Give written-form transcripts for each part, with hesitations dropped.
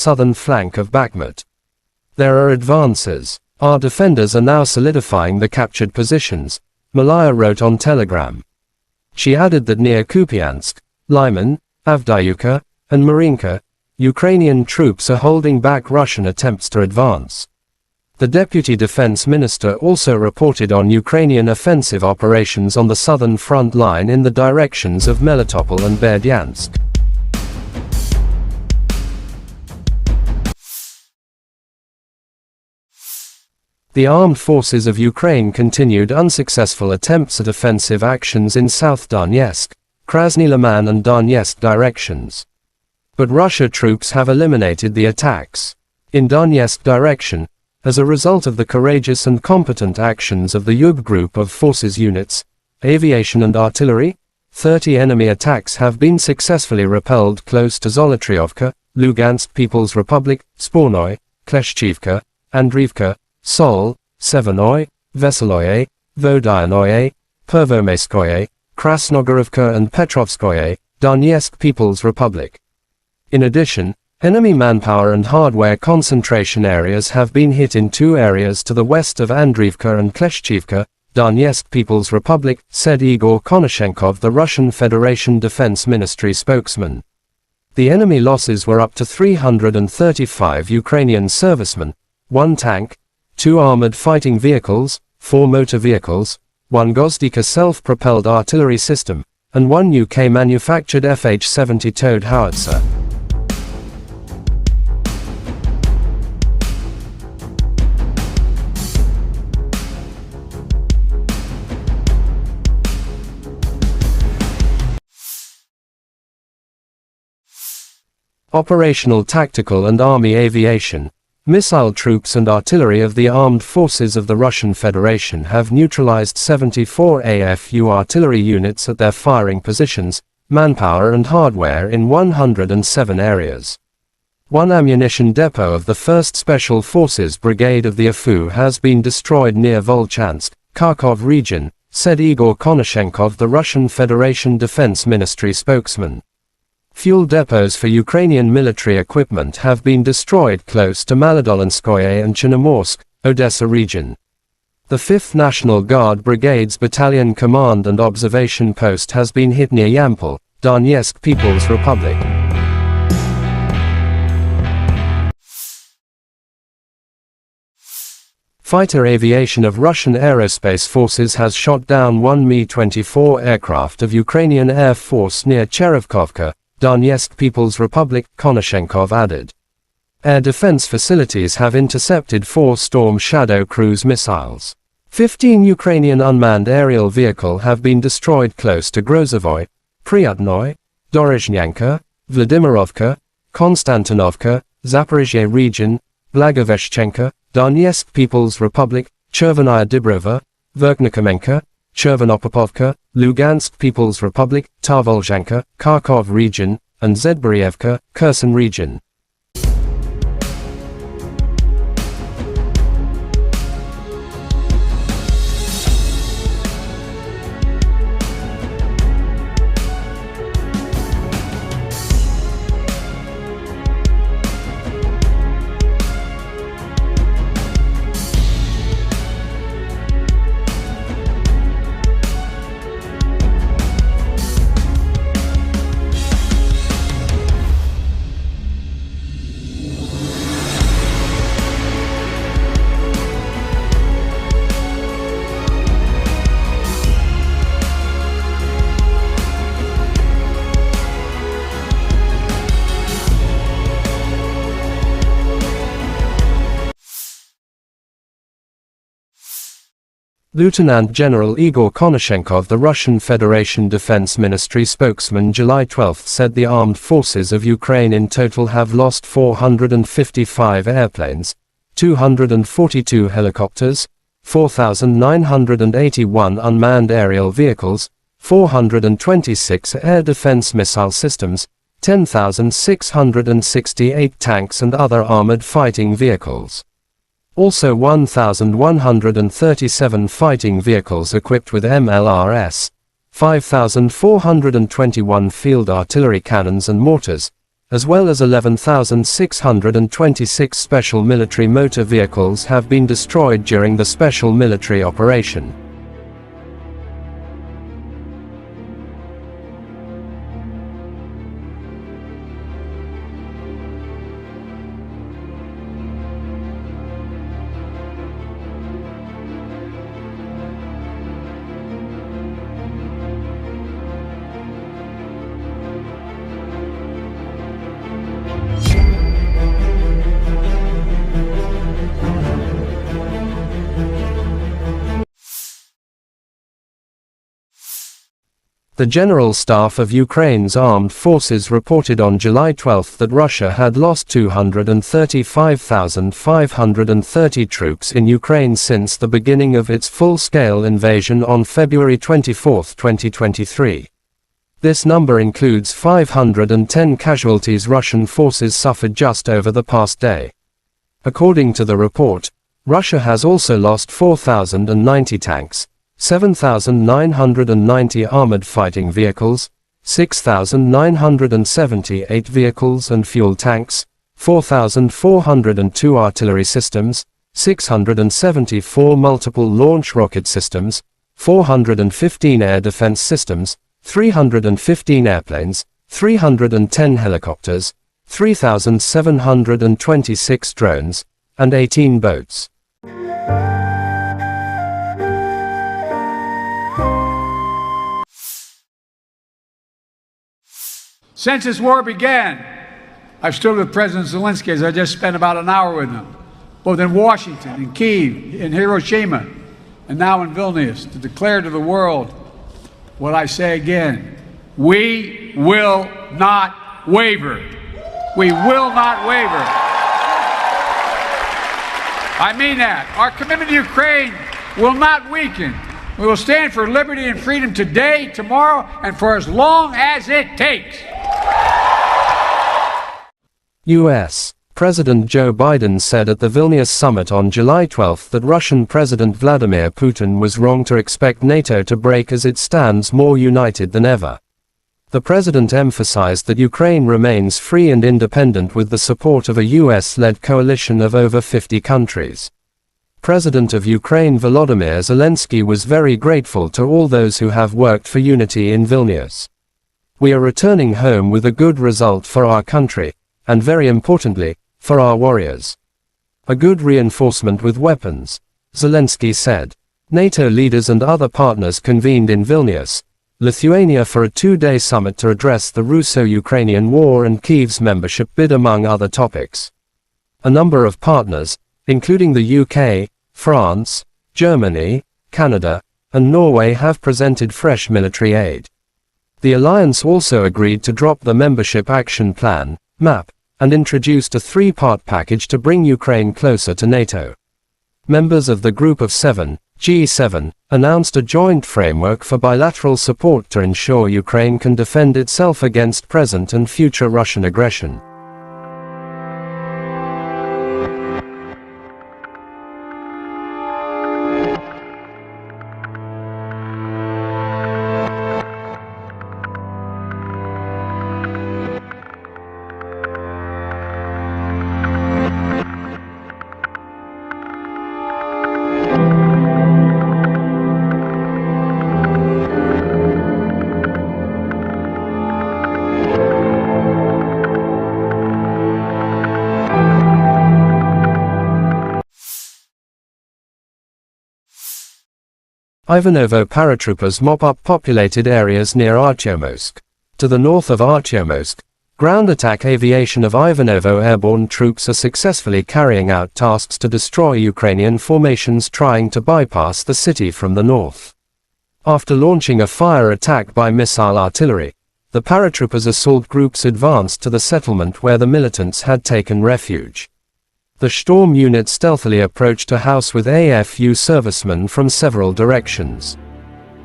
southern flank of Bakhmut. There are advances. Our defenders are now solidifying the captured positions, Malaya wrote on Telegram. She added that near Kupiansk, Lyman, Avdiivka, and Marinka, Ukrainian troops are holding back Russian attempts to advance. The deputy defense minister also reported on Ukrainian offensive operations on the southern front line in the directions of Melitopol and Berdyansk. The armed forces of Ukraine continued unsuccessful attempts at offensive actions in South Donetsk, Krasny Liman and Donetsk directions. But Russia troops have eliminated the attacks. In Donetsk direction, as a result of the courageous and competent actions of the Yub group of forces units, aviation and artillery, 30 enemy attacks have been successfully repelled close to Zolotriovka, Lugansk People's Republic, Spornoy, Kleshchivka, Andriivka, Sol, Severnoy, Veseloye, Vodyanoye, Pervomaiskoye, Krasnogorovka and Petrovskoye, Donetsk People's Republic. In addition, enemy manpower and hardware concentration areas have been hit in two areas to the west of Andriivka and Kleshchivka, Donetsk People's Republic, said Igor Konashenkov, the Russian Federation Defense Ministry spokesman. The enemy losses were up to 335 Ukrainian servicemen, 1 tank, 2 armored fighting vehicles, 4 motor vehicles, 1 Gozdika self-propelled artillery system, and 1 UK-manufactured FH-70 towed howitzer. Operational tactical and army aviation. Missile troops and artillery of the armed forces of the Russian Federation have neutralized 74 AFU artillery units at their firing positions, manpower and hardware in 107 areas. 1 ammunition depot of the 1st Special Forces Brigade of the AFU has been destroyed near Volchansk, Kharkov region, said Igor Konashenkov, the Russian Federation Defense Ministry spokesman. Fuel depots for Ukrainian military equipment have been destroyed close to Maladolinskoye and Chernomorsk, Odessa region. The 5th National Guard Brigade's Battalion Command and Observation Post has been hit near Yampol, Donetsk People's Republic. Fighter aviation of Russian Aerospace Forces has shot down 1 Mi-24 aircraft of Ukrainian Air Force near Cherevkovka, Donetsk People's Republic, Konashenkov added. Air defense facilities have intercepted 4 Storm Shadow cruise missiles. 15 Ukrainian unmanned aerial vehicles have been destroyed close to Grozovoy, Pryatnoy, Dorozhnyanka, Vladimirovka, Konstantinovka, Zaporizhzhia region, Blagoveshchenka, Donetsk People's Republic, Chervenaya Dibrova, Verkhnikomenka, Chervonopopovka, Lugansk People's Republic, Tarvolzhanka, Kharkov region, and Zedborievka, Kherson region. Lieutenant General Igor Konashenkov, the Russian Federation Defense Ministry spokesman, July 12 said the armed forces of Ukraine in total have lost 455 airplanes, 242 helicopters, 4,981 unmanned aerial vehicles, 426 air defense missile systems, 10,668 tanks and other armored fighting vehicles. Also 1,137 fighting vehicles equipped with MLRS, 5,421 field artillery cannons and mortars, as well as 11,626 special military motor vehicles have been destroyed during the special military operation. The General Staff of Ukraine's armed forces reported on July 12 that Russia had lost 235,530 troops in Ukraine since the beginning of its full-scale invasion on February 24, 2023. This number includes 510 casualties Russian forces suffered just over the past day. According to the report, Russia has also lost 4,090 tanks, 7,990 armored fighting vehicles, 6,978 vehicles and fuel tanks, 4,402 artillery systems, 674 multiple launch rocket systems, 415 air defense systems, 315 airplanes, 310 helicopters, 3,726 drones, and 18 boats. Since this war began, I've stood with President Zelensky, as I just spent about an hour with him, both in Washington, in Kyiv, in Hiroshima, and now in Vilnius, to declare to the world what I say again: we will not waver. We will not waver. I mean that. Our commitment to Ukraine will not weaken. We will stand for liberty and freedom today, tomorrow, and for as long as it takes. U.S. President Joe Biden said at the Vilnius summit on July 12 that Russian President Vladimir Putin was wrong to expect NATO to break as it stands more united than ever. The president emphasized that Ukraine remains free and independent with the support of a US-led coalition of over 50 countries. President of Ukraine Volodymyr Zelensky was very grateful to all those who have worked for unity in Vilnius. We are returning home with a good result for our country, and very importantly, for our warriors. A good reinforcement with weapons, Zelensky said. NATO leaders and other partners convened in Vilnius, Lithuania for a two-day summit to address the Russo-Ukrainian war and Kyiv's membership bid among other topics. A number of partners, including the UK, France, Germany, Canada, and Norway have presented fresh military aid. The alliance also agreed to drop the Membership Action Plan, MAP, and introduced a three-part package to bring Ukraine closer to NATO. Members of the Group of Seven, G7, announced a joint framework for bilateral support to ensure Ukraine can defend itself against present and future Russian aggression. Ivanovo paratroopers mop up populated areas near Artyomsk. To the north of Artyomsk, ground attack aviation of Ivanovo airborne troops are successfully carrying out tasks to destroy Ukrainian formations trying to bypass the city from the north. After launching a fire attack by missile artillery, the paratroopers assault groups advanced to the settlement where the militants had taken refuge. The storm unit stealthily approached a house with AFU servicemen from several directions.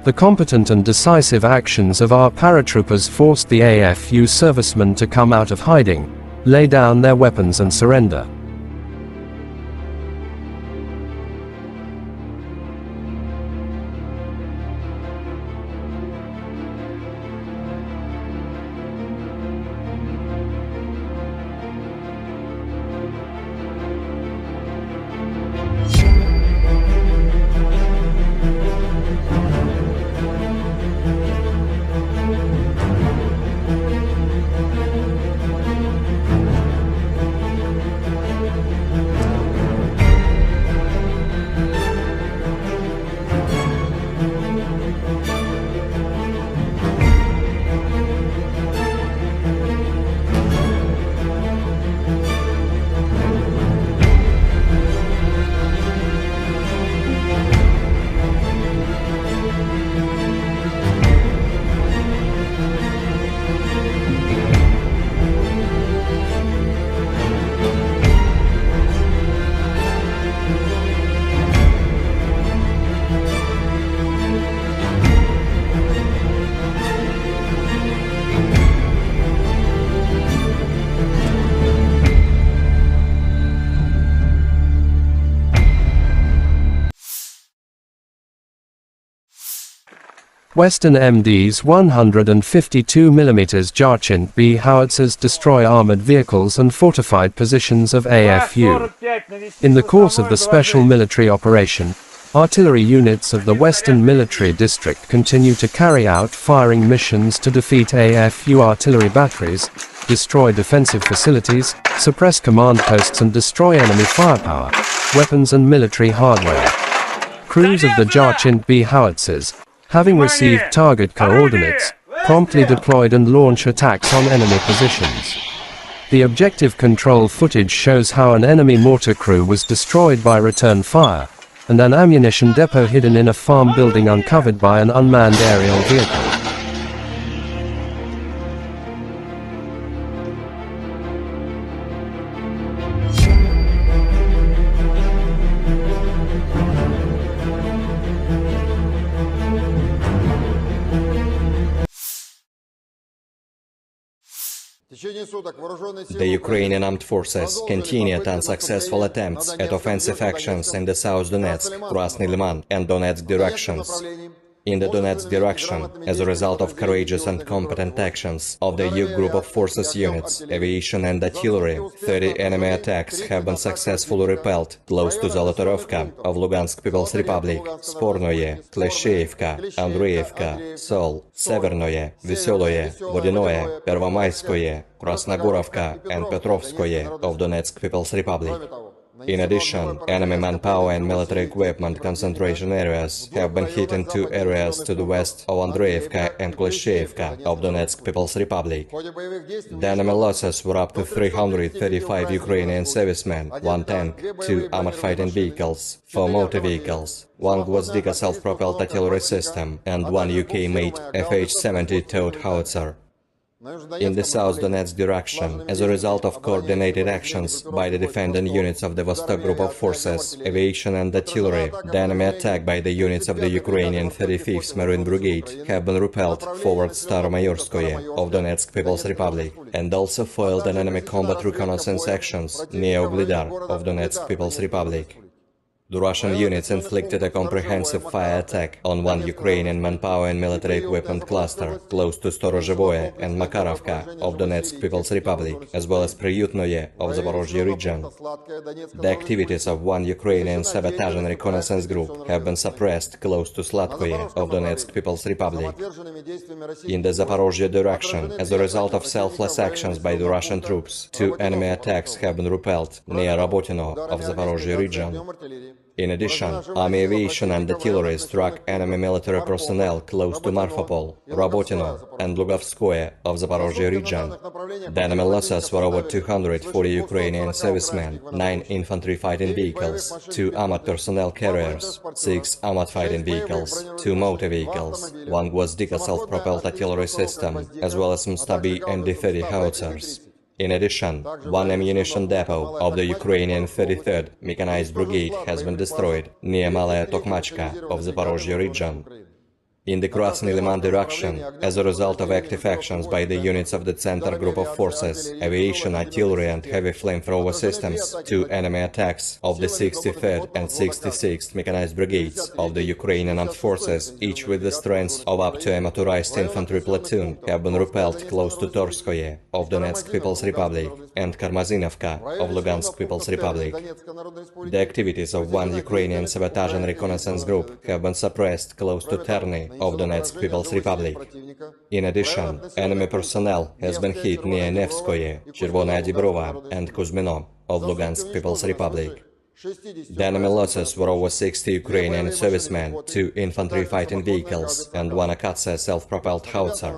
The competent and decisive actions of our paratroopers forced the AFU servicemen to come out of hiding, lay down their weapons and surrender. Western MD's 152mm Jarchint B howitzers destroy armored vehicles and fortified positions of AFU. In the course of the special military operation, artillery units of the Western Military District continue to carry out firing missions to defeat AFU artillery batteries, destroy defensive facilities, suppress command posts and destroy enemy firepower, weapons and military hardware. Crews of the Jarchint B howitzers, having received target coordinates, promptly deployed and launch attacks on enemy positions. The objective control footage shows how an enemy mortar crew was destroyed by return fire, and an ammunition depot hidden in a farm building uncovered by an unmanned aerial vehicle. The Ukrainian armed forces continued unsuccessful attempts at offensive actions in the South Donetsk, Krasny Liman and Donetsk directions. In the Donetsk direction, as a result of courageous and competent actions of the EU group of forces units, aviation and artillery, 30 enemy attacks have been successfully repelled close to Zolotorovka of Lugansk People's Republic, Spornoye, Klesheyevka, Andreevka, Sol, Severnoye, Veseloye, Vodinoye, Pervomayskoye, Krasnogorovka and Petrovskoye of Donetsk People's Republic. In addition, enemy manpower and military equipment concentration areas have been hit in two areas to the west of Andreevka and Klesheyevka of Donetsk People's Republic. The enemy losses were up to 335 Ukrainian servicemen, 1 tank, 2 armored fighting vehicles, 4 motor vehicles, 1 Gvozdika self-propelled artillery system and 1 UK-made FH-70 towed howitzer. In the South Donetsk direction, as a result of coordinated actions by the defending units of the Vostok Group of Forces, aviation and artillery, the enemy attack by the units of the Ukrainian 35th Marine Brigade have been repelled forward Staromayorskoye of Donetsk People's Republic, and also foiled an enemy combat reconnaissance actions near Uglidar of Donetsk People's Republic. The Russian units inflicted a comprehensive fire attack on 1 Ukrainian manpower and military equipment cluster close to Storozhevoye and Makarovka of Donetsk People's Republic, as well as Priyutnoye of Zaporozhye region. The activities of 1 Ukrainian sabotage and reconnaissance group have been suppressed close to Slatkoye of Donetsk People's Republic. In the Zaporozhye direction, as a result of selfless actions by the Russian troops, 2 enemy attacks have been repelled near Rabotino of Zaporozhye region. In addition, army aviation and artillery struck enemy military personnel close to Marfapol, Rabotino and Lugovskoye of Zaporozhye region. The enemy losses were over 240 Ukrainian servicemen, 9 infantry fighting vehicles, 2 armored personnel carriers, 6 armored fighting vehicles, 2 motor vehicles, 1 Gvozdika self-propelled artillery system, as well as Mstabi and D-30 howitzers. In addition, 1 ammunition depot of the Ukrainian 33rd Mechanized Brigade has been destroyed near Malaya Tokmachka of Zaporozhye region. In the Krasny Liman direction, as a result of active actions by the units of the Center Group of Forces, aviation, artillery and heavy flamethrower systems, 2 enemy attacks of the 63rd and 66th Mechanized Brigades of the Ukrainian Armed Forces, each with the strength of up to a motorized infantry platoon, have been repelled close to Torskoye of Donetsk People's Republic and Karmazinovka of Lugansk People's Republic. The activities of 1 Ukrainian sabotage and reconnaissance group have been suppressed close to Terny of Donetsk People's Republic. In addition, enemy personnel has been hit near Nevskoye, Chervonaya Dibrova and Kuzmino of Lugansk People's Republic. The enemy losses were over 60 Ukrainian servicemen, 2 infantry fighting vehicles and 1 Akatsia self-propelled howitzer.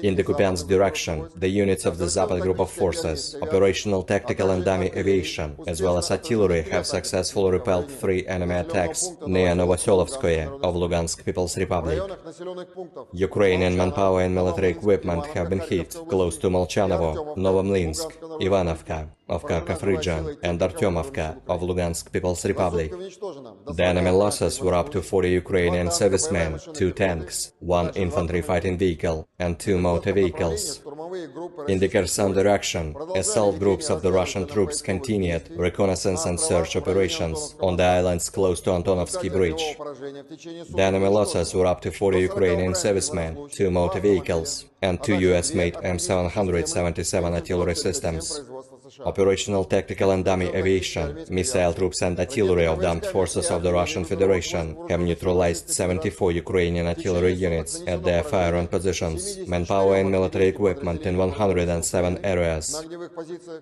In the Kupiansk direction, the units of the Zapad Group of Forces, operational, tactical and dummy aviation, as well as artillery have successfully repelled 3 enemy attacks near Novoselovskoye of Lugansk People's Republic. Ukrainian manpower and military equipment have been hit close to Molchanovo, Novomlinsk, Ivanovka of Kharkov region and Artyomovka of Lugansk People's Republic. The enemy losses were up to 40 Ukrainian servicemen, 2 tanks, 1 infantry fighting vehicle and 2 motor vehicles. In the Kherson direction, assault groups of the Russian troops continued reconnaissance and search operations on the islands close to Antonovsky Bridge. The enemy losses were up to 40 Ukrainian servicemen, 2 motor vehicles, and 2 US-made M777 artillery systems. Operational, tactical and dummy aviation, missile troops and artillery of the armed forces of the Russian Federation have neutralized 74 Ukrainian artillery units at their firing positions, manpower and military equipment in 107 areas.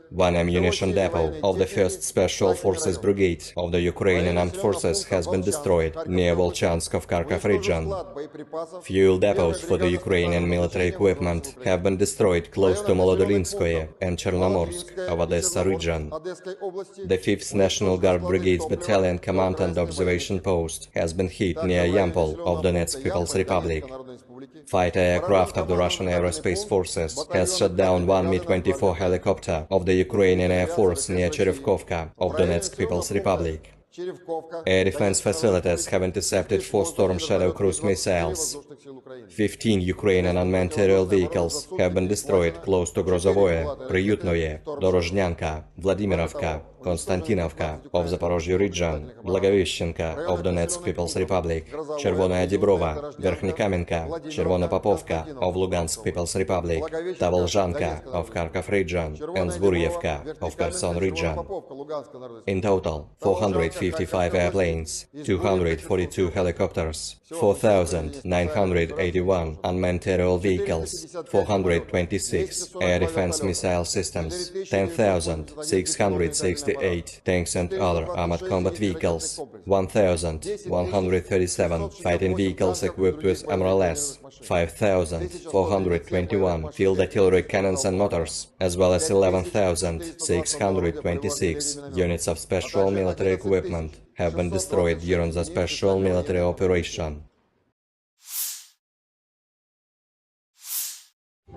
One ammunition depot of the 1st Special Forces Brigade of the Ukrainian Armed Forces has been destroyed near Volchansk of Kharkov region. Fuel depots for the Ukrainian military equipment have been destroyed close to Molodolinskoye and Chernomorsk of Odessa region. The 5th National Guard Brigade's Battalion Command and Observation Post has been hit near Yampol of Donetsk People's Republic. Fighter aircraft of the Russian Aerospace Forces has shot down one Mi-24 helicopter of the Ukrainian Air Force near Cherevkovka of Donetsk People's Republic. Air defense facilities have intercepted 4 Storm Shadow cruise missiles. 15 Ukrainian unmanned aerial vehicles have been destroyed close to Grozovoye, Priyutnoye, Dorozhnyanka, Vladimirovka, Konstantinovka of Zaporozhye region, Blagoveshchenka of Donetsk People's Republic, Chervonaya Dibrova, Verkhnikamenka, Chervona Popovka of Lugansk People's Republic, Tavolzhanka of Kharkov region, and Zburyevka of Kherson region. In total, 455 airplanes, 242 helicopters, 4,981 unmanned aerial vehicles, 426 air defense missile systems, 10,668 tanks and other armored combat vehicles, 1,137 fighting vehicles equipped with MRLS, 5,421 field artillery cannons and mortars, as well as 11,626 units of special military equipment have been destroyed during the special military operation.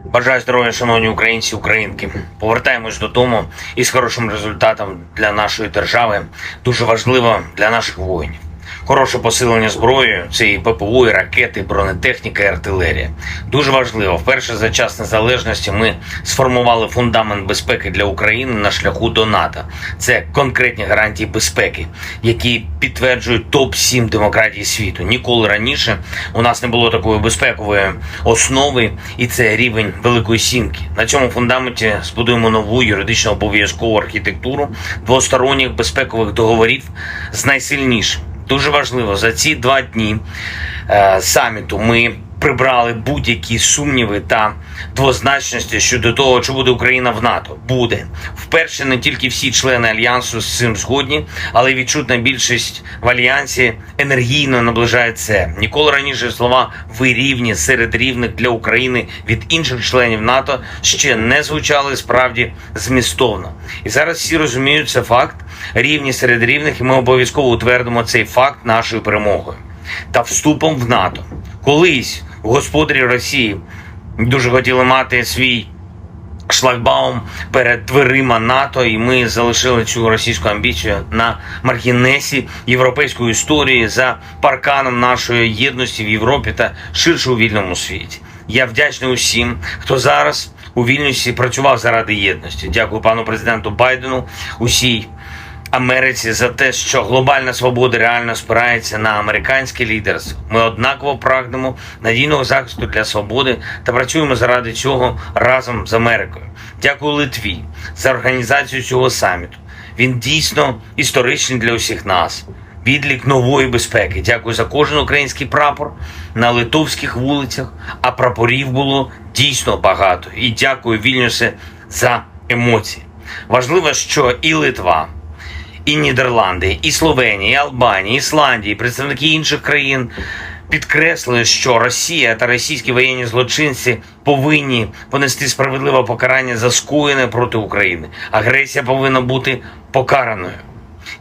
Бажаю здоров'я, шановні українці, українки. Повертаємось додому із хорошим результатом для нашої держави. Дуже важливо для наших воїнів. Хороше посилення зброєю – це і ППО, і ракети, і бронетехніка, і артилерія. Дуже важливо. Вперше за час незалежності ми сформували фундамент безпеки для України на шляху до НАТО. Це конкретні гарантії безпеки, які підтверджують топ-7 демократій світу. Ніколи раніше у нас не було такої безпекової основи, і це рівень Великої Сімки. На цьому фундаменті збудуємо нову юридично обов'язкову архітектуру двосторонніх безпекових договорів з найсильнішим. Дуже важливо, за ці 2 дні саміту ми прибрали будь-які сумніви та двозначності щодо того, чи буде Україна в НАТО. Буде. Вперше не тільки всі члени Альянсу з цим згодні, але й відчутна більшість в Альянсі енергійно наближає це. Ніколи раніше слова «ви рівні серед рівних для України» від інших членів НАТО ще не звучали справді змістовно. І зараз всі розуміють, це факт, рівні серед рівних, і ми обов'язково утвердимо цей факт нашою перемогою та вступом в НАТО. Колись господарі Росії дуже хотіли мати свій шлагбаум перед дверима НАТО, і ми залишили цю російську амбіцію на маргінесі європейської історії за парканом нашої єдності в Європі та ширше у вільному світі. Я вдячний усім, хто зараз у Вільнюсі працював заради єдності. Дякую пану президенту Байдену, усій Америці за те, що глобальна свобода реально спирається на американське лідерство. Ми однаково прагнемо надійного захисту для свободи та працюємо заради цього разом з Америкою. Дякую Литві за організацію цього саміту. Він дійсно історичний для усіх нас. Відлік нової безпеки. Дякую за кожен український прапор на литовських вулицях, а прапорів було дійсно багато. І дякую Вільнюсе за емоції. Важливо, що і Литва, і Нідерланди, і Словенія, і Албанія, і Ісландія, і представники інших країн підкреслили, що Росія та російські воєнні злочинці повинні понести справедливе покарання за скоєне проти України. Агресія повинна бути покараною.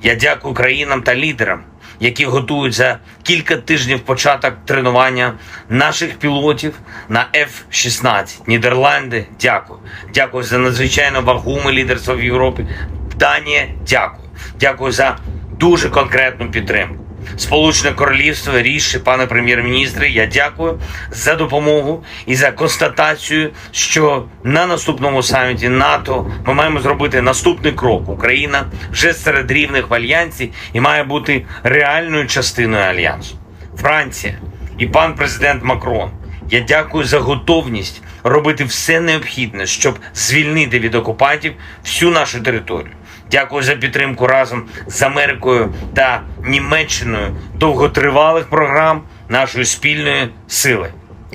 Я дякую країнам та лідерам, які готують за кілька тижнів початок тренування наших пілотів на F-16. Нідерланди, дякую. Дякую за надзвичайно вагоме лідерство в Європі. Данія, дякую. Дякую за дуже конкретну підтримку. Сполучене Королівство, ріші, пане прем'єр-міністре, я дякую за допомогу і за констатацію, що на наступному саміті НАТО ми маємо зробити наступний крок. Україна вже серед рівних в Альянсі і має бути реальною частиною Альянсу. Франція і пан президент Макрон, я дякую за готовність робити все необхідне, щоб звільнити від окупантів всю нашу територію. Дякую за підтримку разом з Америкою та Німеччиною довготривалих програм нашої спільної сили.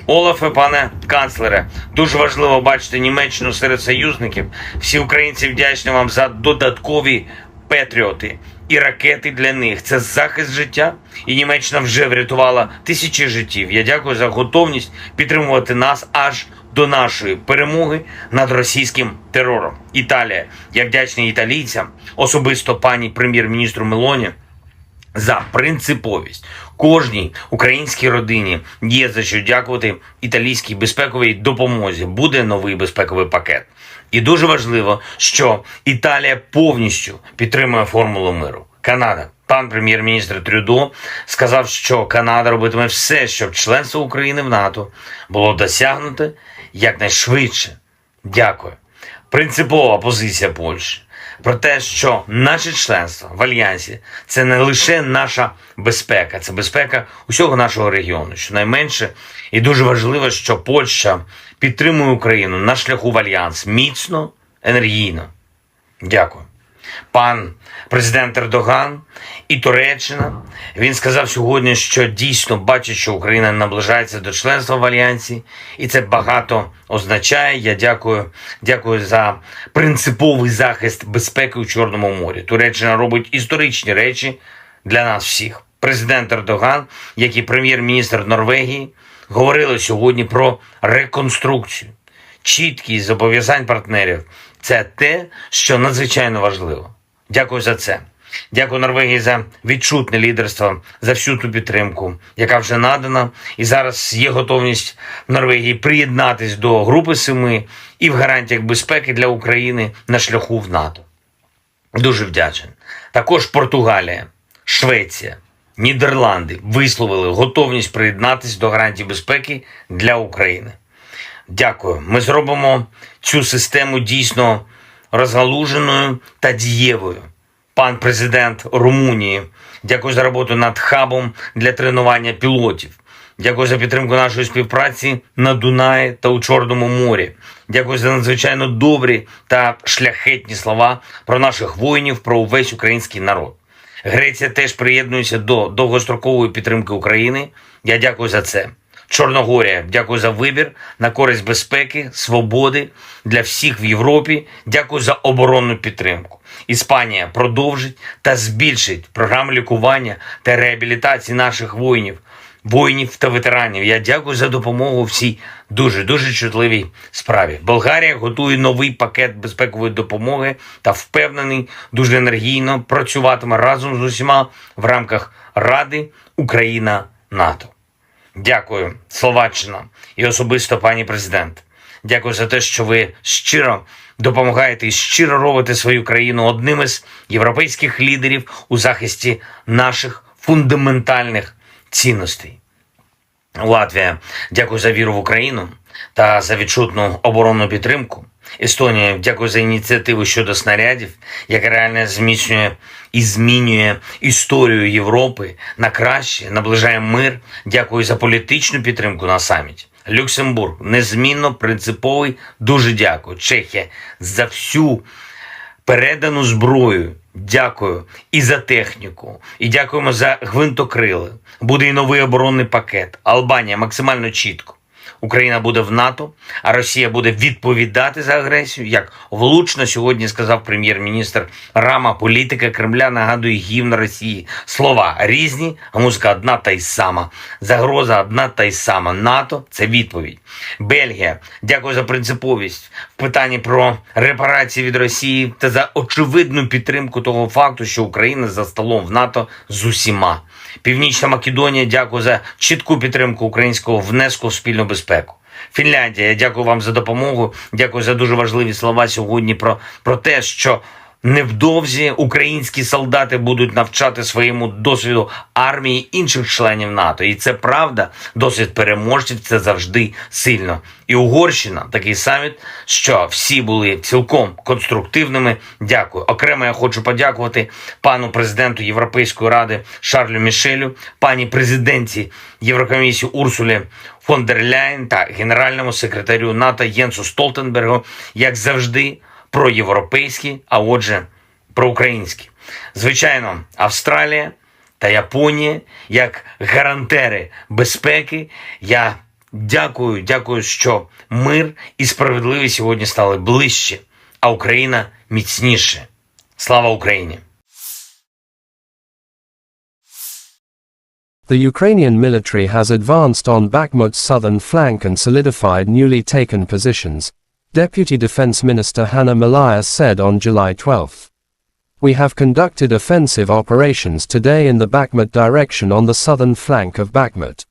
Олафе, пане канцлере, дуже важливо бачити Німеччину серед союзників. Всі українці вдячні вам за додаткові патріоти і ракети для них. Це захист життя, і Німеччина вже врятувала тисячі життів. Я дякую за готовність підтримувати нас аж до нашої перемоги над російським терором. Італія. Я вдячний італійцям, особисто пані прем'єр-міністру Мелоні, за принциповість. Кожній українській родині є за що дякувати італійській безпековій допомозі. Буде новий безпековий пакет. І дуже важливо, що Італія повністю підтримує формулу миру. Канада. Пан прем'єр-міністр Трюдо сказав, що Канада робитиме все, щоб членство України в НАТО було досягнуте якнайшвидше. Дякую. Принципова позиція Польщі про те, що наше членство в Альянсі – це не лише наша безпека, це безпека усього нашого регіону. Щонайменше, і дуже важливо, що Польща підтримує Україну на шляху в Альянс міцно, енергійно. Дякую. Пан президент Ердоган і Туреччина, він сказав сьогодні, що дійсно бачить, що Україна наближається до членства в Альянсі, і це багато означає. Я дякую за принциповий захист безпеки у Чорному морі. Туреччина робить історичні речі для нас всіх. Президент Ердоган, як і прем'єр-міністр Норвегії, говорили сьогодні про реконструкцію. Чіткість зобов'язань партнерів – це те, що надзвичайно важливо. Дякую за це. Дякую Норвегії за відчутне лідерство, за всю ту підтримку, яка вже надана. І зараз є готовність Норвегії приєднатись до Групи 7 і в гарантіях безпеки для України на шляху в НАТО. Дуже вдячний. Також Португалія, Швеція, Нідерланди висловили готовність приєднатись до гарантій безпеки для України. Дякую. Ми зробимо цю систему дійсно розгалуженою та дієвою. Пан президент Румунії, дякую за роботу над хабом для тренування пілотів. Дякую за підтримку нашої співпраці на Дунаї та у Чорному морі. Дякую за надзвичайно добрі та шляхетні слова про наших воїнів, про увесь український народ. Греція теж приєднується до довгострокової підтримки України. Я дякую за це. Чорногорія, дякую за вибір на користь безпеки, свободи для всіх в Європі. Дякую за оборонну підтримку. Іспанія продовжить та збільшить програму лікування та реабілітації наших воїнів та ветеранів. Я дякую за допомогу в цій дуже чутливій справі. Болгарія готує новий пакет безпекової допомоги та впевнений, дуже енергійно працюватиме разом з усіма в рамках Ради Україна-НАТО. Дякую, Словаччина і особисто пані президент. Дякую за те, що ви щиро допомагаєте і щиро робите свою країну одним із європейських лідерів у захисті наших фундаментальних цінностей. Латвія, дякую за віру в Україну та за відчутну оборонну підтримку. Естонія, дякую за ініціативу щодо снарядів, яка реально зміцнює і змінює історію Європи на краще, наближає мир. Дякую за політичну підтримку на саміті. Люксембург, незмінно принциповий, дуже дякую. Чехія, за всю передану зброю. Дякую і за техніку, і дякуємо за гвинтокрили. Буде і новий оборонний пакет. Албанія максимально чітко. Україна буде в НАТО, а Росія буде відповідати за агресію. Як влучно сьогодні сказав прем'єр-міністр Рама, політика Кремля нагадує гімн Росії. Слова різні, а музика одна та й сама. Загроза одна та й сама. НАТО – це відповідь. Бельгія, дякую за принциповість в питанні про репарації від Росії та за очевидну підтримку того факту, що Україна за столом в НАТО з усіма. Північна Македонія, дякую за чітку підтримку українського внеску в спільну безпеку. Фінляндія, я дякую вам за допомогу, дякую за дуже важливі слова сьогодні про те, що Невдовзі українські солдати будуть навчати своєму досвіду армії інших членів НАТО. І це правда, досвід переможців – це завжди сильно. І Угорщина, такий саміт, що всі були цілком конструктивними. Дякую. Окремо я хочу подякувати пану президенту Європейської ради Шарлю Мішелю, пані президентці Єврокомісії Урсулі фон дер Ляєн та генеральному секретарю НАТО Єнсу Столтенбергу, як завжди, проєвропейські, а отже, проукраїнські. Звичайно, Австралія та Японія, як гарантери безпеки, я дякую, що мир і справедливість сьогодні стали ближче, а Україна міцніше. Слава Україні! The Ukrainian military has advanced on Bakhmut's southern flank and solidified newly taken positions, Deputy Defense Minister Hanna Maliar said on July 12. We have conducted offensive operations today in the Bakhmut direction on the southern flank of Bakhmut.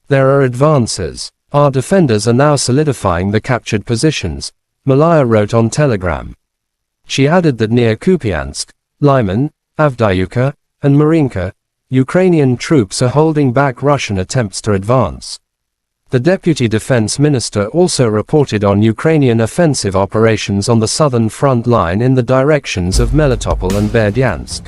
There are advances. Our defenders are now solidifying the captured positions, Maliar wrote on Telegram. She added that near Kupiansk, Lyman, Avdiivka, and Marinka, Ukrainian troops are holding back Russian attempts to advance. The Deputy Defense Minister also reported on Ukrainian offensive operations on the southern front line in the directions of Melitopol and Berdyansk.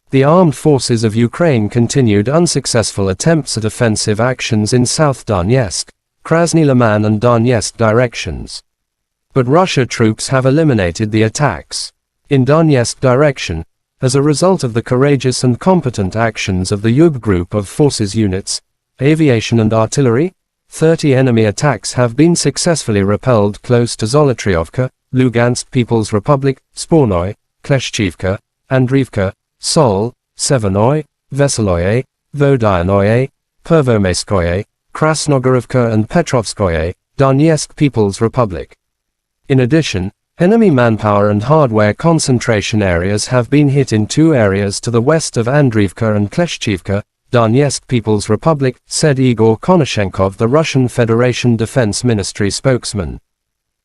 The armed forces of Ukraine continued unsuccessful attempts at offensive actions in South Donetsk, Krasny Liman and Donetsk directions. But Russia troops have eliminated the attacks. In Donetsk direction, as a result of the courageous and competent actions of the Yub group of forces units, aviation and artillery, 30 enemy attacks have been successfully repelled close to Zolotriovka, Lugansk People's Republic, Spornoy, Kleshchivka, Andriivka, Sol, Severnoy, Veseloye, Vodyanoye, Pervomaiskoye, Krasnogorovka and Petrovskoye, Donetsk People's Republic. In addition, enemy manpower and hardware concentration areas have been hit in two areas to the west of Andriivka and Kleshchivka, Donetsk People's Republic, said Igor Konashenkov, the Russian Federation Defense Ministry spokesman.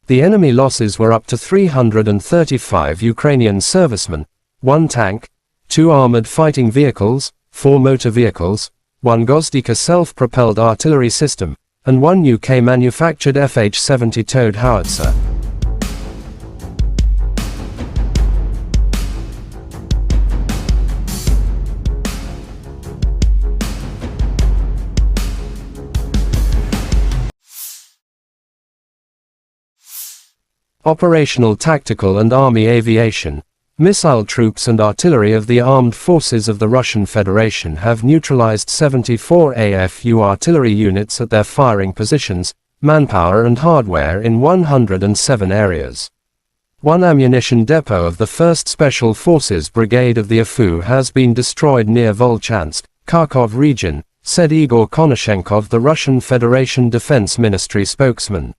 The enemy losses were up to 335 Ukrainian servicemen, 1 tank, 2 armored fighting vehicles, 4 motor vehicles, 1 Gozdika self-propelled artillery system, and 1 UK-manufactured FH-70 towed howitzer. Operational tactical and army aviation, missile troops and artillery of the armed forces of the Russian Federation have neutralized 74 AFU artillery units at their firing positions, manpower and hardware in 107 areas. One ammunition depot of the 1st Special Forces Brigade of the AFU has been destroyed near Volchansk, Kharkov region, said Igor Konashenkov, the Russian Federation Defense Ministry spokesman.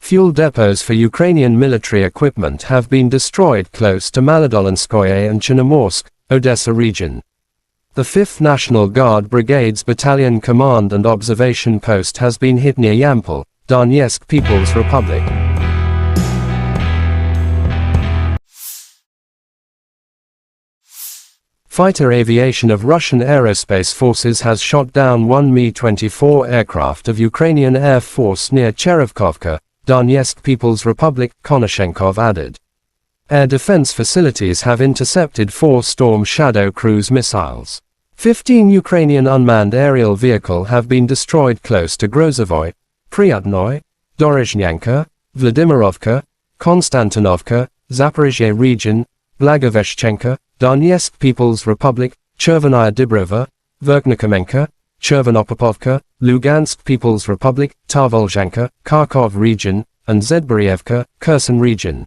Fuel depots for Ukrainian military equipment have been destroyed close to Maladolinskoye and Chernomorsk, Odessa region. The 5th National Guard Brigade's Battalion Command and Observation Post has been hit near Yampol, Donetsk People's Republic. Fighter aviation of Russian aerospace forces has shot down 1 Mi-24 aircraft of Ukrainian Air Force near Cherevkovka, Donetsk People's Republic, Konashenkov added. Air defense facilities have intercepted 4 Storm Shadow cruise missiles. 15 Ukrainian unmanned aerial vehicles have been destroyed close to Grozovoy, Pryatnoy, Dorozhnyanka, Vladimirovka, Konstantinovka, Zaporizhzhia region, Blagoveshchenka, Donetsk People's Republic, Chervenaya Dibrova, Verkhnikomenka, Chervonopopovka, Lugansk People's Republic, Tarvolzhanka, Kharkov region, and Zedborievka, Kherson region.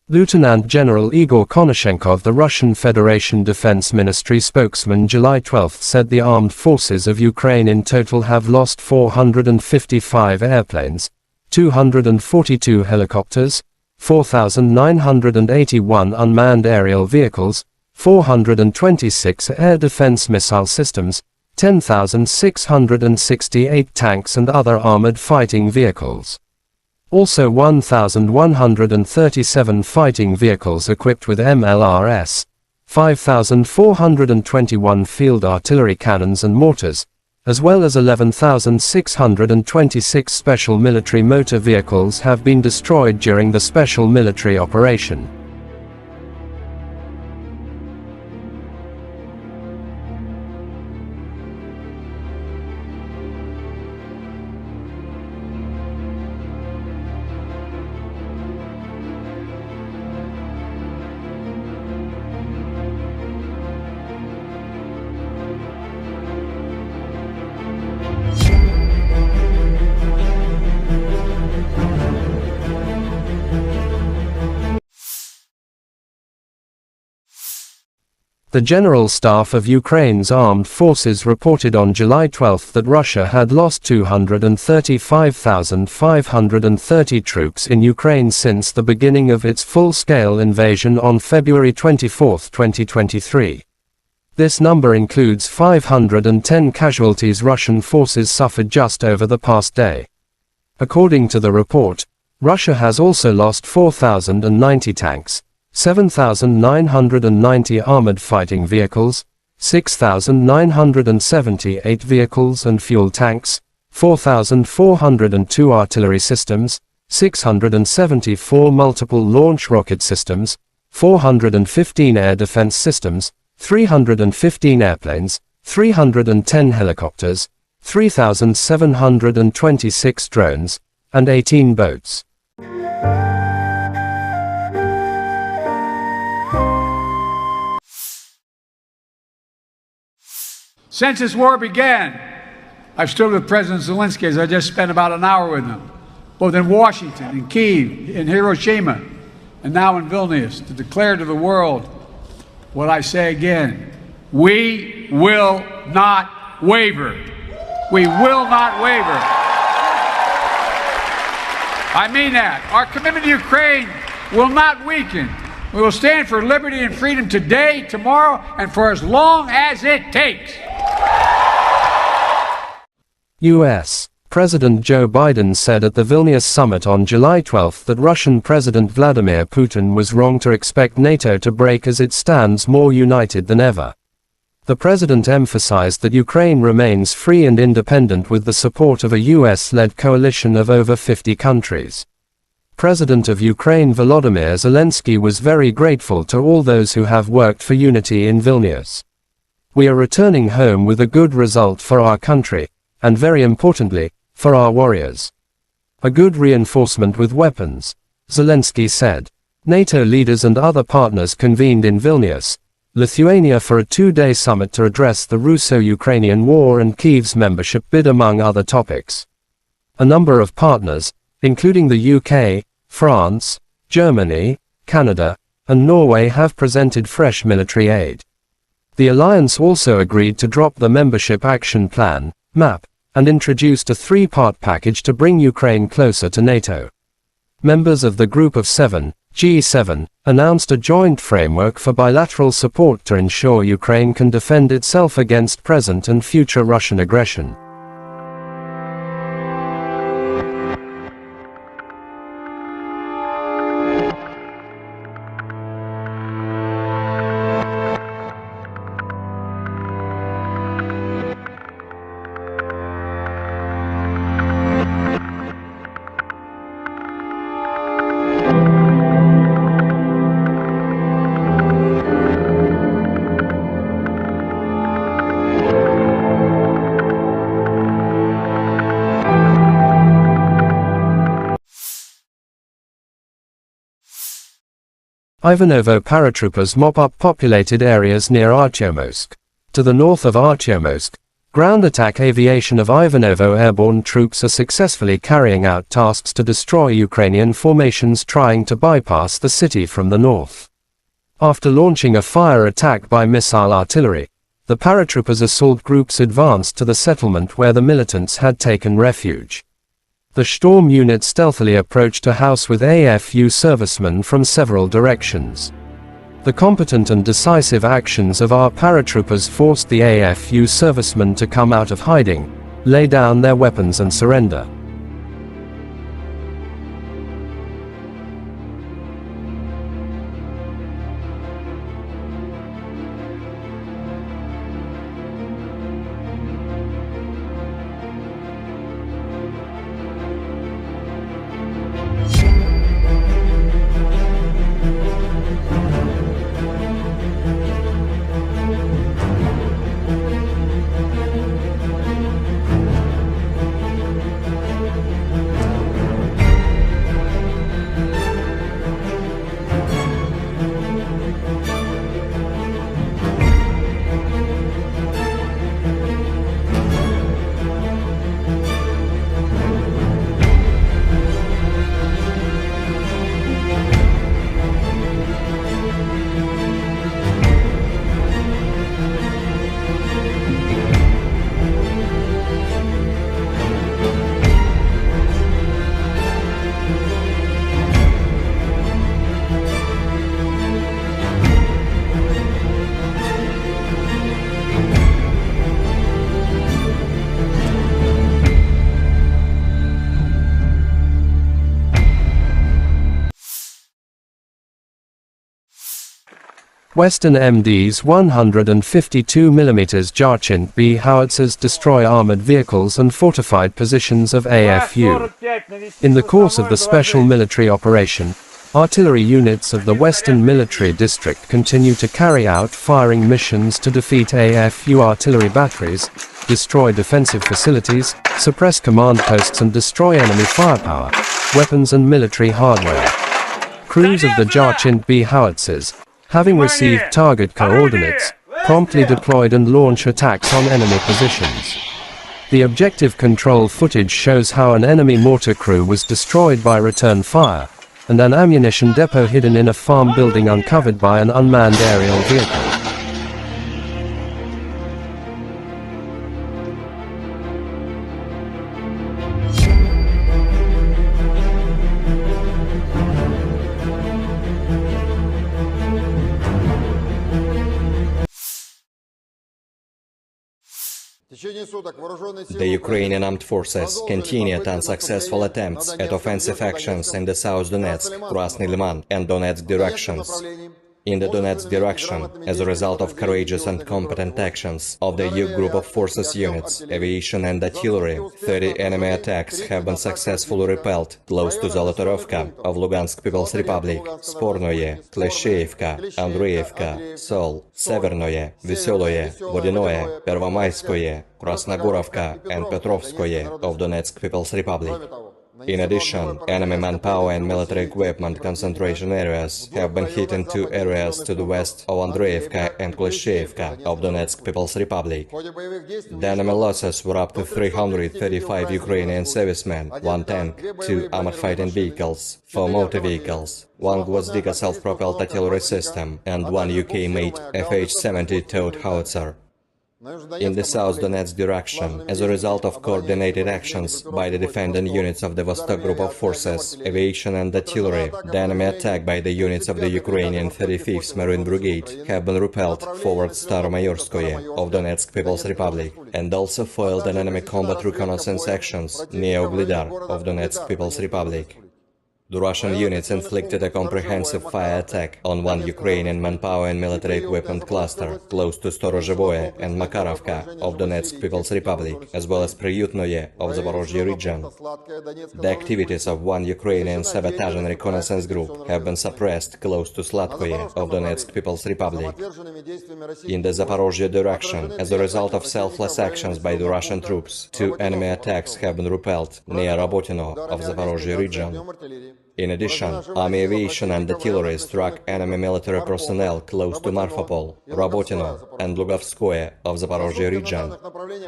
Lieutenant General Igor Konashenkov, the Russian Federation Defense Ministry spokesman, July 12 said the armed forces of Ukraine in total have lost 455 airplanes, 242 helicopters, 4,981 unmanned aerial vehicles, 426 air defense missile systems, 10,668 tanks and other armored fighting vehicles. Also 1,137 fighting vehicles equipped with MLRS, 5,421 field artillery cannons and mortars, as well as 11,626 special military motor vehicles have been destroyed during the special military operation. The General Staff of Ukraine's armed forces reported on July 12 that Russia had lost 235,530 troops in Ukraine since the beginning of its full-scale invasion on February 24, 2023. This number includes 510 casualties Russian forces suffered just over the past day. According to the report, Russia has also lost 4,090 tanks, 7,990 armored fighting vehicles, 6,978 vehicles and fuel tanks, 4,402 artillery systems, 674 multiple launch rocket systems, 415 air defense systems, 315 airplanes, 310 helicopters, 3,726 drones, and 18 boats. Since this war began, I've stood with President Zelensky, as I just spent about an hour with him, both in Washington, in Kyiv, in Hiroshima, and now in Vilnius, to declare to the world what I say again: we will not waver. We will not waver. I mean that. Our commitment to Ukraine will not weaken. We will stand for liberty and freedom today, tomorrow, and for as long as it takes. U.S. President Joe Biden said at the Vilnius summit on July 12 that Russian President Vladimir Putin was wrong to expect NATO to break as it stands more united than ever. The president emphasized that Ukraine remains free and independent with the support of a US-led coalition of over 50 countries. President of Ukraine Volodymyr Zelensky was very grateful to all those who have worked for unity in Vilnius. We are returning home with a good result for our country, and very importantly, for our warriors. A good reinforcement with weapons, Zelensky said. NATO leaders and other partners convened in Vilnius, Lithuania for a two-day summit to address the Russo-Ukrainian war and Kyiv's membership bid among other topics. A number of partners, including the UK, France, Germany, Canada, and Norway have presented fresh military aid. The alliance also agreed to drop the Membership Action Plan, MAP, and introduced a three-part package to bring Ukraine closer to NATO. Members of the Group of Seven, G7, announced a joint framework for bilateral support to ensure Ukraine can defend itself against present and future Russian aggression. Ivanovo paratroopers mop up populated areas near Artyomsk. To the north of Artyomsk, Ground attack aviation of Ivanovo airborne troops are successfully carrying out tasks to destroy Ukrainian formations trying to bypass the city from the north. After launching a fire attack by missile artillery, the paratroopers assault groups advanced to the settlement where the militants had taken refuge. The Storm unit stealthily approached a house with AFU servicemen from several directions. The competent and decisive actions of our paratroopers forced the AFU servicemen to come out of hiding, lay down their weapons and surrender. Western MD's 152mm Jarchin B howitzers destroy armored vehicles and fortified positions of AFU. In the course of the special military operation, artillery units of the Western Military District continue to carry out firing missions to defeat AFU artillery batteries, destroy defensive facilities, suppress command posts and destroy enemy firepower, weapons and military hardware. Crews of the Jarchin B howitzers, having received target coordinates, promptly deployed and launch attacks on enemy positions. The objective control footage shows how an enemy mortar crew was destroyed by return fire, and an ammunition depot hidden in a farm building uncovered by an unmanned aerial vehicle. The Ukrainian armed forces continued unsuccessful attempts at offensive actions in the South Donetsk, Krasny Liman and Donetsk directions. In the Donetsk direction, as a result of courageous and competent actions of the EU group of forces units, aviation and artillery, 30 enemy attacks have been successfully repelled close to Zolotorovka of Lugansk People's Republic, Spornoye, Klesheyevka, Andreevka, Sol, Severnoye, Veseloye, Vodinoye, Pervomayskoye, Krasnogorovka and Petrovskoye of Donetsk People's Republic. In addition, enemy manpower and military equipment concentration areas have been hit in two areas to the west of Andreevka and Klesheyevka of Donetsk People's Republic. The enemy losses were up to 335 Ukrainian servicemen, 1 tank, 2 armored fighting vehicles, 4 motor vehicles, 1 Gwozdika self-propelled artillery system and 1 UK-made FH-70 towed howitzer. In the South Donetsk direction, as a result of coordinated actions by the defending units of the Vostok Group of Forces, aviation and artillery, the enemy attack by the units of the Ukrainian 35th Marine Brigade have been repelled forward Staromayorskoye of Donetsk People's Republic, and also foiled an enemy combat reconnaissance actions near Uglidar of Donetsk People's Republic. The Russian units inflicted a comprehensive fire attack on 1 Ukrainian manpower and military equipment cluster close to Storozhevoye and Makarovka of Donetsk People's Republic, as well as Priyutnoye of Zaporozhye region. The activities of 1 Ukrainian sabotage and reconnaissance group have been suppressed close to Sladkoye of Donetsk People's Republic. In the Zaporozhye direction, as a result of selfless actions by the Russian troops, 2 enemy attacks have been repelled near Rabotino of Zaporozhye region. In addition, Army aviation and artillery struck enemy military personnel close to Marfapol, Robotino, and Lugovskoye of Zaporozhye region.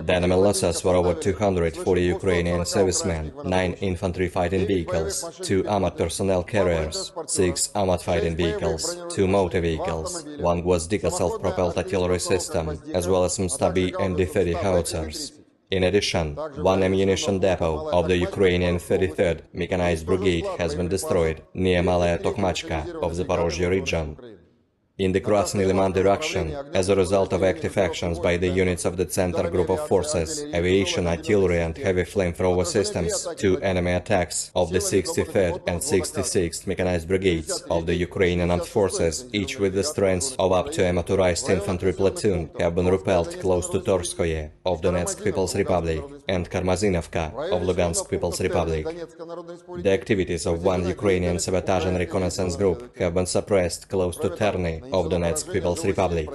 The enemy losses were over 240 Ukrainian servicemen, 9 infantry fighting vehicles, 2 Ahmad personnel carriers, 6 Ahmad fighting vehicles, 2 motor vehicles, 1 Gvozdika self-propelled artillery system, as well as some Stabi and D-30 howitzers. In addition, 1 ammunition depot of the Ukrainian 33rd Mechanized Brigade has been destroyed near Malaya Tokmachka of Zaporozhye region. In the Krasny Liman direction, as a result of active actions by the units of the Center Group of Forces, aviation, artillery and heavy flamethrower systems, 2 enemy attacks of the 63rd and 66th Mechanized Brigades of the Ukrainian Armed Forces, each with the strength of up to a motorized infantry platoon, have been repelled close to Torskoye of Donetsk People's Republic and Karmazinovka of Lugansk People's Republic. The activities of 1 Ukrainian sabotage and reconnaissance group have been suppressed close to Terny of Donetsk People's Republic.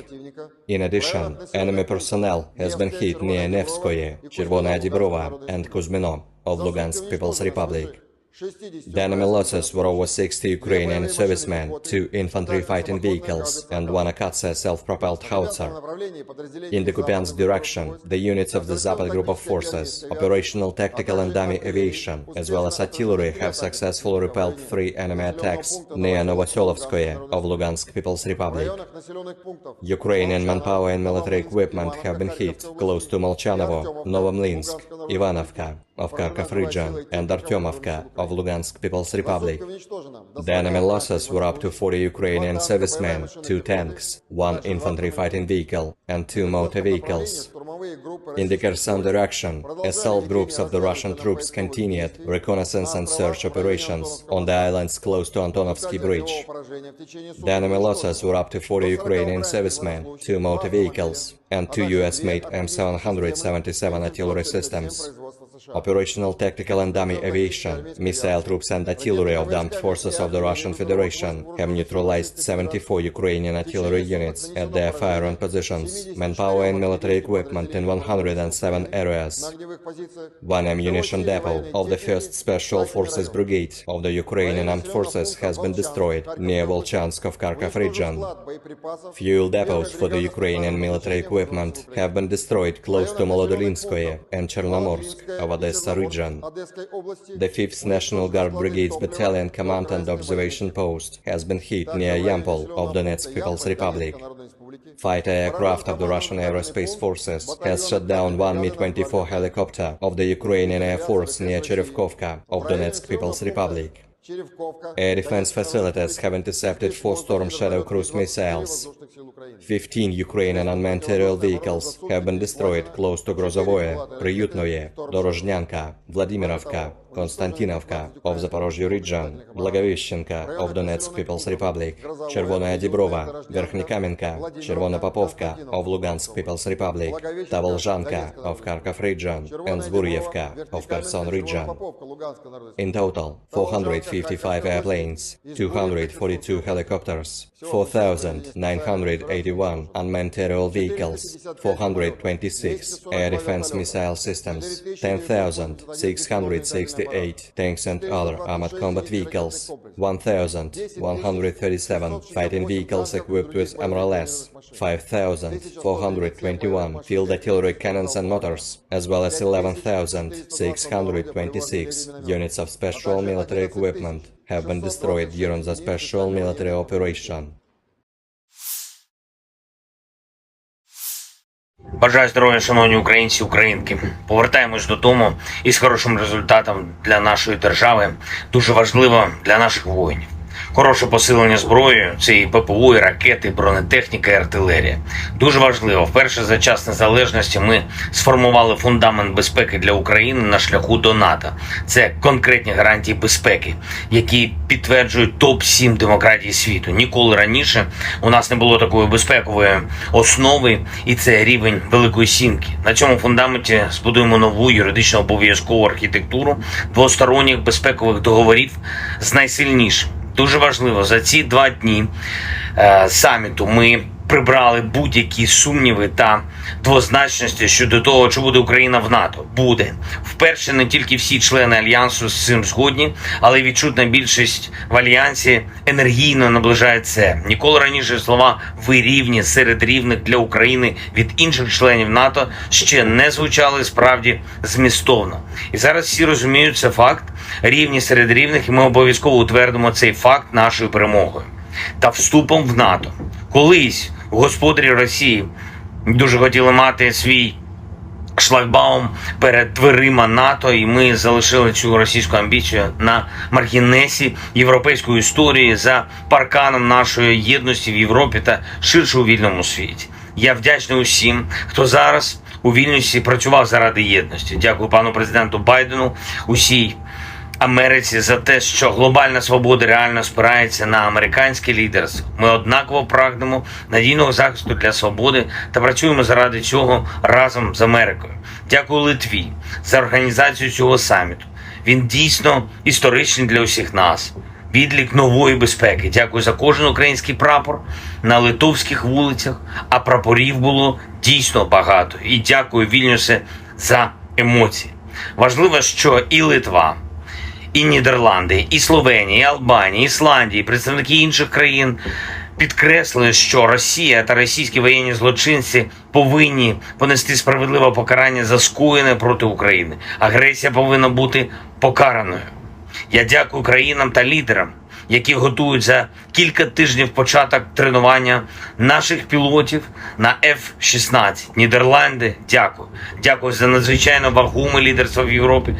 In addition, enemy personnel has been hit near Nevskoye, Chervonaya Dibrova and Kuzmino of Lugansk People's Republic. The enemy losses were over 60 Ukrainian servicemen, 2 infantry fighting vehicles, and 1 Akatsa self-propelled howitzer. In the Kupiansk direction, the units of the Zapad Group of Forces, operational, tactical and dummy aviation, as well as artillery have successfully repelled 3 enemy attacks near Novoselovskoye of Lugansk People's Republic. Ukrainian manpower and military equipment have been hit close to Molchanovo, Novomlinsk, Ivanovka of Kharkov region, and Artyomovka of Lugansk People's Republic. The enemy losses were up to 40 Ukrainian servicemen, 2 tanks, 1 infantry fighting vehicle, and 2 motor vehicles. In the Kherson direction, assault groups of the Russian troops continued reconnaissance and search operations on the islands close to Antonovsky Bridge. The enemy losses were up to 40 Ukrainian servicemen, 2 motor vehicles, and 2 US-made M777 artillery systems. Operational, tactical and dummy aviation, missile troops and artillery of the armed forces of the Russian Federation have neutralized 74 Ukrainian artillery units at their firing positions, manpower and military equipment in 107 areas. 1 ammunition depot of the 1st Special Forces Brigade of the Ukrainian Armed Forces has been destroyed near Volchansk of Kharkov region. Fuel depots for the Ukrainian military equipment have been destroyed close to Molodolinskoye and Chernomorsk of Odessa region. The 5th National Guard Brigade's Battalion Command and Observation Post has been hit near Yampol of Donetsk People's Republic. Fighter aircraft of the Russian Aerospace Forces has shot down 1 Mi-24 helicopter of the Ukrainian Air Force near Cherevkovka of Donetsk People's Republic. Air defense facilities have intercepted 4 Storm Shadow cruise missiles. 15 Ukrainian unmanned aerial vehicles have been destroyed close to Grozovoye, Priyutnoye, Dorozhnyanka, Vladimirovka, Konstantinovka of Zaporozhye region, Blagoveshchenka of Donetsk People's Republic, Chervonaya Dibrova, Verkhnikamenka, Chervona Popovka of Lugansk People's Republic, Tavolzhanka of Kharkov region, and Zburyevka of Kherson region. In total, 455 airplanes, 242 helicopters, 4,981 unmanned aerial vehicles, 426 air defense missile systems, 10,668 tanks and other armored combat vehicles, 1,137 fighting vehicles equipped with MRLS, 5,421 field artillery cannons and mortars, as well as 11,626 units of special military equipment have been destroyed during the special military operation. Бажаю здоров'я, шановні українці, українки. Повертаємось додому із хорошим результатом для нашої держави. Дуже важливо для наших воїнів. Хороше посилення зброєю – це і ППО, і ракети, і бронетехніка, і артилерія. Дуже важливо, вперше за час незалежності ми сформували фундамент безпеки для України на шляху до НАТО. Це конкретні гарантії безпеки, які підтверджують топ-7 демократій світу. Ніколи раніше у нас не було такої безпекової основи, і це рівень Великої Сімки. На цьому фундаменті збудуємо нову юридично обов'язкову архітектуру двосторонніх безпекових договорів з найсильнішим. Дуже важливо, за ці 2 дні саміту ми прибрали будь-які сумніви та двозначності щодо того, чи буде Україна в НАТО. Буде. Вперше не тільки всі члени Альянсу з цим згодні, але й відчутна більшість в Альянсі енергійно наближає це. Ніколи раніше слова «ви рівні серед рівних для України» від інших членів НАТО ще не звучали справді змістовно. І зараз всі розуміють, це факт, рівні серед рівних, і ми обов'язково утвердимо цей факт нашою перемогою та вступом в НАТО. Колись господарі Росії дуже хотіли мати свій шлагбаум перед дверима НАТО, і ми залишили цю російську амбіцію на маргінесі європейської історії за парканом нашої єдності в Європі та ширше у вільному світі. Я вдячний усім, хто зараз у Вільнюсі працював заради єдності. Дякую пану президенту Байдену, усій Америці за те, що глобальна свобода реально спирається на американське лідерство. Ми однаково прагнемо надійного захисту для свободи та працюємо заради цього разом з Америкою. Дякую Литві за організацію цього саміту. Він дійсно історичний для усіх нас. Відлік нової безпеки. Дякую за кожен український прапор на литовських вулицях, а прапорів було дійсно багато. І дякую, Вільнюсе, за емоції. Важливо, що і Литва, і Нідерланди, і Словенія, і Албанія, і Ісландія, і представники інших країн підкреслили, що Росія та російські воєнні злочинці повинні понести справедливе покарання за скоєне проти України. Агресія повинна бути покараною. Я дякую країнам та лідерам, які готують за кілька тижнів початок тренування наших пілотів на F-16. Нідерланди, дякую. Дякую за надзвичайно вагоме лідерство в Європі.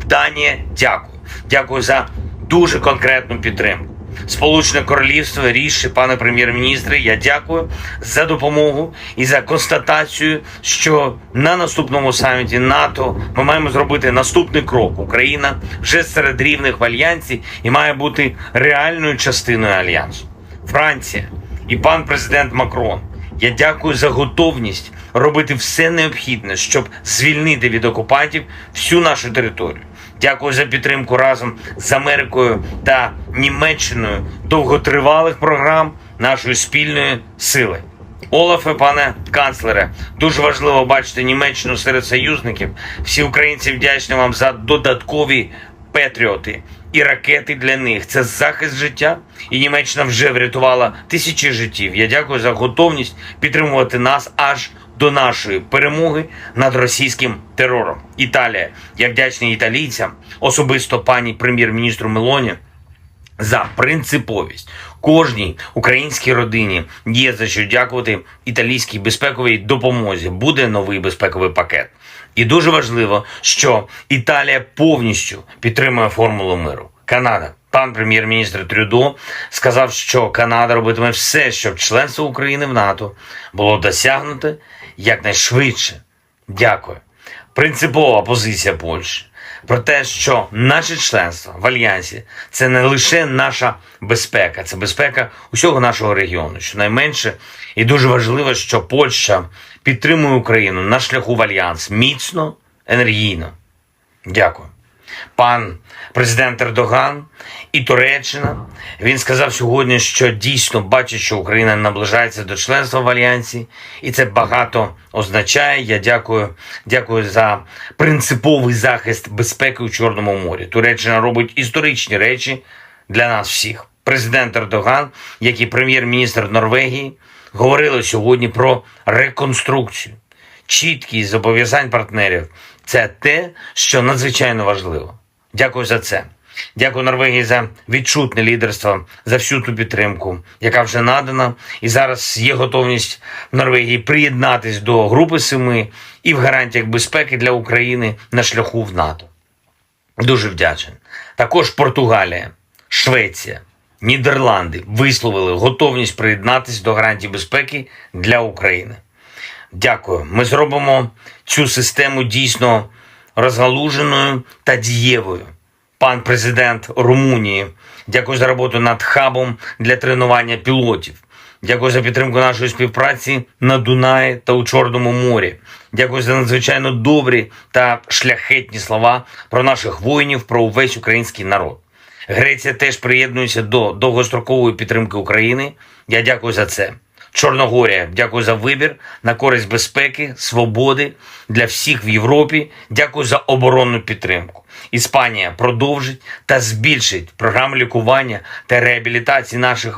Данія, дякую. Дякую за дуже конкретну підтримку. Сполучене Королівство, ріші, пане прем'єр-міністре, я дякую за допомогу і за констатацію, що на наступному саміті НАТО ми маємо зробити наступний крок. Україна вже серед рівних в Альянсі і має бути реальною частиною Альянсу. Франція і пан президент Макрон, я дякую за готовність робити все необхідне, щоб звільнити від окупантів всю нашу територію. Дякую за підтримку разом з Америкою та Німеччиною довготривалих програм нашої спільної сили. Олафе, пане канцлере, дуже важливо бачити Німеччину серед союзників. Всі українці вдячні вам за додаткові патріоти і ракети для них. Це захист життя, і Німеччина вже врятувала тисячі життів. Я дякую за готовність підтримувати нас аж до нашої перемоги над російським терором. Італія. Я вдячний італійцям, особисто пані прем'єр-міністру Мелоні, за принциповість. Кожній українській родині є за що дякувати італійській безпековій допомозі. Буде новий безпековий пакет. І дуже важливо, що Італія повністю підтримує формулу миру. Канада. Пан прем'єр-міністр Трюдо сказав, що Канада робитиме все, щоб членство України в НАТО було досягнуте якнайшвидше. Дякую. Принципова позиція Польщі про те, що наше членство в Альянсі – це не лише наша безпека, це безпека усього нашого регіону. Щонайменше, і дуже важливо, що Польща підтримує Україну на шляху в Альянс міцно, енергійно. Дякую. Пан президент Ердоган і Туреччина, він сказав сьогодні, що дійсно бачить, що Україна наближається до членства в Альянсі, і це багато означає. Я дякую за принциповий захист безпеки у Чорному морі. Туреччина робить історичні речі для нас всіх. Президент Ердоган, як і прем'єр-міністр Норвегії, говорили сьогодні про реконструкцію. Чіткість зобов'язань партнерів – це те, що надзвичайно важливо. Дякую за це. Дякую Норвегії за відчутне лідерство, за всю ту підтримку, яка вже надана. І зараз є готовність Норвегії приєднатись до Групи 7 і в гарантіях безпеки для України на шляху в НАТО. Дуже вдячний. Також Португалія, Швеція, Нідерланди висловили готовність приєднатись до гарантій безпеки для України. Дякую. Ми зробимо цю систему дійсно розгалуженою та дієвою. Пан президент Румунії, дякую за роботу над хабом для тренування пілотів. Дякую за підтримку нашої співпраці на Дунаї та у Чорному морі. Дякую за надзвичайно добрі та шляхетні слова про наших воїнів, про увесь український народ. Греція теж приєднується до довгострокової підтримки України. Я дякую за це. Чорногорія, дякую за вибір на користь безпеки, свободи для всіх в Європі. Дякую за оборонну підтримку. Іспанія продовжить та збільшить програму лікування та реабілітації наших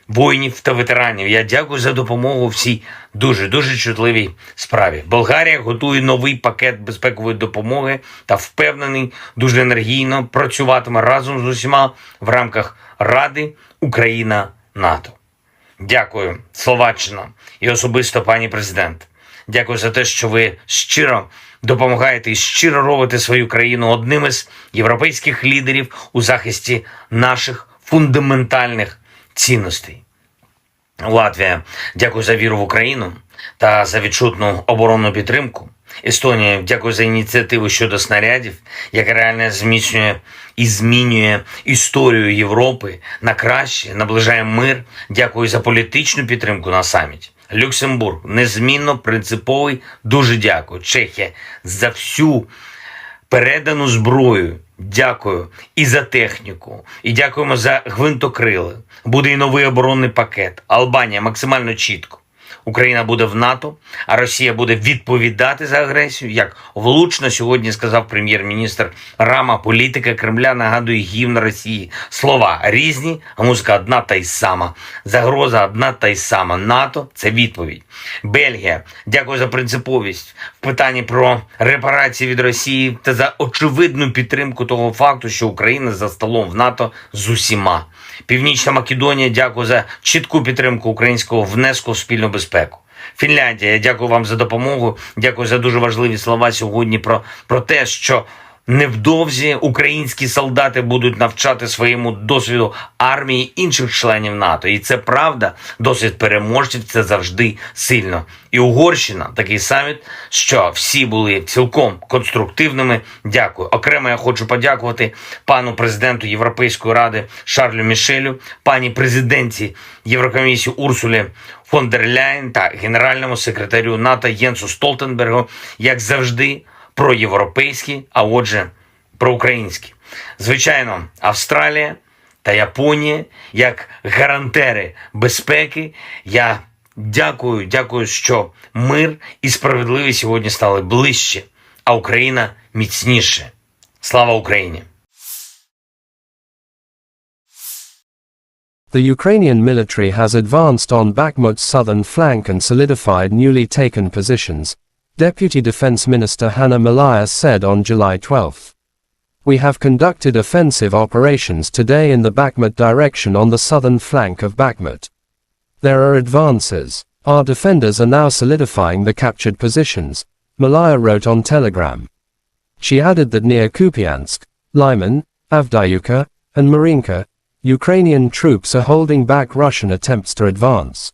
воїнів та ветеранів. Я дякую за допомогу в цій дуже чутливій справі. Болгарія готує новий пакет безпекової допомоги та впевнений, дуже енергійно працюватиме разом з усіма в рамках Ради Україна-НАТО. Дякую, Словаччина, і особисто пані президент. Дякую за те, що ви щиро допомагаєте і щиро робите свою країну одним із європейських лідерів у захисті наших фундаментальних цінностей. Латвія, дякую за віру в Україну та за відчутну оборонну підтримку. Естонія, дякую за ініціативу щодо снарядів, яка реально зміцнює і змінює історію Європи на краще, наближає мир. Дякую за політичну підтримку на саміті. Люксембург, незмінно принциповий, дуже дякую. Чехія, за всю передану зброю. Дякую і за техніку, і дякуємо за гвинтокрили. Буде і новий оборонний пакет. Албанія максимально чітко. Україна буде в НАТО, а Росія буде відповідати за агресію. Як влучно сьогодні сказав прем'єр-міністр Рама, політика Кремля нагадує гімн Росії. Слова різні, а музика одна та й сама. Загроза одна та й сама. НАТО – це відповідь. Бельгія, дякую за принциповість в питанні про репарації від Росії та за очевидну підтримку того факту, що Україна за столом в НАТО з усіма. Північна Македонія, дякую за чітку підтримку українського внеску в спільну безпеку. Фінляндія, дякую вам за допомогу, дякую за дуже важливі слова сьогодні про те, що невдовзі українські солдати будуть навчати своєму досвіду армії інших членів НАТО. І це правда, досвід переможців – це завжди сильно. І Угорщина, такий саміт, що всі були цілком конструктивними. Дякую. Окремо я хочу подякувати пану президенту Європейської ради Шарлю Мішелю, пані президентці Єврокомісії Урсулі фон дер Ляєн та генеральному секретарю НАТО Єнсу Столтенбергу, як завжди, проєвропейські, а отже, проукраїнські. Звичайно, Австралія та Японія, як гарантери безпеки, я дякую, що мир і справедливість сьогодні стали ближче, а Україна міцніше. Слава Україні! The Ukrainian military has advanced on Bakhmut's southern flank and solidified newly taken positions, Deputy Defense Minister Hanna Maliar said on July 12. We have conducted offensive operations today in the Bakhmut direction on the southern flank of Bakhmut. There are advances. Our defenders are now solidifying the captured positions, Maliar wrote on Telegram. She added that near Kupiansk, Lyman, Avdiivka, and Marinka, Ukrainian troops are holding back Russian attempts to advance.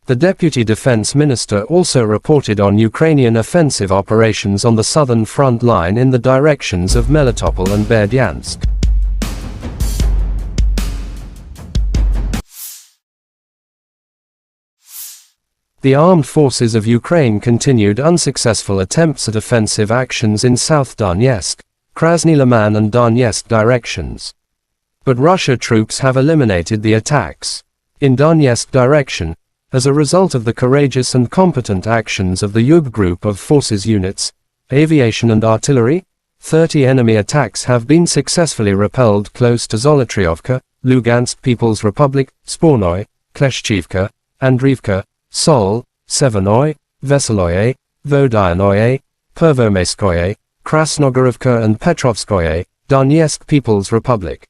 The Deputy Defense Minister also reported on Ukrainian offensive operations on the southern front line in the directions of Melitopol and Berdyansk. The armed forces of Ukraine continued unsuccessful attempts at offensive actions in South Donetsk, Krasny Liman and Donetsk directions. But Russia troops have eliminated the attacks. In Donetsk direction, as a result of the courageous and competent actions of the Yug group of forces units, aviation and artillery, 30 enemy attacks have been successfully repelled close to Zolotriovka, Lugansk People's Republic, Spornoy, Kleshchivka, Andriivka, Sol, Severnoy, Veseloye, Vodyanoye, Pervomaiskoye, Krasnogorovka and Petrovskoye, Donetsk People's Republic.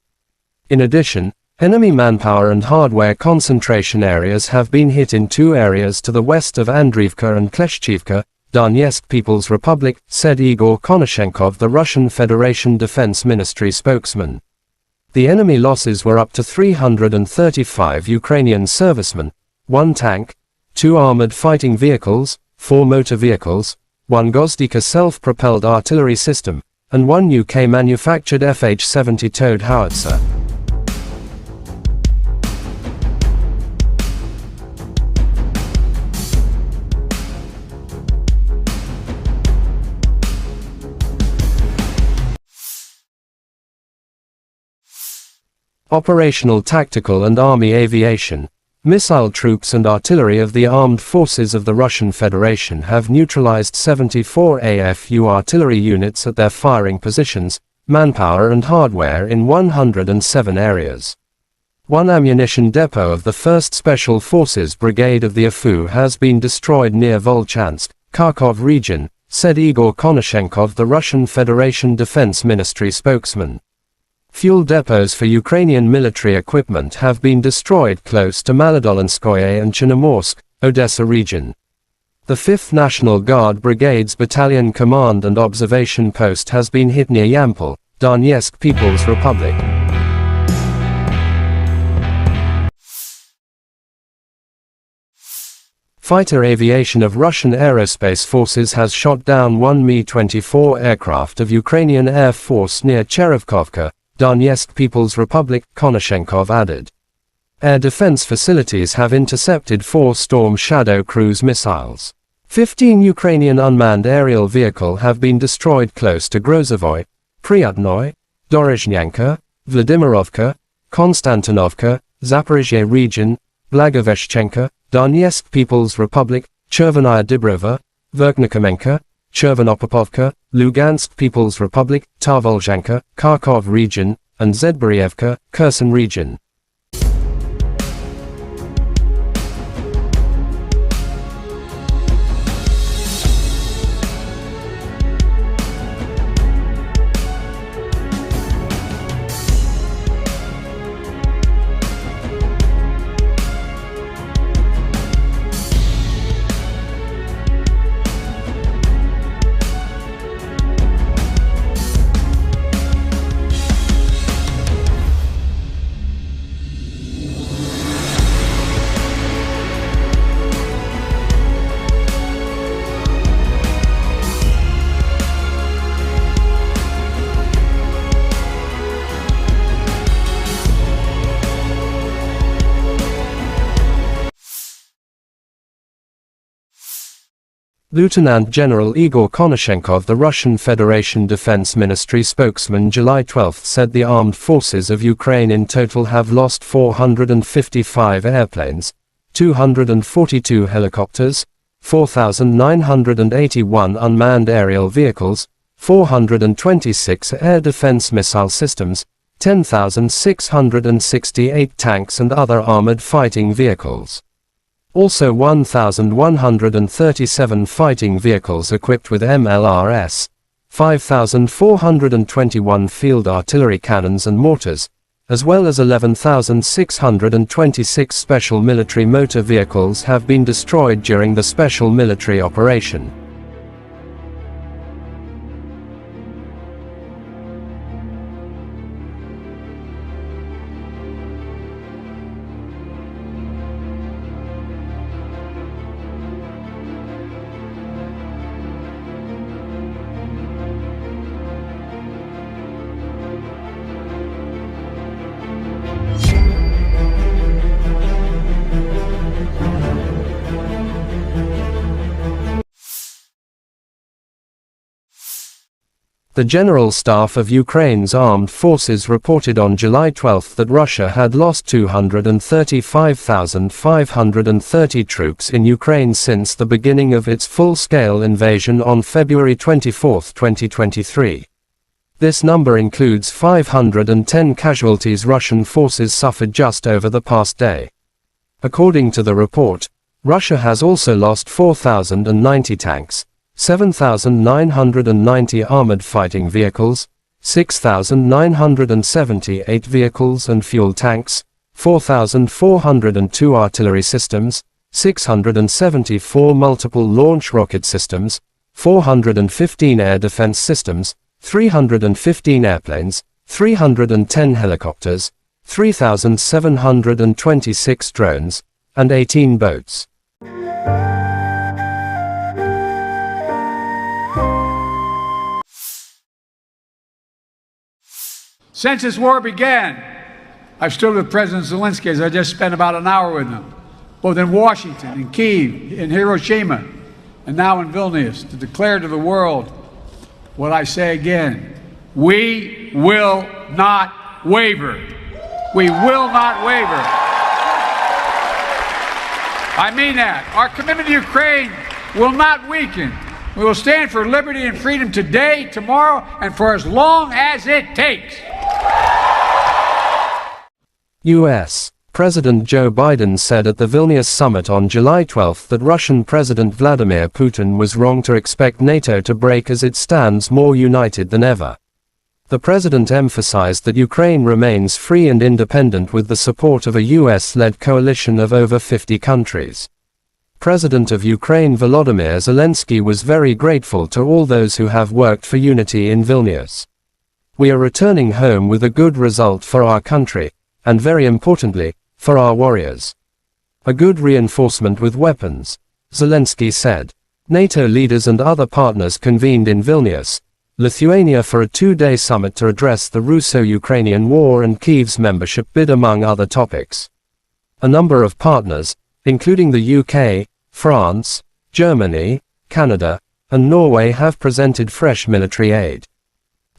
In addition, enemy manpower and hardware concentration areas have been hit in two areas to the west of Andriivka and Kleshchivka, Donetsk People's Republic, said Igor Konashenkov, the Russian Federation Defense Ministry spokesman. The enemy losses were up to 335 Ukrainian servicemen, 1 tank, 2 armored fighting vehicles, 4 motor vehicles, 1 Gozdika self-propelled artillery system, and 1 UK-manufactured FH-70 towed howitzer. Operational Tactical and Army Aviation, Missile troops and artillery of the armed forces of the Russian Federation have neutralized 74 AFU artillery units at their firing positions, manpower and hardware in 107 areas. One ammunition depot of the 1st Special Forces Brigade of the AFU has been destroyed near Volchansk, Kharkov region, said Igor Konashenkov, the Russian Federation Defense Ministry spokesman. Fuel depots for Ukrainian military equipment have been destroyed close to Malodolinskoye and Chernomorsk, Odessa region. The 5th National Guard Brigade's Battalion Command and Observation Post has been hit near Yampol, Donetsk People's Republic. Fighter aviation of Russian Aerospace Forces has shot down one Mi-24 aircraft of Ukrainian Air Force near Cherevkovka, Donetsk People's Republic, Konashenkov added. Air defense facilities have intercepted 4 Storm Shadow cruise missiles. 15 Ukrainian unmanned aerial vehicles have been destroyed close to Grozovoy, Pryatnoy, Dorozhnyanka, Vladimirovka, Konstantinovka, Zaporizhzhia region, Blagoveshchenka, Donetsk People's Republic, Chervenaya Dibrova, Verkhnikomenka, Chervonopopovka, Lugansk People's Republic, Tarvolzhanka, Kharkov region, and Zedborievka, Kherson region. Lieutenant General Igor Konashenkov, the Russian Federation Defense Ministry spokesman, July 12 said the armed forces of Ukraine in total have lost 455 airplanes, 242 helicopters, 4,981 unmanned aerial vehicles, 426 air defense missile systems, 10,668 tanks and other armored fighting vehicles. Also 1,137 fighting vehicles equipped with MLRS, 5,421 field artillery cannons and mortars, as well as 11,626 special military motor vehicles have been destroyed during the special military operation. The General Staff of Ukraine's armed forces reported on July 12 that Russia had lost 235,530 troops in Ukraine since the beginning of its full-scale invasion on February 24, 2023. This number includes 510 casualties Russian forces suffered just over the past day. According to the report, Russia has also lost 4,090 tanks, 7,990 armored fighting vehicles, 6,978 vehicles and fuel tanks, 4,402 artillery systems, 674 multiple launch rocket systems, 415 air defense systems, 315 airplanes, 310 helicopters, 3,726 drones, and 18 boats. Since this war began, I've stood with President Zelensky, as I just spent about an hour with him, both in Washington, in Kyiv, in Hiroshima, and now in Vilnius, to declare to the world what I say again: we will not waver. We will not waver. I mean that. Our commitment to Ukraine will not weaken. We will stand for liberty and freedom today, tomorrow, and for as long as it takes. U.S. President Joe Biden said at the Vilnius summit on July 12 that Russian President Vladimir Putin was wrong to expect NATO to break as it stands more united than ever. The president emphasized that Ukraine remains free and independent with the support of a US-led coalition of over 50 countries. President of Ukraine Volodymyr Zelensky was very grateful to all those who have worked for unity in Vilnius. We are returning home with a good result for our country, and very importantly, for our warriors. A good reinforcement with weapons, Zelensky said. NATO leaders and other partners convened in Vilnius, Lithuania for a two-day summit to address the Russo-Ukrainian war and Kyiv's membership bid among other topics. A number of partners, including the UK, France, Germany, Canada, and Norway have presented fresh military aid.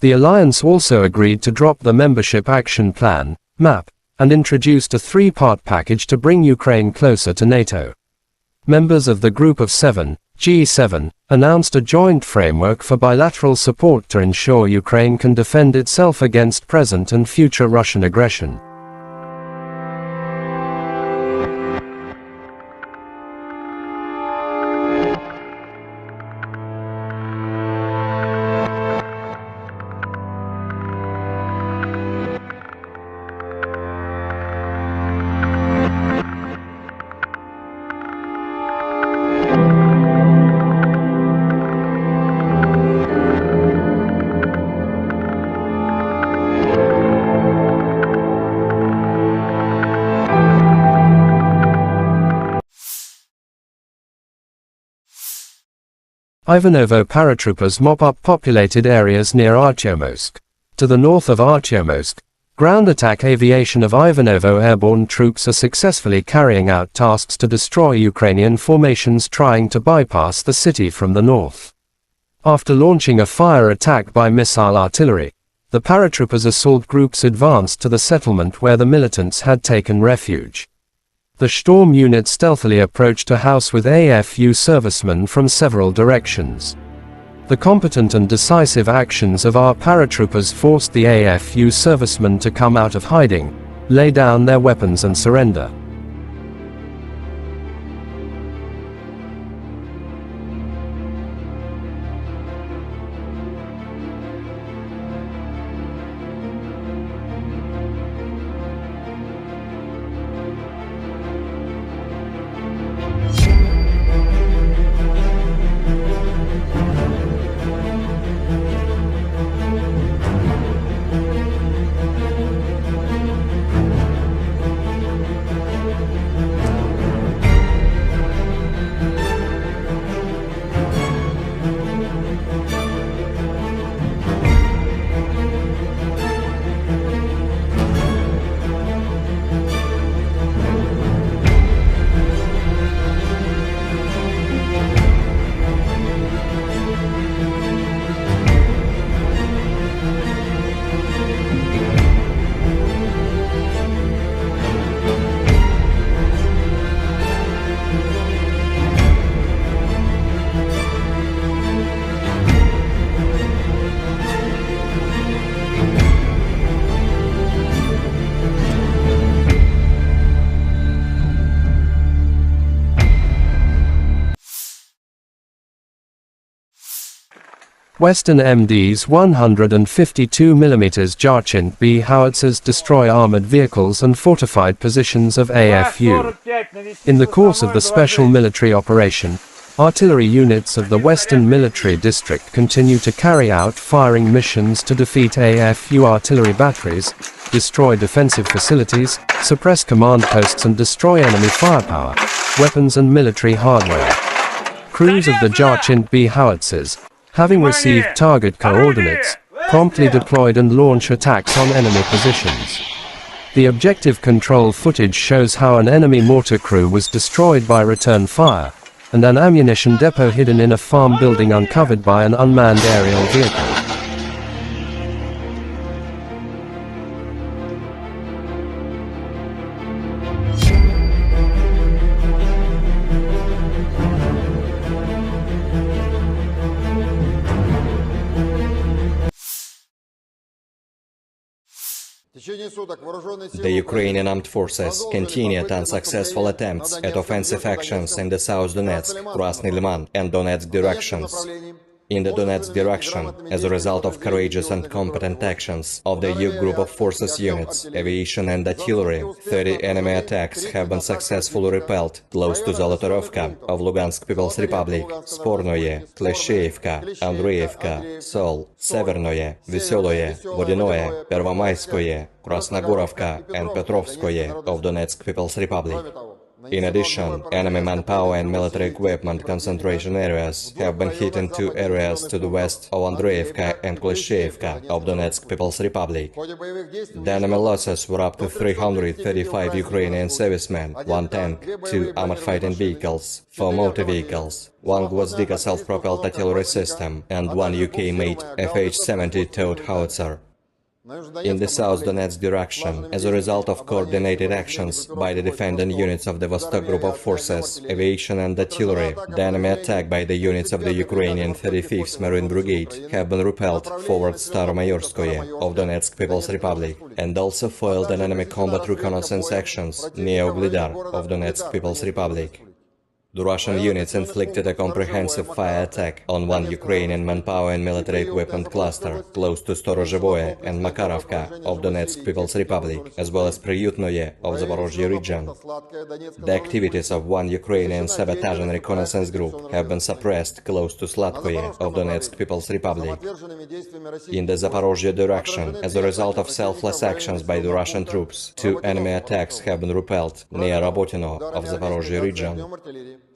The alliance also agreed to drop the Membership Action Plan, MAP, and introduced a three-part package to bring Ukraine closer to NATO. Members of the Group of Seven, G7, announced a joint framework for bilateral support to ensure Ukraine can defend itself against present and future Russian aggression. Ivanovo paratroopers mop up populated areas near Artyomsk. To the north of Artyomsk, ground attack aviation of Ivanovo airborne troops are successfully carrying out tasks to destroy Ukrainian formations trying to bypass the city from the north. After launching a fire attack by missile artillery, the paratroopers assault groups advanced to the settlement where the militants had taken refuge. The Storm unit stealthily approached a house with AFU servicemen from several directions. The competent and decisive actions of our paratroopers forced the AFU servicemen to come out of hiding, lay down their weapons and surrender. Western MD's 152mm Jarchin B howitzers destroy armored vehicles and fortified positions of AFU. In the course of the special military operation, artillery units of the Western Military District continue to carry out firing missions to defeat AFU artillery batteries, destroy defensive facilities, suppress command posts and destroy enemy firepower, weapons and military hardware. Crews of the Jarchin B howitzers, having received target coordinates, promptly deployed and launch attacks on enemy positions. The objective control footage shows how an enemy mortar crew was destroyed by return fire, and an ammunition depot hidden in a farm building uncovered by an unmanned aerial vehicle. The Ukrainian armed forces continued unsuccessful attempts at offensive actions in the South Donetsk, Krasny Liman, and Donetsk directions. In the Donetsk direction, as a result of courageous and competent actions of the EU group of forces units, aviation and artillery, 30 enemy attacks have been successfully repelled close to Zolotorovka of Lugansk People's Republic, Spornoye, Klesheyevka, Andreevka, Sol, Severnoye, Veseloye, Vodinoye, Pervomayskoye, Krasnogorovka and Petrovskoye of Donetsk People's Republic. In addition, enemy manpower and military equipment concentration areas have been hit in 2 areas to the west of Andreevka and Klesheyevka of Donetsk People's Republic. The enemy losses were up to 335 Ukrainian servicemen, 1 tank, 2 armored fighting vehicles, 4 motor vehicles, 1 Gwozdika self-propelled artillery system, and 1 UK-made FH-70 towed howitzer. In the South Donetsk direction, as a result of coordinated actions by the defending units of the Vostok Group of Forces, aviation and artillery, the enemy attack by the units of the Ukrainian 35th Marine Brigade have been repelled forward Staromayorskoye of Donetsk People's Republic, and also foiled an enemy combat reconnaissance actions near Uglidar of Donetsk People's Republic. The Russian units inflicted a comprehensive fire attack on 1 Ukrainian manpower and military equipment cluster close to Storozhevoye and Makarovka of Donetsk People's Republic, as well as Priyutnoye of Zaporozhye region. The activities of 1 Ukrainian sabotage and reconnaissance group have been suppressed close to Sladkoye of Donetsk People's Republic. In the Zaporozhye direction, as a result of selfless actions by the Russian troops, 2 enemy attacks have been repelled near Rabotino of Zaporozhye region.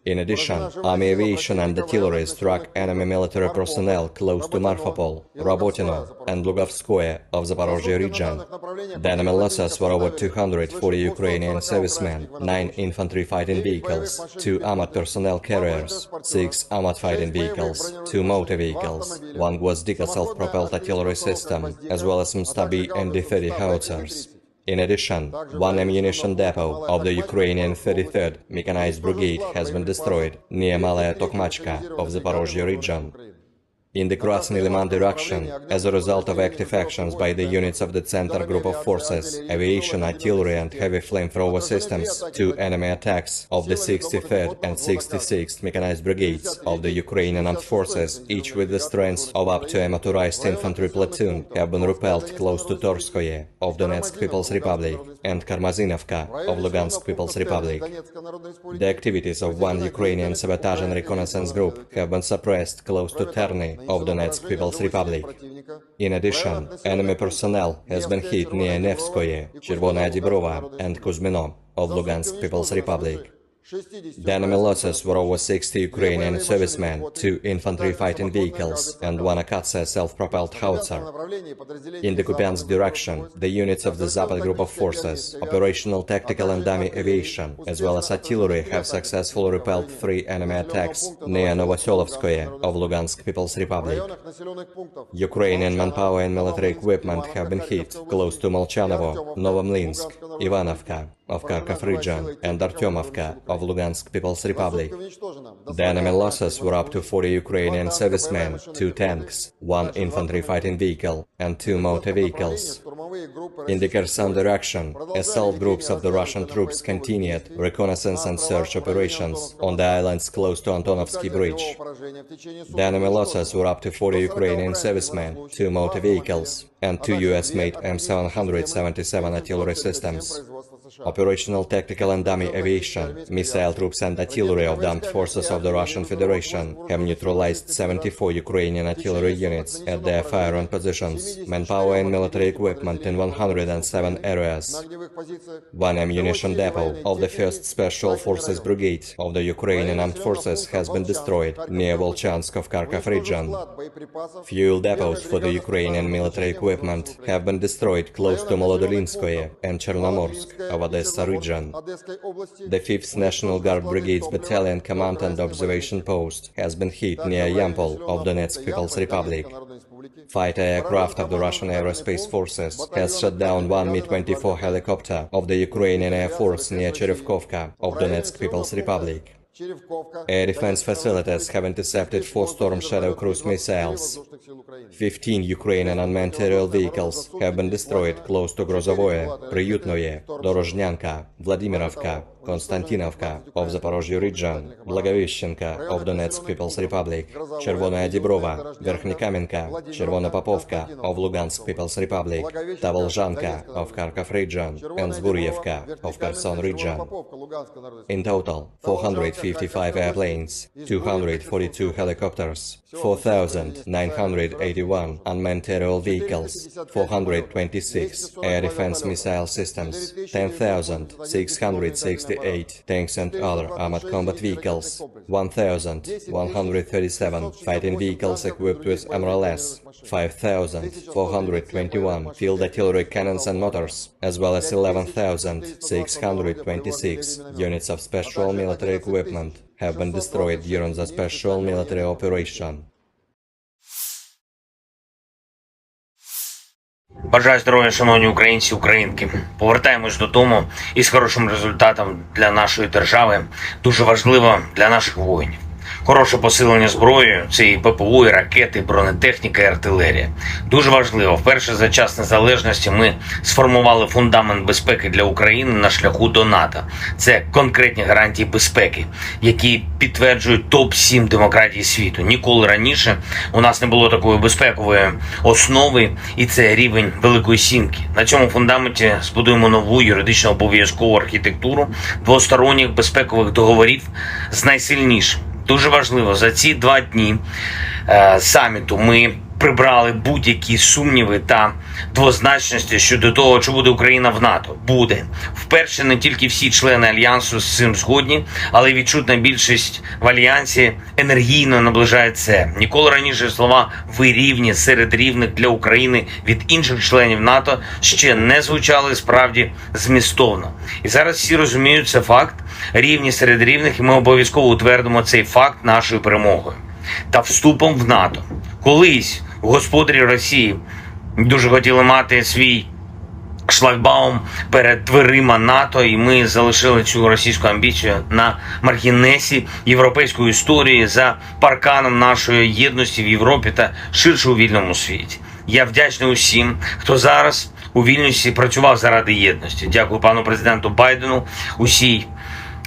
In addition, army aviation and artillery struck enemy military personnel close to Marfapol, Rabotino, and Lugovskoye of Zaporozhye region. The enemy losses were over 240 Ukrainian servicemen, 9 infantry fighting vehicles, 2 armored personnel carriers, 6 armored fighting vehicles, 2 motor vehicles, 1 Gwozdika self-propelled artillery system, as well as some Stabi and D-30 howitzers. In addition, 1 ammunition depot of the Ukrainian 33rd Mechanized Brigade has been destroyed near Malaya Tokmachka of the Zaporozhye region. In the Krasny Liman direction, as a result of active actions by the units of the Center Group of Forces, aviation, artillery and heavy flamethrower systems, 2 enemy attacks of the 63rd and 66th Mechanized Brigades of the Ukrainian Armed Forces, each with the strength of up to a motorized infantry platoon, have been repelled close to Torskoye of Donetsk People's Republic and Karmazinovka of Lugansk People's Republic. The activities of 1 Ukrainian sabotage and reconnaissance group have been suppressed close to Terny of Donetsk People's Republic. In addition, enemy personnel has been hit near Nevskoye, Chervonaya Dibrova and Kuzmino of Lugansk People's Republic. The enemy losses were over 60 Ukrainian servicemen, 2 infantry fighting vehicles, and 1 Akatsa self-propelled howitzer. In the Kupiansk direction, the units of the Zapad Group of Forces, operational, tactical and dummy aviation, as well as artillery have successfully repelled 3 enemy attacks near Novoselovskoye of Lugansk People's Republic. Ukrainian manpower and military equipment have been hit close to Molchanovo, Novomlinsk, Ivanovka of Kharkov region, and Artyomovka of Lugansk People's Republic. The enemy losses were up to 40 Ukrainian servicemen, 2 tanks, 1 infantry fighting vehicle, and 2 motor vehicles. In the Kherson direction, assault groups of the Russian troops continued reconnaissance and search operations on the islands close to Antonovsky Bridge. The enemy losses were up to 40 Ukrainian servicemen, 2 motor vehicles, and 2 US-made M777 artillery systems. Operational, tactical and dummy aviation, missile troops and artillery of the armed forces of the Russian Federation have neutralized 74 Ukrainian artillery units at their firing positions, manpower and military equipment in 107 areas. 1 ammunition depot of the 1st Special Forces Brigade of the Ukrainian Armed Forces has been destroyed near Volchansk of Kharkov region. Fuel depots for the Ukrainian military equipment have been destroyed close to Molodolinskoye and Chernomorsk of Odessa region. The 5th National Guard Brigade's Battalion Command and Observation Post has been hit near Yampol of Donetsk People's Republic. Fighter aircraft of the Russian Aerospace Forces has shot down 1 Mi-24 helicopter of the Ukrainian Air Force near Cherevkovka of Donetsk People's Republic. Air defense facilities have intercepted 4 Storm Shadow cruise missiles. 15 Ukrainian unmanned aerial vehicles have been destroyed close to Grozovoye, Priyutnoye, Dorozhnyanka, Vladimirovka, Konstantinovka of Zaporozhye region, Blagoveshchenka of Donetsk People's Republic, Chervonaya Dibrova, Verkhnikamenka, Chervona Popovka of Lugansk People's Republic, Tavolzhanka of Kharkov region, and Zburyevka of Kherson region. In total, 455 airplanes, 242 helicopters, 4,981 unmanned aerial vehicles, 426 air defense missile systems, 10,668 tanks and other armored combat vehicles, 1,137 fighting vehicles equipped with MRLS, 5,421 field artillery cannons and mortars, as well as 11,626 units of special military equipment have been destroyed during the special military operation. Бажаю здоров'я, шановні українці, українки. Повертаємось додому із хорошим результатом для нашої держави. Дуже важливо для наших воїнів. Хороше посилення зброєю – це і ППО, і ракети, і бронетехніка, і артилерія. Дуже важливо. Вперше за час незалежності ми сформували фундамент безпеки для України на шляху до НАТО. Це конкретні гарантії безпеки, які підтверджують топ-7 демократій світу. Ніколи раніше у нас не було такої безпекової основи, і це рівень Великої Сімки. На цьому фундаменті збудуємо нову юридично обов'язкову архітектуру двосторонніх безпекових договорів з найсильнішим. Дуже важливо, за ці 2 дні саміту ми прибрали будь-які сумніви та двозначності щодо того, чи буде Україна в НАТО. Буде. Вперше не тільки всі члени Альянсу з цим згодні, але й відчутна більшість в Альянсі енергійно наближає це. Ніколи раніше слова «ви рівні» серед рівних для України від інших членів НАТО ще не звучали справді змістовно. І зараз всі розуміють, це факт. Рівні серед рівних, і ми обов'язково утвердимо цей факт нашою перемогою та вступом в НАТО. Колись господарі Росії дуже хотіли мати свій шлагбаум перед дверима НАТО, і ми залишили цю російську амбіцію на маргінесі європейської історії за парканом нашої єдності в Європі та ширше у вільному світі. Я вдячний усім, хто зараз у Вільнюсі працював заради єдності. Дякую пану президенту Байдену, усій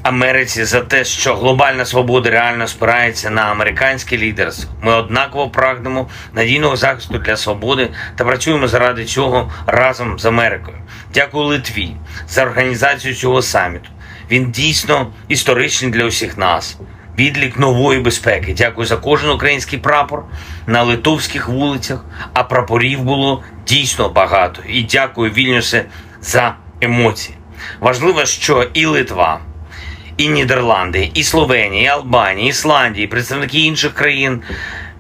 Америці за те, що глобальна свобода реально спирається на американське лідерство. Ми однаково прагнемо надійного захисту для свободи та працюємо заради цього разом з Америкою. Дякую Литві за організацію цього саміту. Він дійсно історичний для усіх нас. Відлік нової безпеки. Дякую за кожен український прапор на литовських вулицях, а прапорів було дійсно багато. І дякую, Вільнюсе, за емоції. Важливо, що і Литва, і Нідерланди, і Словенія, і Албанія, і Ісландія, і представники інших країн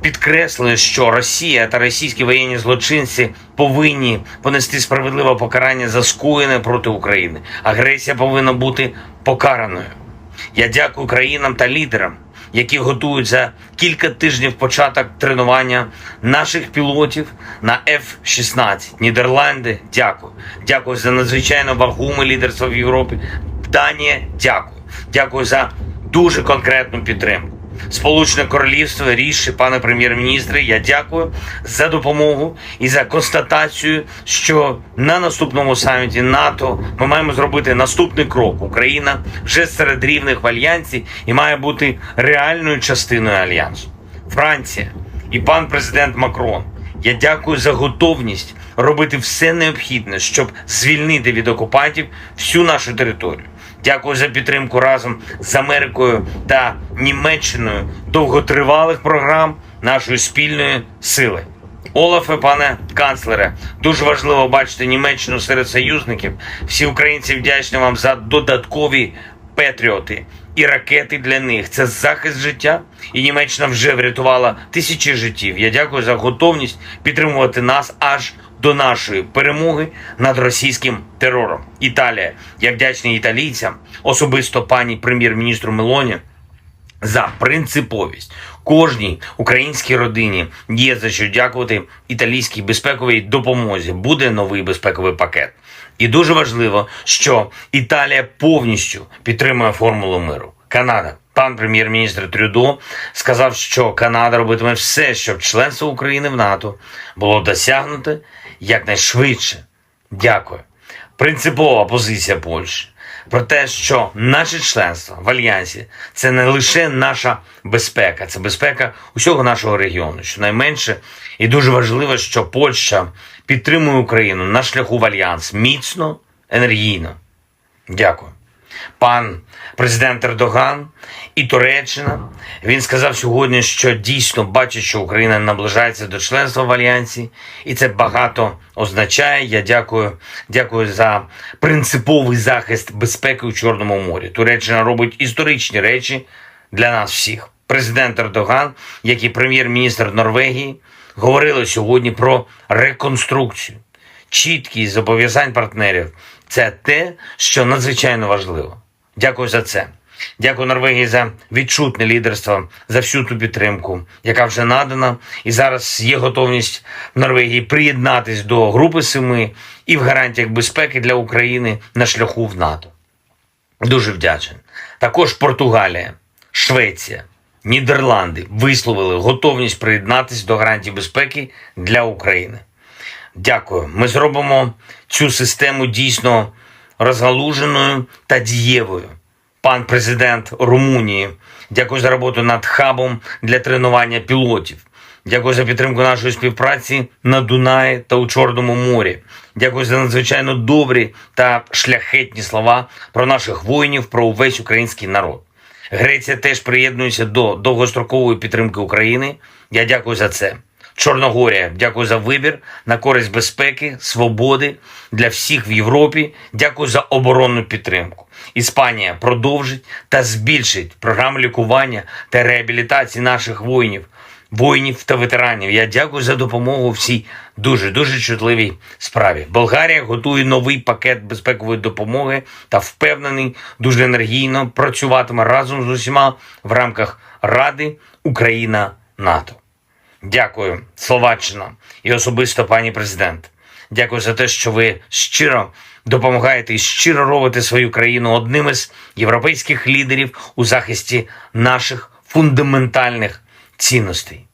підкреслили, що Росія та російські воєнні злочинці повинні понести справедливе покарання за скоєне проти України. Агресія повинна бути покараною. Я дякую країнам та лідерам, які готують за кілька тижнів початок тренування наших пілотів на F-16. Нідерланди, дякую. Дякую за надзвичайно вагоме лідерство в Європі. Данія, дякую. Дякую за дуже конкретну підтримку. Сполучене Королівство, Ріші, пане прем'єр-міністре, я дякую за допомогу і за констатацію, що на наступному саміті НАТО ми маємо зробити наступний крок. Україна вже серед рівних в Альянсі і має бути реальною частиною Альянсу. Франція і пан президент Макрон, я дякую за готовність робити все необхідне, щоб звільнити від окупантів всю нашу територію. Дякую за підтримку разом з Америкою та Німеччиною довготривалих програм нашої спільної сили. Олафе, пане канцлере, дуже важливо бачити Німеччину серед союзників. Всі українці вдячні вам за додаткові патріоти і ракети для них. Це захист життя, і Німеччина вже врятувала тисячі життів. Я дякую за готовність підтримувати нас аж до нашої перемоги над російським терором. Італія. Я вдячний італійцям, особисто пані прем'єр-міністру Мелоні, за принциповість. Кожній українській родині є за що дякувати італійській безпековій допомозі. Буде новий безпековий пакет. І дуже важливо, що Італія повністю підтримує формулу миру. Канада. Пан прем'єр-міністр Трюдо сказав, що Канада робитиме все, щоб членство України в НАТО було досягнуте якнайшвидше. Дякую. Принципова позиція Польщі про те, що наше членство в Альянсі – це не лише наша безпека, це безпека усього нашого регіону. Щонайменше і дуже важливо, що Польща підтримує Україну на шляху в Альянс міцно, енергійно. Дякую. Пан президент Ердоган і Туреччина, він сказав сьогодні, що дійсно бачить, що Україна наближається до членства в Альянсі, і це багато означає. Я дякую за принциповий захист безпеки у Чорному морі. Туреччина робить історичні речі для нас всіх. Президент Ердоган, як і прем'єр-міністр Норвегії, говорили сьогодні про реконструкцію. Чіткість зобов'язань партнерів – це те, що надзвичайно важливо. Дякую за це. Дякую Норвегії за відчутне лідерство, за всю ту підтримку, яка вже надана. І зараз є готовність в Норвегії приєднатись до Групи 7 і в гарантіях безпеки для України на шляху в НАТО. Дуже вдячний. Також Португалія, Швеція, Нідерланди висловили готовність приєднатись до гарантій безпеки для України. Дякую. Ми зробимо цю систему дійсно розгалуженою та дієвою. Пан президент Румунії, дякую за роботу над хабом для тренування пілотів. Дякую за підтримку нашої співпраці на Дунаї та у Чорному морі. Дякую за надзвичайно добрі та шляхетні слова про наших воїнів, про увесь український народ. Греція теж приєднується до довгострокової підтримки України. Я дякую за це. Чорногорія, дякую за вибір на користь безпеки, свободи для всіх в Європі. Дякую за оборонну підтримку. Іспанія продовжить та збільшить програму лікування та реабілітації наших воїнів та ветеранів. Я дякую за допомогу в цій дуже чутливій справі. Болгарія готує новий пакет безпекової допомоги та впевнений, дуже енергійно працюватиме разом з усіма в рамках Ради Україна-НАТО. Дякую, Словаччина і особисто пані президент. Дякую за те, що ви щиро допомагаєте і щиро робите свою країну одним із європейських лідерів у захисті наших фундаментальних цінностей.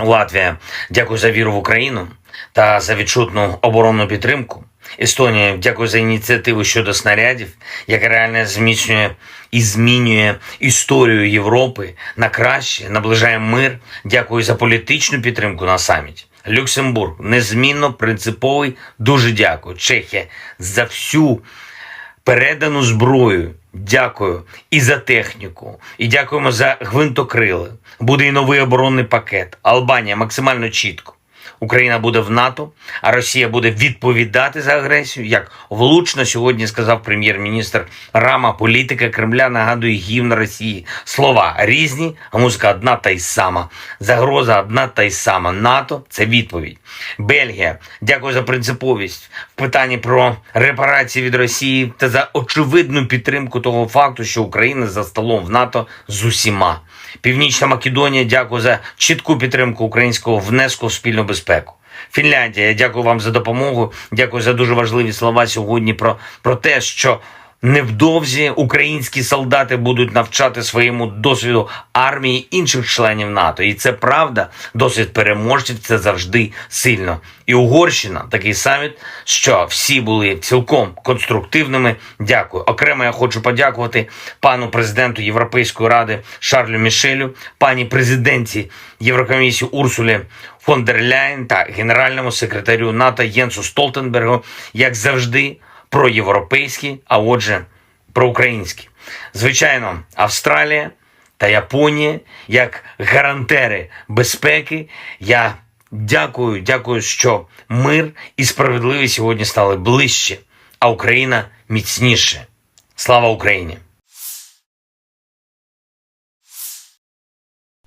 Латвія, дякую за віру в Україну та за відчутну оборонну підтримку. Естонія, дякую за ініціативу щодо снарядів, яка реально зміцнює і змінює історію Європи на краще, наближає мир. Дякую за політичну підтримку на саміті. Люксембург, незмінно принциповий, дуже дякую. Чехія, за всю передану зброю. Дякую і за техніку, і дякуємо за гвинтокрили. Буде і новий оборонний пакет. Албанія максимально чітко. Україна буде в НАТО, а Росія буде відповідати за агресію, як влучно сьогодні сказав прем'єр-міністр Рама. Політика Кремля нагадує гімн Росії. Слова різні, а музика одна та й сама. Загроза одна та й сама. НАТО – це відповідь. Бельгія, дякую за принциповість в питанні про репарації від Росії та за очевидну підтримку того факту, що Україна за столом в НАТО з усіма. Північна Македонія, дякую за чітку підтримку українського внеску в спільну безпеку. Фінляндія, я дякую вам за допомогу, дякую за дуже важливі слова сьогодні про те, що невдовзі українські солдати будуть навчати своєму досвіду армії інших членів НАТО. І це правда, досвід переможців – це завжди сильно. І Угорщина, такий саміт, що всі були цілком конструктивними. Дякую. Окремо я хочу подякувати пану президенту Європейської ради Шарлю Мішелю, пані президентці Єврокомісії Урсулі фон дер Ляєн та генеральному секретарю НАТО Єнсу Столтенбергу, як завжди, проєвропейські, а отже, проукраїнські. Звичайно, Австралія та Японія, як гарантери безпеки, я дякую, що мир і справедливість сьогодні стали ближче, а Україна міцніше. Слава Україні!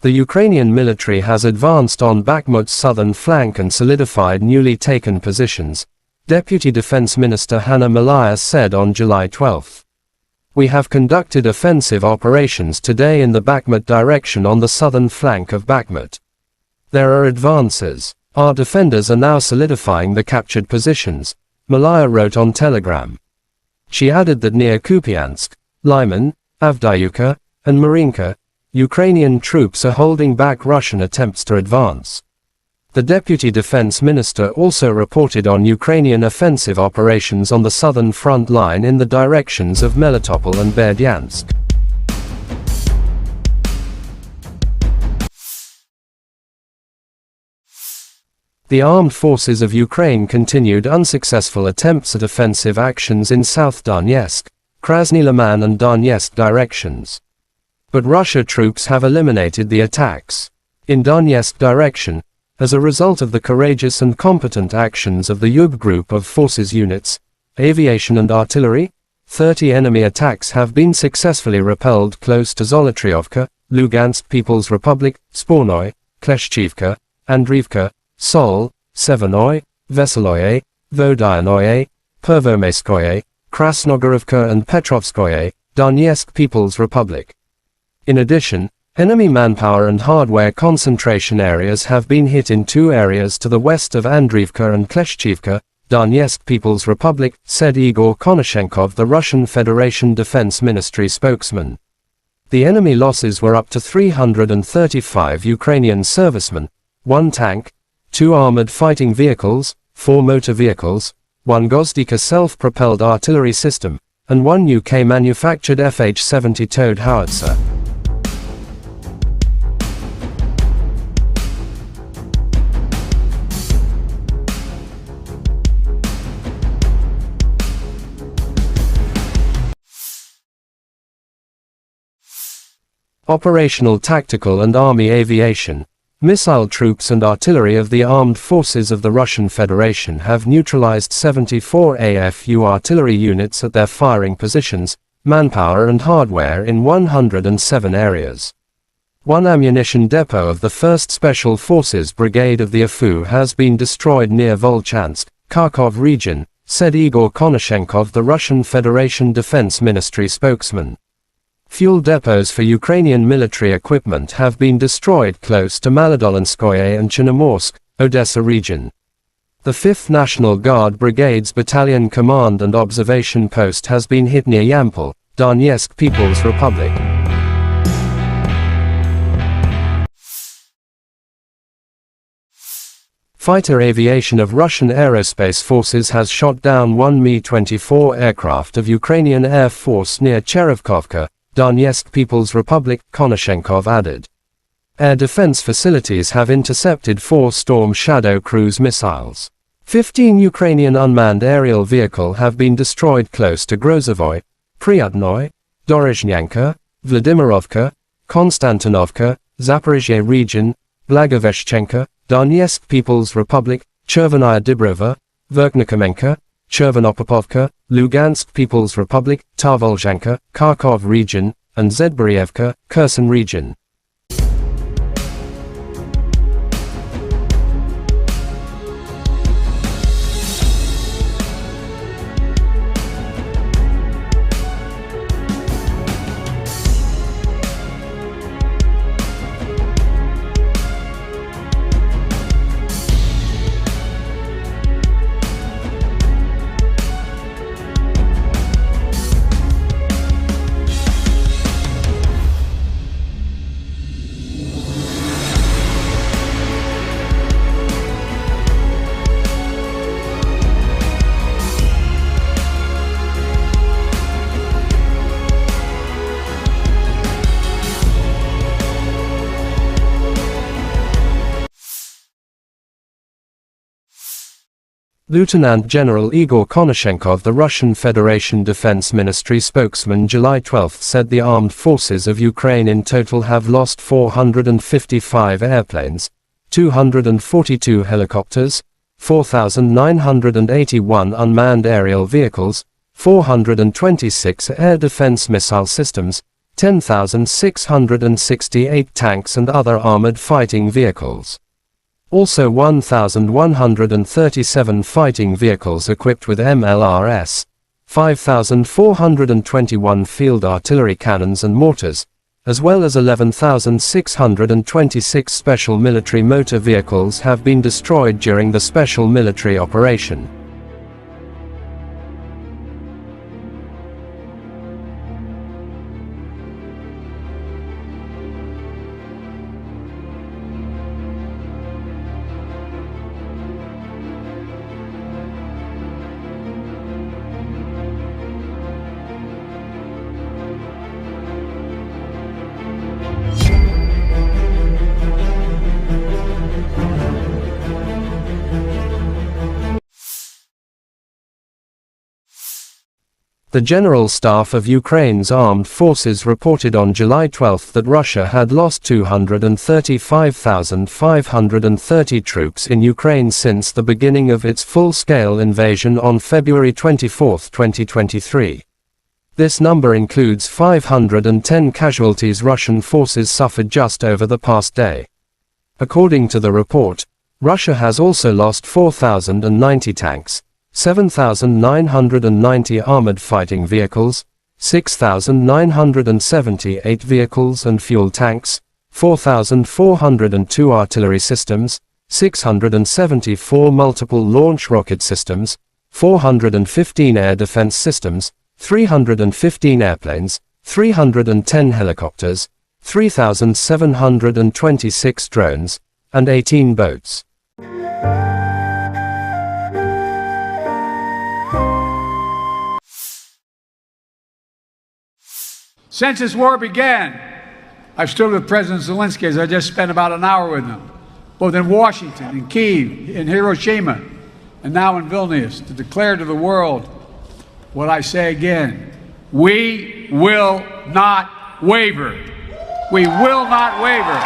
The Ukrainian military has advanced on Bakhmut's southern flank and solidified newly taken positions, Deputy Defense Minister Hanna Maliar said on July 12. We have conducted offensive operations today in the Bakhmut direction on the southern flank of Bakhmut. There are advances. Our defenders are now solidifying the captured positions, Maliar wrote on Telegram. She added that near Kupiansk, Lyman, Avdiivka, and Marinka, Ukrainian troops are holding back Russian attempts to advance. The Deputy Defense Minister also reported on Ukrainian offensive operations on the southern front line in the directions of Melitopol and Berdyansk. The armed forces of Ukraine continued unsuccessful attempts at offensive actions in South Donetsk, Krasny Liman and Donetsk directions. But Russia troops have eliminated the attacks. In Donetsk direction, as a result of the courageous and competent actions of the Yub group of forces units, aviation and artillery, 30 enemy attacks have been successfully repelled close to Zolotriovka, Lugansk People's Republic, Spornoy, Kleshchivka, Andriivka, Sol, Severnoy, Veseloye, Vodyanoye, Pervomaiskoye, Krasnogorovka and Petrovskoye, Donetsk People's Republic. In addition, enemy manpower and hardware concentration areas have been hit in two areas to the west of Andriivka and Kleshchivka, Donetsk People's Republic, said Igor Konashenkov, the Russian Federation Defense Ministry spokesman. The enemy losses were up to 335 Ukrainian servicemen, 1 tank, 2 armored fighting vehicles, 4 motor vehicles, 1 Gozdika self-propelled artillery system, and 1 UK-manufactured FH-70 towed howitzer. Operational tactical and army aviation, missile troops and artillery of the armed forces of the Russian Federation have neutralized 74 AFU artillery units at their firing positions, manpower and hardware in 107 areas. 1 ammunition depot of the 1st Special Forces Brigade of the AFU has been destroyed near Volchansk, Kharkov region, said Igor Konashenkov, the Russian Federation Defense Ministry spokesman. Fuel depots for Ukrainian military equipment have been destroyed close to Maladolinskoye and Chernomorsk, Odessa region. The 5th National Guard Brigade's Battalion Command and Observation Post has been hit near Yampol, Donetsk People's Republic. Fighter aviation of Russian Aerospace Forces has shot down 1 Mi-24 aircraft of Ukrainian Air Force near Cherevkovka, Donetsk People's Republic, Konashenkov added. Air defense facilities have intercepted 4 Storm Shadow cruise missiles. 15 Ukrainian unmanned aerial vehicles have been destroyed close to Grozovoy, Pryatnoy, Dorozhnyanka, Vladimirovka, Konstantinovka, Zaporizhzhia region, Blagoveshchenka, Donetsk People's Republic, Chervenaya Dibrova, Verkhnikomenka, Chervonopopovka, Lugansk People's Republic, Tarvolzhanka, Kharkov region, and Zedborievka, Kherson region. Lieutenant General Igor Konashenkov, the Russian Federation Defense Ministry spokesman, July 12 said the armed forces of Ukraine in total have lost 455 airplanes, 242 helicopters, 4,981 unmanned aerial vehicles, 426 air defense missile systems, 10,668 tanks and other armored fighting vehicles. Also 1,137 fighting vehicles equipped with MLRS, 5,421 field artillery cannons and mortars, as well as 11,626 special military motor vehicles have been destroyed during the special military operation. The General Staff of Ukraine's armed forces reported on July 12 that Russia had lost 235,530 troops in Ukraine since the beginning of its full-scale invasion on February 24, 2023. This number includes 510 casualties Russian forces suffered just over the past day. According to the report, Russia has also lost 4,090 tanks, 7,990 armored fighting vehicles, 6,978 vehicles and fuel tanks, 4,402 artillery systems, 674 multiple launch rocket systems, 415 air defense systems, 315 airplanes, 310 helicopters, 3,726 drones, and 18 boats. Since this war began, I've stood with President Zelensky, as I just spent about an hour with him, both in Washington, in Kyiv, in Hiroshima, and now in Vilnius, to declare to the world what I say again: we will not waver. We will not waver.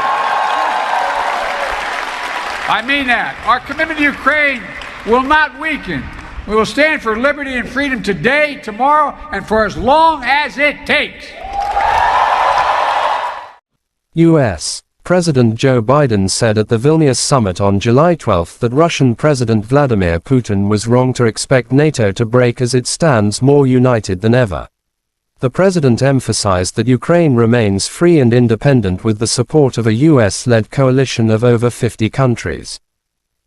I mean that. Our commitment to Ukraine will not weaken. We will stand for liberty and freedom today, tomorrow, and for as long as it takes. U.S. President Joe Biden said at the Vilnius summit on July 12 that Russian President Vladimir Putin was wrong to expect NATO to break as it stands more united than ever. The president emphasized that Ukraine remains free and independent with the support of a US-led coalition of over 50 countries.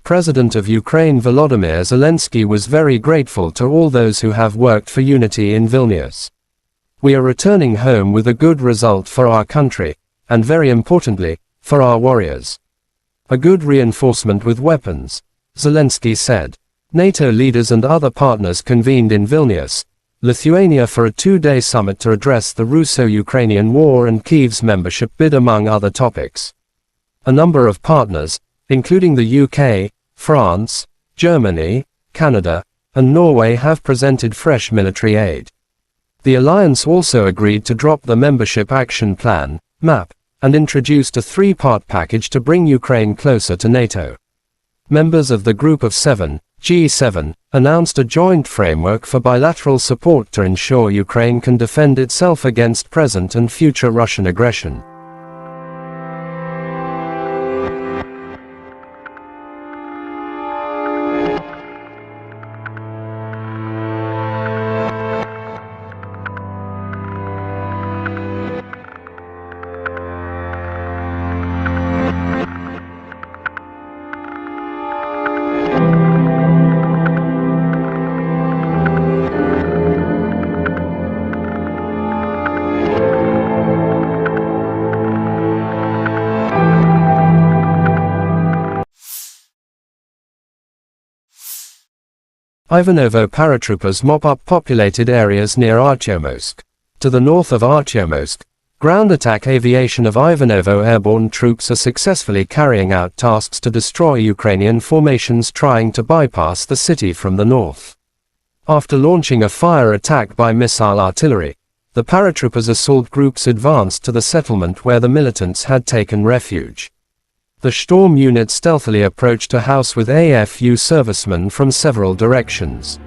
President of Ukraine Volodymyr Zelensky was very grateful to all those who have worked for unity in Vilnius. We are returning home with a good result for our country, and very importantly, for our warriors. A good reinforcement with weapons, Zelensky said. NATO leaders and other partners convened in Vilnius, Lithuania for a two-day summit to address the Russo-Ukrainian war and Kyiv's membership bid among other topics. A number of partners, including the UK, France, Germany, Canada, and Norway have presented fresh military aid. The alliance also agreed to drop the Membership Action Plan, MAP, and introduced a three-part package to bring Ukraine closer to NATO. Members of the Group of Seven, G7, announced a joint framework for bilateral support to ensure Ukraine can defend itself against present and future Russian aggression. Ivanovo paratroopers mop up populated areas near Artyomsk. To the north of Artyomsk, ground attack aviation of Ivanovo airborne troops are successfully carrying out tasks to destroy Ukrainian formations trying to bypass the city from the north. After launching a fire attack by missile artillery, the paratroopers assault groups advanced to the settlement where the militants had taken refuge. The Storm unit stealthily approached a house with AFU servicemen from several directions.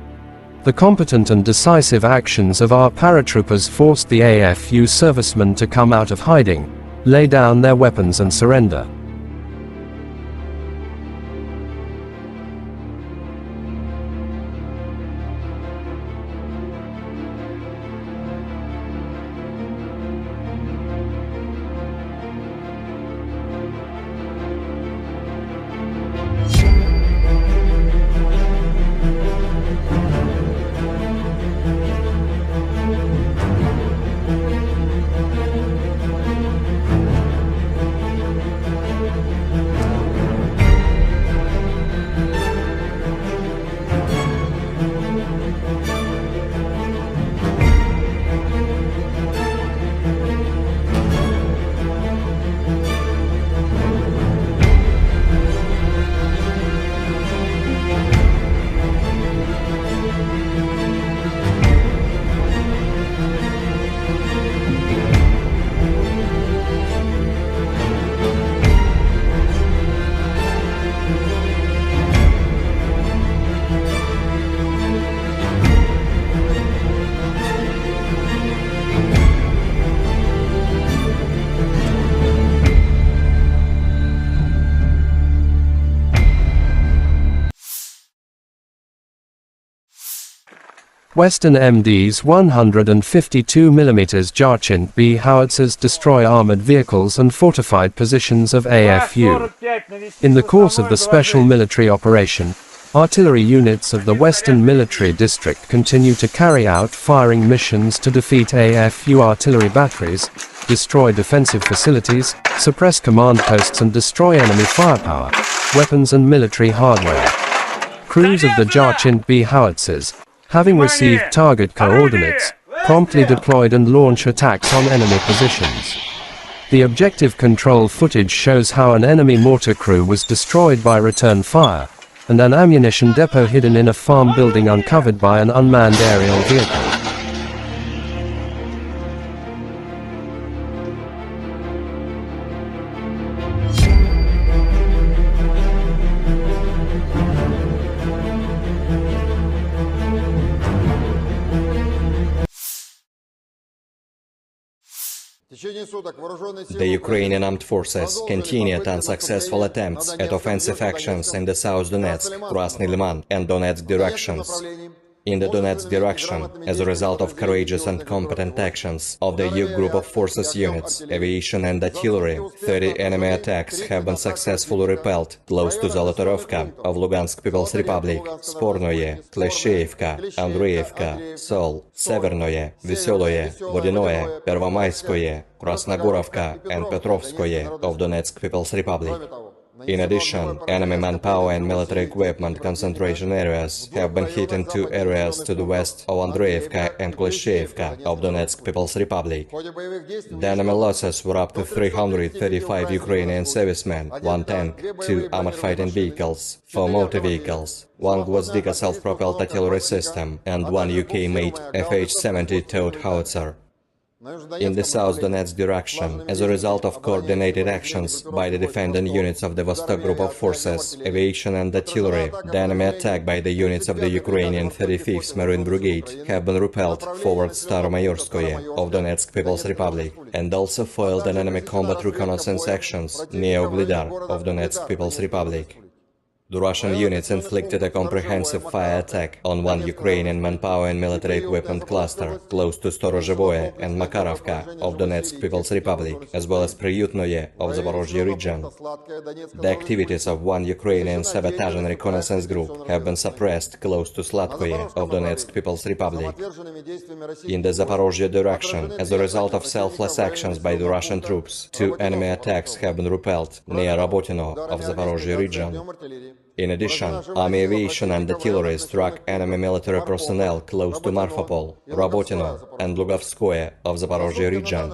The competent and decisive actions of our paratroopers forced the AFU servicemen to come out of hiding, lay down their weapons and surrender. Western MD's 152mm Jarchint B howitzers destroy armored vehicles and fortified positions of AFU. In the course of the special military operation, artillery units of the Western Military District continue to carry out firing missions to defeat AFU artillery batteries, destroy defensive facilities, suppress command posts and destroy enemy firepower, weapons and military hardware. Crews of the Jarchint B howitzers, having received target coordinates, promptly deployed and launch attacks on enemy positions. The objective control footage shows how an enemy mortar crew was destroyed by return fire, and an ammunition depot hidden in a farm building uncovered by an unmanned aerial vehicle. The Ukrainian armed forces continued unsuccessful attempts at offensive actions in the South Donetsk, Krasny Liman and Donetsk directions. In the Donetsk direction, as a result of courageous and competent actions of the EU group of forces units, aviation and artillery, 30 enemy attacks have been successfully repelled close to Zolotorovka of Lugansk People's Republic, Spornoye, Klesheyevka, Andreevka, Sol, Severnoye, Veseloye, Vodinoye, Pervomayskoye, Krasnogorovka and Petrovskoye of Donetsk People's Republic. In addition, enemy manpower and military equipment concentration areas have been hit in two areas to the west of Andreevka and Klesheyevka of Donetsk People's Republic. The enemy losses were up to 335 Ukrainian servicemen, 1 tank, 2 armored fighting vehicles, 4 motor vehicles, 1 Gwozdika self-propelled artillery system and 1 UK-made FH-70 towed howitzer. In the South Donetsk direction, as a result of coordinated actions by the defending units of the Vostok Group of Forces, aviation and artillery, the enemy attack by the units of the Ukrainian 35th Marine Brigade have been repelled forward Staromayorskoye of Donetsk People's Republic, and also foiled an enemy combat reconnaissance actions near Uglidar of Donetsk People's Republic. The Russian units inflicted a comprehensive fire attack on 1 Ukrainian manpower and military equipment cluster close to Storozhevoye and Makarovka of Donetsk People's Republic, as well as Priyutnoye of Zaporozhye region. The activities of 1 Ukrainian sabotage and reconnaissance group have been suppressed close to Slatkoye of Donetsk People's Republic. In the Zaporozhye direction, as a result of selfless actions by the Russian troops, 2 enemy attacks have been repelled near Rabotino of Zaporozhye region. In addition, army aviation and artillery struck enemy military personnel close to Marfapol, Rabotino and Lugovskoye of Zaporozhye region.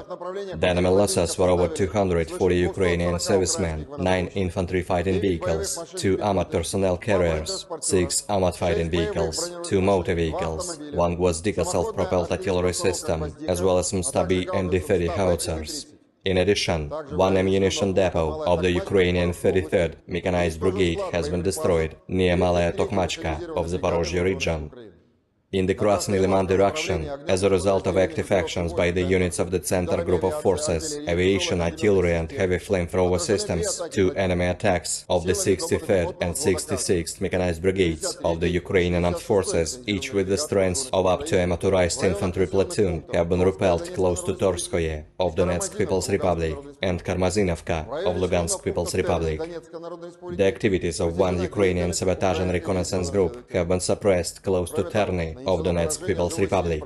The enemy losses were over 240 Ukrainian servicemen, 9 infantry fighting vehicles, 2 armored personnel carriers, 6 armored fighting vehicles, 2 motor vehicles, 1 Gwozdika self-propelled artillery system, as well as Mstabi and D-30 howitzers. In addition, 1 ammunition depot of the Ukrainian 33rd Mechanized Brigade has been destroyed near Malaya Tokmachka of Zaporozhye region. In the Krasny Liman direction, as a result of active actions by the units of the Center Group of Forces, aviation, artillery and heavy flamethrower systems, 2 enemy attacks of the 63rd and 66th Mechanized Brigades of the Ukrainian Armed Forces, each with the strength of up to a motorized infantry platoon, have been repelled close to Torskoye of Donetsk People's Republic and Karmazinovka of Lugansk People's Republic. The activities of 1 Ukrainian sabotage and reconnaissance group have been suppressed close to Terny of Donetsk People's Republic.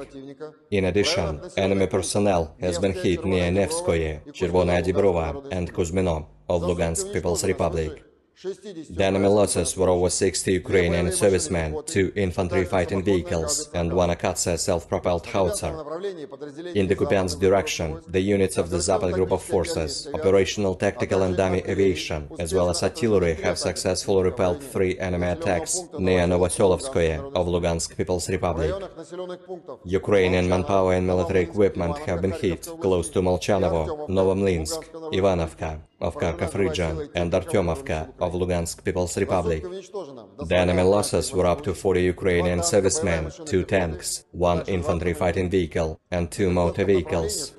In addition, enemy personnel has been hit near Nevskoye, Chervonaya Dibrova and Kuzmino of Lugansk People's Republic. The enemy losses were over 60 Ukrainian servicemen, 2 infantry fighting vehicles and 1 Akatsia self-propelled howitzer. In the Kupiansk direction, the units of the Zapad Group of Forces, operational, tactical and dummy aviation, as well as artillery have successfully repelled 3 enemy attacks near Novoselovskoye of Lugansk People's Republic. Ukrainian manpower and military equipment have been hit close to Molchanovo, Novomlinsk, Ivanovka of Kharkov region and Artyomovka of Lugansk People's Republic. The enemy losses were up to 40 Ukrainian servicemen, 2 tanks, 1 infantry fighting vehicle and 2 motor vehicles.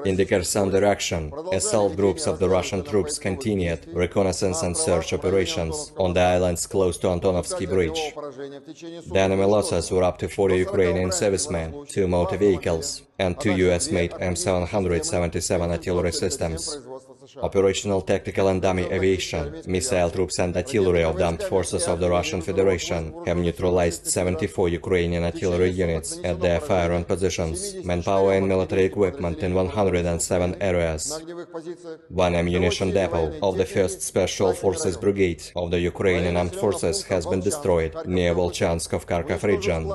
In the Kherson direction, assault groups of the Russian troops continued reconnaissance and search operations on the islands close to Antonovsky Bridge. The enemy losses were up to 40 Ukrainian servicemen, 2 motor vehicles, and 2 US-made M777 artillery systems. Operational, tactical and dummy aviation, missile troops and artillery of the armed forces of the Russian Federation have neutralized 74 Ukrainian artillery units at their firing positions, manpower and military equipment in 107 areas. One ammunition depot of the 1st Special Forces Brigade of the Ukrainian Armed Forces has been destroyed near Volchansk of Kharkov region.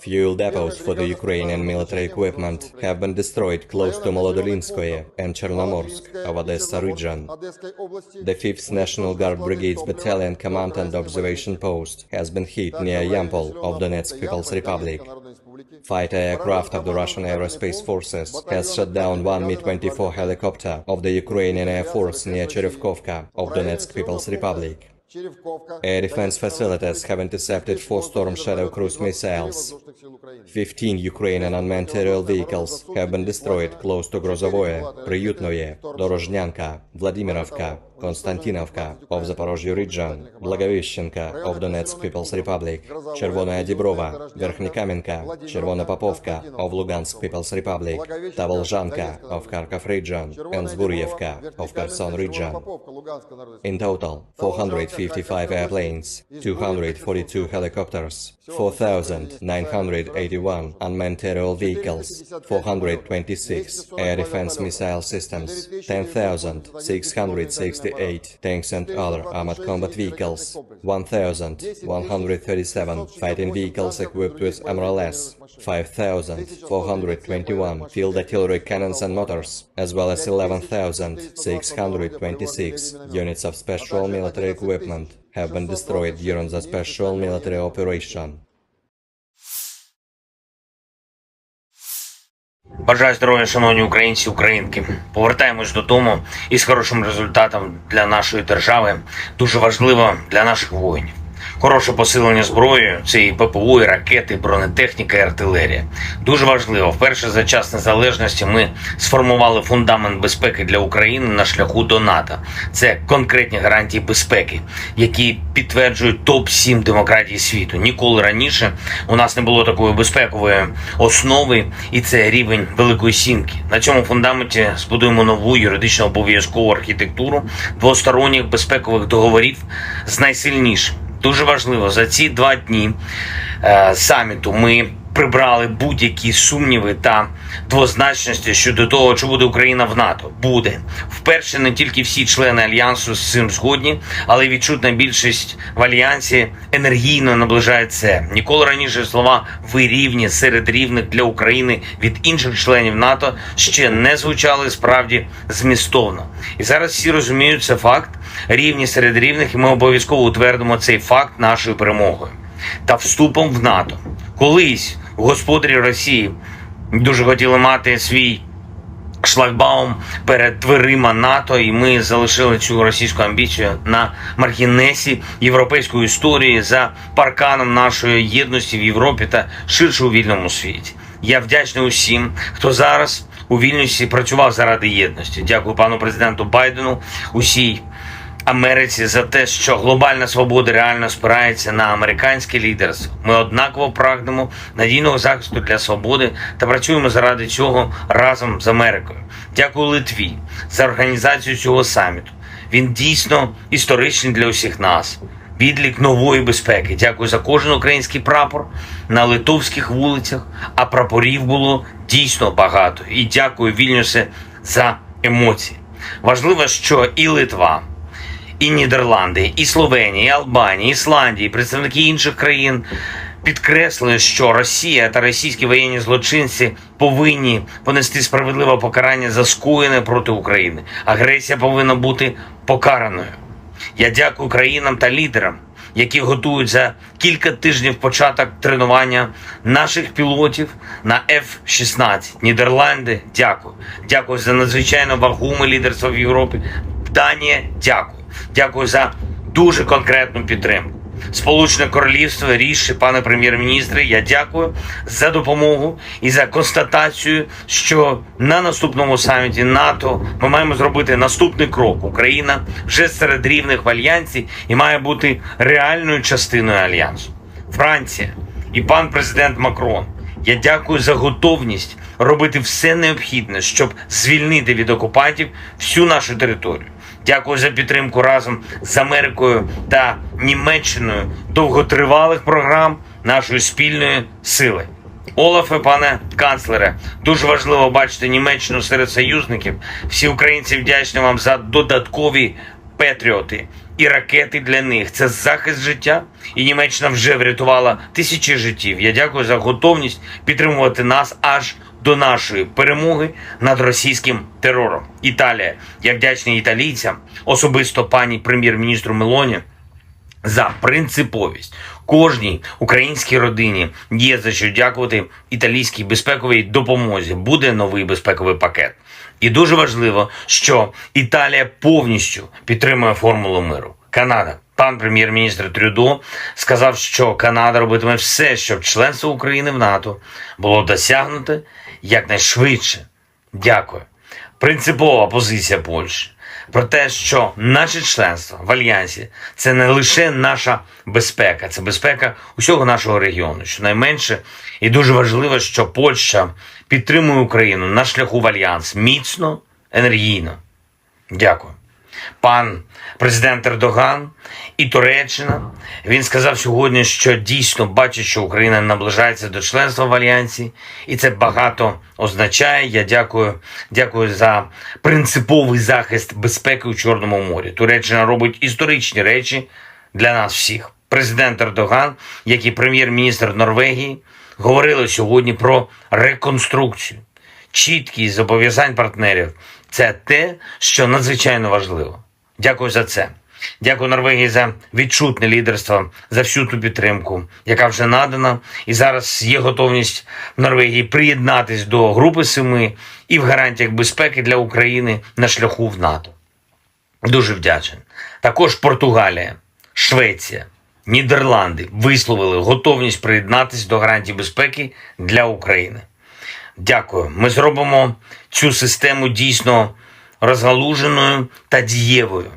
Fuel depots for the Ukrainian military equipment have been destroyed close to Molodolinskoye and Chernomorsk of Odessa region. The 5th National Guard Brigade's Battalion Command and Observation Post has been hit near Yampol of Donetsk People's Republic. Fighter aircraft of the Russian Aerospace Forces has shot down one Mi-24 helicopter of the Ukrainian Air Force near Cherevkovka of Donetsk People's Republic. Air defense facilities have intercepted 4 Storm Shadow cruise missiles. 15 Ukrainian unmanned aerial vehicles have been destroyed close to Grozovoye, Priyutnoye, Dorozhnyanka, Vladimirovka, Konstantinovka of Zaporozhye region, Blagoveshchenka of Donetsk People's Republic, Chervonaya Dibrova, Verkhnykamenka, Chervona Popovka of Lugansk People's Republic, Tavolzhanka of Kharkov region, and Zburyevka of Kherson region. In total, 455 airplanes, 242 helicopters, 4,981 unmanned aerial vehicles, 426 air defense missile systems, 10,668 tanks and other armored combat vehicles, 1,137 fighting vehicles equipped with MRLS, 5,421 field artillery cannons and mortars, as well as 11,626 units of special military equipment have been destroyed during the special military operation. Бажаю здоров'я, шановні українці, українки. Повертаємось додому із хорошим результатом для нашої держави. Дуже важливо для наших воїнів. Хороше посилення зброєю – це і ППО, і ракети, і бронетехніка, і артилерія. Дуже важливо. Вперше за час незалежності ми сформували фундамент безпеки для України на шляху до НАТО. Це конкретні гарантії безпеки, які підтверджують топ-7 демократій світу. Ніколи раніше у нас не було такої безпекової основи, і це рівень Великої Сімки. На цьому фундаменті збудуємо нову юридично обов'язкову архітектуру двосторонніх безпекових договорів з найсильнішим. Дуже важливо, за ці 2 дні саміту ми прибрали будь-які сумніви та двозначності щодо того, чи буде Україна в НАТО. Буде. Вперше не тільки всі члени Альянсу з цим згодні, але й відчутна більшість в Альянсі енергійно наближає це. Ніколи раніше слова «ви рівні» серед рівних для України від інших членів НАТО ще не звучали справді змістовно. І зараз всі розуміють, це факт, рівні серед рівних, і ми обов'язково утвердимо цей факт нашою перемогою та вступом в НАТО. Колись господарі Росії дуже хотіли мати свій шлагбаум перед дверима НАТО, і ми залишили цю російську амбіцію на маргінесі європейської історії за парканом нашої єдності в Європі та ширше у вільному світі. Я вдячний усім, хто зараз у Вільнюсі працював заради єдності. Дякую пану президенту Байдену, усій Америці за те, що глобальна свобода реально спирається на американське лідерство. Ми однаково прагнемо надійного захисту для свободи та працюємо заради цього разом з Америкою. Дякую Литві за організацію цього саміту. Він дійсно історичний для усіх нас. Відлік нової безпеки. Дякую за кожен український прапор на литовських вулицях, а прапорів було дійсно багато. І дякую, Вільнюсе, за емоції. Важливо, що і Литва, і Нідерланди, і Словенія, і Албанія, і Ісландія, і представники інших країн підкреслили, що Росія та російські воєнні злочинці повинні понести справедливе покарання за скоєне проти України. Агресія повинна бути покараною. Я дякую країнам та лідерам, які готують за кілька тижнів початок тренування наших пілотів на F-16. Нідерланди, дякую. Дякую за надзвичайно вагоме лідерство в Європі. Данія, дякую. Дякую за дуже конкретну підтримку. Сполучене Королівство, ріші, пане прем'єр-міністре, я дякую за допомогу і за констатацію, що на наступному саміті НАТО ми маємо зробити наступний крок. Україна вже серед рівних в Альянсі і має бути реальною частиною Альянсу. Франція і пан президент Макрон, я дякую за готовність робити все необхідне, щоб звільнити від окупантів всю нашу територію. Дякую за підтримку разом з Америкою та Німеччиною довготривалих програм нашої спільної сили. Олафе, пане канцлере, дуже важливо бачити Німеччину серед союзників. Всі українці вдячні вам за додаткові патріоти і ракети для них. Це захист життя, і Німеччина вже врятувала тисячі життів. Я дякую за готовність підтримувати нас аж до нашої перемоги над російським терором. Італія. Я вдячний італійцям, особисто пані прем'єр-міністру Мелоні, за принциповість. Кожній українській родині є за що дякувати італійській безпековій допомозі. Буде новий безпековий пакет. І дуже важливо, що Італія повністю підтримує формулу миру. Канада. Пан прем'єр-міністр Трюдо сказав, що Канада робитиме все, щоб членство України в НАТО було досягнуте якнайшвидше. Дякую. Принципова позиція Польщі про те, що наше членство в Альянсі – це не лише наша безпека, це безпека усього нашого регіону. Щонайменше, і дуже важливо, що Польща підтримує Україну на шляху в Альянс міцно, енергійно. Дякую. Пан президент Ердоган і Туреччина, він сказав сьогодні, що дійсно бачить, що Україна наближається до членства в Альянсі, і це багато означає. Я дякую за принциповий захист безпеки у Чорному морі. Туреччина робить історичні речі для нас всіх. Президент Ердоган, як і прем'єр-міністр Норвегії, говорили сьогодні про реконструкцію. Чіткість зобов'язань партнерів – це те, що надзвичайно важливо. Дякую за це. Дякую Норвегії за відчутне лідерство, за всю ту підтримку, яка вже надана. І зараз є готовність в Норвегії приєднатись до Групи 7 і в гарантіях безпеки для України на шляху в НАТО. Дуже вдячний. Також Португалія, Швеція, Нідерланди висловили готовність приєднатись до гарантій безпеки для України. Дякую. Ми зробимо цю систему дійсно розгалуженою та дієвою.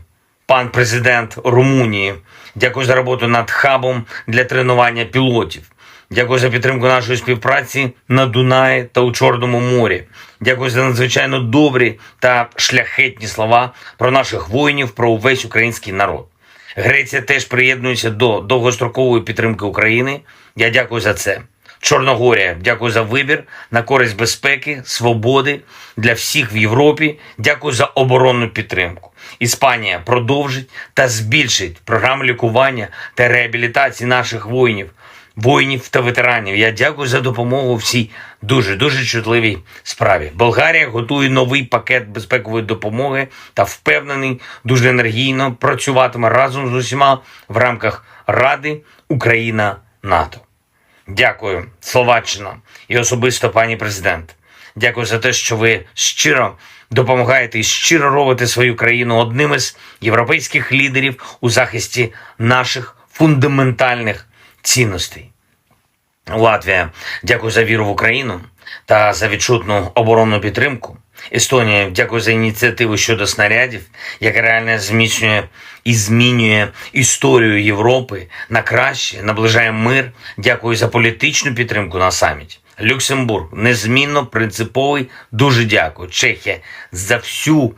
Пан президент Румунії, дякую за роботу над хабом для тренування пілотів. Дякую за підтримку нашої співпраці на Дунаї та у Чорному морі. Дякую за надзвичайно добрі та шляхетні слова про наших воїнів, про увесь український народ. Греція теж приєднується до довгострокової підтримки України. Я дякую за це. Чорногорія, дякую за вибір на користь безпеки, свободи для всіх в Європі. Дякую за оборонну підтримку. Іспанія продовжить та збільшить програму лікування та реабілітації наших воїнів та ветеранів. Я дякую за допомогу в цій дуже чутливій справі. Болгарія готує новий пакет безпекової допомоги та впевнений, дуже енергійно працюватиме разом з усіма в рамках Ради Україна-НАТО. Дякую, Словаччина і особисто пані президент. Дякую за те, що ви щиро допомагаєте і щиро робите свою країну одним із європейських лідерів у захисті наших фундаментальних цінностей. Латвія, дякую за віру в Україну та за відчутну оборонну підтримку. Естонія, дякую за ініціативу щодо снарядів, яка реально зміцнює і змінює історію Європи на краще, наближає мир. Дякую за політичну підтримку на саміті. Люксембург, незмінно принциповий, дуже дякую. Чехія, за всю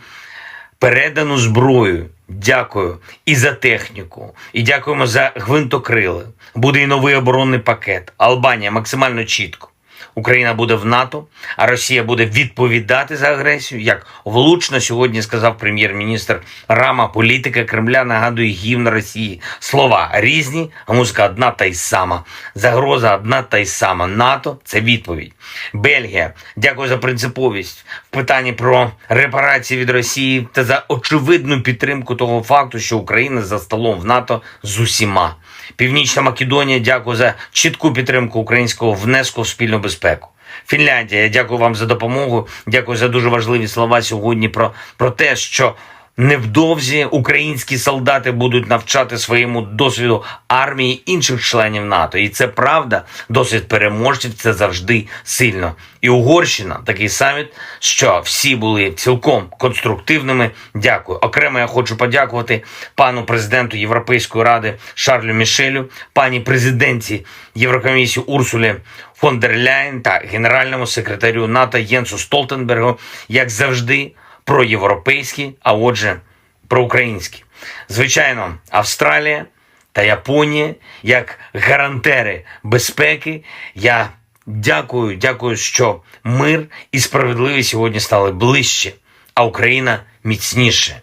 передану зброю. Дякую і за техніку, і дякуємо за гвинтокрили. Буде і новий оборонний пакет. Албанія максимально чітко. Україна буде в НАТО, а Росія буде відповідати за агресію. Як влучно сьогодні сказав прем'єр-міністр Рама, політика Кремля нагадує гімн Росії. Слова різні, а музика одна та й сама. Загроза одна та й сама. НАТО – це відповідь. Бельгія, дякую за принциповість в питанні про репарації від Росії та за очевидну підтримку того факту, що Україна за столом в НАТО з усіма. Північна Македонія, дякую за чітку підтримку українського внеску в спільну безпеку. Фінляндія, я дякую вам за допомогу, дякую за дуже важливі слова сьогодні про те, що Невдовзі українські солдати будуть навчати своєму досвіду армії інших членів НАТО. І це правда, досвід переможців – це завжди сильно. І Угорщина – такий саміт, що всі були цілком конструктивними. Дякую. Окремо я хочу подякувати пану президенту Європейської ради Шарлю Мішелю, пані президентці Єврокомісії Урсулі фон дер Ляєн та генеральному секретарю НАТО Єнсу Столтенбергу, як завжди, проєвропейські, а отже, проукраїнські. Звичайно, Австралія та Японія, як гарантери безпеки, я дякую, що мир і справедливість сьогодні стали ближче, а Україна міцніше.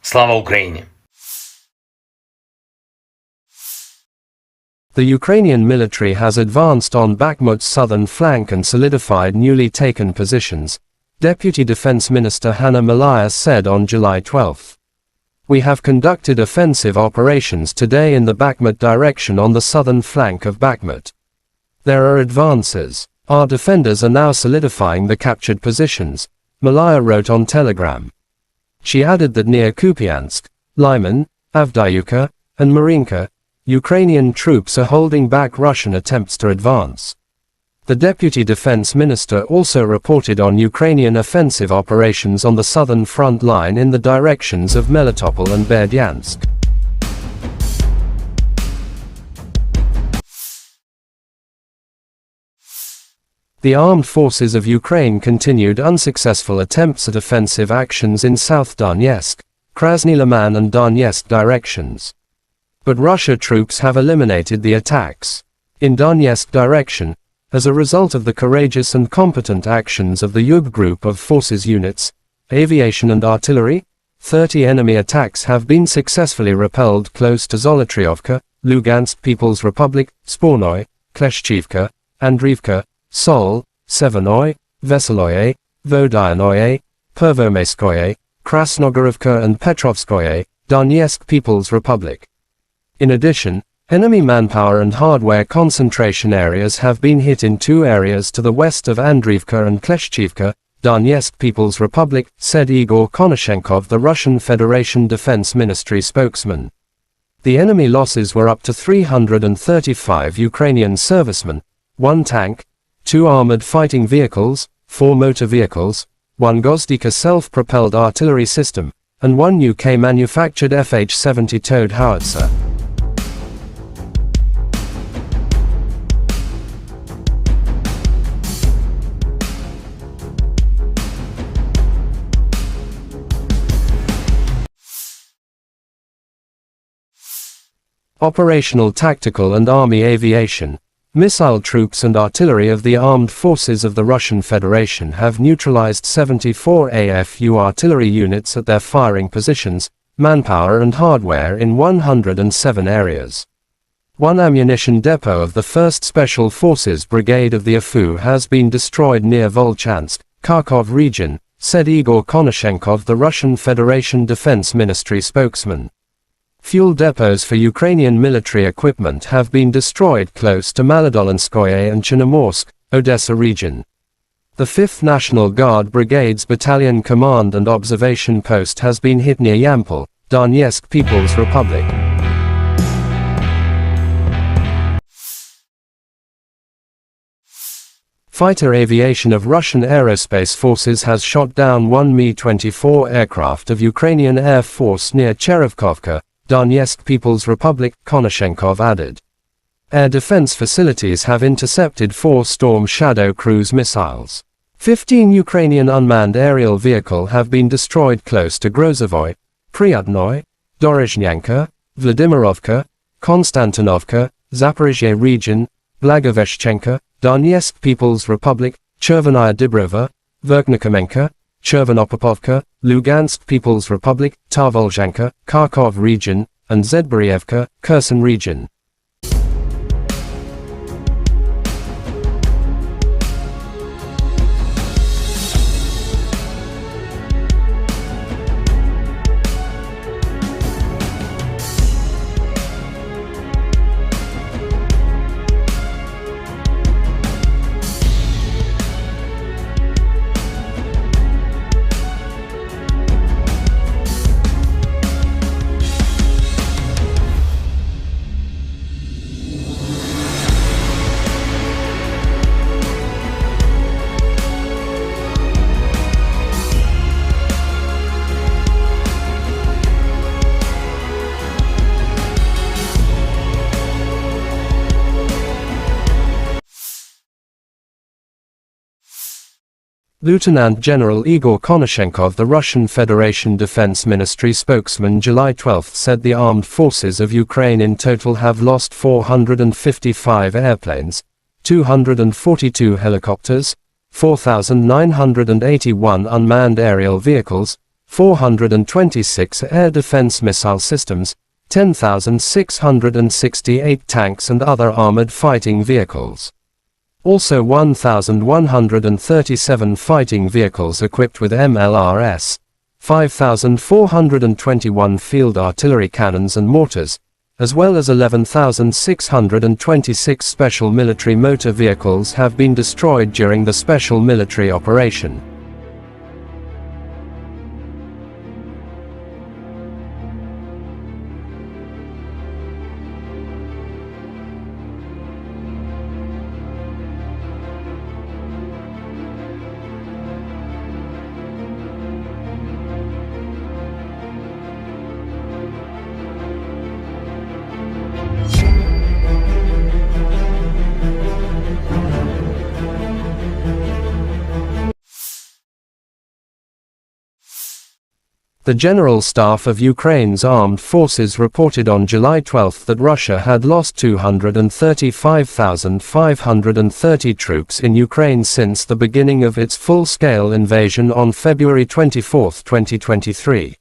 Слава Україні! The Ukrainian military has advanced on Bakhmut's southern flank and solidified newly taken positions, Deputy Defense Minister Hanna Maliar said on July 12. We have conducted offensive operations today in the Bakhmut direction on the southern flank of Bakhmut. There are advances. Our defenders are now solidifying the captured positions, Maliar wrote on Telegram. She added that near Kupiansk, Lyman, Avdiivka, and Marinka, Ukrainian troops are holding back Russian attempts to advance. The Deputy Defense Minister also reported on Ukrainian offensive operations on the southern front line in the directions of Melitopol and Berdyansk. The armed forces of Ukraine continued unsuccessful attempts at offensive actions in South Donetsk, Krasny Liman and Donetsk directions. But Russia troops have eliminated the attacks. In Donetsk direction, as a result of the courageous and competent actions of the Yub group of forces units, aviation and artillery, 30 enemy attacks have been successfully repelled close to Zolotriovka, Lugansk People's Republic, Spornoy, Kleshchivka, Andriivka, Sol, Severnoy, Veseloye, Vodyanoye, Pervomaiskoye, Krasnogorovka and Petrovskoye, Donetsk People's Republic. In addition, enemy manpower and hardware concentration areas have been hit in two areas to the west of Andriivka and Kleshchivka, Donetsk People's Republic, said Igor Konashenkov, the Russian Federation Defense Ministry spokesman. The enemy losses were up to 335 Ukrainian servicemen, 1 tank, 2 armored fighting vehicles, 4 motor vehicles, 1 Gozdika self-propelled artillery system, and 1 UK-manufactured FH-70 towed howitzer. Operational tactical and army aviation, missile troops and artillery of the armed forces of the Russian Federation have neutralized 74 AFU artillery units at their firing positions, manpower and hardware in 107 areas. One ammunition depot of the 1st Special Forces Brigade of the AFU has been destroyed near Volchansk, Kharkov region, said Igor Konashenkov, the Russian Federation Defense Ministry spokesman. Fuel depots for Ukrainian military equipment have been destroyed close to Maladolinskoye and Chernomorsk, Odessa region. The 5th National Guard Brigade's Battalion Command and Observation Post has been hit near Yampol, Donetsk People's Republic. Fighter aviation of Russian aerospace forces has shot down 1 Mi-24 aircraft of Ukrainian Air Force near Cherevkovka, Donetsk People's Republic, Konashenkov added. Air defense facilities have intercepted 4 Storm Shadow cruise missiles. 15 Ukrainian unmanned aerial vehicles have been destroyed close to Grozovoy, Pryatnoy, Dorozhnyanka, Vladimirovka, Konstantinovka, Zaporizhzhia region, Blagoveshchenka, Donetsk People's Republic, Chervenaya Dibrova, Verkhnikomenka, Chervonopopovka, Lugansk People's Republic, Tarvolzhanka, Kharkov region, and Zedborievka, Kherson region. Lieutenant General Igor Konashenkov, the Russian Federation Defense Ministry spokesman, July 12 said the armed forces of Ukraine in total have lost 455 airplanes, 242 helicopters, 4,981 unmanned aerial vehicles, 426 air defense missile systems, 10,668 tanks and other armored fighting vehicles. Also 1,137 fighting vehicles equipped with MLRS, 5,421 field artillery cannons and mortars, as well as 11,626 special military motor vehicles have been destroyed during the special military operation. The General Staff of Ukraine's armed forces reported on July 12 that Russia had lost 235,530 troops in Ukraine since the beginning of its full-scale invasion on February 24, 2023.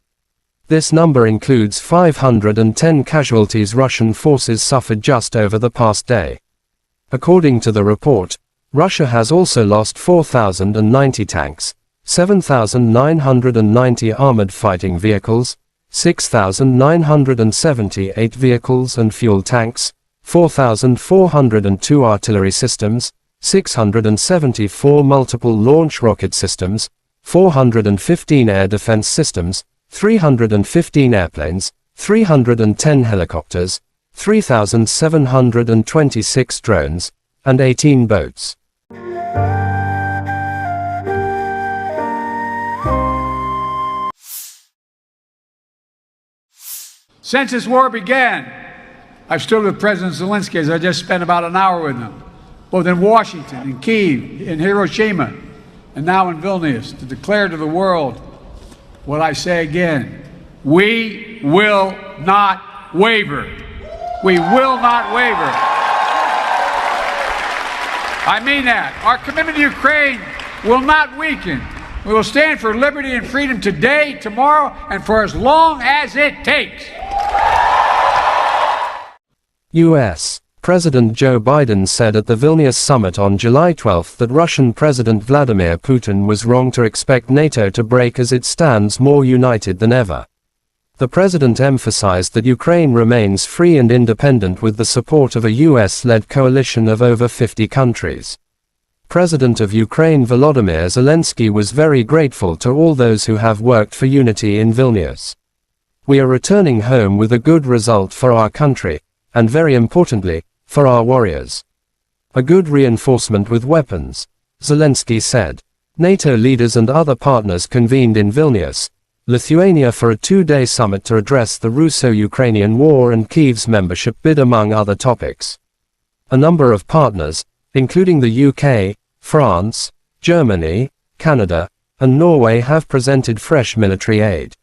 This number includes 510 casualties Russian forces suffered just over the past day. According to the report, Russia has also lost 4,090 tanks, 7,990 armored fighting vehicles, 6,978 vehicles and fuel tanks, 4,402 artillery systems, 674 multiple launch rocket systems, 415 air defense systems, 315 airplanes, 310 helicopters, 3,726 drones, and 18 boats. Since this war began, I've stood with President Zelensky, as I just spent about an hour with him, both in Washington, in Kyiv, in Hiroshima, and now in Vilnius, to declare to the world what I say again: we will not waver. We will not waver. I mean that. Our commitment to Ukraine will not weaken. We will stand for liberty and freedom today, tomorrow, and for as long as it takes. U.S. President Joe Biden said at the Vilnius summit on July 12 that Russian President Vladimir Putin was wrong to expect NATO to break as it stands more united than ever. The president emphasized that Ukraine remains free and independent with the support of a U.S.-led coalition of over 50 countries. President of Ukraine Volodymyr Zelensky was very grateful to all those who have worked for unity in Vilnius. We are returning home with a good result for our country, and very importantly, for our warriors. A good reinforcement with weapons, Zelensky said. NATO leaders and other partners convened in Vilnius, Lithuania for a two-day summit to address the Russo-Ukrainian war and Kyiv's membership bid among other topics. A number of partners, including the UK, France, Germany, Canada, and Norway have presented fresh military aid.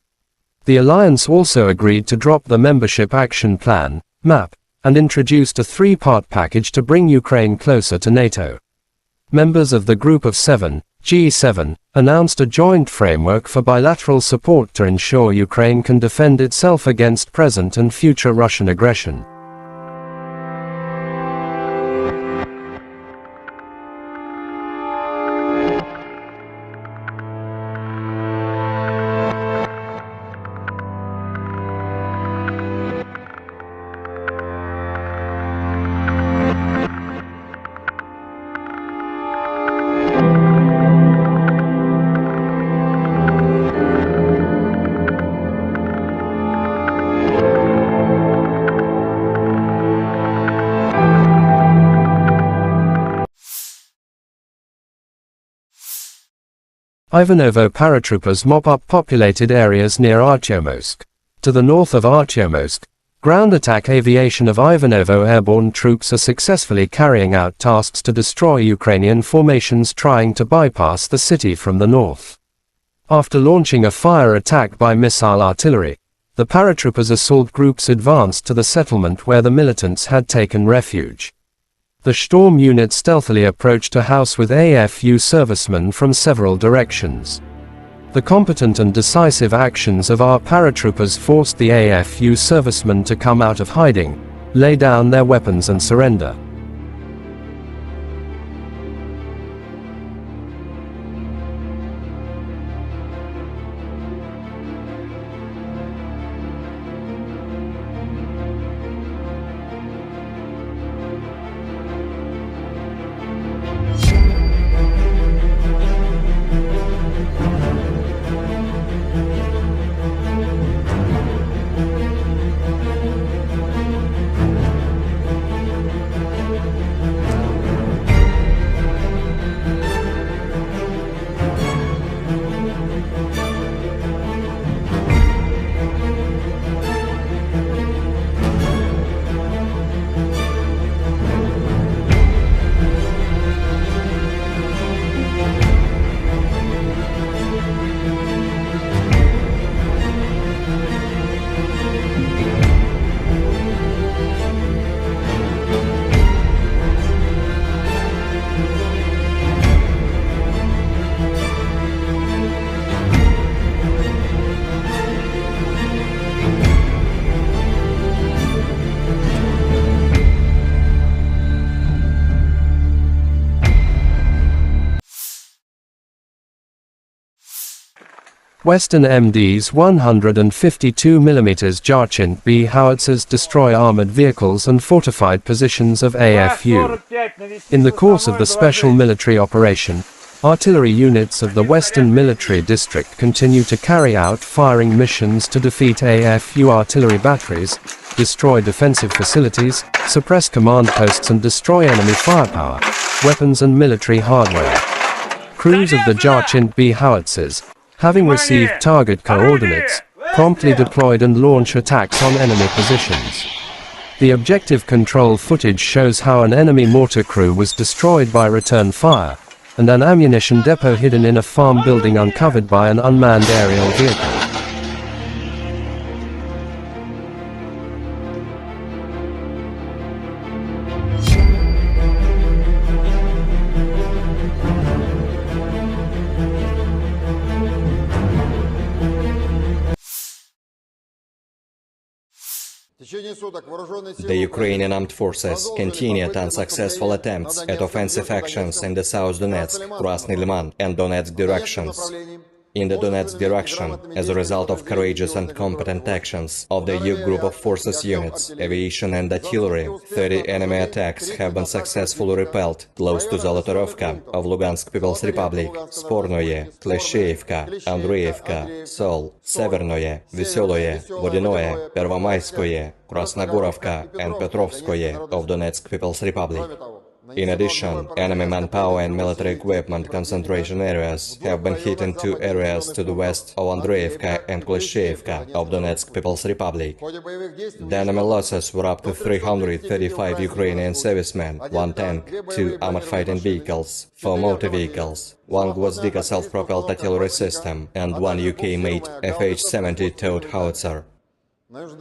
The alliance also agreed to drop the Membership Action Plan, MAP, and introduced a three-part package to bring Ukraine closer to NATO. Members of the Group of Seven, G7, announced a joint framework for bilateral support to ensure Ukraine can defend itself against present and future Russian aggression. Ivanovo paratroopers mop up populated areas near Artyomsk. To the north of Artyomsk, Ground attack aviation of Ivanovo airborne troops are successfully carrying out tasks to destroy Ukrainian formations trying to bypass the city from the north. After launching a fire attack by missile artillery, the paratroopers assault groups advanced to the settlement where the militants had taken refuge. The Storm unit stealthily approached a house with AFU servicemen from several directions. The competent and decisive actions of our paratroopers forced the AFU servicemen to come out of hiding, lay down their weapons and surrender. Western MD's 152mm Jarchint B howitzers destroy armored vehicles and fortified positions of AFU. In the course of the special military operation, artillery units of the Western Military District continue to carry out firing missions to defeat AFU artillery batteries, destroy defensive facilities, suppress command posts and destroy enemy firepower, weapons and military hardware. Crews of the Jarchint B howitzers, having received target coordinates, promptly deployed and launch attacks on enemy positions. The objective control footage shows how an enemy mortar crew was destroyed by return fire, and an ammunition depot hidden in a farm building uncovered by an unmanned aerial vehicle. The Ukrainian armed forces continued unsuccessful attempts at offensive actions in the South Donetsk, Krasny Liman and Donetsk directions. In the Donetsk direction, as a result of courageous and competent actions of the U group of forces units, aviation and artillery, 30 enemy attacks have been successfully repelled close to Zolotorovka of Lugansk People's Republic, Spornoye, Klesheyevka, Andreevka, Sol, Severnoye, Veseloye, Vodinoye, Pervomayskoye, Krasnogorovka and Petrovskoye of Donetsk People's Republic. In addition, enemy manpower and military equipment concentration areas have been hit in two areas to the west of Andreevka and Klesheyevka of Donetsk People's Republic. The enemy losses were up to 335 Ukrainian servicemen, 1 tank, 2 armored fighting vehicles, 4 motor vehicles, 1 Gvozdika self-propelled artillery system and 1 UK-made FH-70 towed howitzer.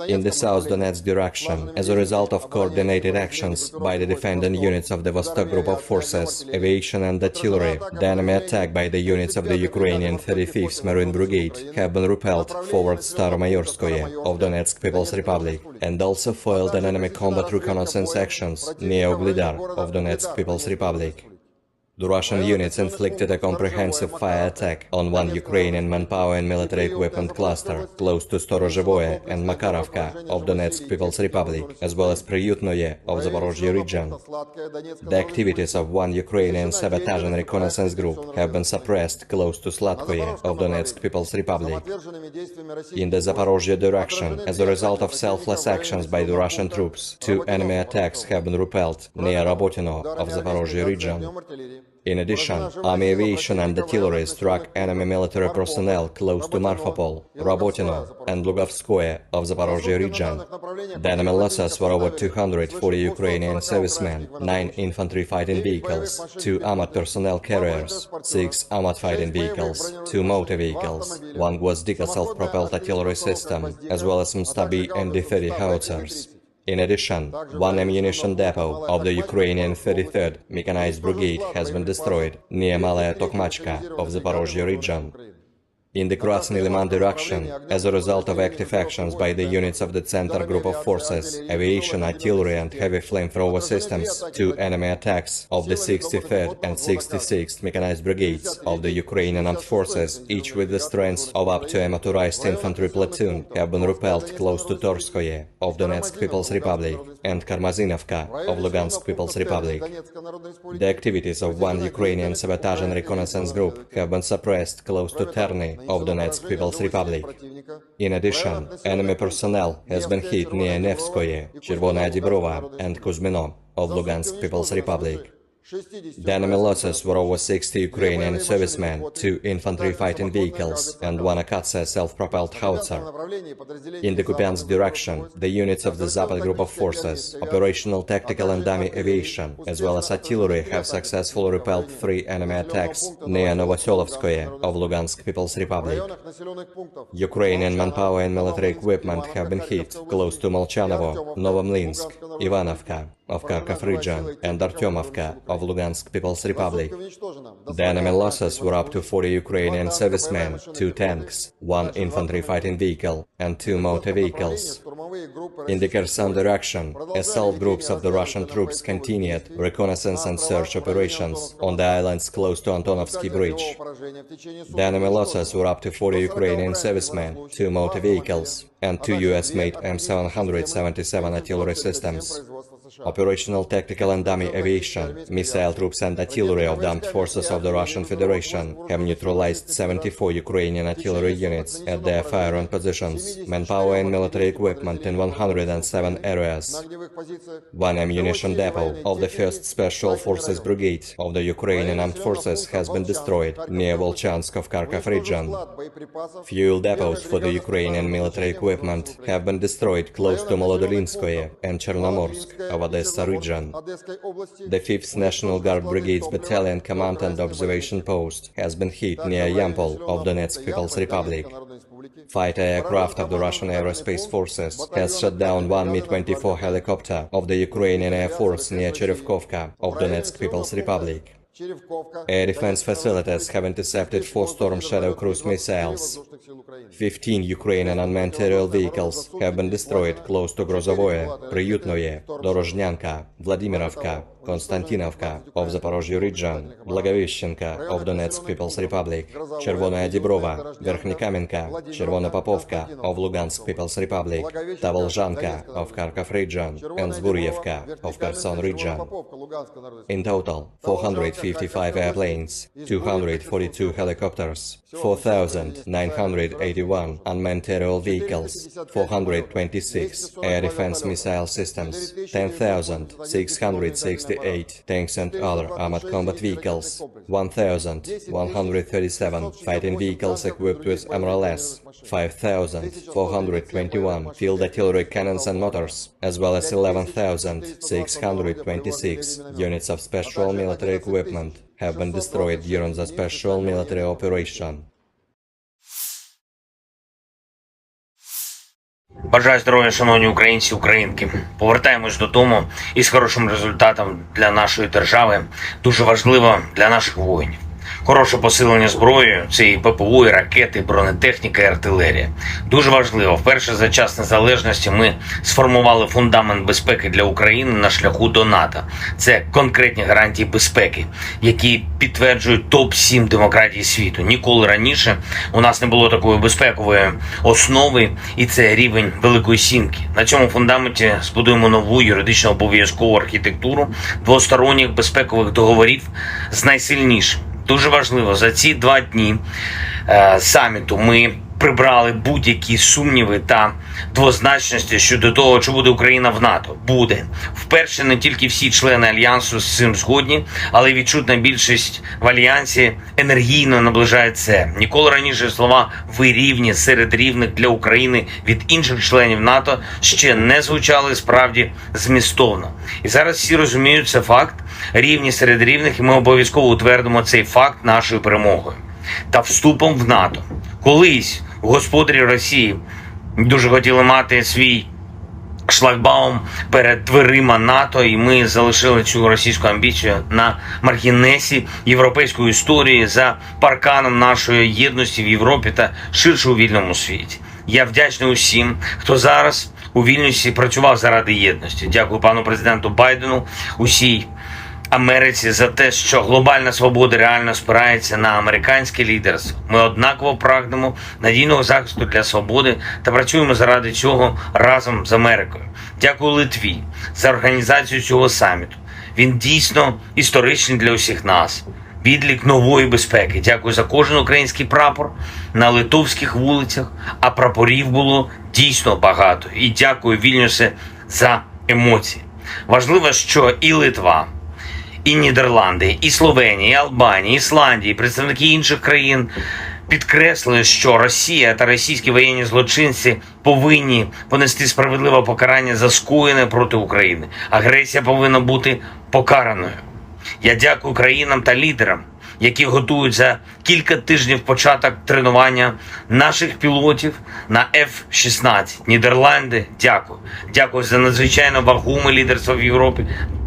In the South Donetsk direction, as a result of coordinated actions by the defending units of the Vostok Group of Forces, aviation and artillery, the enemy attack by the units of the Ukrainian 35th Marine Brigade have been repelled forward Staromayorskoye of Donetsk People's Republic, and also foiled an enemy combat reconnaissance actions near Uglidar of Donetsk People's Republic. The Russian units inflicted a comprehensive fire attack on 1 Ukrainian manpower and military equipment cluster close to Storozhevoye and Makarovka of Donetsk People's Republic, as well as Priyutnoye of Zaporozhye region. The activities of 1 Ukrainian sabotage and reconnaissance group have been suppressed close to Sladkoye of Donetsk People's Republic. In the Zaporozhye direction, as a result of selfless actions by the Russian troops, 2 enemy attacks have been repelled near Rabotino of Zaporozhye region. In addition, Army aviation and artillery struck enemy military personnel close to Marfapol, Robotino, and Lugovskoye of Zaporozhye region. The enemy losses were over 240 Ukrainian servicemen, 9 infantry fighting vehicles, 2 armored personnel carriers, 6 armored fighting vehicles, 2 motor vehicles, 1 Gvozdika self-propelled artillery system, as well as some Stabi and D-30 howitzers. In addition, 1 ammunition depot of the Ukrainian 33rd Mechanized Brigade has been destroyed near Malaya Tokmachka of Zaporozhye region. In the Krasny Liman direction, as a result of active actions by the units of the Center Group of Forces, aviation, artillery and heavy flamethrower systems, 2 enemy attacks of the 63rd and 66th Mechanized Brigades of the Ukrainian Armed Forces, each with the strength of up to a motorized infantry platoon, have been repelled close to Torskoye of Donetsk People's Republic and Karmazinovka of Lugansk People's Republic. The activities of 1 Ukrainian sabotage and reconnaissance group have been suppressed close to Terny of Donetsk People's Republic. In addition, enemy personnel has been hit near Nevskoye, Chervonaya Dibrova and Kuzmino of Lugansk People's Republic. The enemy losses were over 60 Ukrainian servicemen, 2 infantry fighting vehicles, and 1 Akatsa self-propelled howitzer. In the Kupiansk direction, the units of the Zapad Group of Forces, operational, tactical and dummy aviation, as well as artillery have successfully repelled 3 enemy attacks near Novoselovskoye of Lugansk People's Republic. Ukrainian manpower and military equipment have been hit close to Molchanovo, Novomlinsk, Ivanovka of Kharkov region, and Artyomovka of Lugansk People's Republic. The enemy losses were up to 40 Ukrainian servicemen, 2 tanks, 1 infantry fighting vehicle, and 2 motor vehicles. In the Kherson direction, assault groups of the Russian troops continued reconnaissance and search operations on the islands close to Antonovsky Bridge. The enemy losses were up to 40 Ukrainian servicemen, 2 motor vehicles, and 2 US-made M777 artillery systems. Operational, tactical and dummy aviation, missile troops and artillery of the armed forces of the Russian Federation have neutralized 74 Ukrainian artillery units at their firing positions, manpower and military equipment in 107 areas. 1 ammunition depot of the 1st Special Forces Brigade of the Ukrainian Armed Forces has been destroyed near Volchansk of Kharkov region. Fuel depots for the Ukrainian military equipment have been destroyed close to Molodolinskoye and Chernomorsk of Odessa region. The 5th National Guard Brigade's Battalion Command and Observation Post has been hit near Yampol of Donetsk People's Republic. Fighter aircraft of the Russian Aerospace Forces has shot down 1 Mi-24 helicopter of the Ukrainian Air Force near Cherevkovka of Donetsk People's Republic. Air defense facilities have intercepted 4 Storm Shadow cruise missiles. 15 Ukrainian unmanned aerial vehicles have been destroyed close to Grozovoye, Priyutnoye, Dorozhnyanka, Vladimirovka, Konstantinovka of Zaporozhye region, Blagoveshchenka of Donetsk People's Republic, Chervonaya Dibrova, Verkhnikamenka, Chervona Popovka of Lugansk People's Republic, Tavolzhanka of Kharkov region, and Zburyevka of Kherson region. In total, 455 airplanes, 242 helicopters, 4,981 unmanned aerial vehicles, 426 air defense missile systems, 10,668 tanks and other armored combat vehicles, 1,137 fighting vehicles equipped with MRLS, 5,421 field artillery cannons and motors, as well as 11,626 units of special military equipment have been destroyed during the special military operation. Бажаю здоров'я, шановні українці, українки. Повертаємось додому із хорошим результатом для нашої держави. Дуже важливо для наших воїнів. Хороше посилення зброєю – це і ППО, і ракети, і бронетехніка, і артилерія. Дуже важливо, вперше за час незалежності ми сформували фундамент безпеки для України на шляху до НАТО. Це конкретні гарантії безпеки, які підтверджують топ-7 демократій світу. Ніколи раніше у нас не було такої безпекової основи, і це рівень Великої Сімки. На цьому фундаменті збудуємо нову юридично обов'язкову архітектуру двосторонніх безпекових договорів з найсильнішим. Дуже важливо, за ці 2 дні саміту ми прибрали будь-які сумніви та двозначності щодо того, чи буде Україна в НАТО. Буде. Вперше не тільки всі члени Альянсу з цим згодні, але й відчутна більшість в Альянсі енергійно наближає це. Ніколи раніше слова «ви рівні серед рівних для України» від інших членів НАТО ще не звучали справді змістовно. І зараз всі розуміють, це факт, рівні серед рівних, і ми обов'язково утвердимо цей факт нашою перемогою та вступом в НАТО. Колись господарі Росії дуже хотіли мати свій шлагбаум перед дверима НАТО, і ми залишили цю російську амбіцію на маргінесі європейської історії за парканом нашої єдності в Європі та ширше у вільному світі. Я вдячний усім, хто зараз у Вільнюсі працював заради єдності. Дякую пану президенту Байдену, усій Америці за те, що глобальна свобода реально спирається на американське лідерство. Ми однаково прагнемо надійного захисту для свободи та працюємо заради цього разом з Америкою. Дякую Литві за організацію цього саміту. Він дійсно історичний для усіх нас. Відлік нової безпеки. Дякую за кожен український прапор на литовських вулицях, а прапорів було дійсно багато. І дякую, Вільнюсе, за емоції. Важливо, що і Литва, і Нідерланди, і Словенія, і Албанія, і Ісландія, і представники інших країн підкреслили, що Росія та російські воєнні злочинці повинні понести справедливе покарання за скоєне проти України. Агресія повинна бути покараною. Я дякую країнам та лідерам, які готують за кілька тижнів початок тренування наших пілотів на F-16. Нідерланди, дякую. Дякую за надзвичайно вагоме лідерство в Європі.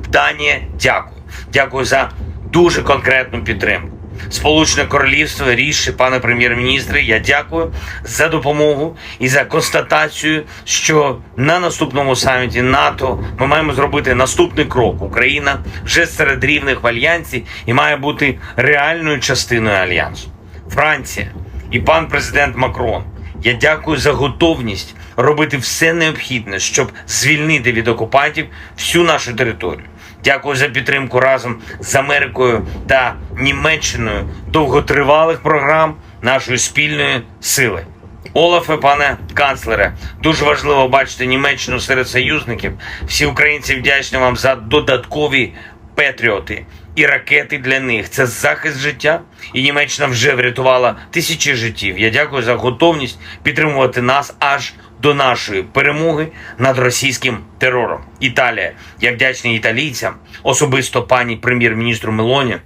Данія, дякую. Дякую за дуже конкретну підтримку. Сполучене Королівство, ріші, пане прем'єр-міністре, я дякую за допомогу і за констатацію, що на наступному саміті НАТО ми маємо зробити наступний крок. Україна вже серед рівних в Альянсі і має бути реальною частиною Альянсу. Франція і пан президент Макрон, я дякую за готовність робити все необхідне, щоб звільнити від окупантів всю нашу територію. Дякую за підтримку разом з Америкою та Німеччиною довготривалих програм нашої спільної сили. Олафе, пане канцлере, дуже важливо бачити Німеччину серед союзників. Всі українці вдячні вам за додаткові патріоти і ракети для них. Це захист життя, і Німеччина вже врятувала тисячі життів. Я дякую за готовність підтримувати нас аж до нашої перемоги над російським терором. Італія. Я вдячний італійцям, особисто пані прем'єр-міністру Мелоні,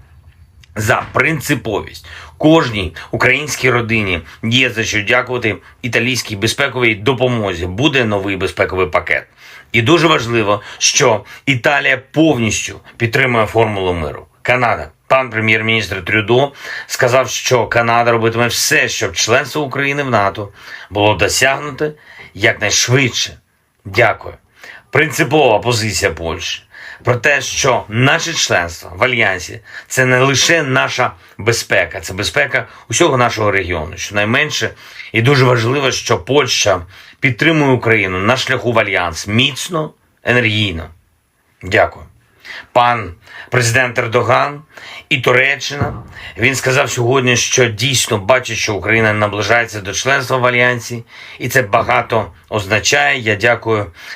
за принциповість. Кожній українській родині є за що дякувати італійській безпековій допомозі. Буде новий безпековий пакет. І дуже важливо, що Італія повністю підтримує формулу миру. Канада. Пан прем'єр-міністр Трюдо сказав, що Канада робитиме все, щоб членство України в НАТО було досягнуте якнайшвидше. Дякую. Принципова позиція Польщі про те, що наше членство в Альянсі – це не лише наша безпека, це безпека усього нашого регіону. Щонайменше, і дуже важливо, що Польща підтримує Україну на шляху в Альянс міцно, енергійно. Дякую. Пан президент Ердоган і Туреччина, він сказав сьогодні, що дійсно бачить, що Україна наближається до членства в Альянсі, і це багато означає. Я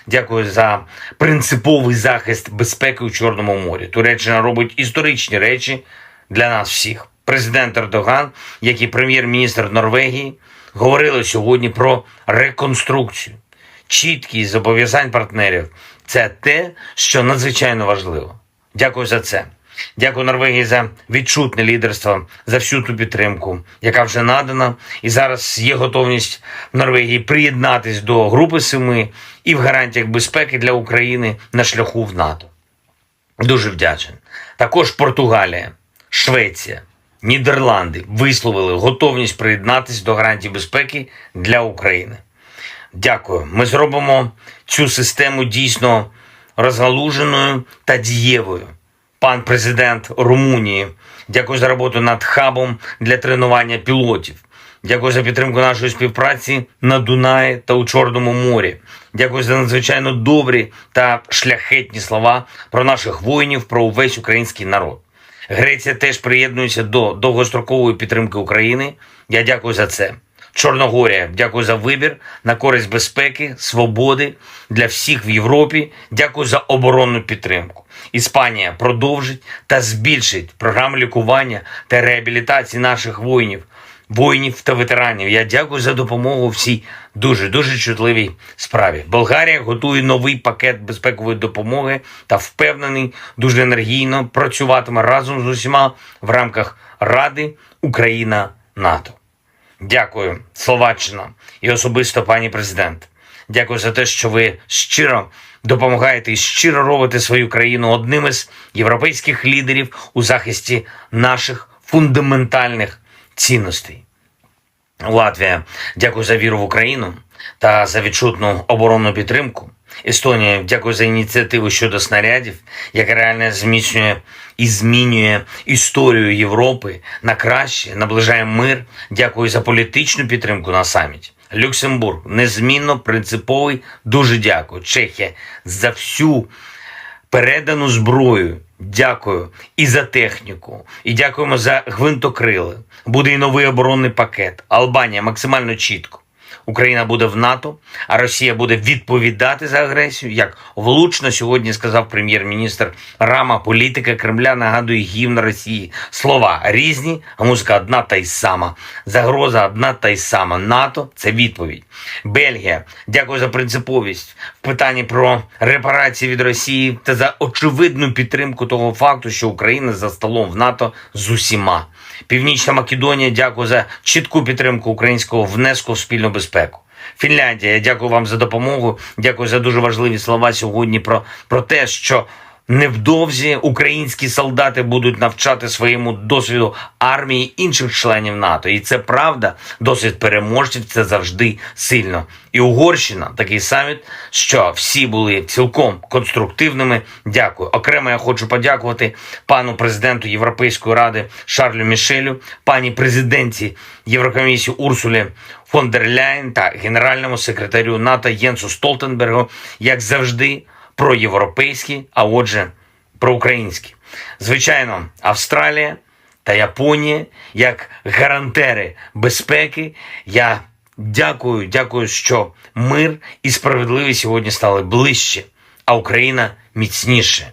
дякую за принциповий захист безпеки у Чорному морі. Туреччина робить історичні речі для нас всіх. Президент Ердоган, як і прем'єр-міністр Норвегії, говорили сьогодні про реконструкцію. Чіткість зобов'язань партнерів – це те, що надзвичайно важливо. Дякую за це. Дякую Норвегії за відчутне лідерство, за всю ту підтримку, яка вже надана. І зараз є готовність Норвегії приєднатись до Групи 7 і в гарантіях безпеки для України на шляху в НАТО. Дуже вдячний. Також Португалія, Швеція, Нідерланди висловили готовність приєднатись до гарантій безпеки для України. Дякую. Ми зробимо цю систему дійсно розгалуженою та дієвою. Пан президент Румунії, дякую за роботу над хабом для тренування пілотів. Дякую за підтримку нашої співпраці на Дунаї та у Чорному морі. Дякую за надзвичайно добрі та шляхетні слова про наших воїнів, про увесь український народ. Греція теж приєднується до довгострокової підтримки України. Я дякую за це. Чорногорія, дякую за вибір на користь безпеки, свободи для всіх в Європі. Дякую за оборонну підтримку. Іспанія продовжить та збільшить програму лікування та реабілітації наших воїнів та ветеранів. Я дякую за допомогу в цій дуже чутливій справі. Болгарія готує новий пакет безпекової допомоги та впевнений, дуже енергійно працюватиме разом з усіма в рамках Ради Україна-НАТО. Дякую, Словаччина, і особисто пані президент. Дякую за те, що ви щиро допомагаєте і щиро робите свою країну одним із європейських лідерів у захисті наших фундаментальних цінностей. Латвія, дякую за віру в Україну та за відчутну оборонну підтримку. Естонія, дякую за ініціативу щодо снарядів, яка реально зміцнює і змінює історію Європи на краще, наближає мир. Дякую за політичну підтримку на саміті. Люксембург, незмінно принциповий, дуже дякую. Чехія, за всю передану зброю. Дякую і за техніку, і дякуємо за гвинтокрили. Буде і новий оборонний пакет. Албанія максимально чітко. Україна буде в НАТО, а Росія буде відповідати за агресію. Як влучно сьогодні сказав прем'єр-міністр Рама, політика Кремля нагадує гімн Росії. Слова різні, а музика одна та й сама. Загроза одна та й сама. НАТО – це відповідь. Бельгія, дякую за принциповість в питанні про репарації від Росії та за очевидну підтримку того факту, що Україна за столом в НАТО з усіма. Північна Македонія, дякую за чітку підтримку українського внеску в спільну безпеку. Фінляндія, дякую вам за допомогу, дякую за дуже важливі слова сьогодні про те, що невдовзі українські солдати будуть навчати своєму досвіду армії інших членів НАТО. І це правда, досвід переможців – це завжди сильно. І Угорщина, такий саміт, що всі були цілком конструктивними. Дякую. Окремо я хочу подякувати пану президенту Європейської ради Шарлю Мішелю, пані президентці Єврокомісії Урсулі фон дер Ляєн та генеральному секретарю НАТО Єнсу Столтенбергу, як завжди, проєвропейські, а отже, проукраїнські. Звичайно, Австралія та Японія, як гарантери безпеки, я дякую, що мир і справедливість сьогодні стали ближче, а Україна міцніше.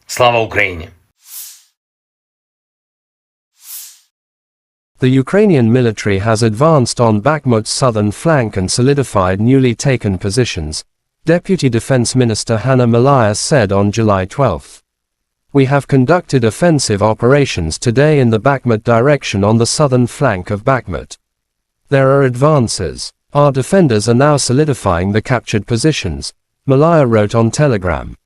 Слава Україні! The Ukrainian military has advanced on Bakhmut's southern flank and solidified newly taken positions, Deputy Defense Minister Hanna Malaya said on July 12. We have conducted offensive operations today in the Bakhmut direction on the southern flank of Bakhmut. There are advances. Our defenders are now solidifying the captured positions, Malaya wrote on Telegram.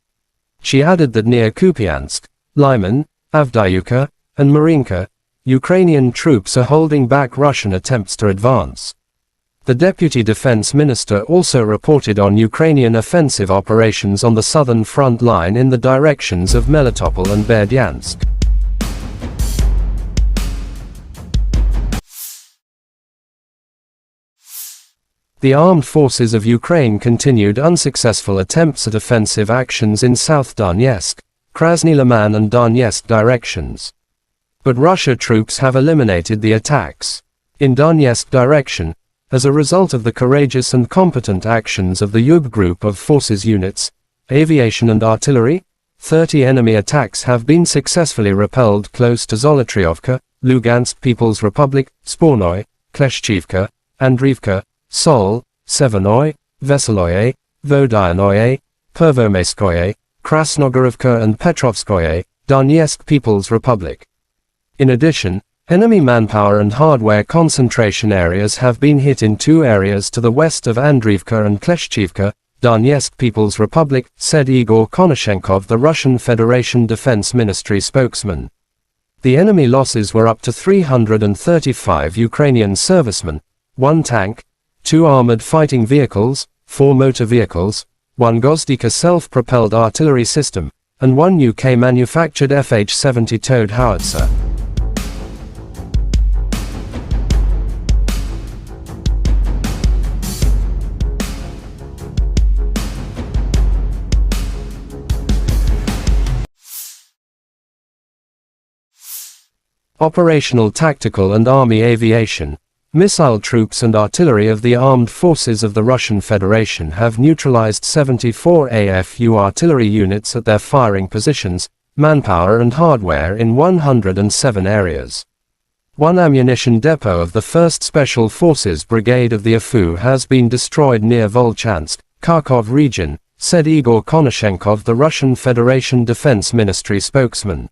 She added that near Kupiansk, Lyman, Avdiivka, and Marinka, Ukrainian troops are holding back Russian attempts to advance. The Deputy Defense Minister also reported on Ukrainian offensive operations on the southern front line in the directions of Melitopol and Berdyansk. The armed forces of Ukraine continued unsuccessful attempts at offensive actions in South Donetsk, Krasny Liman and Donetsk directions. But Russia troops have eliminated the attacks. In Donetsk direction, as a result of the courageous and competent actions of the Yub group of forces units, aviation and artillery, 30 enemy attacks have been successfully repelled close to Zolotriovka, Lugansk People's Republic, Spornoy, Kleshchivka, Andriivka, Sol, Severnoy, Veseloye, Vodyanoye, Pervomaiskoye, Krasnogorovka and Petrovskoye, Donetsk People's Republic. In addition, enemy manpower and hardware concentration areas have been hit in two areas to the west of Andriivka and Kleshchivka, Donetsk People's Republic, said Igor Konashenkov, the Russian Federation Defense Ministry spokesman. The enemy losses were up to 335 Ukrainian servicemen, 1 tank, 2 armored fighting vehicles, 4 motor vehicles, 1 Gozdika self-propelled artillery system, and 1 UK-manufactured FH-70 towed howitzer. Operational tactical and army aviation. Missile troops and artillery of the armed forces of the Russian Federation have neutralized 74 AFU artillery units at their firing positions, manpower and hardware in 107 areas. One ammunition depot of the 1st Special Forces Brigade of the AFU has been destroyed near Volchansk, Kharkov region, said Igor Konashenkov, the Russian Federation Defense Ministry spokesman.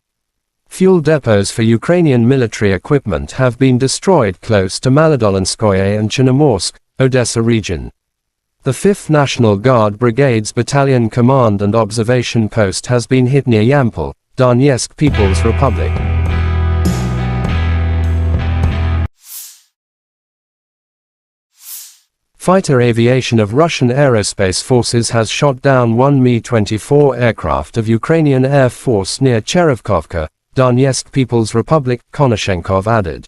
Fuel depots for Ukrainian military equipment have been destroyed close to Maladolinskoye and Chernomorsk, Odessa region. The 5th National Guard Brigade's Battalion Command and Observation Post has been hit near Yampol, Donetsk People's Republic. Fighter aviation of Russian Aerospace Forces has shot down one Mi-24 aircraft of Ukrainian Air Force near Cherevkovka, Donetsk People's Republic, Konashenkov added.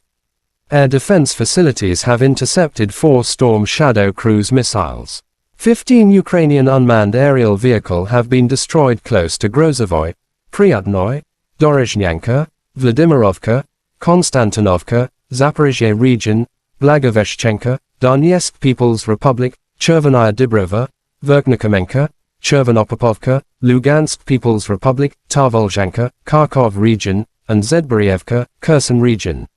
Air defense facilities have intercepted 4 Storm Shadow cruise missiles. 15 Ukrainian unmanned aerial vehicles have been destroyed close to Grozovoy, Pryatnoy, Dorozhnyanka, Vladimirovka, Konstantinovka, Zaporizhzhia region, Blagoveshchenka, Donetsk People's Republic, Chervenaya Dibrova, Verkhnikomenka, Chervonopopovka, Lugansk People's Republic, Tarvolzhanka, Kharkov region, and Zedborievka, Kherson region.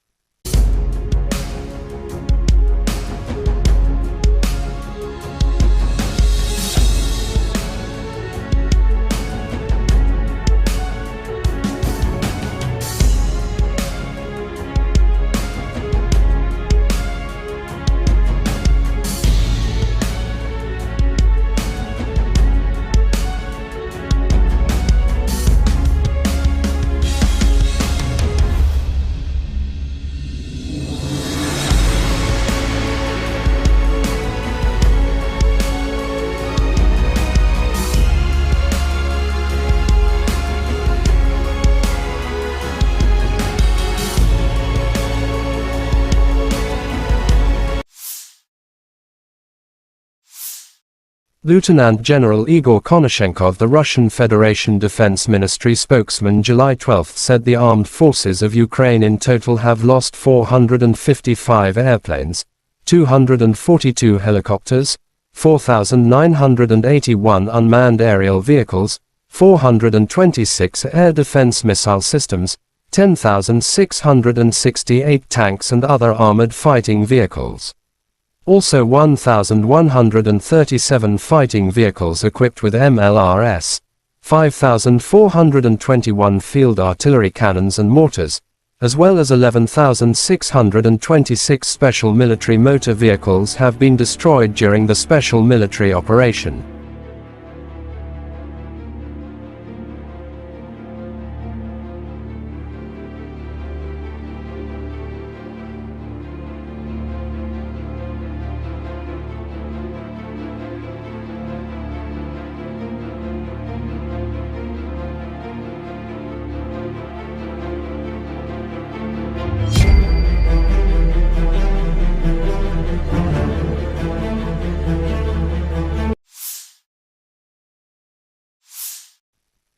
Lieutenant General Igor Konashenkov, the Russian Federation Defense Ministry spokesman, July 12 said the armed forces of Ukraine in total have lost 455 airplanes, 242 helicopters, 4,981 unmanned aerial vehicles, 426 air defense missile systems, 10,668 tanks and other armored fighting vehicles. Also 1,137 fighting vehicles equipped with MLRS, 5,421 field artillery cannons and mortars, as well as 11,626 special military motor vehicles have been destroyed during the special military operation.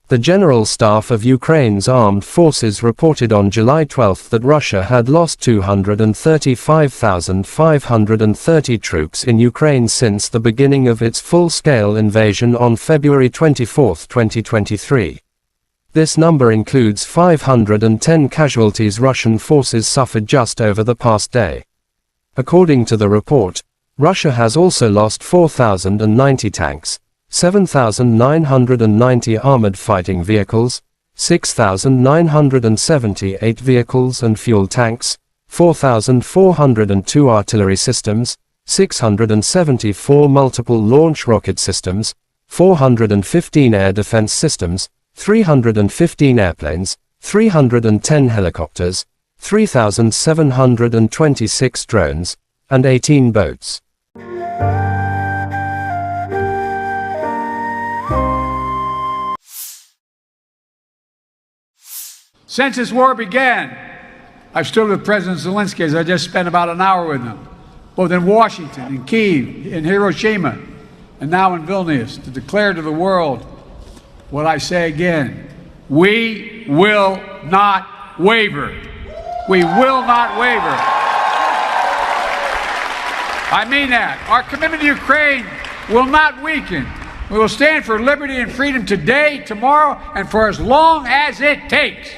The General Staff of Ukraine's armed forces reported on July 12 that Russia had lost 235,530 troops in Ukraine since the beginning of its full-scale invasion on February 24, 2023. This number includes 510 casualties Russian forces suffered just over the past day. According to the report, Russia has also lost 4,090 tanks, 7,990 armored fighting vehicles, 6,978 vehicles and fuel tanks, 4,402 artillery systems, 674 multiple launch rocket systems, 415 air defense systems, 315 airplanes, 310 helicopters, 3,726 drones, and 18 boats. Since this war began, I've stood with President Zelensky, as I just spent about an hour with him, both in Washington, in Kyiv, in Hiroshima, and now in Vilnius, to declare to the world what I say again: we will not waver. We will not waver. I mean that. Our commitment to Ukraine will not weaken. We will stand for liberty and freedom today, tomorrow, and for as long as it takes.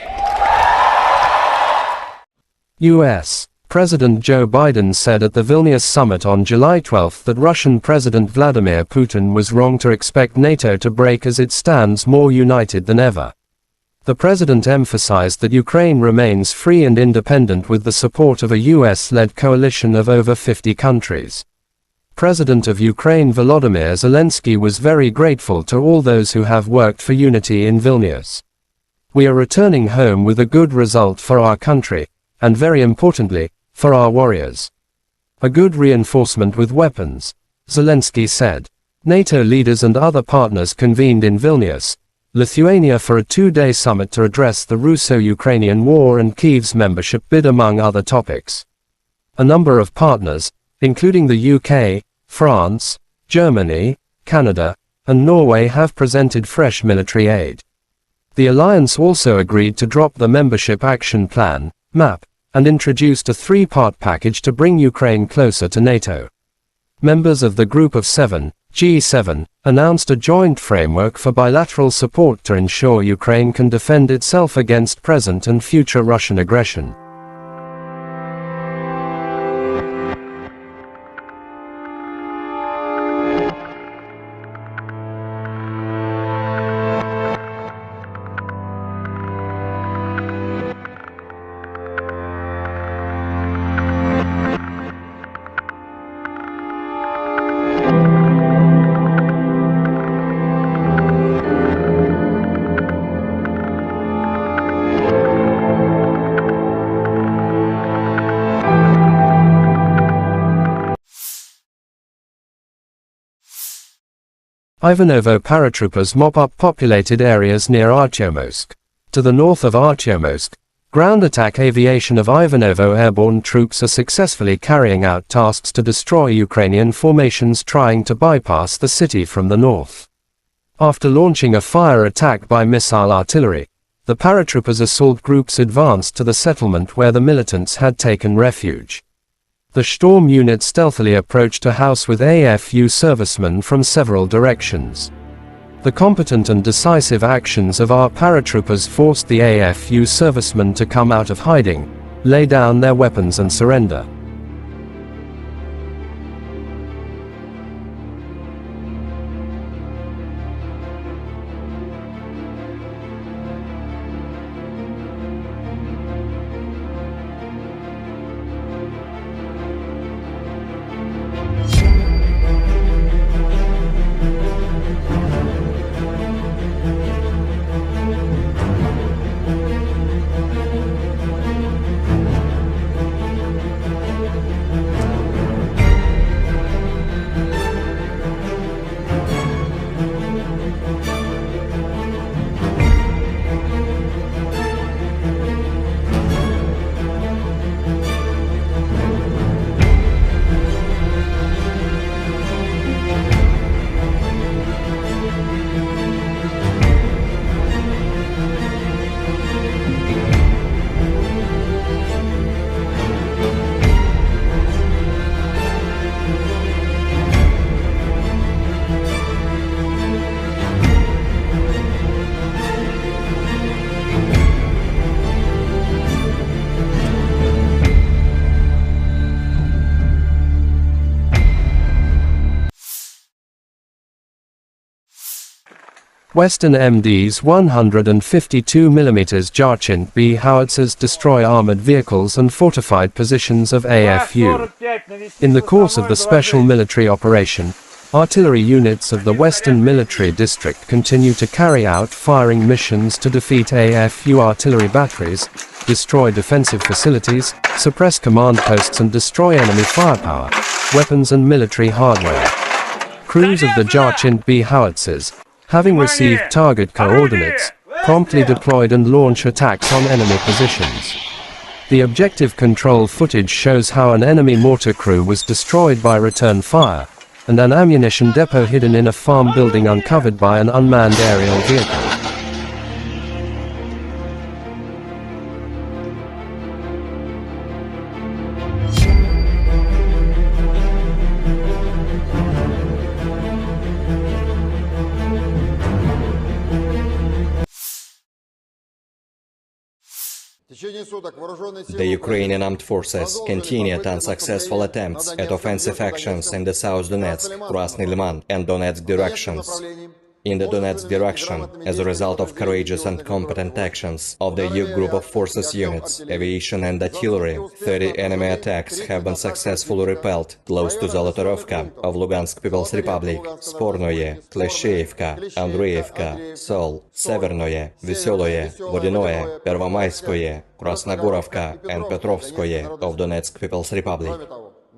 U.S. President Joe Biden said at the Vilnius summit on July 12 that Russian President Vladimir Putin was wrong to expect NATO to break as it stands more united than ever. The president emphasized that Ukraine remains free and independent with the support of a US-led coalition of over 50 countries. President of Ukraine Volodymyr Zelensky was very grateful to all those who have worked for unity in Vilnius. We are returning home with a good result for our country, and very importantly, for our warriors. A good reinforcement with weapons, Zelensky said. NATO leaders and other partners convened in Vilnius, Lithuania for a two-day summit to address the Russo-Ukrainian war and Kyiv's membership bid among other topics. A number of partners, including the UK, France, Germany, Canada, and Norway have presented fresh military aid. The alliance also agreed to drop the Membership Action Plan, MAP, and introduced a three-part package to bring Ukraine closer to NATO. Members of the Group of Seven, G7, announced a joint framework for bilateral support to ensure Ukraine can defend itself against present and future Russian aggression. Ivanovo paratroopers mop up populated areas near Artyomsk. To the north of Artyomsk, ground attack aviation of Ivanovo airborne troops are successfully carrying out tasks to destroy Ukrainian formations trying to bypass the city from the north. After launching a fire attack by missile artillery, the paratroopers assault groups advanced to the settlement where the militants had taken refuge. The Storm unit stealthily approached a house with AFU servicemen from several directions. The competent and decisive actions of our paratroopers forced the AFU servicemen to come out of hiding, lay down their weapons and surrender. Western MD's 152mm Jarchint B howitzers destroy armored vehicles and fortified positions of AFU. In the course of the special military operation, artillery units of the Western Military District continue to carry out firing missions to defeat AFU artillery batteries, destroy defensive facilities, suppress command posts and destroy enemy firepower, weapons and military hardware. Crews of the Jarchint B howitzers, having received target coordinates, promptly deployed and launch attacks on enemy positions. The objective control footage shows how an enemy mortar crew was destroyed by return fire, and an ammunition depot hidden in a farm building uncovered by an unmanned aerial vehicle. The Ukrainian armed forces continued unsuccessful attempts at offensive actions in the South Donetsk, Krasny Liman, and Donetsk directions. In the Donetsk direction, as a result of courageous and competent actions of the EU group of forces units, aviation and artillery, 30 enemy attacks have been successfully repelled close to Zolotorovka of Lugansk People's Republic, Spornoye, Klesheyevka, Andreyevka, Sol, Severnoye, Veseloye, Vodinoye, Pervomayskoye, Krasnogorovka and Petrovskoye of Donetsk People's Republic.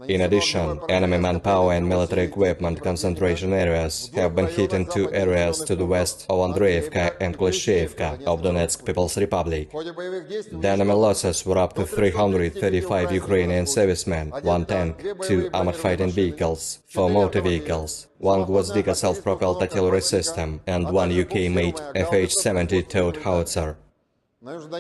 In addition, enemy manpower and military equipment concentration areas have been hit in 2 areas to the west of Andreyevka and Klesheyevka of Donetsk People's Republic. The enemy losses were up to 335 Ukrainian servicemen, 1 tank, 2 armored fighting vehicles, 4 motor vehicles, 1 Gvozdika self-propelled artillery system, and 1 UK-made FH-70 towed howitzer.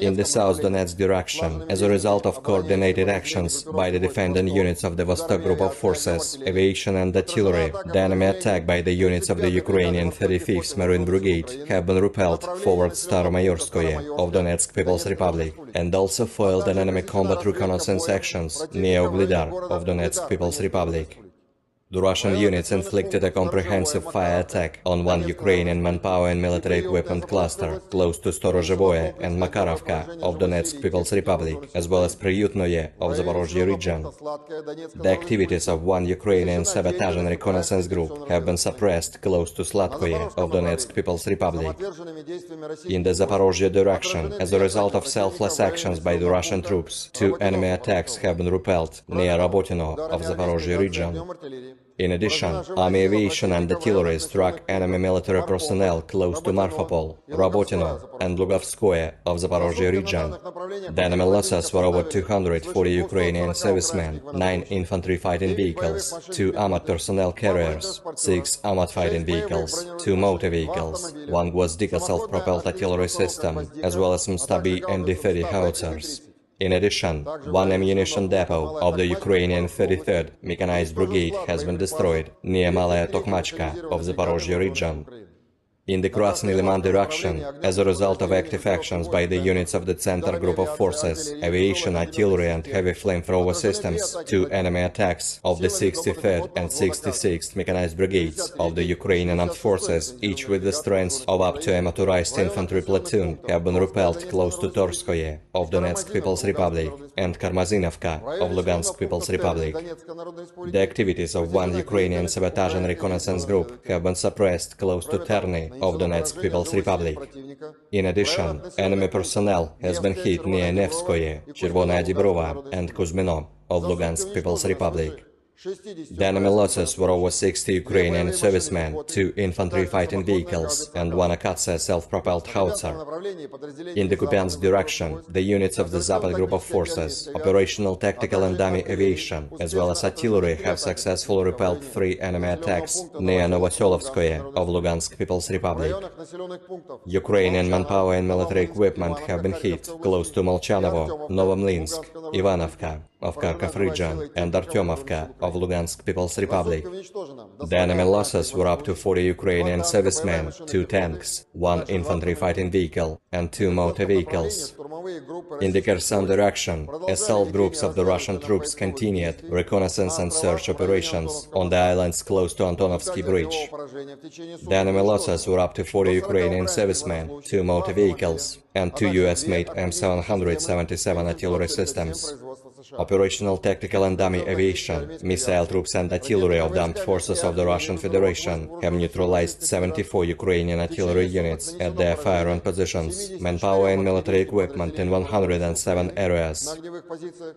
In the South Donetsk direction, as a result of coordinated actions by the defending units of the Vostok Group of Forces, aviation and artillery, the enemy attack by the units of the Ukrainian 35th Marine Brigade have been repelled forward Staromayorskoye of Donetsk People's Republic, and also foiled an enemy combat reconnaissance actions near Uglidar of Donetsk People's Republic. The Russian units inflicted a comprehensive fire attack on 1 Ukrainian manpower and military equipment cluster close to Storozhevoye and Makarovka of Donetsk People's Republic, as well as Priyutnoye of Zaporozhye region. The activities of 1 Ukrainian sabotage and reconnaissance group have been suppressed close to Slatkoye of Donetsk People's Republic. In the Zaporozhye direction, as a result of selfless actions by the Russian troops, 2 enemy attacks have been repelled near Rabotino of Zaporozhye region. In addition, army aviation and artillery struck enemy military personnel close to Marfapol, Rabotino, and Lugovskoye of Zaporozhye region. The enemy losses were over 240 Ukrainian servicemen, 9 infantry fighting vehicles, 2 armored personnel carriers, 6 armored fighting vehicles, 2 motor vehicles, 1 Gvozdika self-propelled artillery system, as well as some Stabi and D-30 howitzers. In addition, 1 ammunition depot of the Ukrainian 33rd Mechanized Brigade has been destroyed near Malaya Tokmachka of the Zaporozhye region. In the Krasny Liman direction, as a result of active actions by the units of the Center Group of Forces, aviation, artillery and heavy flamethrower systems, 2 enemy attacks of the 63rd and 66th Mechanized Brigades of the Ukrainian Armed Forces, each with the strength of up to a motorized infantry platoon, have been repelled close to Torskoye of Donetsk People's Republic and Karmazinovka of Lugansk People's Republic. The activities of 1 Ukrainian sabotage and reconnaissance group have been suppressed close to Terny of Donetsk People's Republic. In addition, enemy personnel has been hit near Nevskoye, Chervonaya Dibrova and Kuzmino of Lugansk People's Republic. The enemy losses were over 60 Ukrainian servicemen, 2 infantry fighting vehicles, and 1 Akatsa self-propelled howitzer. In the Kupiansk direction, the units of the Zapad Group of Forces, operational, tactical and dummy aviation, as well as artillery have successfully repelled 3 enemy attacks near Novoselovskoye of Lugansk People's Republic. Ukrainian manpower and military equipment have been hit close to Molchanovo, Novomlinsk, Ivanovka of Kharkov region, and Artyomovka of Lugansk People's Republic. The enemy losses were up to 40 Ukrainian servicemen, 2 tanks, 1 infantry fighting vehicle, and 2 motor vehicles. In the Kherson direction, assault groups of the Russian troops continued reconnaissance and search operations on the islands close to Antonovsky Bridge. The enemy losses were up to 40 Ukrainian servicemen, 2 motor vehicles, and 2 US-made M777 artillery systems. Operational, tactical and dummy aviation, missile troops and artillery of the armed forces of the Russian Federation have neutralized 74 Ukrainian artillery units at their firing positions, manpower and military equipment in 107 areas.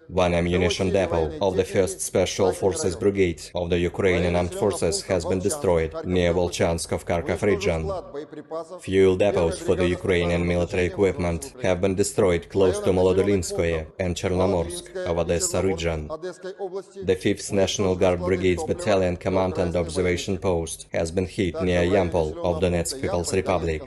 1 ammunition depot of the 1st Special Forces Brigade of the Ukrainian Armed Forces has been destroyed near Volchansk of Kharkov region. Fuel depots for the Ukrainian military equipment have been destroyed close to Molodolinskoye and Chernomorsk of Odessa region. The 5th National Guard Brigade's Battalion Command and Observation Post has been hit near Yampol of Donetsk People's Republic.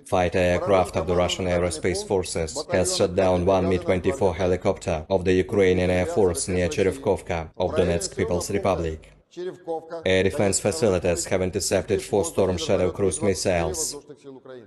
Fighter aircraft of the Russian Aerospace Forces has shot down 1 Mi-24 helicopter of the Ukrainian Air Force near Cherevkovka of Donetsk People's Republic. Air defense facilities have intercepted 4 Storm Shadow cruise missiles.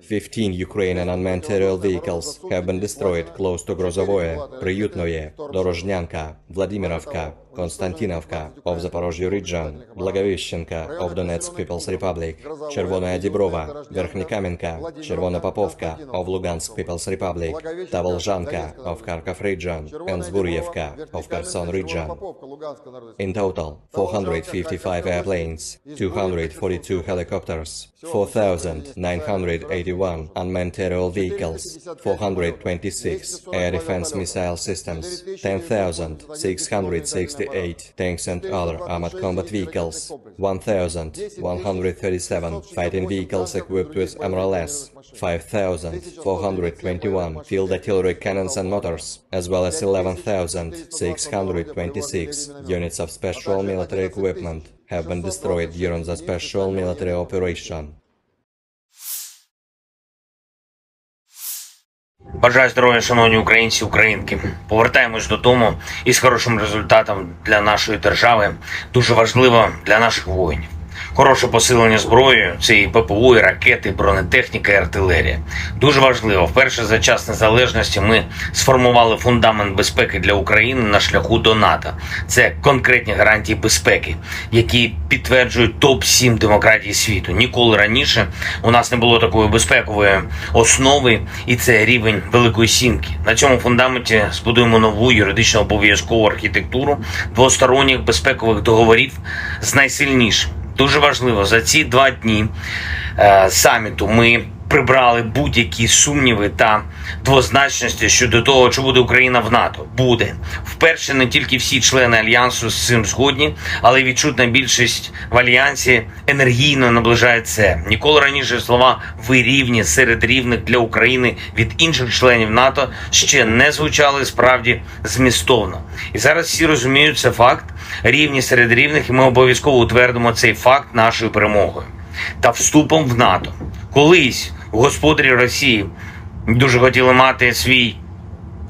15 Ukrainian unmanned aerial vehicles have been destroyed close to Grozovoye, Priyutnoye, Dorozhnyanka, Vladimirovka, Konstantinovka of Zaporozhye region, Blagoveshchenka of Donetsk People's Republic, Chervonaya Dibrova, Verkhnykamenka, Chervonopopovka of Lugansk People's Republic, Tavolzhanka of Kharkov region, and Zburyevka of Kherson region. In total, 455 airplanes, 242 helicopters, 4,981 unmanned aerial vehicles, 426 air defense missile systems, 10,668 tanks and other armored combat vehicles, 1,137 fighting vehicles equipped with MRLS, 5,421 field artillery cannons and mortars, as well as 11,626 units of special military equipment have been destroyed during the special military operation. Бажаю здоров'я, шановні українці, українки. Повертаємось додому із хорошим результатом для нашої держави. Дуже важливо для наших воїнів. Хороше посилення зброєю – це і ППО, і ракети, і бронетехніка, і артилерія. Дуже важливо. Вперше за час незалежності ми сформували фундамент безпеки для України на шляху до НАТО. Це конкретні гарантії безпеки, які підтверджують топ-7 демократій світу. Ніколи раніше у нас не було такої безпекової основи, і це рівень Великої Сімки. На цьому фундаменті збудуємо нову юридично обов'язкову архітектуру двосторонніх безпекових договорів з найсильнішим. Дуже важливо, за ці 2 дні саміту ми прибрали будь-які сумніви та двозначності щодо того, чи буде Україна в НАТО. Буде. Вперше не тільки всі члени Альянсу з цим згодні, але й відчутна більшість в Альянсі енергійно наближає це. Ніколи раніше слова «ви рівні» серед рівних для України від інших членів НАТО ще не звучали справді змістовно. І зараз всі розуміють, це факт, рівні серед рівних, і ми обов'язково утвердимо цей факт нашою перемогою та вступом в НАТО. Колись господарі Росії дуже хотіли мати свій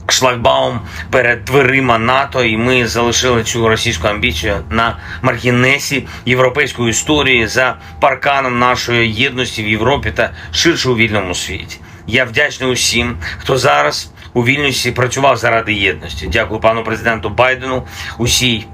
шлагбаум перед дверима НАТО, і ми залишили цю російську амбіцію на маргінесі європейської історії за парканом нашої єдності в Європі та ширше у вільному світі. Я вдячний усім, хто зараз у Вільнюсі працював заради єдності. Дякую пану президенту Байдену, усій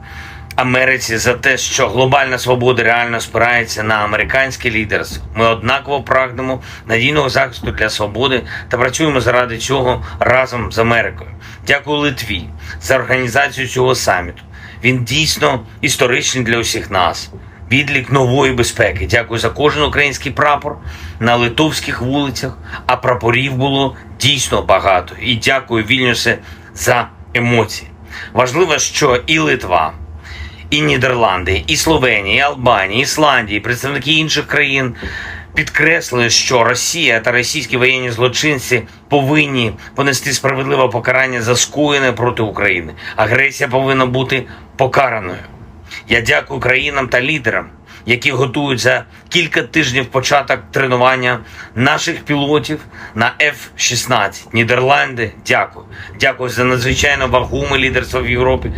Америці за те, що глобальна свобода реально спирається на американське лідерство. Ми однаково прагнемо надійного захисту для свободи та працюємо заради цього разом з Америкою. Дякую Литві за організацію цього саміту. Він дійсно історичний для усіх нас. Відлік нової безпеки. Дякую за кожен український прапор на литовських вулицях, а прапорів було дійсно багато. І дякую Вільнюсе за емоції. Важливо, що і Литва, і Нідерланди, і Словенія, і Албанія, і Ісландія, і представники інших країн підкреслили, що Росія та російські воєнні злочинці повинні понести справедливе покарання за скоєне проти України. Агресія повинна бути покараною. Я дякую країнам та лідерам, які готують за кілька тижнів початок тренування наших пілотів на F-16. Нідерланди, дякую. Дякую за надзвичайно вагоме лідерство в Європі.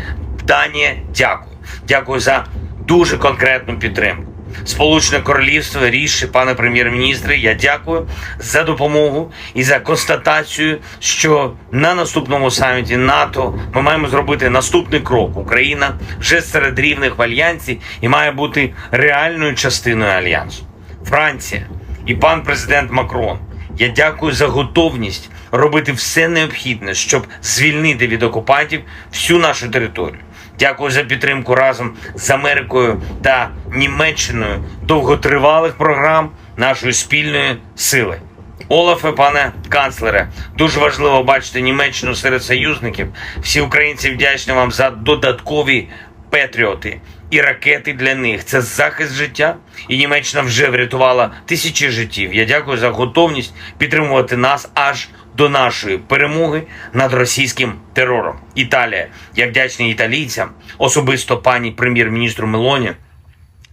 Данія, дякую. Дякую за дуже конкретну підтримку. Сполучене Королівство, Ріші, пане прем'єр-міністре, я дякую за допомогу і за констатацію, що на наступному саміті НАТО ми маємо зробити наступний крок. Україна вже серед рівних в Альянсі і має бути реальною частиною Альянсу. Франція і пан президент Макрон, я дякую за готовність робити все необхідне, щоб звільнити від окупантів всю нашу територію. Дякую за підтримку разом з Америкою та Німеччиною довготривалих програм нашої спільної сили. Олафе, пане канцлере, дуже важливо бачити Німеччину серед союзників. Всі українці вдячні вам за додаткові патріоти і ракети для них. Це захист життя, і Німеччина вже врятувала тисячі життів. Я дякую за готовність підтримувати нас аж до нашої перемоги над російським терором. Італія. Я вдячний італійцям, особисто пані прем'єр-міністру Мелоні,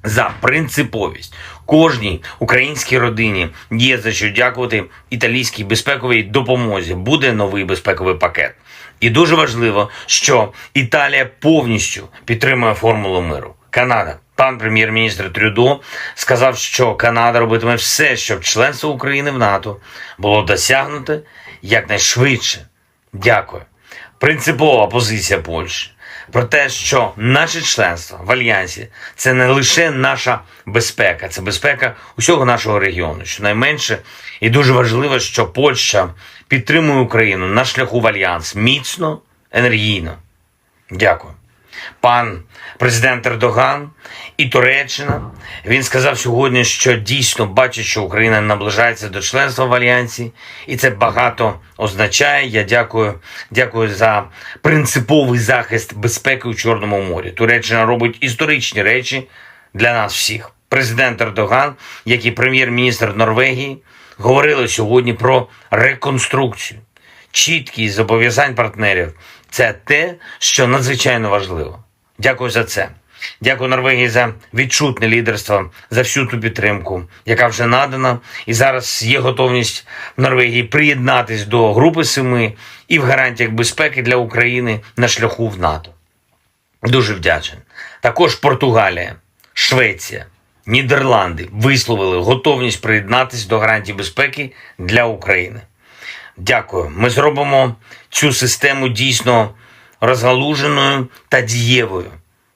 за принциповість. Кожній українській родині є за що дякувати італійській безпековій допомозі. Буде новий безпековий пакет. І дуже важливо, що Італія повністю підтримує формулу миру. Канада. Пан прем'єр-міністр Трюдо сказав, що Канада робитиме все, щоб членство України в НАТО було досягнуте якнайшвидше. Дякую. Принципова позиція Польщі про те, що наше членство в Альянсі – це не лише наша безпека, це безпека усього нашого регіону. Щонайменше і дуже важливо, що Польща підтримує Україну на шляху в Альянс міцно, енергійно. Дякую. Пан президент Ердоган і Туреччина, він сказав сьогодні, що дійсно бачить, що Україна наближається до членства в Альянсі, і це багато означає. Я дякую за принциповий захист безпеки у Чорному морі. Туреччина робить історичні речі для нас всіх. Президент Ердоган, як і прем'єр-міністр Норвегії, говорили сьогодні про реконструкцію. Чіткість зобов'язань партнерів – це те, що надзвичайно важливо. Дякую за це. Дякую Норвегії за відчутне лідерство, за всю ту підтримку, яка вже надана. І зараз є готовність в Норвегії приєднатись до Групи 7 і в гарантіях безпеки для України на шляху в НАТО. Дуже вдячний. Також Португалія, Швеція, Нідерланди висловили готовність приєднатись до гарантій безпеки для України. Дякую. Ми зробимо цю систему дійсно розгалуженою та дієвою.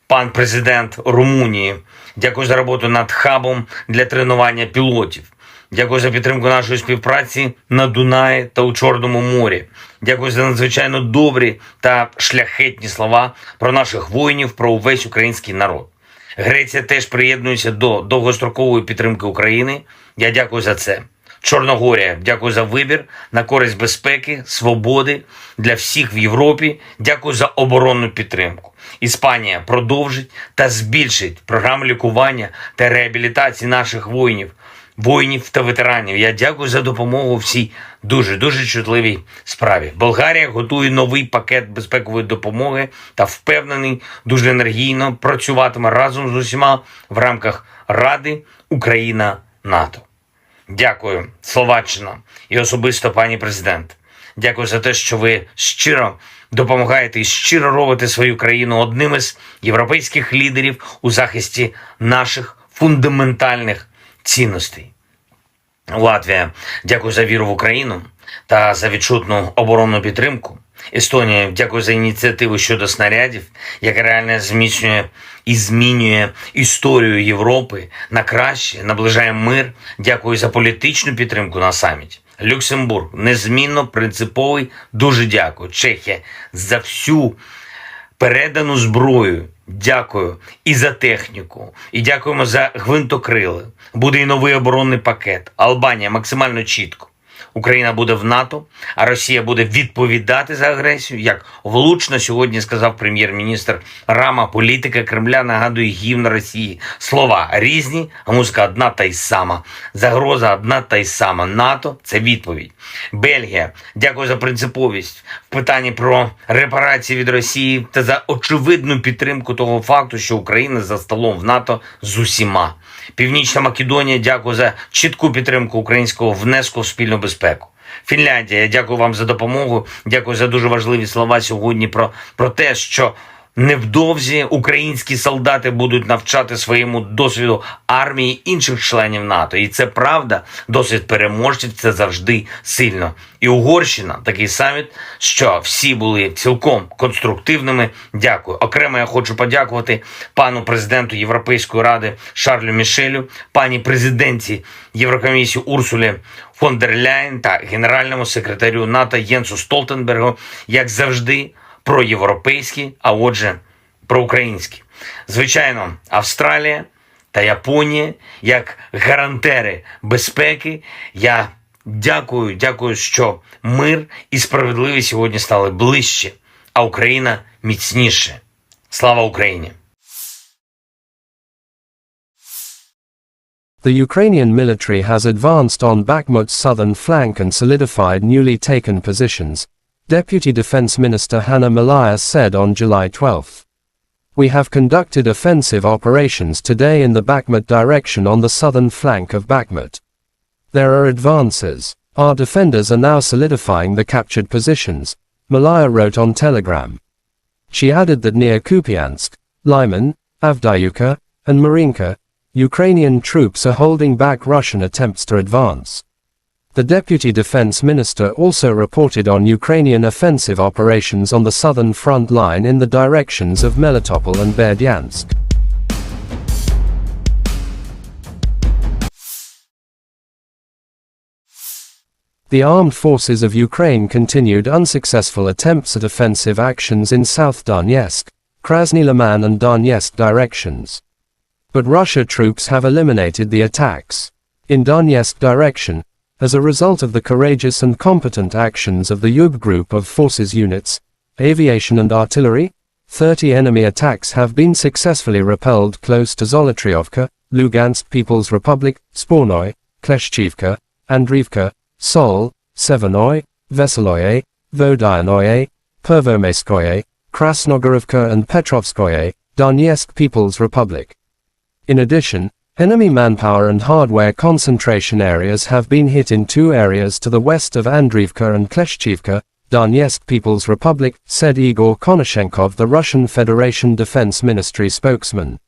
Пан президент Румунії, дякую за роботу над хабом для тренування пілотів. Дякую за підтримку нашої співпраці на Дунаї та у Чорному морі. Дякую за надзвичайно добрі та шляхетні слова про наших воїнів, про увесь український народ. Греція теж приєднується до довгострокової підтримки України. Я дякую за це. Чорногорія, дякую за вибір на користь безпеки, свободи для всіх в Європі. Дякую за оборонну підтримку. Іспанія продовжить та збільшить програми лікування та реабілітації наших воїнів та ветеранів. Я дякую за допомогу в цій дуже чутливій справі. Болгарія готує новий пакет безпекової допомоги та впевнений, дуже енергійно працюватиме разом з усіма в рамках Ради Україна-НАТО. Дякую, Словаччина і особисто пані президент. Дякую за те, що ви щиро допомагаєте і щиро робите свою країну одним із європейських лідерів у захисті наших фундаментальних цінностей. Латвія, дякую за віру в Україну та за відчутну оборонну підтримку. Естонія, дякую за ініціативу щодо снарядів, яка реально зміцнює і змінює історію Європи на краще, наближає мир. Дякую за політичну підтримку на саміті. Люксембург, незмінно принциповий, дуже дякую. Чехія, за всю передану зброю. Дякую і за техніку, і дякуємо за гвинтокрили. Буде і новий оборонний пакет. Албанія максимально чітко. Україна буде в НАТО, а Росія буде відповідати за агресію. Як влучно сьогодні сказав прем'єр-міністр Рама, політика Кремля нагадує гімн Росії. Слова різні, а музика одна та й сама. Загроза одна та й сама. НАТО – це відповідь. Бельгія, дякую за принциповість в питанні про репарації від Росії та за очевидну підтримку того факту, що Україна за столом в НАТО з усіма. Північна Македонія, дякую за чітку підтримку українського внеску в спільну безпеку. Фінляндія, я дякую вам за допомогу, дякую за дуже важливі слова сьогодні про те, що невдовзі українські солдати будуть навчати своєму досвіду армії інших членів НАТО. І це правда, досвід переможців – це завжди сильно. І Угорщина, такий саміт, що всі були цілком конструктивними. Дякую. Окремо я хочу подякувати пану президенту Європейської ради Шарлю Мішелю, пані президентці Єврокомісії Урсулі фон дер Ляєн та генеральному секретарю НАТО Єнсу Столтенбергу, як завжди, проєвропейські, а отже, проукраїнські. Звичайно, Австралія та Японія, як гарантери безпеки, я дякую, що мир і справедливість сьогодні стали ближче, а Україна міцніше. Слава Україні! The Ukrainian military has advanced on Bakhmut's southern flank and solidified newly taken positions, Deputy Defense Minister Hanna Maliar said on July 12. We have conducted offensive operations today in the Bakhmut direction on the southern flank of Bakhmut. There are advances. Our defenders are now solidifying the captured positions, Maliar wrote on Telegram. She added that near Kupiansk, Lyman, Avdiivka, and Marinka, Ukrainian troops are holding back Russian attempts to advance. The Deputy Defense Minister also reported on Ukrainian offensive operations on the southern front line in the directions of Melitopol and Berdyansk. The armed forces of Ukraine continued unsuccessful attempts at offensive actions in South Donetsk, Krasny Liman and Donetsk directions. But Russia troops have eliminated the attacks. In Donetsk direction, as a result of the courageous and competent actions of the Yug group of forces units, aviation and artillery, 30 enemy attacks have been successfully repelled close to Zolotriovka, Lugansk People's Republic, Spornoy, Kleshchivka, Andriivka, Sol, Severnoy, Veseloye, Vodyanoye, Pervomaiskoye, Krasnogorovka and Petrovskoye, Donetsk People's Republic. In addition, enemy manpower and hardware concentration areas have been hit in two areas to the west of Andriivka and Kleshchivka, Donetsk People's Republic, said Igor Konashenkov, the Russian Federation Defense Ministry spokesman.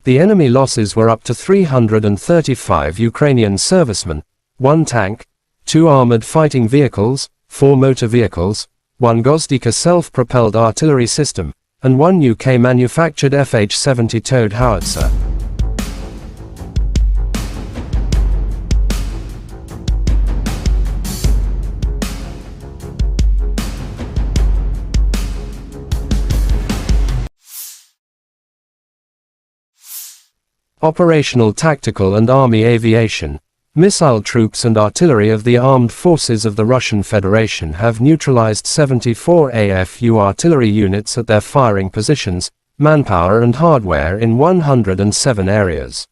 The enemy losses were up to 335 Ukrainian servicemen, 1 tank, 2 armored fighting vehicles, 4 motor vehicles, 1 Gozdika self-propelled artillery system, and 1 UK-manufactured FH-70 towed howitzer. Operational tactical and army aviation. Missile troops and artillery of the armed forces of the Russian Federation have neutralized 74 AFU artillery units at their firing positions, manpower and hardware in 107 areas.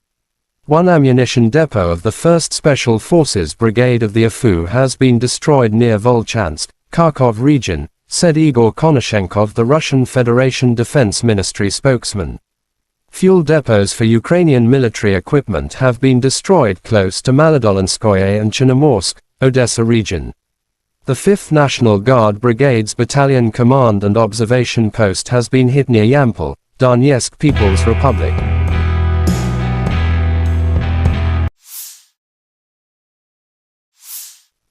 One ammunition depot of the 1st Special Forces Brigade of the AFU has been destroyed near Volchansk, Kharkov region, said Igor Konashenkov, the Russian Federation Defense Ministry spokesman. Fuel depots for Ukrainian military equipment have been destroyed close to Maladolinskoye and Chernomorsk, Odessa region. The 5th National Guard Brigade's Battalion Command and Observation Post has been hit near Yampol, Donetsk People's Republic.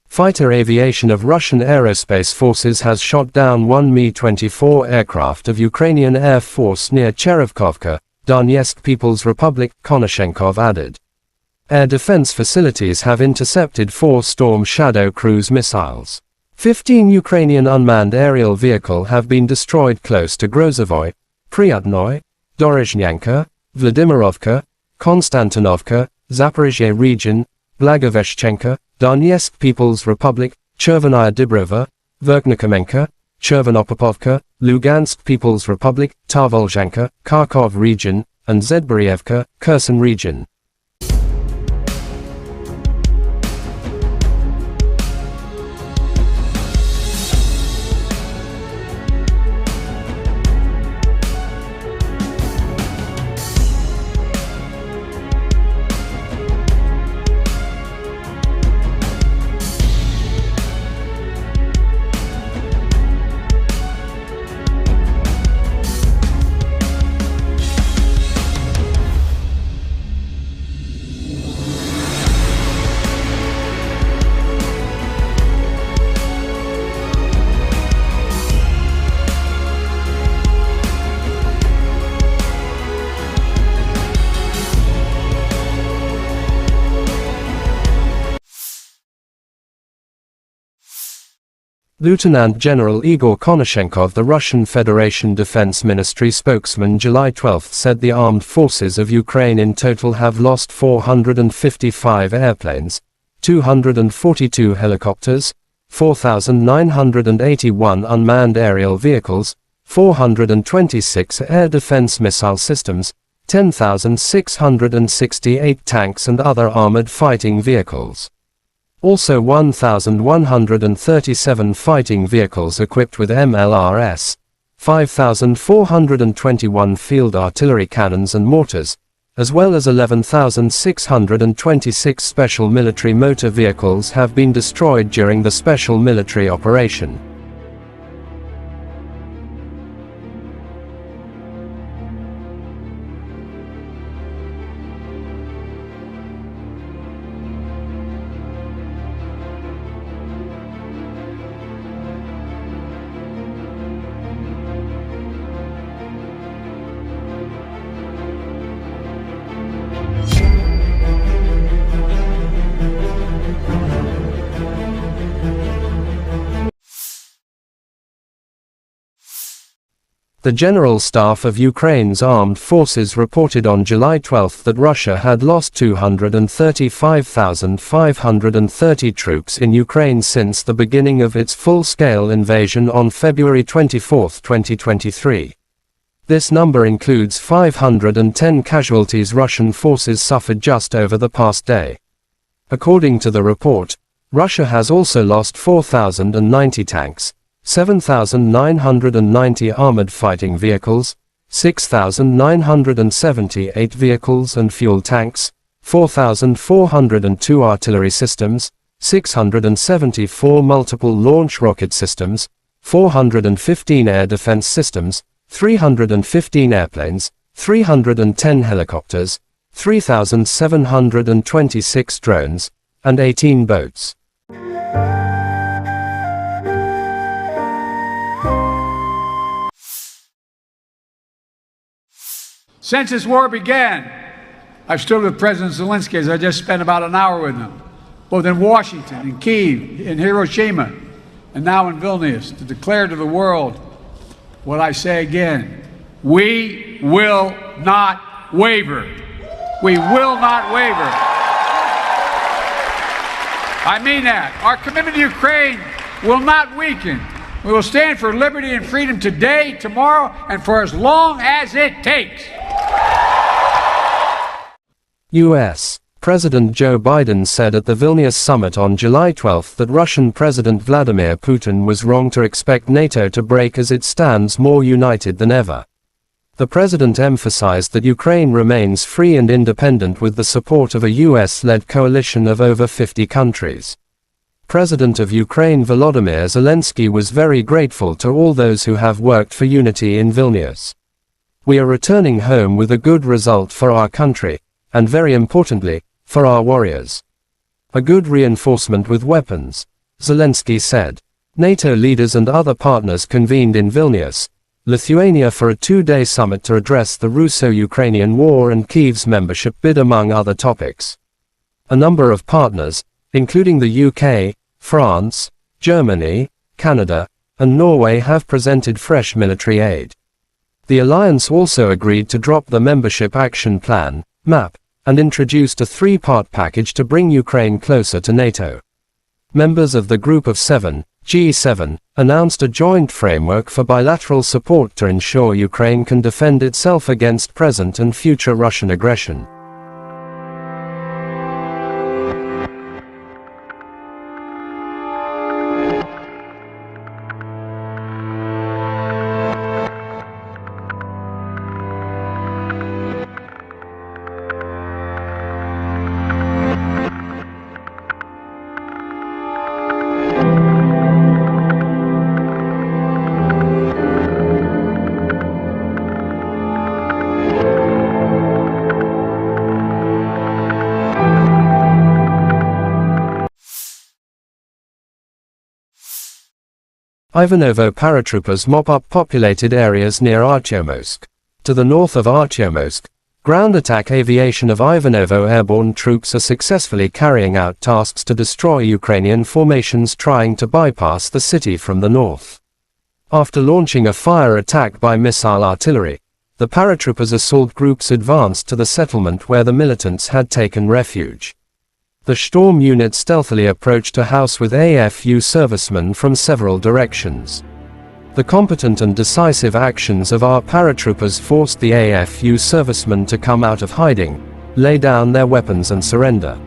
Fighter aviation of Russian Aerospace Forces has shot down 1 Mi-24 aircraft of Ukrainian Air Force near Cherevkovka, Donetsk People's Republic, Konashenkov added. Air defense facilities have intercepted 4 Storm Shadow cruise missiles. 15 Ukrainian unmanned aerial vehicles have been destroyed close to Grozovoy, Pryatnoy, Dorozhnyanka, Vladimirovka, Konstantinovka, Zaporizhzhia region, Blagoveshchenka, Donetsk People's Republic, Chervenaya Dibrova, Verkhnikomenka, Chervonopopovka, Lugansk People's Republic, Tarvolzhanka, Kharkov region, and Zedborievka, Kherson region. Lieutenant General Igor Konashenkov, the Russian Federation Defense Ministry spokesman, July 12 said the armed forces of Ukraine in total have lost 455 airplanes, 242 helicopters, 4,981 unmanned aerial vehicles, 426 air defense missile systems, 10,668 tanks and other armored fighting vehicles. Also 1,137 fighting vehicles equipped with MLRS, 5,421 field artillery cannons and mortars, as well as 11,626 special military motor vehicles have been destroyed during the special military operation. The General Staff of Ukraine's armed forces reported on July 12 that Russia had lost 235,530 troops in Ukraine since the beginning of its full-scale invasion on February 24, 2023. This number includes 510 casualties Russian forces suffered just over the past day. According to the report, Russia has also lost 4,090 tanks, 7,990 armored fighting vehicles, 6,978 vehicles and fuel tanks, 4,402 artillery systems, 674 multiple launch rocket systems, 415 air defense systems, 315 airplanes, 310 helicopters, 3,726 drones, and 18 boats. Since this war began, I've stood with President Zelensky, as I just spent about an hour with him, both in Washington, in Kyiv, in Hiroshima, and now in Vilnius, to declare to the world what I say again: we will not waver. We will not waver. I mean that. Our commitment to Ukraine will not weaken. We will stand for liberty and freedom today, tomorrow, and for as long as it takes. U.S. President Joe Biden said at the Vilnius summit on July 12 that Russian President Vladimir Putin was wrong to expect NATO to break as it stands more united than ever. The president emphasized that Ukraine remains free and independent with the support of a US-led coalition of over 50 countries. President of Ukraine Volodymyr Zelensky was very grateful to all those who have worked for unity in Vilnius. We are returning home with a good result for our country, and very importantly, for our warriors. A good reinforcement with weapons, Zelensky said. NATO leaders and other partners convened in Vilnius, Lithuania for a two-day summit to address the Russo-Ukrainian war and Kyiv's membership bid among other topics. A number of partners, including the UK, France, Germany, Canada, and Norway have presented fresh military aid. The alliance also agreed to drop the Membership Action Plan, MAP, and introduced a three-part package to bring Ukraine closer to NATO. Members of the Group of Seven, G7, announced a joint framework for bilateral support to ensure Ukraine can defend itself against present and future Russian aggression. Ivanovo paratroopers mop up populated areas near Artyomsk. To the north of Artyomsk, ground attack aviation of Ivanovo airborne troops are successfully carrying out tasks to destroy Ukrainian formations trying to bypass the city from the north. After launching a fire attack by missile artillery, the paratroopers assault groups advanced to the settlement where the militants had taken refuge. The storm unit stealthily approached a house with AFU servicemen from several directions. The competent and decisive actions of our paratroopers forced the AFU servicemen to come out of hiding, lay down their weapons and surrender.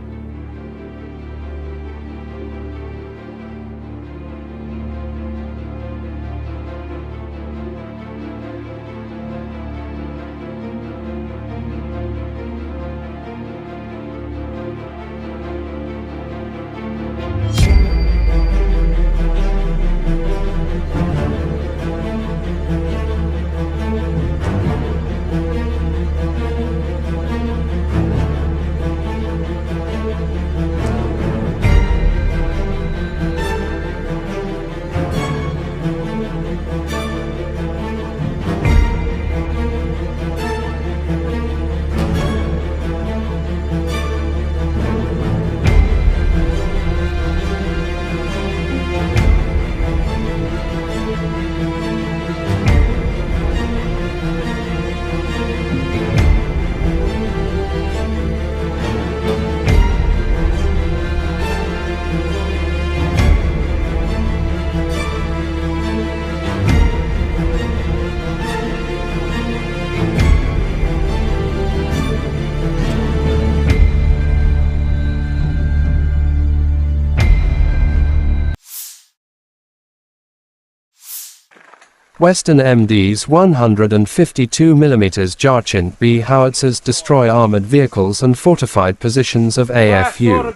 Western MD's 152mm Jarchint-B howitzers destroy armored vehicles and fortified positions of AFU.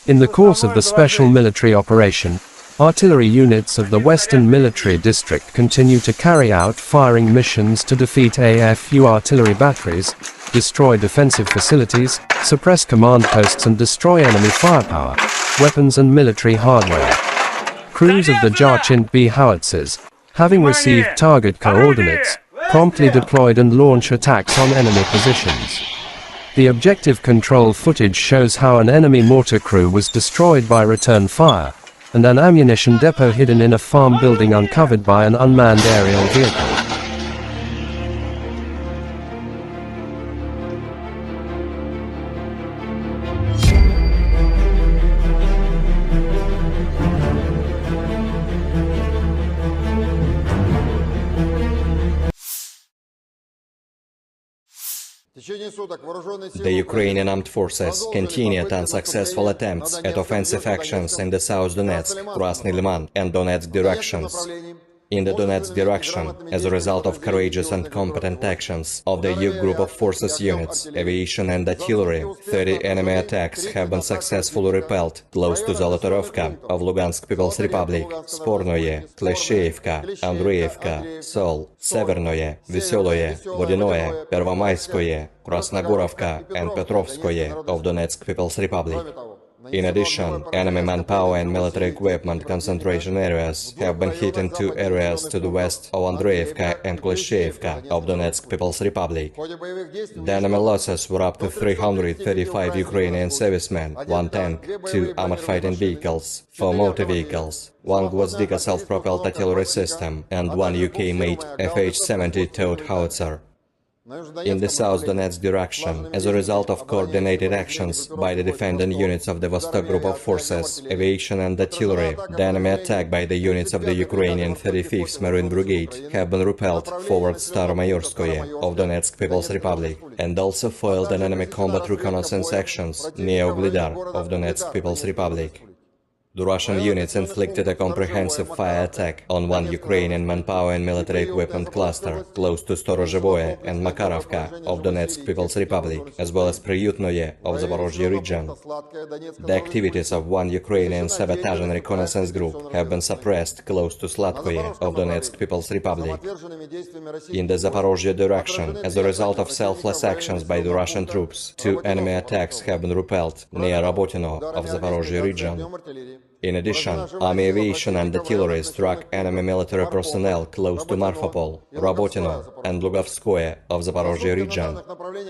In the course of the special military operation, artillery units of the Western Military District continue to carry out firing missions to defeat AFU artillery batteries, destroy defensive facilities, suppress command posts and destroy enemy firepower, weapons and military hardware. Crews of the Jarchint-B howitzers, having received target coordinates, promptly deployed and launch attacks on enemy positions. The objective control footage shows how an enemy mortar crew was destroyed by return fire, and an ammunition depot hidden in a farm building uncovered by an unmanned aerial vehicle. The Ukrainian armed forces continued unsuccessful attempts at offensive actions in the South Donetsk, Krasny Liman and Donetsk directions. In the Donetsk direction, as a result of courageous and competent actions of the EU group of forces units, aviation and artillery, 30 enemy attacks have been successfully repelled close to Zolotorovka of Lugansk People's Republic, Spornoye, Klesheyevka, Andreevka, Sol, Severnoye, Veseloye, Vodinoye, Pervomayskoye, Krasnogorovka and Petrovskoye of Donetsk People's Republic. In addition, enemy manpower and military equipment concentration areas have been hit in two areas to the west of Andreevka and Klesheyevka of Donetsk People's Republic. The enemy losses were up to 335 Ukrainian servicemen, 1 tank, 2 armored fighting vehicles, 4 motor vehicles, 1 Gwozdika self-propelled artillery system and 1 UK-made FH-70 towed howitzer. In the South Donetsk direction, as a result of coordinated actions by the defending units of the Vostok Group of Forces, aviation and artillery, the enemy attack by the units of the Ukrainian 35th Marine Brigade have been repelled forward Staromayorskoye of Donetsk People's Republic, and also foiled an enemy combat reconnaissance actions near Uglidar of Donetsk People's Republic. The Russian units inflicted a comprehensive fire attack on 1 Ukrainian manpower and military equipment cluster close to Storozhevoye and Makarovka of Donetsk People's Republic, as well as Priyutnoye of Zaporozhye region. The activities of 1 Ukrainian sabotage and reconnaissance group have been suppressed close to Slatkoye of Donetsk People's Republic. In the Zaporozhye direction, as a result of selfless actions by the Russian troops, 2 enemy attacks have been repelled near Rabotino of Zaporozhye region. In addition, army aviation and artillery struck enemy military personnel close to Marfapol, Rabotino and Lugovskoye of Zaporozhye region.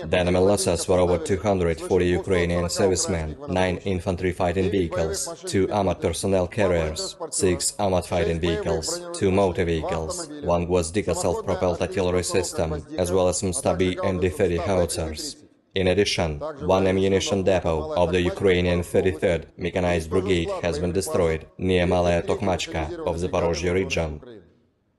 The enemy losses were over 240 Ukrainian servicemen, 9 infantry fighting vehicles, 2 armored personnel carriers, 6 armored fighting vehicles, 2 motor vehicles, 1 Gwozdika self-propelled artillery system, as well as Mstabi and D-30 howitzers. In addition, 1 ammunition depot of the Ukrainian 33rd Mechanized Brigade has been destroyed near Malaya Tokmachka of Zaporozhye region.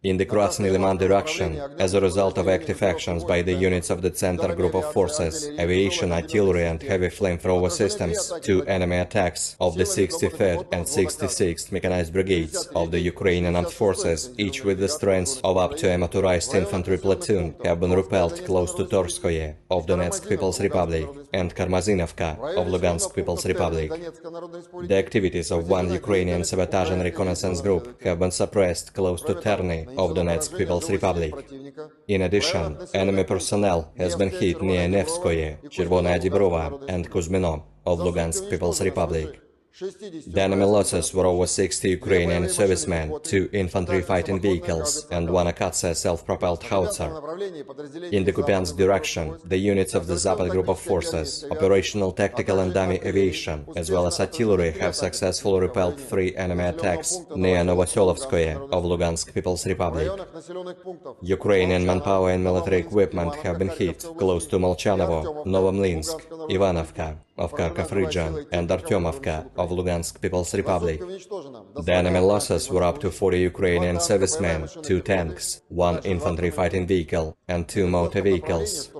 In the Krasny Liman direction, as a result of active actions by the units of the Center Group of Forces, aviation, artillery and heavy flamethrower systems, 2 enemy attacks of the 63rd and 66th Mechanized Brigades of the Ukrainian Armed Forces, each with the strength of up to a motorized infantry platoon, have been repelled close to Torskoye of Donetsk People's Republic and Karmazinovka of Lugansk People's Republic. The activities of 1 Ukrainian sabotage and reconnaissance group have been suppressed close to Terny of Donetsk People's Republic. In addition, enemy personnel has been hit near Nevskoye, Chervonaya Dibrova and Kuzmino of Lugansk People's Republic. The enemy losses were over 60 Ukrainian servicemen, 2 infantry fighting vehicles and 1 Akatsia self-propelled howitzer. In the Kupiansk direction, the units of the Zapad Group of Forces, operational, tactical and dummy aviation, as well as artillery have successfully repelled 3 enemy attacks near Novoselovskoye of Lugansk People's Republic. Ukrainian manpower and military equipment have been hit close to Molchanovo, Novomlinsk, Ivanovka, of Kharkov region and Artyomovka of Lugansk People's Republic. The enemy losses were up to 40 Ukrainian servicemen, 2 tanks, 1 infantry fighting vehicle and 2 motor vehicles.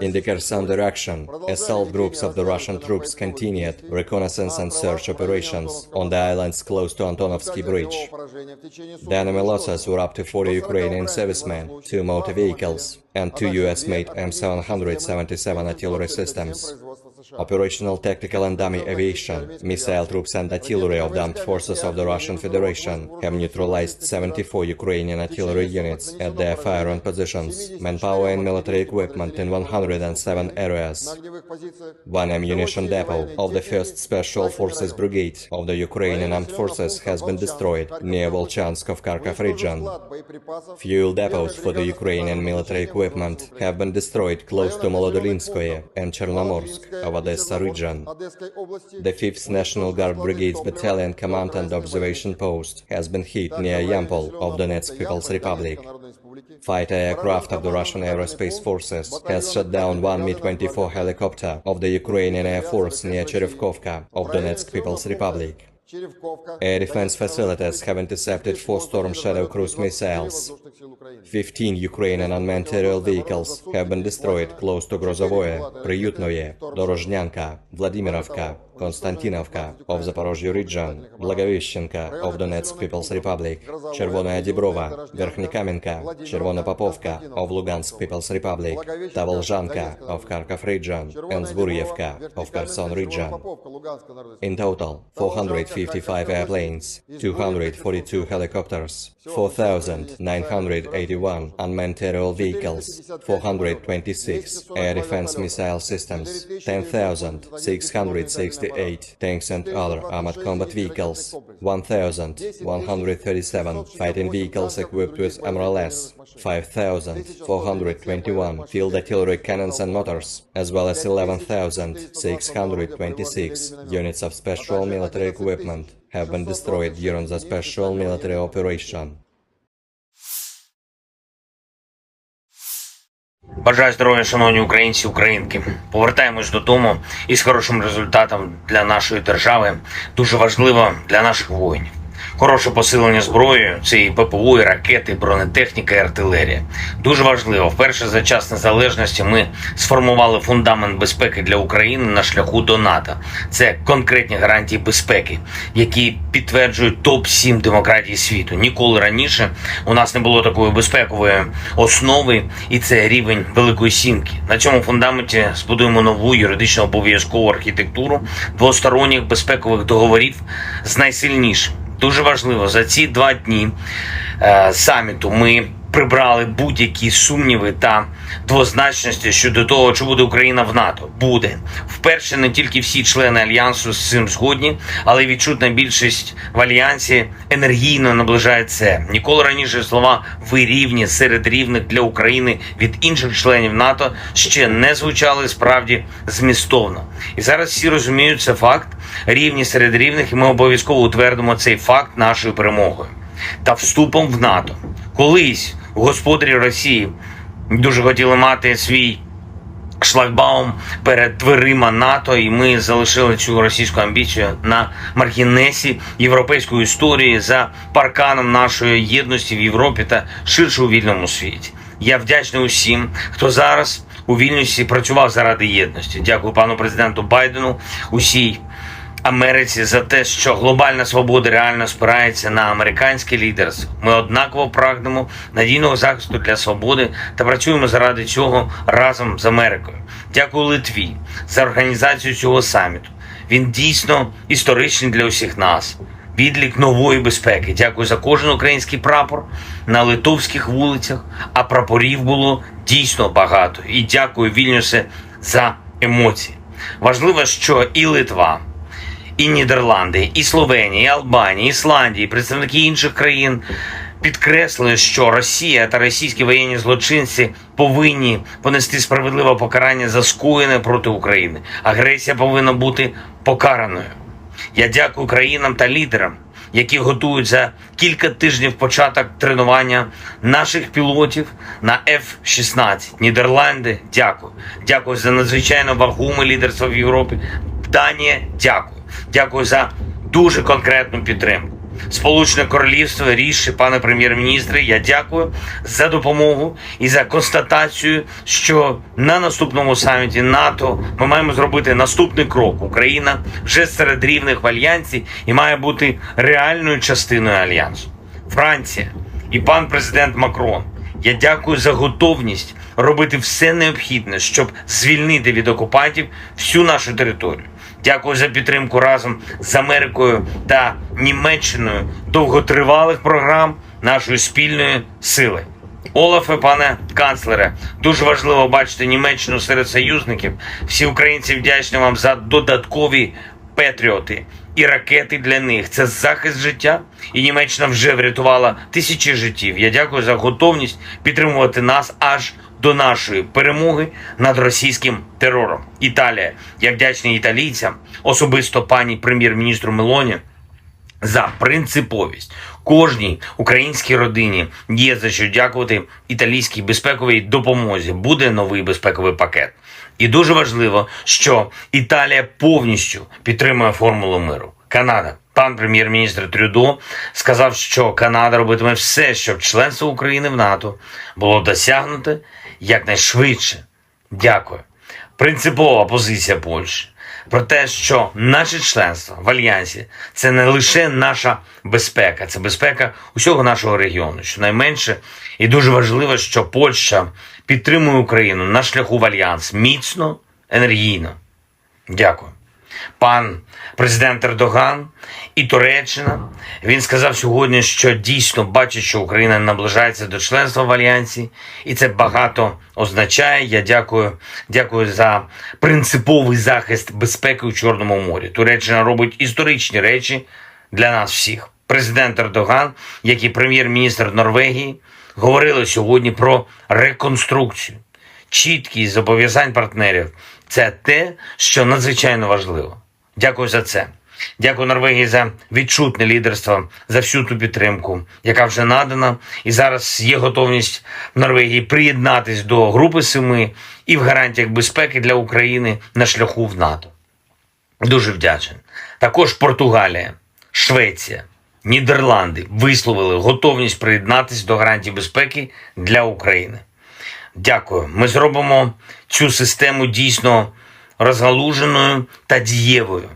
In the Kherson direction, assault groups of the Russian troops continued reconnaissance and search operations on the islands close to Antonovsky Bridge. The enemy losses were up to 40 Ukrainian servicemen, 2 motor vehicles, and 2 US-made M777 artillery systems. Operational tactical and dummy aviation, missile troops and artillery of the armed forces of the Russian Federation have neutralized 74 Ukrainian artillery units at their firing positions, manpower and military equipment in 107 areas. One ammunition depot of the 1st Special Forces Brigade of the Ukrainian Armed Forces has been destroyed near Volchansk of Kharkov region. Fuel depots for the Ukrainian military equipment have been destroyed close to Molodolinskoye and Chernomorsk of Odessa region. The 5th National Guard Brigade's Battalion Command and Observation Post has been hit near Yampol of Donetsk People's Republic. Fighter aircraft of the Russian Aerospace Forces has shot down 1 Mi-24 helicopter of the Ukrainian Air Force near Cherevkovka of Donetsk People's Republic. Air defense facilities have intercepted 4 Storm Shadow cruise missiles. 15 Ukrainian unmanned aerial vehicles have been destroyed close to Grozovoye, Priyutnoye, Dorozhnyanka, Vladimirovka, Konstantinovka of Zaporozhye region, Blagoveshchenka of Donetsk People's Republic, Chervonaya Dibrova, Verkhnikamenka, Chervona Popovka of Lugansk People's Republic, Tavolzhanka of Kharkov region, and Zburyevka of Kherson region. In total, 455 airplanes, 242 helicopters, 4,981 unmanned aerial vehicles, 426 air defense missile systems, 10,668 tanks and other armored combat vehicles, 1,137 fighting vehicles equipped with MRLS, 5,421 field artillery cannons and mortars, as well as 11,626 units of special military equipment have been destroyed during the special military operation. Бажаю здоров'я, шановні українці, українки. Повертаємось додому із хорошим результатом для нашої держави. Дуже важливо для наших воїнів. Хороше посилення зброєю – це і ППО, і ракети, і бронетехніка, і артилерія. Дуже важливо. Вперше за час незалежності ми сформували фундамент безпеки для України на шляху до НАТО. Це конкретні гарантії безпеки, які підтверджують топ-7 демократій світу. Ніколи раніше у нас не було такої безпекової основи, і це рівень Великої Сімки. На цьому фундаменті збудуємо нову юридично обов'язкову архітектуру двосторонніх безпекових договорів з найсильнішим. Дуже важливо, за ці 2 дні саміту ми прибрали будь-які сумніви та двозначності щодо того, чи буде Україна в НАТО. Буде. Вперше не тільки всі члени Альянсу з цим згодні, але й відчутна більшість в Альянсі енергійно наближає це. Ніколи раніше слова «ви рівні серед рівних для України» від інших членів НАТО ще не звучали справді змістовно. І зараз всі розуміють, це факт, рівні серед рівних, і ми обов'язково утвердимо цей факт нашою перемогою та вступом в НАТО. Колись господарі Росії дуже хотіли мати свій шлагбаум перед дверима НАТО, і ми залишили цю російську амбіцію на маргінесі європейської історії за парканом нашої єдності в Європі та ширше у вільному світі. Я вдячний усім, хто зараз у Вільнюсі працював заради єдності. Дякую пану президенту Байдену, усій Америці за те, що глобальна свобода реально спирається на американське лідерство. Ми однаково прагнемо надійного захисту для свободи та працюємо заради цього разом з Америкою. Дякую Литві за організацію цього саміту. Він дійсно історичний для усіх нас. Відлік нової безпеки. Дякую за кожен український прапор на литовських вулицях, а прапорів було дійсно багато. І дякую, Вільнюсе, за емоції. Важливо, що і Литва, і Нідерланди, і Словенія, і Албанія, і Ісландія, і представники інших країн підкреслили, що Росія та російські воєнні злочинці повинні понести справедливе покарання за скоєне проти України. Агресія повинна бути покараною. Я дякую країнам та лідерам, які готують за кілька тижнів початок тренування наших пілотів на F-16. Нідерланди, дякую. Дякую за надзвичайно вагоме лідерство в Європі. Данія, дякую. Дякую за дуже конкретну підтримку. Сполучене Королівство, Ріші, пане прем'єр-міністре, я дякую за допомогу і за констатацію, що на наступному саміті НАТО ми маємо зробити наступний крок. Україна вже серед рівних в Альянсі і має бути реальною частиною Альянсу. Франція і пан президент Макрон, я дякую за готовність робити все необхідне, щоб звільнити від окупантів всю нашу територію. Дякую за підтримку разом з Америкою та Німеччиною довготривалих програм нашої спільної сили. Олафе, пане канцлере, дуже важливо бачити Німеччину серед союзників. Всі українці вдячні вам за додаткові патріоти і ракети для них. Це захист життя, і Німеччина вже врятувала тисячі життів. Я дякую за готовність підтримувати нас аж до нашої перемоги над російським терором. Італія. Я вдячний італійцям, особисто пані прем'єр-міністру Мелоні, за принциповість. Кожній українській родині є за що дякувати італійській безпековій допомозі. Буде новий безпековий пакет. І дуже важливо, що Італія повністю підтримує формулу миру. Канада. Пан прем'єр-міністр Трюдо сказав, що Канада робитиме все, щоб членство України в НАТО було досягнуте якнайшвидше. Дякую. Принципова позиція Польщі про те, що наше членство в Альянсі – це не лише наша безпека, це безпека усього нашого регіону. Щонайменше, і дуже важливо, що Польща підтримує Україну на шляху в Альянс міцно, енергійно. Дякую. Пан президент Ердоган і Туреччина, він сказав сьогодні, що дійсно бачить, що Україна наближається до членства в Альянсі, і це багато означає. Я дякую за принциповий захист безпеки у Чорному морі. Туреччина робить історичні речі для нас всіх. Президент Ердоган, як і прем'єр-міністр Норвегії, говорили сьогодні про реконструкцію. Чіткість зобов'язань партнерів – це те, що надзвичайно важливо. Дякую за це. Дякую Норвегії за відчутне лідерство, за всю ту підтримку, яка вже надана. І зараз є готовність Норвегії приєднатись до Групи 7 і в гарантіях безпеки для України на шляху в НАТО. Дуже вдячний. Також Португалія, Швеція, Нідерланди висловили готовність приєднатись до гарантій безпеки для України. Дякую. Ми зробимо цю систему дійсно розгалуженою та дієвою.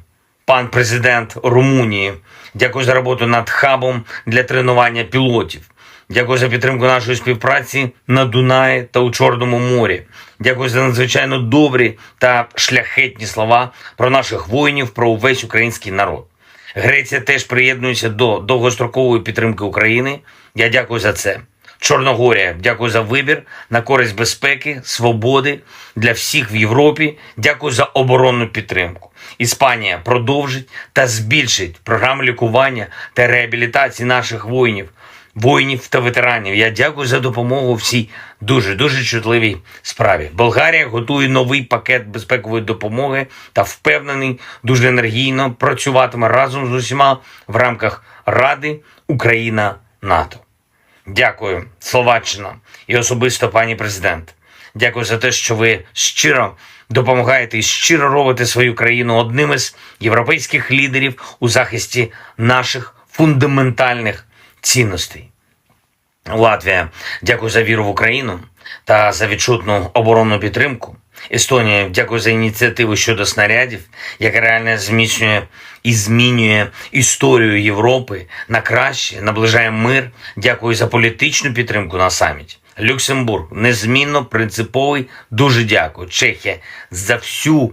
Пан президент Румунії, дякую за роботу над хабом для тренування пілотів. Дякую за підтримку нашої співпраці на Дунаї та у Чорному морі. Дякую за надзвичайно добрі та шляхетні слова про наших воїнів, про увесь український народ. Греція теж приєднується до довгострокової підтримки України. Я дякую за це. Чорногорія, дякую за вибір на користь безпеки, свободи для всіх в Європі. Дякую за оборонну підтримку. Іспанія продовжить та збільшить програму лікування та реабілітації наших воїнів та ветеранів. Я дякую за допомогу в цій дуже чутливій справі. Болгарія готує новий пакет безпекової допомоги та впевнений, дуже енергійно працюватиме разом з усіма в рамках Ради Україна-НАТО. Дякую, Словаччина і особисто пані президент. Дякую за те, що ви щиро допомагаєте і щиро робите свою країну одним із європейських лідерів у захисті наших фундаментальних цінностей. Латвія, дякую за віру в Україну та за відчутну оборонну підтримку. Естонія, дякую за ініціативу щодо снарядів, яка реально зміцнює і змінює історію Європи на краще, наближає мир. Дякую за політичну підтримку на саміті. Люксембург, незмінно принциповий, дуже дякую. Чехія, за всю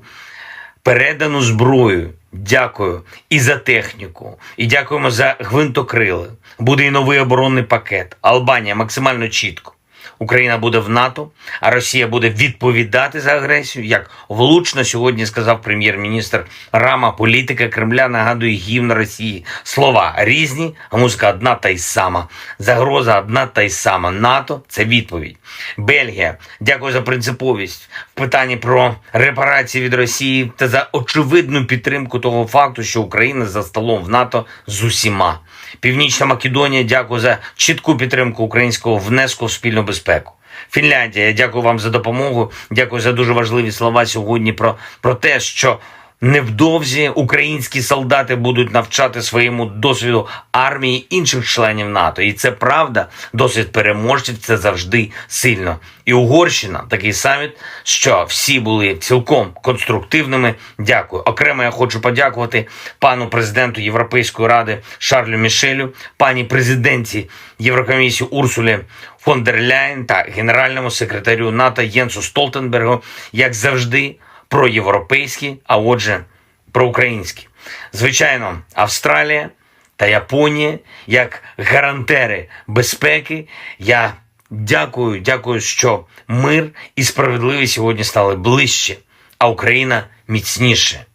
передану зброю. Дякую і за техніку, і дякуємо за гвинтокрили. Буде і новий оборонний пакет. Албанія максимально чітко. Україна буде в НАТО, а Росія буде відповідати за агресію, як влучно сьогодні сказав прем'єр-міністр Рама. Політика Кремля нагадує гімн Росії. Слова різні, а музика одна та й сама. Загроза одна та й сама. НАТО – це відповідь. Бельгія, дякую за принциповість в питанні про репарації від Росії та за очевидну підтримку того факту, що Україна за столом в НАТО з усіма. Північна Македонія, дякую за чітку підтримку українського внеску в спільну безпеку. Фінляндія, я дякую вам за допомогу, дякую за дуже важливі слова сьогодні про те, що невдовзі українські солдати будуть навчати своєму досвіду армії інших членів НАТО. І це правда, досвід переможців – це завжди сильно. І Угорщина, такий саміт, що всі були цілком конструктивними. Дякую. Окремо я хочу подякувати пану президенту Європейської ради Шарлю Мішелю, пані президентці Єврокомісії Урсулі фон дер Ляєн та генеральному секретарю НАТО Єнсу Столтенбергу, як завжди, проєвропейські, а отже, проукраїнські. Звичайно, Австралія та Японія як гарантери безпеки. Я дякую, що мир і справедливість сьогодні стали ближче, а Україна міцніше.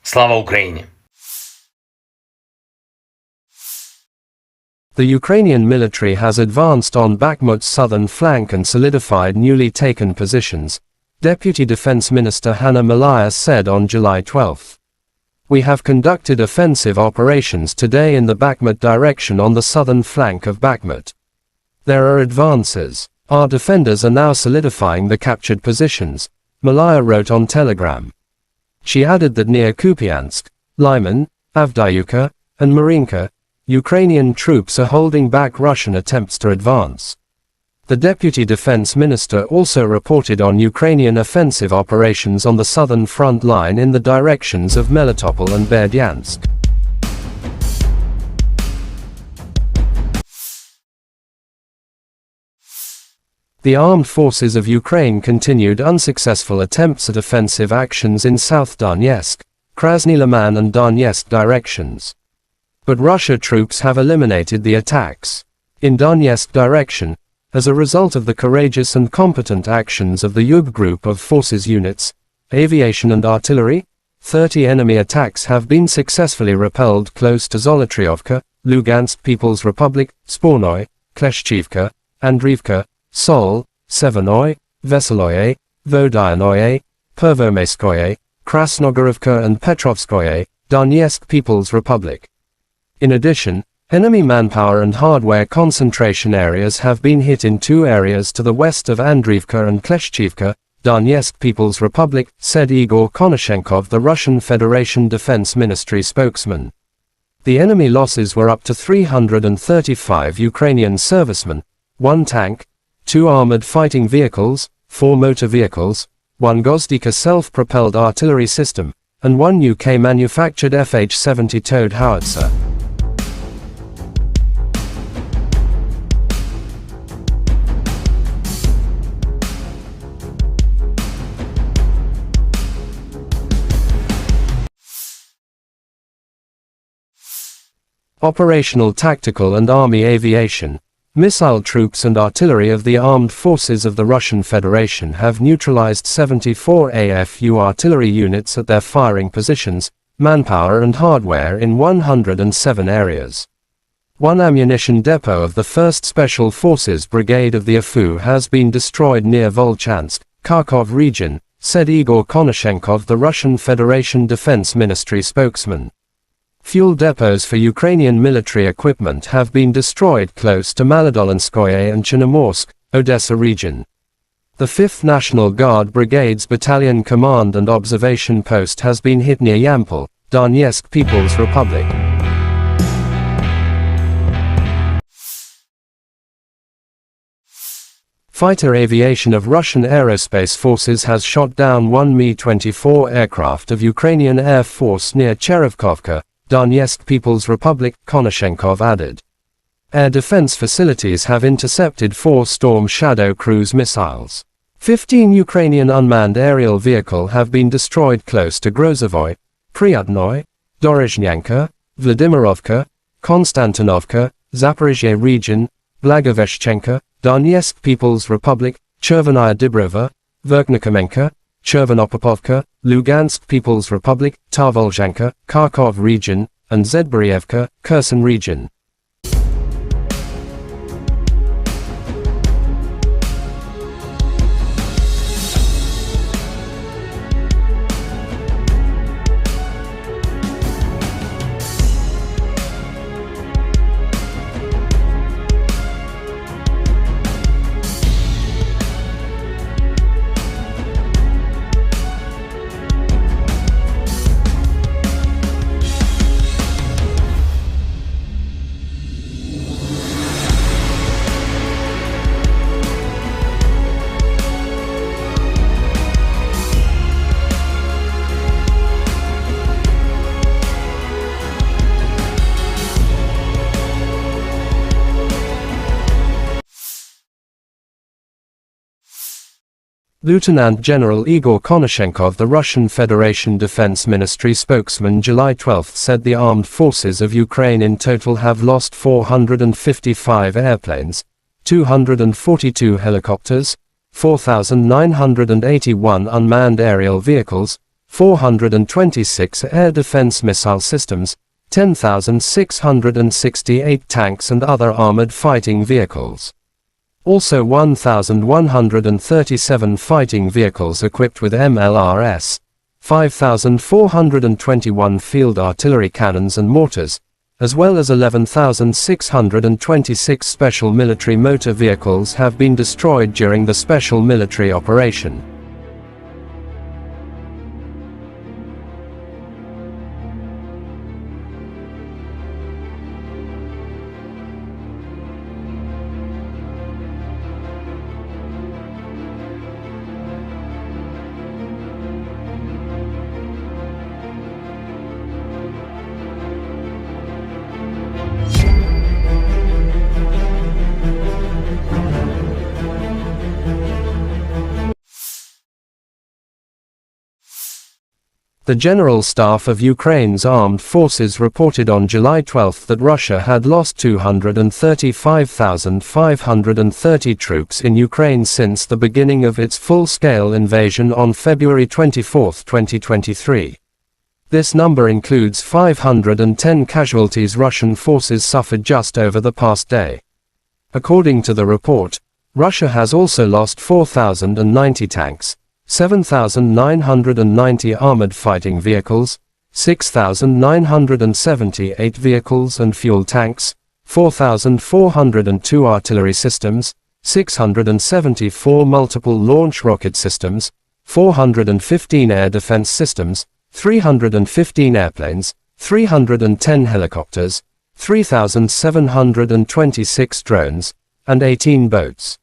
Слава Україні! The Ukrainian military has advanced on Bakhmut's southern flank and solidified newly taken positions, Deputy Defense Minister Hanna Maliar said on July 12. We have conducted offensive operations today in the Bakhmut direction on the southern flank of Bakhmut. There are advances. Our defenders are now solidifying the captured positions, Maliar wrote on Telegram. She added that near Kupiansk, Lyman, Avdiivka, and Marinka, Ukrainian troops are holding back Russian attempts to advance. The Deputy Defense Minister also reported on Ukrainian offensive operations on the southern front line in the directions of Melitopol and Berdyansk. The armed forces of Ukraine continued unsuccessful attempts at offensive actions in South Donetsk, Krasny Liman and Donetsk directions. But Russia troops have eliminated the attacks. In Donetsk direction, as a result of the courageous and competent actions of the Yug group of forces units, aviation and artillery, 30 enemy attacks have been successfully repelled close to Zolotriovka, Lugansk People's Republic, Spornoy, Kleshchivka, Andriivka, Sol, Severnoy, Veseloye, Vodyanoye, Pervomaiskoye, Krasnogorovka and Petrovskoye, Donetsk People's Republic. In addition, enemy manpower and hardware concentration areas have been hit in two areas to the west of Andriivka and Kleshchivka, Donetsk People's Republic, said Igor Konashenkov, the Russian Federation Defense Ministry spokesman. The enemy losses were up to 335 Ukrainian servicemen, 1 tank, 2 armored fighting vehicles, 4 motor vehicles, 1 Gozdika self-propelled artillery system, and 1 UK-manufactured FH-70 towed howitzer. Operational tactical and army aviation, missile troops and artillery of the armed forces of the Russian Federation have neutralized 74 AFU artillery units at their firing positions, manpower and hardware in 107 areas. One ammunition depot of the 1st Special Forces Brigade of the AFU has been destroyed near Volchansk, Kharkov region, said Igor Konashenkov, the Russian Federation Defense Ministry spokesman. Fuel depots for Ukrainian military equipment have been destroyed close to Maladolinskoye and Chernomorsk, Odessa region. The 5th National Guard Brigade's Battalion Command and Observation Post has been hit near Yampol, Donetsk People's Republic. Fighter aviation of Russian aerospace forces has shot down 1 Mi-24 aircraft of Ukrainian Air Force near Cherevkovka, Donetsk People's Republic, Konashenkov added. Air defense facilities have intercepted 4 Storm Shadow cruise missiles. 15 Ukrainian unmanned aerial vehicles have been destroyed close to Grozovoy, Pryatnoy, Dorozhnyanka, Vladimirovka, Konstantinovka, Zaporizhzhia region, Blagoveshchenka, Donetsk People's Republic, Chervenaya Dibrova, Verkhnikomenka, Chervonopopovka, Lugansk People's Republic, Tarvolzhanka, Kharkov Region, and Zedborievka, Kherson Region. Lieutenant General Igor Konashenkov, the Russian Federation Defense Ministry spokesman, July 12 said the armed forces of Ukraine in total have lost 455 airplanes, 242 helicopters, 4,981 unmanned aerial vehicles, 426 air defense missile systems, 10,668 tanks and other armored fighting vehicles. Also 1,137 fighting vehicles equipped with MLRS, 5,421 field artillery cannons and mortars, as well as 11,626 special military motor vehicles have been destroyed during the special military operation. The General Staff of Ukraine's armed forces reported on July 12 that Russia had lost 235,530 troops in Ukraine since the beginning of its full-scale invasion on February 24, 2023. This number includes 510 casualties Russian forces suffered just over the past day. According to the report, Russia has also lost 4,090 tanks, 7,990 armored fighting vehicles, 6,978 vehicles and fuel tanks, 4,402 artillery systems, 674 multiple launch rocket systems, 415 air defense systems, 315 airplanes, 310 helicopters, 3,726 drones, and 18 boats.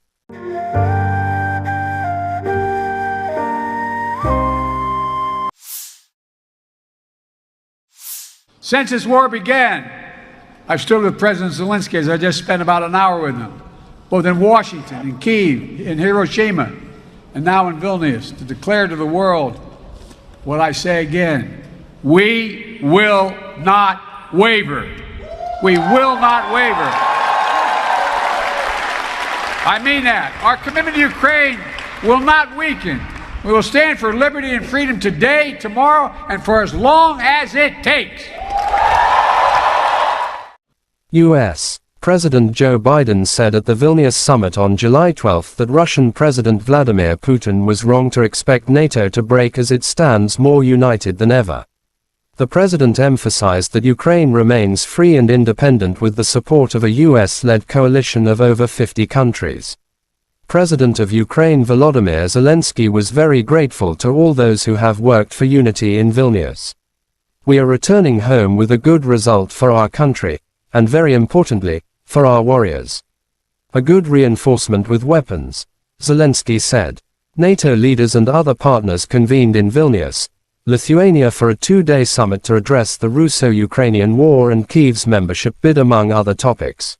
Since this war began, I've stood with President Zelensky, as I just spent about an hour with him, both in Washington, in Kyiv, in Hiroshima, and now in Vilnius, to declare to the world what I say again: we will not waver. We will not waver. I mean that. Our commitment to Ukraine will not weaken. We will stand for liberty and freedom today, tomorrow, and for as long as it takes. U.S. President Joe Biden said at the Vilnius summit on July 12 that Russian President Vladimir Putin was wrong to expect NATO to break as it stands more united than ever. The president emphasized that Ukraine remains free and independent with the support of a U.S.-led coalition of over 50 countries. President of Ukraine Volodymyr Zelensky was very grateful to all those who have worked for unity in Vilnius. We are returning home with a good result for our country, and very importantly, for our warriors. A good reinforcement with weapons, Zelensky said. NATO leaders and other partners convened in Vilnius, Lithuania for a two-day summit to address the Russo-Ukrainian war and Kyiv's membership bid, among other topics.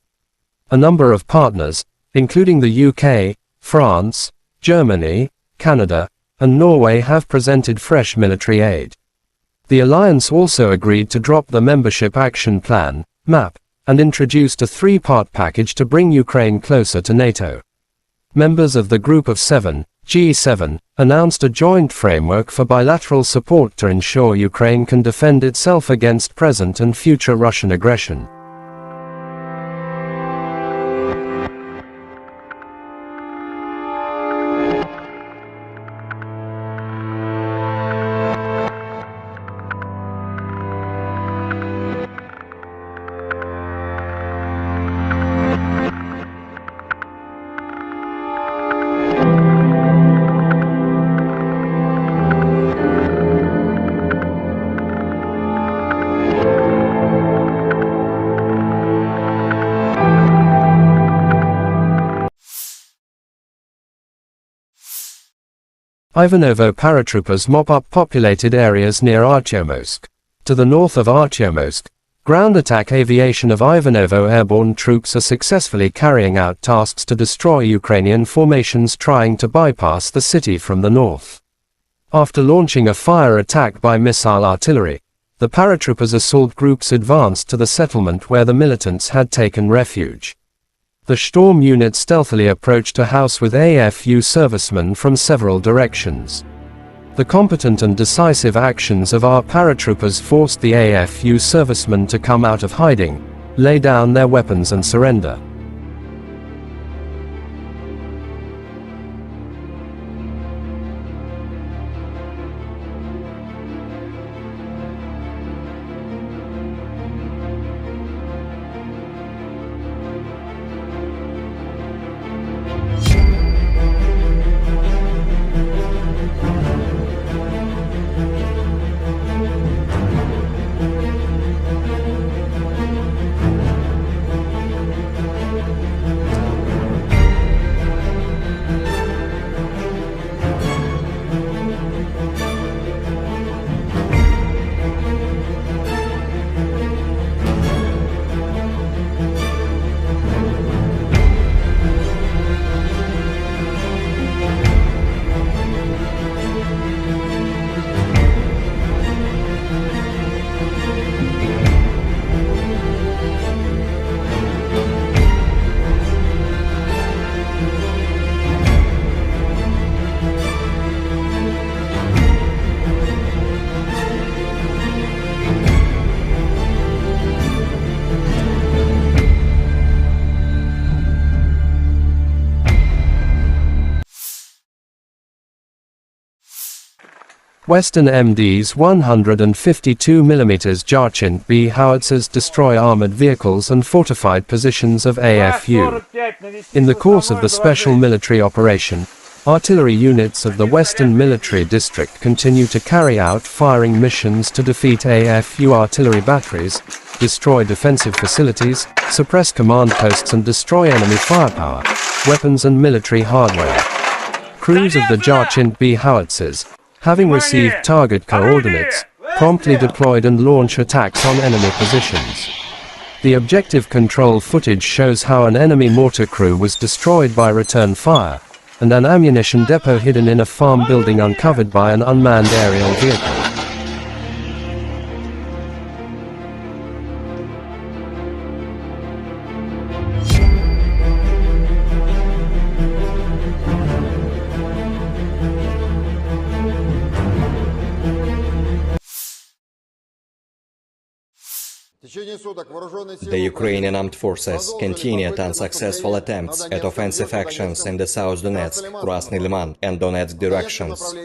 A number of partners, including the UK, France, Germany, Canada, and Norway, have presented fresh military aid. The alliance also agreed to drop the Membership Action Plan, MAP, and introduced a three-part package to bring Ukraine closer to NATO. Members of the Group of Seven, G7, announced a joint framework for bilateral support to ensure Ukraine can defend itself against present and future Russian aggression. Ivanovo paratroopers mop up populated areas near Artyomsk. To the north of Artyomsk, ground attack aviation of Ivanovo airborne troops are successfully carrying out tasks to destroy Ukrainian formations trying to bypass the city from the north. After launching a fire attack by missile artillery, the paratroopers assault groups advanced to the settlement where the militants had taken refuge. The Storm unit stealthily approached a house with AFU servicemen from several directions. The competent and decisive actions of our paratroopers forced the AFU servicemen to come out of hiding, lay down their weapons and surrender. Western MD's 152mm Jarchin B howitzers destroy armored vehicles and fortified positions of AFU. In the course of the special military operation, artillery units of the Western Military District continue to carry out firing missions to defeat AFU artillery batteries, destroy defensive facilities, suppress command posts and destroy enemy firepower, weapons and military hardware. Crews of the Jarchin B howitzers, having received target coordinates, promptly deployed and launch attacks on enemy positions. The objective control footage shows how an enemy mortar crew was destroyed by return fire, and an ammunition depot hidden in a farm building uncovered by an unmanned aerial vehicle. The Ukrainian armed forces continued unsuccessful attempts at offensive actions in the South Donetsk, Krasny Liman and Donetsk directions.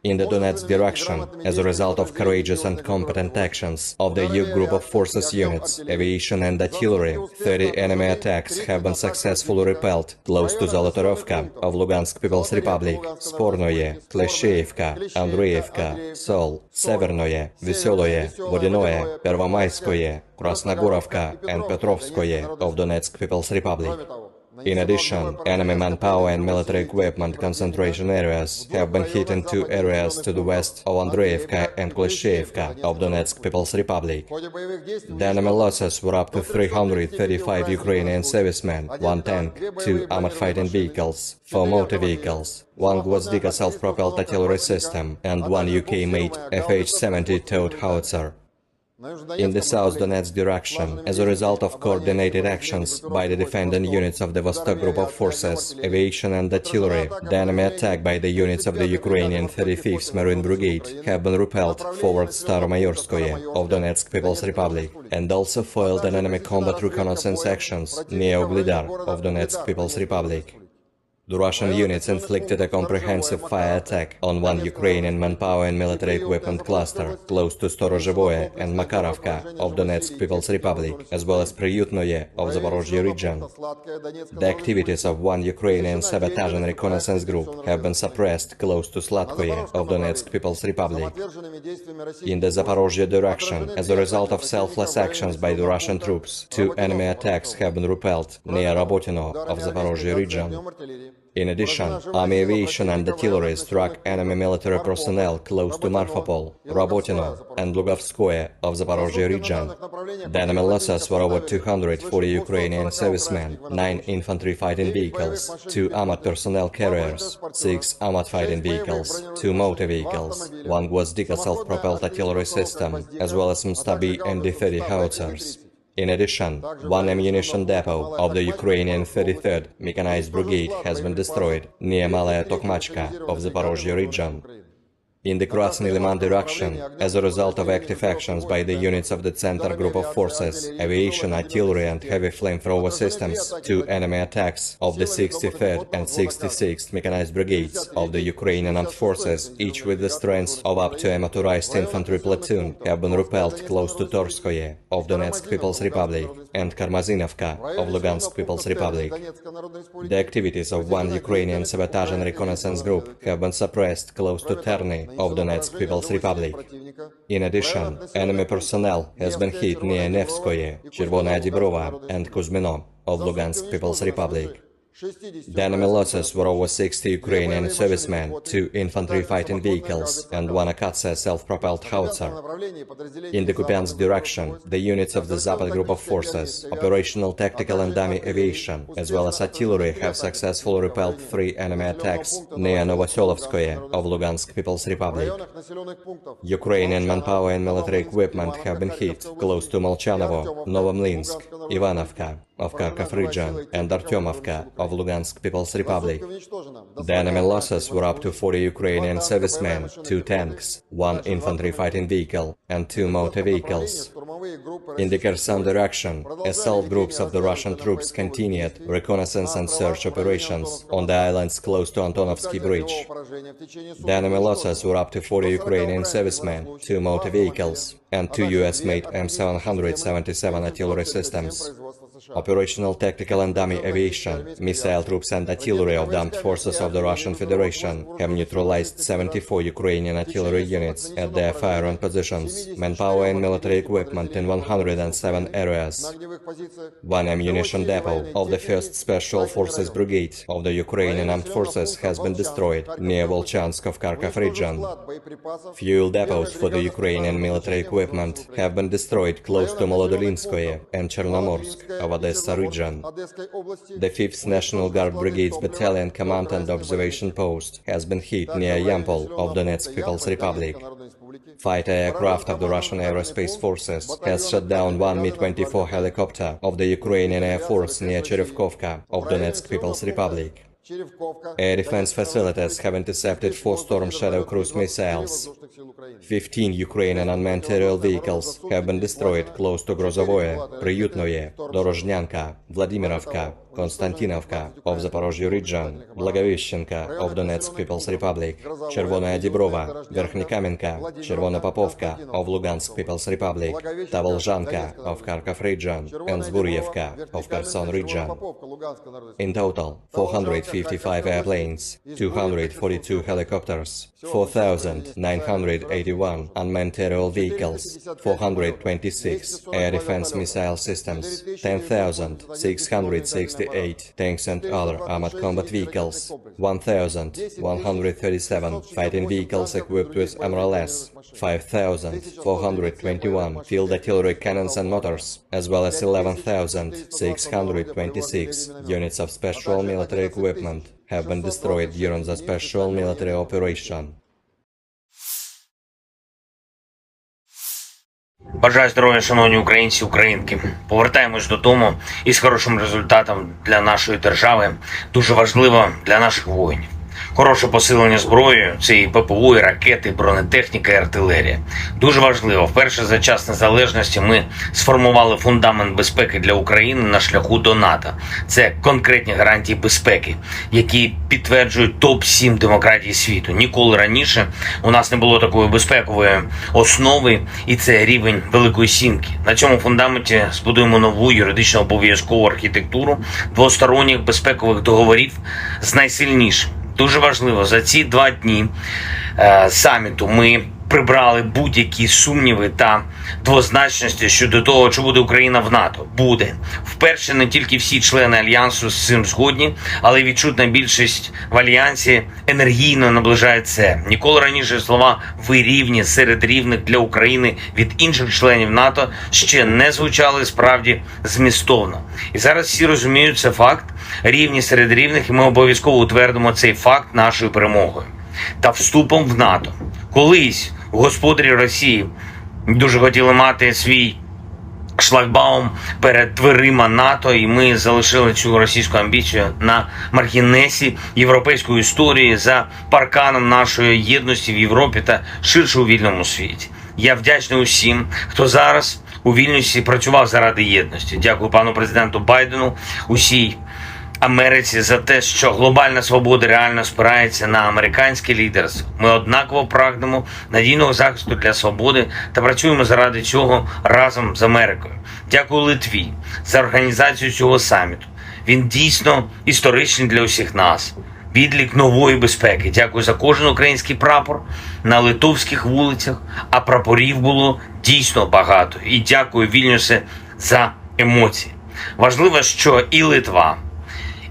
In the Donetsk direction, as a result of courageous and competent actions of the EU group of forces units, aviation and artillery, 30 enemy attacks have been successfully repelled close to Zolotorovka of Lugansk People's Republic, Spornoye, Klesheyevka, Andreevka, Sol, Severnoye, Veseloye, Vodinoye, Pervomayskoye, Krasnogorovka and Petrovskoye of Donetsk People's Republic. In addition, enemy manpower and military equipment concentration areas have been hit in two areas to the west of Andreevka and Klesheyevka of Donetsk People's Republic. The enemy losses were up to 335 Ukrainian servicemen, 1 tank, 2 armored fighting vehicles, 4 motor vehicles, 1 Gwozdika self-propelled artillery system and 1 UK-made FH-70 towed howitzer. In the South Donetsk direction, as a result of coordinated actions by the defending units of the Vostok Group of Forces, aviation and artillery, the enemy attack by the units of the Ukrainian 35th Marine Brigade have been repelled forward Staromayorskoye of Donetsk People's Republic, and also foiled an enemy combat reconnaissance actions near Uglidar of Donetsk People's Republic. The Russian units inflicted a comprehensive fire attack on one Ukrainian manpower and military equipment cluster close to Storozhevoye and Makarovka of Donetsk People's Republic, as well as Priyutnoye of Zaporozhye region. The activities of one Ukrainian sabotage and reconnaissance group have been suppressed close to Sladkoye of Donetsk People's Republic. In the Zaporozhye direction, as a result of selfless actions by the Russian troops, two enemy attacks have been repelled near Rabotino of Zaporozhye region. In addition, army aviation and artillery struck enemy military personnel close to Marfapol, Rabotino, and Lugovskoye of Zaporozhye region. The enemy losses were over 240 Ukrainian servicemen, 9 infantry fighting vehicles, 2 Ahmad personnel carriers, 6 Ahmad fighting vehicles, 2 motor vehicles, 1 Gvozdika self-propelled artillery system, as well as Mstabi and D-30 howitzers. In addition, one ammunition depot of the Ukrainian 33rd Mechanized Brigade has been destroyed near Malaya Tokmachka of the Zaporozhye region. In the Krasny Liman direction, as a result of active actions by the units of the Center Group of Forces, aviation, artillery and heavy flamethrower systems, 2 enemy attacks of the 63rd and 66th Mechanized Brigades of the Ukrainian Armed Forces, each with the strength of up to a motorized infantry platoon, have been repelled close to Torskoye of Donetsk People's Republic and Karmazinovka of Lugansk People's Republic. The activities of one Ukrainian sabotage and reconnaissance group have been suppressed close to Terny of Donetsk People's Republic. In addition, enemy personnel has been hit near Nevskoye, Chervonaya Dibrova and Kuzmino of Lugansk People's Republic. The enemy losses were over 60 Ukrainian servicemen, 2 infantry fighting vehicles, and 1 Akatsa self-propelled howitzer. In the Kupiansk direction, the units of the Zapad Group of Forces, operational, tactical and dummy aviation, as well as artillery have successfully repelled 3 enemy attacks near Novoselovskoye of Lugansk People's Republic. Ukrainian manpower and military equipment have been hit close to Molchanovo, Novomlinsk, Ivanovka of Kharkov region, and Artyomovka of Lugansk People's Republic. The enemy losses were up to 40 Ukrainian servicemen, 2 tanks, 1 infantry fighting vehicle, and 2 motor vehicles. In the Kherson direction, assault groups of the Russian troops continued reconnaissance and search operations on the islands close to Antonovsky Bridge. The enemy losses were up to 40 Ukrainian servicemen, 2 motor vehicles, and 2 US-made M777 artillery systems. Operational, tactical and dummy aviation, missile troops and artillery of the armed forces of the Russian Federation have neutralized 74 Ukrainian artillery units at their firing positions, manpower and military equipment in 107 areas. 1 ammunition depot of the 1st Special Forces Brigade of the Ukrainian Armed Forces has been destroyed near Volchansk of Kharkov region. Fuel depots for the Ukrainian military equipment have been destroyed close to Molodolinskoye and Chernomorsk of Odessa region. The 5th National Guard Brigade's Battalion Command and Observation Post has been hit near Yampol of Donetsk People's Republic. Fighter aircraft of the Russian Aerospace Forces has shot down 1 Mi-24 helicopter of the Ukrainian Air Force near Cherevkovka of Donetsk People's Republic. Air defense facilities have intercepted 4 Storm Shadow cruise missiles. 15 Ukrainian unmanned aerial vehicles have been destroyed close to Grozovoye, Priyutnoye, Dorozhnyanka, Vladimirovka, Konstantinovka of Zaporozhye region, Blagoveshchenka of Donetsk People's Republic, Chervonaya Dibrova, Verkhnikamenka, Chervona Popovka of Lugansk People's Republic, Tavolzhanka of Kharkov region, and Zburyevka of Kherson region. In total, 455 airplanes, 242 helicopters, 4,981 unmanned aerial vehicles, 426 air defense missile systems, 10,668 tanks and other armored combat vehicles, 1,137 fighting vehicles equipped with MRLS, 5,421 field artillery cannons and motors, as well as 11,626 units of special military equipment have been destroyed during the special military operation. Бажаю здоров'я, шановні українці, українки. Повертаємось додому із хорошим результатом для нашої держави. Дуже важливо для наших воїнів. Хороше посилення зброєю – це і ППО, і ракети, і бронетехніка, і артилерія. Дуже важливо. Вперше за час незалежності ми сформували фундамент безпеки для України на шляху до НАТО. Це конкретні гарантії безпеки, які підтверджують топ-7 демократій світу. Ніколи раніше у нас не було такої безпекової основи, і це рівень Великої Сімки. На цьому фундаменті збудуємо нову юридично обов'язкову архітектуру двосторонніх безпекових договорів з найсильнішим. Дуже важливо, за ці 2 дні саміту ми прибрали будь-які сумніви та двозначності щодо того, чи буде Україна в НАТО. Буде. Вперше не тільки всі члени Альянсу з цим згодні, але й відчутна більшість в Альянсі енергійно наближає це. Ніколи раніше слова «ви рівні» серед рівних для України від інших членів НАТО ще не звучали справді змістовно. І зараз всі розуміють, це факт. Рівні серед рівних, і ми обов'язково утвердимо цей факт нашою перемогою та вступом в НАТО. Колись господарі Росії дуже хотіли мати свій шлагбаум перед дверима НАТО, і ми залишили цю російську амбіцію на маргінесі європейської історії за парканом нашої єдності в Європі та ширше у вільному світі. Я вдячний усім, хто зараз у Вільнюсі працював заради єдності. Дякую пану президенту Байдену, усій Америці за те, що глобальна свобода реально спирається на американське лідерство. Ми однаково прагнемо надійного захисту для свободи та працюємо заради цього разом з Америкою. Дякую Литві за організацію цього саміту. Він дійсно історичний для усіх нас. Відлік нової безпеки. Дякую за кожен український прапор на литовських вулицях, а прапорів було дійсно багато. І дякую Вільнюсе за емоції. Важливо, що і Литва,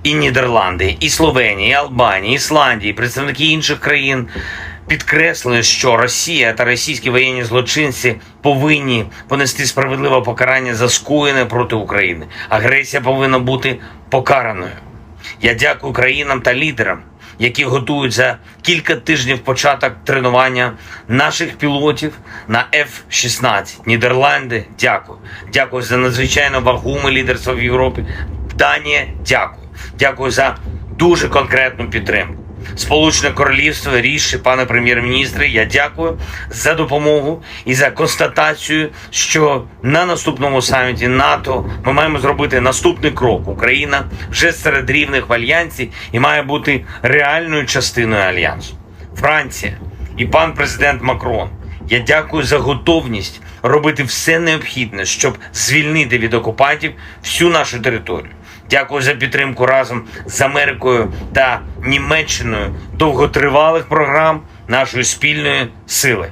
і Нідерланди, і Словенія, і Албанія, і Ісландія, і представники інших країн підкреслили, що Росія та російські воєнні злочинці повинні понести справедливе покарання за скоєне проти України. Агресія повинна бути покараною. Я дякую країнам та лідерам, які готують за кілька тижнів початок тренування наших пілотів на F-16. Нідерланди, дякую. Дякую за надзвичайно вагоме лідерство в Європі. Данія, дякую. Дякую за дуже конкретну підтримку. Сполучене Королівство, Ріші, пане прем'єр-міністре, я дякую за допомогу і за констатацію, що на наступному саміті НАТО ми маємо зробити наступний крок. Україна вже серед рівних в Альянсі і має бути реальною частиною Альянсу. Франція і пан президент Макрон, я дякую за готовність робити все необхідне, щоб звільнити від окупантів всю нашу територію. Дякую за підтримку разом з Америкою та Німеччиною довготривалих програм нашої спільної сили.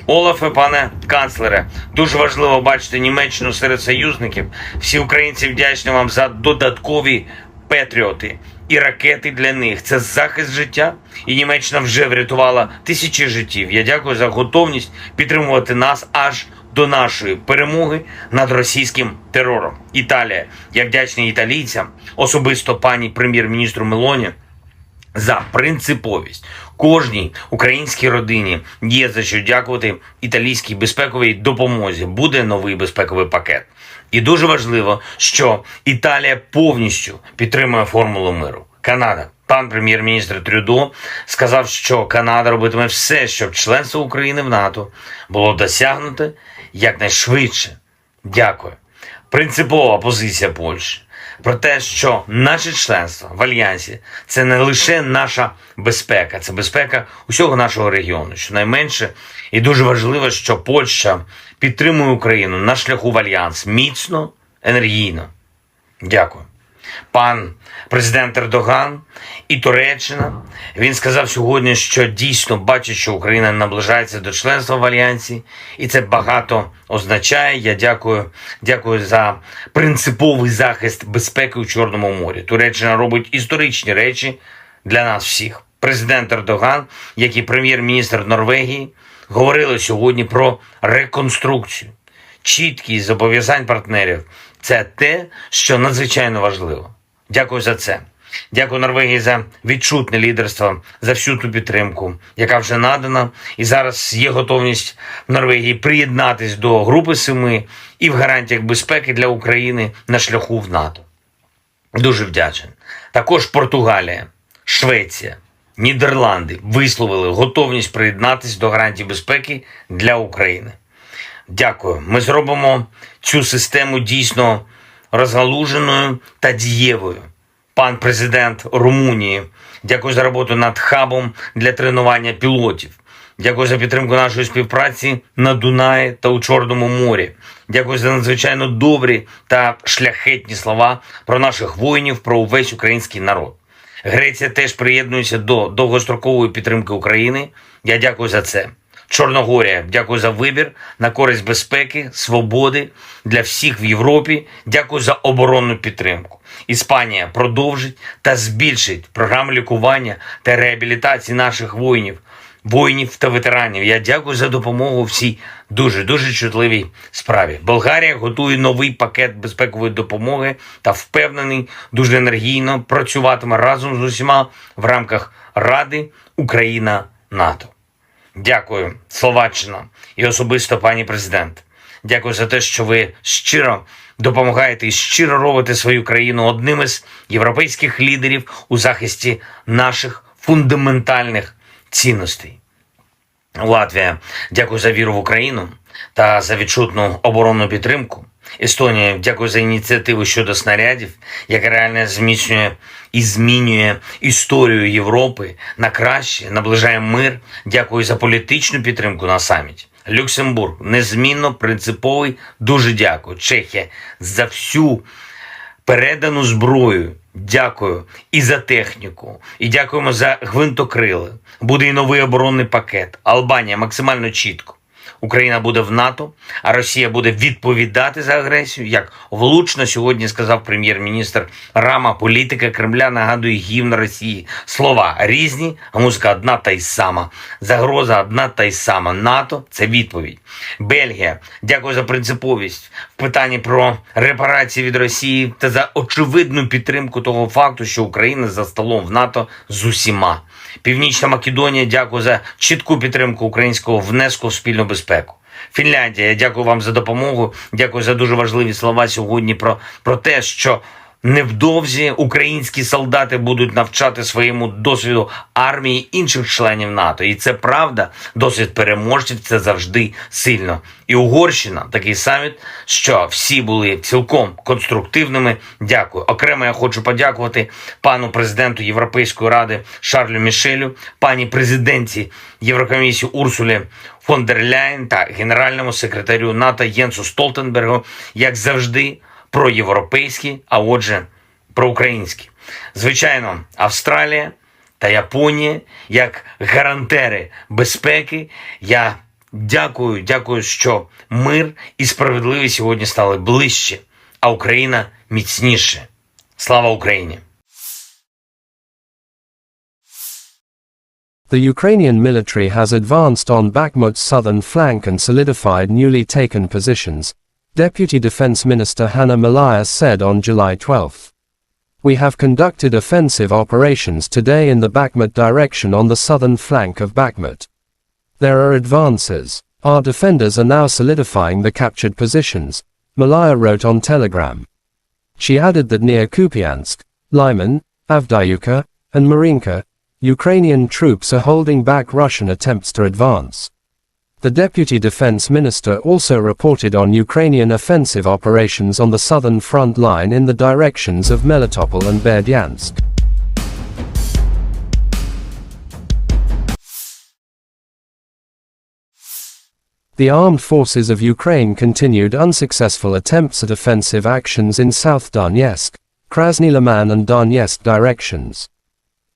Олафе, пане канцлере, дуже важливо бачити Німеччину серед союзників. Всі українці вдячні вам за додаткові патріоти і ракети для них. Це захист життя, і Німеччина вже врятувала тисячі життів. Я дякую за готовність підтримувати нас аж до нашої перемоги над російським терором. Італія. Я вдячний італійцям, особисто пані прем'єр-міністру Мелоні, за принциповість. Кожній українській родині є за що дякувати італійській безпековій допомозі. Буде новий безпековий пакет. І дуже важливо, що Італія повністю підтримує формулу миру. Канада. Пан прем'єр-міністр Трюдо сказав, що Канада робитиме все, щоб членство України в НАТО було досягнуте якнайшвидше. Дякую. Принципова позиція Польщі про те, що наше членство в Альянсі – це не лише наша безпека, це безпека усього нашого регіону. Щонайменше, і дуже важливо, що Польща підтримує Україну на шляху в Альянс міцно, енергійно. Дякую. Пан президент Ердоган і Туреччина, він сказав сьогодні, що дійсно бачить, що Україна наближається до членства в Альянсі, і це багато означає. Я дякую за принциповий захист безпеки у Чорному морі. Туреччина робить історичні речі для нас всіх. Президент Ердоган, як і прем'єр-міністр Норвегії, говорили сьогодні про реконструкцію. Чіткість зобов'язань партнерів – це те, що надзвичайно важливо. Дякую за це. Дякую Норвегії за відчутне лідерство, за всю ту підтримку, яка вже надана. І зараз є готовність в Норвегії приєднатись до Групи 7 і в гарантіях безпеки для України на шляху в НАТО. Дуже вдячний. Також Португалія, Швеція, Нідерланди висловили готовність приєднатись до гарантій безпеки для України. Дякую. Ми зробимо цю систему дійсно розгалуженою та дієвою. Пан президент Румунії, дякую за роботу над хабом для тренування пілотів. Дякую за підтримку нашої співпраці на Дунаї та у Чорному морі. Дякую за надзвичайно добрі та шляхетні слова про наших воїнів, про увесь український народ. Греція теж приєднується до довгострокової підтримки України. Я дякую за це. Чорногорія, дякую за вибір на користь безпеки, свободи для всіх в Європі. Дякую за оборонну підтримку. Іспанія продовжить та збільшить програми лікування та реабілітації наших воїнів та ветеранів. Я дякую за допомогу в цій дуже чутливій справі. Болгарія готує новий пакет безпекової допомоги та впевнений, дуже енергійно працюватиме разом з усіма в рамках Ради Україна-НАТО. Дякую, Словаччина і особисто пані президент. Дякую за те, що ви щиро допомагаєте і щиро робите свою країну одним із європейських лідерів у захисті наших фундаментальних цінностей. Латвія, дякую за віру в Україну та за відчутну оборонну підтримку. Естонія, дякую за ініціативу щодо снарядів, яка реально зміцнює і змінює історію Європи на краще, наближає мир. Дякую за політичну підтримку на саміті. Люксембург, незмінно принциповий, дуже дякую. Чехія, за всю передану зброю. Дякую і за техніку, і дякуємо за гвинтокрили. Буде і новий оборонний пакет. Албанія максимально чітко. Україна буде в НАТО, а Росія буде відповідати за агресію. Як влучно сьогодні сказав прем'єр-міністр Рама, політика Кремля нагадує гімн Росії. Слова різні, а музика одна та й сама. Загроза одна та й сама. НАТО – це відповідь. Бельгія, дякую за принциповість в питанні про репарації від Росії та за очевидну підтримку того факту, що Україна за столом в НАТО з усіма. Північна Македонія, дякую за чітку підтримку українського внеску в спільну безпеку. Фінляндія, я дякую вам за допомогу, дякую за дуже важливі слова сьогодні про те, що невдовзі українські солдати будуть навчати своєму досвіду армії інших членів НАТО. І це правда, досвід переможців – це завжди сильно. І Угорщина, такий саміт, що всі були цілком конструктивними. Дякую. Окремо я хочу подякувати пану президенту Європейської ради Шарлю Мішелю, пані президентці Єврокомісії Урсулі фон дер Ляєн та генеральному секретарю НАТО Єнсу Столтенбергу, як завжди, проєвропейські, а отже, проукраїнські. Звичайно, Австралія та Японія, як гарантери безпеки, я дякую, що мир і справедливість сьогодні стали ближче, а Україна міцніше. Слава Україні! The Ukrainian military has advanced on Bakhmut's southern flank and solidified newly taken positions, Deputy Defense Minister Hanna Maliar said on July 12. We have conducted offensive operations today in the Bakhmut direction on the southern flank of Bakhmut. There are advances. Our defenders are now solidifying the captured positions, Maliar wrote on Telegram. She added that near Kupiansk, Lyman, Avdiivka, and Marinka, Ukrainian troops are holding back Russian attempts to advance. The Deputy Defense Minister also reported on Ukrainian offensive operations on the southern front line in the directions of Melitopol and Berdyansk. The armed forces of Ukraine continued unsuccessful attempts at offensive actions in South Donetsk, Krasny Liman and Donetsk directions.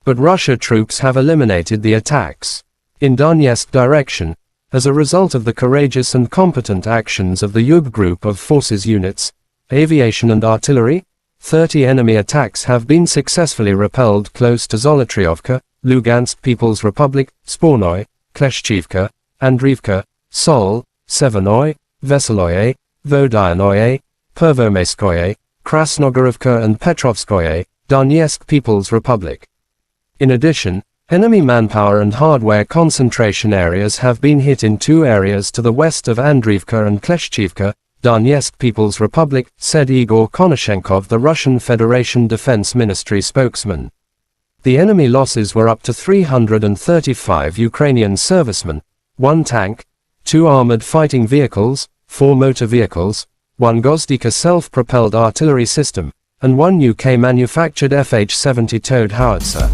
But Russia troops have eliminated the attacks. In Donetsk direction, as a result of the courageous and competent actions of the Yub group of forces units, aviation and artillery, 30 enemy attacks have been successfully repelled close to Zolotriovka, Lugansk People's Republic, Spornoy, Kleshchivka, Andriivka, Sol, Severnoy, Veseloye, Vodyanoye, Pervomaiskoye, Krasnogorovka and Petrovskoye, Donetsk People's Republic. In addition, enemy manpower and hardware concentration areas have been hit in two areas to the west of Andriivka and Kleshchivka, Donetsk People's Republic, said Igor Konashenkov, the Russian Federation Defense Ministry spokesman. The enemy losses were up to 335 Ukrainian servicemen, 1 tank, 2 armored fighting vehicles, 4 motor vehicles, 1 Gozdika self-propelled artillery system, and 1 UK-manufactured FH-70 towed howitzer.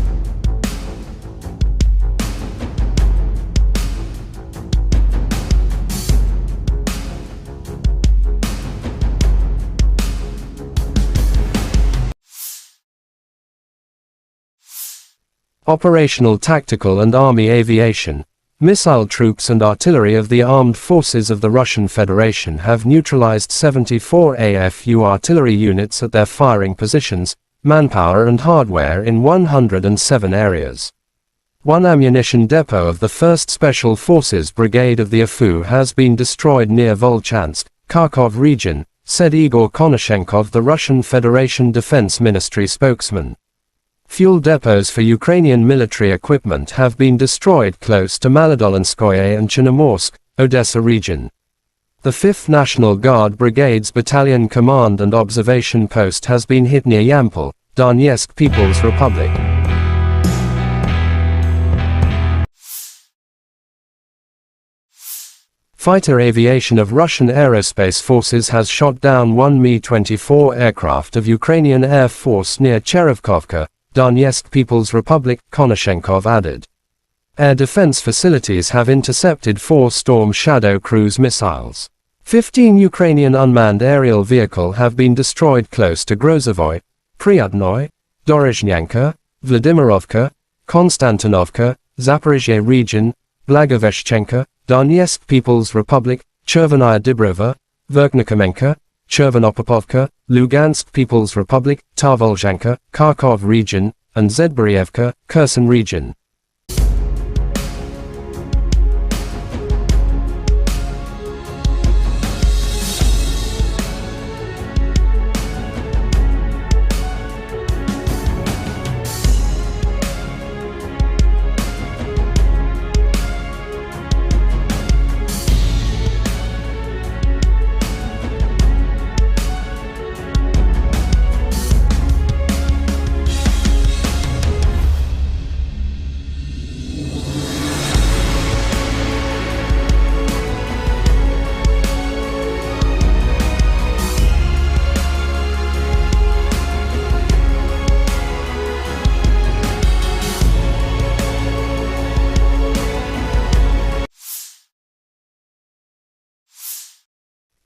Operational Tactical and Army Aviation, missile troops and artillery of the armed forces of the Russian Federation have neutralized 74 AFU artillery units at their firing positions, manpower and hardware in 107 areas. 1 ammunition depot of the 1st Special Forces Brigade of the AFU has been destroyed near Volchansk, Kharkov region, said Igor Konashenkov, the Russian Federation Defense Ministry spokesman. Fuel depots for Ukrainian military equipment have been destroyed close to Maladolinskoye and Chernomorsk, Odessa region. The 5th National Guard Brigade's Battalion Command and Observation Post has been hit near Yampol, Donetsk People's Republic. Fighter aviation of Russian Aerospace Forces has shot down 1 Mi-24 aircraft of Ukrainian Air Force near Cherevkovka, Donetsk People's Republic, Konashenkov added. Air defense facilities have intercepted 4 Storm Shadow cruise missiles. 15 Ukrainian unmanned aerial vehicles have been destroyed close to Grozovoy, Pryatnoy, Dorozhnyanka, Vladimirovka, Konstantinovka, Zaporizhzhia region, Blagoveshchenka, Donetsk People's Republic, Chervenaya Dibrova, Verkhnikomenka, Chervonopopovka, Lugansk People's Republic, Tarvolzhanka, Kharkov region, and Zedborievka, Kherson region.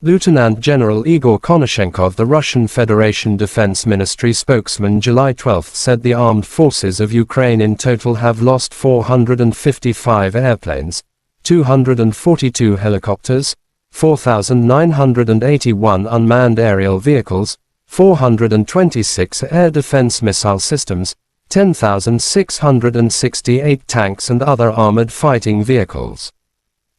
Lieutenant General Igor Konashenkov, the Russian Federation Defense Ministry spokesman, July 12 said the armed forces of Ukraine in total have lost 455 airplanes, 242 helicopters, 4,981 unmanned aerial vehicles, 426 air defense missile systems, 10,668 tanks and other armored fighting vehicles.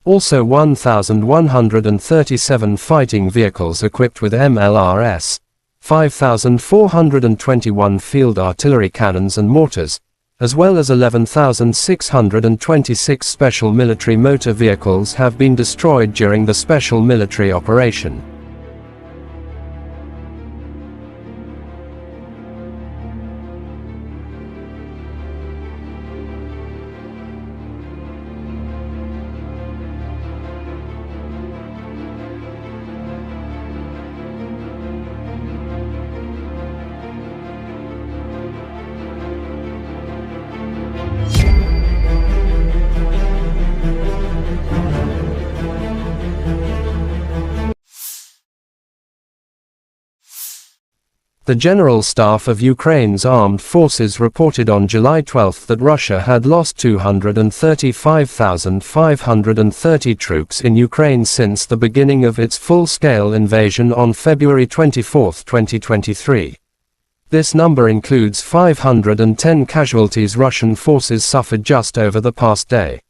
Also 1,137 fighting vehicles equipped with MLRS, 5,421 field artillery cannons and mortars, as well as 11,626 special military motor vehicles have been destroyed during the special military operation. The General Staff of Ukraine's Armed Forces reported on July 12 that Russia had lost 235,530 troops in Ukraine since the beginning of its full-scale invasion on February 24, 2023. This number includes 510 casualties Russian forces suffered just over the past day.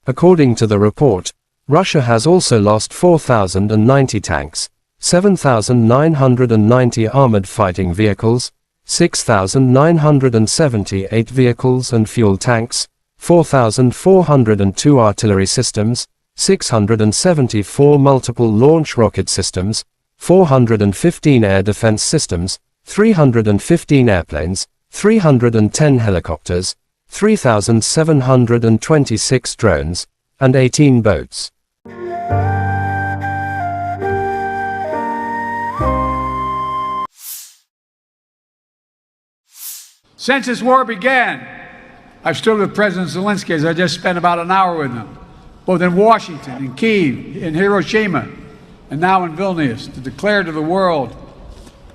According to the report, Russia has also lost 4,090 tanks, 7,990 armored fighting vehicles, 6,978 vehicles and fuel tanks, 4,402 artillery systems, 674 multiple launch rocket systems, 415 air defense systems, 315 airplanes, 310 helicopters, 3,726 drones, and 18 boats. Since this war began, I've stood with President Zelensky, as I just spent about an hour with him, both in Washington, in Kyiv, in Hiroshima, and now in Vilnius, to declare to the world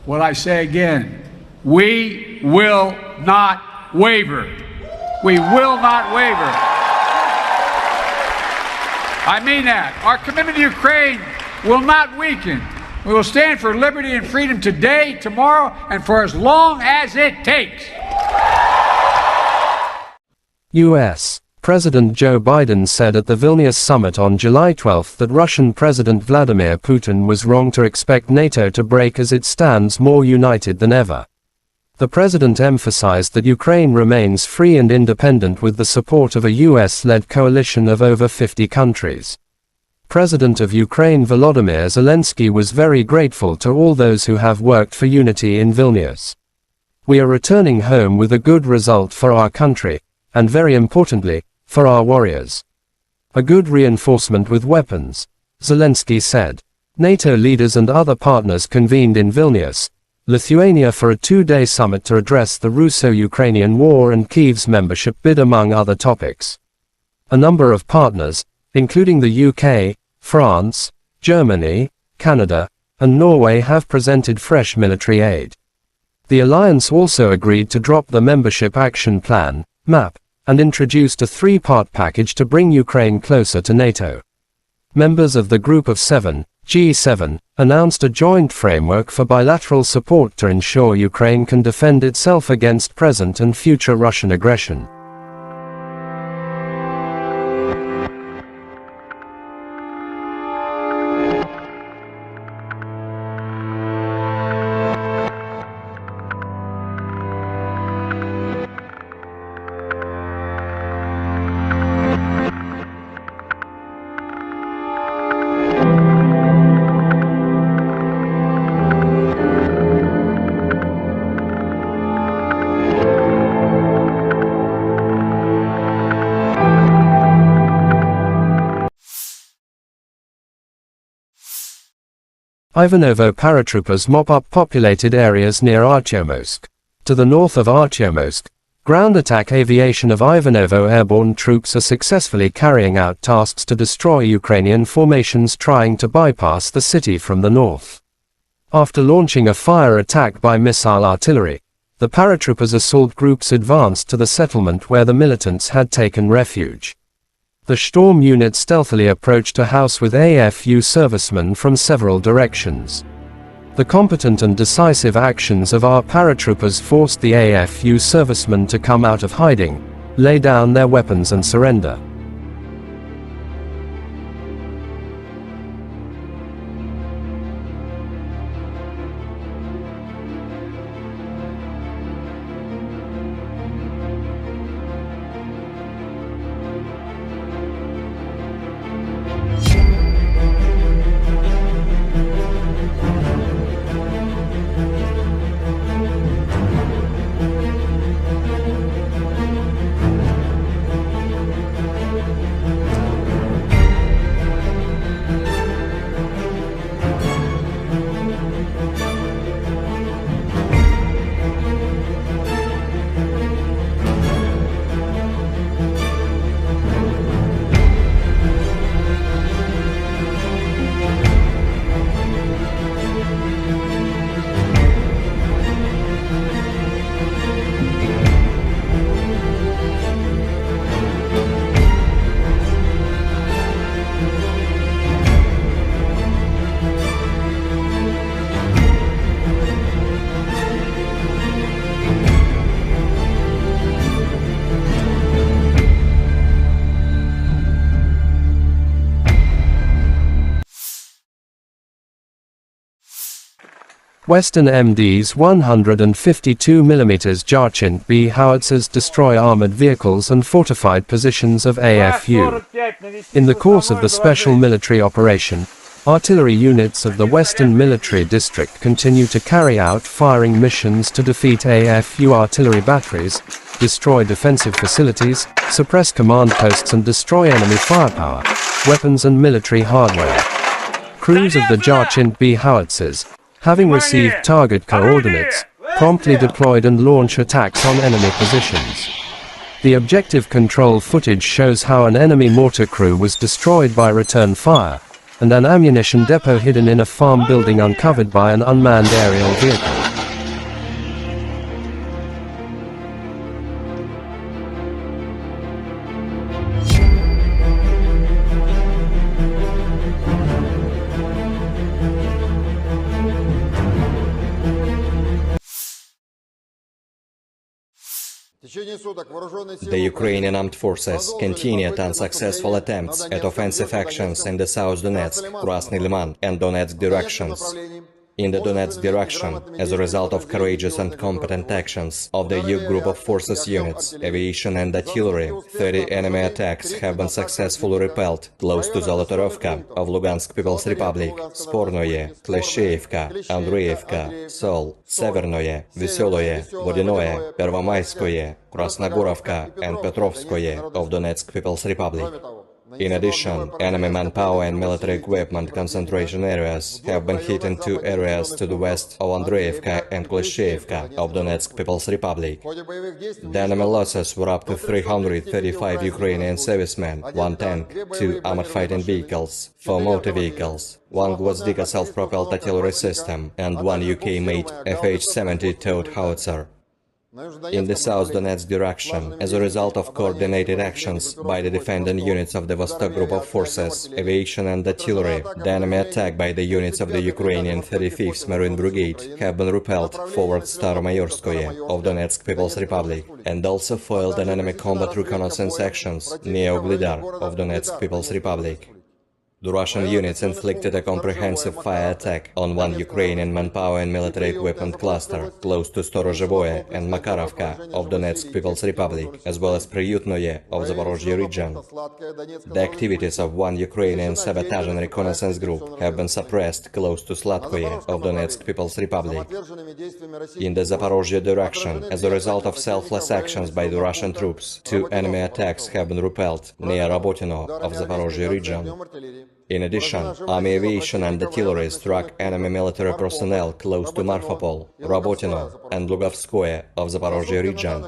what I say again: we will not waver. We will not waver. I mean that. Our commitment to Ukraine will not weaken. We will stand for liberty and freedom today, tomorrow, and for as long as it takes. U.S. President Joe Biden said at the Vilnius summit on July 12 that Russian President Vladimir Putin was wrong to expect NATO to break as it stands more united than ever. The president emphasized that Ukraine remains free and independent with the support of a US-led coalition of over 50 countries. President of Ukraine Volodymyr Zelensky was very grateful to all those who have worked for unity in Vilnius. We are returning home with a good result for our country, and very importantly, for our warriors. A good reinforcement with weapons, Zelensky said. NATO leaders and other partners convened in Vilnius, Lithuania for a two-day summit to address the Russo-Ukrainian war and Kyiv's membership bid among other topics. A number of partners, including the UK, France, Germany, Canada, and Norway have presented fresh military aid. The alliance also agreed to drop the Membership Action Plan, MAP, and introduced a three-part package to bring Ukraine closer to NATO. Members of the Group of Seven, G7, announced a joint framework for bilateral support to ensure Ukraine can defend itself against present and future Russian aggression. Ivanovo paratroopers mop up populated areas near Artyomsk. To the north of Artyomsk, ground attack aviation of Ivanovo airborne troops are successfully carrying out tasks to destroy Ukrainian formations trying to bypass the city from the north. After launching a fire attack by missile artillery, the paratroopers assault groups advanced to the settlement where the militants had taken refuge. The Storm unit stealthily approached a house with AFU servicemen from several directions. The competent and decisive actions of our paratroopers forced the AFU servicemen to come out of hiding, lay down their weapons and surrender. Western MD's 152mm Jarchint B howitzers destroy armored vehicles and fortified positions of AFU. In the course of the special military operation, artillery units of the Western Military District continue to carry out firing missions to defeat AFU artillery batteries, destroy defensive facilities, suppress command posts and destroy enemy firepower, weapons and military hardware. Crews of the Jarchint B howitzers, having received target coordinates, promptly deployed and launch attacks on enemy positions. The objective control footage shows how an enemy mortar crew was destroyed by return fire, and an ammunition depot hidden in a farm building uncovered by an unmanned aerial vehicle. The Ukrainian armed forces continued unsuccessful attempts at offensive actions in the South Donetsk, Krasny Liman and Donetsk directions. In the Donetsk direction, as a result of courageous and competent actions of the EU group of forces units, aviation and artillery, 30 enemy attacks have been successfully repelled close to Zolotorovka of Lugansk People's Republic, Spornoye, Klesheyevka, Andreevka, Sol, Severnoye, Veseloye, Vodinoye, Pervomayskoye, Krasnogorovka and Petrovskoye of Donetsk People's Republic. In addition, enemy manpower and military equipment concentration areas have been hit in two areas to the west of Andreevka and Klesheyevka of Donetsk People's Republic. The enemy losses were up to 335 Ukrainian servicemen, 1 tank, 2 armored fighting vehicles, 4 motor vehicles, 1 Gwozdika self-propelled artillery system and 1 UK-made FH-70 towed howitzer. In the South Donetsk direction, as a result of coordinated actions by the defending units of the Vostok Group of Forces, aviation and artillery, the enemy attack by the units of the Ukrainian 35th Marine Brigade have been repelled forward Staromayorskoye of Donetsk People's Republic, and also foiled an enemy combat reconnaissance actions near Uglidar of Donetsk People's Republic. The Russian units inflicted a comprehensive fire attack on 1 Ukrainian manpower and military equipment cluster close to Storozhevoye and Makarovka of Donetsk People's Republic, as well as Priyutnoye of Zaporozhye region. The activities of 1 Ukrainian sabotage and reconnaissance group have been suppressed close to Slatkoye of Donetsk People's Republic. In the Zaporozhye direction, as a result of selfless actions by the Russian troops, 2 enemy attacks have been repelled near Rabotino of Zaporozhye region. In addition, army aviation and artillery struck enemy military personnel close to Marfapol, Rabotino and Lugovskoye of Zaporozhye region.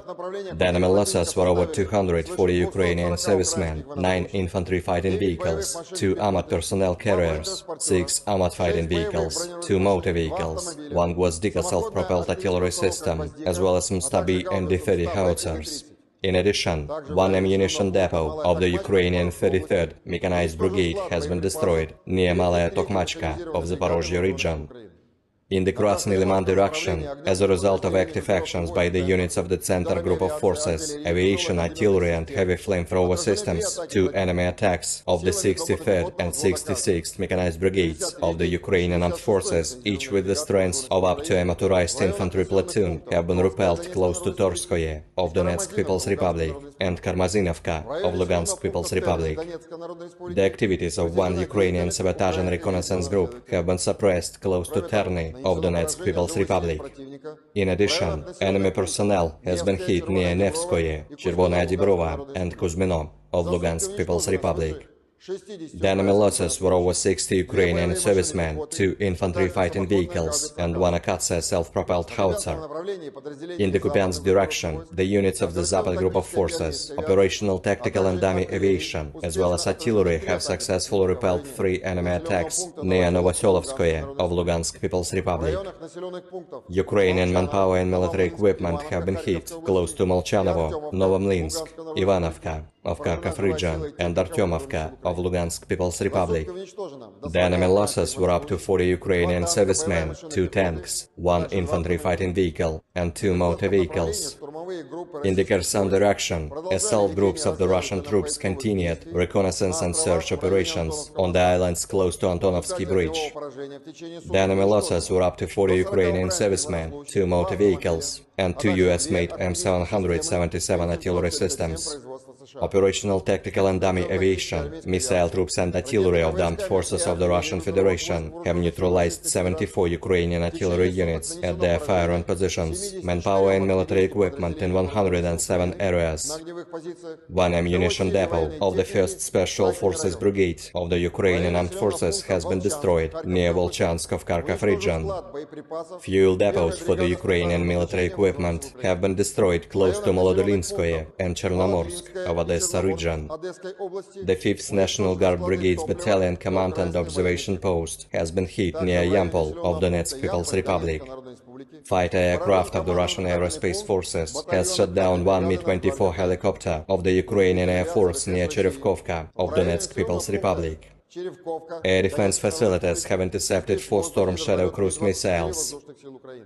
The enemy losses were over 240 Ukrainian servicemen, 9 infantry fighting vehicles, 2 armored personnel carriers, 6 armored fighting vehicles, 2 motor vehicles, 1 Gwozdika self-propelled artillery system, as well as Mstabi and D-30 howitzers. In addition, 1 ammunition depot of the Ukrainian 33rd Mechanized Brigade has been destroyed near Malaya Tokmachka of Zaporozhye region. In the Krasny Liman direction, as a result of active actions by the units of the Center Group of Forces, aviation, artillery and heavy flamethrower systems, 2 enemy attacks of the 63rd and 66th Mechanized Brigades of the Ukrainian Armed Forces, each with the strength of up to a motorized infantry platoon, have been repelled close to Torskoye of Donetsk People's Republic and Karmazinovka of Lugansk People's Republic. The activities of 1 Ukrainian sabotage and reconnaissance group have been suppressed close to Terny of Donetsk People's Republic. In addition, enemy personnel has been hit near Nevskoye, Chervonaya Dibrova and Kuzmino of Lugansk People's Republic. The enemy losses were over 60 Ukrainian servicemen, 2 infantry fighting vehicles and 1 Akatsia self-propelled howitzer. In the Kupiansk direction, the units of the Zapad Group of Forces, operational, tactical and dummy aviation, as well as artillery have successfully repelled 3 enemy attacks near Novoselovskoye of Lugansk People's Republic. Ukrainian manpower and military equipment have been hit close to Molchanovo, Novomlinsk, Ivanovka, of Kharkov region and Artyomovka of Lugansk People's Republic. The enemy losses were up to 40 Ukrainian servicemen, 2 tanks, 1 infantry fighting vehicle and 2 motor vehicles. In the Kherson direction, assault groups of the Russian troops continued reconnaissance and search operations on the islands close to Antonovsky Bridge. The enemy losses were up to 40 Ukrainian servicemen, 2 motor vehicles, and 2 US-made M777 artillery systems. Operational, tactical and dummy aviation, missile troops and artillery of the armed forces of the Russian Federation have neutralized 74 Ukrainian artillery units at their firing positions, manpower and military equipment in 107 areas. One ammunition depot of the 1st Special Forces Brigade of the Ukrainian Armed Forces has been destroyed near Volchansk of Kharkov region. Fuel depots for the Ukrainian military equipment have been destroyed close to Molodolinskoye and Chernomorsk of Odessa region. The 5th National Guard Brigade's Battalion Command and Observation Post has been hit near Yampol of Donetsk People's Republic. Fighter aircraft of the Russian Aerospace Forces has shot down 1 Mi-24 helicopter of the Ukrainian Air Force near Cherevkovka of Donetsk People's Republic. Air defense facilities have intercepted 4 Storm Shadow cruise missiles.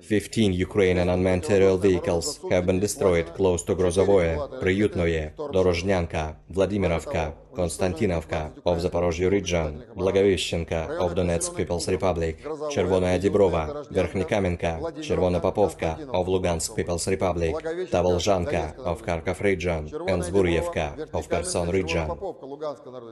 15 Ukrainian unmanned aerial vehicles have been destroyed close to Grozovoye, Priyutnoye, Dorozhnyanka, Vladimirovka, Konstantinovka of Zaporozhye region, Blagoveshchenka of Donetsk People's Republic, Chervonaya Dibrova, Verkhnikamenka, Chervona Popovka of Lugansk People's Republic, Tavolzhanka of Kharkov region, and Zburyevka of Kherson region.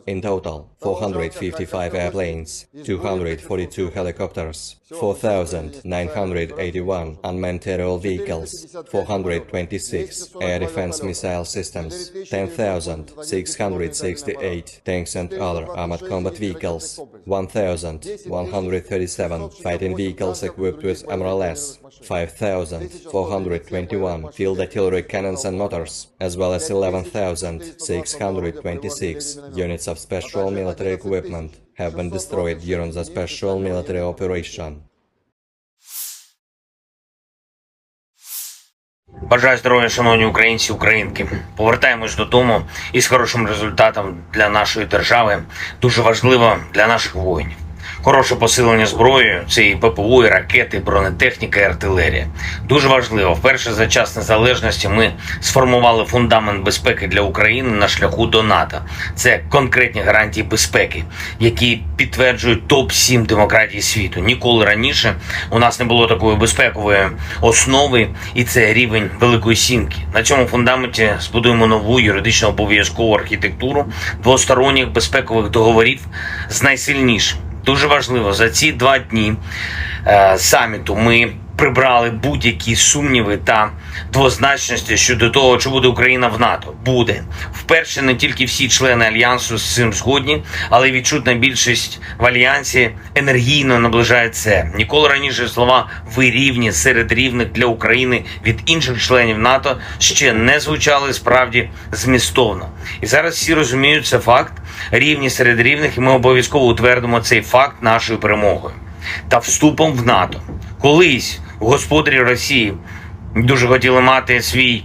In total, 455 airplanes, 242 helicopters, 4,981 unmanned aerial vehicles, 426 air defense missile systems, 10,668 tanks and other armored combat vehicles, 1,137 fighting vehicles equipped with MRLS, 5,421 field artillery cannons and mortars, as well as 11,626 units of special military equipment have been destroyed during the special military operation. Бажаю здоров'я, шановні українці, українки. Повертаємось додому із хорошим результатом для нашої держави. Дуже важливо для наших воїнів. Хороше посилення зброєю – це і ППО, і ракети, і бронетехніка, і артилерія. Дуже важливо. Вперше за час незалежності ми сформували фундамент безпеки для України на шляху до НАТО. Це конкретні гарантії безпеки, які підтверджують топ-7 демократій світу. Ніколи раніше у нас не було такої безпекової основи, і це рівень Великої Сімки. На цьому фундаменті збудуємо нову юридично обов'язкову архітектуру двосторонніх безпекових договорів з найсильнішим. Дуже важливо, за ці 2 дні саміту ми прибрали будь-які сумніви та двозначності щодо того, чи буде Україна в НАТО. Буде. Вперше не тільки всі члени Альянсу з цим згодні, але й відчутна більшість в Альянсі енергійно наближає це. Ніколи раніше слова «ви рівні» серед рівних для України від інших членів НАТО ще не звучали справді змістовно. І зараз всі розуміють, це факт, рівні серед рівних, і ми обов'язково утвердимо цей факт нашою перемогою та вступом в НАТО. Колись господарі Росії дуже хотіли мати свій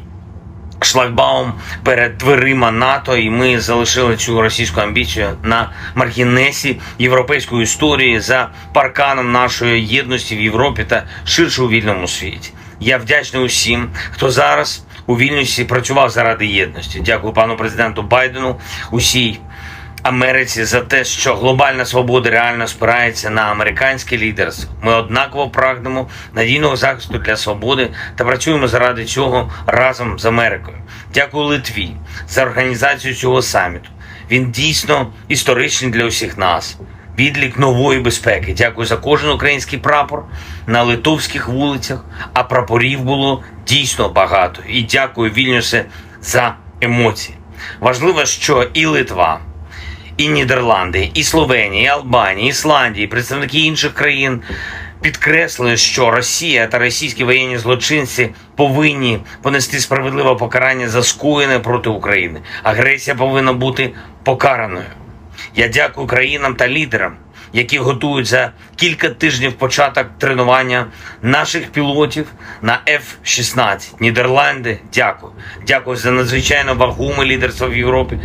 шлагбаум перед дверима НАТО, і ми залишили цю російську амбіцію на маргінесі європейської історії за парканом нашої єдності в Європі та ширше у вільному світі. Я вдячний усім, хто зараз у Вільнюсі працював заради єдності. Дякую пану президенту Байдену, усій Америці за те, що глобальна свобода реально спирається на американське лідерство. Ми однаково прагнемо надійного захисту для свободи та працюємо заради цього разом з Америкою. Дякую Литві за організацію цього саміту. Він дійсно історичний для усіх нас. Відлік нової безпеки. Дякую за кожен український прапор на литовських вулицях, а прапорів було дійсно багато. І дякую, Вільнюсе, за емоції. Важливо, що і Литва, і Нідерланди, і Словенія, і Албанія, і Ісландія, і представники інших країн підкреслили, що Росія та російські воєнні злочинці повинні понести справедливе покарання за скоєне проти України. Агресія повинна бути покараною. Я дякую країнам та лідерам, які готують за кілька тижнів початок тренування наших пілотів на F-16. Нідерланди, дякую. Дякую за надзвичайно вагоме лідерство в Європі.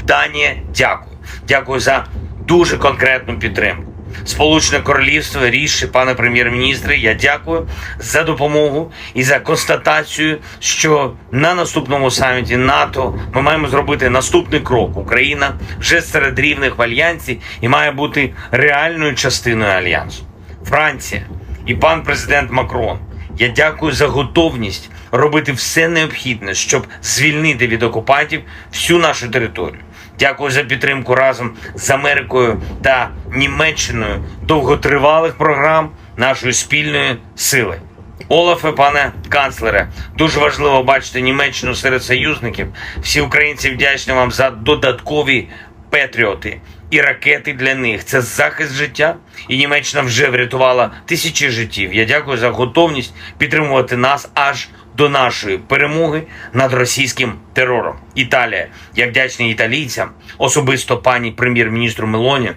Данія, дякую. Дякую за дуже конкретну підтримку. Сполучене Королівство, Ріші, пане прем'єр-міністре, я дякую за допомогу і за констатацію, що на наступному саміті НАТО ми маємо зробити наступний крок. Україна вже серед рівних в Альянсі і має бути реальною частиною Альянсу. Франція і пан президент Макрон, я дякую за готовність робити все необхідне, щоб звільнити від окупантів всю нашу територію. Дякую за підтримку разом з Америкою та Німеччиною довготривалих програм нашої спільної сили. Олафе, пане канцлере, дуже важливо бачити Німеччину серед союзників. Всі українці вдячні вам за додаткові патріоти і ракети для них. Це захист життя, і Німеччина вже врятувала тисячі життів. Я дякую за готовність підтримувати нас аж до нашої перемоги над російським терором. Італія. Я вдячний італійцям, особисто пані прем'єр-міністру Мелоні,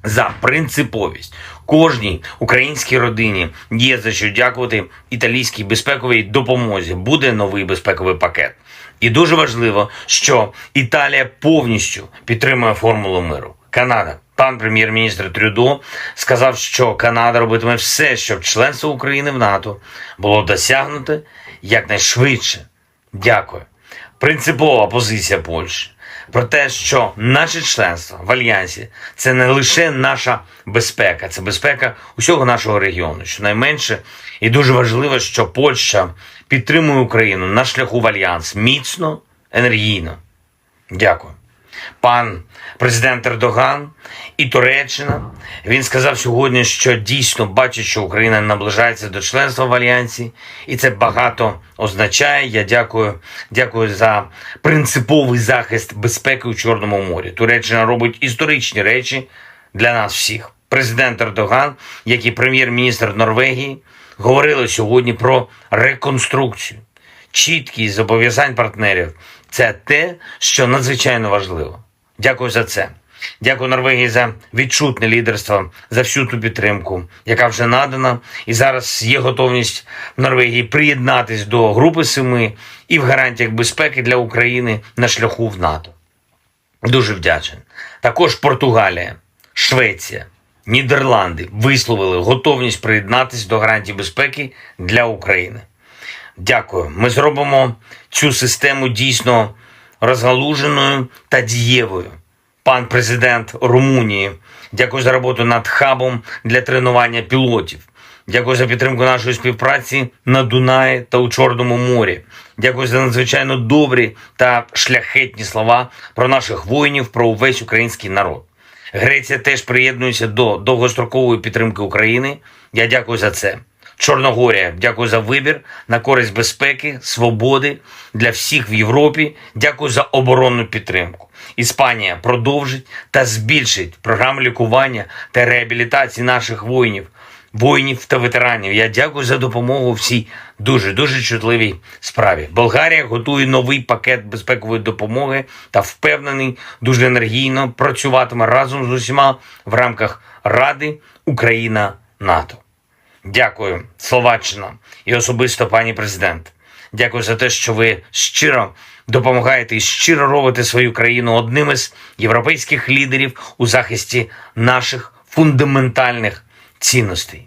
за принциповість. Кожній українській родині є за що дякувати італійській безпековій допомозі. Буде новий безпековий пакет. І дуже важливо, що Італія повністю підтримує формулу миру. Канада. Пан прем'єр-міністр Трюдо сказав, що Канада робитиме все, щоб членство України в НАТО було досягнуте якнайшвидше. Дякую. Принципова позиція Польщі про те, що наше членство в Альянсі – це не лише наша безпека, це безпека усього нашого регіону. Щонайменше, і дуже важливо, що Польща підтримує Україну на шляху в Альянс міцно, енергійно. Дякую. Пан президент Ердоган і Туреччина, він сказав сьогодні, що дійсно бачить, що Україна наближається до членства в Альянсі, і це багато означає. Я дякую за принциповий захист безпеки у Чорному морі. Туреччина робить історичні речі для нас всіх. Президент Ердоган, як і прем'єр-міністр Норвегії, говорили сьогодні про реконструкцію. Чіткість зобов'язань партнерів – це те, що надзвичайно важливо. Дякую за це. Дякую Норвегії за відчутне лідерство, за всю ту підтримку, яка вже надана. І зараз є готовність в Норвегії приєднатись до Групи 7 і в гарантіях безпеки для України на шляху в НАТО. Дуже вдячний. Також Португалія, Швеція, Нідерланди висловили готовність приєднатись до гарантій безпеки для України. Дякую. Ми зробимо цю систему дійсно розгалуженою та дієвою. Пан президент Румунії, дякую за роботу над хабом для тренування пілотів. Дякую за підтримку нашої співпраці на Дунаї та у Чорному морі. Дякую за надзвичайно добрі та шляхетні слова про наших воїнів, про увесь український народ. Греція теж приєднується до довгострокової підтримки України. Я дякую за це. Чорногорія, дякую за вибір на користь безпеки, свободи для всіх в Європі. Дякую за оборонну підтримку. Іспанія продовжить та збільшить програму лікування та реабілітації наших воїнів та ветеранів. Я дякую за допомогу в цій дуже чутливій справі. Болгарія готує новий пакет безпекової допомоги та впевнений, дуже енергійно працюватиме разом з усіма в рамках Ради Україна-НАТО. Дякую, Словаччина і особисто пані президент. Дякую за те, що ви щиро допомагаєте і щиро робите свою країну одним із європейських лідерів у захисті наших фундаментальних цінностей.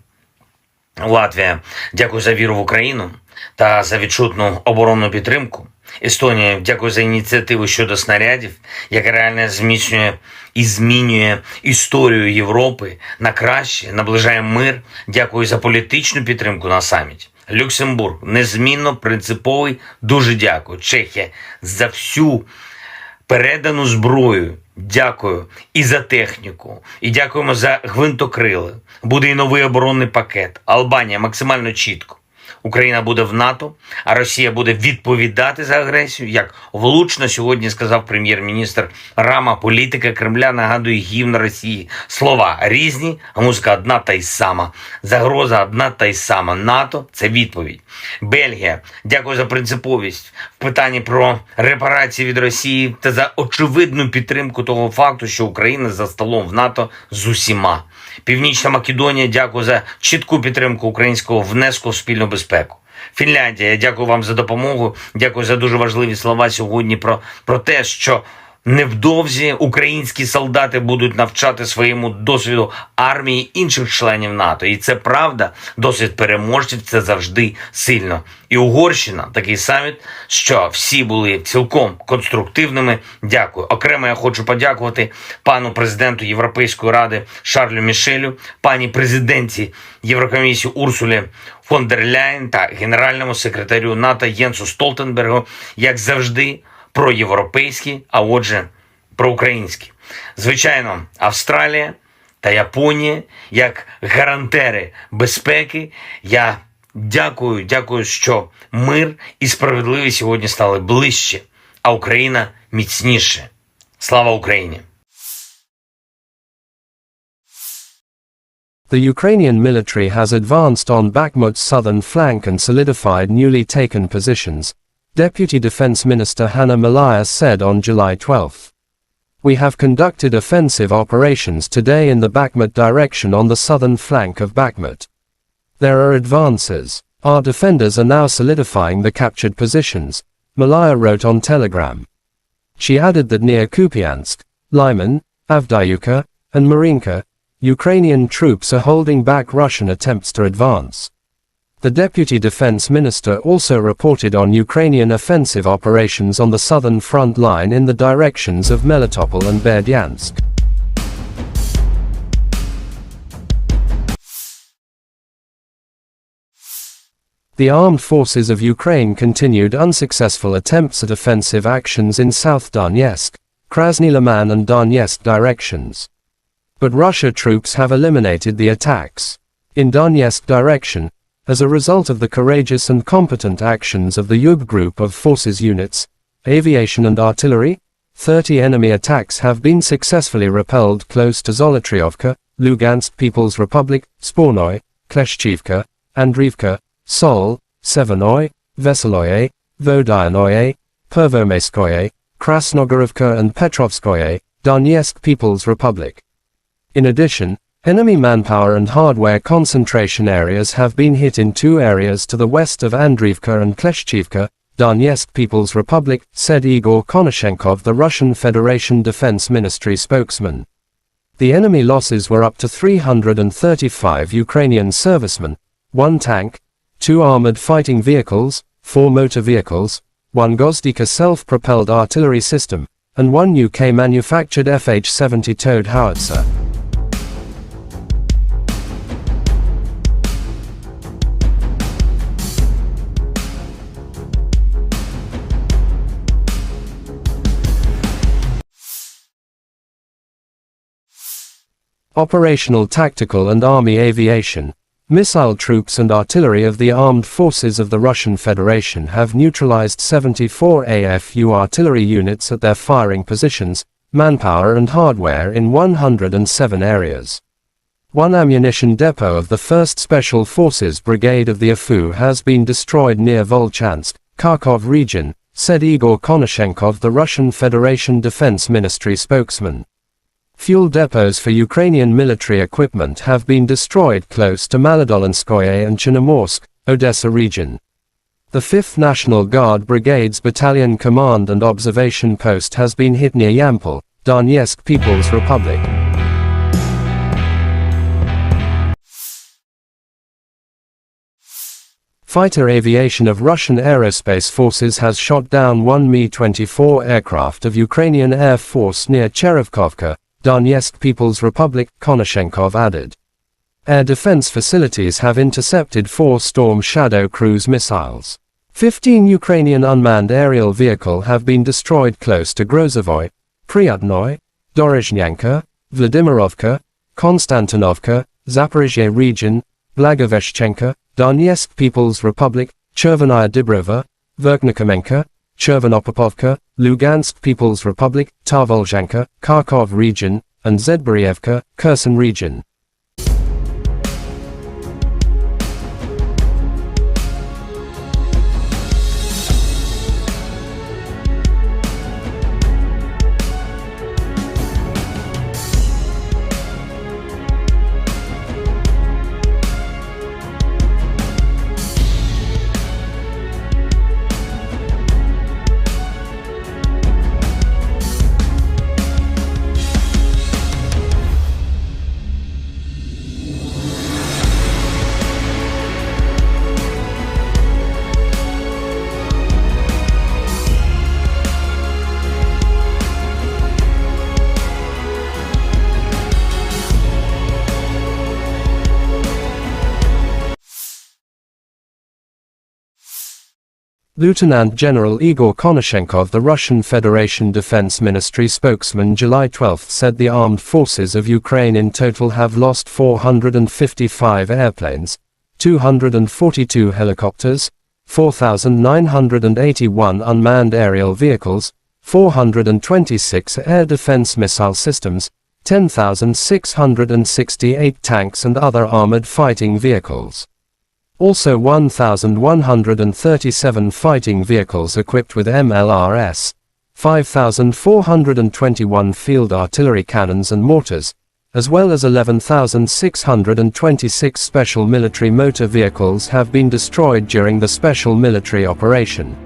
Латвія, дякую за віру в Україну та за відчутну оборонну підтримку. Естонія, дякую за ініціативу щодо снарядів, яка реально зміцнює і змінює історію Європи на краще, наближає мир. Дякую за політичну підтримку на саміті. Люксембург, незмінно принциповий, дуже дякую. Чехія, за всю передану зброю. Дякую і за техніку, і дякуємо за гвинтокрили. Буде і новий оборонний пакет. Албанія максимально чітко. Україна буде в НАТО, а Росія буде відповідати за агресію, як влучно сьогодні сказав прем'єр-міністр Рама, політика Кремля нагадує гімн Росії. Слова різні, а музика одна та й сама. Загроза одна та й сама. НАТО – це відповідь. Бельгія, дякую за принциповість в питанні про репарації від Росії та за очевидну підтримку того факту, що Україна за столом в НАТО з усіма. Північна Македонія, дякую за чітку підтримку українського внеску в спільну безпеку. Фінляндія, я дякую вам за допомогу, дякую за дуже важливі слова сьогодні про те, що невдовзі українські солдати будуть навчати своєму досвіду армії інших членів НАТО. І це правда, досвід переможців – це завжди сильно. І Угорщина, такий саміт, що всі були цілком конструктивними. Дякую. Окремо я хочу подякувати пану президенту Європейської ради Шарлю Мішелю, пані президентці Єврокомісії Урсулі фон дер Ляєн та генеральному секретарю НАТО Єнсу Столтенбергу, як завжди, проєвропейські, а отже, проукраїнські. Звичайно, Австралія та Японія, як гарантери безпеки, я дякую, що мир і справедливість сьогодні стали ближче, а Україна міцніше. Слава Україні! The Ukrainian military has advanced on Bakhmut's southern flank and solidified newly taken positions, Deputy Defense Minister Hanna Malaya said on July 12. We have conducted offensive operations today in the Bakhmut direction on the southern flank of Bakhmut. There are advances. Our defenders are now solidifying the captured positions, Malaya wrote on Telegram. She added that near Kupiansk, Lyman, Avdiivka, and Marinka, Ukrainian troops are holding back Russian attempts to advance. The Deputy Defense Minister also reported on Ukrainian offensive operations on the southern front line in the directions of Melitopol and Berdyansk. The armed forces of Ukraine continued unsuccessful attempts at offensive actions in South Donetsk, Krasny Liman and Donetsk directions. But Russia troops have eliminated the attacks. In Donetsk direction, as a result of the courageous and competent actions of the Yub group of forces units, aviation and artillery, 30 enemy attacks have been successfully repelled close to Zolotriovka, Lugansk People's Republic, Spornoy, Kleshchivka, Andriivka, Sol, Severnoy, Veseloye, Vodyanoye, Pervomaiskoye, Krasnogorovka and Petrovskoye, Donetsk People's Republic. In addition, enemy manpower and hardware concentration areas have been hit in two areas to the west of Andriivka and Kleshchivka, Donetsk People's Republic, said Igor Konashenkov, the Russian Federation Defense Ministry spokesman. The enemy losses were up to 335 Ukrainian servicemen, 1 tank, 2 armored fighting vehicles, 4 motor vehicles, 1 Gozdika self-propelled artillery system, and 1 UK-manufactured FH-70 towed howitzer. Operational tactical and army aviation, missile troops and artillery of the armed forces of the Russian Federation have neutralized 74 AFU artillery units at their firing positions, manpower and hardware in 107 areas. 1 ammunition depot of the 1st Special Forces Brigade of the AFU has been destroyed near Volchansk, Kharkov region, said Igor Konashenkov, the Russian Federation Defense Ministry spokesman. Fuel depots for Ukrainian military equipment have been destroyed close to Maladolinskoye and Chernomorsk, Odessa region. The 5th National Guard Brigade's Battalion Command and Observation Post has been hit near Yampol, Donetsk People's Republic. Fighter aviation of Russian aerospace forces has shot down 1 Mi-24 aircraft of Ukrainian Air Force near Cherevkovka, Donetsk People's Republic, Konashenkov added. Air defense facilities have intercepted 4 Storm Shadow cruise missiles. 15 Ukrainian unmanned aerial vehicles have been destroyed close to Grozovoy, Pryatnoy, Dorozhnyanka, Vladimirovka, Konstantinovka, Zaporizhzhia region, Blagoveshchenka, Donetsk People's Republic, Chervenaya Dibrova, Verkhnekamenka, Chervonopopovka, Lugansk People's Republic, Tarvolzhanka, Kharkov region, and Zedborievka, Kherson region. Lieutenant General Igor Konashenkov, the Russian Federation Defense Ministry spokesman, July 12 said the armed forces of Ukraine in total have lost 455 airplanes, 242 helicopters, 4,981 unmanned aerial vehicles, 426 air defense missile systems, 10,668 tanks and other armored fighting vehicles. Also 1,137 fighting vehicles equipped with MLRS, 5,421 field artillery cannons and mortars, as well as 11,626 special military motor vehicles have been destroyed during the special military operation.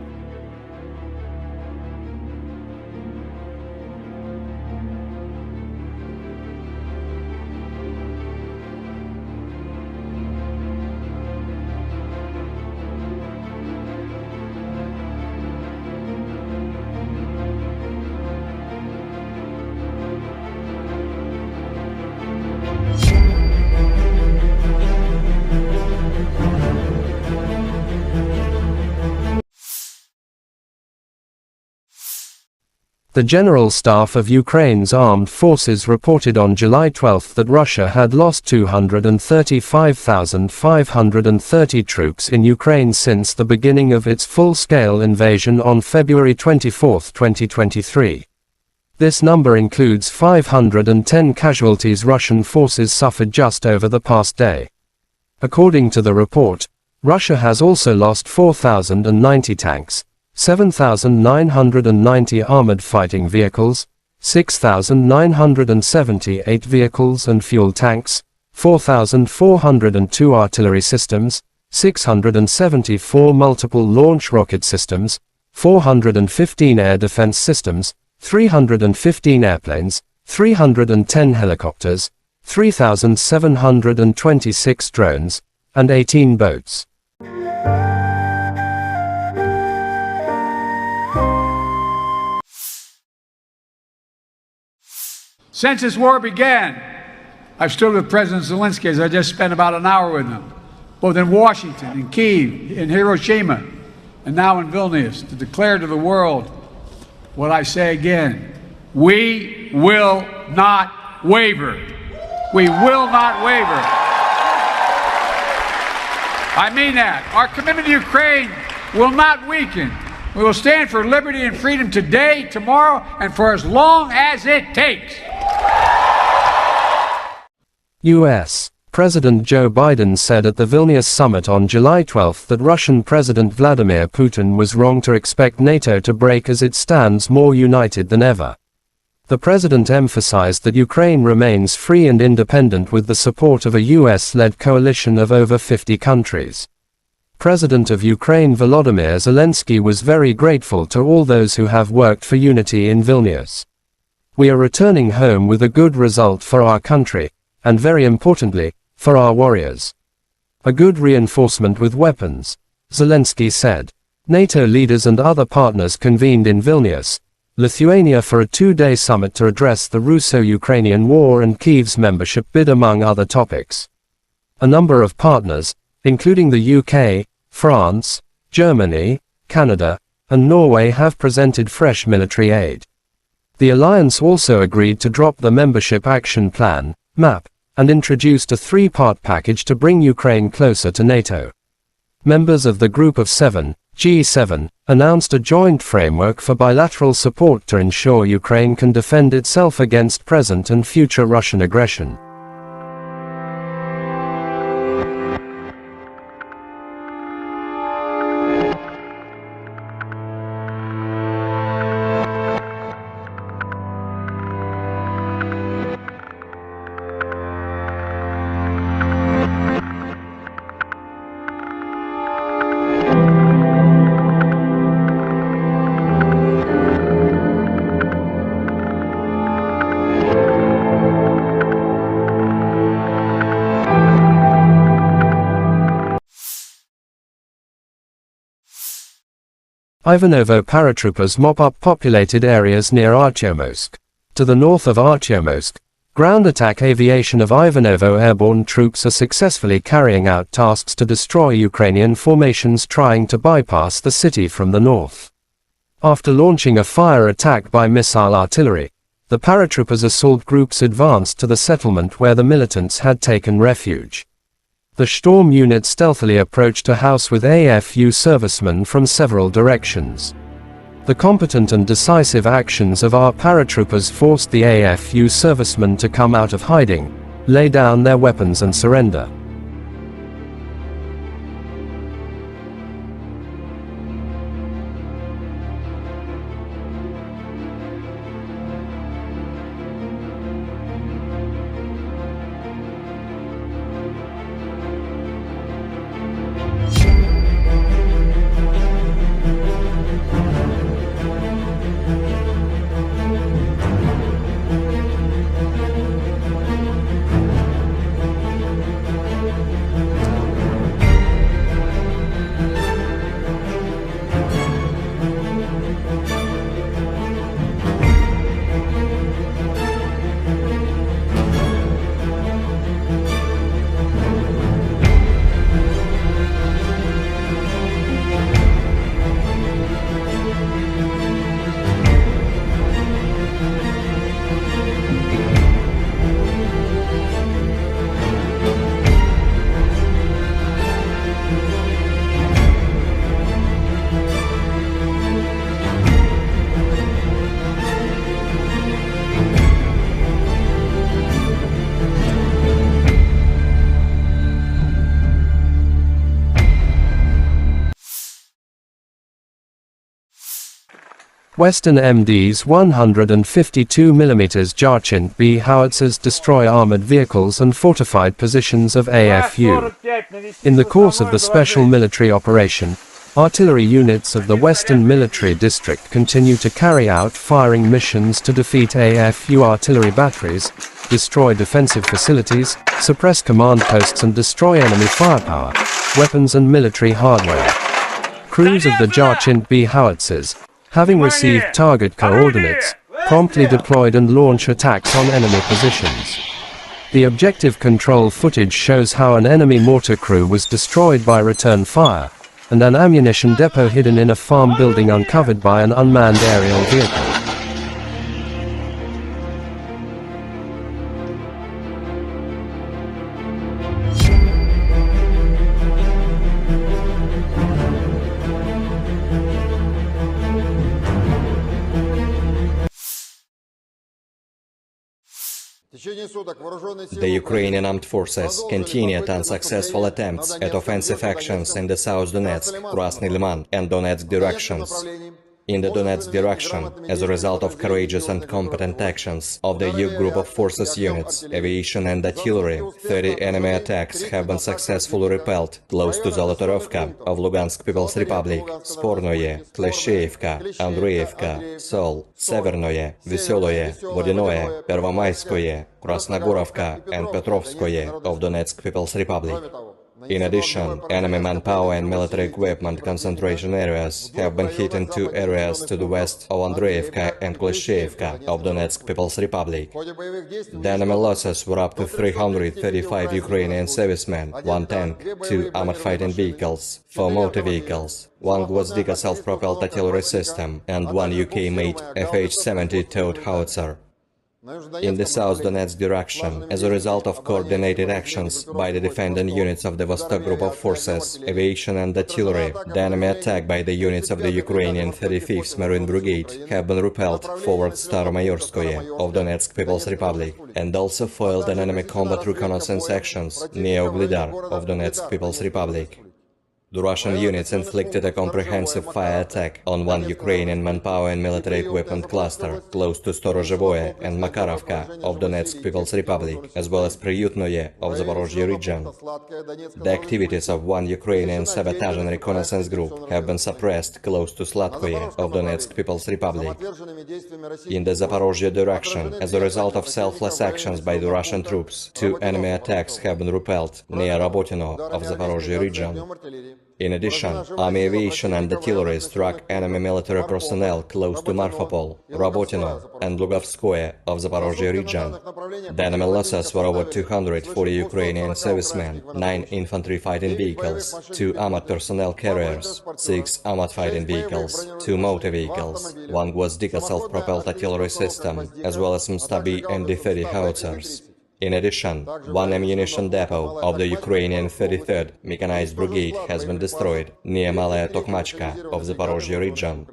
The General Staff of Ukraine's armed forces reported on July 12 that Russia had lost 235,530 troops in Ukraine since the beginning of its full-scale invasion on February 24, 2023. This number includes 510 casualties Russian forces suffered just over the past day. According to the report, Russia has also lost 4,090 tanks, 7,990 armored fighting vehicles, 6,978 vehicles and fuel tanks, 4,402 artillery systems, 674 multiple launch rocket systems, 415 air defense systems, 315 airplanes, 310 helicopters, 3,726 drones, and 18 boats. Since this war began, I've stood with President Zelensky, as I just spent about an hour with him, both in Washington, in Kyiv, in Hiroshima, and now in Vilnius, to declare to the world what I say again: we will not waver. We will not waver. I mean that. Our commitment to Ukraine will not weaken. We will stand for liberty and freedom today, tomorrow, and for as long as it takes. U.S. President Joe Biden said at the Vilnius summit on July 12 that Russian President Vladimir Putin was wrong to expect NATO to break as it stands more united than ever. The president emphasized that Ukraine remains free and independent with the support of a US-led coalition of over 50 countries. President of Ukraine Volodymyr Zelensky was very grateful to all those who have worked for unity in Vilnius. We are returning home with a good result for our country, and very importantly, for our warriors. A good reinforcement with weapons, Zelensky said. NATO leaders and other partners convened in Vilnius, Lithuania for a two-day summit to address the Russo-Ukrainian war and Kyiv's membership bid among other topics. A number of partners, including the UK, France, Germany, Canada, and Norway have presented fresh military aid. The alliance also agreed to drop the Membership Action Plan, MAP, and introduced a three-part package to bring Ukraine closer to NATO. Members of the Group of Seven, G7, announced a joint framework for bilateral support to ensure Ukraine can defend itself against present and future Russian aggression. Ivanovo paratroopers mop up populated areas near Artyomsk. To the north of Artyomsk, ground attack aviation of Ivanovo airborne troops are successfully carrying out tasks to destroy Ukrainian formations trying to bypass the city from the north. After launching a fire attack by missile artillery, the paratroopers assault groups advanced to the settlement where the militants had taken refuge. The Storm unit stealthily approached a house with AFU servicemen from several directions. The competent and decisive actions of our paratroopers forced the AFU servicemen to come out of hiding, lay down their weapons and surrender. Western MD's 152mm Jarchint B howitzers destroy armored vehicles and fortified positions of AFU. In the course of the special military operation, artillery units of the Western Military District continue to carry out firing missions to defeat AFU artillery batteries, destroy defensive facilities, suppress command posts and destroy enemy firepower, weapons and military hardware. Crews of the Jarchint B howitzers, having received target coordinates, promptly deployed and launch attacks on enemy positions. The objective control footage shows how an enemy mortar crew was destroyed by return fire, and an ammunition depot hidden in a farm building uncovered by an unmanned aerial vehicle. The Ukrainian armed forces continued unsuccessful attempts at offensive actions in the South Donetsk, Krasny Liman and Donetsk directions. In the Donetsk direction, as a result of courageous and competent actions of the EU Group of Forces units, aviation and artillery, 30 enemy attacks have been successfully repelled close to Zolotorovka of Lugansk People's Republic, Spornoye, Klesheyevka, Andreevka, Sol, Severnoye, Veseloye, Vodinoye, Pervomayskoye, Krasnogorovka and Petrovskoye of Donetsk People's Republic. In addition, enemy manpower and military equipment concentration areas have been hit in two areas to the west of Andreevka and Klesheyevka of Donetsk People's Republic. The enemy losses were up to 335 Ukrainian servicemen, 1 tank, 2 armored fighting vehicles, 4 motor vehicles, 1 Gvozdika self-propelled artillery system and 1 UK-made FH-70 towed howitzer. In the South Donetsk direction, as a result of coordinated actions by the defending units of the Vostok Group of Forces, aviation and artillery, the enemy attack by the units of the Ukrainian 35th Marine Brigade have been repelled forward Staromayorskoye of Donetsk People's Republic, and also foiled an enemy combat reconnaissance actions near Uglidar of Donetsk People's Republic. The Russian units inflicted a comprehensive fire attack on one Ukrainian manpower and military equipment cluster close to Storozhevoye and Makarovka of Donetsk People's Republic, as well as Priyutnoye of Zaporozhye region. The activities of one Ukrainian sabotage and reconnaissance group have been suppressed close to Sladkoye of Donetsk People's Republic. In the Zaporozhye direction, as a result of selfless actions by the Russian troops, two enemy attacks have been repelled near Rabotino of Zaporozhye region. In addition, Army aviation and artillery struck enemy military personnel close to Marfapol, Rabotino, and Lugovskoye of Zaporozhye region. The enemy losses were over 240 Ukrainian servicemen, 9 infantry fighting vehicles, 2 Ahmad personnel carriers, 6 Ahmad fighting vehicles, 2 motor vehicles, 1 Gvozdika self-propelled artillery system, as well as Mstabi and D-30 howitzers. In addition, one ammunition depot of the Ukrainian 33rd Mechanized Brigade has been destroyed near Malaya Tokmachka of Zaporozhye region.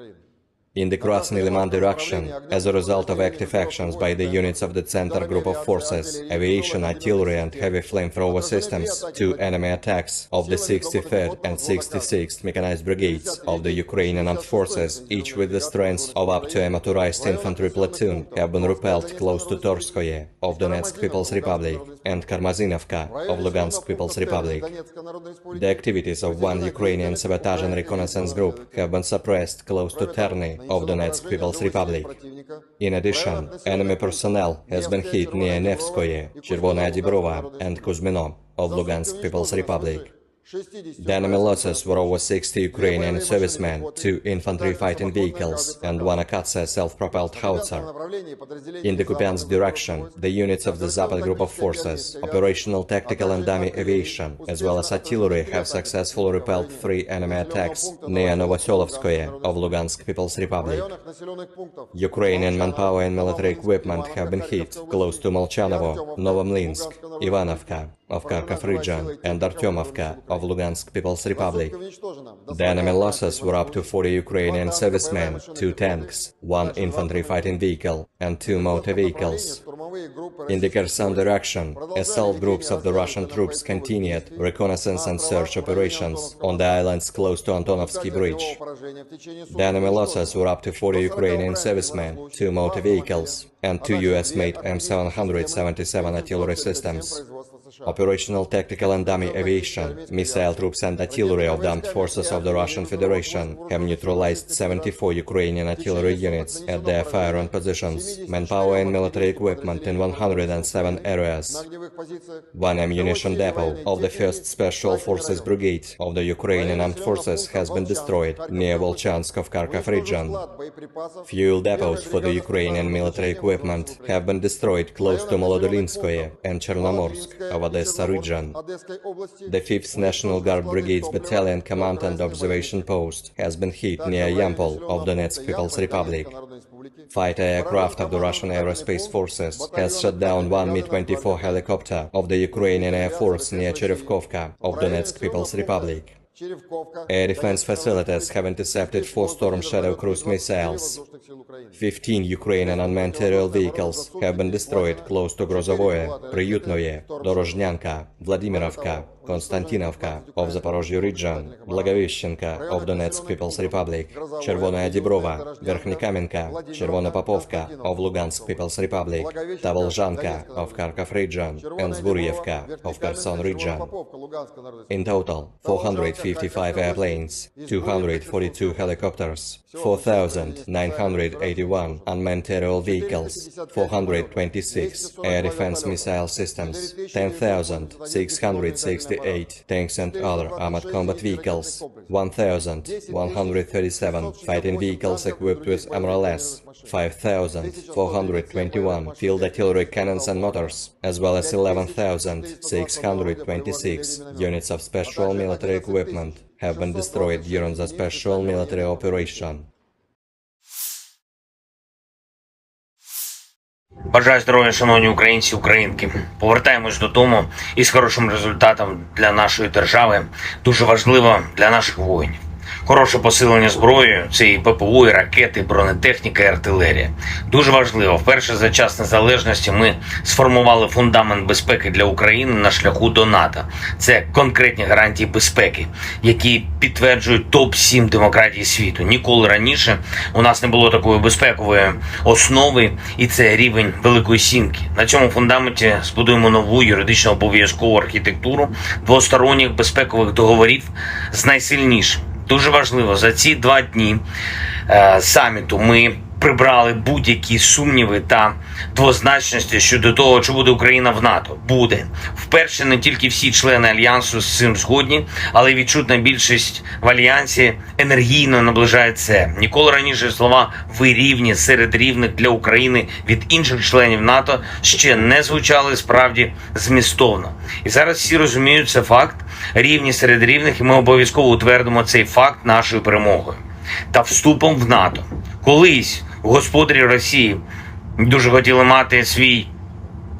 In the Krasny Liman direction, as a result of active actions by the units of the Center Group of Forces, aviation, artillery and heavy flamethrower systems, two enemy attacks of the 63rd and 66th Mechanized Brigades of the Ukrainian Armed Forces, each with the strength of up to a motorized infantry platoon, have been repelled close to Torskoye of Donetsk People's Republic and Karmazinovka of Lugansk People's Republic. The activities of one Ukrainian sabotage and reconnaissance group have been suppressed close to Terny of Donetsk People's Republic. In addition, enemy personnel has been hit near Nevskoye, Chervonaya Dibrova and Kuzmino of Lugansk People's Republic. The enemy losses were over 60 Ukrainian servicemen, 2 infantry fighting vehicles, and 1 Akatsia self-propelled howitzer. In the Kupiansk direction, the units of the Zapad Group of Forces, operational, tactical and dummy aviation, as well as artillery have successfully repelled 3 enemy attacks near Novoselovskoye of Lugansk People's Republic. Ukrainian manpower and military equipment have been hit close to Molchanovo, Novomlinsk, Ivanovka of Kharkov region, and Artyomovka of Lugansk People's Republic. The enemy losses were up to 40 Ukrainian servicemen, 2 tanks, 1 infantry fighting vehicle, and 2 motor vehicles. In the Kherson direction, assault groups of the Russian troops continued reconnaissance and search operations on the islands close to Antonovsky Bridge. The enemy losses were up to 40 Ukrainian servicemen, 2 motor vehicles, and 2 US-made M777 artillery systems. Operational, tactical and dummy aviation, missile troops and artillery of the armed forces of the Russian Federation have neutralized 74 Ukrainian artillery units at their firing positions, manpower and military equipment in 107 areas. One ammunition depot of the 1st Special Forces Brigade of the Ukrainian Armed Forces has been destroyed near Volchansk of Kharkov region. Fuel depots for the Ukrainian military equipment have been destroyed close to Molodolinskoye and Chernomorsk of Odessa region. The 5th National Guard Brigade's Battalion Command and Observation Post has been hit near Yampol of Donetsk People's Republic. Fighter aircraft of the Russian Aerospace Forces has shot down one Mi-24 helicopter of the Ukrainian Air Force near Cherevkovka of Donetsk People's Republic. Air defense facilities have intercepted 4 Storm Shadow cruise missiles. 15 Ukrainian unmanned aerial vehicles have been destroyed close to Grozovoye, Priyutnoye, Dorozhnyanka, Vladimirovka, Konstantinovka of Zaporozhye region, Blagoveshchenka of Donetsk People's Republic, Chervonaya Dibrova, Verkhnikamenka, Chervona Popovka of Lugansk People's Republic, Tavolzhanka of Kharkov region, and Zburyevka of Kherson region. In total, 455 airplanes, 242 helicopters, 4,981 unmanned aerial vehicles, 426 air defense missile systems, 10,668 tanks and other armored combat vehicles, 1,137 fighting vehicles equipped with MRLS, 5,421 field artillery cannons and mortars, as well as 11,626 units of special military equipment have been destroyed during the special military operation. Бажаю здоров'я, шановні українці, українки. Повертаємось додому із хорошим результатом для нашої держави. Дуже важливо для наших воїнів. Хороше посилення зброєю – це і ППО, і ракети, і бронетехніка, і артилерія. Дуже важливо. Вперше за час незалежності ми сформували фундамент безпеки для України на шляху до НАТО. Це конкретні гарантії безпеки, які підтверджують топ-7 демократій світу. Ніколи раніше у нас не було такої безпекової основи, і це рівень Великої Сімки. На цьому фундаменті збудуємо нову юридично обов'язкову архітектуру двосторонніх безпекових договорів з найсильнішим. Дуже важливо, за ці 2 дні саміту ми прибрали будь-які сумніви та двозначності щодо того, чи буде Україна в НАТО. Буде. Вперше не тільки всі члени Альянсу з цим згодні, але й відчутна більшість в Альянсі енергійно наближає це. Ніколи раніше слова «ви рівні серед рівних для України» від інших членів НАТО ще не звучали справді змістовно. І зараз всі розуміють, це факт, рівні серед рівних, і ми обов'язково утвердимо цей факт нашою перемогою та вступом в НАТО. Колись господарі Росії дуже хотіли мати свій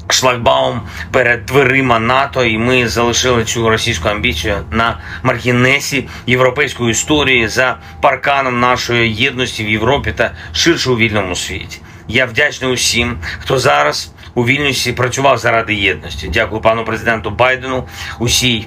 шлагбаум перед дверима НАТО, і ми залишили цю російську амбіцію на маргінесі європейської історії за парканом нашої єдності в Європі та ширше у вільному світі. Я вдячний усім, хто зараз у Вільнюсі працював заради єдності. Дякую пану президенту Байдену, усій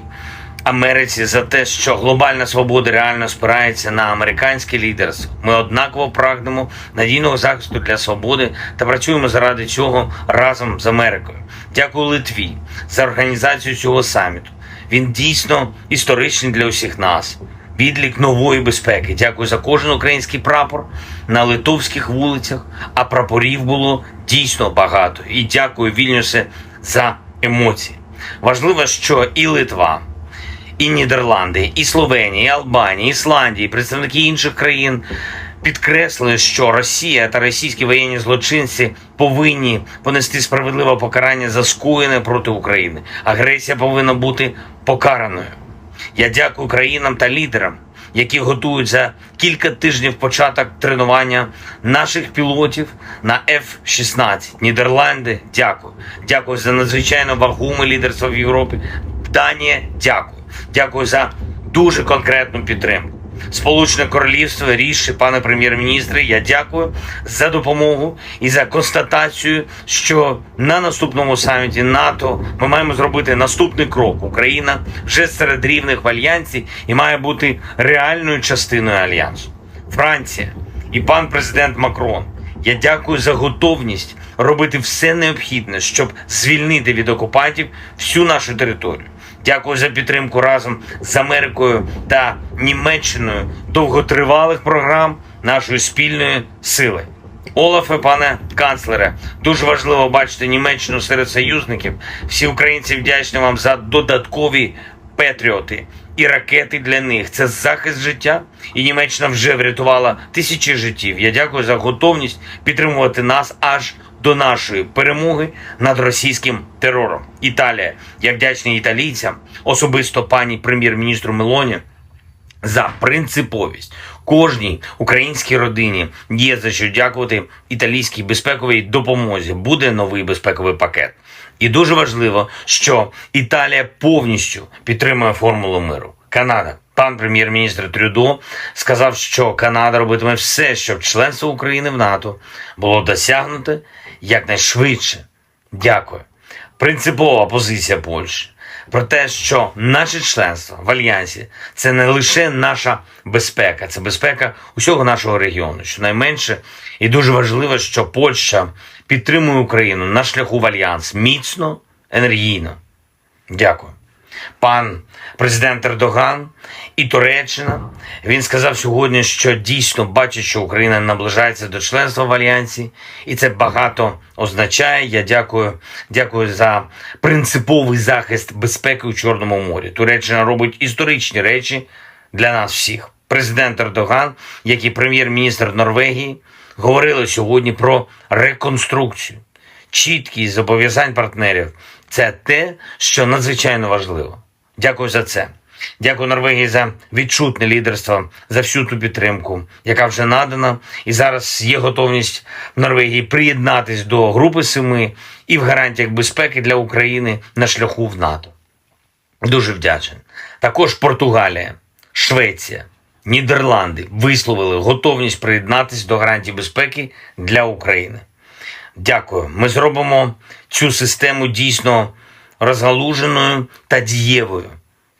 Америці за те, що глобальна свобода реально спирається на американське лідерство. Ми однаково прагнемо надійного захисту для свободи та працюємо заради цього разом з Америкою. Дякую Литві за організацію цього саміту. Він дійсно історичний для усіх нас. Відлік нової безпеки. Дякую за кожен український прапор на литовських вулицях, а прапорів було дійсно багато. І дякую, Вільнюсе, за емоції. Важливо, що і Литва, і Нідерланди, і Словенія, і Албанія, і Ісландія, і представники інших країн підкреслили, що Росія та російські воєнні злочинці повинні понести справедливе покарання за скоєне проти України. Агресія повинна бути покараною. Я дякую країнам та лідерам, які готують за кілька тижнів початок тренування наших пілотів на F-16. Нідерланди, дякую. Дякую за надзвичайно вагоме лідерство в Європі. Данія, дякую. Дякую за дуже конкретну підтримку. Сполучене Королівство, ріші, пане прем'єр-міністре, я дякую за допомогу і за констатацію, що на наступному саміті НАТО ми маємо зробити наступний крок. Україна вже серед рівних в Альянсі і має бути реальною частиною Альянсу. Франція і пан президент Макрон, я дякую за готовність робити все необхідне, щоб звільнити від окупантів всю нашу територію. Дякую за підтримку разом з Америкою та Німеччиною довготривалих програм нашої спільної сили. Олафе, пане канцлере, дуже важливо бачити Німеччину серед союзників. Всі українці вдячні вам за додаткові патріоти і ракети для них. Це захист життя, і Німеччина вже врятувала тисячі життів. Я дякую за готовність підтримувати нас аж до нашої перемоги над російським терором. Італія. Я вдячний італійцям, особисто пані прем'єр-міністру Мелоні, за принциповість. Кожній українській родині є за що дякувати італійській безпековій допомозі. Буде новий безпековий пакет. І дуже важливо, що Італія повністю підтримує формулу миру. Канада. Пан прем'єр-міністр Трюдо сказав, що Канада робитиме все, щоб членство України в НАТО було досягнуте якнайшвидше. Дякую. Принципова позиція Польщі про те, що наше членство в Альянсі – це не лише наша безпека, це безпека усього нашого регіону. Щонайменше, і дуже важливо, що Польща підтримує Україну на шляху в Альянс міцно, енергійно. Дякую. Пан президент Ердоган і Туреччина, він сказав сьогодні, що дійсно бачить, що Україна наближається до членства в Альянсі, і це багато означає. Я дякую за принциповий захист безпеки у Чорному морі. Туреччина робить історичні речі для нас всіх. Президент Ердоган, як і прем'єр-міністр Норвегії, говорили сьогодні про реконструкцію. Чіткість зобов'язань партнерів – це те, що надзвичайно важливо. Дякую за це. Дякую Норвегії за відчутне лідерство, за всю ту підтримку, яка вже надана. І зараз є готовність Норвегії приєднатись до Групи Семи і в гарантіях безпеки для України на шляху в НАТО. Дуже вдячний. Також Португалія, Швеція, Нідерланди висловили готовність приєднатись до гарантій безпеки для України. Дякую. Ми зробимо цю систему дійсно розгалуженою та дієвою.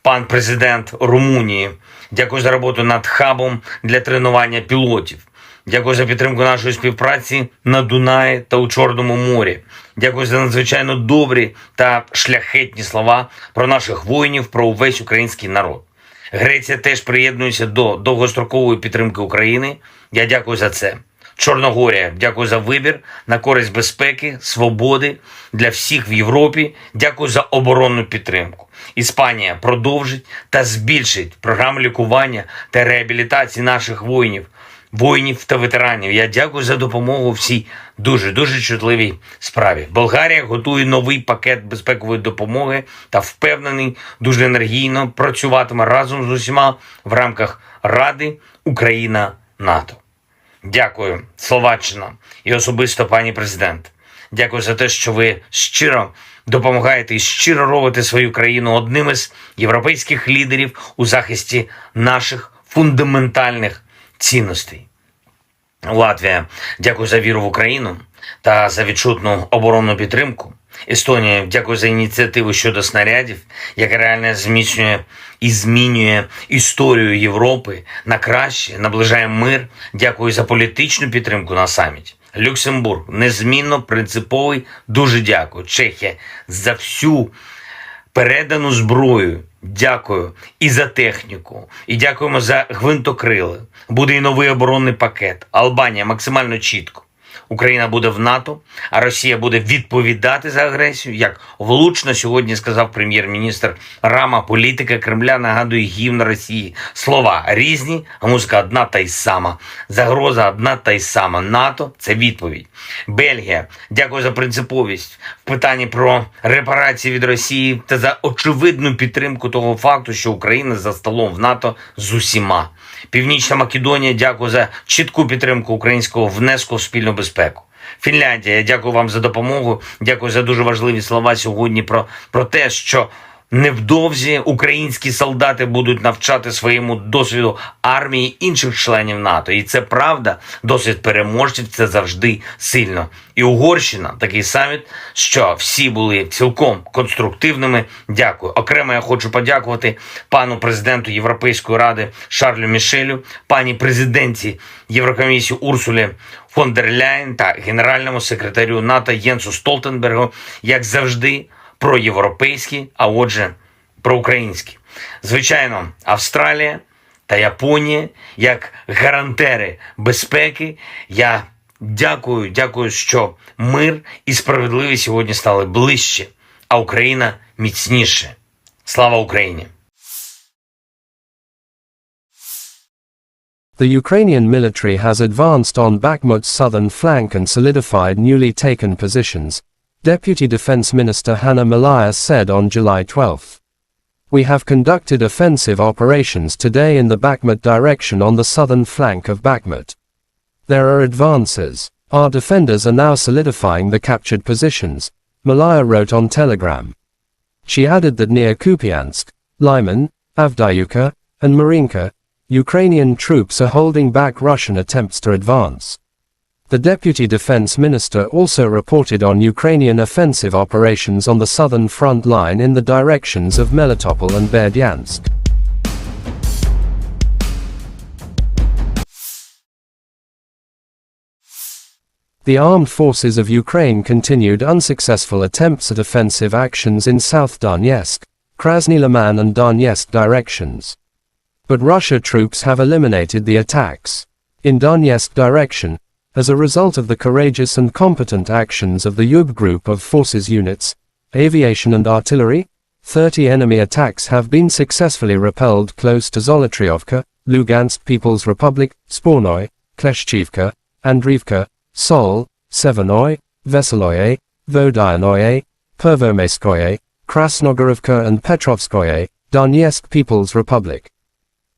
Пан президент Румунії, дякую за роботу над хабом для тренування пілотів. Дякую за підтримку нашої співпраці на Дунаї та у Чорному морі. Дякую за надзвичайно добрі та шляхетні слова про наших воїнів, про увесь український народ. Греція теж приєднується до довгострокової підтримки України. Я дякую за це. Чорногорія, дякую за вибір на користь безпеки, свободи для всіх в Європі. Дякую за оборонну підтримку. Іспанія продовжить та збільшить програму лікування та реабілітації наших воїнів та ветеранів. Я дякую за допомогу в цій дуже чутливій справі. Болгарія готує новий пакет безпекової допомоги та впевнений, дуже енергійно працюватиме разом з усіма в рамках Ради Україна-НАТО. Дякую, Словаччина і особисто пані президент. Дякую за те, що ви щиро допомагаєте і щиро робите свою країну одним із європейських лідерів у захисті наших фундаментальних цінностей. Латвія, дякую за віру в Україну та за відчутну оборонну підтримку. Естонія, дякую за ініціативу щодо снарядів, яка реально зміцнює і змінює історію Європи на краще, наближає мир. Дякую за політичну підтримку на саміті. Люксембург, незмінно принциповий, дуже дякую. Чехія, за всю передану зброю. Дякую і за техніку, і дякуємо за гвинтокрили. Буде і новий оборонний пакет. Албанія максимально чітко. Україна буде в НАТО, а Росія буде відповідати за агресію. Як влучно сьогодні сказав прем'єр-міністр Рама, політика Кремля нагадує гімн Росії. Слова різні, а музика одна та й сама. Загроза одна та й сама. НАТО – це відповідь. Бельгія, дякую за принциповість в питанні про репарації від Росії та за очевидну підтримку того факту, що Україна за столом в НАТО з усіма. Північна Македонія, дякую за чітку підтримку українського внеску в спільну безпеку. Фінляндія, я дякую вам за допомогу, дякую за дуже важливі слова сьогодні про те, що невдовзі українські солдати будуть навчати своєму досвіду армії інших членів НАТО. І це правда, досвід переможців – це завжди сильно. І Угорщина, такий саміт, що всі були цілком конструктивними. Дякую. Окремо я хочу подякувати пану президенту Європейської ради Шарлю Мішелю, пані президентці Єврокомісії Урсулі фон дер Ляєн та генеральному секретарю НАТО Єнсу Столтенбергу, як завжди, проєвропейські, а отже, проукраїнські. Звичайно, Австралія та Японія, як гарантери безпеки, я дякую, що мир і справедливість сьогодні стали ближче, а Україна міцніше. Слава Україні! The Ukrainian military has advanced on Bakhmut's southern flank and solidified newly taken positions, Deputy Defense Minister Hanna Maliar said on July 12. We have conducted offensive operations today in the Bakhmut direction on the southern flank of Bakhmut. There are advances. Our defenders are now solidifying the captured positions, Maliar wrote on Telegram. She added that near Kupiansk, Lyman, Avdiivka, and Marinka, Ukrainian troops are holding back Russian attempts to advance. The Deputy Defense Minister also reported on Ukrainian offensive operations on the southern front line in the directions of Melitopol and Berdyansk. The armed forces of Ukraine continued unsuccessful attempts at offensive actions in South Donetsk, Krasny Liman and Donetsk directions. But Russia troops have eliminated the attacks. In Donetsk direction, as a result of the courageous and competent actions of the Yub group of forces units, aviation and artillery, 30 enemy attacks have been successfully repelled close to Zolotriovka, Lugansk People's Republic, Spornoy, Kleshchivka, Andriivka, Sol, Severnoy, Veseloye, Vodyanoye, Pervomaiskoye, Krasnogorovka and Petrovskoye, Donetsk People's Republic.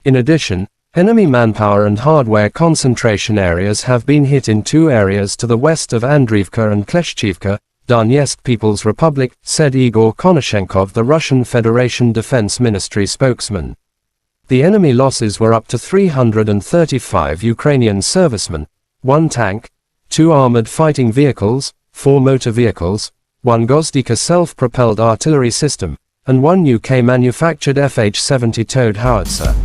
In addition, enemy manpower and hardware concentration areas have been hit in two areas to the west of Andriivka and Kleshchivka, Donetsk People's Republic, said Igor Konashenkov, the Russian Federation Defense Ministry spokesman. The enemy losses were up to 335 Ukrainian servicemen, 1 tank, 2 armored fighting vehicles, 4 motor vehicles, 1 Gozdika self-propelled artillery system, and 1 UK-manufactured FH-70 towed howitzer.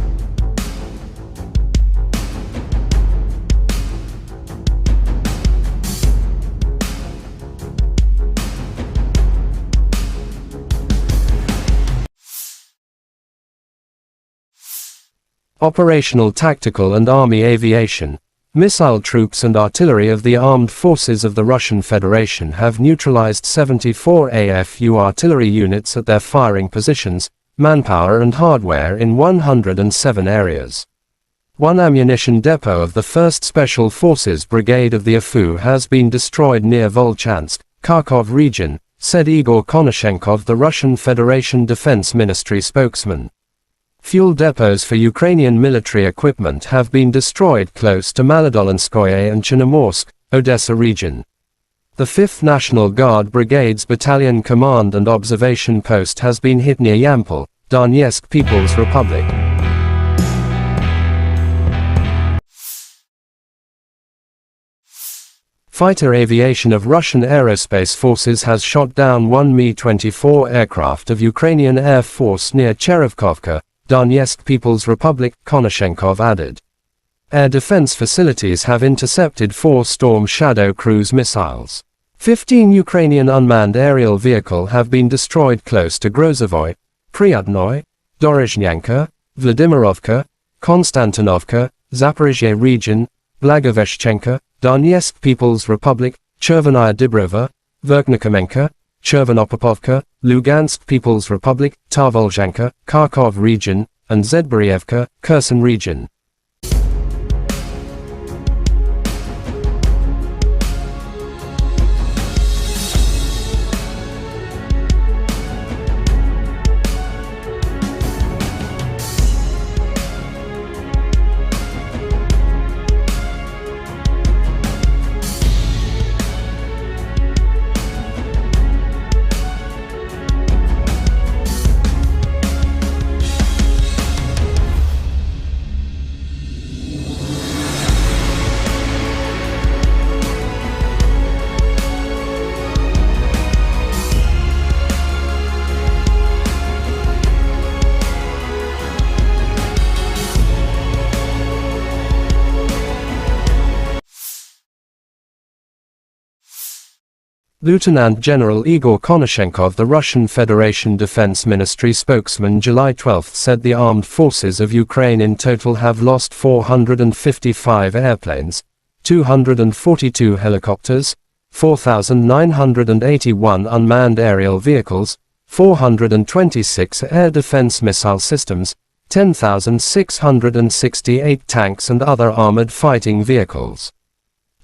Operational tactical and army aviation, missile troops and artillery of the armed forces of the Russian Federation have neutralized 74 AFU artillery units at their firing positions, manpower and hardware in 107 areas. One ammunition depot of the 1st Special Forces Brigade of the AFU has been destroyed near Volchansk, Kharkov region, said Igor Konashenkov, the Russian Federation Defense Ministry spokesman. Fuel depots for Ukrainian military equipment have been destroyed close to Maladolinskoye and Chernomorsk, Odessa region. The 5th National Guard Brigade's Battalion Command and Observation Post has been hit near Yampol, Donetsk People's Republic. Fighter aviation of Russian Aerospace Forces has shot down 1 Mi-24 aircraft of Ukrainian Air Force near Cherevkovka, Donetsk People's Republic, Konashenkov added. Air defense facilities have intercepted 4 Storm Shadow cruise missiles. 15 Ukrainian unmanned aerial vehicles have been destroyed close to Grozovoy, Pryatnoy, Dorozhnyanka, Vladimirovka, Konstantinovka, Zaporizhzhia region, Blagoveshchenka, Donetsk People's Republic, Chervenaya Dibrova, Verkhnikomenka, Chervonopopovka, Lugansk People's Republic, Tarvolzhanka, Kharkov region, and Zedborievka, Kherson region. Lieutenant General Igor Konashenkov, the Russian Federation Defense Ministry spokesman, July 12 said the armed forces of Ukraine in total have lost 455 airplanes, 242 helicopters, 4,981 unmanned aerial vehicles, 426 air defense missile systems, 10,668 tanks and other armored fighting vehicles.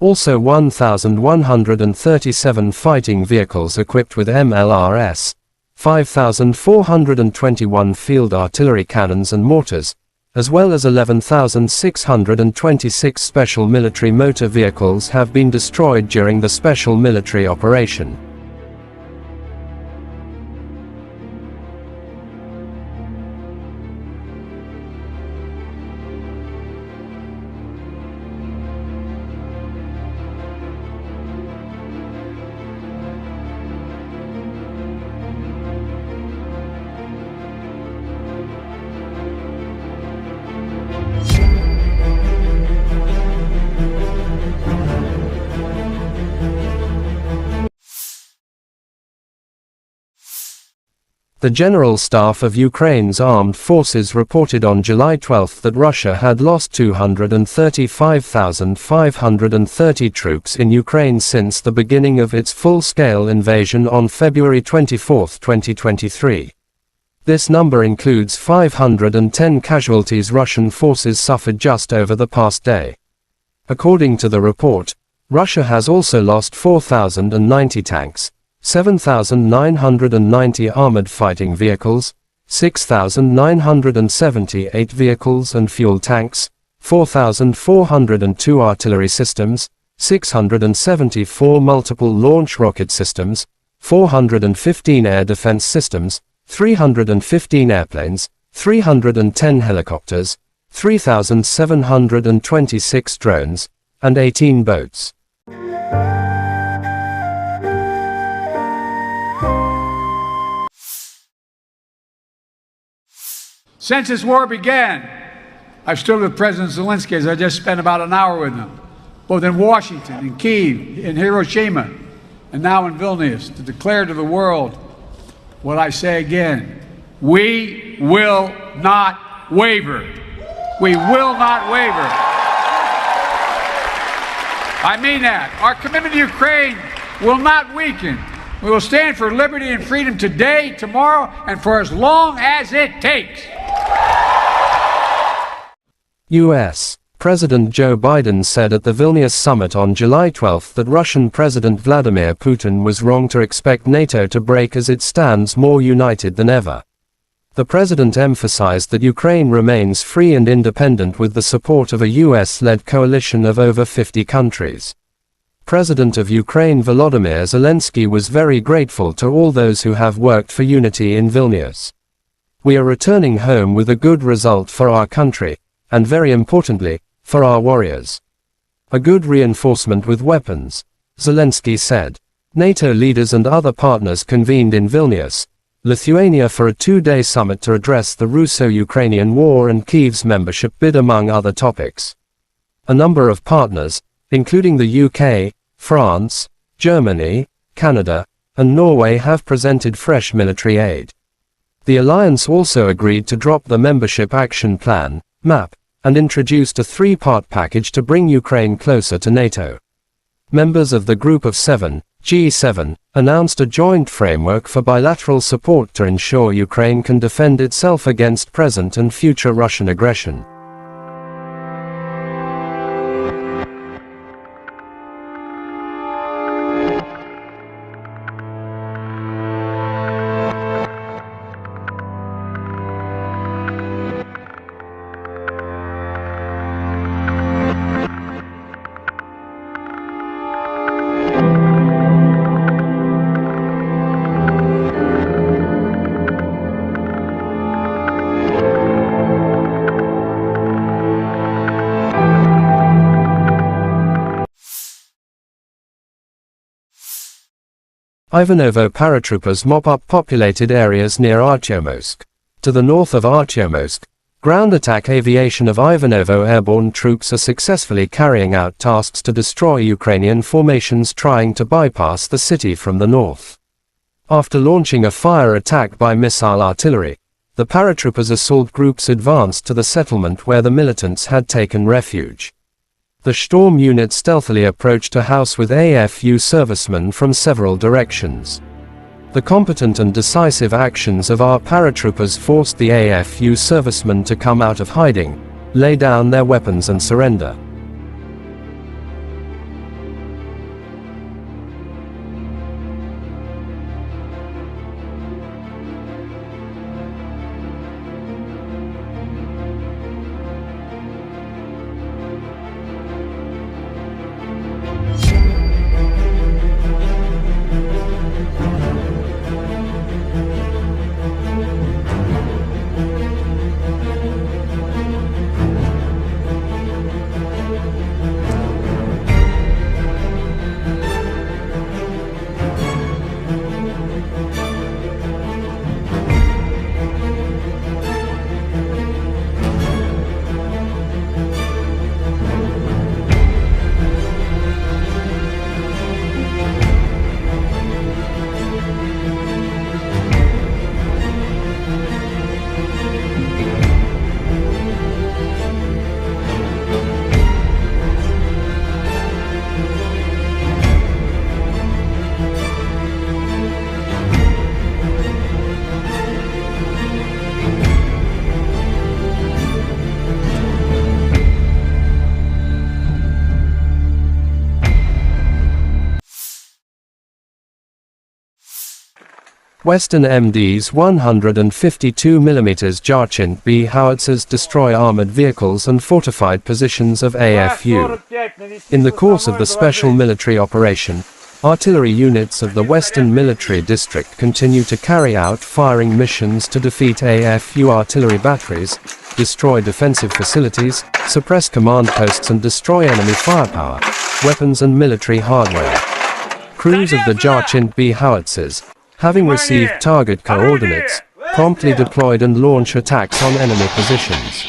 Also 1,137 fighting vehicles equipped with MLRS, 5,421 field artillery cannons and mortars, as well as 11,626 special military motor vehicles have been destroyed during the special military operation. The General Staff of Ukraine's Armed Forces reported on July 12 that Russia had lost 235,530 troops in Ukraine since the beginning of its full-scale invasion on February 24, 2023. This number includes 510 casualties Russian forces suffered just over the past day. According to the report, Russia has also lost 4,090 tanks, 7,990 armored fighting vehicles, 6,978 vehicles and fuel tanks, 4,402 artillery systems, 674 multiple launch rocket systems, 415 air defense systems, 315 airplanes, 310 helicopters, 3,726 drones, and 18 boats. Since this war began, I've stood with President Zelensky, as I just spent about an hour with him, both in Washington, in Kyiv, in Hiroshima, and now in Vilnius, to declare to the world what I say again: we will not waver. We will not waver. I mean that. Our commitment to Ukraine will not weaken. We will stand for liberty and freedom today, tomorrow, and for as long as it takes. U.S. President Joe Biden said at the Vilnius summit on July 12 that Russian President Vladimir Putin was wrong to expect NATO to break as it stands more united than ever. The president emphasized that Ukraine remains free and independent with the support of a US-led coalition of over 50 countries. President of Ukraine Volodymyr Zelensky was very grateful to all those who have worked for unity in Vilnius. We are returning home with a good result for our country, and very importantly, for our warriors. A good reinforcement with weapons, Zelensky said. NATO leaders and other partners convened in Vilnius, Lithuania for a two-day summit to address the Russo-Ukrainian war and Kyiv's membership bid, among other topics. A number of partners, including the UK, France, Germany, Canada, and Norway, have presented fresh military aid. The alliance also agreed to drop the Membership Action Plan, MAP, and introduced a three-part package to bring Ukraine closer to NATO. Members of the Group of Seven, G7, announced a joint framework for bilateral support to ensure Ukraine can defend itself against present and future Russian aggression. Ivanovo paratroopers mop up populated areas near Artyomsk. To the north of Artyomsk, ground attack aviation of Ivanovo airborne troops are successfully carrying out tasks to destroy Ukrainian formations trying to bypass the city from the north. After launching a fire attack by missile artillery, the paratroopers assault groups advanced to the settlement where the militants had taken refuge. The Storm unit stealthily approached a house with AFU servicemen from several directions. The competent and decisive actions of our paratroopers forced the AFU servicemen to come out of hiding, lay down their weapons and surrender. Western MD's 152mm Jarchin B howitzers destroy armored vehicles and fortified positions of AFU. In the course of the special military operation, artillery units of the Western Military District continue to carry out firing missions to defeat AFU artillery batteries, destroy defensive facilities, suppress command posts and destroy enemy firepower, weapons and military hardware. Crews of the Jarchin B howitzers, having received target coordinates, promptly deployed and launch attacks on enemy positions.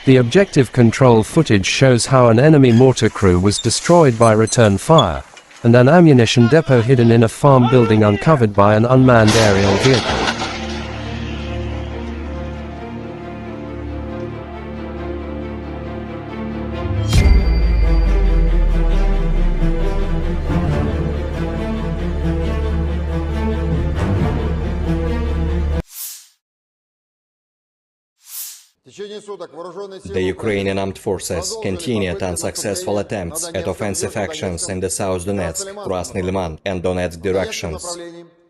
The objective control footage shows how an enemy mortar crew was destroyed by return fire, and an ammunition depot hidden in a farm building uncovered by an unmanned aerial vehicle. The Ukrainian armed forces continued unsuccessful attempts at offensive actions in the South Donetsk, Krasny Liman and Donetsk directions.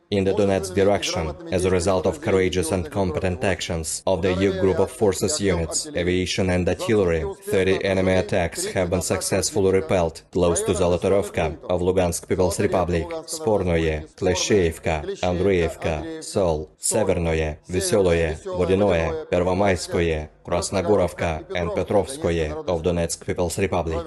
In the Donetsk direction, as a result of courageous and competent actions of the EU group of forces units, aviation and artillery, 30 enemy attacks have been successfully repelled close to Zolotorovka of Lugansk People's Republic, Spornoye, Klesheyevka, Andreevka, Sol, Severnoye, Veseloye, Vodinoye, Pervomayskoye, Krasnogorovka and Petrovskoye of Donetsk People's Republic.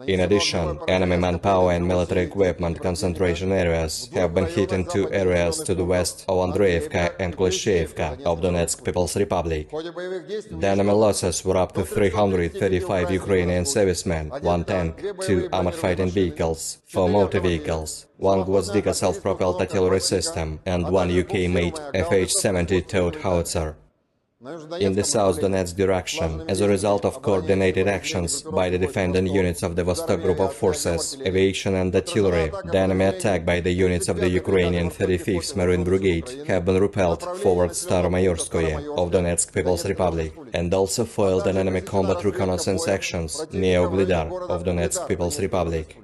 In addition, enemy manpower and military equipment concentration areas have been hit in two areas to the west of Andreevka and Klesheyevka of Donetsk People's Republic. The enemy losses were up to 335 Ukrainian servicemen, 1 tank, 2 armored fighting vehicles, 4 motor vehicles, 1 Gwozdika self-propelled artillery system and 1 UK-made FH-70 towed howitzer. In the South Donetsk direction, as a result of coordinated actions by the defending units of the Vostok Group of Forces, aviation and artillery, the enemy attack by the units of the Ukrainian 35th Marine Brigade have been repelled forward Staromayorskoye of Donetsk People's Republic, and also foiled an enemy combat reconnaissance actions near Uglidar of Donetsk People's Republic.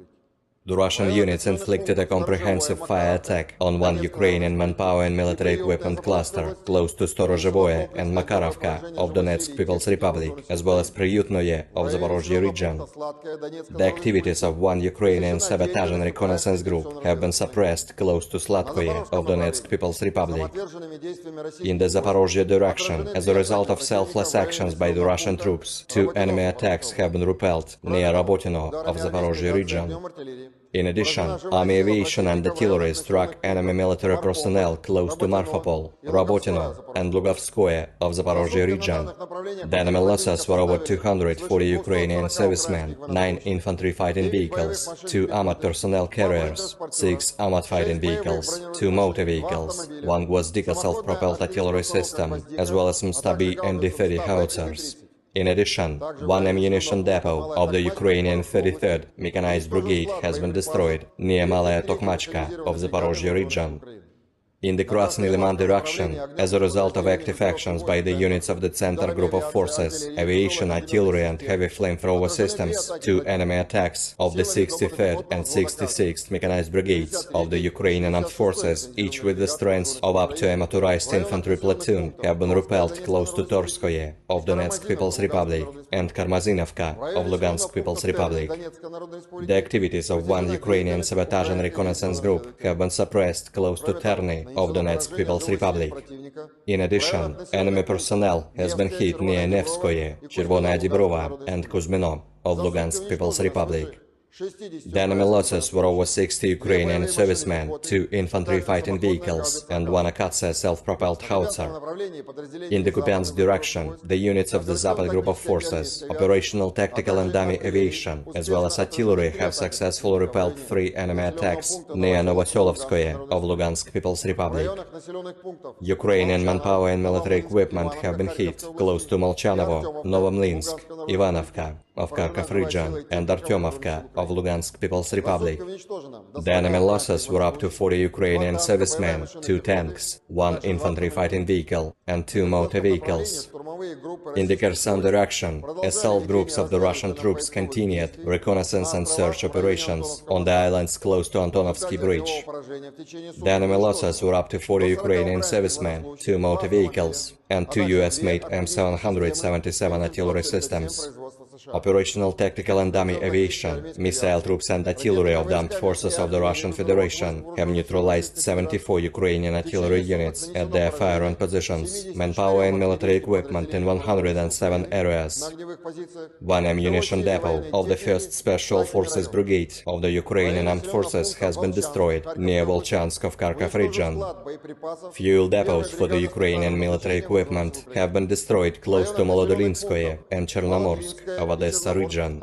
The Russian units inflicted a comprehensive fire attack on 1 Ukrainian manpower and military equipment cluster close to Storozhevoye and Makarovka of Donetsk People's Republic, as well as Priyutnoye of Zaporozhye region. The activities of 1 Ukrainian sabotage and reconnaissance group have been suppressed close to Slatkoye of Donetsk People's Republic. In the Zaporozhye direction, as a result of selfless actions by the Russian troops, 2 enemy attacks have been repelled near Rabotino of Zaporozhye region. In addition, army aviation and artillery struck enemy military personnel close to Marfapol, Rabotino and Lugovskoye of Zaporozhye region. The enemy losses were over 240 Ukrainian servicemen, 9 infantry fighting vehicles, 2 armored personnel carriers, 6 armored fighting vehicles, 2 motor vehicles, 1 Gwozdika self-propelled artillery system, as well as some Stabi and D-30 howitzers. In addition, 1 ammunition depot of the Ukrainian 33rd Mechanized Brigade has been destroyed near Malaya Tokmachka of Zaporozhye region. In the Krasny Liman direction, as a result of active actions by the units of the Center Group of Forces, aviation, artillery and heavy flamethrower systems, 2 enemy attacks of the 63rd and 66th Mechanized Brigades of the Ukrainian Armed Forces, each with the strength of up to a motorized infantry platoon, have been repelled close to Torskoye of Donetsk People's Republic and Karmazinovka of Lugansk People's Republic. The activities of 1 Ukrainian sabotage and reconnaissance group have been suppressed close to Terny of Donetsk People's Republic. In addition, enemy personnel has been hit near Nevskoye, Chervonaya Dibrova and Kuzmino of Lugansk People's Republic. The enemy losses were over 60 Ukrainian servicemen, 2 infantry fighting vehicles and 1 Akatsa self-propelled howitzer. In the Kupiansk direction, the units of the Zapad Group of Forces, operational tactical and dummy aviation, as well as artillery have successfully repelled 3 enemy attacks near Novoselovskoye of Lugansk People's Republic. Ukrainian manpower and military equipment have been hit close to Molchanovo, Novomlinsk, Ivanovka of Kharkov region and Artyomovka of Lugansk People's Republic. The enemy losses were up to 40 Ukrainian servicemen, 2 tanks, 1 infantry fighting vehicle and 2 motor vehicles. In the Kherson direction, assault groups of the Russian troops continued reconnaissance and search operations on the islands close to Antonovsky Bridge. The enemy losses were up to 40 Ukrainian servicemen, 2 motor vehicles, and 2 US-made M777 artillery systems. Operational tactical and dummy aviation, missile troops and artillery of the armed forces of the Russian Federation have neutralized 74 Ukrainian artillery units at their firing positions, manpower and military equipment in 107 areas. One ammunition depot of the 1st Special Forces Brigade of the Ukrainian Armed Forces has been destroyed near Volchansk of Kharkov region. Fuel depots for the Ukrainian military equipment have been destroyed close to Molodolinskoye and Chernomorsk of Odessa region.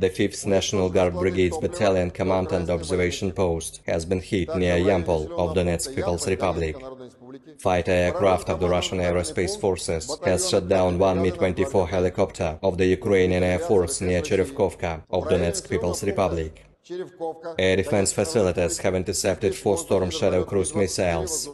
The 5th National Guard Brigade's Battalion Command and Observation Post has been hit near Yampol of Donetsk People's Republic. Fighter aircraft of the Russian Aerospace Forces has shot down one Mi-24 helicopter of the Ukrainian Air Force near Cherevkovka of Donetsk People's Republic. Air defense facilities have intercepted 4 Storm Shadow cruise missiles.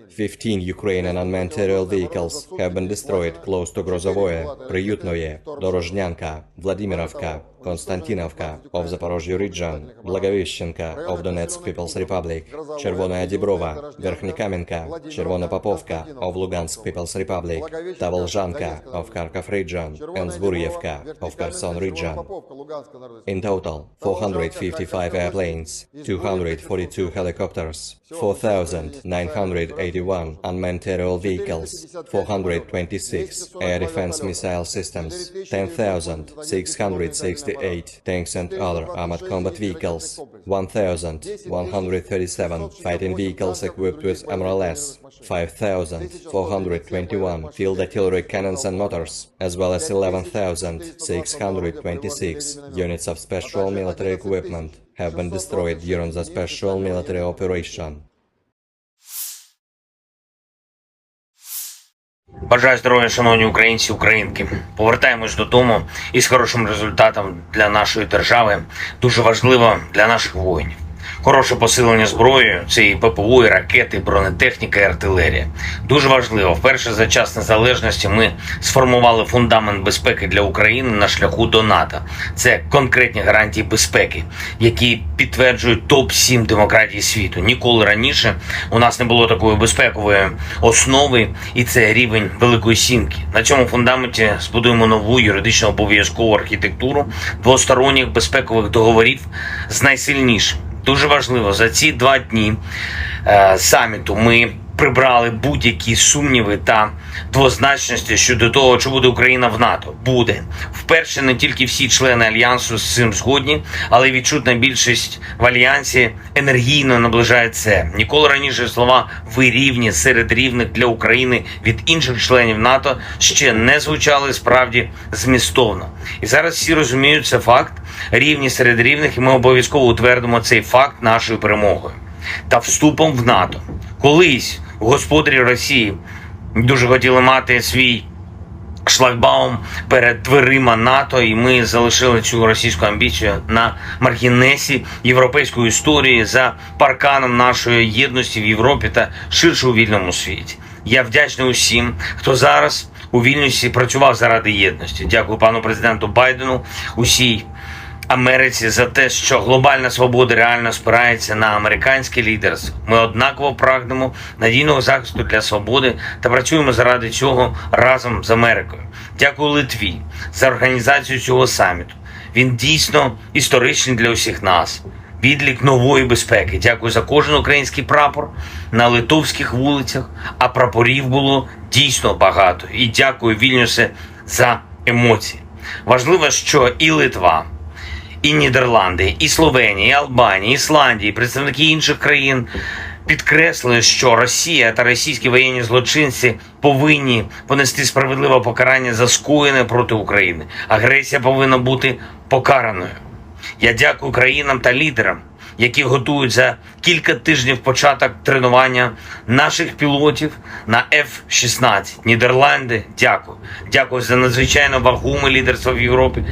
15 Ukrainian unmanned aerial vehicles have been destroyed close to Grozovoye, Priyutnoye, Dorozhnyanka, Vladimirovka, Konstantinovka of Zaporozhye region, Blagoveshchenka of Donetsk People's Republic, Chervonaya Dibrova, Verkhnikamenka, Chervona Popovka of Lugansk People's Republic, Tavolzhanka of Kharkov region, and Zburyevka of Kherson region. In total, 455 airplanes, 242 helicopters, 4,981 unmanned aerial vehicles, 426 air defense missile systems, 10,668 tanks and other armored combat vehicles, 1,137 fighting vehicles equipped with MRLS, 5,421 field artillery cannons and mortars, as well as 11,626 units of special military equipment have been destroyed during the special military operation. Бажаю здоров'я, шановні українці, українки. Повертаємось додому із хорошим результатом для нашої держави. Дуже важливо для наших воїнів. Хороше посилення зброєю – це і ППО, і ракети, і бронетехніка, і артилерія. Дуже важливо. Вперше за час незалежності ми сформували фундамент безпеки для України на шляху до НАТО. Це конкретні гарантії безпеки, які підтверджують топ-7 демократій світу. Ніколи раніше у нас не було такої безпекової основи, і це рівень Великої Сімки. На цьому фундаменті збудуємо нову юридично обов'язкову архітектуру двосторонніх безпекових договорів з найсильнішим. Дуже важливо, за ці 2 дні саміту ми прибрали будь-які сумніви та двозначності щодо того, чи буде Україна в НАТО. Буде. Вперше не тільки всі члени Альянсу з цим згодні, але й відчутна більшість в Альянсі енергійно наближає це. Ніколи раніше слова «ви рівні» серед рівних для України від інших членів НАТО ще не звучали справді змістовно. І зараз всі розуміють, це факт. Рівні серед рівних, і ми обов'язково утвердимо цей факт нашою перемогою та вступом в НАТО. Колись господарі Росії дуже хотіли мати свій шлагбаум перед дверима НАТО, і ми залишили цю російську амбіцію на маргінесі європейської історії за парканом нашої єдності в Європі та ширше у вільному світі. Я вдячний усім, хто зараз у Вільнюсі працював заради єдності. Дякую пану президенту Байдену, усій Америці за те, що глобальна свобода реально спирається на американське лідерство. Ми однаково прагнемо надійного захисту для свободи та працюємо заради цього разом з Америкою. Дякую Литві за організацію цього саміту. Він дійсно історичний для усіх нас. Відлік нової безпеки. Дякую за кожен український прапор на литовських вулицях, а прапорів було дійсно багато. І дякую, Вільнюсе, за емоції. Важливо, що і Литва, і Нідерланди, і Словенія, і Албанія, і Ісландія, і представники інших країн підкреслили, що Росія та російські воєнні злочинці повинні понести справедливе покарання за скоєне проти України. Агресія повинна бути покараною. Я дякую країнам та лідерам, які готують за кілька тижнів початок тренування наших пілотів на F-16. Нідерланди, дякую. Дякую за надзвичайно вагоме лідерство в Європі.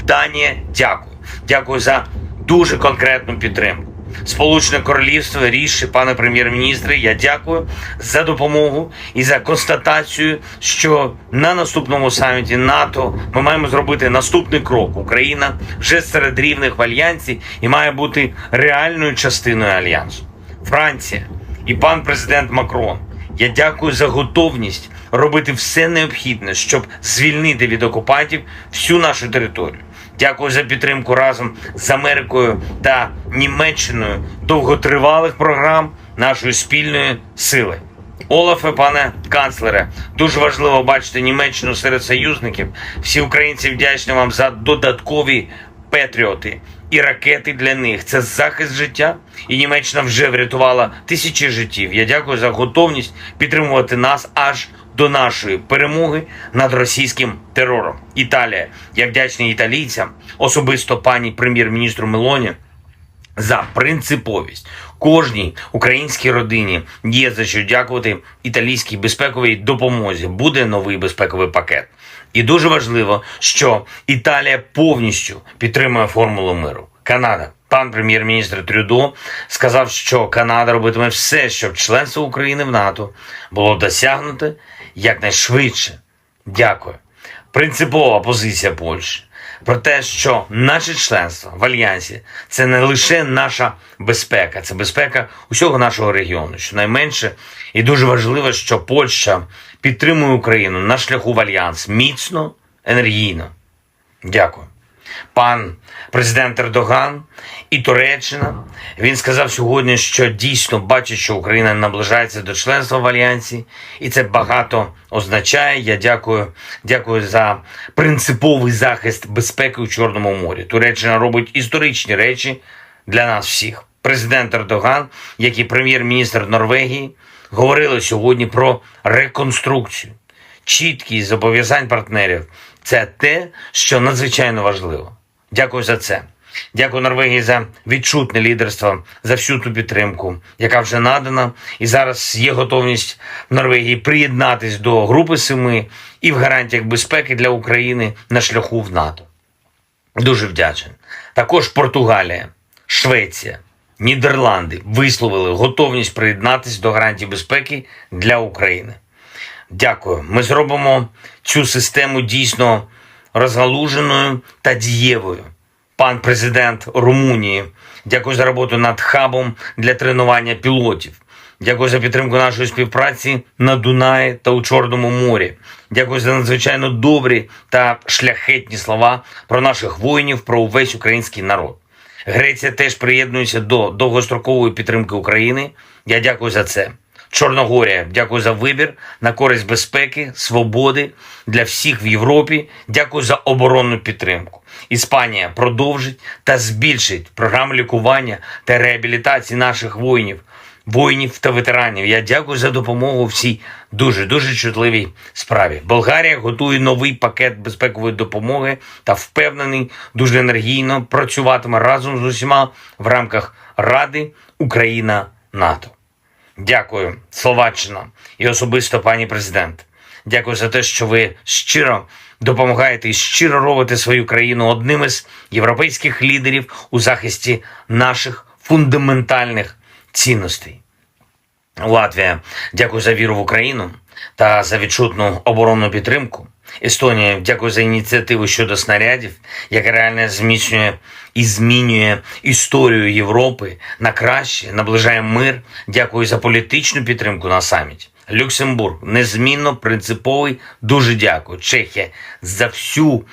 Данія, дякую. Дякую за дуже конкретну підтримку. Сполучене Королівство, ріші, пане прем'єр-міністре, я дякую за допомогу і за констатацію, що на наступному саміті НАТО ми маємо зробити наступний крок. Україна вже серед рівних в Альянсі і має бути реальною частиною Альянсу. Франція і пан президент Макрон, я дякую за готовність робити все необхідне, щоб звільнити від окупантів всю нашу територію. Дякую за підтримку разом з Америкою та Німеччиною довготривалих програм нашої спільної сили. Олафе, пане канцлере, дуже важливо бачити Німеччину серед союзників. Всі українці вдячні вам за додаткові патріоти і ракети для них. Це захист життя, і Німеччина вже врятувала тисячі життів. Я дякую за готовність підтримувати нас аж до нашої перемоги над російським терором. Італія. Я вдячний італійцям, особисто пані прем'єр-міністру Мелоні, за принциповість. Кожній українській родині є за що дякувати італійській безпековій допомозі. Буде новий безпековий пакет. І дуже важливо, що Італія повністю підтримує формулу миру. Канада. Пан прем'єр-міністр Трюдо сказав, що Канада робитиме все, щоб членство України в НАТО було досягнуте якнайшвидше. Дякую. Принципова позиція Польщі про те, що наше членство в Альянсі – це не лише наша безпека, це безпека усього нашого регіону. Щонайменше і дуже важливо, що Польща підтримує Україну на шляху в Альянс міцно, енергійно. Дякую. Пан президент Ердоган і Туреччина, він сказав сьогодні, що дійсно бачить, що Україна наближається до членства в Альянсі, і це багато означає. Я дякую за принциповий захист безпеки у Чорному морі. Туреччина робить історичні речі для нас всіх. Президент Ердоган, як і прем'єр-міністр Норвегії, говорили сьогодні про реконструкцію. Чіткість зобов'язань партнерів – це те, що надзвичайно важливо. Дякую за це. Дякую Норвегії за відчутне лідерство, за всю ту підтримку, яка вже надана. І зараз є готовність в Норвегії приєднатись до Групи 7 і в гарантіях безпеки для України на шляху в НАТО. Дуже вдячний. Також Португалія, Швеція, Нідерланди висловили готовність приєднатись до гарантій безпеки для України. Дякую. Ми зробимо цю систему дійсно розгалуженою та дієвою. Пан президент Румунії, дякую за роботу над хабом для тренування пілотів. Дякую за підтримку нашої співпраці на Дунаї та у Чорному морі. Дякую за надзвичайно добрі та шляхетні слова про наших воїнів, про увесь український народ. Греція теж приєднується до довгострокової підтримки України. Я дякую за це. Чорногорія, дякую за вибір на користь безпеки, свободи для всіх в Європі. Дякую за оборонну підтримку. Іспанія продовжить та збільшить програму лікування та реабілітації наших воїнів та ветеранів. Я дякую за допомогу в цій дуже чутливій справі. Болгарія готує новий пакет безпекової допомоги та впевнений, дуже енергійно працюватиме разом з усіма в рамках Ради Україна-НАТО. Дякую, Словаччина і особисто пані президент. Дякую за те, що ви щиро допомагаєте і щиро робите свою країну одним із європейських лідерів у захисті наших фундаментальних цінностей. Латвія, дякую за віру в Україну та за відчутну оборонну підтримку. Естонія, дякую за ініціативу щодо снарядів, яка реально зміцнює і змінює історію Європи на краще, наближає мир. Дякую за політичну підтримку на саміті. Люксембург, незмінно принциповий, дуже дякую. Чехія, за всю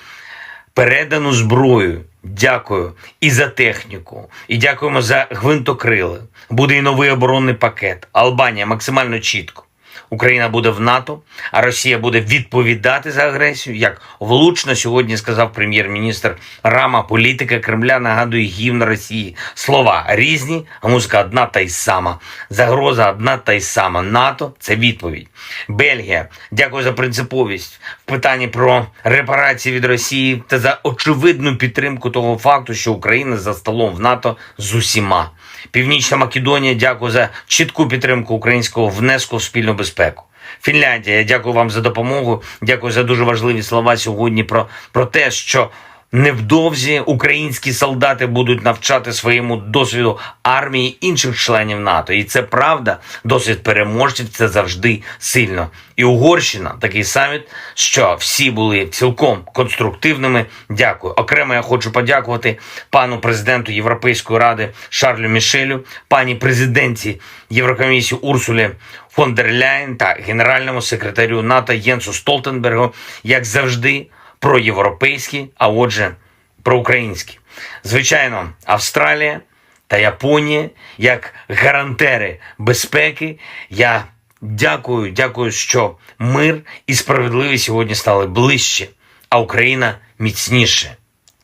передану зброю. Дякую і за техніку, і дякуємо за гвинтокрили. Буде і новий оборонний пакет. Албанія максимально чітко. Україна буде в НАТО, а Росія буде відповідати за агресію. Як влучно сьогодні сказав прем'єр-міністр Рама, політика Кремля нагадує гімн Росії. Слова різні, а музика одна та й сама. Загроза одна та й сама. НАТО – це відповідь. Бельгія, дякую за принциповість в питанні про репарації від Росії та за очевидну підтримку того факту, що Україна за столом в НАТО з усіма. Північна Македонія, дякую за чітку підтримку українського внеску в спільну безпеку. Фінляндія, я дякую вам за допомогу, дякую за дуже важливі слова сьогодні про те, що Невдовзі українські солдати будуть навчати своєму досвіду армії інших членів НАТО. І це правда, досвід переможців – це завжди сильно. І Угорщина, такий саміт, що всі були цілком конструктивними. Дякую. Окремо я хочу подякувати пану президенту Європейської ради Шарлю Мішелю, пані президентці Єврокомісії Урсулі фон дер Ляєн та генеральному секретарю НАТО Єнсу Столтенбергу, як завжди, проєвропейські, а отже, проукраїнські. Звичайно, Австралія та Японія, як гарантери безпеки, я дякую, що мир і справедливість сьогодні стали ближче, а Україна міцніше.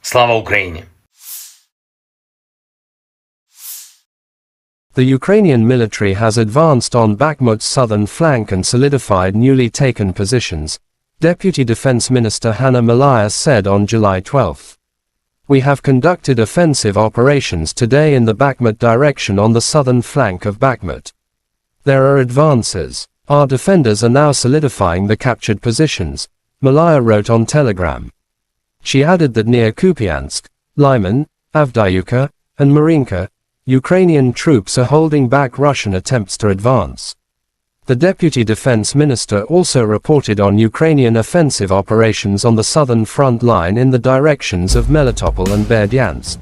Слава Україні! The Ukrainian military has advanced on Bakhmut's southern flank and solidified newly taken positions, Deputy Defense Minister Hanna Maliar said on July 12. We have conducted offensive operations today in the Bakhmut direction on the southern flank of Bakhmut. There are advances. Our defenders are now solidifying the captured positions, Maliar wrote on Telegram. She added that near Kupiansk, Lyman, Avdiivka, and Marinka, Ukrainian troops are holding back Russian attempts to advance. The Deputy Defense Minister also reported on Ukrainian offensive operations on the southern front line in the directions of Melitopol and Berdyansk.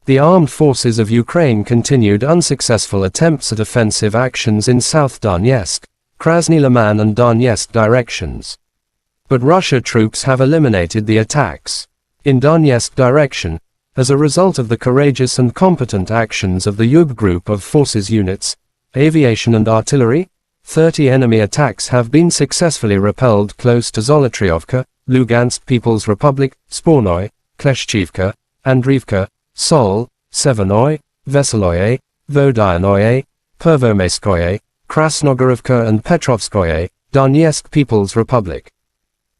The armed forces of Ukraine continued unsuccessful attempts at offensive actions in South Donetsk, Krasny Liman and Donetsk directions. But Russia troops have eliminated the attacks. In Donetsk direction, as a result of the courageous and competent actions of the Yub group of forces units, aviation and artillery, 30 enemy attacks have been successfully repelled close to Zolotriovka, Lugansk People's Republic, Spornoy, Kleshchivka, Andriivka, Sol, Severnoy, Veseloye, Vodyanoye, Pervomaiskoye, Krasnogorovka and Petrovskoye, Donetsk People's Republic.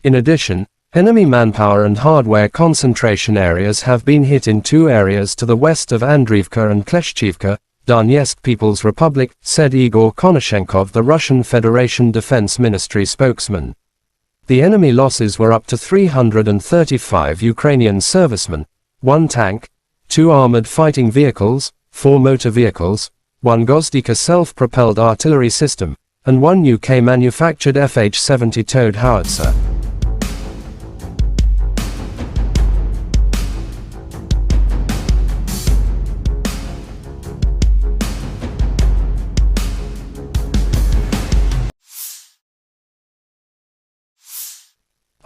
In addition, enemy manpower and hardware concentration areas have been hit in two areas to the west of Andriivka and Kleshchivka, Donetsk People's Republic, said Igor Konashenkov, the Russian Federation Defense Ministry spokesman. The enemy losses were up to 335 Ukrainian servicemen, 1 tank, 2 armored fighting vehicles, 4 motor vehicles, 1 Gozdika self-propelled artillery system, and 1 UK-manufactured FH-70 towed howitzer.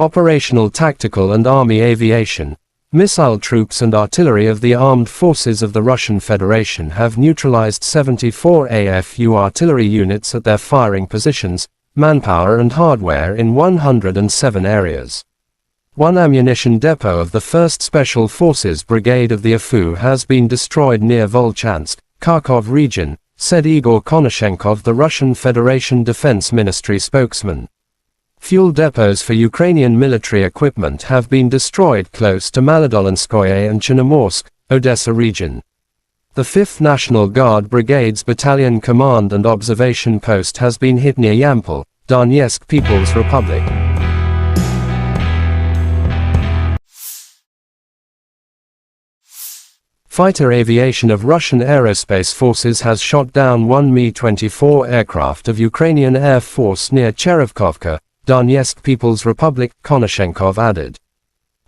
Operational tactical and army aviation, missile troops and artillery of the armed forces of the Russian Federation have neutralized 74 AFU artillery units at their firing positions, manpower and hardware in 107 areas. 1 ammunition depot of the 1st Special Forces Brigade of the AFU has been destroyed near Volchansk, Kharkov region, said Igor Konashenkov, the Russian Federation Defense Ministry spokesman. Fuel depots for Ukrainian military equipment have been destroyed close to Maladolinskoye and Chernomorsk, Odessa region. The 5th National Guard Brigade's Battalion Command and Observation Post has been hit near Yampol, Donetsk People's Republic. Fighter aviation of Russian Aerospace Forces has shot down 1 Mi-24 aircraft of Ukrainian Air Force near Cherevkovka, Donetsk People's Republic, Konashenkov added.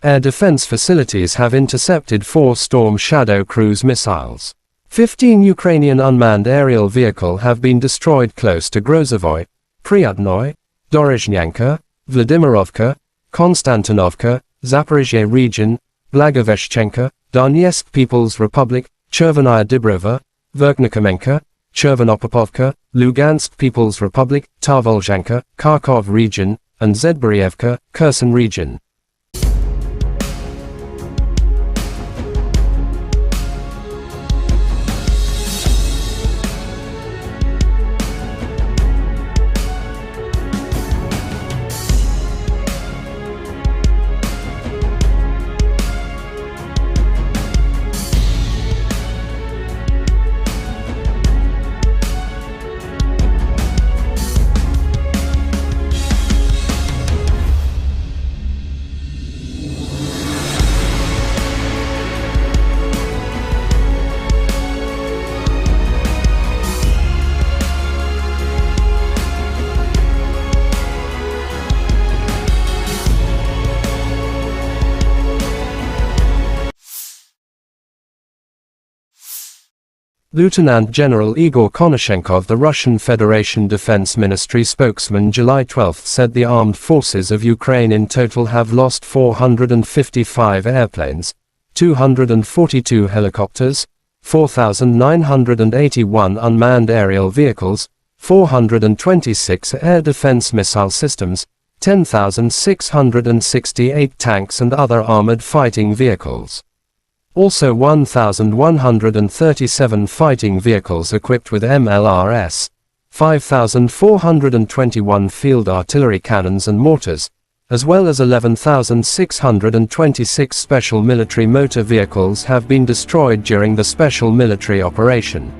Air defense facilities have intercepted 4 Storm Shadow cruise missiles. 15 Ukrainian unmanned aerial vehicles have been destroyed close to Grozovoy, Pryatnoy, Dorozhnyanka, Vladimirovka, Konstantinovka, Zaporizhzhia region, Blagoveshchenka, Donetsk People's Republic, Chervenaya Dibrova, Verkhnikomenka, Chervonopopovka, Lugansk People's Republic, Tarvolzhanka, Kharkov region, and Zedborievka, Kherson region. Lieutenant General Igor Konashenkov, the Russian Federation Defense Ministry spokesman, July 12 said the armed forces of Ukraine in total have lost 455 airplanes, 242 helicopters, 4,981 unmanned aerial vehicles, 426 air defense missile systems, 10,668 tanks and other armored fighting vehicles. Also 1,137 fighting vehicles equipped with MLRS, 5,421 field artillery cannons and mortars, as well as 11,626 special military motor vehicles have been destroyed during the special military operation.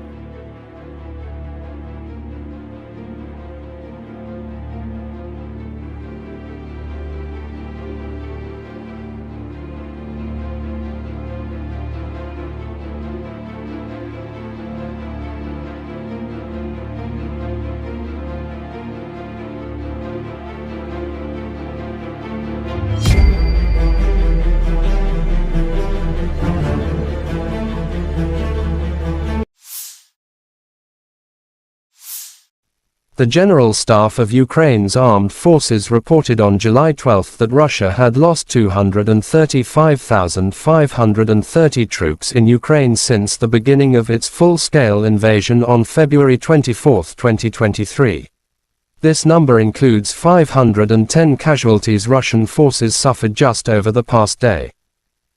The General Staff of Ukraine's Armed Forces reported on July 12 that Russia had lost 235,530 troops in Ukraine since the beginning of its full-scale invasion on February 24, 2023. This number includes 510 casualties Russian forces suffered just over the past day.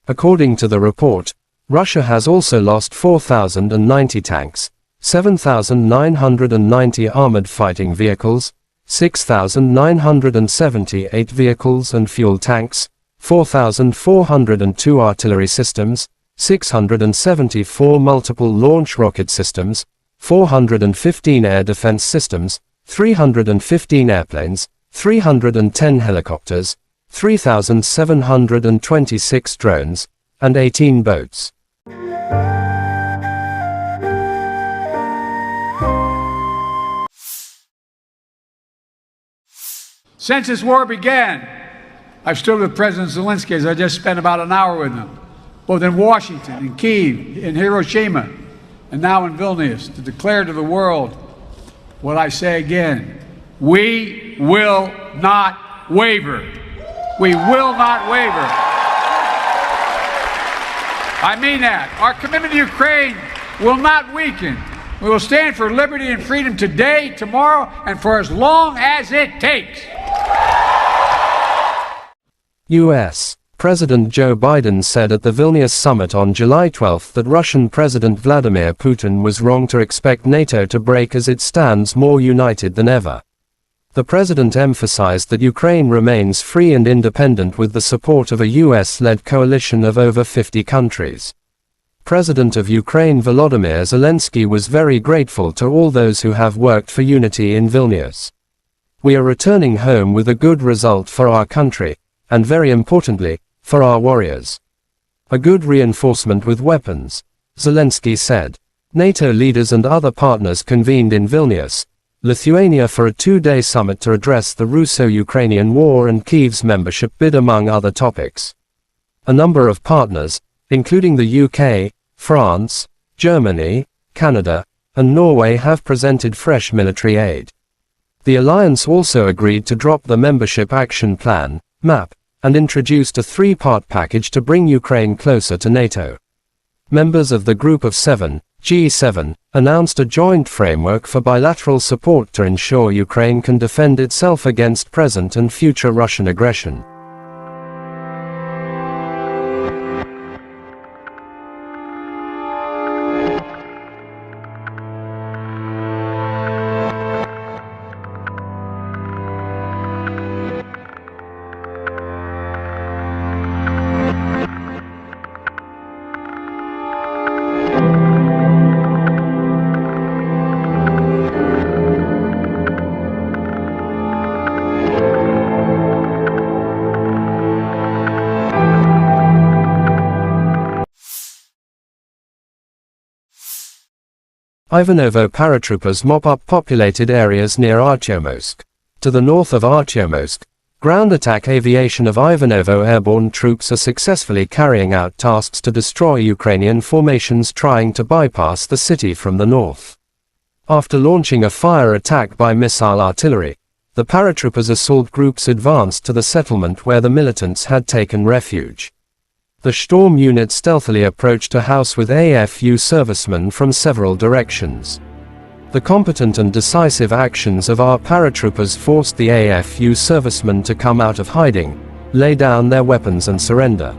According to the report, Russia has also lost 4,090 tanks, 7,990 armored fighting vehicles, 6,978 vehicles and fuel tanks, 4,402 artillery systems, 674 multiple launch rocket systems, 415 air defense systems, 315 airplanes, 310 helicopters, 3,726 drones, and 18 boats. Since this war began, I've stood with President Zelensky, as I just spent about an hour with him, both in Washington, in Kyiv, in Hiroshima, and now in Vilnius, to declare to the world what I say again: we will not waver. We will not waver. I mean that. Our commitment to Ukraine will not weaken. We will stand for liberty and freedom today, tomorrow, and for as long as it takes. U.S. President Joe Biden said at the Vilnius summit on July 12 that Russian President Vladimir Putin was wrong to expect NATO to break as it stands more united than ever. The president emphasized that Ukraine remains free and independent with the support of a US-led coalition of over 50 countries. President of Ukraine Volodymyr Zelensky was very grateful to all those who have worked for unity in Vilnius. We are returning home with a good result for our country, and very importantly, for our warriors. A good reinforcement with weapons, Zelensky said. NATO leaders and other partners convened in Vilnius, Lithuania for a two-day summit to address the Russo-Ukrainian war and Kyiv's membership bid among other topics. A number of partners, including the UK, France, Germany, Canada, and Norway have presented fresh military aid. The alliance also agreed to drop the Membership Action Plan, MAP, and introduced a three-part package to bring Ukraine closer to NATO. Members of the Group of Seven, G7, announced a joint framework for bilateral support to ensure Ukraine can defend itself against present and future Russian aggression. Ivanovo paratroopers mop up populated areas near Artyomsk. To the north of Artyomsk, Ground attack aviation of Ivanovo airborne troops are successfully carrying out tasks to destroy Ukrainian formations trying to bypass the city from the north. After launching a fire attack by missile artillery, the paratroopers assault groups advanced to the settlement where the militants had taken refuge. The Storm unit stealthily approached a house with AFU servicemen from several directions. The competent and decisive actions of our paratroopers forced the AFU servicemen to come out of hiding, lay down their weapons and surrender.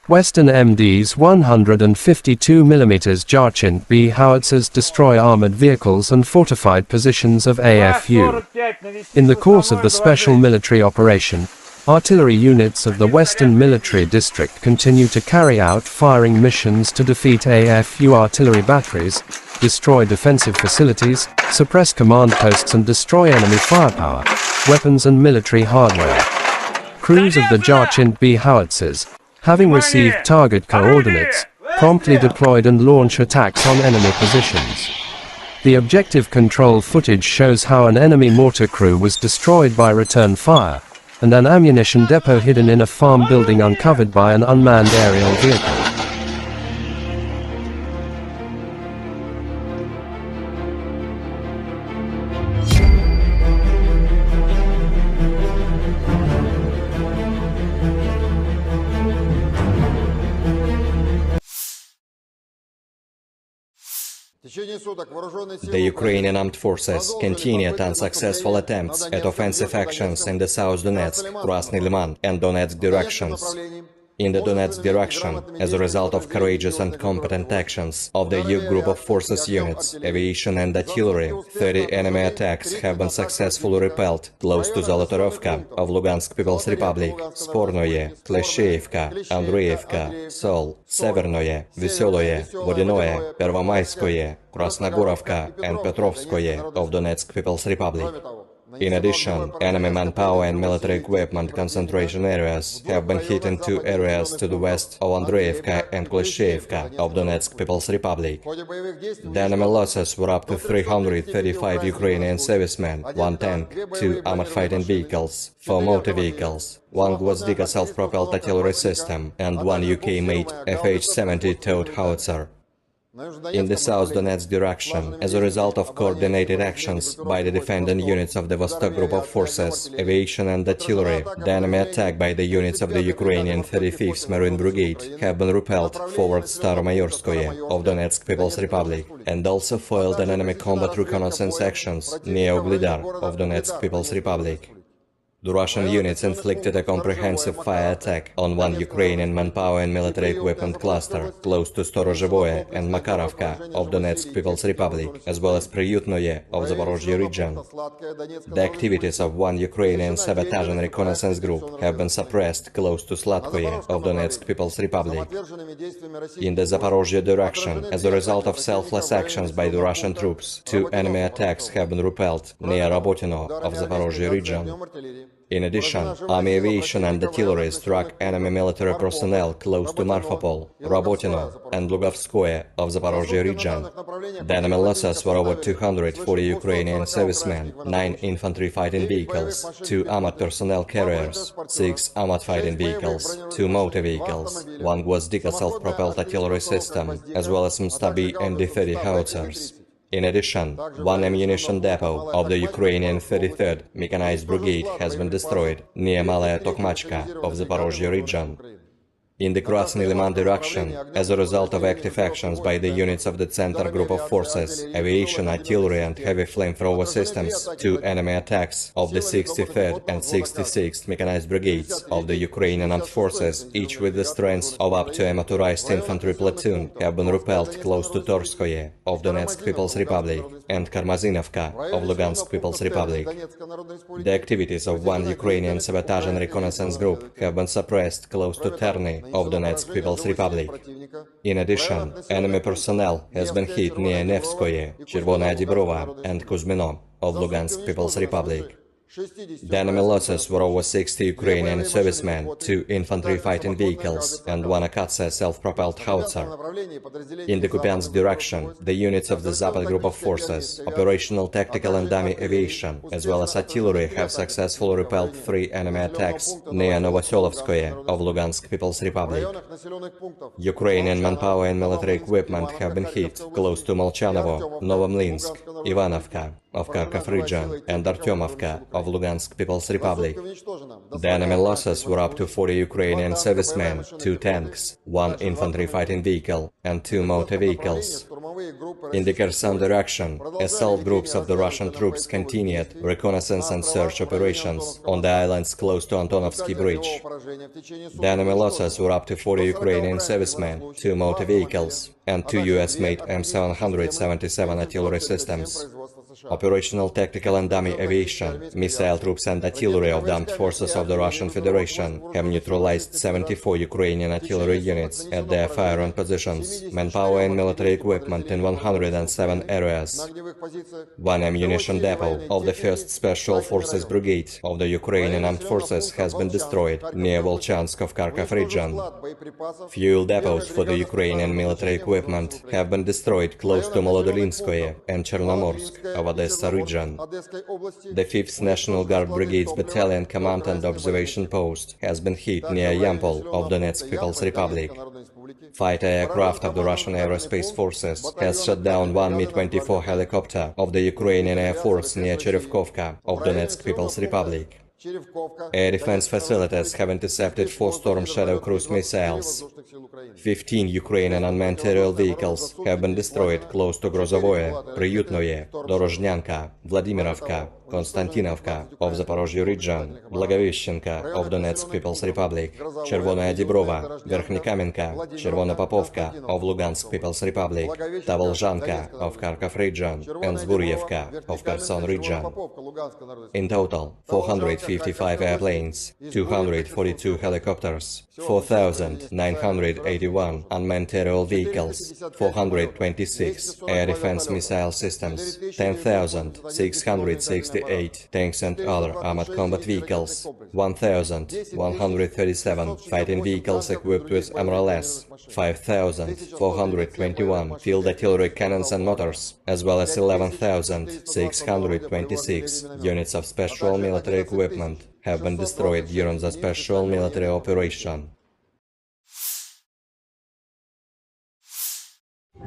Western MD's 152mm Jarchint B howitzers destroy armored vehicles and fortified positions of AFU. In the course of the special military operation, artillery units of the Western Military District continue to carry out firing missions to defeat AFU artillery batteries, destroy defensive facilities, suppress command posts and destroy enemy firepower, weapons and military hardware. Crews of the Jarchint B howitzers, having received target coordinates, promptly deployed and launch attacks on enemy positions. The objective control footage shows how an enemy mortar crew was destroyed by return fire, and an ammunition depot hidden in a farm building uncovered by an unmanned aerial vehicle. The Ukrainian armed forces continued unsuccessful attempts at offensive actions in the South Donetsk, Krasny Liman and Donetsk directions. In the Donetsk direction, as a result of courageous and competent actions of the EU group of forces units, aviation and artillery, 30 enemy attacks have been successfully repelled close to Zolotorovka of Lugansk People's Republic, Spornoye, Klesheyevka, Andreevka, Sol, Severnoye, Veseloye, Vodinoye, Pervomayskoye, Krasnogorovka and Petrovskoye of Donetsk People's Republic. In addition, enemy manpower and military equipment concentration areas have been hit in two areas to the west of Andreevka and Klesheyevka of Donetsk People's Republic. The enemy losses were up to 335 Ukrainian servicemen, 1 tank, 2 armored fighting vehicles, 4 motor vehicles, 1 Gwozdika self-propelled artillery system and 1 UK-made FH-70 towed howitzer. In the South Donetsk direction, as a result of coordinated actions by the defending units of the Vostok Group of Forces, aviation and artillery, the enemy attack by the units of the Ukrainian 35th Marine Brigade have been repelled forward Staromayorskoye of Donetsk People's Republic, and also foiled an enemy combat reconnaissance actions near Uglidar of Donetsk People's Republic. The Russian units inflicted a comprehensive fire attack on 1 Ukrainian manpower and military equipment cluster close to Storozhevoye and Makarovka of Donetsk People's Republic, as well as Priyutnoye of Zaporozhye region. The activities of 1 Ukrainian sabotage and reconnaissance group have been suppressed close to Slatkoye of Donetsk People's Republic. In the Zaporozhye direction, as a result of selfless actions by the Russian troops, 2 enemy attacks have been repelled near Rabotino of Zaporozhye region. In addition, Army aviation and artillery struck enemy military personnel close to Marfapol, Robotino, and Lugovskoye of Zaporozhye region. The enemy losses were over 240 Ukrainian servicemen, 9 infantry fighting vehicles, 2 Ahmad personnel carriers, 6 Ahmad fighting vehicles, 2 motor vehicles, 1 Gvozdika self-propelled artillery system, as well as Mustabi and D-30 howitzers. In addition, 1 ammunition depot of the Ukrainian 33rd Mechanized Brigade has been destroyed near Malaya Tokmachka of the Zaporozhye region. In the Krasny Liman direction, as a result of active actions by the units of the Center Group of Forces, aviation, artillery and heavy flamethrower systems, 2 enemy attacks of the 63rd and 66th Mechanized Brigades of the Ukrainian Armed Forces, each with the strength of up to a motorized infantry platoon, have been repelled close to Torskoye of Donetsk People's Republic and Karmazinovka of Lugansk People's Republic. The activities of 1 Ukrainian sabotage and reconnaissance group have been suppressed close to Terny of Donetsk People's Republic. In addition, enemy personnel has been hit near Nevskoye, Chervonaya Dibrova and Kuzmino of Lugansk People's Republic. The enemy losses were over 60 Ukrainian servicemen, 2 infantry fighting vehicles, and 1 Akatsia self-propelled howitzer. In the Kupiansk direction, the units of the Zapad Group of Forces, operational, tactical and dummy aviation, as well as artillery have successfully repelled 3 enemy attacks near Novoselovskoye of Lugansk People's Republic. Ukrainian manpower and military equipment have been hit close to Molchanovo, Novomlinsk, Ivanovka of Kharkov region, and Artyomovka of Lugansk People's Republic. The enemy losses were up to 40 Ukrainian servicemen, 2 tanks, 1 infantry fighting vehicle, and 2 motor vehicles. In the Kherson direction, assault groups of the Russian troops continued reconnaissance and search operations on the islands close to Antonovsky Bridge. The enemy losses were up to 40 Ukrainian servicemen, 2 motor vehicles, and 2 US-made M777 artillery systems. Operational, tactical and dummy aviation, missile troops and artillery of the armed forces of the Russian Federation have neutralized 74 Ukrainian artillery units at their firing positions, manpower and military equipment in 107 areas. 1 ammunition depot of the 1st Special Forces Brigade of the Ukrainian Armed Forces has been destroyed near Volchansk of Kharkov region. Fuel depots for the Ukrainian military equipment have been destroyed close to Molodolinskoye and Chernomorsk of Odessa region. The 5th National Guard Brigade's Battalion Command and Observation Post has been hit near Yampol of Donetsk People's Republic. Fighter aircraft of the Russian Aerospace Forces has shot down 1 Mi-24 helicopter of the Ukrainian Air Force near Cherevkovka of Donetsk People's Republic. Air defense facilities have intercepted 4 Storm Shadow cruise missiles. 15 Ukrainian unmanned aerial vehicles have been destroyed close to Grozovoye, Priyutnoye, Dorozhnyanka, Vladimirovka, Konstantinovka of Zaporozhye region, Blagoveshchenka of Donetsk People's Republic, Chervonaya Dibrova, Verkhnikamenka, Chervonopopovka of Lugansk People's Republic, Tavolzhanka of Kharkov region, and Zburyevka of Kherson region. In total, 455 airplanes, 242 helicopters, 4,981 unmanned aerial vehicles, 426 air defense missile systems, 10,668 tanks and other armored combat vehicles, 1,137 fighting vehicles equipped with MRLS, 5,421 field artillery cannons and mortars, as well as 11,626 units of special military equipment have been destroyed during the special military operation.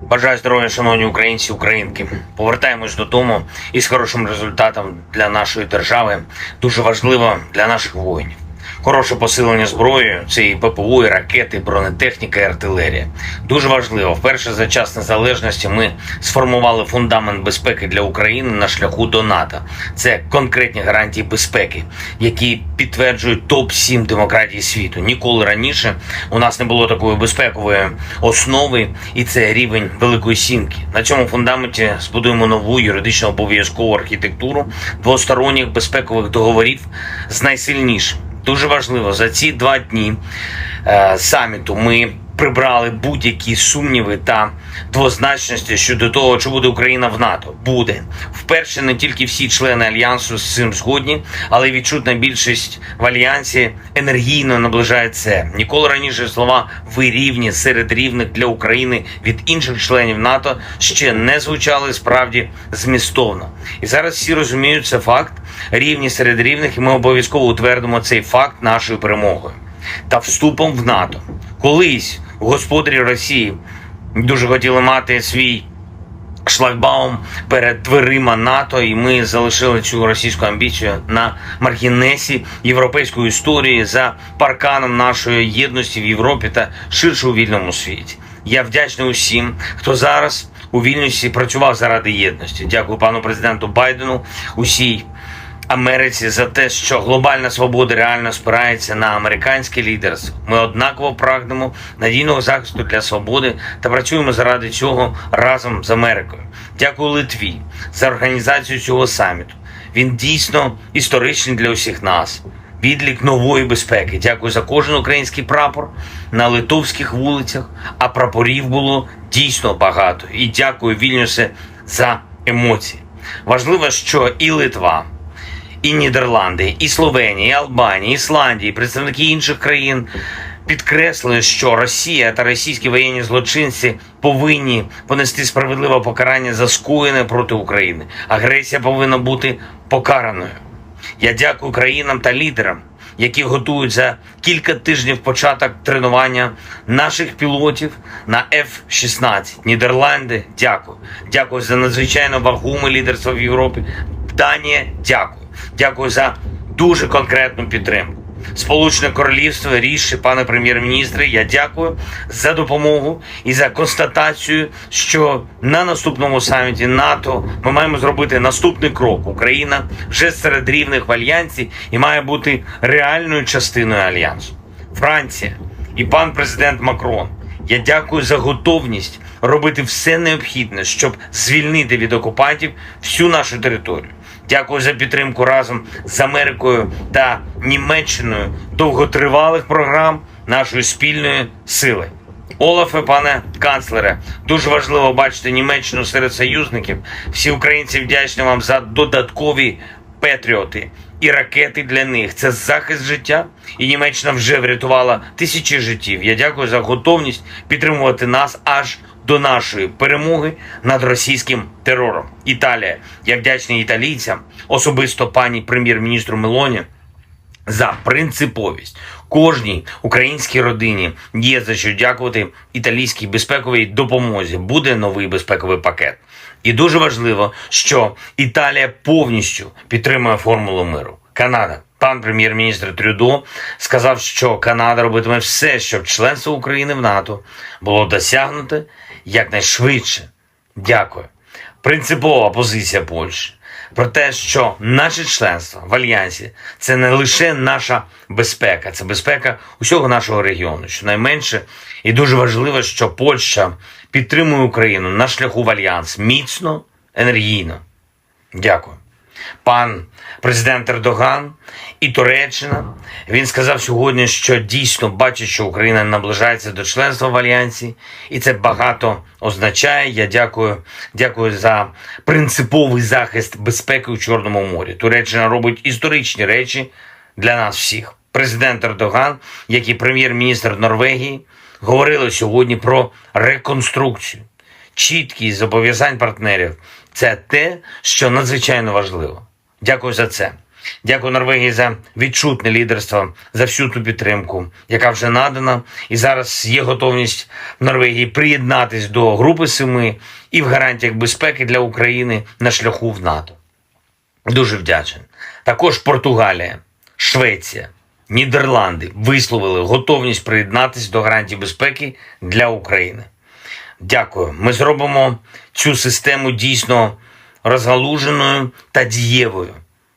Бажаю здоров'я, шановні українці, українки. Повертаємось додому із хорошим результатом для нашої держави. Дуже важливо для наших воїнів. Хороше посилення зброєю – це і ППО, і ракети, і бронетехніка, і артилерія. Дуже важливо. Вперше за час незалежності ми сформували фундамент безпеки для України на шляху до НАТО. Це конкретні гарантії безпеки, які підтверджують топ-7 демократій світу. Ніколи раніше у нас не було такої безпекової основи, і це рівень Великої Сімки. На цьому фундаменті збудуємо нову юридично обов'язкову архітектуру двосторонніх безпекових договорів з найсильнішим. Дуже важливо, за ці 2 дні саміту ми прибрали будь-які сумніви та двозначності щодо того, чи буде Україна в НАТО. Буде. Вперше не тільки всі члени Альянсу з цим згодні, але й відчутна більшість в Альянсі енергійно наближає це. Ніколи раніше слова «ви рівні» серед рівних для України від інших членів НАТО ще не звучали справді змістовно. І зараз всі розуміють, це факт, рівні серед рівних, і ми обов'язково утвердимо цей факт нашою перемогою та вступом в НАТО. Колись господарі Росії дуже хотіли мати свій шлагбаум перед дверима НАТО, і ми залишили цю російську амбіцію на маргінесі європейської історії за парканом нашої єдності в Європі та ширше у вільному світі. Я вдячний усім, хто зараз у Вільнюсі працював заради єдності. Дякую пану президенту Байдену, усій Америці за те, що глобальна свобода реально спирається на американське лідерство. Ми однаково прагнемо надійного захисту для свободи та працюємо заради цього разом з Америкою. Дякую Литві за організацію цього саміту. Він дійсно історичний для усіх нас. Відлік нової безпеки. Дякую за кожен український прапор на литовських вулицях, а прапорів було дійсно багато. І дякую, Вільнюсе, за емоції. Важливо, що і Литва, і Нідерланди, і Словенія, і Албанія, і Ісландія, і представники інших країн підкреслили, що Росія та російські воєнні злочинці повинні понести справедливе покарання за скоєне проти України. Агресія повинна бути покараною. Я дякую країнам та лідерам, які готують за кілька тижнів початок тренування наших пілотів на F-16. Нідерланди, дякую. Дякую за надзвичайно вагоме лідерство в Європі. Данія, дякую. Дякую за дуже конкретну підтримку. Сполучене Королівство, ріші, пане прем'єр-міністре, я дякую за допомогу і за констатацію, що на наступному саміті НАТО ми маємо зробити наступний крок. Україна вже серед рівних в Альянсі і має бути реальною частиною Альянсу. Франція і пан президент Макрон, я дякую за готовність робити все необхідне, щоб звільнити від окупантів всю нашу територію. Дякую за підтримку разом з Америкою та Німеччиною довготривалих програм нашої спільної сили. Олафе, пане канцлере, дуже важливо бачити Німеччину серед союзників. Всі українці вдячні вам за додаткові патріоти і ракети для них. Це захист життя, і Німеччина вже врятувала тисячі життів. Я дякую за готовність підтримувати нас аж до нашої перемоги над російським терором. Італія. Я вдячний італійцям, особисто пані прем'єр-міністру Мелоні, за принциповість. Кожній українській родині є за що дякувати італійській безпековій допомозі. Буде новий безпековий пакет. І дуже важливо, що Італія повністю підтримує формулу миру. Канада. Пан прем'єр-міністр Трюдо сказав, що Канада робитиме все, щоб членство України в НАТО було досягнуте якнайшвидше. Дякую. Принципова позиція Польщі про те, що наше членство в Альянсі – це не лише наша безпека, це безпека усього нашого регіону. Щонайменше, і дуже важливо, що Польща підтримує Україну на шляху в Альянс міцно, енергійно. Дякую. Пан президент Ердоган і Туреччина, він сказав сьогодні, що дійсно бачить, що Україна наближається до членства в Альянсі, і це багато означає. Я дякую за принциповий захист безпеки у Чорному морі. Туреччина робить історичні речі для нас всіх. Президент Ердоган, як і прем'єр-міністр Норвегії, говорили сьогодні про реконструкцію. Чіткість зобов'язань партнерів – це те, що надзвичайно важливо. Дякую за це. Дякую Норвегії за відчутне лідерство, за всю ту підтримку, яка вже надана. І зараз є готовність в Норвегії приєднатись до Групи 7 і в гарантіях безпеки для України на шляху в НАТО. Дуже вдячний. Також Португалія, Швеція, Нідерланди висловили готовність приєднатись до гарантій безпеки для України. Дякую. Ми зробимо цю систему дійсно розгалуженою та дієвою.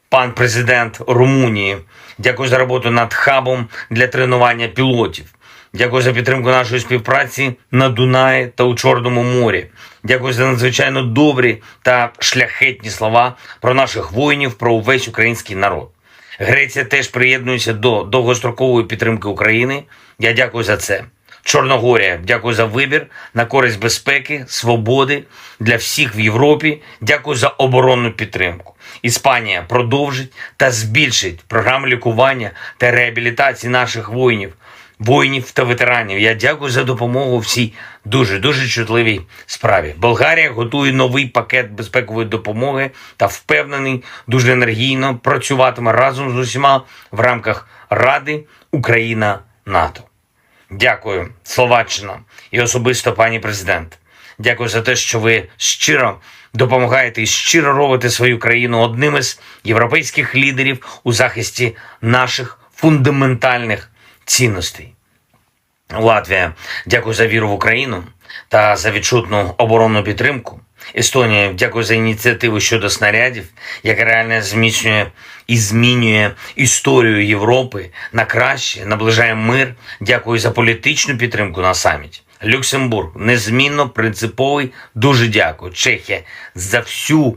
Пан президент Румунії, дякую за роботу над хабом для тренування пілотів. Дякую за підтримку нашої співпраці на Дунаї та у Чорному морі. Дякую за надзвичайно добрі та шляхетні слова про наших воїнів, про увесь український народ. Греція теж приєднується до довгострокової підтримки України. Я дякую за це. Чорногорія, дякую за вибір на користь безпеки, свободи для всіх в Європі. Дякую за оборонну підтримку. Іспанія продовжить та збільшить програму лікування та реабілітації наших воїнів та ветеранів. Я дякую за допомогу в цій дуже чутливій справі. Болгарія готує новий пакет безпекової допомоги та впевнений, дуже енергійно працюватиме разом з усіма в рамках Ради Україна-НАТО. Дякую, Словаччина, і особисто пані президент. Дякую за те, що ви щиро допомагаєте і щиро робите свою країну одним із європейських лідерів у захисті наших фундаментальних цінностей. Латвія, дякую за віру в Україну та за відчутну оборонну підтримку. Естонія, дякую за ініціативу щодо снарядів, яка реально зміцнює і змінює історію Європи на краще, наближає мир. Дякую за політичну підтримку на саміті. Люксембург, незмінно принциповий, дуже дякую. Чехія, за всю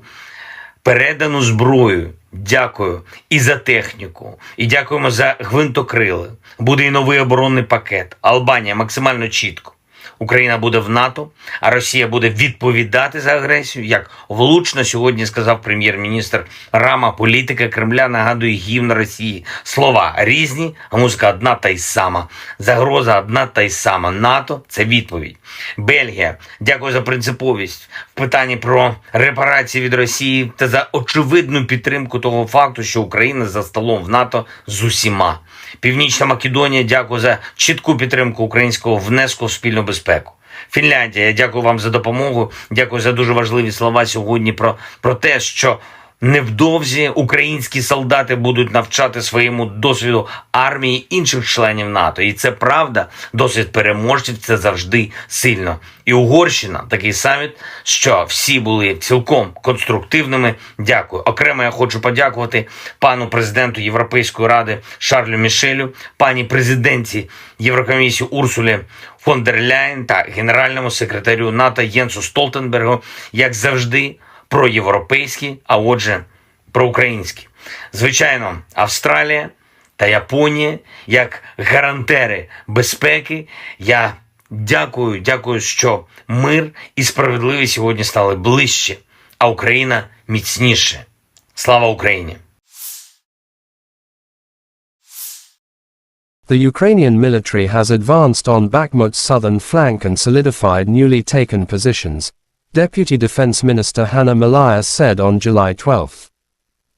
передану зброю. Дякую і за техніку, і дякуємо за гвинтокрили. Буде і новий оборонний пакет. Албанія максимально чітко. Україна буде в НАТО, а Росія буде відповідати за агресію. Як влучно сьогодні сказав прем'єр-міністр Рама, політика Кремля нагадує гімн Росії. Слова різні, а музика одна та й сама. Загроза одна та й сама. НАТО – це відповідь. Бельгія, дякую за принциповість в питанні про репарації від Росії та за очевидну підтримку того факту, що Україна за столом в НАТО з усіма. Північна Македонія, дякую за чітку підтримку українського внеску в спільну безпеку. Фінляндія, я дякую вам за допомогу, дякую за дуже важливі слова сьогодні про те, що невдовзі українські солдати будуть навчати своєму досвіду армії інших членів НАТО. І це правда, досвід переможців – це завжди сильно. І Угорщина, такий саміт, що всі були цілком конструктивними. Дякую. Окремо я хочу подякувати пану президенту Європейської ради Шарлю Мішелю, пані президентці Єврокомісії Урсулі фон дер Ляєн та генеральному секретарю НАТО Єнсу Столтенбергу, як завжди, проєвропейські, а отже, проукраїнські. Звичайно, Австралія та Японія, як гарантери безпеки, я дякую, що мир і справедливість сьогодні стали ближче, а Україна міцніше. Слава Україні! The Ukrainian military has advanced on Bakhmut's southern flank and solidified newly taken positions, Deputy Defense Minister Hanna Maliar said on July 12.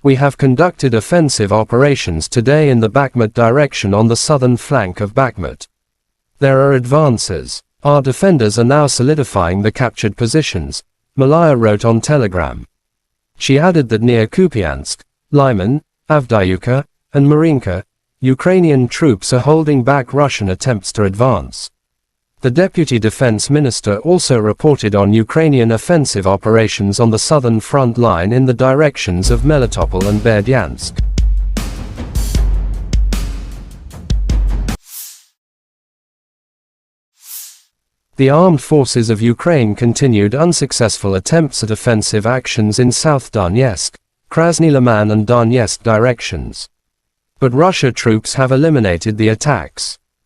We have conducted offensive operations today in the Bakhmut direction on the southern flank of Bakhmut. There are advances. Our defenders are now solidifying the captured positions, Maliar wrote on Telegram. She added that near Kupiansk, Lyman, Avdiivka, and Marinka, Ukrainian troops are holding back Russian attempts to advance. The Deputy Defense Minister also reported on Ukrainian offensive operations on the southern front line in the directions of Melitopol and Berdyansk. The armed forces of Ukraine continued unsuccessful attempts at offensive actions in South Donetsk, Krasny Liman and Donetsk directions. But Russia troops have eliminated the attacks.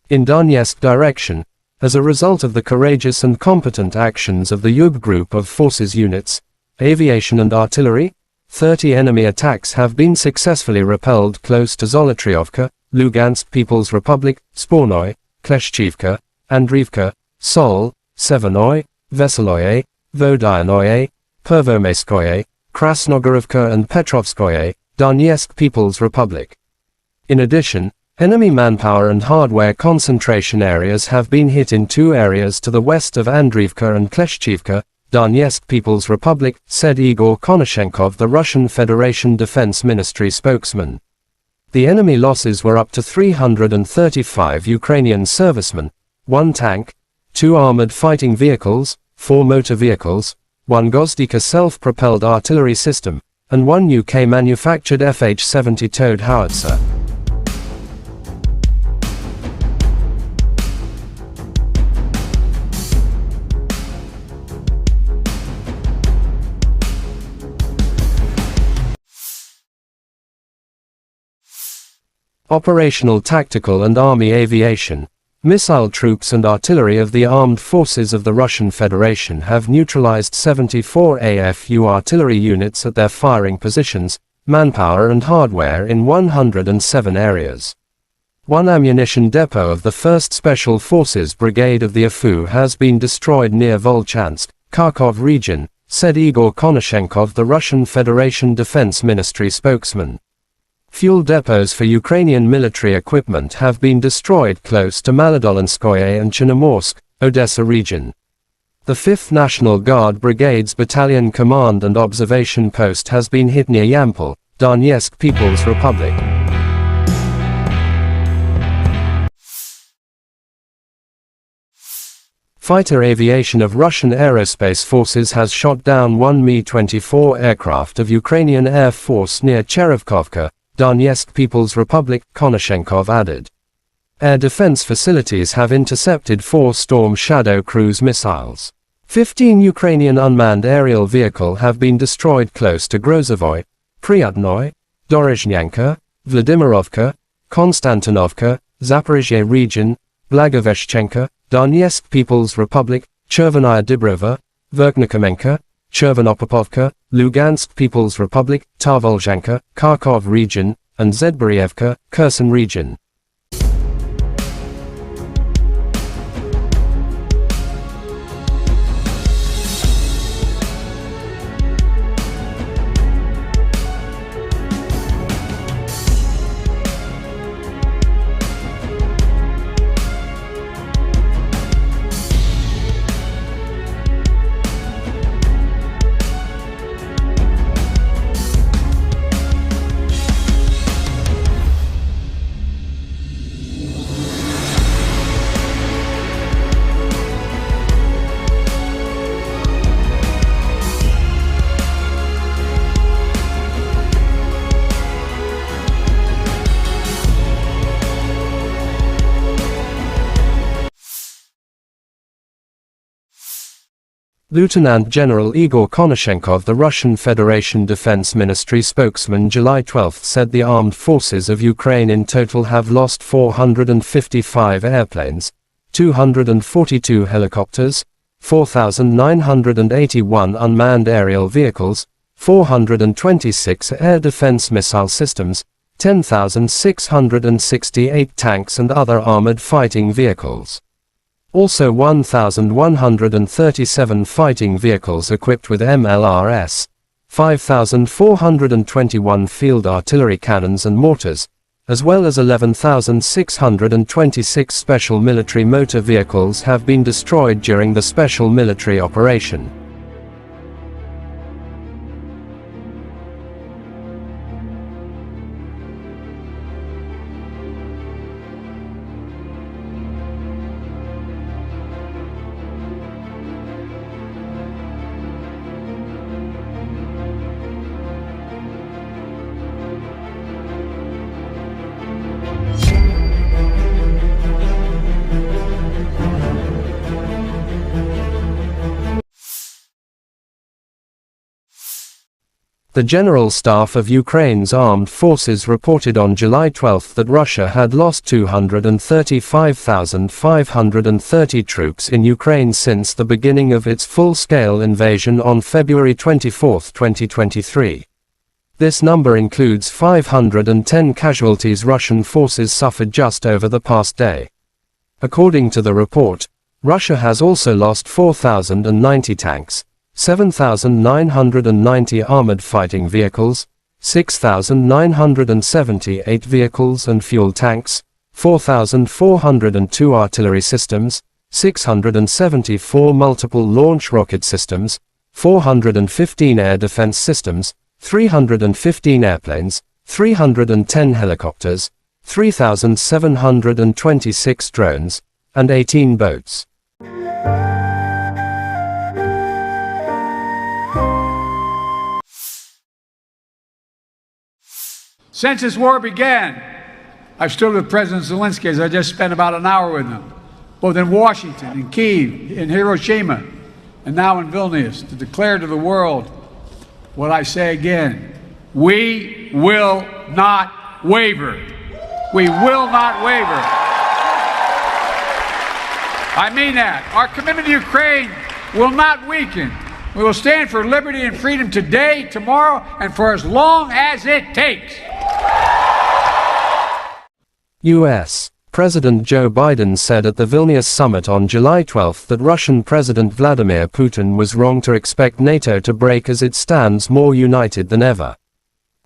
In Donetsk direction, as a result of the courageous and competent actions of the Yub group of forces units, aviation and artillery, 30 enemy attacks have been successfully repelled close to Zolotriovka, Lugansk People's Republic, Spornoy, Kleshchivka, Andriivka, Sol, Severnoy, Veseloye, Vodyanoye, Pervomaiskoye, Krasnogorovka and Petrovskoye, Donetsk People's Republic. In addition, enemy manpower and hardware concentration areas have been hit in two areas to the west of Andriivka and Kleshchivka, Donetsk People's Republic, said Igor Konashenkov, the Russian Federation Defense Ministry spokesman. The enemy losses were up to 335 Ukrainian servicemen, 1 tank, 2 armored fighting vehicles, 4 motor vehicles, 1 Gozdika self-propelled artillery system, and 1 UK-manufactured FH-70 towed howitzer. Operational Tactical and Army Aviation, Missile troops and artillery of the armed forces of the Russian Federation have neutralized 74 AFU artillery units at their firing positions, manpower and hardware in 107 areas. One ammunition depot of the 1st Special Forces Brigade of the AFU has been destroyed near Volchansk, Kharkov region, said Igor Konashenkov, the Russian Federation Defense Ministry spokesman. Fuel depots for Ukrainian military equipment have been destroyed close to Maladolinskoye and Chernomorsk, Odessa region. The 5th National Guard Brigade's Battalion Command and Observation Post has been hit near Yampol, Donetsk People's Republic. Fighter aviation of Russian Aerospace Forces has shot down one Mi-24 aircraft of Ukrainian Air Force near Cherevkovka, Donetsk People's Republic, Konashenkov added. Air defense facilities have intercepted 4 Storm Shadow cruise missiles. 15 Ukrainian unmanned aerial vehicles have been destroyed close to Grozovoy, Pryatnoy, Dorozhnyanka, Vladimirovka, Konstantinovka, Zaporizhzhia region, Blagoveshchenka, Donetsk People's Republic, Chervenaya Dibrova, Verkhnikomenka, Chervonopopovka, Lugansk People's Republic, Tarvolzhanka, Kharkov region, and Zedborievka, Kherson region. Lieutenant General Igor Konashenkov, the Russian Federation Defense Ministry spokesman, July 12 said the armed forces of Ukraine in total have lost 455 airplanes, 242 helicopters, 4,981 unmanned aerial vehicles, 426 air defense missile systems, 10,668 tanks and other armored fighting vehicles. Also 1,137 fighting vehicles equipped with MLRS, 5,421 field artillery cannons and mortars, as well as 11,626 special military motor vehicles have been destroyed during the special military operation. The General Staff of Ukraine's armed forces reported on July 12 that Russia had lost 235,530 troops in Ukraine since the beginning of its full-scale invasion on February 24, 2023. This number includes 510 casualties Russian forces suffered just over the past day. According to the report, Russia has also lost 4,090 tanks, 7,990 armored fighting vehicles, 6,978 vehicles and fuel tanks, 4,402 artillery systems, 674 multiple launch rocket systems, 415 air defense systems, 315 airplanes, 310 helicopters, 3,726 drones, and 18 boats. Since this war began, I've stood with President Zelensky, as I just spent about an hour with him, both in Washington, in Kyiv, in Hiroshima, and now in Vilnius, to declare to the world what I say again: we will not waver. We will not waver. I mean that. Our commitment to Ukraine will not weaken. We will stand for liberty and freedom today, tomorrow, and for as long as it takes. U.S. President Joe Biden said at the Vilnius summit on July 12 that Russian President Vladimir Putin was wrong to expect NATO to break as it stands more united than ever.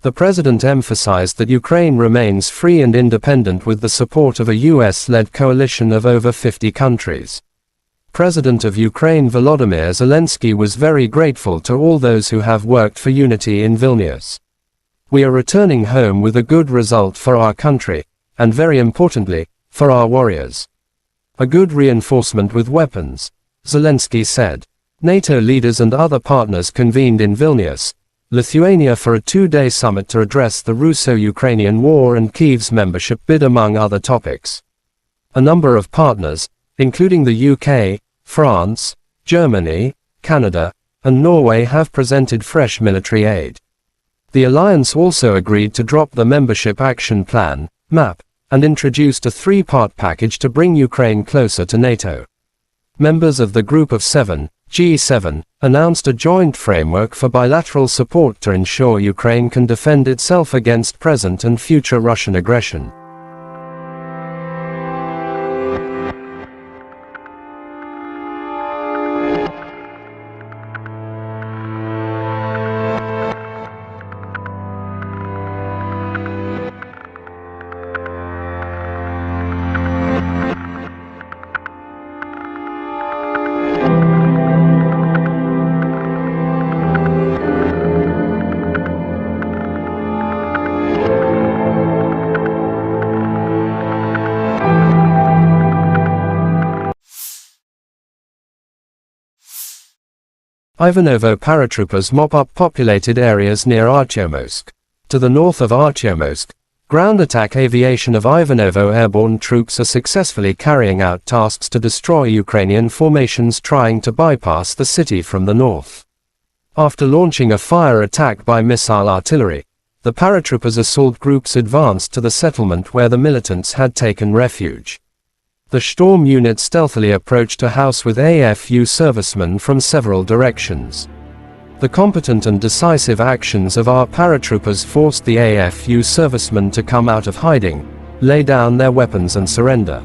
The president emphasized that Ukraine remains free and independent with the support of a US-led coalition of over 50 countries. President of Ukraine Volodymyr Zelensky was very grateful to all those who have worked for unity in Vilnius. We are returning home with a good result for our country, and very importantly, for our warriors. A good reinforcement with weapons, Zelensky said. NATO leaders and other partners convened in Vilnius, Lithuania for a two-day summit to address the Russo-Ukrainian war and Kyiv's membership bid among other topics. A number of partners, including the UK, France, Germany, Canada, and Norway have presented fresh military aid. The alliance also agreed to drop the Membership Action Plan, MAP, and introduced a three-part package to bring Ukraine closer to NATO. Members of the Group of Seven, G7, announced a joint framework for bilateral support to ensure Ukraine can defend itself against present and future Russian aggression. Ivanovo paratroopers mop up populated areas near Artyomsk. To the north of Artyomsk, ground attack aviation of Ivanovo airborne troops are successfully carrying out tasks to destroy Ukrainian formations trying to bypass the city from the north. After launching a fire attack by missile artillery, the paratroopers assault groups advanced to the settlement where the militants had taken refuge. The Storm unit stealthily approached a house with AFU servicemen from several directions. The competent and decisive actions of our paratroopers forced the AFU servicemen to come out of hiding, lay down their weapons and surrender.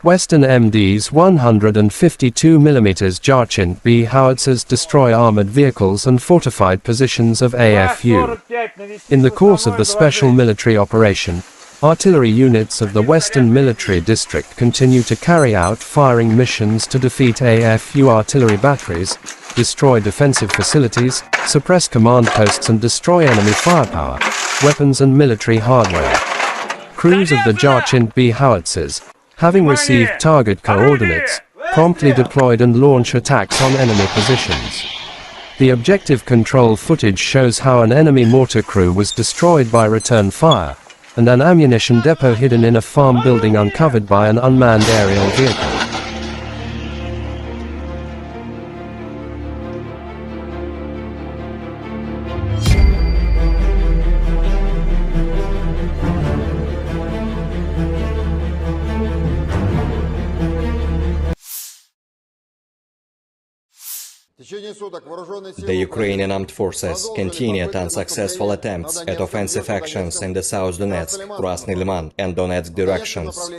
Western MD's 152mm Jarchin B howitzers destroy armored vehicles and fortified positions of AFU. In the course of the special military operation, artillery units of the Western Military District continue to carry out firing missions to defeat AFU artillery batteries, destroy defensive facilities, suppress command posts and destroy enemy firepower, weapons and military hardware. Crews of the Jarchin B howitzers, having received target coordinates, promptly deployed and launch attacks on enemy positions. The objective control footage shows how an enemy mortar crew was destroyed by return fire, and an ammunition depot hidden in a farm building uncovered by an unmanned aerial vehicle. The Ukrainian armed forces continued unsuccessful attempts at offensive actions in the South Donetsk, Krasny Liman, and Donetsk directions.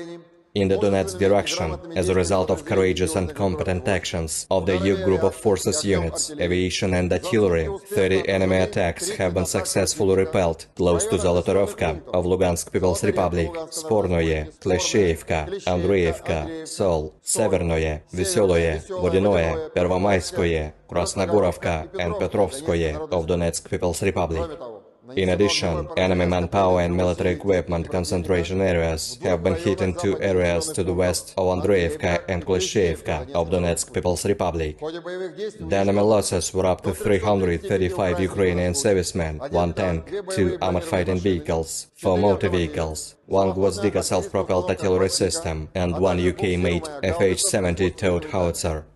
In the Donetsk direction, as a result of courageous and competent actions of the EU group of forces units, aviation and artillery, 30 enemy attacks have been successfully repelled close to Zolotorovka of Lugansk People's Republic, Spornoye, Klesheyevka, Andreevka, Sol, Severnoye, Veseloye, Vodinoye, Pervomayskoye, Krasnogorovka and Petrovskoye of Donetsk People's Republic. In addition, enemy manpower and military equipment concentration areas have been hit in two areas to the west of Andreevka and Klesheyevka of Donetsk People's Republic. The enemy losses were up to 335 Ukrainian servicemen, 1 tank, 2 armored fighting vehicles, 4 motor vehicles, 1 Gwozdika self-propelled artillery system, and 1 UK-made FH-70 towed howitzer.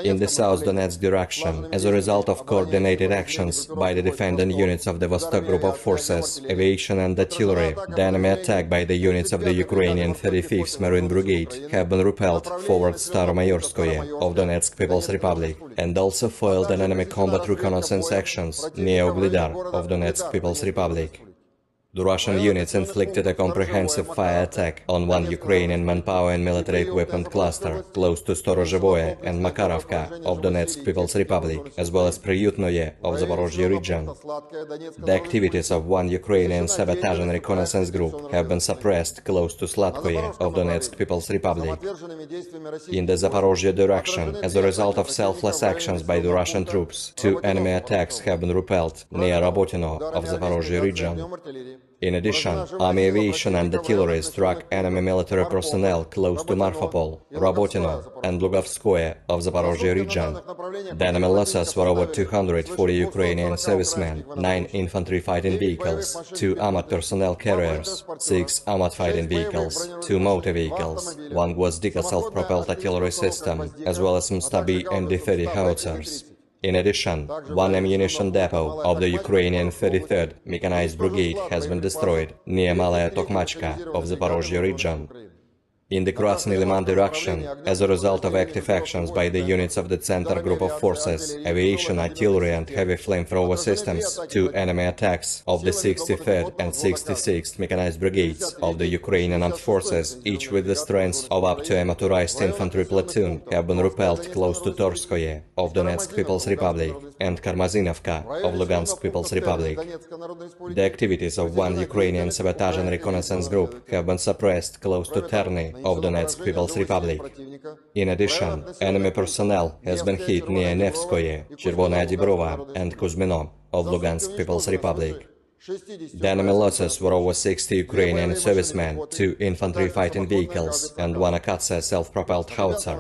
In the South Donetsk direction, as a result of coordinated actions by the defending units of the Vostok Group of Forces, aviation and artillery, the enemy attack by the units of the Ukrainian 35th Marine Brigade have been repelled forward Staromayorskoye of Donetsk People's Republic, and also foiled an enemy combat reconnaissance actions near Uglidar of Donetsk People's Republic. The Russian units inflicted a comprehensive fire attack on 1 Ukrainian manpower and military equipment cluster close to Storozhevoye and Makarovka of Donetsk People's Republic, as well as Priyutnoye of Zaporozhye region. The activities of 1 Ukrainian sabotage and reconnaissance group have been suppressed close to Sladkoye of Donetsk People's Republic. In the Zaporozhye direction, as a result of selfless actions by the Russian troops, 2 enemy attacks have been repelled near Rabotino of Zaporozhye region. In addition, army aviation and artillery struck enemy military personnel close to Marfopol, Rabotino, and Lugovskoye of Zaporozhye region. The enemy losses were over 240 Ukrainian servicemen, 9 infantry fighting vehicles, 2 armored personnel carriers, 6 armored fighting vehicles, 2 motor vehicles, 1 Gwozdika self-propelled artillery system, as well as Mstabi and D-30 howitzers. In addition, 1 ammunition depot of the Ukrainian 33rd Mechanized Brigade has been destroyed near Malaya Tokmachka of Zaporozhye region. In the Krasny Liman direction, as a result of active actions by the units of the Center Group of Forces, aviation, artillery and heavy flamethrower systems, 2 enemy attacks of the 63rd and 66th Mechanized Brigades of the Ukrainian Armed Forces, each with the strength of up to a motorized infantry platoon, have been repelled close to Torskoye of Donetsk People's Republic and Karmazinovka of Lugansk People's Republic. The activities of 1 Ukrainian sabotage and reconnaissance group have been suppressed close to Terny of Donetsk People's Republic. In addition, enemy personnel has been hit near Nevskoye, Chervonaya Dibrova and Kuzmino of Lugansk People's Republic. The enemy losses were over 60 Ukrainian servicemen, 2 infantry fighting vehicles, and 1 Akatsa self-propelled howitzer.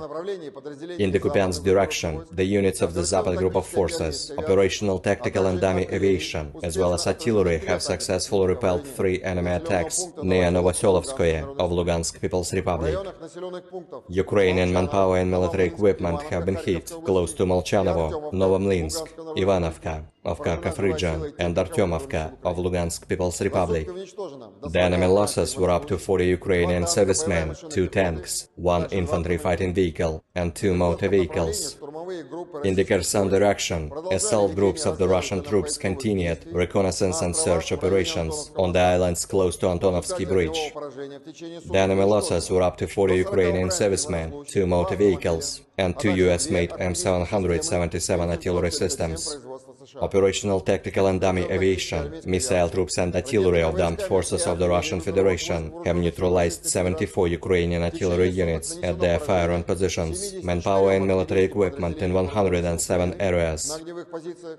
In the Kupiansk direction, the units of the Zapad Group of Forces, operational, tactical and dummy aviation, as well as artillery have successfully repelled 3 enemy attacks near Novoselovskoye of Lugansk People's Republic. Ukrainian manpower and military equipment have been hit close to Molchanovo, Novomlinsk, Ivanovka of Kharkov region, and Artyomovka of Lugansk People's Republic. The enemy losses were up to 40 Ukrainian servicemen, 2 tanks, 1 infantry fighting vehicle, and 2 motor vehicles. In the Kherson direction, assault groups of the Russian troops continued reconnaissance and search operations on the islands close to Antonovsky Bridge. The enemy losses were up to 40 Ukrainian servicemen, 2 motor vehicles, and 2 US-made M777 artillery systems. Operational, tactical and dummy aviation, missile troops and artillery of the armed forces of the Russian Federation have neutralized 74 Ukrainian artillery units at their firing positions, manpower and military equipment in 107 areas.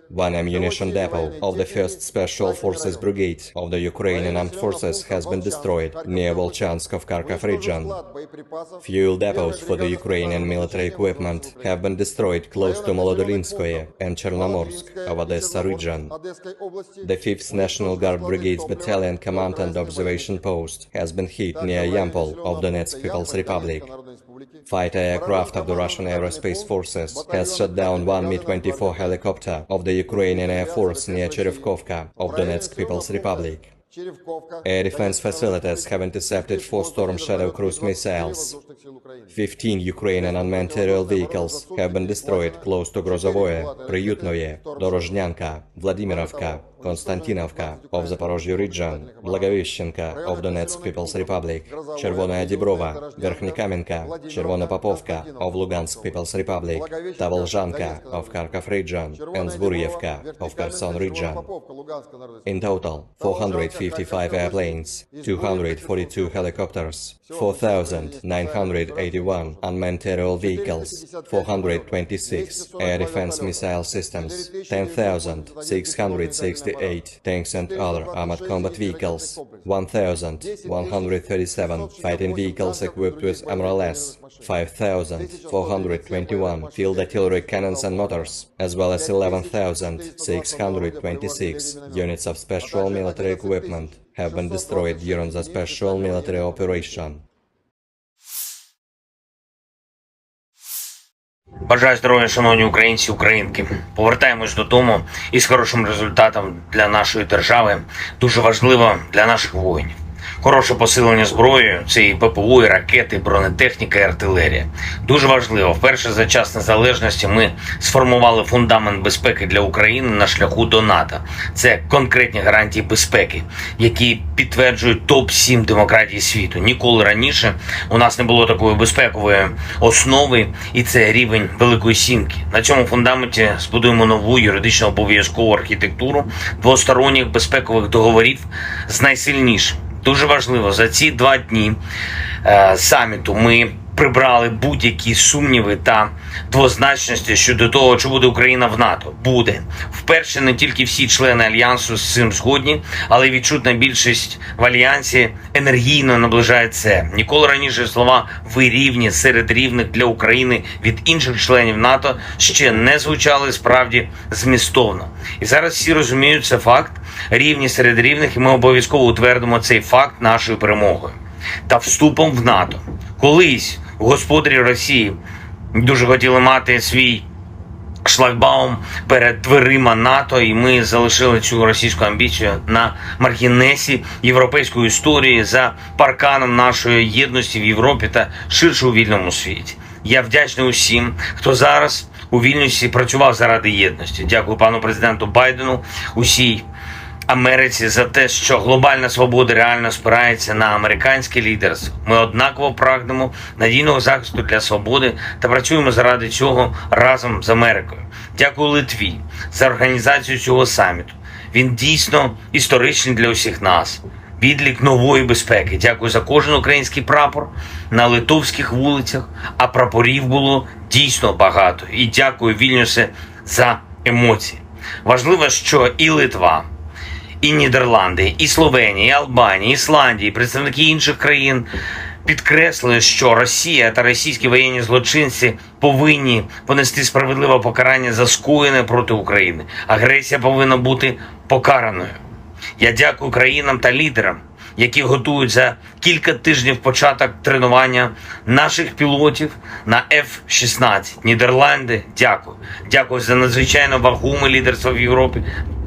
1 ammunition depot of the 1st Special Forces Brigade of the Ukrainian Armed Forces has been destroyed near Volchansk of Kharkov region. Fuel depots for the Ukrainian military equipment have been destroyed close to Molodolinskoye and Chernomorsk of Odessa region. The 5th National Guard Brigade's Battalion Command and Observation Post has been hit near Yampol of Donetsk People's Republic. Fighter aircraft of the Russian Aerospace Forces has shot down 1 Mi-24 helicopter of the Ukrainian Air Force near Cherevkovka of Donetsk People's Republic. Air defense facilities have intercepted 4 Storm Shadow cruise missiles. 15 Ukrainian unmanned aerial vehicles have been destroyed close to Grozovoye, Priютnoye, Dorozhnyanka, Vladimirovka, Konstantinovka of Zaporozhye region, Blagoveshchenka of Donetsk People's Republic, Chervonaya Dibrova, Verkhnikamenka, Chervona Popovka of Lugansk People's Republic, Tavolzhanka of Kharkov region, and Zburyevka of Kherson region. In total, 455 airplanes, 242 helicopters, 4,981 unmanned aerial vehicles, 426 air defense missile systems, 10,668 tanks and other armored combat vehicles, 1,137 fighting vehicles equipped with MRLS, 5,421 field artillery cannons and motors, as well as 11,626 units of special military equipment have been destroyed during the special military operation. Бажаю здоров'я, шановні українці, українки. Повертаємось додому із хорошим результатом для нашої держави. Дуже важливо для наших воїнів. Хороше посилення зброєю – це і ППО, і ракети, і бронетехніка, і артилерія. Дуже важливо, вперше за час незалежності ми сформували фундамент безпеки для України на шляху до НАТО. Це конкретні гарантії безпеки, які підтверджують топ-7 демократій світу. Ніколи раніше у нас не було такої безпекової основи, і це рівень Великої Сімки. На цьому фундаменті збудуємо нову юридично обов'язкову архітектуру двосторонніх безпекових договорів з найсильнішим. Дуже важливо, за ці 2 дні саміту ми прибрали будь-які сумніви та двозначності щодо того, чи буде Україна в НАТО. Буде. Вперше не тільки всі члени Альянсу з цим згодні, але й відчутна більшість в Альянсі енергійно наближає це. Ніколи раніше слова «ви рівні» серед рівних для України від інших членів НАТО ще не звучали справді змістовно. І зараз всі розуміють, це факт. Рівні серед рівних, і ми обов'язково утвердимо цей факт нашою перемогою та вступом в НАТО. Колись господарі Росії дуже хотіли мати свій шлагбаум перед дверима НАТО, і ми залишили цю російську амбіцію на маргінесі європейської історії за парканом нашої єдності в Європі та ширше у вільному світі. Я вдячний усім, хто зараз у Вільнюсі працював заради єдності. Дякую пану президенту Байдену, усій Америці за те, що глобальна свобода реально спирається на американське лідерство. Ми однаково прагнемо надійного захисту для свободи та працюємо заради цього разом з Америкою. Дякую Литві за організацію цього саміту. Він дійсно історичний для усіх нас. Відлік нової безпеки. Дякую за кожен український прапор на литовських вулицях, а прапорів було дійсно багато. І дякую, Вільнюсе, за емоції. Важливо, що і Литва, і Нідерланди, і Словенія, і Албанія, і Ісландія, і представники інших країн підкреслили, що Росія та російські воєнні злочинці повинні понести справедливе покарання за скоєне проти України. Агресія повинна бути покараною. Я дякую країнам та лідерам, які готують за кілька тижнів початок тренування наших пілотів на F-16. Нідерланди, дякую. Дякую за надзвичайно вагоме лідерство в Європі.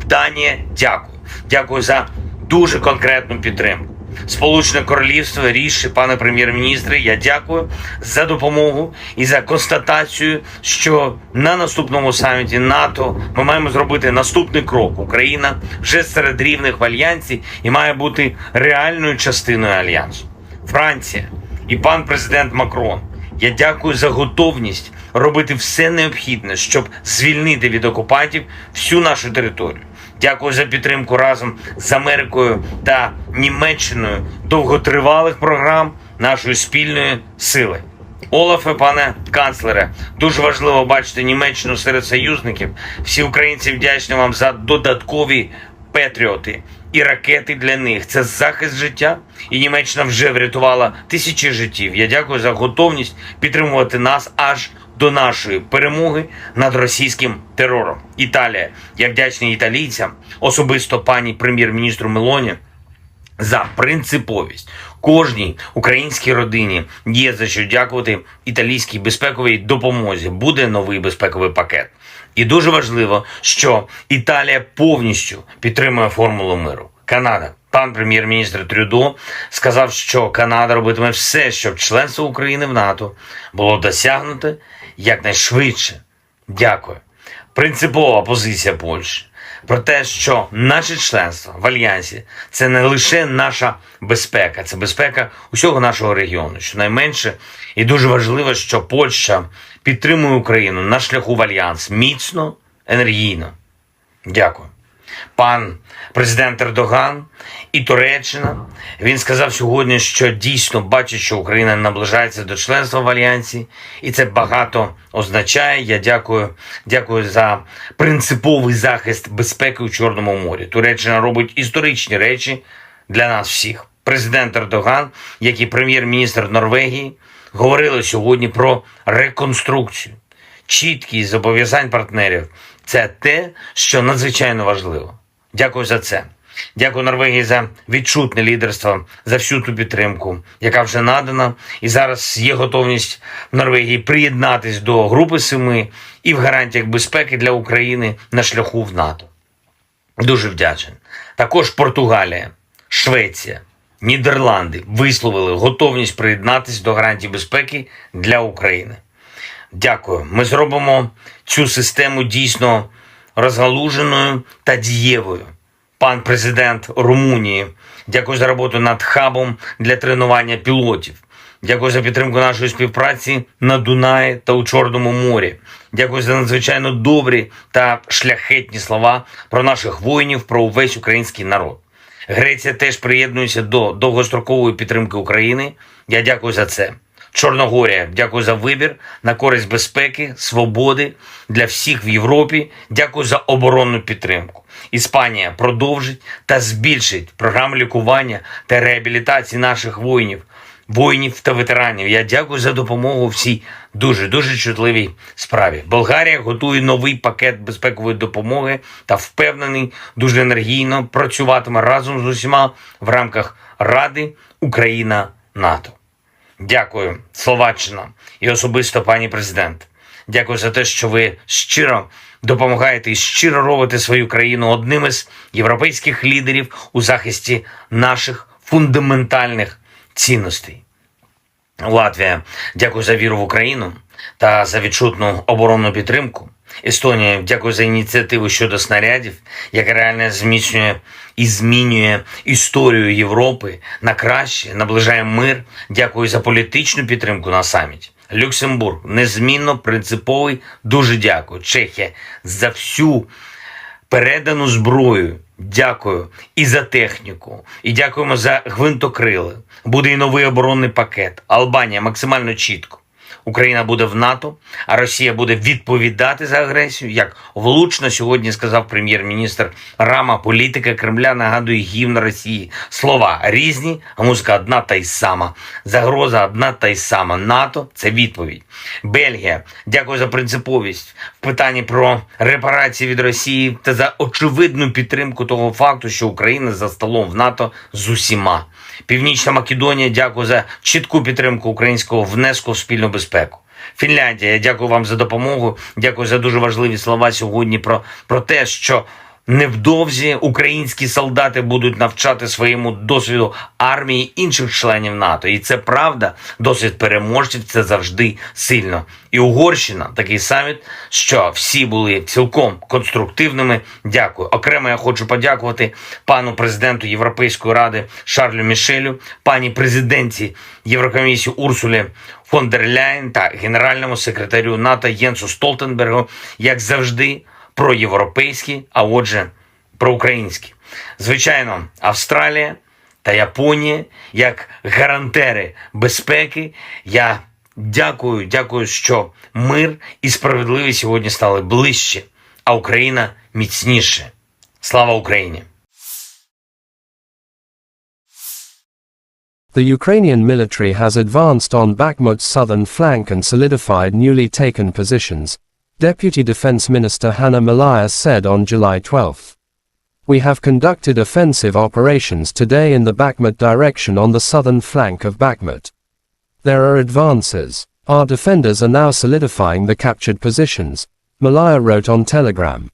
Данія, дякую. Дякую за дуже конкретну підтримку. Сполучене Королівство, Ріші, пане прем'єр-міністре, я дякую за допомогу і за констатацію, що на наступному саміті НАТО ми маємо зробити наступний крок. Україна вже серед рівних в Альянсі і має бути реальною частиною Альянсу. Франція і пан президент Макрон, я дякую за готовність робити все необхідне, щоб звільнити від окупантів всю нашу територію. Дякую за підтримку разом з Америкою та Німеччиною довготривалих програм нашої спільної сили. Олафе, пане канцлере, дуже важливо бачити Німеччину серед союзників. Всі українці вдячні вам за додаткові патріоти і ракети для них. Це захист життя, і Німеччина вже врятувала тисячі життів. Я дякую за готовність підтримувати нас аж до нашої перемоги над російським терором. Італія. Я вдячний італійцям, особисто пані прем'єр-міністру Мелоні, за принциповість. Кожній українській родині є за що дякувати італійській безпековій допомозі. Буде новий безпековий пакет. І дуже важливо, що Італія повністю підтримує формулу миру. Канада. Пан прем'єр-міністр Трюдо сказав, що Канада робитиме все, щоб членство України в НАТО було досягнуто якнайшвидше. Дякую. Принципова позиція Польщі про те, що наше членство в Альянсі – це не лише наша безпека, це безпека усього нашого регіону. Щонайменше і дуже важливо, що Польща підтримує Україну на шляху в Альянс міцно, енергійно. Дякую. Пан президент Ердоган і Туреччина, він сказав сьогодні, що дійсно бачить, що Україна наближається до членства в Альянсі, і це багато означає. Я дякую за принциповий захист безпеки у Чорному морі. Туреччина робить історичні речі для нас всіх. Президент Ердоган, як і прем'єр-міністр Норвегії, говорили сьогодні про реконструкцію. Чіткість зобов'язань партнерів – це те, що надзвичайно важливо. Дякую за це. Дякую Норвегії за відчутне лідерство, за всю ту підтримку, яка вже надана. І зараз є готовність Норвегії приєднатись до Групи 7 і в гарантіях безпеки для України на шляху в НАТО. Дуже вдячний. Також Португалія, Швеція, Нідерланди висловили готовність приєднатись до гарантій безпеки для України. Дякую. Ми зробимо цю систему дійсно розгалуженою та дієвою. Пан президент Румунії, дякую за роботу над хабом для тренування пілотів. Дякую за підтримку нашої співпраці на Дунаї та у Чорному морі. Дякую за надзвичайно добрі та шляхетні слова про наших воїнів, про увесь український народ. Греція теж приєднується до довгострокової підтримки України. Я дякую за це. Чорногорія, дякую за вибір на користь безпеки, свободи для всіх в Європі. Дякую за оборонну підтримку. Іспанія продовжить та збільшить програму лікування та реабілітації наших воїнів та ветеранів. Я дякую за допомогу в цій дуже чутливій справі. Болгарія готує новий пакет безпекової допомоги та впевнений, дуже енергійно працюватиме разом з усіма в рамках Ради Україна-НАТО. Дякую, Словаччина і особисто пані президент. Дякую за те, що ви щиро допомагаєте і щиро робите свою країну одним із європейських лідерів у захисті наших фундаментальних цінностей. Латвія, дякую за віру в Україну та за відчутну оборонну підтримку. Естонія, дякую за ініціативу щодо снарядів, яка реально зміцнює і змінює історію Європи на краще, наближає мир. Дякую за політичну підтримку на саміті. Люксембург, незмінно принциповий, дуже дякую. Чехія, за всю передану зброю. Дякую і за техніку, і дякуємо за гвинтокрили. Буде і новий оборонний пакет. Албанія максимально чітко. Україна буде в НАТО, а Росія буде відповідати за агресію. Як влучно сьогодні сказав прем'єр-міністр Рама, політика Кремля нагадує гімн Росії. Слова різні, а музика одна та й сама. Загроза одна та й сама. НАТО – це відповідь. Бельгія, дякую за принциповість в питанні про репарації від Росії та за очевидну підтримку того факту, що Україна за столом в НАТО з усіма. Північна Македонія, дякую за чітку підтримку українського внеску в спільну безпеку. Фінляндія, дякую вам за допомогу, дякую за дуже важливі слова сьогодні про те, що невдовзі українські солдати будуть навчати своєму досвіду армії інших членів НАТО. І це правда, досвід переможців – це завжди сильно. І Угорщина, такий саміт, що всі були цілком конструктивними. Дякую. Окремо я хочу подякувати пану президенту Європейської ради Шарлю Мішелю, пані президентці Єврокомісії Урсулі фон дер Ляєн та генеральному секретарю НАТО Єнсу Столтенбергу, як завжди, проєвропейські, а отже, проукраїнські. Звичайно, Австралія та Японія, як гарантери безпеки, я дякую, що мир і справедливість сьогодні стали ближче, а Україна міцніше. Слава Україні! The Ukrainian military has advanced on Bakhmut's southern flank and solidified newly taken positions, Deputy Defense Minister Hanna Malaya said on July 12. We have conducted offensive operations today in the Bakhmut direction on the southern flank of Bakhmut. There are advances. Our defenders are now solidifying the captured positions, Malaya wrote on Telegram.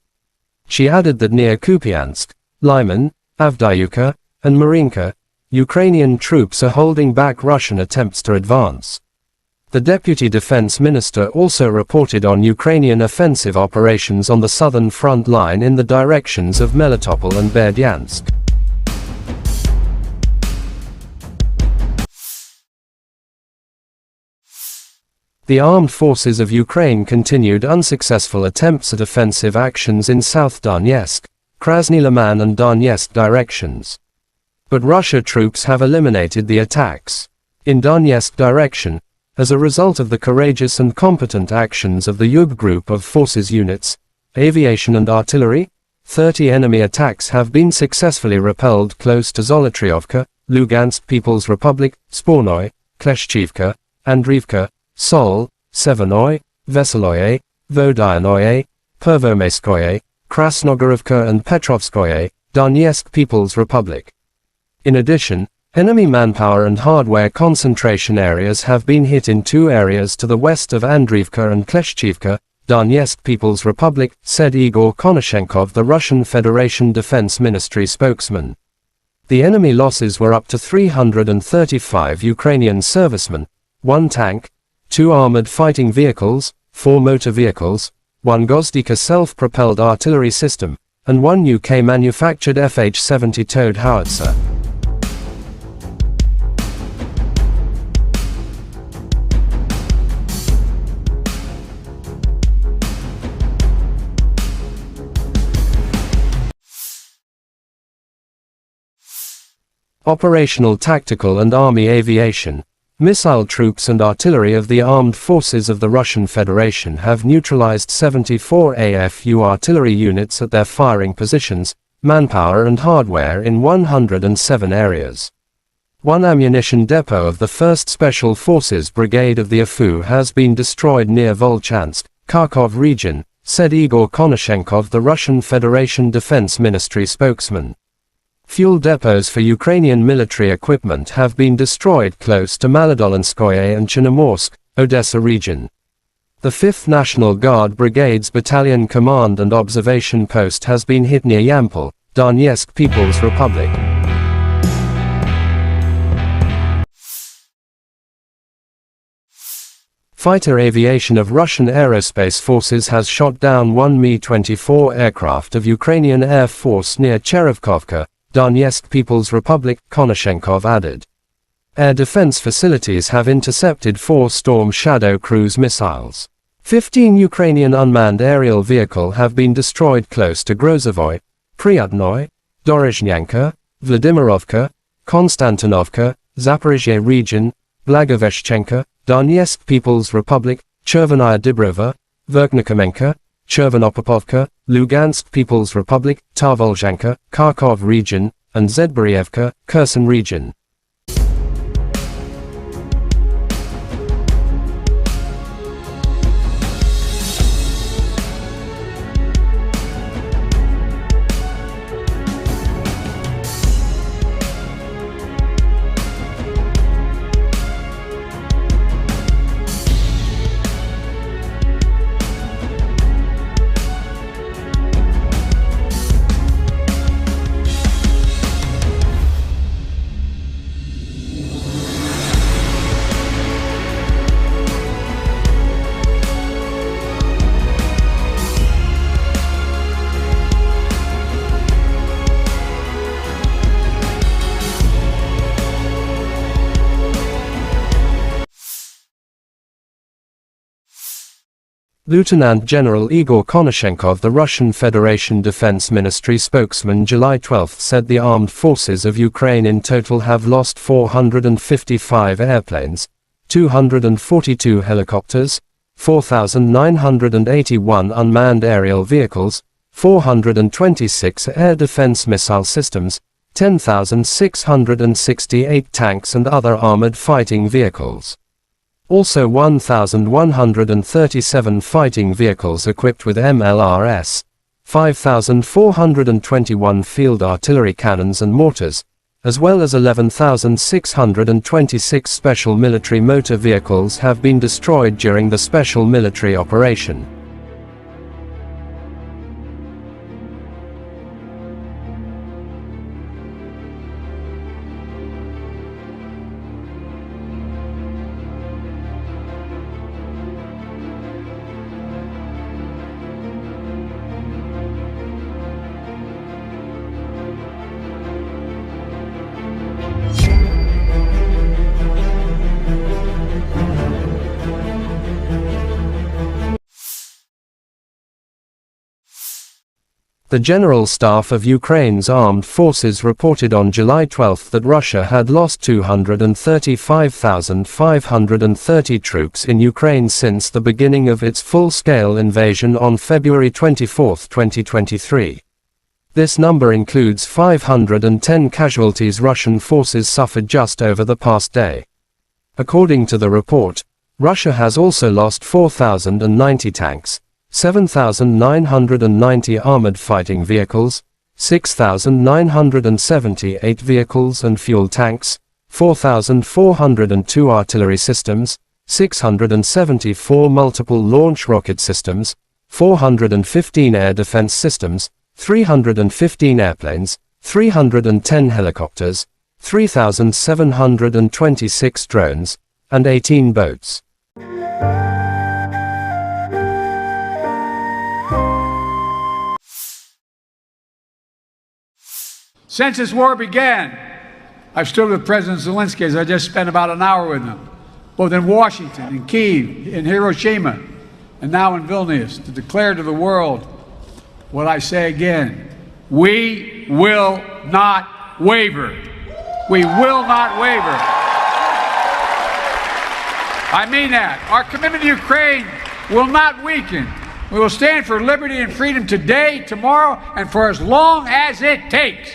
She added that near Kupiansk, Lyman, Avdiivka, and Marinka, Ukrainian troops are holding back Russian attempts to advance. The Deputy Defense Minister also reported on Ukrainian offensive operations on the southern front line in the directions of Melitopol and Berdyansk. The armed forces of Ukraine continued unsuccessful attempts at offensive actions in South Donetsk, Krasny Liman and Donetsk directions. But Russia troops have eliminated the attacks. In Donetsk direction, as a result of the courageous and competent actions of the Yub group of forces units, aviation and artillery, 30 enemy attacks have been successfully repelled close to Zolotriovka, Lugansk People's Republic, Spornoy, Kleshchivka, Andriivka, Sol, Severnoy, Veseloye, Vodyanoye, Pervomaiskoye, Krasnogorovka and Petrovskoye, Donetsk People's Republic. In addition, enemy manpower and hardware concentration areas have been hit in 2 areas to the west of Andriivka and Kleshchivka, Donetsk People's Republic, said Igor Konashenkov, the Russian Federation Defense Ministry spokesman. The enemy losses were up to 335 Ukrainian servicemen, 1 tank, 2 armored fighting vehicles, 4 motor vehicles, 1 Gozdika self-propelled artillery system, and 1 UK-manufactured FH-70 towed howitzer. Operational tactical and army aviation, missile troops and artillery of the armed forces of the Russian Federation have neutralized 74 AFU artillery units at their firing positions, manpower and hardware in 107 areas. 1 ammunition depot of the 1st Special Forces Brigade of the AFU has been destroyed near Volchansk, Kharkov region, said Igor Konashenkov, the Russian Federation Defense Ministry spokesman. Fuel depots for Ukrainian military equipment have been destroyed close to Maladolinskoye and Chernomorsk, Odessa region. The 5th National Guard Brigade's Battalion Command and Observation Post has been hit near Yampol, Donetsk People's Republic. Fighter aviation of Russian Aerospace Forces has shot down 1 Mi-24 aircraft of Ukrainian Air Force near Cherevkovka, Donetsk People's Republic, Konashenkov added. Air defense facilities have intercepted 4 Storm Shadow cruise missiles. 15 Ukrainian unmanned aerial vehicles have been destroyed close to Grozovoy, Pryatnoy, Dorozhnyanka, Vladimirovka, Konstantinovka, Zaporizhzhia region, Blagoveshchenka, Donetsk People's Republic, Chervenaya Dibrova, Verkhnikomenka, Chervonopopovka, Lugansk People's Republic, Tarvolzhanka, Kharkov region, and Zedborievka, Kherson region. Lieutenant General Igor Konashenkov, the Russian Federation Defense Ministry spokesman, July 12 said the armed forces of Ukraine in total have lost 455 airplanes, 242 helicopters, 4,981 unmanned aerial vehicles, 426 air defense missile systems, 10,668 tanks and other armored fighting vehicles. Also 1,137 fighting vehicles equipped with MLRS, 5,421 field artillery cannons and mortars, as well as 11,626 special military motor vehicles have been destroyed during the special military operation. The General Staff of Ukraine's armed forces reported on July 12 that Russia had lost 235,530 troops in Ukraine since the beginning of its full-scale invasion on February 24, 2023. This number includes 510 casualties Russian forces suffered just over the past day. According to the report, Russia has also lost 4,090 tanks, 7,990 armored fighting vehicles, 6,978 vehicles and fuel tanks, 4,402 artillery systems, 674 multiple launch rocket systems, 415 air defense systems, 315 airplanes, 310 helicopters, 3,726 drones, and 18 boats. Since this war began, I've stood with President Zelensky, as I just spent about an hour with him, both in Washington, in Kyiv, in Hiroshima, and now in Vilnius, to declare to the world what I say again: we will not waver. We will not waver. I mean that. Our commitment to Ukraine will not weaken. We will stand for liberty and freedom today, tomorrow, and for as long as it takes.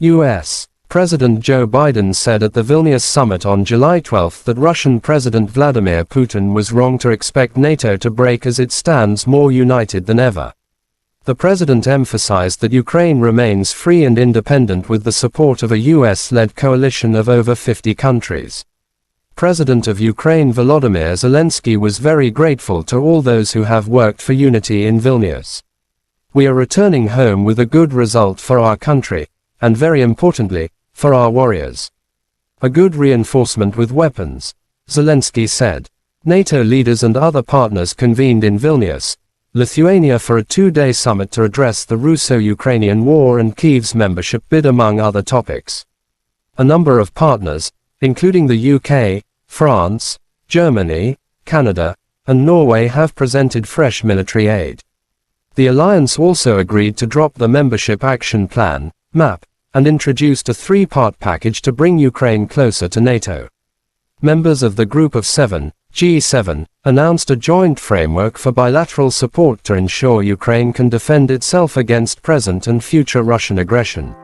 U.S. President Joe Biden said at the Vilnius summit on July 12 that Russian President Vladimir Putin was wrong to expect NATO to break as it stands more united than ever. The president emphasized that Ukraine remains free and independent with the support of a U.S.-led coalition of over 50 countries. President of Ukraine Volodymyr Zelensky was very grateful to all those who have worked for unity in Vilnius. We are returning home with a good result for our country, and very importantly, for our warriors. A good reinforcement with weapons, Zelensky said. NATO leaders and other partners convened in Vilnius, Lithuania for a two-day summit to address the Russo-Ukrainian war and Kyiv's membership bid among other topics. A number of partners, including the UK, France, Germany, Canada, and Norway have presented fresh military aid. The alliance also agreed to drop the Membership Action Plan, MAP, and introduced a three-part package to bring Ukraine closer to NATO. Members of the Group of Seven, G7, announced a joint framework for bilateral support to ensure Ukraine can defend itself against present and future Russian aggression.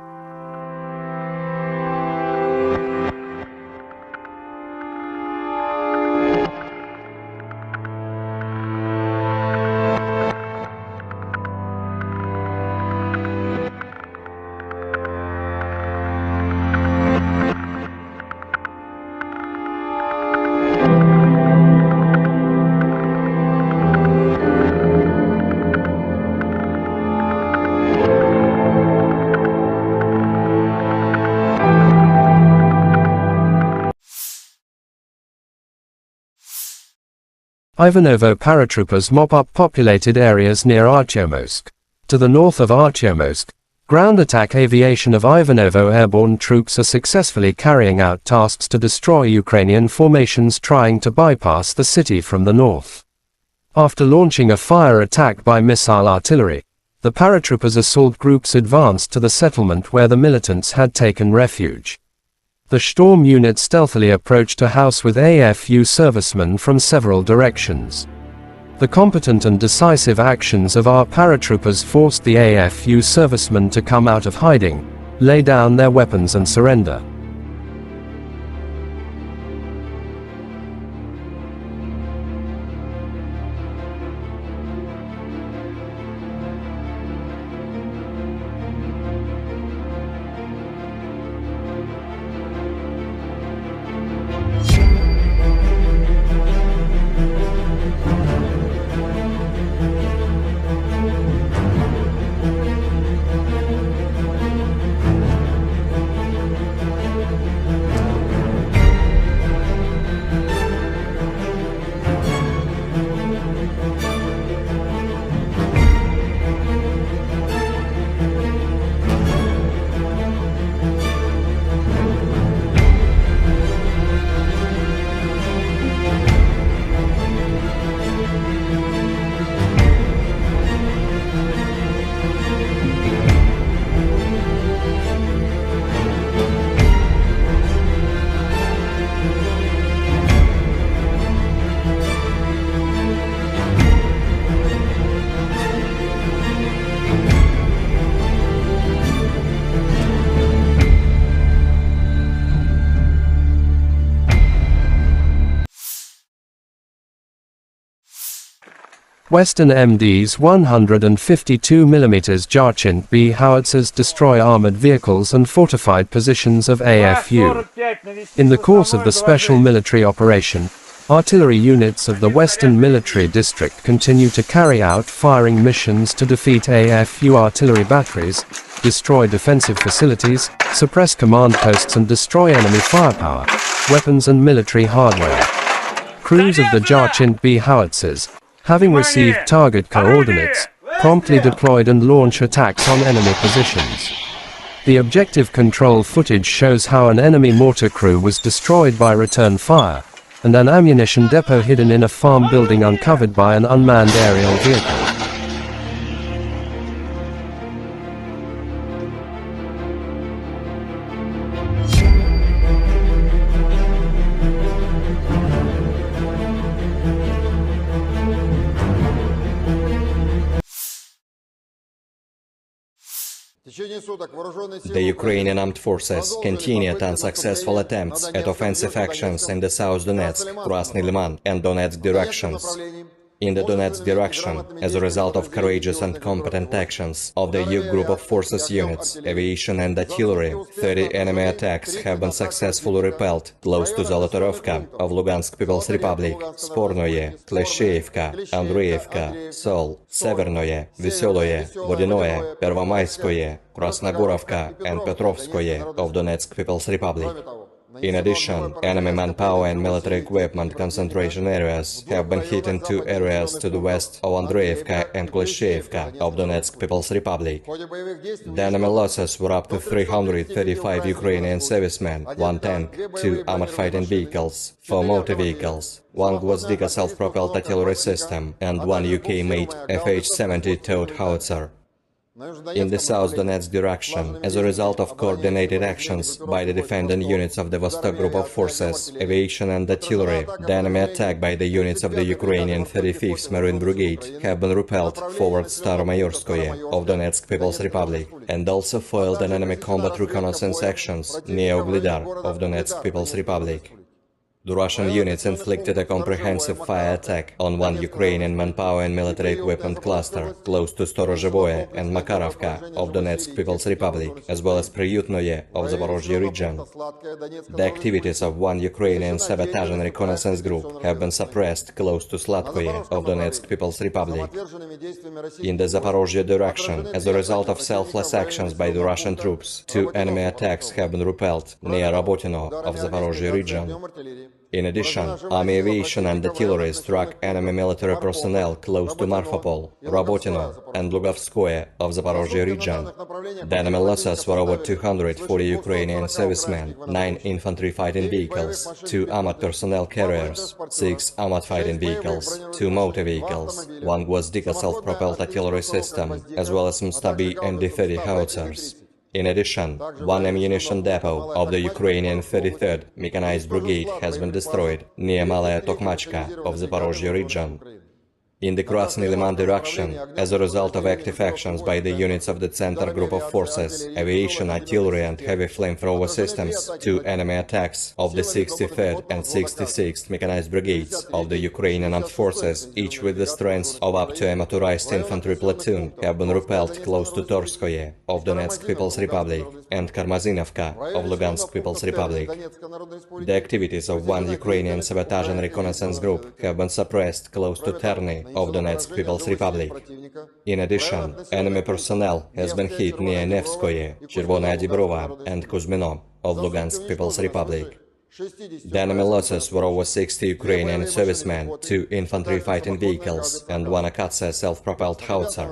Ivanovo paratroopers mop up populated areas near Artyomsk. To the north of Artyomsk, ground attack aviation of Ivanovo airborne troops are successfully carrying out tasks to destroy Ukrainian formations trying to bypass the city from the north. After launching a fire attack by missile artillery, the paratroopers assault groups advanced to the settlement where the militants had taken refuge. The Storm unit stealthily approached a house with AFU servicemen from several directions. The competent and decisive actions of our paratroopers forced the AFU servicemen to come out of hiding, lay down their weapons and surrender. Western MD's 152mm Jarchint B howitzers destroy armored vehicles and fortified positions of AFU. In the course of the special military operation, artillery units of the Western Military District continue to carry out firing missions to defeat AFU artillery batteries, destroy defensive facilities, suppress command posts and destroy enemy firepower, weapons and military hardware. Crews of the Jarchint B howitzers, having received target coordinates, promptly deployed and launch attacks on enemy positions. The objective control footage shows how an enemy mortar crew was destroyed by return fire, and an ammunition depot hidden in a farm building uncovered by an unmanned aerial vehicle. The Ukrainian armed forces continued unsuccessful attempts at offensive actions in the South Donetsk, Krasny Liman, and Donetsk directions. In the Donetsk direction, as a result of courageous and competent actions of the EU group of forces units, aviation and artillery, 30 enemy attacks have been successfully repelled close to Zolotorovka of Lugansk People's Republic, Spornoye, Klesheyevka, Andreyevka, Sol, Severnoye, Veseloye, Vodinoye, Pervomayskoye, Krasnogorovka and Petrovskoye of Donetsk People's Republic. In addition, enemy manpower and military equipment concentration areas have been hit in two areas to the west of Andreyevka and Klesheyevka of Donetsk People's Republic. The enemy losses were up to 335 Ukrainian servicemen, 1 tank, 2 armored fighting vehicles, 4 motor vehicles, 1 Gwozdika self-propelled artillery system, and 1 UK-made FH-70 towed howitzer. In the South Donetsk direction, as a result of coordinated actions by the defending units of the Vostok Group of Forces, aviation and artillery, the enemy attack by the units of the Ukrainian 35th Marine Brigade have been repelled forward Staromayorskoye of Donetsk People's Republic, and also foiled an enemy combat reconnaissance actions near Uglidar of Donetsk People's Republic. The Russian units inflicted a comprehensive fire attack on 1 Ukrainian manpower and military equipment cluster close to Storozhevoye and Makarovka of Donetsk People's Republic, as well as Priyutnoye of Zaporozhye region. The activities of 1 Ukrainian sabotage and reconnaissance group have been suppressed close to Slatkoye of Donetsk People's Republic. In the Zaporozhye direction, as a result of selfless actions by the Russian troops, 2 enemy attacks have been repelled near Rabotino of Zaporozhye region. In addition, army aviation and artillery struck enemy military personnel close to Marfapol, Rabotino, and Lugovskoye of Zaporozhye region. The enemy losses were over 240 Ukrainian servicemen, 9 infantry fighting vehicles, 2 armored personnel carriers, 6 armored fighting vehicles, 2 motor vehicles, 1 Gwozdika self-propelled artillery system, as well as Mstabi MD-30 howitzers. In addition, 1 ammunition depot of the Ukrainian 33rd Mechanized Brigade has been destroyed near Malaya Tokmachka of Zaporozhye region. In the Krasny Liman direction, as a result of active actions by the units of the Center Group of Forces, aviation, artillery and heavy flamethrower systems, 2 enemy attacks of the 63rd and 66th Mechanized Brigades of the Ukrainian Armed Forces, each with the strength of up to a motorized infantry platoon, have been repelled close to Torskoye of Donetsk People's Republic and Karmazinovka of Lugansk People's Republic. The activities of 1 Ukrainian sabotage and reconnaissance group have been suppressed close to Terny of Donetsk People's Republic. In addition, enemy personnel has been hit near Nevskoye, Chervonaya Dibrova and Kuzmino of Lugansk People's Republic. The enemy losses were over 60 Ukrainian servicemen, 2 infantry fighting vehicles, and 1 Akatsia self-propelled howitzer.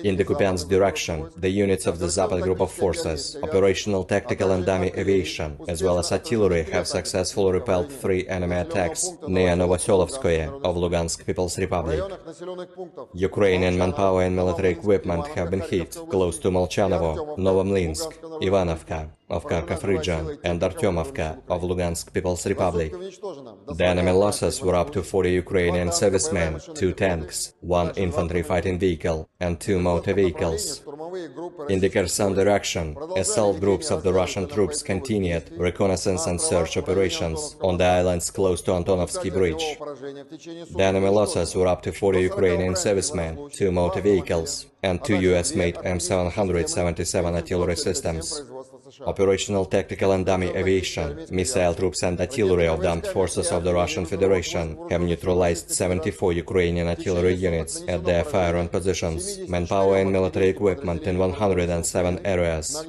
In the Kupiansk direction, the units of the Zapad Group of Forces, operational, tactical and dummy aviation, as well as artillery have successfully repelled 3 enemy attacks near Novoselovskoye of Lugansk People's Republic. Ukrainian manpower and military equipment have been hit close to Molchanovo, Novomlinsk, Ivanovka of Kharkov region and Artyomovka of Lugansk People's Republic. The enemy losses were up to 40 Ukrainian servicemen, 2 tanks, 1 infantry fighting vehicle and 2 motor vehicles. In the Kherson direction, assault groups of the Russian troops continued reconnaissance and search operations on the islands close to Antonovsky Bridge. The enemy losses were up to 40 Ukrainian servicemen, 2 motor vehicles and 2 US-made M777 artillery systems. Operational, tactical and dummy aviation, missile troops and artillery of the armed forces of the Russian Federation have neutralized 74 Ukrainian artillery units at their firing positions, manpower and military equipment in 107 areas.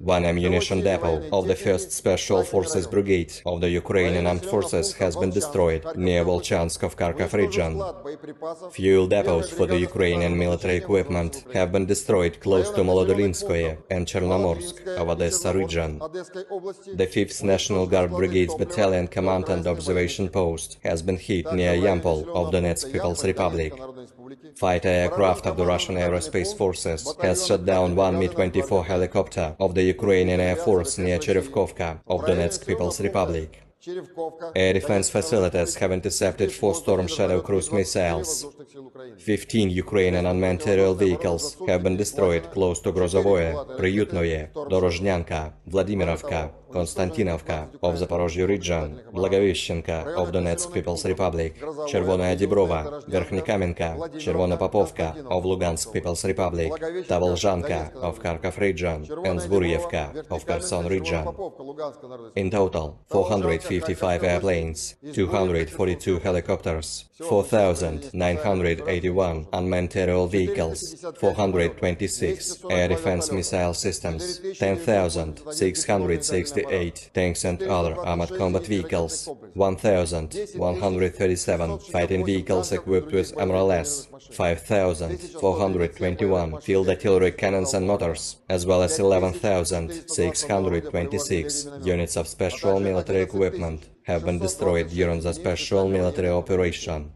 One ammunition depot of the 1st Special Forces Brigade of the Ukrainian Armed Forces has been destroyed near Volchansk of Kharkov region. Fuel depots for the Ukrainian military equipment have been destroyed close to Molodolinskoye and Chernomorsk of Odessa region. The 5th National Guard Brigade's Battalion Command and Observation Post has been hit near Yampol of Donetsk People's Republic. Fighter aircraft of the Russian Aerospace Forces has shot down 1 Mi-24 helicopter of the Ukrainian Air Force near Cherevkovka of Donetsk People's Republic. Air defense facilities have intercepted 4 Storm Shadow cruise missiles. 15 Ukrainian unmanned aerial vehicles have been destroyed close to Grozovoye, Priyutnoye, Dorozhnyanka, Vladimirovka, Konstantinovka of Zaporozhye region, Blagoveshchenka of Donetsk People's Republic, Chervonaya Dibrova, Verkhnikamenka, Chervona Popovka of Lugansk People's Republic, Tavolzhanka of Kharkov region, and Zburyevka of Kherson region. In total, 455 airplanes, 242 helicopters, 4,981 unmanned aerial vehicles, 426 air defense missile systems, 10,668 tanks and other armored combat vehicles, 1,137 fighting vehicles equipped with MRLS, 5,421 field artillery cannons and mortars, as well as 11,626 units of special military equipment have been destroyed during the special military operation.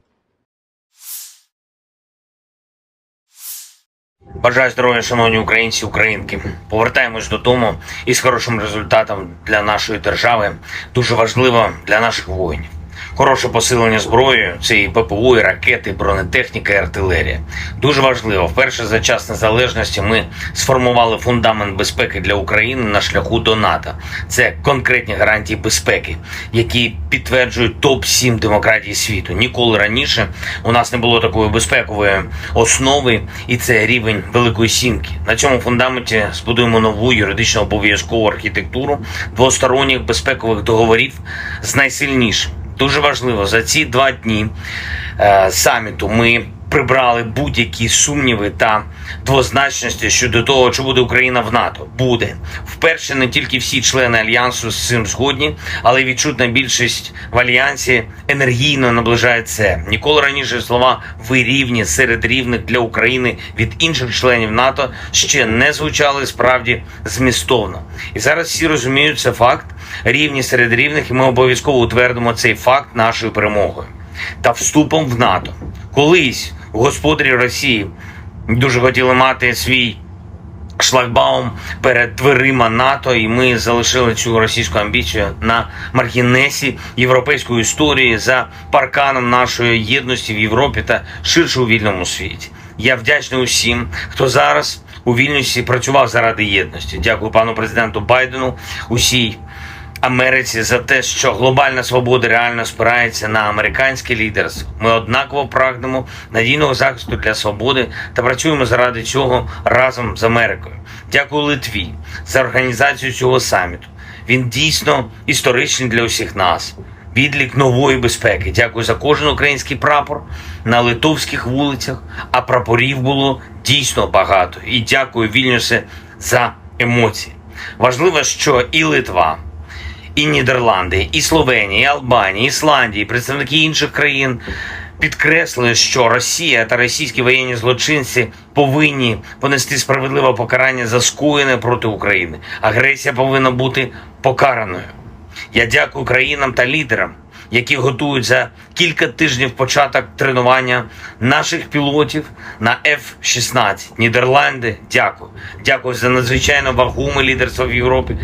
Бажаю здоров'я, шановні українці, українки. Повертаємось додому із хорошим результатом для нашої держави. Дуже важливо для наших воїнів. Хороше посилення зброєю – це і ППО, і ракети, і бронетехніка, і артилерія. Дуже важливо. Вперше за час незалежності ми сформували фундамент безпеки для України на шляху до НАТО. Це конкретні гарантії безпеки, які підтверджують топ-7 демократій світу. Ніколи раніше у нас не було такої безпекової основи, і це рівень Великої Сімки. На цьому фундаменті збудуємо нову юридично обов'язкову архітектуру двосторонніх безпекових договорів з найсильнішим. Дуже важливо, за ці 2 дні саміту ми прибрали будь-які сумніви та двозначності щодо того, чи буде Україна в НАТО. Буде. Вперше не тільки всі члени Альянсу з цим згодні, але й відчутна більшість в Альянсі енергійно наближає це. Ніколи раніше слова «ви рівні» серед рівних для України від інших членів НАТО ще не звучали справді змістовно. І зараз всі розуміють, це факт, рівні серед рівних, і ми обов'язково утвердимо цей факт нашою перемогою та вступом в НАТО. Колись господарі Росії дуже хотіли мати свій шлагбаум перед дверима НАТО, і ми залишили цю російську амбіцію на маргінесі європейської історії за парканом нашої єдності в Європі та ширше у вільному світі. Я вдячний усім, хто зараз у Вільнюсі працював заради єдності. Дякую пану президенту Байдену, усій Америці за те, що глобальна свобода реально спирається на американське лідерство. Ми однаково прагнемо надійного захисту для свободи та працюємо заради цього разом з Америкою. Дякую Литві за організацію цього саміту. Він дійсно історичний для усіх нас. Відлік нової безпеки. Дякую за кожен український прапор на литовських вулицях, а прапорів було дійсно багато. І дякую Вільнюсе за емоції. Важливо, що і Литва, і Нідерланди, і Словенія, і Албанія, і Ісландія, і представники інших країн підкреслили, що Росія та російські воєнні злочинці повинні понести справедливе покарання за скоєне проти України. Агресія повинна бути покараною. Я дякую країнам та лідерам, які готують за кілька тижнів початок тренування наших пілотів на F-16. Нідерланди, дякую. Дякую за надзвичайно вагоме лідерство в Європі.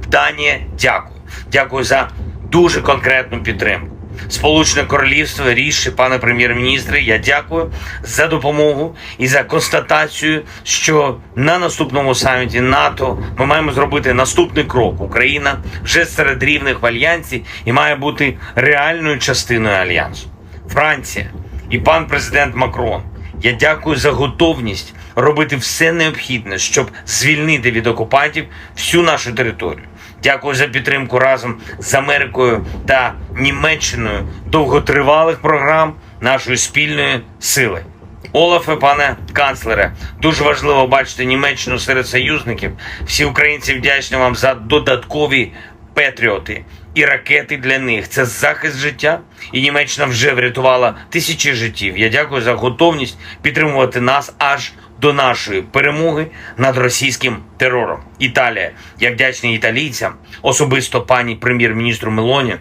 Данія, дякую. Дякую за дуже конкретну підтримку. Сполучене Королівство, Ріші, пане прем'єр-міністре, я дякую за допомогу і за констатацію, що на наступному саміті НАТО ми маємо зробити наступний крок. Україна вже серед рівних в Альянсі і має бути реальною частиною Альянсу. Франція і пан президент Макрон, я дякую за готовність робити все необхідне, щоб звільнити від окупантів всю нашу територію. Дякую за підтримку разом з Америкою та Німеччиною довготривалих програм нашої спільної сили. Олафе, пане канцлере, дуже важливо бачити Німеччину серед союзників. Всі українці вдячні вам за додаткові патріоти і ракети для них. Це захист життя, і Німеччина вже врятувала тисячі життів. Я дякую за готовність підтримувати нас аж до нашої перемоги над російським терором. Італія. Я вдячний італійцям, особисто пані прем'єр-міністру Мелоні,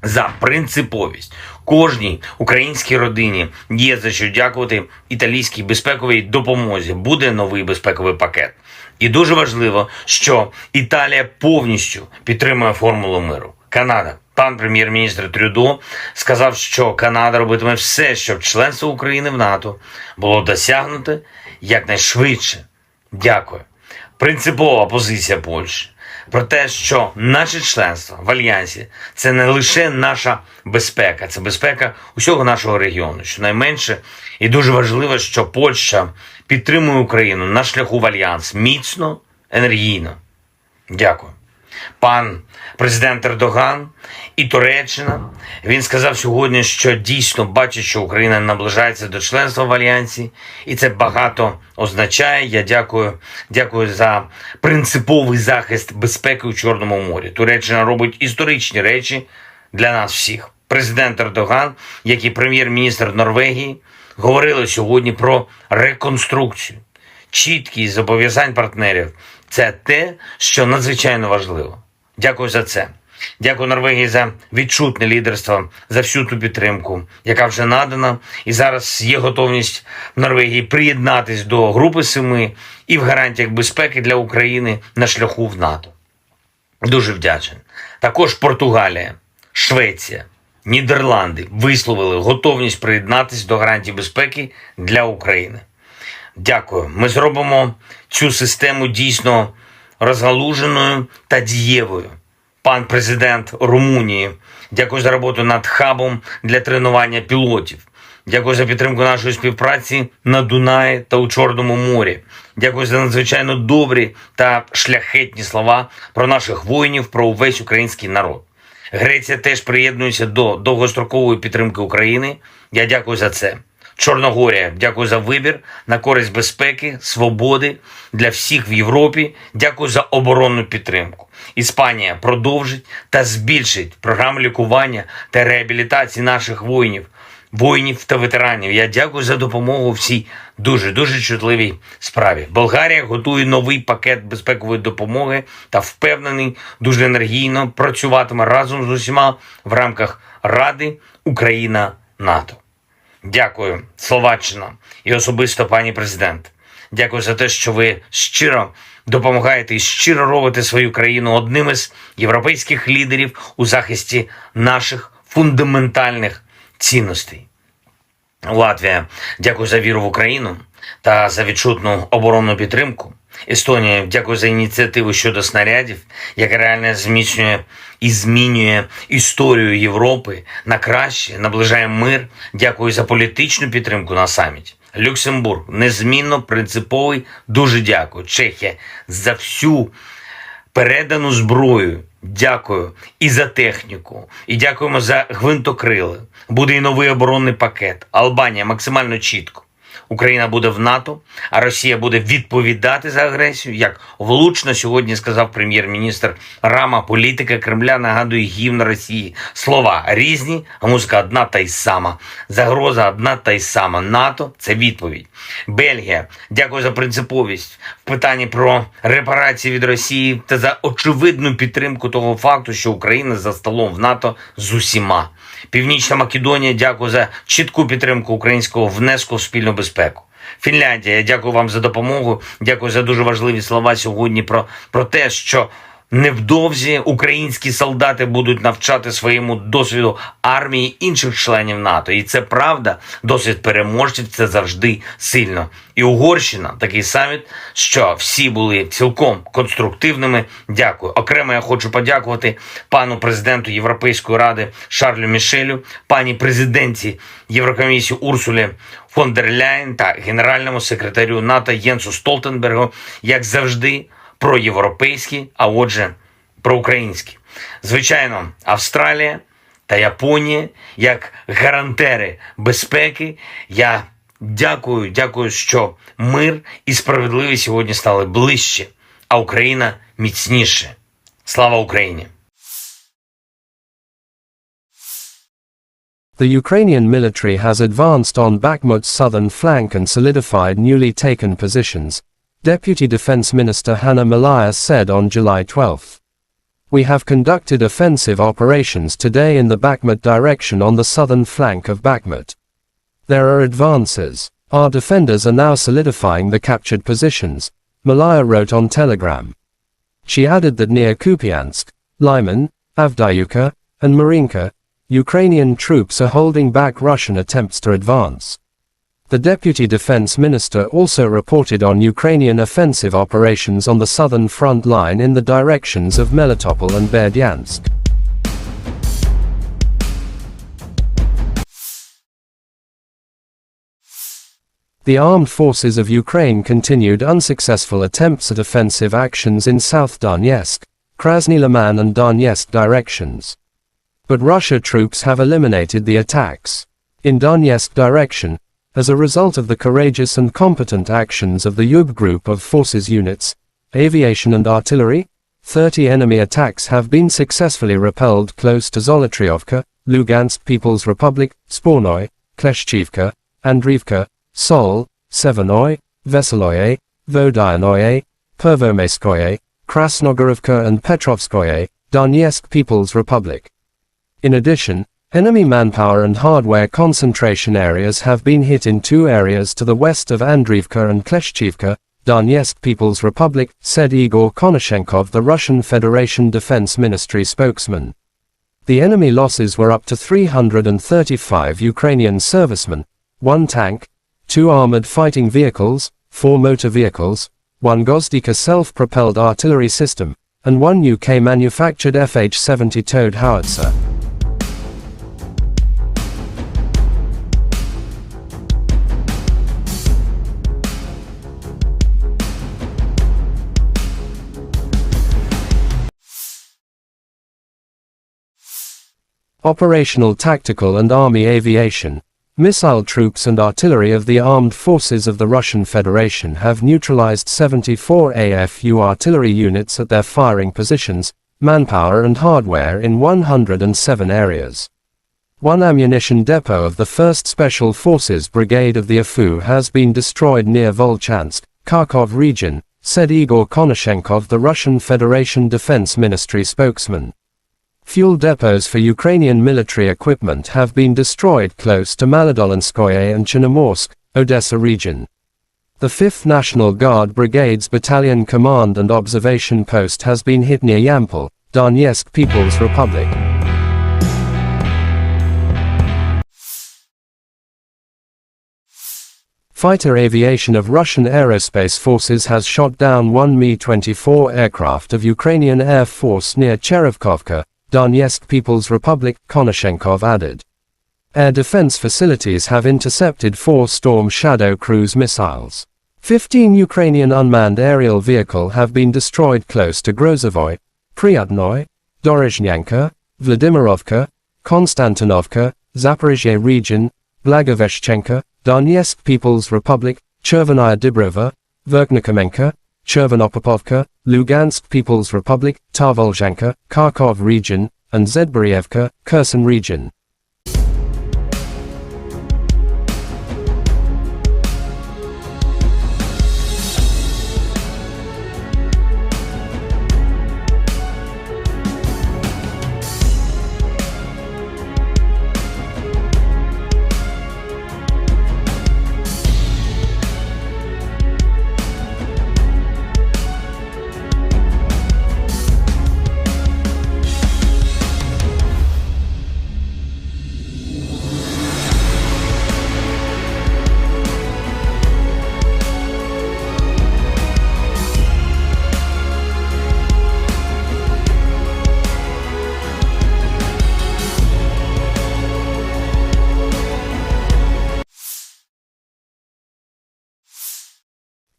за принциповість. Кожній українській родині є за що дякувати італійській безпековій допомозі. Буде новий безпековий пакет. І дуже важливо, що Італія повністю підтримує формулу миру. Канада. Пан прем'єр-міністр Трюдо сказав, що Канада робитиме все, щоб членство України в НАТО було досягнуте якнайшвидше. Дякую. Принципова позиція Польщі про те, що наше членство в Альянсі – це не лише наша безпека, це безпека усього нашого регіону. Щонайменше і дуже важливо, що Польща підтримує Україну на шляху в Альянс міцно, енергійно. Дякую. Пан президент Ердоган і Туреччина, він сказав сьогодні, що дійсно бачить, що Україна наближається до членства в Альянсі, і це багато означає. Я дякую за принциповий захист безпеки у Чорному морі. Туреччина робить історичні речі для нас всіх. Президент Ердоган, як і прем'єр-міністр Норвегії, говорили сьогодні про реконструкцію. Чіткість зобов'язань партнерів – це те, що надзвичайно важливо. Дякую за це. Дякую Норвегії за відчутне лідерство, за всю ту підтримку, яка вже надана. І зараз є готовність в Норвегії приєднатись до Групи 7 і в гарантіях безпеки для України на шляху в НАТО. Дуже вдячний. Також Португалія, Швеція, Нідерланди висловили готовність приєднатись до гарантій безпеки для України. Дякую. Ми зробимо цю систему дійсно розгалуженою та дієвою. Пан президент Румунії, дякую за роботу над хабом для тренування пілотів. Дякую за підтримку нашої співпраці на Дунаї та у Чорному морі. Дякую за надзвичайно добрі та шляхетні слова про наших воїнів, про увесь український народ. Греція теж приєднується до довгострокової підтримки України. Я дякую за це. Чорногорія, дякую за вибір на користь безпеки, свободи для всіх в Європі. Дякую за оборонну підтримку. Іспанія продовжить та збільшить програми лікування та реабілітації наших воїнів та ветеранів. Я дякую за допомогу в цій дуже чутливій справі. Болгарія готує новий пакет безпекової допомоги та впевнений, дуже енергійно працюватиме разом з усіма в рамках Ради Україна-НАТО. Дякую, Словаччина і особисто пані президент. Дякую за те, що ви щиро допомагаєте і щиро робите свою країну одним із європейських лідерів у захисті наших фундаментальних цінностей. Латвія, дякую за віру в Україну та за відчутну оборонну підтримку. Естонія, дякую за ініціативу щодо снарядів, яка реально зміцнює і змінює історію Європи на краще, наближає мир. Дякую за політичну підтримку на саміті. Люксембург, незмінно принциповий, дуже дякую. Чехія, за всю передану зброю. Дякую і за техніку, і дякуємо за гвинтокрили. Буде і новий оборонний пакет. Албанія максимально чітко. Україна буде в НАТО, а Росія буде відповідати за агресію. Як влучно сьогодні сказав прем'єр-міністр Рама, політика Кремля нагадує гімн Росії. Слова різні, а музика одна та й сама. Загроза одна та й сама. НАТО – це відповідь. Бельгія, дякую за принциповість в питанні про репарації від Росії та за очевидну підтримку того факту, що Україна за столом в НАТО з усіма. Північна Македонія, дякую за чітку підтримку українського внеску в спільну безпеку. Фінляндія, я дякую вам за допомогу, дякую за дуже важливі слова сьогодні про те, що невдовзі українські солдати будуть навчати своєму досвіду армії інших членів НАТО. І це правда, досвід переможців – це завжди сильно. І Угорщина, такий саміт, що всі були цілком конструктивними. Дякую. Окремо я хочу подякувати пану президенту Європейської ради Шарлю Мішелю, пані президентці Єврокомісії Урсулі фон дер Ляєн та генеральному секретарю НАТО Єнсу Столтенбергу, як завжди, проєвропейські, а отже, проукраїнські. Звичайно, Австралія та Японія, як гарантери безпеки, я дякую, що мир і справедливість сьогодні стали ближче, а Україна міцніше. Слава Україні! The Ukrainian military has advanced on Bakhmut's southern flank and solidified newly taken positions, Deputy Defense Minister Hanna Maliar said on July 12. We have conducted offensive operations today in the Bakhmut direction on the southern flank of Bakhmut. There are advances. Our defenders are now solidifying the captured positions, Maliar wrote on Telegram. She added that near Kupiansk, Lyman, Avdiivka, and Marinka, Ukrainian troops are holding back Russian attempts to advance. The Deputy Defense Minister also reported on Ukrainian offensive operations on the southern front line in the directions of Melitopol and Berdyansk. The armed forces of Ukraine continued unsuccessful attempts at offensive actions in South Donetsk, Krasny Liman and Donetsk directions. But Russia troops have eliminated the attacks. In Donetsk direction, as a result of the courageous and competent actions of the Yub group of forces units, aviation and artillery, 30 enemy attacks have been successfully repelled close to Zolotriovka, Lugansk People's Republic, Spornoy, Kleshchivka, Andriivka, Sol, Severnoy, Veseloye, Vodyanoye, Pervomaiskoye, Krasnogorovka and Petrovskoye, Donetsk People's Republic. In addition, enemy manpower and hardware concentration areas have been hit in two areas to the west of Andriivka and Kleshchivka, Donetsk People's Republic, said Igor Konashenkov, the Russian Federation Defense Ministry spokesman. The enemy losses were up to 335 Ukrainian servicemen, 1 tank, 2 armored fighting vehicles, 4 motor vehicles, 1 Gozdika self-propelled artillery system, and 1 UK-manufactured FH-70 towed howitzer. Operational tactical and army aviation, missile troops and artillery of the armed forces of the Russian Federation have neutralized 74 AFU artillery units at their firing positions, manpower and hardware in 107 areas. 1 ammunition depot of the 1st Special Forces Brigade of the AFU has been destroyed near Volchansk, Kharkov region, said Igor Konashenkov, the Russian Federation Defense Ministry spokesman. Fuel depots for Ukrainian military equipment have been destroyed close to Maladolinskoye and Chernomorsk, Odessa region. The 5th National Guard Brigade's Battalion Command and Observation Post has been hit near Yampol, Donetsk People's Republic. Fighter aviation of Russian Aerospace Forces has shot down 1 Mi-24 aircraft of Ukrainian Air Force near Cherevkovka, Donetsk People's Republic, Konashenkov added. Air defense facilities have intercepted 4 Storm Shadow cruise missiles. 15 Ukrainian unmanned aerial vehicles have been destroyed close to Grozovoy, Pryatnoy, Dorozhnyanka, Vladimirovka, Konstantinovka, Zaporizhzhia region, Blagoveshchenka, Donetsk People's Republic, Chervenaya Dibrova, Verkhnikomenka, Chervonopopovka, Lugansk People's Republic, Tarvolzhanka, Kharkov region, and Zedborievka, Kherson region.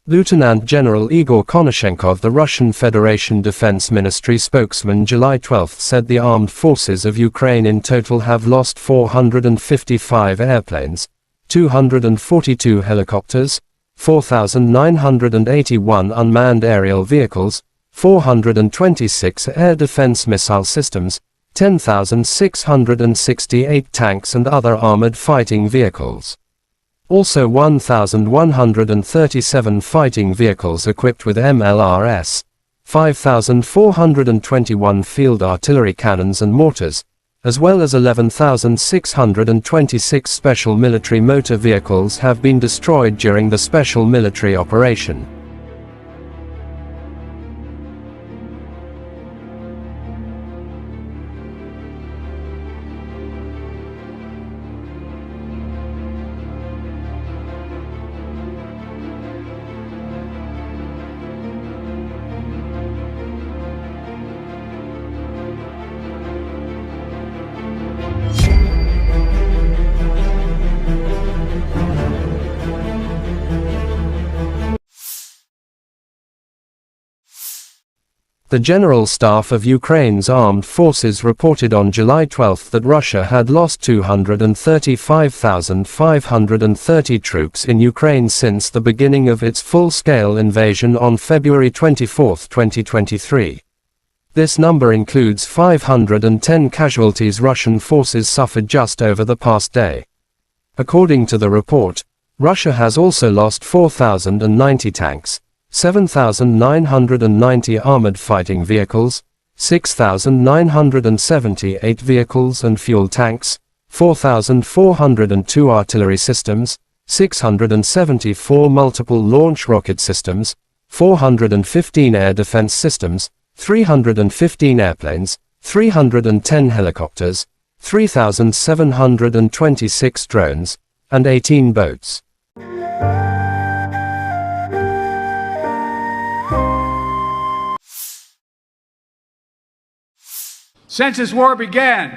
Lieutenant General Igor Konashenkov, the Russian Federation Defense Ministry spokesman, July 12 said the armed forces of Ukraine in total have lost 455 airplanes, 242 helicopters, 4,981 unmanned aerial vehicles, 426 air defense missile systems, 10,668 tanks and other armored fighting vehicles. Also 1,137 fighting vehicles equipped with MLRS, 5,421 field artillery cannons and mortars, as well as 11,626 special military motor vehicles have been destroyed during the special military operation. The General Staff of Ukraine's armed forces reported on July 12 that Russia had lost 235,530 troops in Ukraine since the beginning of its full-scale invasion on February 24, 2023. This number includes 510 casualties Russian forces suffered just over the past day. According to the report, Russia has also lost 4,090 tanks, 7,990 armored fighting vehicles, 6,978 vehicles and fuel tanks, 4,402 artillery systems, 674 multiple launch rocket systems, 415 air defense systems, 315 airplanes, 310 helicopters, 3,726 drones, and 18 boats. Since this war began,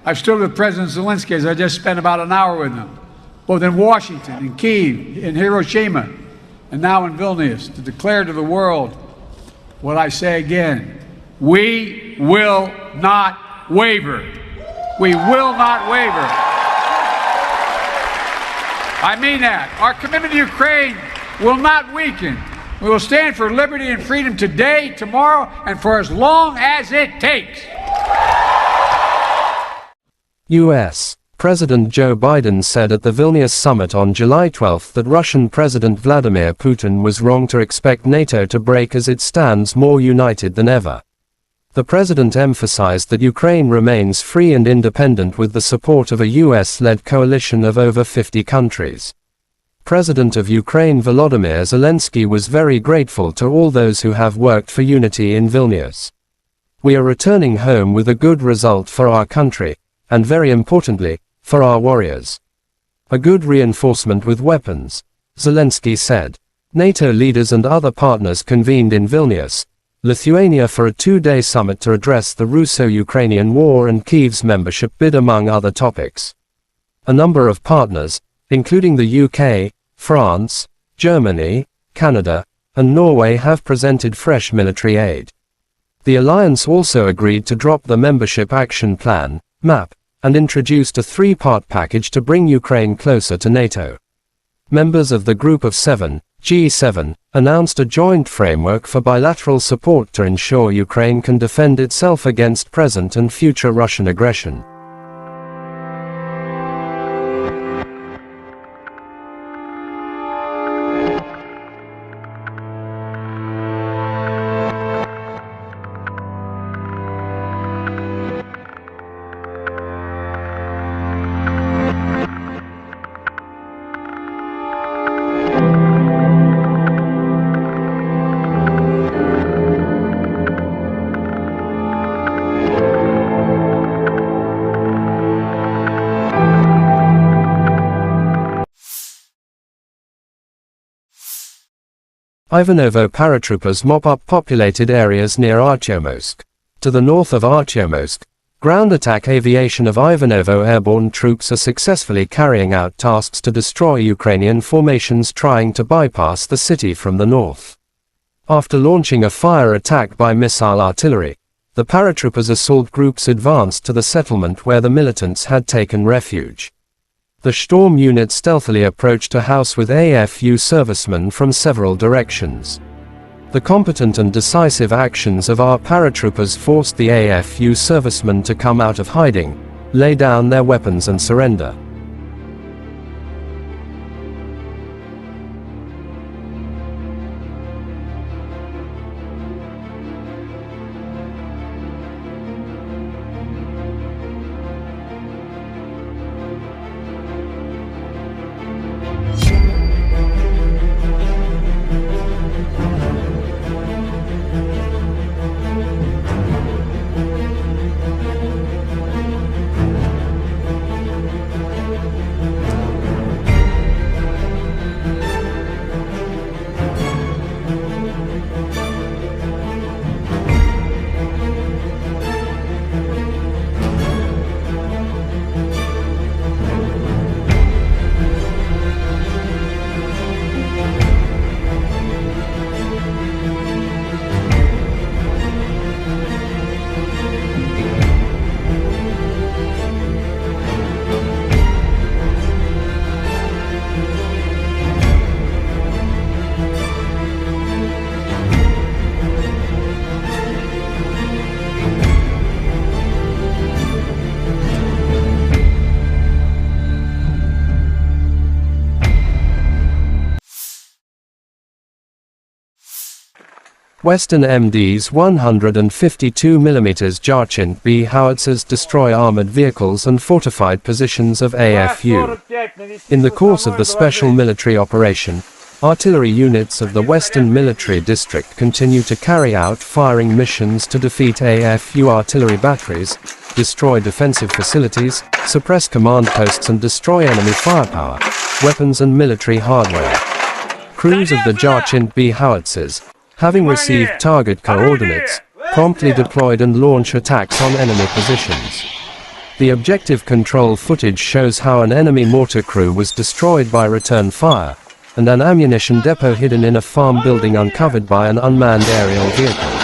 I've stood with President Zelensky, as I just spent about an hour with him, both in Washington, in Kyiv, in Hiroshima, and now in Vilnius, to declare to the world what I say again: we will not waver. We will not waver. I mean that. Our commitment to Ukraine will not weaken. We will stand for liberty and freedom today, tomorrow, and for as long as it takes. U.S. President Joe Biden said at the Vilnius summit on July 12 that Russian President Vladimir Putin was wrong to expect NATO to break as it stands more united than ever. The president emphasized that Ukraine remains free and independent with the support of a U.S.-led coalition of over 50 countries. President of Ukraine Volodymyr Zelensky was very grateful to all those who have worked for unity in Vilnius. We are returning home with a good result for our country, and very importantly, for our warriors. A good reinforcement with weapons, Zelensky said. NATO leaders and other partners convened in Vilnius, Lithuania for a two-day summit to address the Russo-Ukrainian war and Kyiv's membership bid among other topics. A number of partners, including the UK, France, Germany, Canada, and Norway have presented fresh military aid. The alliance also agreed to drop the Membership Action Plan, MAP, and introduced a three-part package to bring Ukraine closer to NATO. Members of the Group of Seven, G7, announced a joint framework for bilateral support to ensure Ukraine can defend itself against present and future Russian aggression. Ivanovo paratroopers mop up populated areas near Artyomsk. To the north of Artyomsk, Ground attack aviation of Ivanovo airborne troops are successfully carrying out tasks to destroy Ukrainian formations trying to bypass the city from the north. After launching a fire attack by missile artillery, the paratroopers assault groups advanced to the settlement where the militants had taken refuge. The Storm unit stealthily approached a house with AFU servicemen from several directions. The competent and decisive actions of our paratroopers forced the AFU servicemen to come out of hiding, lay down their weapons and surrender. Western MD's 152mm Jarchin B howitzers destroy armored vehicles and fortified positions of AFU. In the course of the special military operation, artillery units of the Western Military District continue to carry out firing missions to defeat AFU artillery batteries, destroy defensive facilities, suppress command posts and destroy enemy firepower, weapons and military hardware. Crews of the Jarchin B howitzers, having received target coordinates, promptly deployed and launch attacks on enemy positions. The objective control footage shows how an enemy mortar crew was destroyed by return fire, and an ammunition depot hidden in a farm building uncovered by an unmanned aerial vehicle.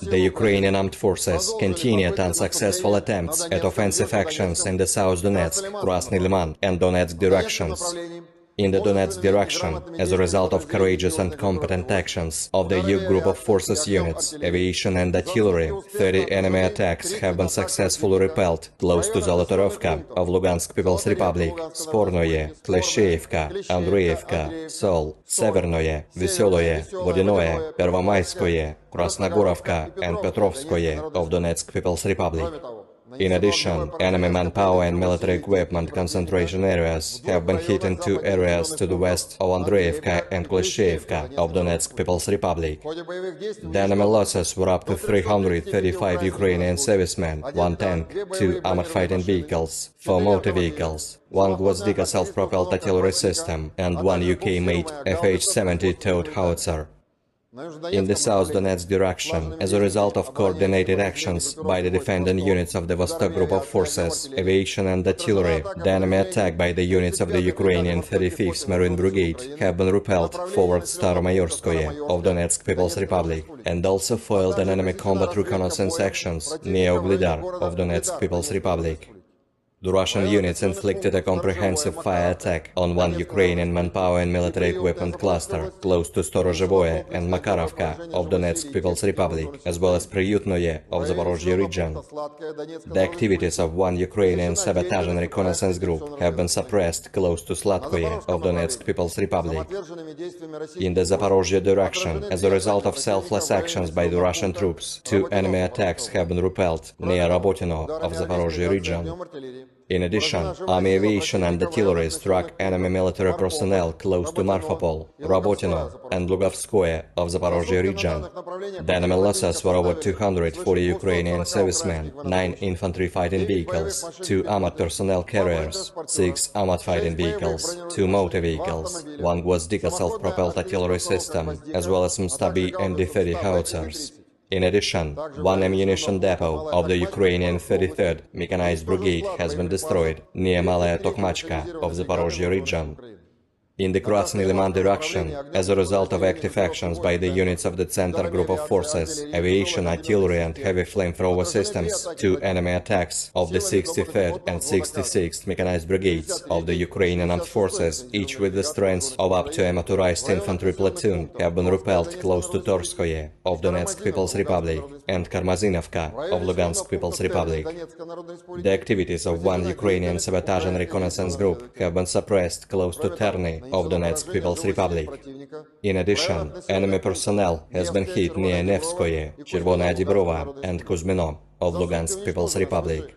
The Ukrainian armed forces continued unsuccessful attempts at offensive actions in the South Donetsk, Krasny Liman and Donetsk directions. In the Donetsk direction, as a result of courageous and competent actions of the EU group of forces units, aviation and artillery, 30 enemy attacks have been successfully repelled close to Zolotorovka of Lugansk People's Republic, Spornoye, Klesheyevka, Andreevka, Sol, Severnoye, Veseloye, Vodinoye, Pervomayskoye, Krasnogorovka and Petrovskoye of Donetsk People's Republic. In addition, enemy manpower and military equipment concentration areas have been hit in two areas to the west of Andreevka and Klesheyevka of Donetsk People's Republic. The enemy losses were up to 335 Ukrainian servicemen, 1 tank, 2 armored fighting vehicles, 4 motor vehicles, 1 Gvozdika self-propelled artillery system and 1 UK-made FH-70 towed howitzer. In the South Donetsk direction, as a result of coordinated actions by the defending units of the Vostok Group of Forces, aviation and artillery, the enemy attack by the units of the Ukrainian 35th Marine Brigade have been repelled forward Staromayorskoye of Donetsk People's Republic, and also foiled an enemy combat reconnaissance actions near Uglidar of Donetsk People's Republic. The Russian units inflicted a comprehensive fire attack on 1 Ukrainian manpower and military equipment cluster close to Storozhevoye and Makarovka of Donetsk People's Republic, as well as Priyutnoye of Zaporozhye region. The activities of 1 Ukrainian sabotage and reconnaissance group have been suppressed close to Slatkoye of Donetsk People's Republic. In the Zaporozhye direction, as a result of selfless actions by the Russian troops, 2 enemy attacks have been repelled near Rabotino of Zaporozhye region. In addition, Army aviation and artillery struck enemy military personnel close to Marfapol, Robotino, and Lugovskoye of Zaporozhye region. The enemy losses were over 240 Ukrainian servicemen, 9 infantry fighting vehicles, 2 Ahmad personnel carriers, 6 Ahmad fighting vehicles, 2 motor vehicles, 1 Gvozdika self-propelled artillery system, as well as Mstabi and D-30 howitzers. In addition, 1 ammunition depot of the Ukrainian 33rd Mechanized Brigade has been destroyed near Malaya Tokmachka of Zaporozhye region. In the Krasny Liman direction, as a result of active actions by the units of the Center Group of Forces, aviation, artillery and heavy flamethrower systems, 2 enemy attacks of the 63rd and 66th Mechanized Brigades of the Ukrainian Armed Forces, each with the strength of up to a motorized infantry platoon, have been repelled close to Torskoye of Donetsk People's Republic and Karmazinovka of Lugansk People's Republic. The activities of 1 Ukrainian sabotage and reconnaissance group have been suppressed close to Terny of Donetsk People's Republic. In addition, enemy personnel has been hit near Nevskoye, Chervonaya Dibrova and Kuzmino of Lugansk People's Republic.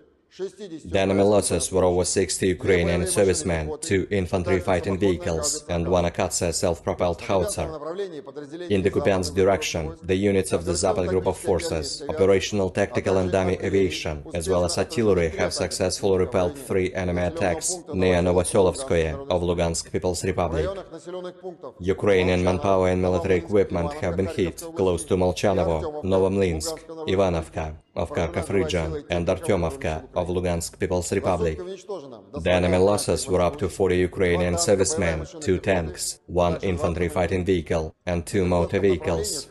The enemy losses were over 60 Ukrainian servicemen, 2 infantry fighting vehicles and 1 Akatsia self-propelled howitzer. In the Kupiansk direction, the units of the Zapad Group of Forces, operational, tactical and dummy aviation, as well as artillery have successfully repelled 3 enemy attacks near Novoselovskoye of Lugansk People's Republic. Ukrainian manpower and military equipment have been hit close to Molchanovo, Novomlinsk, Ivanovka of Kharkov region and Artyomovka of Lugansk People's Republic. The enemy losses were up to 40 Ukrainian servicemen, 2 tanks, 1 infantry fighting vehicle and 2 motor vehicles.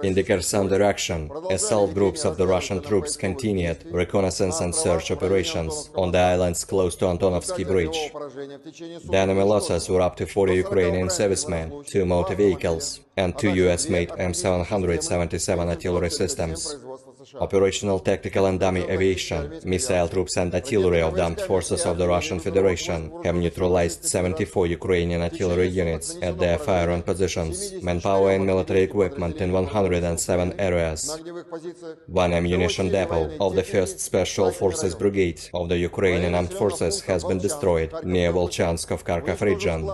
In the Kherson direction, assault groups of the Russian troops continued reconnaissance and search operations on the islands close to Antonovsky Bridge. The enemy losses were up to 40 Ukrainian servicemen, 2 motor vehicles and 2 US-made M777 artillery systems. Operational, tactical and dummy aviation, missile troops and artillery of the armed forces of the Russian Federation have neutralized 74 Ukrainian artillery units at their firing positions, manpower and military equipment in 107 areas. 1 ammunition depot of the 1st Special Forces Brigade of the Ukrainian Armed Forces has been destroyed near Volchansk of Kharkov region.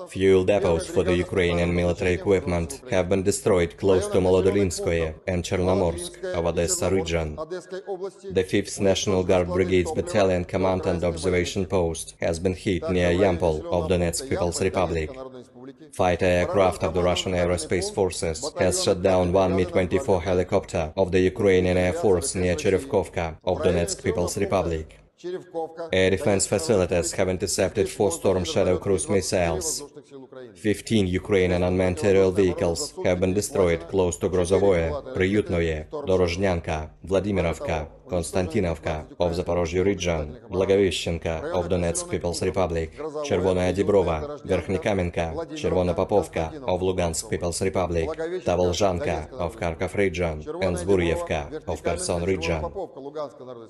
Fuel depots for the Ukrainian military equipment have been destroyed close to Molodolinskoye and Chernomorsk of Odessa region. The 5th National Guard Brigade's Battalion Command and Observation Post has been hit near Yampol of Donetsk People's Republic. Fighter aircraft of the Russian Aerospace Forces has shot down 1 Mi-24 helicopter of the Ukrainian Air Force near Cherevkovka of Donetsk People's Republic. Air defense facilities have intercepted 4 Storm Shadow cruise missiles. 15 Ukrainian unmanned aerial vehicles have been destroyed close to Grozovoye, Priyutnoye, Dorozhnyanka, Vladimirovka, Konstantinovka of Zaporozhye region, Blagoveshchenka of Donetsk People's Republic, Chervonaya Dibrova, Verkhnikamenka, Chervona Popovka of Lugansk People's Republic, Tavolzhanka of Kharkov region, and Zburyevka of Kherson region.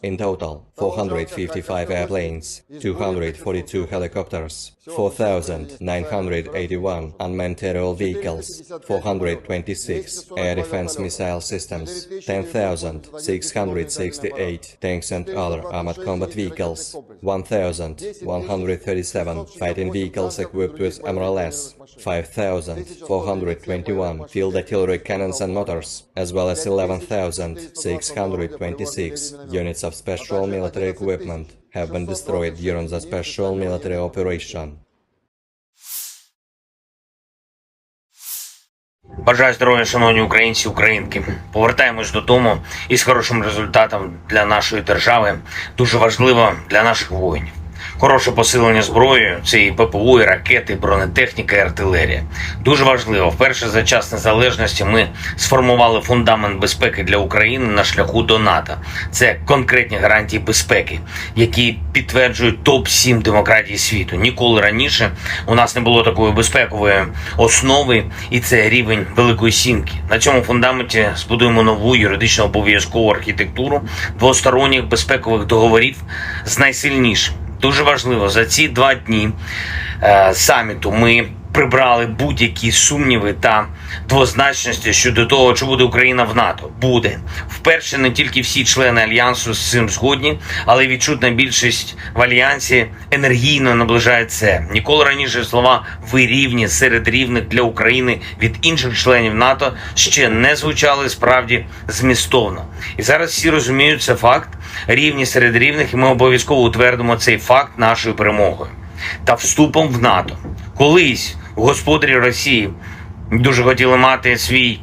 In total, 455 airplanes, 242 helicopters, 4,981 unmanned aerial vehicles, 426 air defense missile systems, 10,668 tanks and other armored combat vehicles, 1,137 fighting vehicles equipped with MRLS, 5,421 field artillery cannons and motors, as well as 11,626 units of special military equipment have been destroyed during the special military operation. Бажаю здоров'я, шановні українці, українки. Повертаємось додому із хорошим результатом для нашої держави. Дуже важливо для наших воїнів. Хороше посилення зброєю – це і ППО, і ракети, і бронетехніка, і артилерія. Дуже важливо, вперше за час незалежності ми сформували фундамент безпеки для України на шляху до НАТО. Це конкретні гарантії безпеки, які підтверджують топ-7 демократій світу. Ніколи раніше у нас не було такої безпекової основи, і це рівень Великої Сімки. На цьому фундаменті збудуємо нову юридично обов'язкову архітектуру двосторонніх безпекових договорів з найсильнішим. Дуже важливо, за ці 2 дні саміту ми прибрали будь-які сумніви та двозначності щодо того, чи буде Україна в НАТО. Буде. Вперше не тільки всі члени Альянсу з цим згодні, але й відчутна більшість в Альянсі енергійно наближає це. Ніколи раніше слова «ви рівні серед рівних для України» від інших членів НАТО ще не звучали справді змістовно. І зараз всі розуміють, це факт, рівні серед рівних, і ми обов'язково утвердимо цей факт нашою перемогою та вступом в НАТО. Колись господарі Росії дуже хотіли мати свій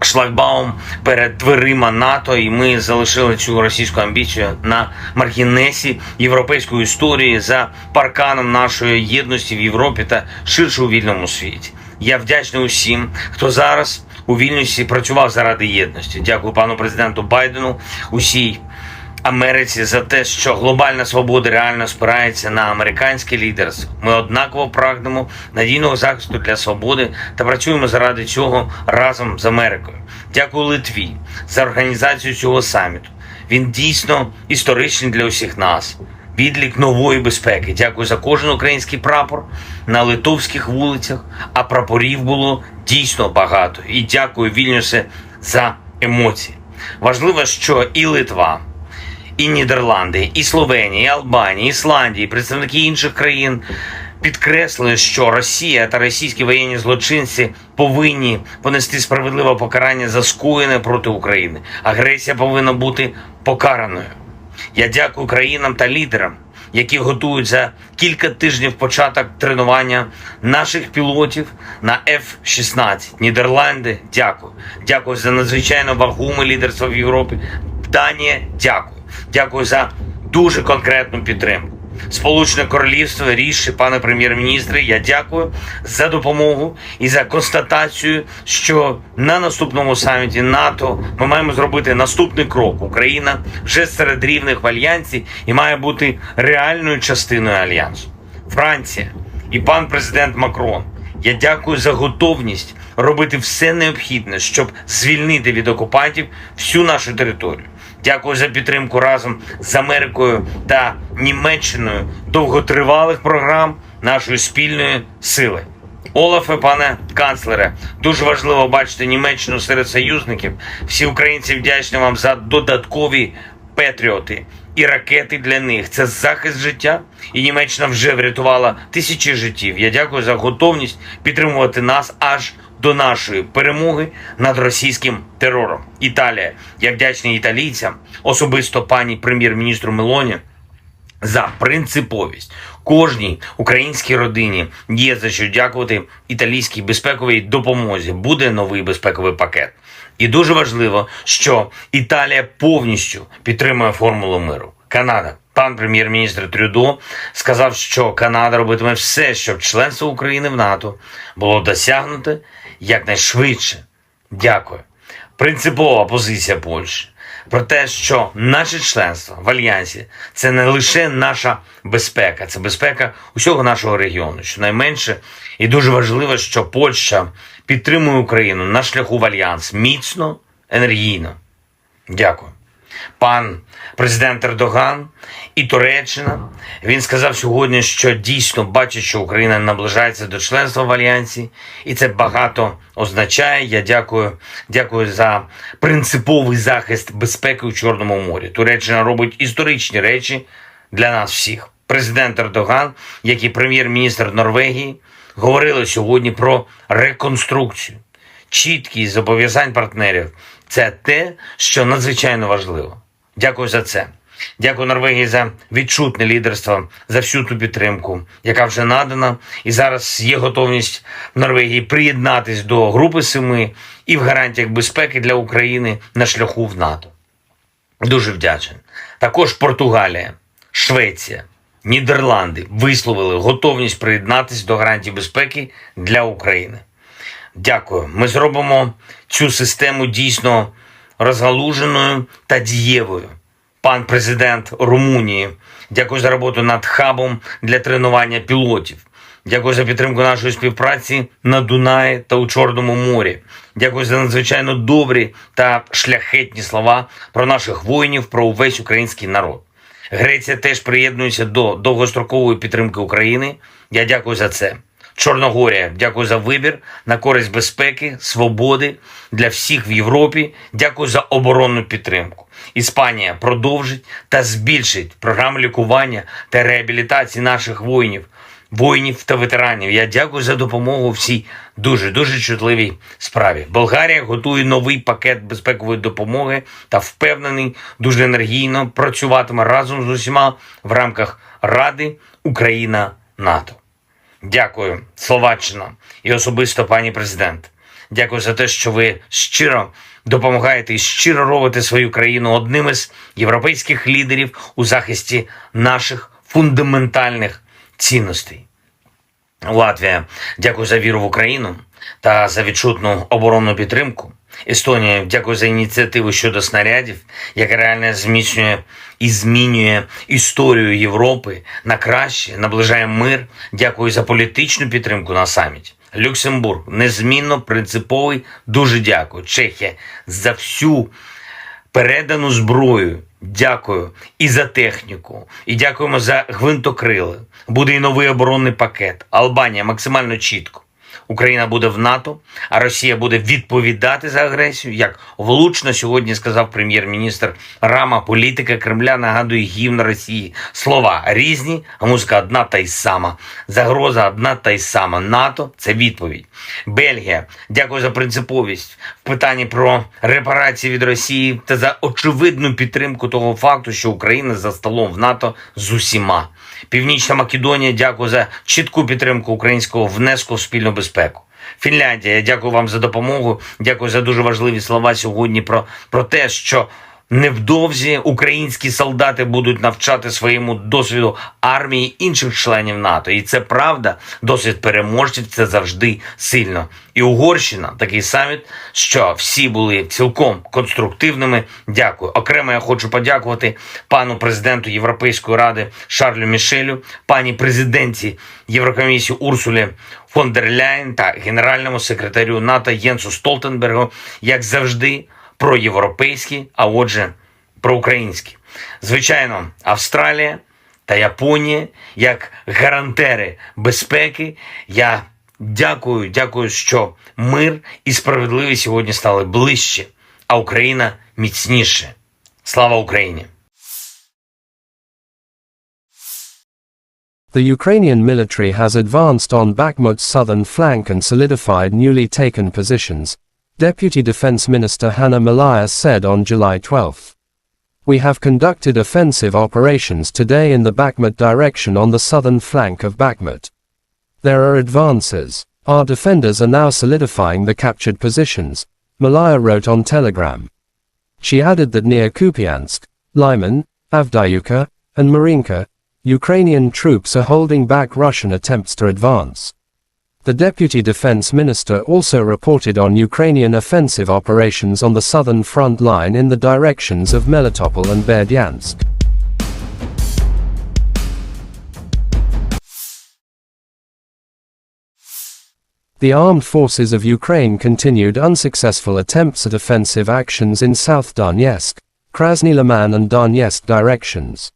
шлагбаум перед дверима НАТО, і ми залишили цю російську амбіцію на маргінесі європейської історії за парканом нашої єдності в Європі та ширше у вільному світі. Я вдячний усім, хто зараз у Вільнюсі працював заради єдності. Дякую пану президенту Байдену, усій Америці за те, що глобальна свобода реально спирається на американське лідерство. Ми однаково прагнемо надійного захисту для свободи та працюємо заради цього разом з Америкою. Дякую Литві за організацію цього саміту. Він дійсно історичний для усіх нас. Відлік нової безпеки. Дякую за кожен український прапор на литовських вулицях, а прапорів було дійсно багато. І дякую, Вільнюсе, за емоції. Важливо, що і Литва, і Нідерланди, і Словенія, і Албанія, і Ісландія, і представники інших країн підкреслили, що Росія та російські воєнні злочинці повинні понести справедливе покарання за скоєне проти України. Агресія повинна бути покараною. Я дякую країнам та лідерам, які готують за кілька тижнів початок тренування наших пілотів на F-16. Нідерланди, дякую. Дякую за надзвичайно вагоме лідерство в Європі. Данія, дякую. Дякую за дуже конкретну підтримку. Сполучене Королівство, ріші, пане прем'єр-міністре, я дякую за допомогу і за констатацію, що на наступному саміті НАТО ми маємо зробити наступний крок. Україна вже серед рівних в Альянсі і має бути реальною частиною Альянсу. Франція і пан президент Макрон, я дякую за готовність робити все необхідне, щоб звільнити від окупантів всю нашу територію. Дякую за підтримку разом з Америкою та Німеччиною довготривалих програм нашої спільної сили. Олафе, пане канцлере, дуже важливо бачити Німеччину серед союзників. Всі українці вдячні вам за додаткові патріоти і ракети для них. Це захист життя, і Німеччина вже врятувала тисячі життів. Я дякую за готовність підтримувати нас аж до нашої перемоги над російським терором. Італія. Я вдячний італійцям, особисто пані прем'єр-міністру Мелоні, за принциповість. Кожній українській родині є за що дякувати італійській безпековій допомозі. Буде новий безпековий пакет. І дуже важливо, що Італія повністю підтримує формулу миру. Канада. Пан прем'єр-міністр Трюдо сказав, що Канада робитиме все, щоб членство України в НАТО було досягнуте якнайшвидше. Дякую. Принципова позиція Польщі про те, що наше членство в Альянсі – це не лише наша безпека, це безпека усього нашого регіону. Щонайменше, і дуже важливо, що Польща підтримує Україну на шляху в Альянс міцно, енергійно. Дякую. Пан президент Ердоган і Туреччина, він сказав сьогодні, що дійсно бачить, що Україна наближається до членства в Альянсі, і це багато означає. Я дякую за принциповий захист безпеки у Чорному морі. Туреччина робить історичні речі для нас всіх. Президент Ердоган, як і прем'єр-міністр Норвегії, говорили сьогодні про реконструкцію. Чіткість зобов'язань партнерів – це те, що надзвичайно важливо. Дякую за це. Дякую Норвегії за відчутне лідерство, за всю ту підтримку, яка вже надана. І зараз є готовність Норвегії приєднатись до Групи 7 і в гарантіях безпеки для України на шляху в НАТО. Дуже вдячний. Також Португалія, Швеція, Нідерланди висловили готовність приєднатись до гарантій безпеки для України. Дякую. Ми зробимо цю систему дійсно розгалуженою та дієвою. Пан президент Румунії, дякую за роботу над хабом для тренування пілотів. Дякую за підтримку нашої співпраці на Дунаї та у Чорному морі. Дякую за надзвичайно добрі та шляхетні слова про наших воїнів, про увесь український народ. Греція теж приєднується до довгострокової підтримки України. Я дякую за це. Чорногорія, дякую за вибір на користь безпеки, свободи для всіх в Європі. Дякую за оборонну підтримку. Іспанія продовжить та збільшить програму лікування та реабілітації наших воїнів та ветеранів. Я дякую за допомогу в цій дуже чутливій справі. Болгарія готує новий пакет безпекової допомоги та впевнений, дуже енергійно працюватиме разом з усіма в рамках Ради Україна-НАТО. Дякую, Словаччина, і особисто пані президент. Дякую за те, що ви щиро допомагаєте і щиро робите свою країну одним із європейських лідерів у захисті наших фундаментальних цінностей. Латвія, дякую за віру в Україну та за відчутну оборонну підтримку. Естонія, дякую за ініціативу щодо снарядів, яка реально зміцнює і змінює історію Європи на краще, наближає мир. Дякую за політичну підтримку на саміті. Люксембург, незмінно принциповий, дуже дякую. Чехія, за всю передану зброю. Дякую і за техніку, і дякуємо за гвинтокрили. Буде і новий оборонний пакет. Албанія максимально чітко. Україна буде в НАТО, а Росія буде відповідати за агресію. Як влучно сьогодні сказав прем'єр-міністр Рама, політика Кремля нагадує гімн Росії. Слова різні, а музика одна та й сама. Загроза одна та й сама. НАТО – це відповідь. Бельгія, дякую за принциповість в питанні про репарації від Росії та за очевидну підтримку того факту, що Україна за столом в НАТО з усіма. Північна Македонія, дякую за чітку підтримку українського внеску в спільну безпеку. Фінляндія, я дякую вам за допомогу, дякую за дуже важливі слова сьогодні про те, що невдовзі українські солдати будуть навчати своєму досвіду армії інших членів НАТО. І це правда, досвід переможців – це завжди сильно. І Угорщина, такий саміт, що всі були цілком конструктивними. Дякую. Окремо я хочу подякувати пану президенту Європейської ради Шарлю Мішелю, пані президентці Єврокомісії Урсулі фон дер Ляєн та генеральному секретарю НАТО Єнсу Столтенбергу, як завжди, проєвропейські, а отже, проукраїнські. Звичайно, Австралія та Японія, як гарантери безпеки, я дякую, що мир і справедливість сьогодні стали ближче, а Україна міцніше. Слава Україні! The Ukrainian military has advanced on Bakhmut's southern flank and solidified newly taken positions, Deputy Defense Minister Hanna Malaya said on July 12. We have conducted offensive operations today in the Bakhmut direction on the southern flank of Bakhmut. There are advances. Our defenders are now solidifying the captured positions, Malaya wrote on Telegram. She added that near Kupiansk, Lyman, Avdiivka, and Marinka, Ukrainian troops are holding back Russian attempts to advance. The Deputy Defense Minister also reported on Ukrainian offensive operations on the southern front line in the directions of Melitopol and Berdyansk. The armed forces of Ukraine continued unsuccessful attempts at offensive actions in South Donetsk, Krasny Liman and Donetsk directions.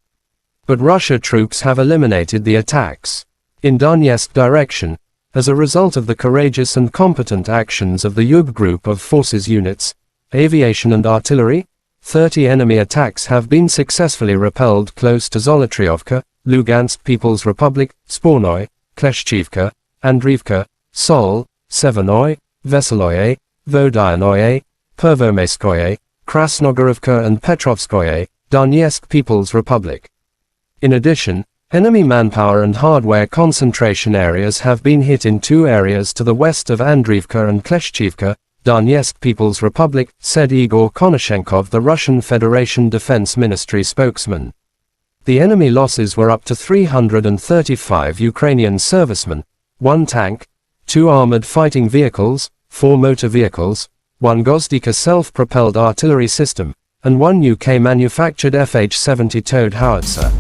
But Russia troops have eliminated the attacks. In Donetsk direction, as a result of the courageous and competent actions of the Yug group of forces units, aviation and artillery, 30 enemy attacks have been successfully repelled close to Zolotriovka, Lugansk People's Republic, Spornoy, Kleshchivka, Andriivka, Sol, Severnoy, Veseloye, Vodyanoye, Pervomaiskoye, Krasnogorovka and Petrovskoye, Donetsk People's Republic. In addition, enemy manpower and hardware concentration areas have been hit in two areas to the west of Andriivka and Kleshchivka, Donetsk People's Republic, said Igor Konashenkov, the Russian Federation Defense Ministry spokesman. The enemy losses were up to 335 Ukrainian servicemen, 1 tank, 2 armored fighting vehicles, 4 motor vehicles, 1 Gozdika self-propelled artillery system, and 1 UK-manufactured FH-70 towed howitzer.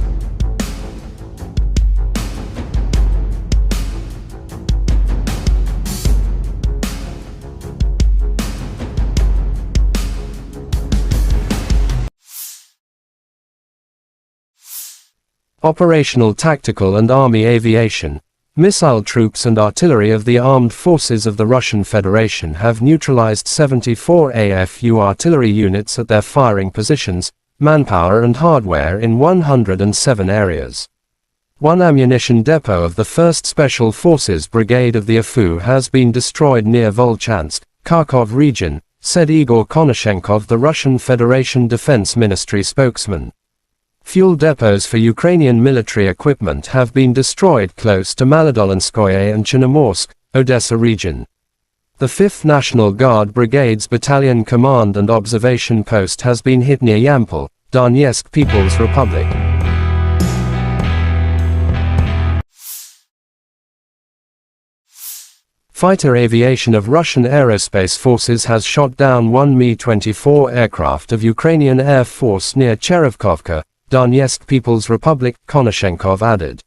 Operational Tactical and Army Aviation, Missile troops and artillery of the armed forces of the Russian Federation have neutralized 74 AFU artillery units at their firing positions, manpower and hardware in 107 areas. One ammunition depot of the 1st Special Forces Brigade of the AFU has been destroyed near Volchansk, Kharkov region, said Igor Konashenkov, the Russian Federation Defense Ministry spokesman. Fuel depots for Ukrainian military equipment have been destroyed close to Maladolinskoye and Chernomorsk, Odessa region. The 5th National Guard Brigade's Battalion Command and Observation Post has been hit near Yampol, Donetsk People's Republic. Fighter aviation of Russian Aerospace Forces has shot down one Mi-24 aircraft of Ukrainian Air Force near Cherevkovka, Donetsk People's Republic, Konashenkov added.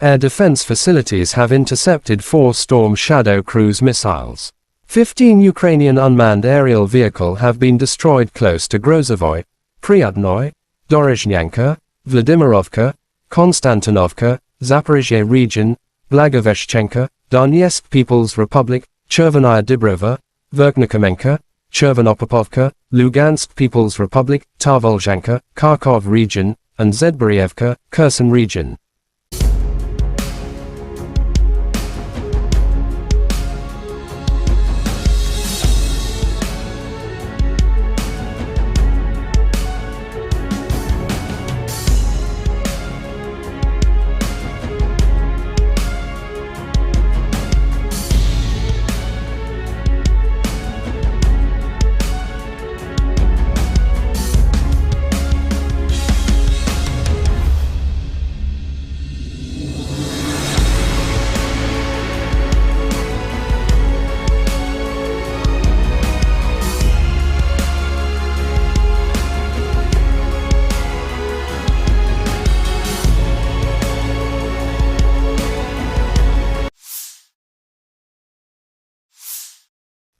Air defense facilities have intercepted 4 Storm Shadow cruise missiles. 15 Ukrainian unmanned aerial vehicles have been destroyed close to Grozovoy, Pryatnoy, Dorozhnyanka, Vladimirovka, Konstantinovka, Zaporizhzhia region, Blagoveshchenka, Donetsk People's Republic, Chervenaya Dibrova, Verkhnikomenka, Chervonopopovka, Lugansk People's Republic, Tarvolzhanka, Kharkov region, and Zedborievka, Kherson region.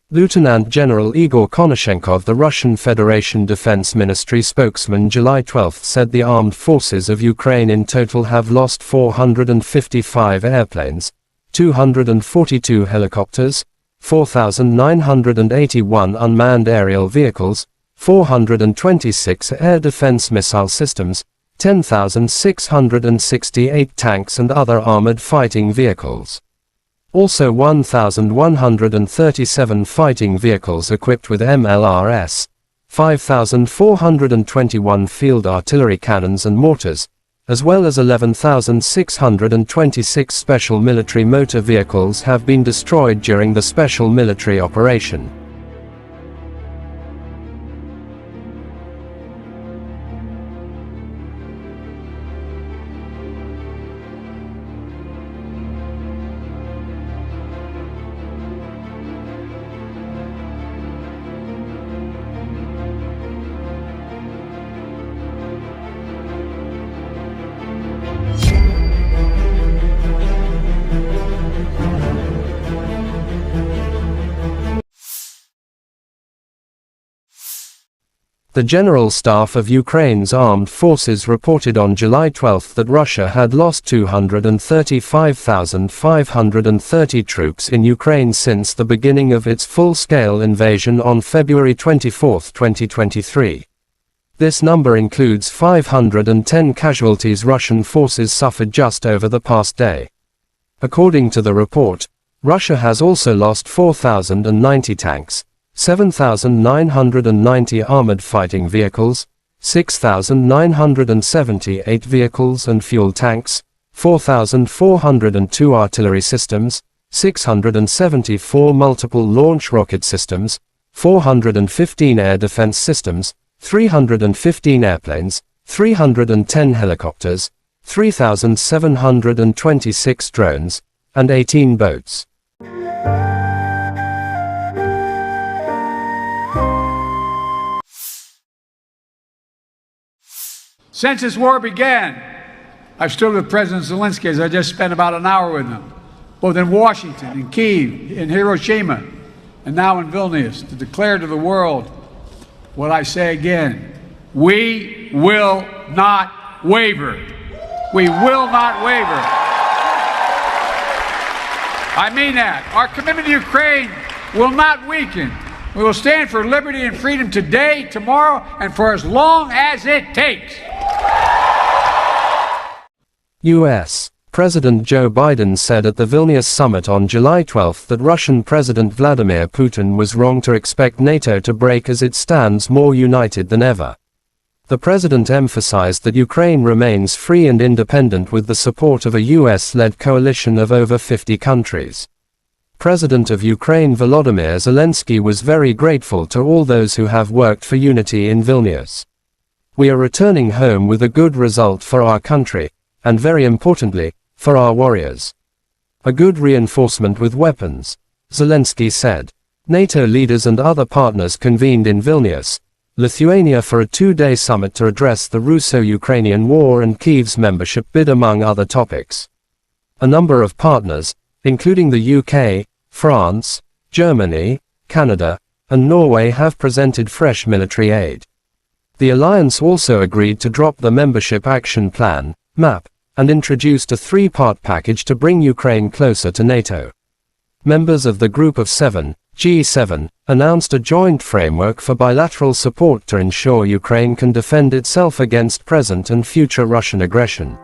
Lieutenant General Igor Konashenkov, the Russian Federation Defense Ministry spokesman, July 12 said the armed forces of Ukraine in total have lost 455 airplanes, 242 helicopters, 4,981 unmanned aerial vehicles, 426 air defense missile systems, 10,668 tanks and other armored fighting vehicles. Also 1,137 fighting vehicles equipped with MLRS, 5,421 field artillery cannons and mortars, as well as 11,626 special military motor vehicles have been destroyed during the special military operation. The General Staff of Ukraine's armed forces reported on July 12 that Russia had lost 235,530 troops in Ukraine since the beginning of its full-scale invasion on February 24, 2023. This number includes 510 casualties Russian forces suffered just over the past day. According to the report, Russia has also lost 4,090 tanks, 7,990 armored fighting vehicles, 6,978 vehicles and fuel tanks, 4,402 artillery systems, 674 multiple launch rocket systems, 415 air defense systems, 315 airplanes, 310 helicopters, 3,726 drones, and 18 boats. Since this war began, I've stood with President Zelensky, as I just spent about an hour with him, both in Washington, in Kyiv, in Hiroshima, and now in Vilnius, to declare to the world what I say again: we will not waver. We will not waver. I mean that. Our commitment to Ukraine will not weaken. We will stand for liberty and freedom today, tomorrow, and for as long as it takes. U.S. President Joe Biden said at the Vilnius summit on July 12 that Russian President Vladimir Putin was wrong to expect NATO to break as it stands more united than ever. The president emphasized that Ukraine remains free and independent with the support of a US-led coalition of over 50 countries. President of Ukraine Volodymyr Zelensky was very grateful to all those who have worked for unity in Vilnius. We are returning home with a good result for our country, and very importantly, for our warriors. A good reinforcement with weapons, Zelensky said. NATO leaders and other partners convened in Vilnius, Lithuania for a two-day summit to address the Russo-Ukrainian war and Kyiv's membership bid among other topics. A number of partners, including the UK, France, Germany, Canada, and Norway have presented fresh military aid. The alliance also agreed to drop the Membership Action Plan, MAP, and introduced a three-part package to bring Ukraine closer to NATO. Members of the Group of Seven, G7, announced a joint framework for bilateral support to ensure Ukraine can defend itself against present and future Russian aggression.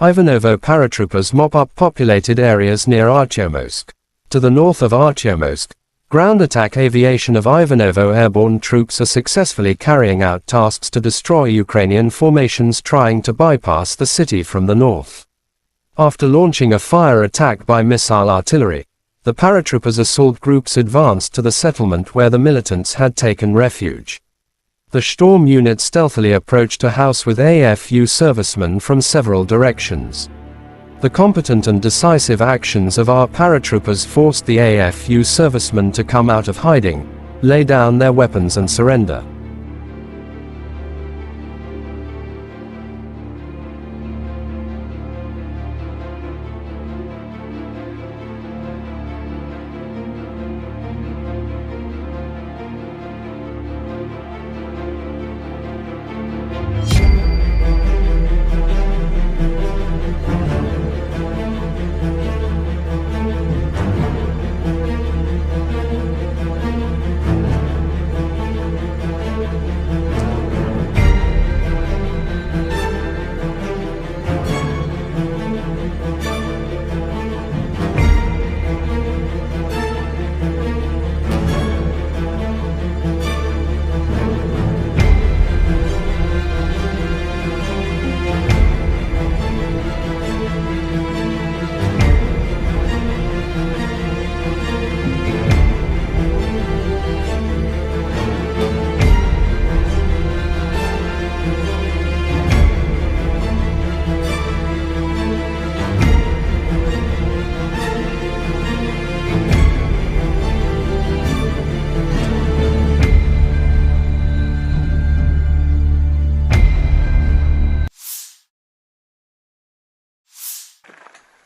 Ivanovo paratroopers mop up populated areas near Artyomsk. To the north of Artyomsk, ground attack aviation of Ivanovo airborne troops are successfully carrying out tasks to destroy Ukrainian formations trying to bypass the city from the north. After launching a fire attack by missile artillery, the paratroopers assault groups advanced to the settlement where the militants had taken refuge. The Storm unit stealthily approached a house with AFU servicemen from several directions. The competent and decisive actions of our paratroopers forced the AFU servicemen to come out of hiding, lay down their weapons and surrender.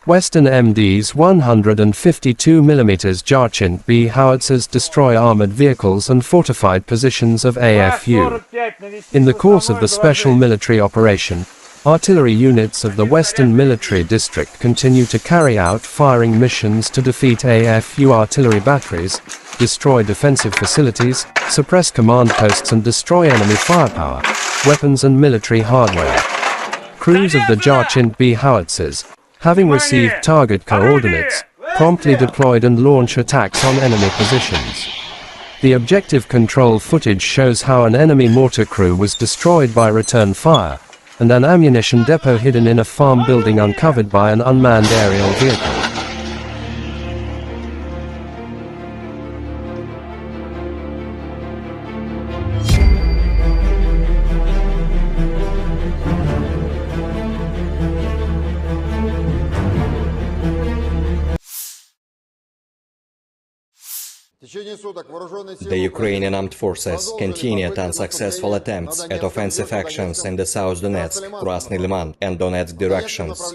Western MD's 152mm Jarchint B howitzers destroy armored vehicles and fortified positions of AFU. In the course of the special military operation, artillery units of the Western Military District continue to carry out firing missions to defeat AFU artillery batteries, destroy defensive facilities, suppress command posts and destroy enemy firepower, weapons and military hardware. Crews of the Jarchint B howitzers, having received target coordinates, promptly deployed and launch attacks on enemy positions. The objective control footage shows how an enemy mortar crew was destroyed by return fire, and an ammunition depot hidden in a farm building uncovered by an unmanned aerial vehicle. The Ukrainian armed forces continued unsuccessful attempts at offensive actions in the South Donetsk, Krasny Liman and Donetsk directions.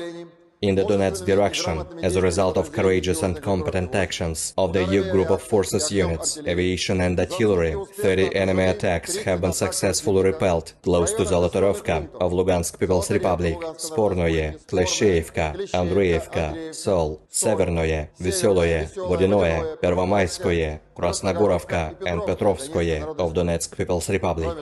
In the Donetsk direction, as a result of courageous and competent actions of the EU group of forces units, aviation and artillery, 30 enemy attacks have been successfully repelled close to Zolotorovka of Lugansk People's Republic, Spornoye, Klesheyevka, Andreevka, Sol, Severnoye, Veseloye, Vodinoye, Pervomayskoye, Krasnogorovka and Petrovskoye of Donetsk People's Republic.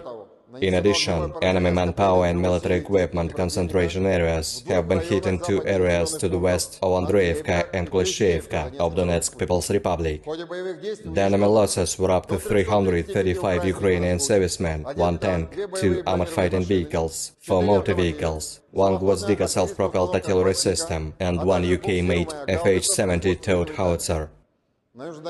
In addition, enemy manpower and military equipment concentration areas have been hit in two areas to the west of Andreevka and Klesheyevka of Donetsk People's Republic. The enemy losses were up to 335 Ukrainian servicemen, 1 tank, 2 armored fighting vehicles, 4 motor vehicles, 1 Gvozdika self-propelled artillery system and 1 UK-made FH-70 towed howitzer.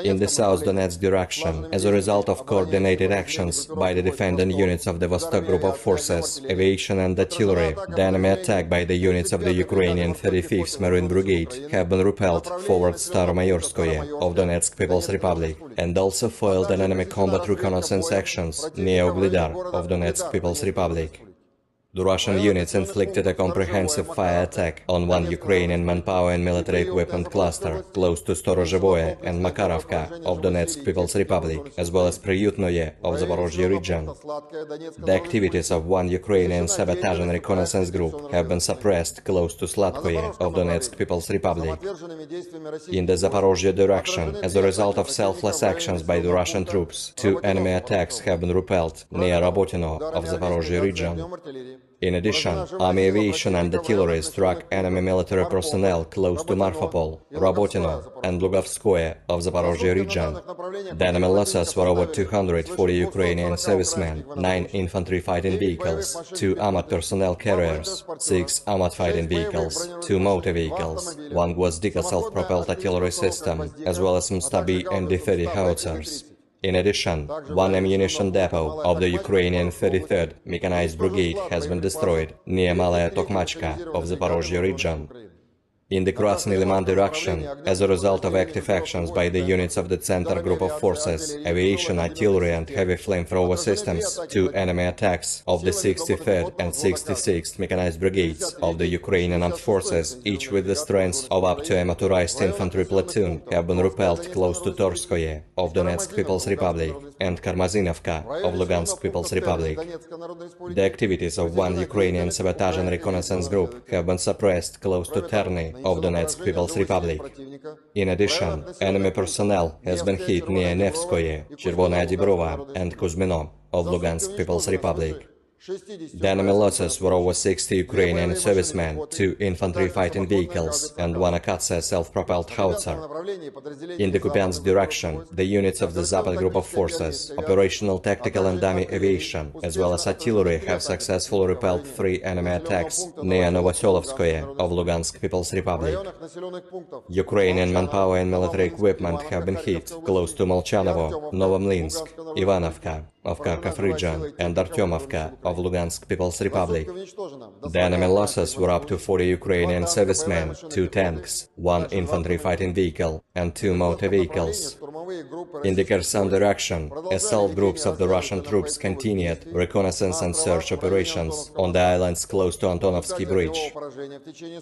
In the South Donetsk direction, as a result of coordinated actions by the defending units of the Vostok Group of Forces, aviation and artillery, the enemy attack by the units of the Ukrainian 35th Marine Brigade have been repelled forward Staromayorskoye of Donetsk People's Republic, and also foiled an enemy combat reconnaissance actions near Uglidar of Donetsk People's Republic. The Russian units inflicted a comprehensive fire attack on one Ukrainian manpower and military equipment cluster close to Storozhevoye and Makarovka of Donetsk People's Republic, as well as Priyutnoye of Zaporozhye region. The activities of one Ukrainian sabotage and reconnaissance group have been suppressed close to Sladkoye of Donetsk People's Republic. In the Zaporozhye direction, as a result of selfless actions by the Russian troops, 2 enemy attacks have been repelled near Rabotino of Zaporozhye region. In addition, army aviation and artillery struck enemy military personnel close to Marfapol, Rabotino and Lugovskoye of Zaporozhye region. The enemy losses were over 240 Ukrainian servicemen, 9 infantry fighting vehicles, 2 armored personnel carriers, 6 armored fighting vehicles, 2 motor vehicles, 1 Gvozdika self-propelled artillery system, as well as Mstabi and D-30 howitzers. In addition, 1 ammunition depot of the Ukrainian 33rd Mechanized Brigade has been destroyed near Malaya Tokmachka of Zaporozhye region. In the Krasny Liman direction, as a result of active actions by the units of the Center Group of Forces, aviation, artillery and heavy flamethrower systems, 2 enemy attacks of the 63rd and 66th Mechanized Brigades of the Ukrainian Armed Forces, each with the strength of up to a motorized infantry platoon, have been repelled close to Torskoye of Donetsk People's Republic and Karmazinovka of Lugansk People's Republic. The activities of one Ukrainian sabotage and reconnaissance group have been suppressed close to Terny of Donetsk People's Republic. In addition, enemy personnel has been hit near Nevskoye, Chervonaya Dibrova and Kuzmino of Lugansk People's Republic. The enemy losses were over 60 Ukrainian servicemen, 2 infantry fighting vehicles and 1 Akatsia self-propelled howitzer. In the Kupiansk direction, the units of the Zapad Group of Forces, operational, tactical and dummy aviation, as well as artillery have successfully repelled 3 enemy attacks near Novoselovskoye of Lugansk People's Republic. Ukrainian manpower and military equipment have been hit close to Molchanovo, Novomlinsk, Ivanovka of Kharkov region and Artyomovka of Lugansk People's Republic. The enemy losses were up to 40 Ukrainian servicemen, 2 tanks, 1 infantry fighting vehicle and 2 motor vehicles. In the Kherson direction, assault groups of the Russian troops continued reconnaissance and search operations on the islands close to Antonovsky Bridge.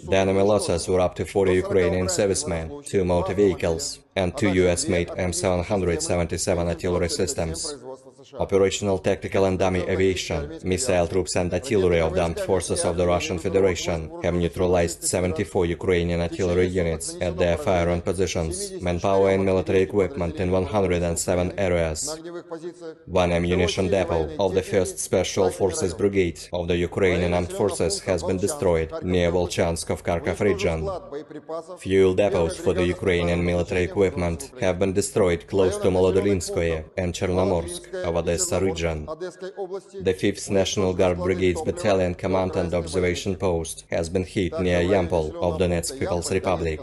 The enemy losses were up to 40 Ukrainian servicemen, 2 motor vehicles and 2 US-made M777 artillery systems. Operational, tactical and dummy aviation, missile troops and artillery of the armed forces of the Russian Federation have neutralized 74 Ukrainian artillery units at their firing positions, manpower and military equipment in 107 areas. 1 ammunition depot of the 1st Special Forces Brigade of the Ukrainian Armed Forces has been destroyed near Volchansk of Kharkov region. Fuel depots for the Ukrainian military equipment have been destroyed close to Molodolinskoye and Chernomorsk of Odessa region. The 5th National Guard Brigade's Battalion Command and Observation Post has been hit near Yampol of Donetsk People's Republic.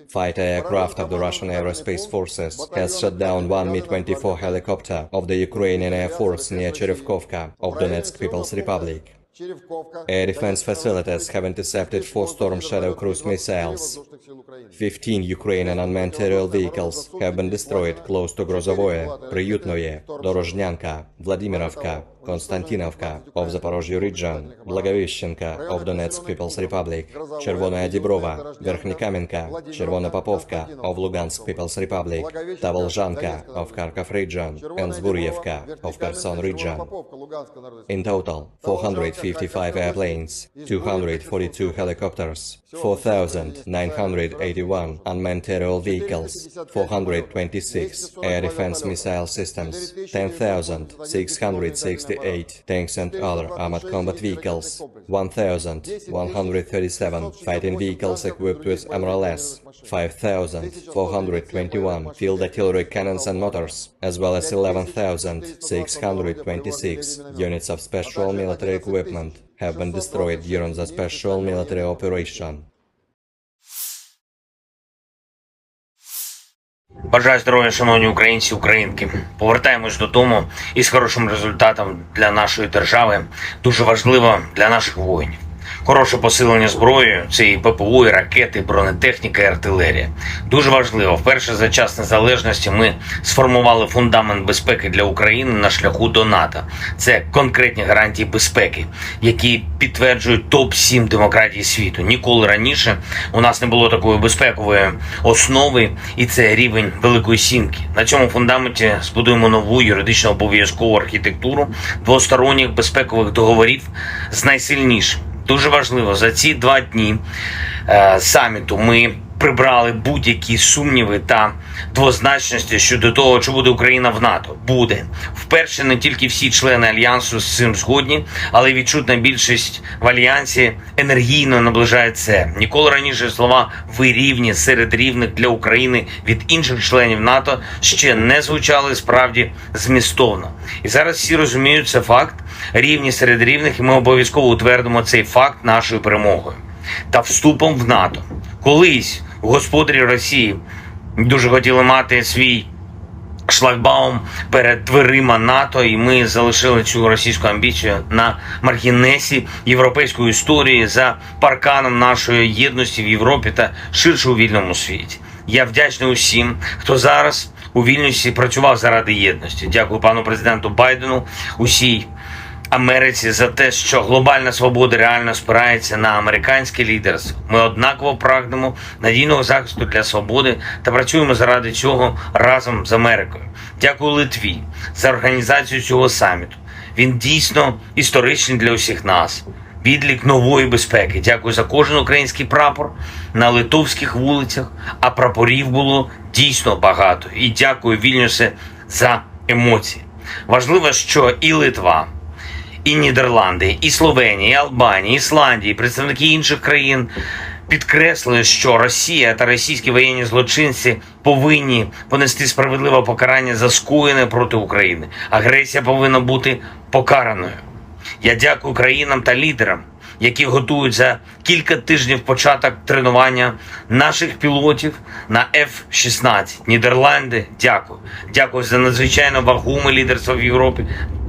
Fighter aircraft of the Russian Aerospace Forces has shot down 1 Mi-24 helicopter of the Ukrainian Air Force near Cherevkovka of Donetsk People's Republic. Air defense facilities have intercepted 4 Storm Shadow cruise missiles. 15 Ukrainian unmanned aerial vehicles have been destroyed close to Grozovoye, Приютное, Dorozhnyanka, Vladimirovka, Konstantinovka of Zaporozhye region, Blagoveshchenka of Donetsk People's Republic, Chervonaya Dibrova, Verkhnikamenka, Chervona Popovka of Lugansk People's Republic, Tavolzhanka of Kharkov region, and Zburyevka of Kherson region. In total, 455 airplanes, 242 helicopters, 4,981 unmanned aerial vehicles, 426 air defense missile systems, 10,668 tanks and other armored combat vehicles, 1,137 fighting vehicles equipped with MRLS, 5,421 field artillery cannons and mortars, as well as 11,626 units of special military equipment have been destroyed during the special military operation. Бажаю здоров'я, шановні українці, українки. Повертаємось додому із хорошим результатом для нашої держави. Дуже важливо для наших воїнів. Хороше посилення зброєю – це і ППО, і ракети, і бронетехніка, і артилерія. Дуже важливо. Вперше за час незалежності ми сформували фундамент безпеки для України на шляху до НАТО. Це конкретні гарантії безпеки, які підтверджують топ-7 демократій світу. Ніколи раніше у нас не було такої безпекової основи, і це рівень Великої Сімки. На цьому фундаменті збудуємо нову юридично обов'язкову архітектуру двосторонніх безпекових договорів з найсильнішим. Дуже важливо, за ці 2 дні саміту ми прибрали будь-які сумніви та двозначності щодо того, чи буде Україна в НАТО. Буде. Вперше не тільки всі члени Альянсу з цим згодні, але й відчутна більшість в Альянсі енергійно наближає це. Ніколи раніше слова «ви рівні серед рівних для України» від інших членів НАТО ще не звучали справді змістовно. І зараз всі розуміють, це факт, рівні серед рівних, і ми обов'язково утвердимо цей факт нашою перемогою та вступом в НАТО. Колись господарі Росії дуже хотіли мати свій шлагбаум перед дверима НАТО, і ми залишили цю російську амбіцію на маргінесі європейської історії за парканом нашої єдності в Європі та ширше у вільному світі. Я вдячний усім, хто зараз у Вільнюсі працював заради єдності. Дякую пану президенту Байдену, усій Америці за те, що глобальна свобода реально спирається на американське лідерство. Ми однаково прагнемо надійного захисту для свободи та працюємо заради цього разом з Америкою. Дякую Литві за організацію цього саміту. Він дійсно історичний для усіх нас. Відлік нової безпеки. Дякую за кожен український прапор на литовських вулицях, а прапорів було дійсно багато. І дякую, Вільнюсе, за емоції. Важливо, що і Литва, і Нідерланди, і Словенія, і Албанія, і Ісландія, і представники інших країн підкреслили, що Росія та російські воєнні злочинці повинні понести справедливе покарання за скоєне проти України. Агресія повинна бути покараною. Я дякую країнам та лідерам, які готують за кілька тижнів початок тренування наших пілотів на F-16. Нідерланди, дякую. Дякую за надзвичайно вагоме лідерство в Європі.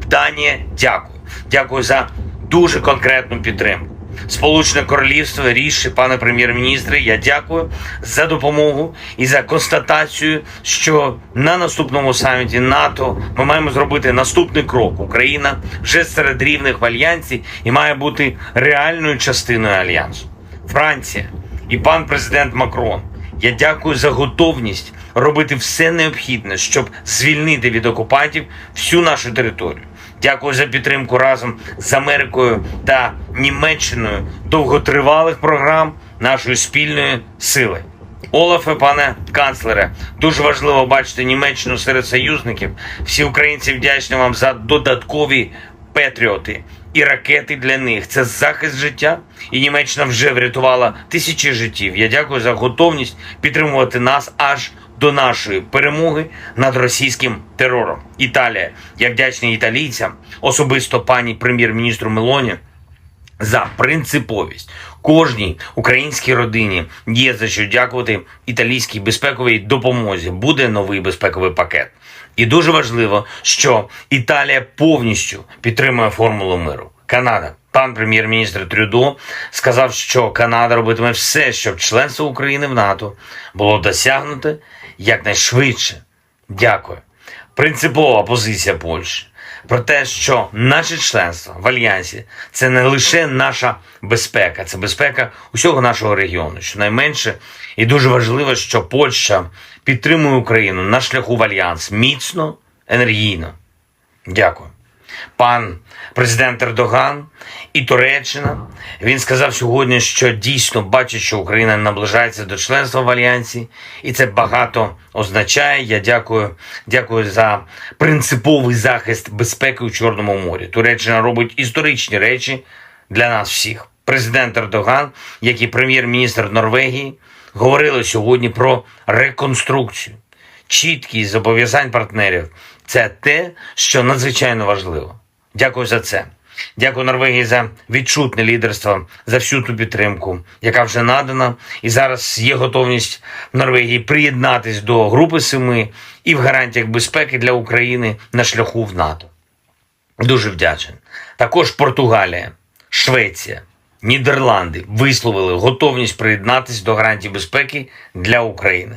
Данія, дякую. Дякую за дуже конкретну підтримку. Сполучене Королівство, ріші, пане прем'єр-міністре, я дякую за допомогу і за констатацію, що на наступному саміті НАТО ми маємо зробити наступний крок. Україна вже серед рівних в Альянсі і має бути реальною частиною Альянсу. Франція і пан президент Макрон, я дякую за готовність робити все необхідне, щоб звільнити від окупантів всю нашу територію. Дякую за підтримку разом з Америкою та Німеччиною довготривалих програм нашої спільної сили. Олафе, пане канцлере, дуже важливо бачити Німеччину серед союзників. Всі українці вдячні вам за додаткові патріоти і ракети для них. Це захист життя, і Німеччина вже врятувала тисячі життів. Я дякую за готовність підтримувати нас аж до нашої перемоги над російським терором. Італія. Я вдячний італійцям, особисто пані прем'єр-міністру Мелоні, за принциповість. Кожній українській родині є за що дякувати італійській безпековій допомозі. Буде новий безпековий пакет. І дуже важливо, що Італія повністю підтримує формулу миру. Канада. Пан прем'єр-міністр Трюдо сказав, що Канада робитиме все, щоб членство України в НАТО було досягнуте якнайшвидше. Дякую. Принципова позиція Польщі про те, що наше членство в Альянсі – це не лише наша безпека, це безпека усього нашого регіону. Щонайменше і дуже важливо, що Польща підтримує Україну на шляху в Альянс міцно, енергійно. Дякую. Пан президент Ердоган і Туреччина, він сказав сьогодні, що дійсно бачить, що Україна наближається до членства в Альянсі, і це багато означає. Я дякую за принциповий захист безпеки у Чорному морі. Туреччина робить історичні речі для нас всіх. Президент Ердоган, як і прем'єр-міністр Норвегії, говорили сьогодні про реконструкцію. Чіткість зобов'язань партнерів – це те, що надзвичайно важливо. Дякую за це. Дякую Норвегії за відчутне лідерство, за всю ту підтримку, яка вже надана. І зараз є готовність Норвегії приєднатись до Групи 7 і в гарантіях безпеки для України на шляху в НАТО. Дуже вдячний. Також Португалія, Швеція, Нідерланди висловили готовність приєднатись до гарантій безпеки для України.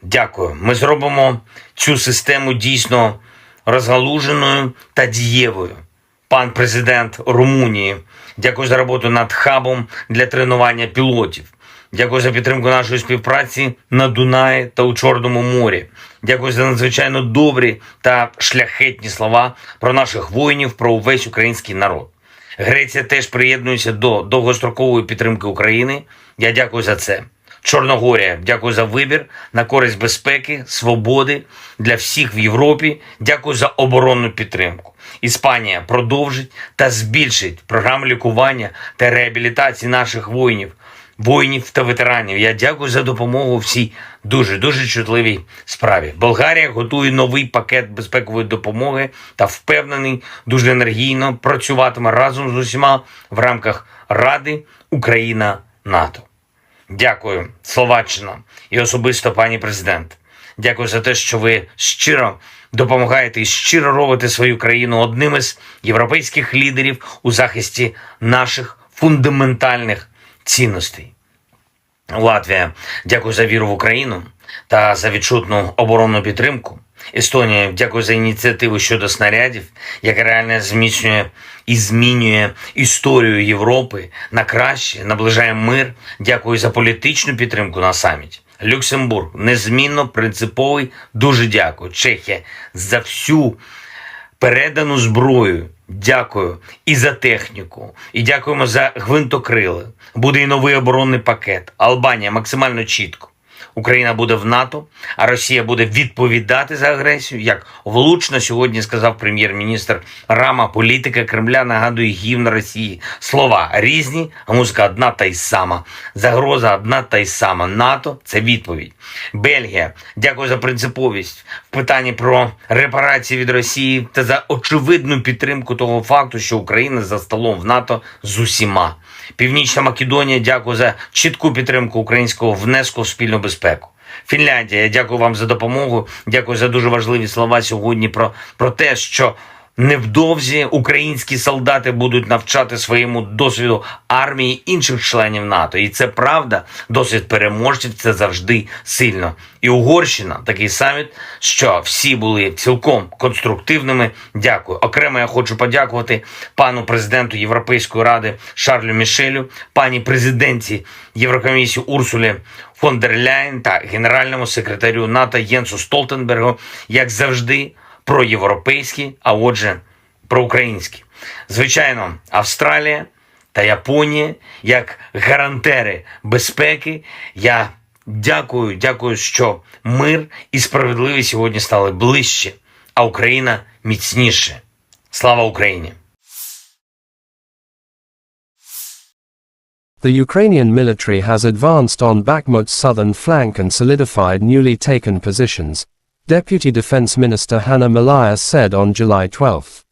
Дякую. Ми зробимо цю систему дійсно розгалуженою та дієвою. Пан президент Румунії, дякую за роботу над хабом для тренування пілотів. Дякую за підтримку нашої співпраці на Дунаї та у Чорному морі. Дякую за надзвичайно добрі та шляхетні слова про наших воїнів, про увесь український народ. Греція теж приєднується до довгострокової підтримки України. Я дякую за це. Чорногорія, дякую за вибір на користь безпеки, свободи для всіх в Європі. Дякую за оборонну підтримку. Іспанія продовжить та збільшить програму лікування та реабілітації наших воїнів та ветеранів. Я дякую за допомогу в цій дуже чутливій справі. Болгарія готує новий пакет безпекової допомоги та впевнений, дуже енергійно працюватиме разом з усіма в рамках Ради Україна-НАТО. Дякую, Словаччина і особисто пані президент. Дякую за те, що ви щиро допомагаєте і щиро робите свою країну одним із європейських лідерів у захисті наших фундаментальних цінностей. Латвія, дякую за віру в Україну та за відчутну оборонну підтримку. Естонія, дякую за ініціативу щодо снарядів, яка реально зміцнює і змінює історію Європи на краще, наближає мир. Дякую за політичну підтримку на саміті. Люксембург, незмінно принциповий, дуже дякую. Чехія, за всю передану зброю. Дякую і за техніку, і дякуємо за гвинтокрили. Буде і новий оборонний пакет. Албанія максимально чітко. Україна буде в НАТО, а Росія буде відповідати за агресію. Як влучно сьогодні сказав прем'єр-міністр Рама, політика Кремля нагадує гімн Росії. Слова різні, а музика одна та й сама. Загроза одна та й сама. НАТО – це відповідь. Бельгія, дякую за принциповість в питанні про репарації від Росії та за очевидну підтримку того факту, що Україна за столом в НАТО з усіма. Північна Македонія, дякую за чітку підтримку українського внеску в спільну безпеку. Фінляндія, я дякую вам за допомогу, дякую за дуже важливі слова сьогодні про те, що невдовзі українські солдати будуть навчати своєму досвіду армії інших членів НАТО. І це правда, досвід переможців – це завжди сильно. І Угорщина, такий саміт, що всі були цілком конструктивними. Дякую. Окремо я хочу подякувати пану президенту Європейської ради Шарлю Мішелю, пані президентці Єврокомісії Урсулі фон дер Ляєн та генеральному секретарю НАТО Єнсу Столтенбергу, як завжди, проєвропейські, а отже, проукраїнські. Звичайно, Австралія та Японія, як гарантери безпеки, я дякую, що мир і справедливість сьогодні стали ближче, а Україна міцніше. Слава Україні! The Ukrainian military has advanced on Bakhmut's southern flank and solidified newly taken positions, Deputy Defense Minister Hanna Maliar said on July 12.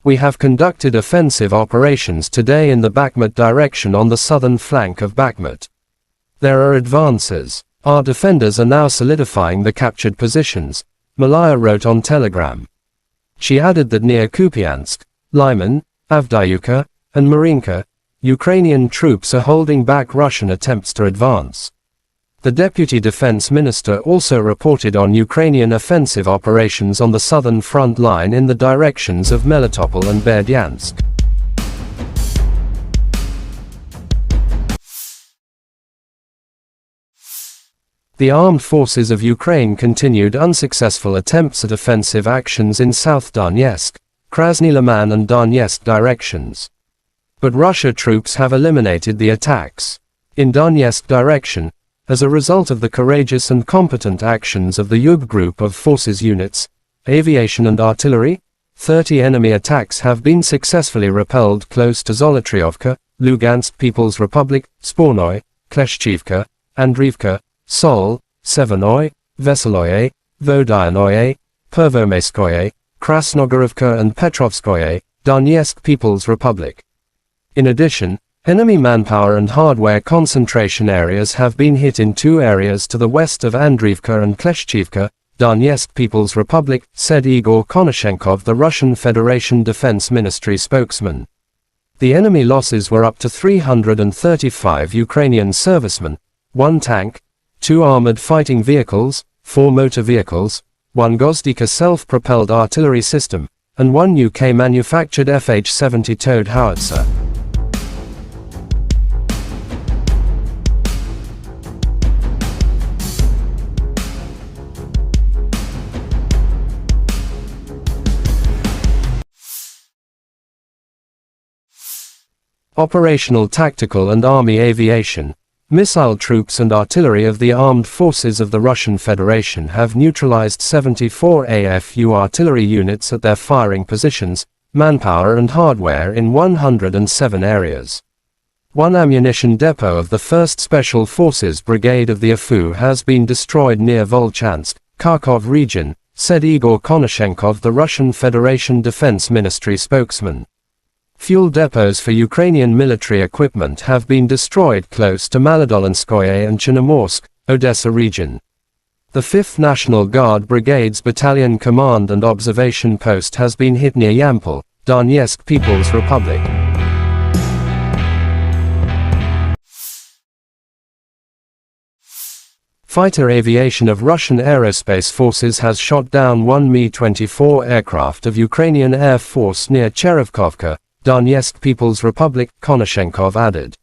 We have conducted offensive operations today in the Bakhmut direction on the southern flank of Bakhmut. There are advances. Our defenders are now solidifying the captured positions, Maliar wrote on Telegram. She added that near Kupiansk, Lyman, Avdiivka, and Marinka, Ukrainian troops are holding back Russian attempts to advance. The Deputy Defense Minister also reported on Ukrainian offensive operations on the southern front line in the directions of Melitopol and Berdyansk. The armed forces of Ukraine continued unsuccessful attempts at offensive actions in South Donetsk, Krasny Liman and Donetsk directions. But Russia troops have eliminated the attacks. In Donetsk direction, as a result of the courageous and competent actions of the Yub group of forces units, aviation and artillery, 30 enemy attacks have been successfully repelled close to Zolotriovka, Lugansk People's Republic, Spornoy, Kleshchivka, Andriivka, Sol, Severnoy, Veseloye, Vodyanoye, Pervomaiskoye, Krasnogorovka and Petrovskoye, Donetsk People's Republic. In addition, enemy manpower and hardware concentration areas have been hit in two areas to the west of Andriivka and Kleshchivka, Donetsk People's Republic, said Igor Konashenkov, the Russian Federation Defense Ministry spokesman. The enemy losses were up to 335 Ukrainian servicemen, 1 tank, 2 armored fighting vehicles, 4 motor vehicles, 1 Gozdika self-propelled artillery system, and 1 UK-manufactured FH-70 towed howitzer. Operational tactical and army aviation, missile troops and artillery of the armed forces of the Russian Federation have neutralized 74 AFU artillery units at their firing positions, manpower and hardware in 107 areas. 1 ammunition depot of the 1st Special Forces Brigade of the AFU has been destroyed near Volchansk, Kharkov region, said Igor Konashenkov, the Russian Federation Defense Ministry spokesman. Fuel depots for Ukrainian military equipment have been destroyed close to Malodolinskoye and Chernomorsk, Odessa region. The 5th National Guard Brigade's Battalion Command and Observation Post has been hit near Yampol, Donetsk People's Republic. Fighter aviation of Russian Aerospace Forces has shot down 1 Mi-24 aircraft of Ukrainian Air Force near Cherevkovka, Donetsk People's Republic, Konashenkov added.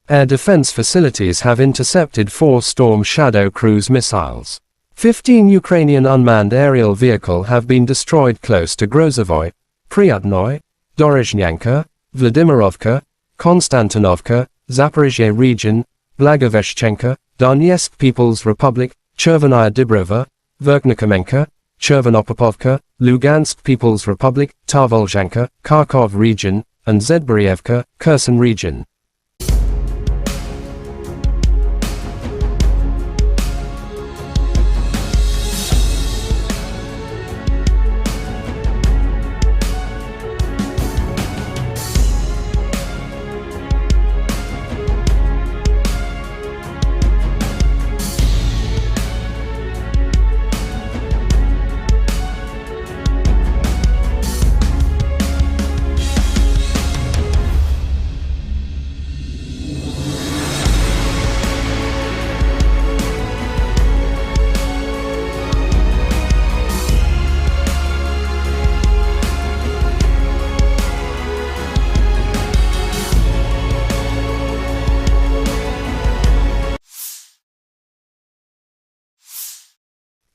Air defense facilities have intercepted 4 Storm Shadow cruise missiles. 15 Ukrainian unmanned aerial vehicles have been destroyed close to Grozovoy, Pryatnoy, Dorozhnyanka, Vladimirovka, Konstantinovka, Zaporizhzhia region, Blagoveshchenka, Donetsk People's Republic, Chervenaya Dibrova, Verkhnikomenka, Chervonopopovka, Lugansk People's Republic, Tarvolzhanka, Kharkov region, and Zedborievka, Kherson region.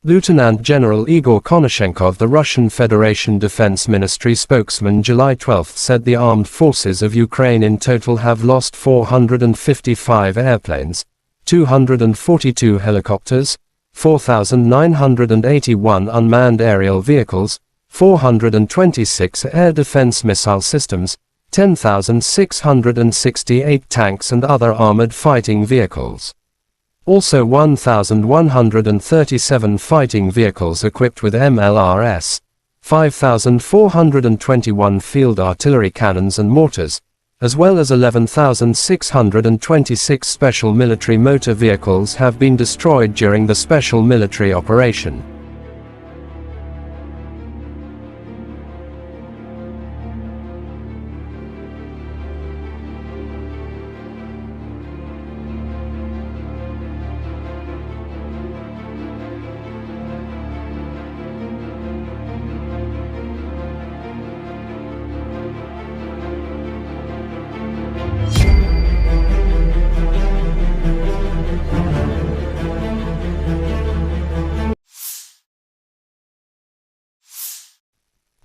Lieutenant General Igor Konashenkov, the Russian Federation Defense Ministry spokesman, July 12 said the armed forces of Ukraine in total have lost 455 airplanes, 242 helicopters, 4,981 unmanned aerial vehicles, 426 air defense missile systems, 10,668 tanks and other armored fighting vehicles. Also 1,137 fighting vehicles equipped with MLRS, 5,421 field artillery cannons and mortars, as well as 11,626 special military motor vehicles have been destroyed during the special military operation.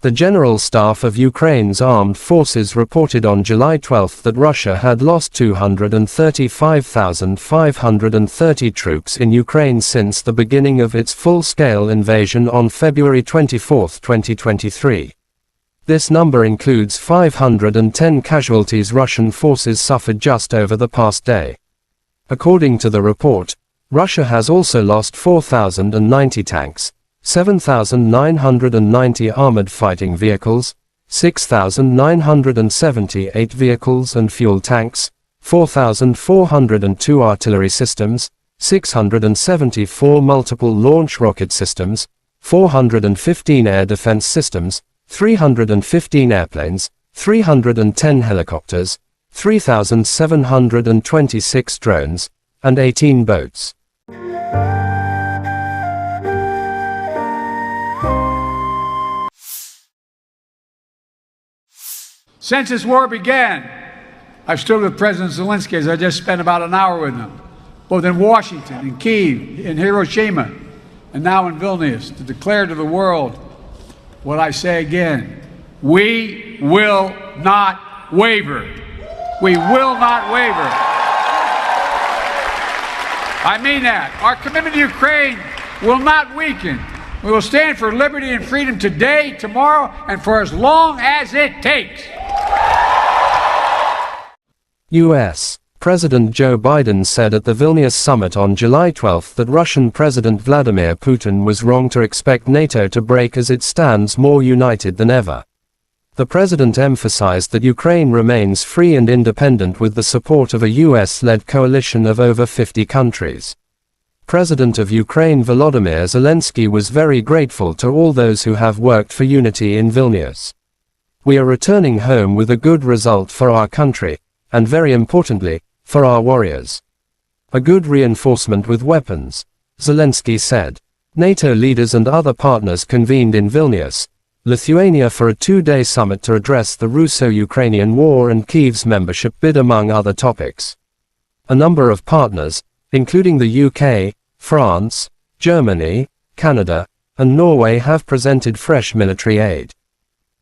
The General Staff of Ukraine's armed forces reported on July 12 that Russia had lost 235,530 troops in Ukraine since the beginning of its full-scale invasion on February 24, 2023. This number includes 510 casualties Russian forces suffered just over the past day. According to the report, Russia has also lost 4,090 tanks, 7,990 armored fighting vehicles, 6,978 vehicles and fuel tanks, 4,402 artillery systems, 674 multiple launch rocket systems, 415 air defense systems, 315 airplanes, 310 helicopters, 3,726 drones, and 18 boats. Since this war began, I've stood with President Zelensky, as I just spent about an hour with him, both in Washington, in Kyiv, in Hiroshima, and now in Vilnius, to declare to the world what I say again: we will not waver. We will not waver. I mean that. Our commitment to Ukraine will not weaken. We will stand for liberty and freedom today, tomorrow, and for as long as it takes. U.S. President Joe Biden said at the Vilnius summit on July 12 that Russian President Vladimir Putin was wrong to expect NATO to break as it stands more united than ever. The president emphasized that Ukraine remains free and independent with the support of a US-led coalition of over 50 countries. President of Ukraine Volodymyr Zelensky was very grateful to all those who have worked for unity in Vilnius. We are returning home with a good result for our country, and very importantly, for our warriors. A good reinforcement with weapons, Zelensky said. NATO leaders and other partners convened in Vilnius, Lithuania for a two-day summit to address the Russo-Ukrainian war and Kyiv's membership bid among other topics. A number of partners, including the UK, France, Germany, Canada, and Norway have presented fresh military aid.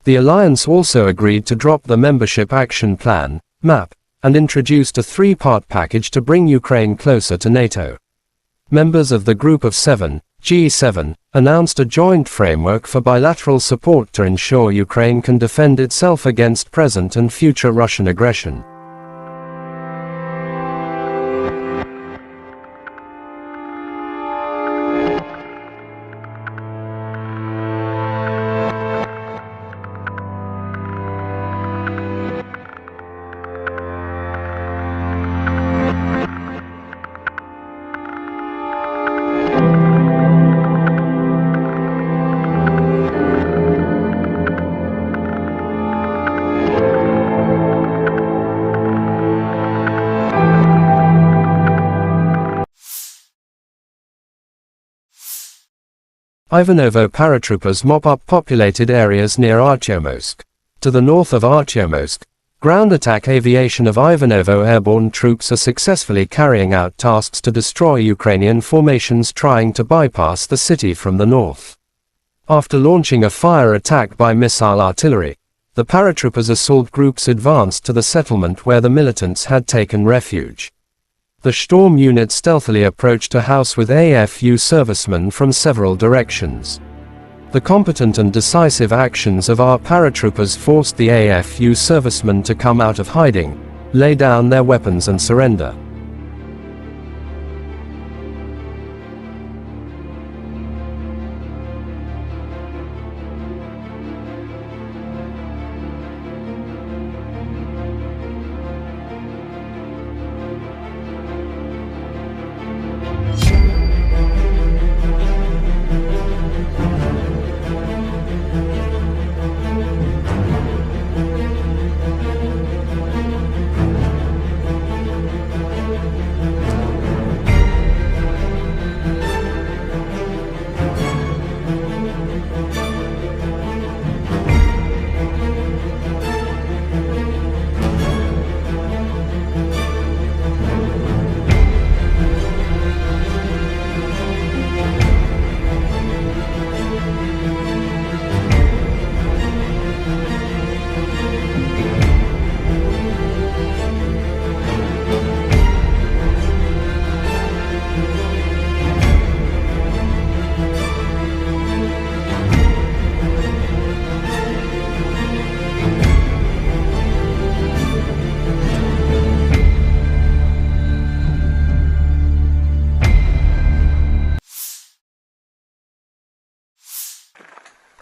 The alliance also agreed to drop the Membership Action Plan, MAP, and introduced a three-part package to bring Ukraine closer to NATO. Members of the Group of Seven, G7, announced a joint framework for bilateral support to ensure Ukraine can defend itself against present and future Russian aggression. Ivanovo paratroopers mop up populated areas near Artyomsk. To the north of Artyomsk, ground attack aviation of Ivanovo airborne troops are successfully carrying out tasks to destroy Ukrainian formations trying to bypass the city from the north. After launching a fire attack by missile artillery, the paratroopers assault groups advanced to the settlement where the militants had taken refuge. The Storm unit stealthily approached a house with AFU servicemen from several directions. The competent and decisive actions of our paratroopers forced the AFU servicemen to come out of hiding, lay down their weapons and surrender.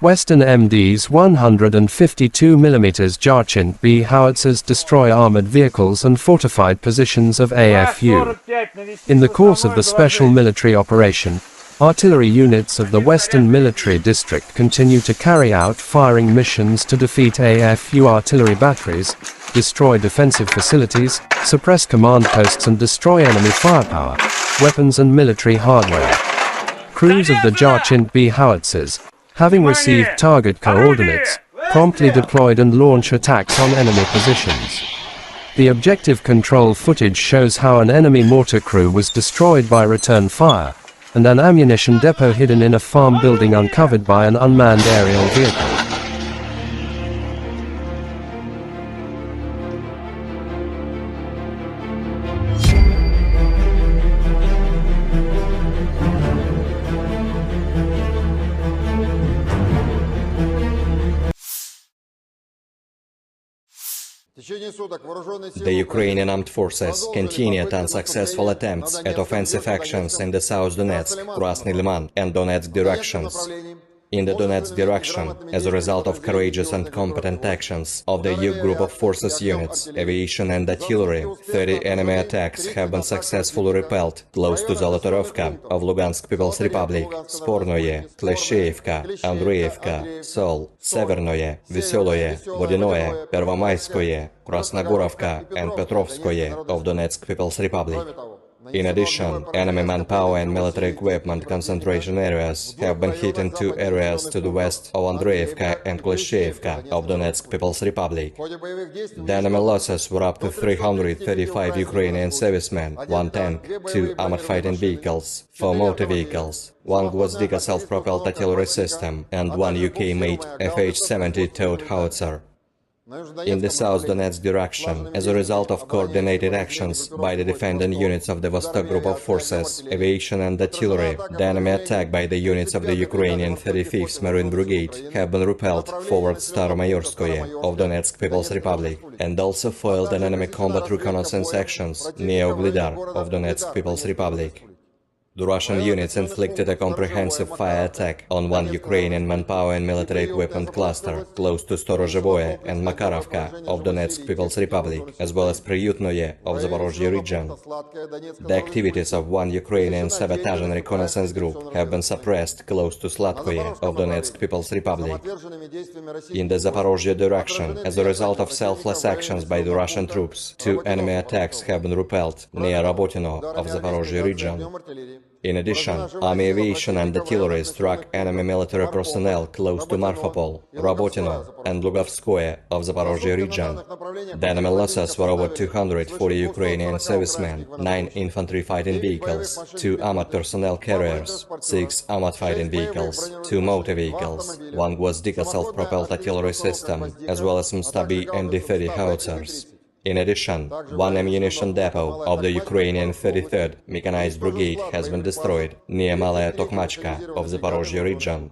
Western MD's 152mm Jarchint B howitzers destroy armored vehicles and fortified positions of AFU. In the course of the special military operation, artillery units of the Western Military District continue to carry out firing missions to defeat AFU artillery batteries, destroy defensive facilities, suppress command posts and destroy enemy firepower, weapons and military hardware. Crews of the Jarchint B howitzers, having received target coordinates, promptly deployed and launch attacks on enemy positions. The objective control footage shows how an enemy mortar crew was destroyed by return fire, and an ammunition depot hidden in a farm building uncovered by an unmanned aerial vehicle. The Ukrainian armed forces continued unsuccessful attempts at offensive actions in the South Donetsk, Krasny Liman and Donetsk directions. In the Donetsk direction, as a result of courageous and competent actions of the EU group of forces units, aviation and artillery, 30 enemy attacks have been successfully repelled close to Zolotorovka of Lugansk People's Republic, Spornoye, Klesheyevka, Andreevka, Sol, Severnoye, Veseloye, Vodinoye, Pervomayskoye, Krasnogorovka and Petrovskoye of Donetsk People's Republic. In addition, enemy manpower and military equipment concentration areas have been hit in two areas to the west of Andreevka and Klesheyevka of Donetsk People's Republic. The enemy losses were up to 335 Ukrainian servicemen, 1 tank, 2 armored fighting vehicles, 4 motor vehicles, 1 Gwozdika self-propelled artillery system and 1 UK-made FH-70 towed howitzer. In the South Donetsk direction, as a result of coordinated actions by the defending units of the Vostok Group of Forces, aviation and artillery, the enemy attack by the units of the Ukrainian 35th Marine Brigade have been repelled towards Staromayorskoye of Donetsk People's Republic, and also foiled an enemy combat reconnaissance actions near Uglidar of Donetsk People's Republic. The Russian units inflicted a comprehensive fire attack on 1 Ukrainian manpower and military equipment cluster close to Storozhevoye and Makarovka of Donetsk People's Republic, as well as Priyutnoye of Zaporozhye region. The activities of 1 Ukrainian sabotage and reconnaissance group have been suppressed close to Slatkoye of Donetsk People's Republic. In the Zaporozhye direction, as a result of selfless actions by the Russian troops, 2 enemy attacks have been repelled near Rabotino of Zaporozhye region. In addition, army aviation and artillery struck enemy military personnel close to Marfapol, Rabotino and Lugovskoye of Zaporozhye region. The enemy losses were over 240 Ukrainian servicemen, 9 infantry fighting vehicles, 2 armored personnel carriers, 6 armored fighting vehicles, 2 motor vehicles, 1 Gwozdika self-propelled artillery system, as well as some Stabi and D-30 howitzers. In addition, 1 ammunition depot of the Ukrainian 33rd Mechanized Brigade has been destroyed near Malaya Tokmachka of Zaporozhye region.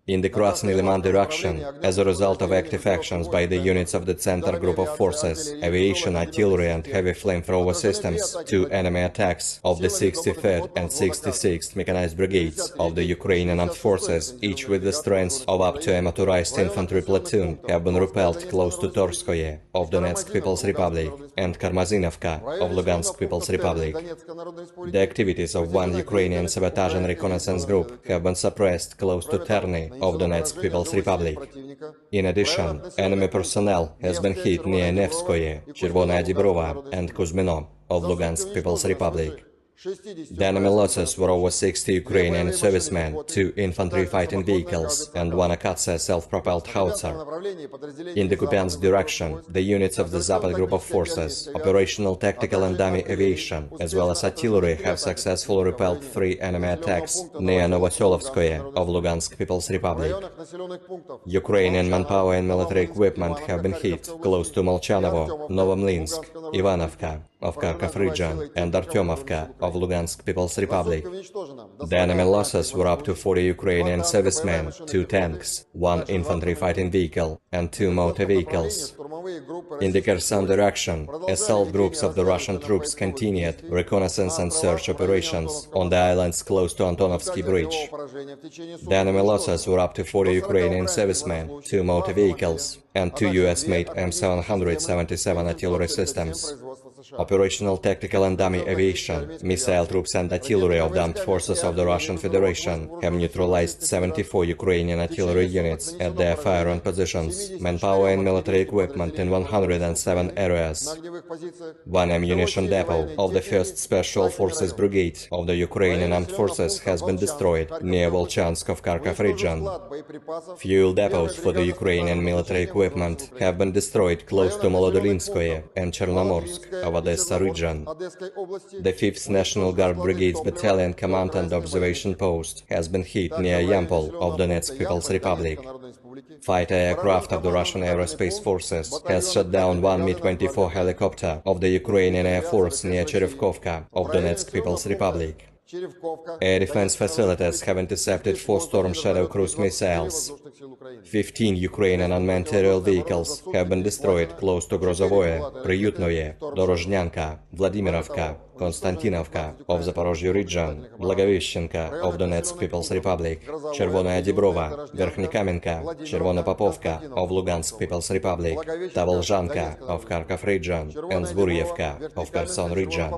In the Krasny Liman direction, as a result of active actions by the units of the Center Group of Forces, aviation, artillery and heavy flamethrower systems, 2 enemy attacks of the 63rd and 66th Mechanized Brigades of the Ukrainian Armed Forces, each with the strength of up to a motorized infantry platoon, have been repelled close to Torskoye of Donetsk People's Republic and Karmazinovka of Lugansk People's Republic. The activities of 1 Ukrainian sabotage and reconnaissance group have been suppressed close to Terny of Donetsk People's Republic. In addition, enemy personnel has been hit near Nevskoye, Chervonaya Dibrova and Kuzmino of Lugansk People's Republic. The enemy losses were over 60 Ukrainian servicemen, 2 infantry fighting vehicles and 1 Akatsa self-propelled howitzer. In the Kupiansk direction, the units of the Zapad Group of Forces, operational, tactical and dummy aviation, as well as artillery have successfully repelled 3 enemy attacks near Novoselovskoye of Lugansk People's Republic. Ukrainian manpower and military equipment have been hit close to Molchanovo, Novomlinsk, Ivanovka of Kharkov region and Artyomovka of Lugansk People's Republic. The enemy losses were up to 40 Ukrainian servicemen, 2 tanks, 1 infantry fighting vehicle, and 2 motor vehicles. In the Kherson direction, assault groups of the Russian troops continued reconnaissance and search operations on the islands close to Antonovsky Bridge. The enemy losses were up to 40 Ukrainian servicemen, 2 motor vehicles, and 2 US-made M777 artillery systems. Operational tactical and dummy aviation, missile troops and artillery of the armed forces of the Russian Federation have neutralized 74 Ukrainian artillery units at their firing positions, manpower and military equipment in 107 areas. One ammunition depot of the 1st Special Forces Brigade of the Ukrainian Armed Forces has been destroyed near Volchansk of Kharkov region. Fuel depots for the Ukrainian military equipment have been destroyed close to Molodolinskoye and Chernomorsk of Odessa region. The 5th National Guard Brigade's Battalion Command and Observation Post has been hit near Yampol of Donetsk People's Republic. Fighter aircraft of the Russian Aerospace Forces has shot down one Mi-24 helicopter of the Ukrainian Air Force near Cherevkovka of Donetsk People's Republic. Air defense facilities have intercepted 4 Storm Shadow cruise missiles. 15 Ukrainian unmanned aerial vehicles have been destroyed close to Grozovoye, Priyutnoye, Dorozhnyanka, Vladimirovka, Konstantinovka of Zaporozhye region, Blagoveshchenka of Donetsk People's Republic, Chervonaya Dibrova, Verkhnikamenka, Chervona Popovka of Lugansk People's Republic, Tavolzhanka of Kharkov region, and Zburyevka of Kherson region.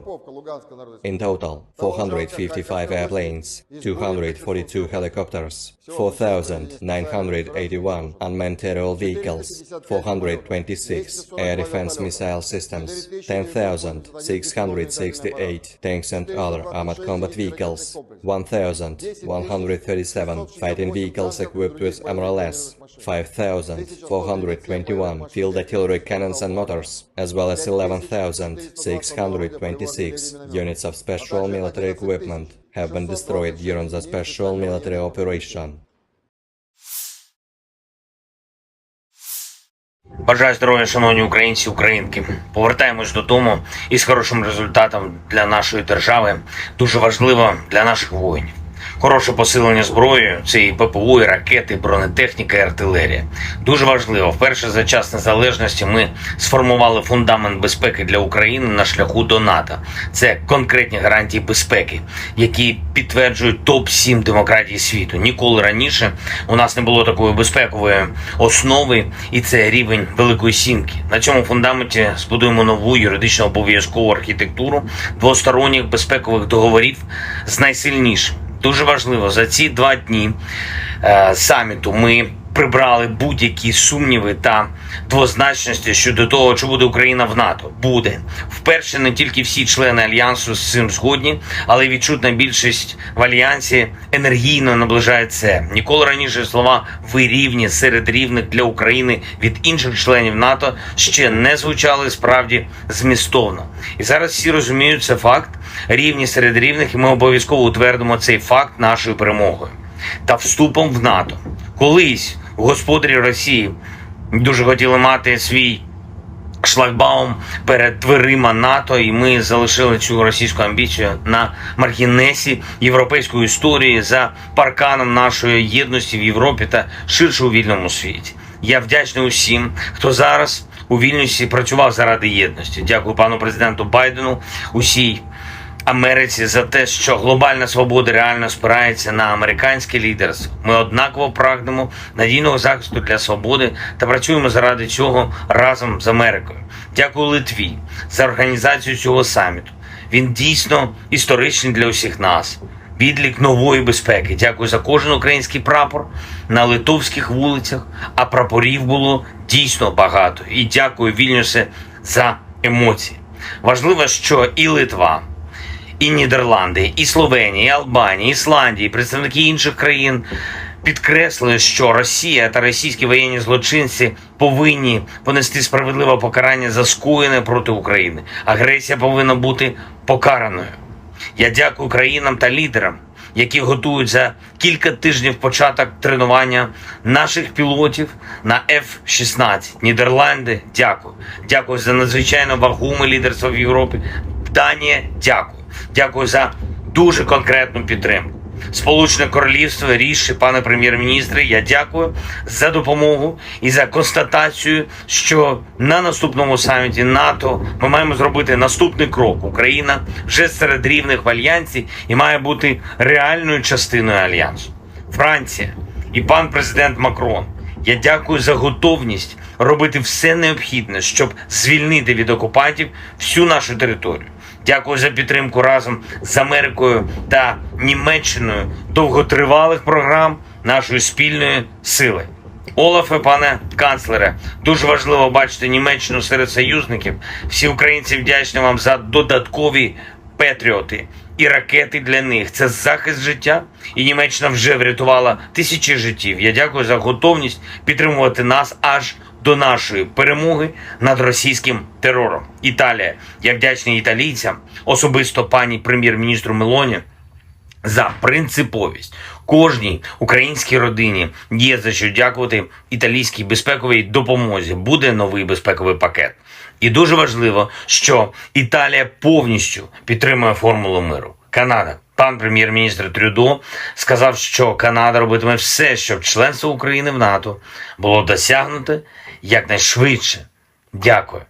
In total, 455 airplanes, 242 helicopters, 4,981 unmanned aerial vehicles, 426 air defense missile systems, 10,668 tanks and other armored combat vehicles, 1,137 fighting vehicles equipped with MRLS, 5,421 field artillery cannons and mortars, as well as 11,626 units of special military equipment have been destroyed during the special military operation. Бажаю здоров'я, шановні українці, українки. Повертаємось додому із хорошим результатом для нашої держави. Дуже важливо для наших воїнів. Хороше посилення зброєю – це і ППО, і ракети, і бронетехніка, і артилерія. Дуже важливо, вперше за час незалежності ми сформували фундамент безпеки для України на шляху до НАТО. Це конкретні гарантії безпеки, які підтверджують топ-7 демократій світу. Ніколи раніше у нас не було такої безпекової основи, і це рівень Великої Сімки. На цьому фундаменті збудуємо нову юридично обов'язкову архітектуру двосторонніх безпекових договорів з найсильнішим. Дуже важливо, за ці 2 дні саміту ми прибрали будь-які сумніви та двозначності щодо того, чи буде Україна в НАТО. Буде. Вперше не тільки всі члени Альянсу з цим згодні, але й відчутна більшість в Альянсі енергійно наближає це. Ніколи раніше слова «ви рівні» серед рівних для України від інших членів НАТО ще не звучали справді змістовно. І зараз всі розуміють, це факт. Рівні серед рівних, і ми обов'язково утвердимо цей факт нашою перемогою та вступом в НАТО. Колись господарі Росії дуже хотіли мати свій шлагбаум перед дверима НАТО, і ми залишили цю російську амбіцію на маргінесі європейської історії за парканом нашої єдності в Європі та ширше у вільному світі. Я вдячний усім, хто зараз у Вільнюсі працював заради єдності. Дякую пану президенту Байдену, усій Америці за те, що глобальна свобода реально спирається на американське лідерство. Ми однаково прагнемо надійного захисту для свободи та працюємо заради цього разом з Америкою. Дякую Литві за організацію цього саміту. Він дійсно історичний для усіх нас. Відлік нової безпеки. Дякую за кожен український прапор на литовських вулицях, а прапорів було дійсно багато. І дякую, Вільнюсе, за емоції. Важливо, що і Литва, і Нідерланди, і Словенія, і Албанія, і Ісландія, і представники інших країн підкреслили, що Росія та російські воєнні злочинці повинні понести справедливе покарання за скоєне проти України. Агресія повинна бути покараною. Я дякую країнам та лідерам, які готують за кілька тижнів початок тренування наших пілотів на F-16. Нідерланди, дякую. Дякую за надзвичайно вагоме лідерство в Європі. Данія, дякую. Дякую за дуже конкретну підтримку. Сполучене Королівство, Ріші, пане прем'єр-міністре, я дякую за допомогу і за констатацію, що на наступному саміті НАТО ми маємо зробити наступний крок. Україна вже серед рівних в Альянсі і має бути реальною частиною Альянсу. Франція і пан президент Макрон, я дякую за готовність робити все необхідне, щоб звільнити від окупантів всю нашу територію. Дякую за підтримку разом з Америкою та Німеччиною довготривалих програм нашої спільної сили. Олафе, пане канцлере, дуже важливо бачити Німеччину серед союзників. Всі українці вдячні вам за додаткові патріоти і ракети для них. Це захист життя, і Німеччина вже врятувала тисячі життів. Я дякую за готовність підтримувати нас аж до нашої перемоги над російським терором. Італія. Я вдячний італійцям, особисто пані прем'єр-міністру Мелоні, за принциповість. Кожній українській родині є за що дякувати італійській безпековій допомозі. Буде новий безпековий пакет. І дуже важливо, що Італія повністю підтримує формулу миру. Канада. Пан прем'єр-міністр Трюдо сказав, що Канада робитиме все, щоб членство України в НАТО було досягнуте якнайшвидше. Дякую.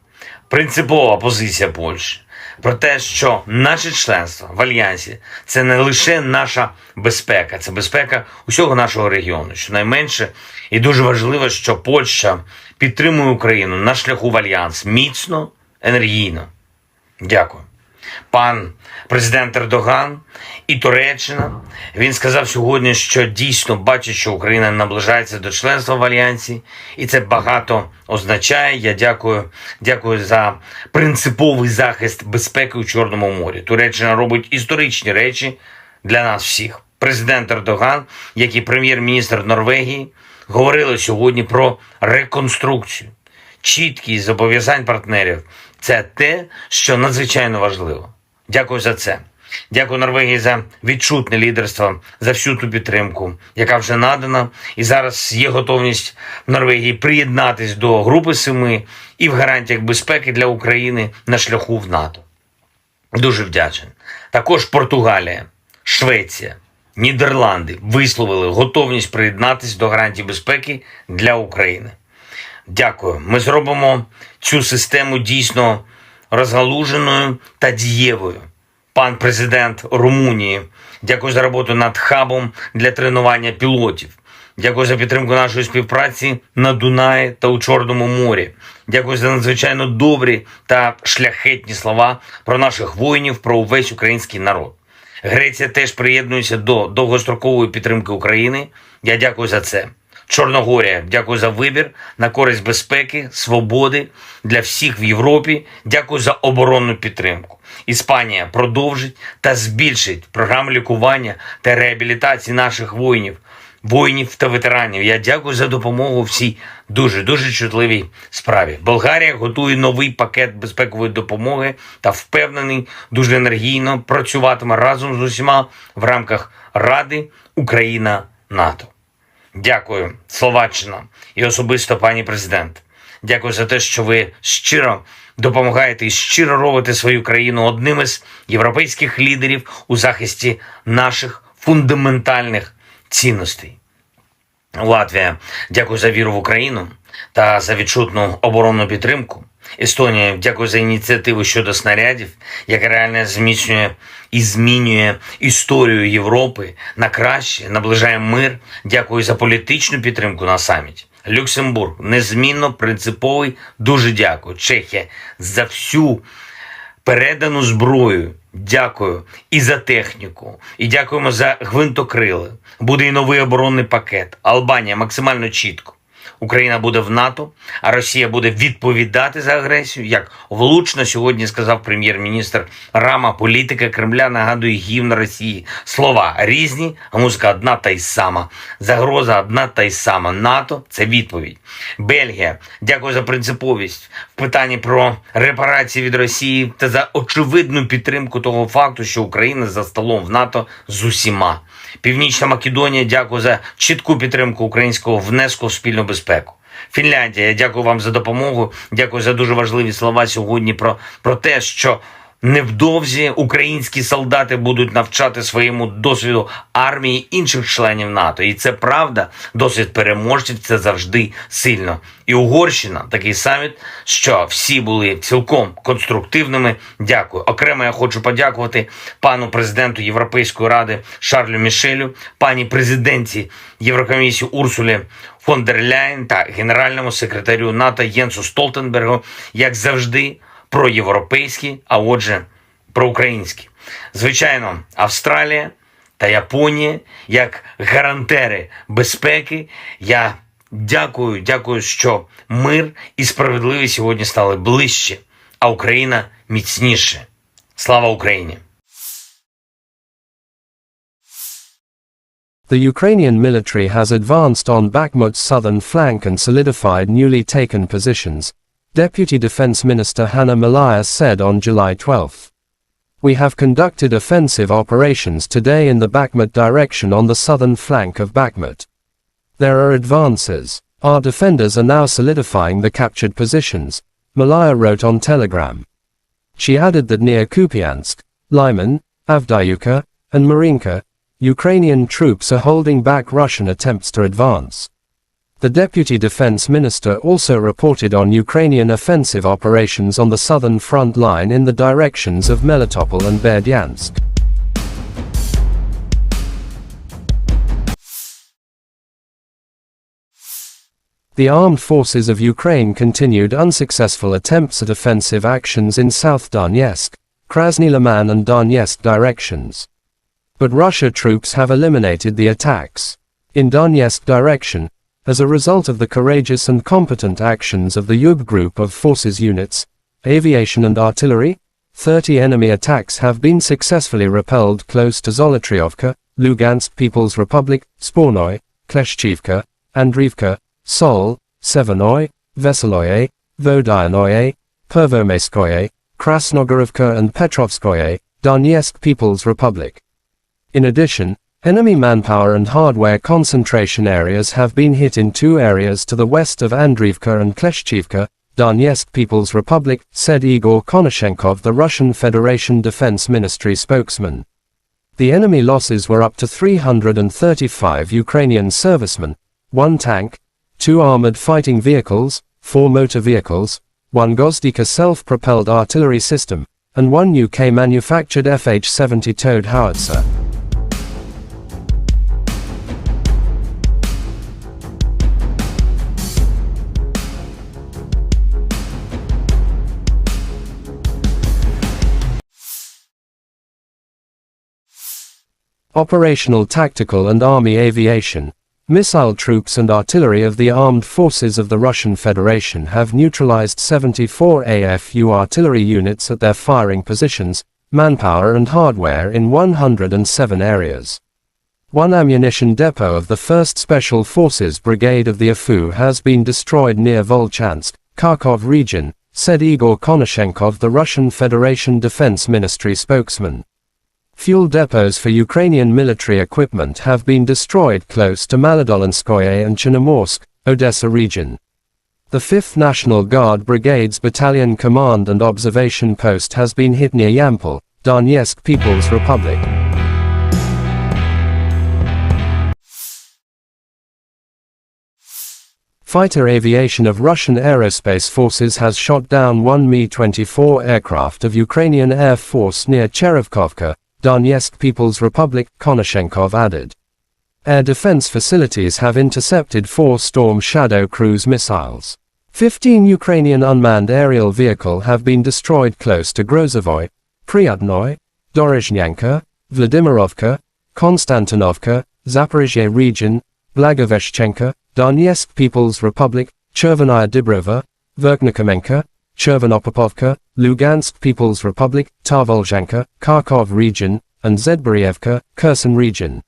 Принципова позиція Польщі про те, що наше членство в Альянсі – це не лише наша безпека, це безпека усього нашого регіону. Щонайменше, і дуже важливо, що Польща підтримує Україну на шляху в Альянс міцно, енергійно. Дякую. Пан президент Ердоган і Туреччина, він сказав сьогодні, що дійсно бачить, що Україна наближається до членства в Альянсі, і це багато означає. Я дякую за принциповий захист безпеки у Чорному морі. Туреччина робить історичні речі для нас всіх. Президент Ердоган, як і прем'єр-міністр Норвегії, говорили сьогодні про реконструкцію. Чіткість зобов'язань партнерів – це те, що надзвичайно важливо. Дякую за це. Дякую Норвегії за відчутне лідерство, за всю ту підтримку, яка вже надана. І зараз є готовність Норвегії приєднатись до Групи 7 і в гарантіях безпеки для України на шляху в НАТО. Дуже вдячний. Також Португалія, Швеція, Нідерланди висловили готовність приєднатись до гарантій безпеки для України. Дякую. Ми зробимо цю систему дійсно розгалуженою та дієвою. Пан президент Румунії, дякую за роботу над хабом для тренування пілотів. Дякую за підтримку нашої співпраці на Дунаї та у Чорному морі. Дякую за надзвичайно добрі та шляхетні слова про наших воїнів, про увесь український народ. Греція теж приєднується до довгострокової підтримки України. Я дякую за це. Чорногорія, дякую за вибір на користь безпеки, свободи для всіх в Європі. Дякую за оборонну підтримку. Іспанія продовжить та збільшить програму лікування та реабілітації наших воїнів та ветеранів. Я дякую за допомогу в цій дуже чутливій справі. Болгарія готує новий пакет безпекової допомоги та впевнений, дуже енергійно працюватиме разом з усіма в рамках Ради Україна-НАТО. Дякую, Словаччина і особисто пані президент. Дякую за те, що ви щиро допомагаєте і щиро робите свою країну одним із європейських лідерів у захисті наших фундаментальних цінностей. Латвія, дякую за віру в Україну та за відчутну оборонну підтримку. Естонія, дякую за ініціативу щодо снарядів, яка реально зміцнює і змінює історію Європи на краще, наближає мир. Дякую за політичну підтримку на саміті. Люксембург, незмінно принциповий, дуже дякую. Чехія, за всю передану зброю. Дякую і за техніку, і дякуємо за гвинтокрили. Буде і новий оборонний пакет. Албанія максимально чітко. Україна буде в НАТО, а Росія буде відповідати за агресію. Як влучно сьогодні сказав прем'єр-міністр Рама, політика Кремля нагадує гімн Росії. Слова різні, а музика одна та й сама. Загроза одна та й сама. НАТО – це відповідь. Бельгія, дякую за принциповість в питанні про репарації від Росії та за очевидну підтримку того факту, що Україна за столом в НАТО з усіма. Північна Македонія, дякую за чітку підтримку українського внеску в спільну безпеку. Фінляндія, я дякую вам за допомогу, дякую за дуже важливі слова сьогодні про те, що Невдовзі українські солдати будуть навчати своєму досвіду армії інших членів НАТО. І це правда, досвід переможців – це завжди сильно. І Угорщина, такий саміт, що всі були цілком конструктивними. Дякую. Окремо я хочу подякувати пану президенту Європейської ради Шарлю Мішелю, пані президентці Єврокомісії Урсулі фон дер Ляєн та генеральному секретарю НАТО Єнсу Столтенбергу, як завжди, проєвропейські, а отже, проукраїнські. Звичайно, Австралія та Японія, як гарантери безпеки, я дякую, що мир і справедливість сьогодні стали ближче, а Україна міцніше. Слава Україні! The Ukrainian military has advanced on Bakhmut's southern flank and solidified newly taken positions, Deputy Defense Minister Hanna Maliar said on July 12. We have conducted offensive operations today in the Bakhmut direction on the southern flank of Bakhmut. There are advances. Our defenders are now solidifying the captured positions, Maliar wrote on Telegram. She added that near Kupiansk, Lyman, Avdiivka, and Marinka, Ukrainian troops are holding back Russian attempts to advance. The Deputy Defense Minister also reported on Ukrainian offensive operations on the southern front line in the directions of Melitopol and Berdyansk. The armed forces of Ukraine continued unsuccessful attempts at offensive actions in South Donetsk, Krasny Liman and Donetsk directions. But Russia troops have eliminated the attacks. In Donetsk direction, as a result of the courageous and competent actions of the Yub group of forces units, aviation and artillery, 30 enemy attacks have been successfully repelled close to Zolotriovka, Lugansk People's Republic, Spornoy, Kleshchivka, Andriivka, Sol, Severnoy, Veseloye, Vodyanoye, Pervomaiskoye, Krasnogorovka and Petrovskoye, Donetsk People's Republic. In addition, enemy manpower and hardware concentration areas have been hit in two areas to the west of Andriivka and Kleshchivka, Donetsk People's Republic, said Igor Konashenkov, the Russian Federation Defense Ministry spokesman. The enemy losses were up to 335 Ukrainian servicemen, 1 tank, 2 armored fighting vehicles, 4 motor vehicles, 1 Gozdika self-propelled artillery system, and 1 UK-manufactured FH-70 towed howitzer. Operational tactical and army aviation, missile troops and artillery of the armed forces of the Russian Federation have neutralized 74 AFU artillery units at their firing positions, manpower and hardware in 107 areas. One ammunition depot of the 1st Special Forces Brigade of the AFU has been destroyed near Volchansk, Kharkov region, said Igor Konashenkov, the Russian Federation Defense Ministry spokesman. Fuel depots for Ukrainian military equipment have been destroyed close to Maladolinskoye and Chernomorsk, Odessa region. The 5th National Guard Brigade's Battalion Command and Observation Post has been hit near Yampol, Donetsk People's Republic. Fighter aviation of Russian Aerospace Forces has shot down 1 Mi-24 aircraft of Ukrainian Air Force near Cherevkovka, Donetsk People's Republic, Konashenkov added. Air defense facilities have intercepted 4 Storm Shadow cruise missiles. 15 Ukrainian unmanned aerial vehicles have been destroyed close to Grozovoy, Pryatnoy, Dorozhnyanka, Vladimirovka, Konstantinovka, Zaporizhzhia region, Blagoveshchenka, Donetsk People's Republic, Chervenaya Dibrova, Verkhnikomenka, Chervonopopovka, Lugansk People's Republic, Tarvolzhanka, Kharkov region, and Zedborievka, Kherson region.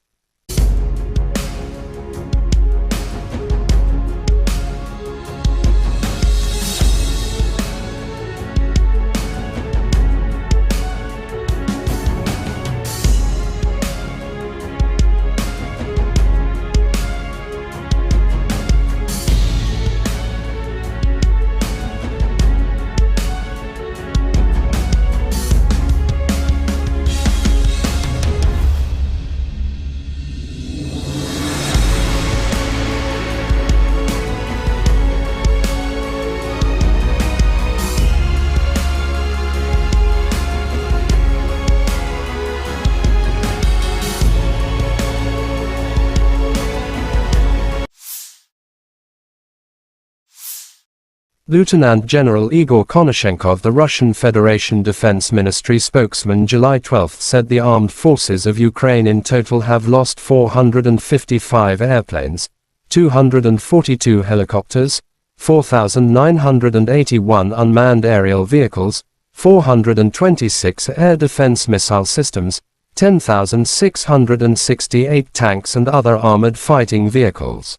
Lieutenant General Igor Konashenkov, the Russian Federation Defense Ministry spokesman, July 12 said the armed forces of Ukraine in total have lost 455 airplanes, 242 helicopters, 4,981 unmanned aerial vehicles, 426 air defense missile systems, 10,668 tanks and other armored fighting vehicles.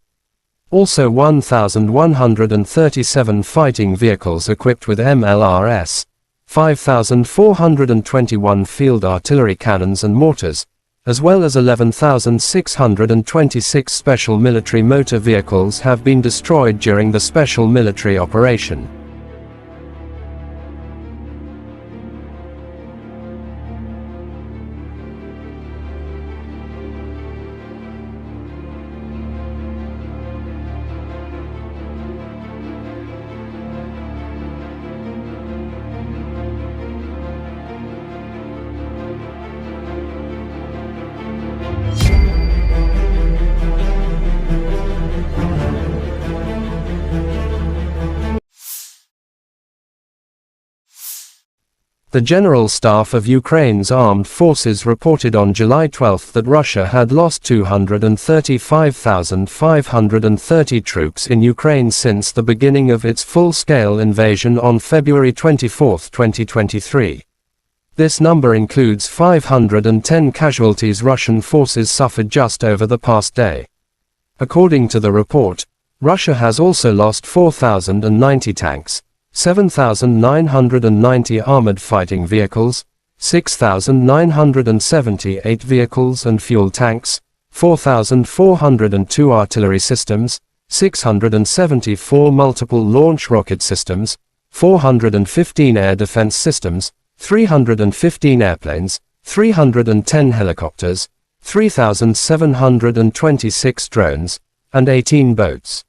Also 1,137 fighting vehicles equipped with MLRS, 5,421 field artillery cannons and mortars, as well as 11,626 special military motor vehicles have been destroyed during the special military operation. The General Staff of Ukraine's armed forces reported on July 12 that Russia had lost 235,530 troops in Ukraine since the beginning of its full-scale invasion on February 24, 2023. This number includes 510 casualties Russian forces suffered just over the past day. According to the report, Russia has also lost 4,090 tanks, 7,990 armored fighting vehicles, 6,978 vehicles and fuel tanks, 4,402 artillery systems, 674 multiple launch rocket systems, 415 air defense systems, 315 airplanes, 310 helicopters, 3,726 drones, and 18 boats.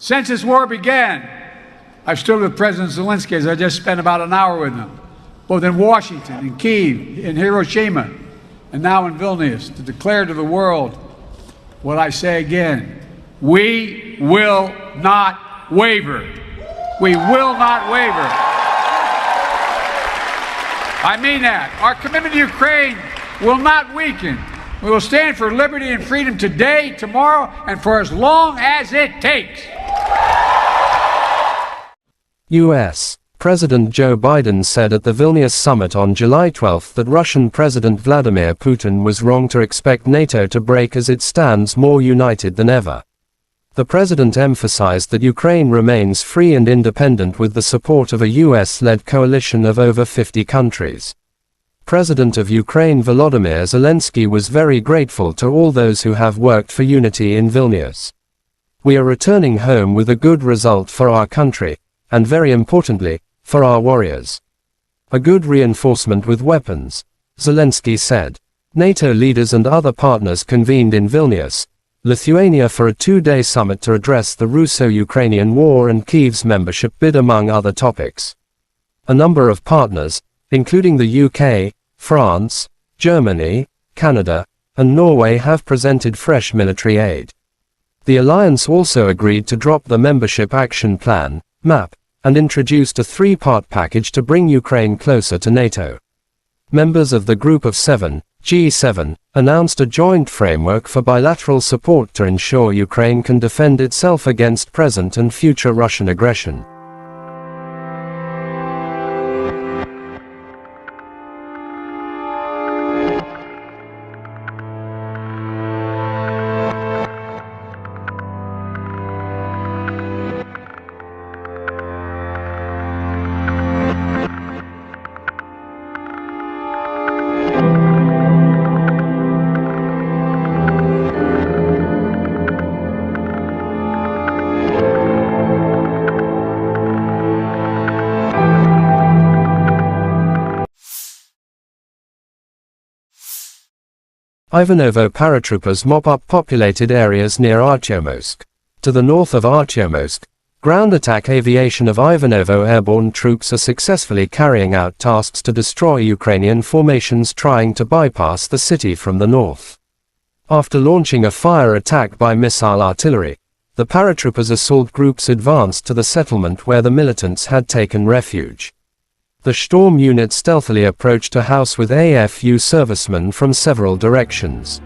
Since this war began, I've stood with President Zelensky, as I just spent about an hour with him, both in Washington, in Kyiv, in Hiroshima, and now in Vilnius, to declare to the world what I say again: we will not waver. We will not waver. I mean that. Our commitment to Ukraine will not weaken. We will stand for liberty and freedom today, tomorrow, and for as long as it takes. U.S. President Joe Biden said at the Vilnius summit on July 12 that Russian President Vladimir Putin was wrong to expect NATO to break as it stands more united than ever. The president emphasized that Ukraine remains free and independent with the support of a U.S.-led coalition of over 50 countries. President of Ukraine Volodymyr Zelensky was very grateful to all those who have worked for unity in Vilnius. We are returning home with a good result for our country, and very importantly, for our warriors. A good reinforcement with weapons, Zelensky said. NATO leaders and other partners convened in Vilnius, Lithuania for a two-day summit to address the Russo-Ukrainian war and Kyiv's membership bid among other topics. A number of partners, including the UK, France, Germany, Canada, and Norway have presented fresh military aid. The alliance also agreed to drop the Membership Action Plan, MAP, and introduced a three-part package to bring Ukraine closer to NATO. Members of the Group of Seven, G7, announced a joint framework for bilateral support to ensure Ukraine can defend itself against present and future Russian aggression. Ivanovo paratroopers mop up populated areas near Artyomsk. To the north of Artyomsk, Ground attack aviation of Ivanovo airborne troops are successfully carrying out tasks to destroy Ukrainian formations trying to bypass the city from the north. After launching a fire attack by missile artillery, the paratroopers assault groups advanced to the settlement where the militants had taken refuge. The Storm unit stealthily approached a house with AFU servicemen from several directions.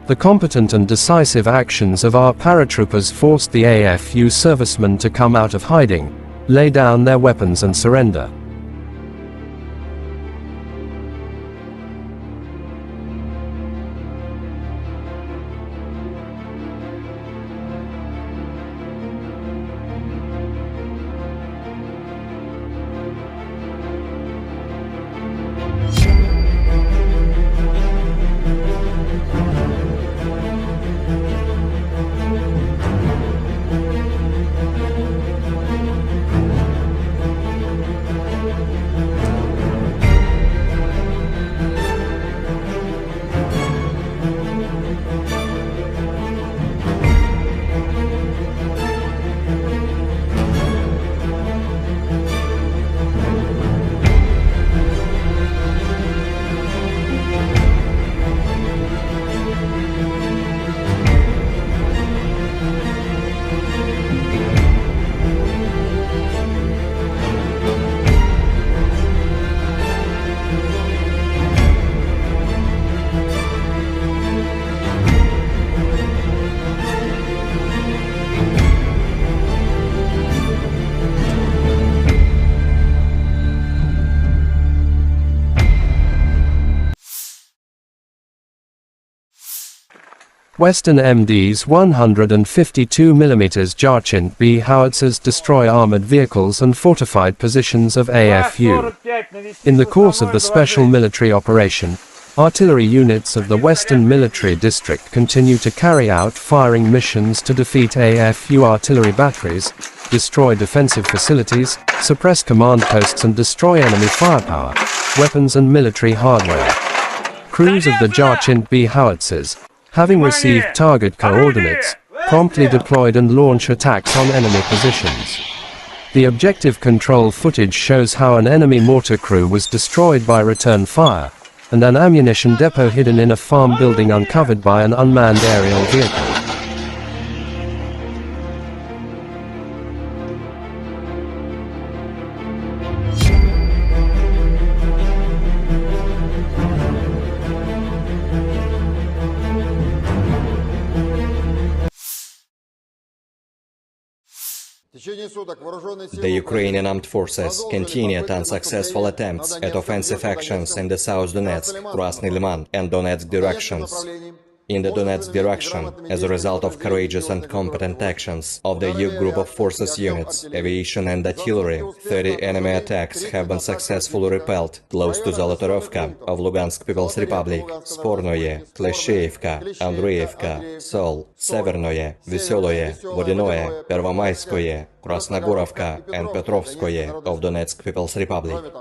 The competent and decisive actions of our paratroopers forced the AFU servicemen to come out of hiding, lay down their weapons and surrender. Western MD's 152mm Jarchint B howitzers destroy armored vehicles and fortified positions of AFU. In the course of the special military operation, artillery units of the Western Military District continue to carry out firing missions to defeat AFU artillery batteries, destroy defensive facilities, suppress command posts and destroy enemy firepower, weapons and military hardware. Crews of the Jarchint B howitzers, having received target coordinates, promptly deployed and launch attacks on enemy positions. The objective control footage shows how an enemy mortar crew was destroyed by return fire, and an ammunition depot hidden in a farm building uncovered by an unmanned aerial vehicle. The Ukrainian armed forces continued unsuccessful attempts at offensive actions in the South Donetsk, Krasny Liman and Donetsk directions. In the Donetsk direction, as a result of courageous and competent actions of the U group of forces units, aviation and artillery, 30 enemy attacks have been successfully repelled close to Zolotorovka of Lugansk People's Republic, Spornoye, Klesheyevka, Andreyevka, Sol, Severnoye, Veseloye, Vodinoye, Pervomayskoye, Krasnogorovka and Petrovskoye of Donetsk People's Republic.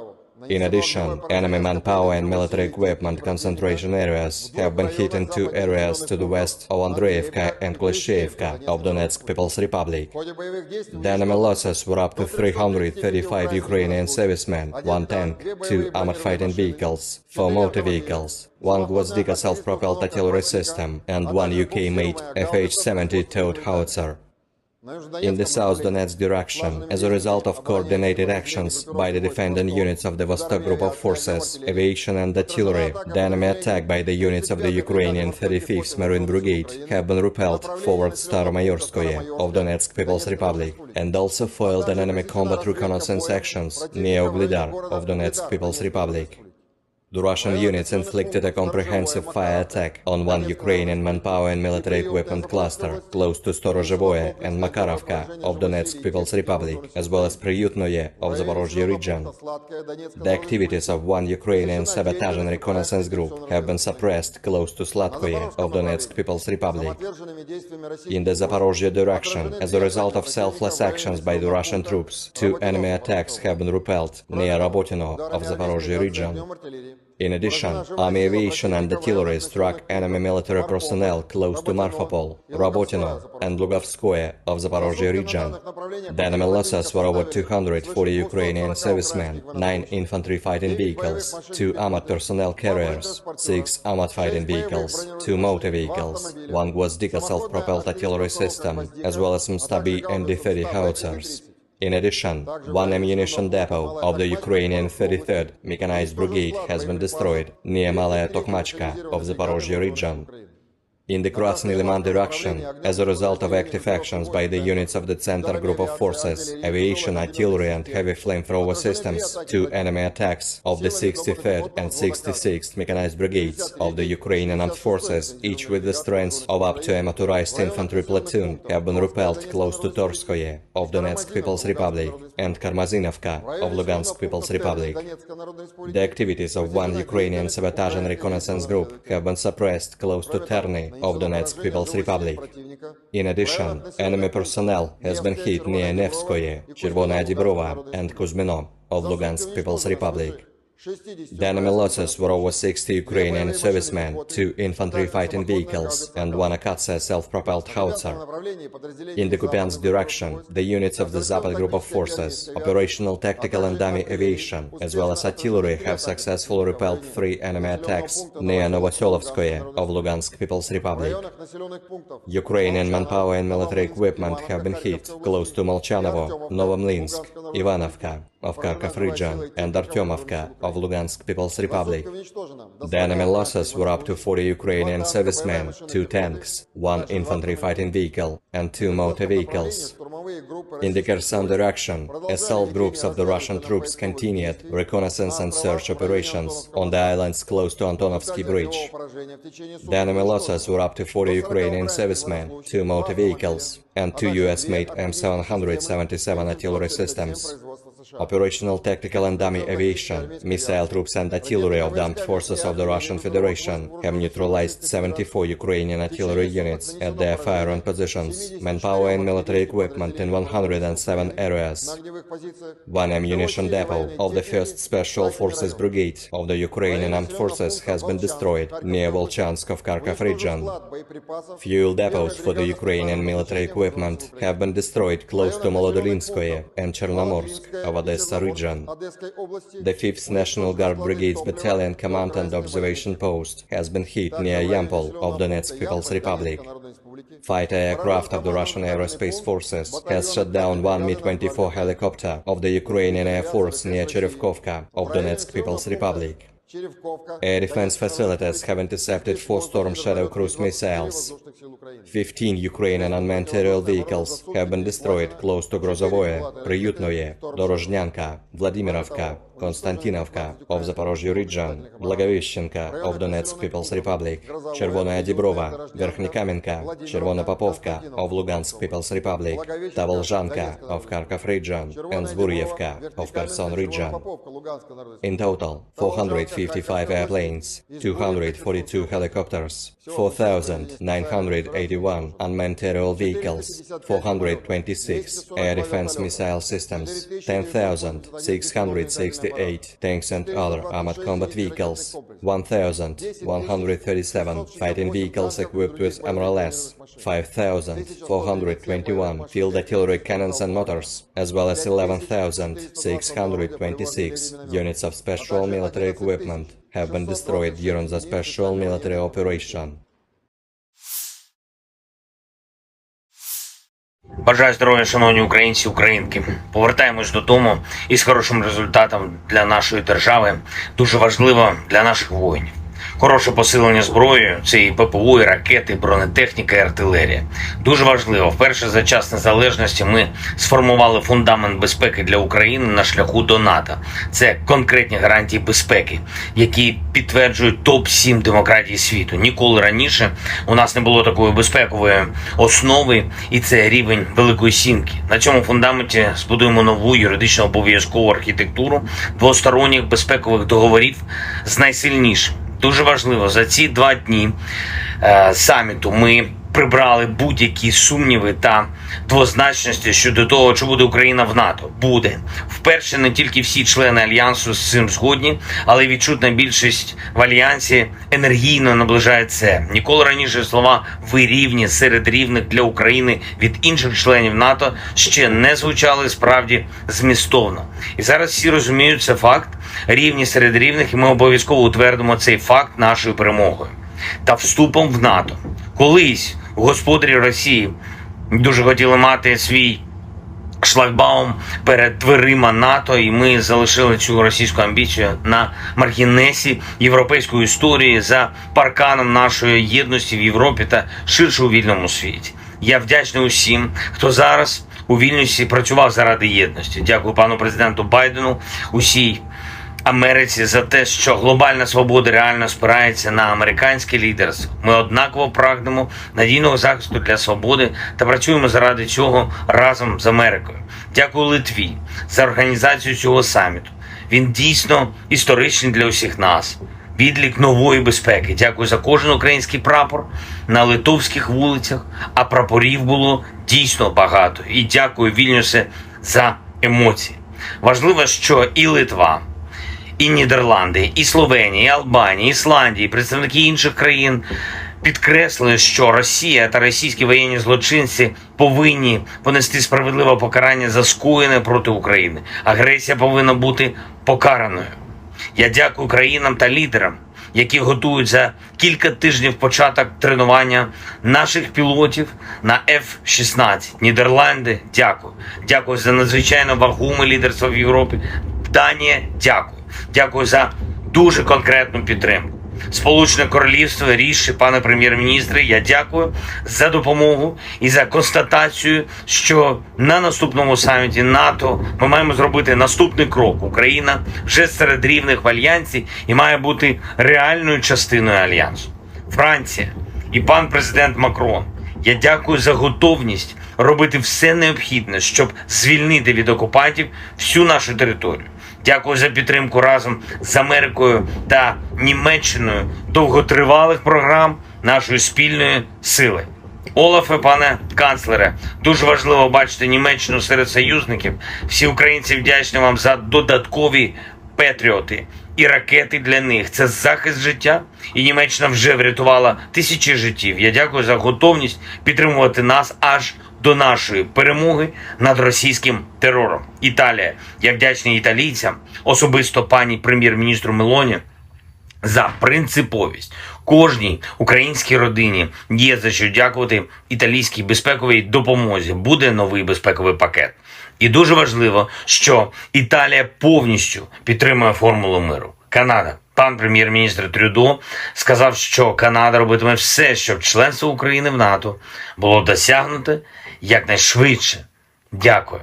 In addition, enemy manpower and military equipment concentration areas have been hit in two areas to the west of Andreyevka and Klesheyevka of Donetsk People's Republic. The enemy losses were up to 335 Ukrainian servicemen, 1 tank, 2 armored fighting vehicles, 4 motor vehicles, 1 Gvozdika self-propelled artillery system and 1 UK-made FH-70 towed howitzer. In the South Donetsk direction, as a result of coordinated actions by the defending units of the Vostok Group of Forces, aviation and artillery, the enemy attack by the units of the Ukrainian 35th Marine Brigade have been repelled forward Staromayorskoye of Donetsk People's Republic, and also foiled an enemy combat reconnaissance actions near Uglidar of Donetsk People's Republic. The Russian units inflicted a comprehensive fire attack on 1 Ukrainian manpower and military equipment cluster close to Storozhevoye and Makarovka of Donetsk People's Republic, as well as Priyutnoye of Zaporozhye region. The activities of 1 Ukrainian sabotage and reconnaissance group have been suppressed close to Slatkoye of Donetsk People's Republic. In the Zaporozhye direction, as a result of selfless actions by the Russian troops, 2 enemy attacks have been repelled near Rabotino of Zaporozhye region. In addition, Army aviation and artillery struck enemy military personnel close to Marfapol, Robotino, and Lugovskoye of Zaporozhye region. The enemy losses were over 240 Ukrainian servicemen, 9 infantry fighting vehicles, 2 Ahmad personnel carriers, 6 Ahmad fighting vehicles, 2 motor vehicles, 1 Gvozdika self-propelled artillery system, as well as Mstabi MD-30 howitzers. In addition, 1 ammunition depot of the Ukrainian 33rd Mechanized Brigade has been destroyed near Malaya Tokmachka of Zaporozhye region. In the Krasny Liman direction, as a result of active actions by the units of the Center Group of Forces, aviation, artillery and heavy flamethrower systems, 2 enemy attacks of the 63rd and 66th Mechanized Brigades of the Ukrainian Armed Forces, each with the strength of up to a motorized infantry platoon, have been repelled close to Torskoye of Donetsk People's Republic and Karmazinovka of Lugansk People's Republic. The activities of 1 Ukrainian sabotage and reconnaissance group have been suppressed close to Terny of Donetsk People's Republic. In addition, enemy personnel has been hit near Nevskoye, Chervonaya Dibrova and Kuzmino of Lugansk People's Republic. The enemy losses were over 60 Ukrainian servicemen, 2 infantry fighting vehicles, and 1 Akatsia self-propelled howitzer. In the Kupiansk direction, the units of the Zapad Group of Forces, operational, tactical and dummy aviation, as well as artillery have successfully repelled 3 enemy attacks near Novoselovskoye of Lugansk People's Republic. Ukrainian manpower and military equipment have been hit close to Molchanovo, Novomlinsk, Ivanovka of Kharkov region, and Artyomovka of Lugansk People's Republic. The enemy losses were up to 40 Ukrainian servicemen, 2 tanks, 1 infantry fighting vehicle, and 2 motor vehicles. In the Kherson direction, assault groups of the Russian troops continued reconnaissance and search operations on the islands close to Antonovsky Bridge. The enemy losses were up to 40 Ukrainian servicemen, 2 motor vehicles, and 2 US-made M777 artillery systems. Operational, tactical and dummy aviation, missile troops and artillery of the armed forces of the Russian Federation have neutralized 74 Ukrainian artillery units at their firing positions, manpower and military equipment in 107 areas. 1 ammunition depot of the 1st Special Forces Brigade of the Ukrainian Armed Forces has been destroyed near Volchansk of Kharkov region. Fuel depots for the Ukrainian military equipment have been destroyed close to Molodolinskoye and Chernomorsk of Odessa region. The 5th National Guard Brigade's Battalion Command and Observation Post has been hit near Yampol of Donetsk People's Republic. Fighter aircraft of the Russian Aerospace Forces has shot down 1 Mi-24 helicopter of the Ukrainian Air Force near Cherevkovka of Donetsk People's Republic. Air defense facilities have intercepted 4 Storm Shadow cruise missiles. 15 Ukrainian unmanned aerial vehicles have been destroyed close to Grozovoye, Priyutnoye, Dorozhnyanka, Vladimirovka, Konstantinovka of Zaporozhye region, Blagoveshchenka of Donetsk People's Republic, Chervonaya Dibrova, Verkhnikamenka, Chervona Popovka of Lugansk People's Republic, Tavolzhanka of Kharkov region, and Zburyevka of Kherson region. In total, 455 airplanes, 242 helicopters, 4,981 unmanned aerial vehicles, 426 air defense missile systems, 10,668 tanks and other armored combat vehicles, 1,137 fighting vehicles equipped with MRLS, 5,421 field artillery cannons and mortars, as well as 11,626 units of special military equipment have been destroyed during the special military operation. Бажаю здоров'я, шановні українці, українки. Повертаємось додому із хорошим результатом для нашої держави. Дуже важливо для наших воїнів. Хороше посилення зброєю – це і ППО, і ракети, і бронетехніка, і артилерія. Дуже важливо. Вперше за час незалежності ми сформували фундамент безпеки для України на шляху до НАТО. Це конкретні гарантії безпеки, які підтверджують топ-7 демократій світу. Ніколи раніше у нас не було такої безпекової основи, і це рівень Великої Сімки. На цьому фундаменті збудуємо нову юридично обов'язкову архітектуру двосторонніх безпекових договорів з найсильнішим. Дуже важливо, за ці 2 дні саміту ми прибрали будь-які сумніви та двозначності щодо того, чи буде Україна в НАТО. Буде. Вперше не тільки всі члени Альянсу з цим згодні, але й відчутна більшість в Альянсі енергійно наближає це. Ніколи раніше слова «ви рівні серед рівних для України» від інших членів НАТО ще не звучали справді змістовно. І зараз всі розуміють, це факт, рівні серед рівних, і ми обов'язково утвердимо цей факт нашою перемогою та вступом в НАТО. Колись господарі Росії дуже хотіли мати свій шлагбаум перед дверима НАТО, і ми залишили цю російську амбіцію на маргінесі європейської історії за парканом нашої єдності в Європі та ширше у вільному світі. Я вдячний усім, хто зараз у Вільнюсі працював заради єдності. Дякую пану президенту Байдену, усій Америці за те, що глобальна свобода реально спирається на американське лідерство. Ми однаково прагнемо надійного захисту для свободи та працюємо заради цього разом з Америкою. Дякую Литві за організацію цього саміту. Він дійсно історичний для усіх нас. Відлік нової безпеки. Дякую за кожен український прапор на литовських вулицях, а прапорів було дійсно багато. І дякую Вільнюсе за емоції. Важливо, що і Литва, і Нідерланди, і Словенія, і Албанія, і Ісландія, і представники інших країн підкреслили, що Росія та російські воєнні злочинці повинні понести справедливе покарання за скоєне проти України. Агресія повинна бути покараною. Я дякую країнам та лідерам, які готують за кілька тижнів початок тренування наших пілотів на F-16. Нідерланди, дякую. Дякую за надзвичайно вагоме лідерство в Європі. Данія, дякую. Дякую за дуже конкретну підтримку. Сполучене Королівство, ріші, пане прем'єр-міністре, я дякую за допомогу і за констатацію, що на наступному саміті НАТО ми маємо зробити наступний крок. Україна вже серед рівних в Альянсі і має бути реальною частиною Альянсу. Франція і пан президент Макрон, я дякую за готовність робити все необхідне, щоб звільнити від окупантів всю нашу територію. Дякую за підтримку разом з Америкою та Німеччиною довготривалих програм нашої спільної сили. Олафе, пане канцлере, дуже важливо бачити Німеччину серед союзників. Всі українці вдячні вам за додаткові патріоти і ракети для них. Це захист життя, і Німеччина вже врятувала тисячі життів. Я дякую за готовність підтримувати нас аж до нашої перемоги над російським терором. Італія. Я вдячний італійцям, особисто пані прем'єр-міністру Мелоні, за принциповість. Кожній українській родині є за що дякувати італійській безпековій допомозі. Буде новий безпековий пакет. І дуже важливо, що Італія повністю підтримує формулу миру. Канада. Пан прем'єр-міністр Трюдо сказав, що Канада робитиме все, щоб членство України в НАТО було досягнуте якнайшвидше. Дякую.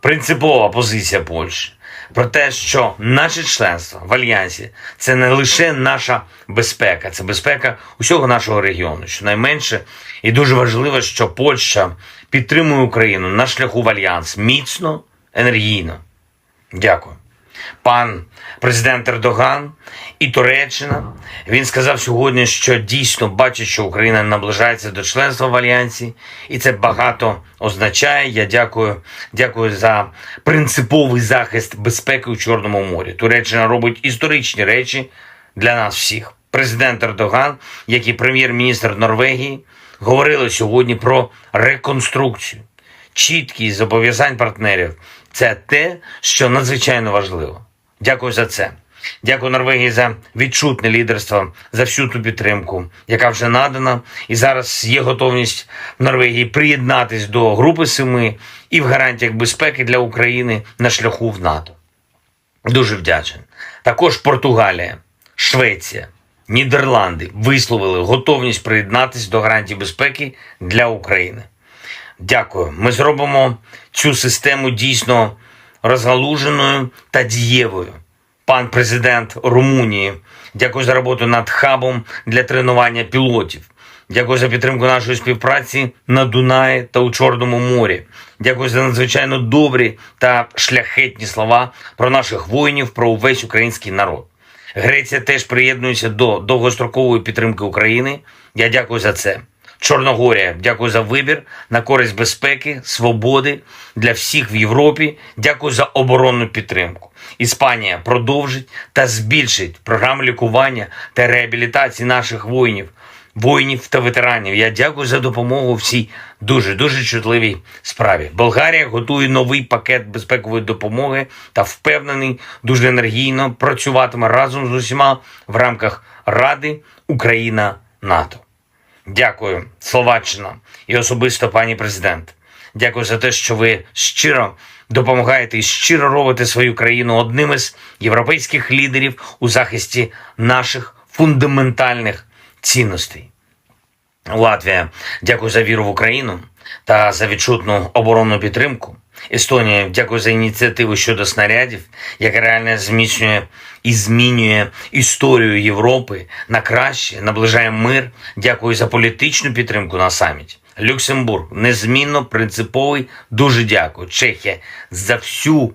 Принципова позиція Польщі про те, що наше членство в Альянсі – це не лише наша безпека, це безпека усього нашого регіону. Щонайменше, і дуже важливо, що Польща підтримує Україну на шляху в Альянс міцно, енергійно. Дякую. Пан президент Ердоган і Туреччина, він сказав сьогодні, що дійсно бачить, що Україна наближається до членства в Альянсі, і це багато означає. Я дякую за принциповий захист безпеки у Чорному морі. Туреччина робить історичні речі для нас всіх. Президент Ердоган, як і прем'єр-міністр Норвегії, говорили сьогодні про реконструкцію. Чіткість зобов'язань партнерів – це те, що надзвичайно важливо. Дякую за це. Дякую Норвегії за відчутне лідерство, за всю ту підтримку, яка вже надана. І зараз є готовність в Норвегії приєднатись до Групи 7 і в гарантіях безпеки для України на шляху в НАТО. Дуже вдячний. Також Португалія, Швеція, Нідерланди висловили готовність приєднатись до гарантій безпеки для України. Дякую. Ми зробимо цю систему дійсно розгалуженою та дієвою. Пан президент Румунії, дякую за роботу над хабом для тренування пілотів. Дякую за підтримку нашої співпраці на Дунаї та у Чорному морі. Дякую за надзвичайно добрі та шляхетні слова про наших воїнів, про увесь український народ. Греція теж приєднується до довгострокової підтримки України. Я дякую за це. Чорногорія, дякую за вибір на користь безпеки, свободи для всіх в Європі. Дякую за оборонну підтримку. Іспанія продовжить та збільшить програми лікування та реабілітації наших воїнів та ветеранів. Я дякую за допомогу в цій дуже чутливій справі. Болгарія готує новий пакет безпекової допомоги та впевнений, дуже енергійно працюватиме разом з усіма в рамках Ради Україна-НАТО. Дякую, Словаччина і особисто пані президент. Дякую за те, що ви щиро допомагаєте і щиро робите свою країну одним із європейських лідерів у захисті наших фундаментальних цінностей. Латвія, дякую за віру в Україну та за відчутну оборонну підтримку. Естонія, дякую за ініціативу щодо снарядів, яка реально зміцнює і змінює історію Європи на краще, наближає мир. Дякую за політичну підтримку на саміті. Люксембург, незмінно принциповий, дуже дякую. Чехія, за всю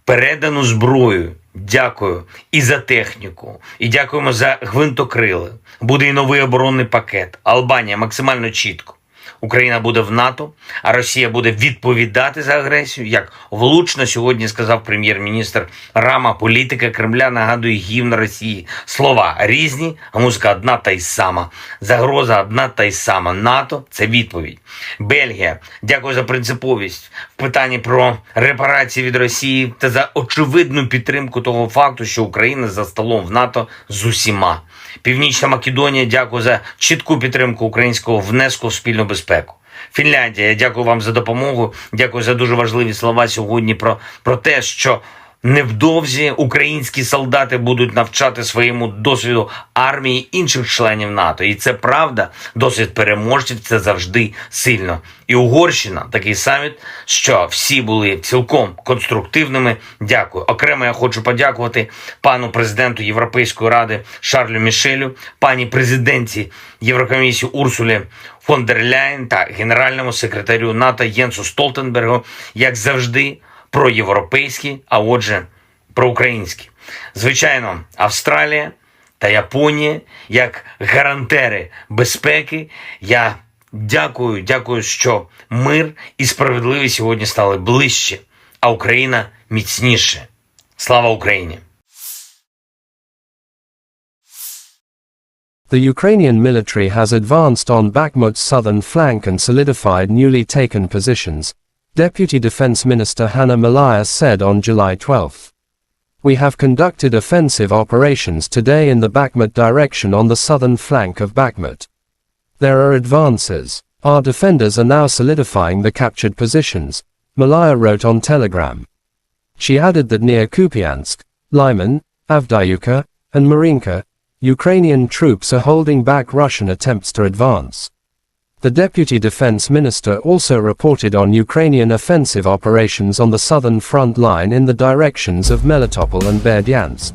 передану зброю. Дякую і за техніку, і дякуємо за гвинтокрили. Буде і новий оборонний пакет. Албанія максимально чітко. Україна буде в НАТО, а Росія буде відповідати за агресію. Як влучно сьогодні сказав прем'єр-міністр Рама, політика Кремля нагадує гімн Росії. Слова різні, а музика одна та й сама. Загроза одна та й сама. НАТО – це відповідь. Бельгія, дякую за принциповість в питанні про репарації від Росії та за очевидну підтримку того факту, що Україна за столом в НАТО з усіма. Північна Македонія, дякую за чітку підтримку українського внеску в спільну безпеку. Фінляндія, я дякую вам за допомогу, дякую за дуже важливі слова сьогодні про те, що невдовзі українські солдати будуть навчати своєму досвіду армії інших членів НАТО. І це правда, досвід переможців – це завжди сильно. І Угорщина, такий саміт, що всі були цілком конструктивними. Дякую. Окремо я хочу подякувати пану президенту Європейської ради Шарлю Мішелю, пані президентці Єврокомісії Урсулі фон дер Ляєн та генеральному секретарю НАТО Єнсу Столтенбергу, як завжди, проєвропейські, а отже, проукраїнські. Звичайно, Австралія та Японія, як гарантери безпеки, я дякую, що мир і справедливість сьогодні стали ближче, а Україна міцніше. Слава Україні! The Ukrainian military has advanced on Bakhmut's southern flank and solidified newly taken positions, Deputy Defense Minister Hanna Malaya said on July 12. We have conducted offensive operations today in the Bakhmut direction on the southern flank of Bakhmut. There are advances. Our defenders are now solidifying the captured positions, Malaya wrote on Telegram. She added that near Kupiansk, Lyman, Avdiivka, and Marinka, Ukrainian troops are holding back Russian attempts to advance. The Deputy Defense Minister also reported on Ukrainian offensive operations on the southern front line in the directions of Melitopol and Berdyansk.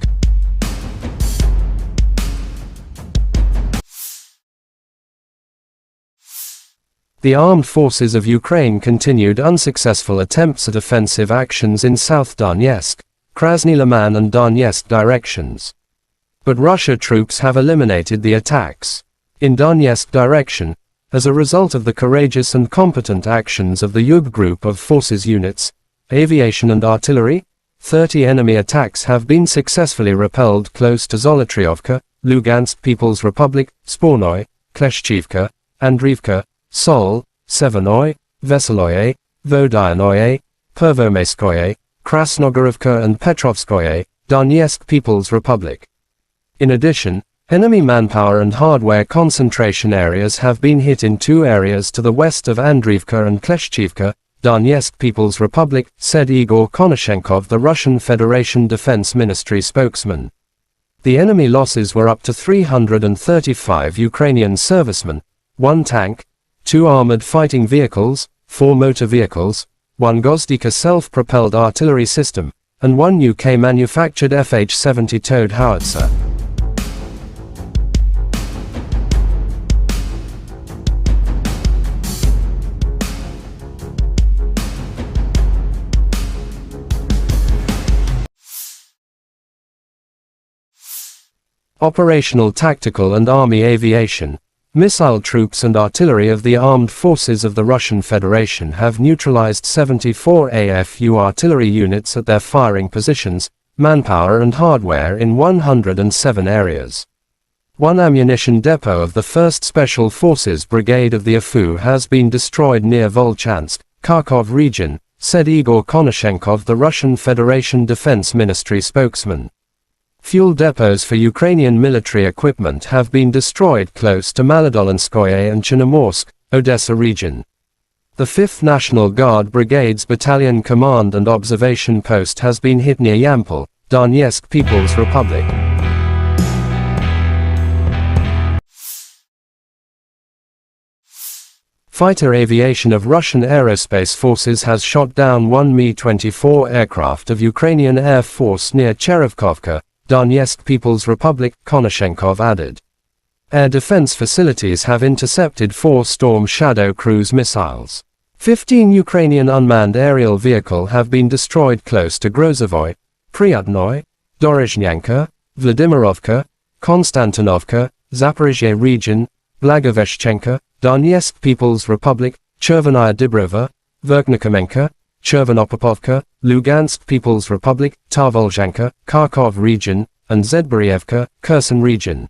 The armed forces of Ukraine continued unsuccessful attempts at offensive actions in South Donetsk, Krasny Liman and Donetsk directions. But Russia troops have eliminated the attacks. In Donetsk direction, as a result of the courageous and competent actions of the Yub group of forces units, aviation and artillery, 30 enemy attacks have been successfully repelled close to Zolotriovka, Lugansk People's Republic, Spornoy, Kleshchivka, Andriivka, Sol, Severnoy, Veseloye, Vodyanoye, Pervomaiskoye, Krasnogorovka and Petrovskoye, Donetsk People's Republic. In addition, enemy manpower and hardware concentration areas have been hit in two areas to the west of Andriivka and Kleshchivka, Donetsk People's Republic, said Igor Konashenkov, the Russian Federation Defense Ministry spokesman. The enemy losses were up to 335 Ukrainian servicemen, 1 tank, 2 armored fighting vehicles, 4 motor vehicles, 1 Gozdika self-propelled artillery system, and 1 UK-manufactured FH-70 towed howitzer. Operational Tactical and Army Aviation, Missile troops and artillery of the armed forces of the Russian Federation have neutralized 74 AFU artillery units at their firing positions, manpower and hardware in 107 areas. One ammunition depot of the 1st Special Forces Brigade of the AFU has been destroyed near Volchansk, Kharkov region, said Igor Konashenkov, the Russian Federation Defense Ministry spokesman. Fuel depots for Ukrainian military equipment have been destroyed close to Maladolinskoye and Chernomorsk, Odessa region. The 5th National Guard Brigade's Battalion Command and Observation Post has been hit near Yampol, Donetsk People's Republic. Fighter aviation of Russian Aerospace Forces has shot down one Mi-24 aircraft of Ukrainian Air Force near Cherevkovka, Donetsk People's Republic, Konashenkov added. Air defense facilities have intercepted 4 Storm Shadow cruise missiles. 15 Ukrainian unmanned aerial vehicles have been destroyed close to Grozovoy, Pryatnoy, Dorozhnyanka, Vladimirovka, Konstantinovka, Zaporizhzhia region, Blagoveshchenka, Donetsk People's Republic, Chervenaya Dibrova, Verkhnikomenka, Chervonopopovka, Lugansk People's Republic, Tarvolzhanka, Kharkov region, and Zedborievka, Kherson region.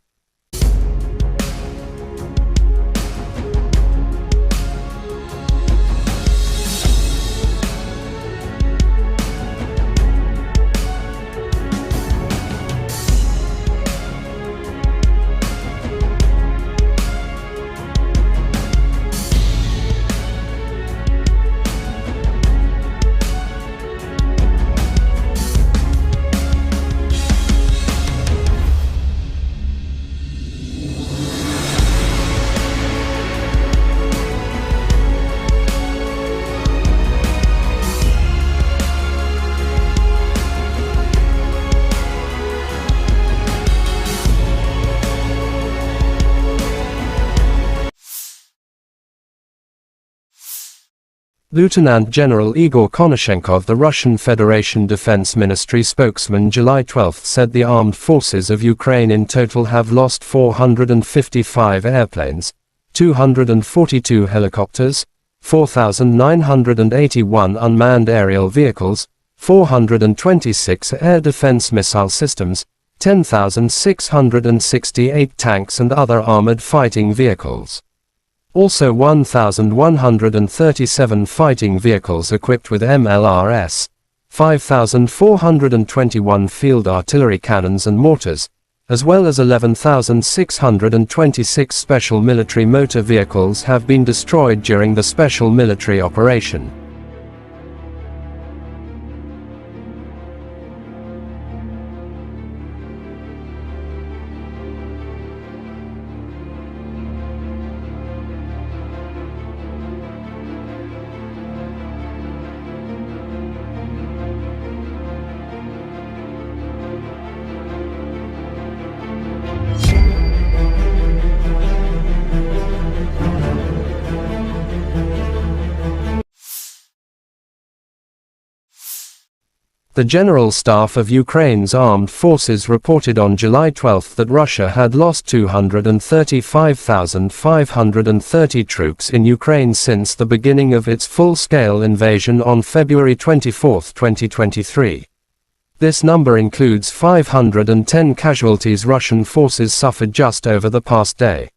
Lieutenant General Igor Konashenkov, the Russian Federation Defense Ministry spokesman, July 12 said the armed forces of Ukraine in total have lost 455 airplanes, 242 helicopters, 4,981 unmanned aerial vehicles, 426 air defense missile systems, 10,668 tanks and other armored fighting vehicles. Also 1,137 fighting vehicles equipped with MLRS, 5,421 field artillery cannons and mortars, as well as 11,626 special military motor vehicles have been destroyed during the special military operation. The General Staff of Ukraine's armed forces reported on July 12 that Russia had lost 235,530 troops in Ukraine since the beginning of its full-scale invasion on February 24, 2023. This number includes 510 casualties Russian forces suffered just over the past day.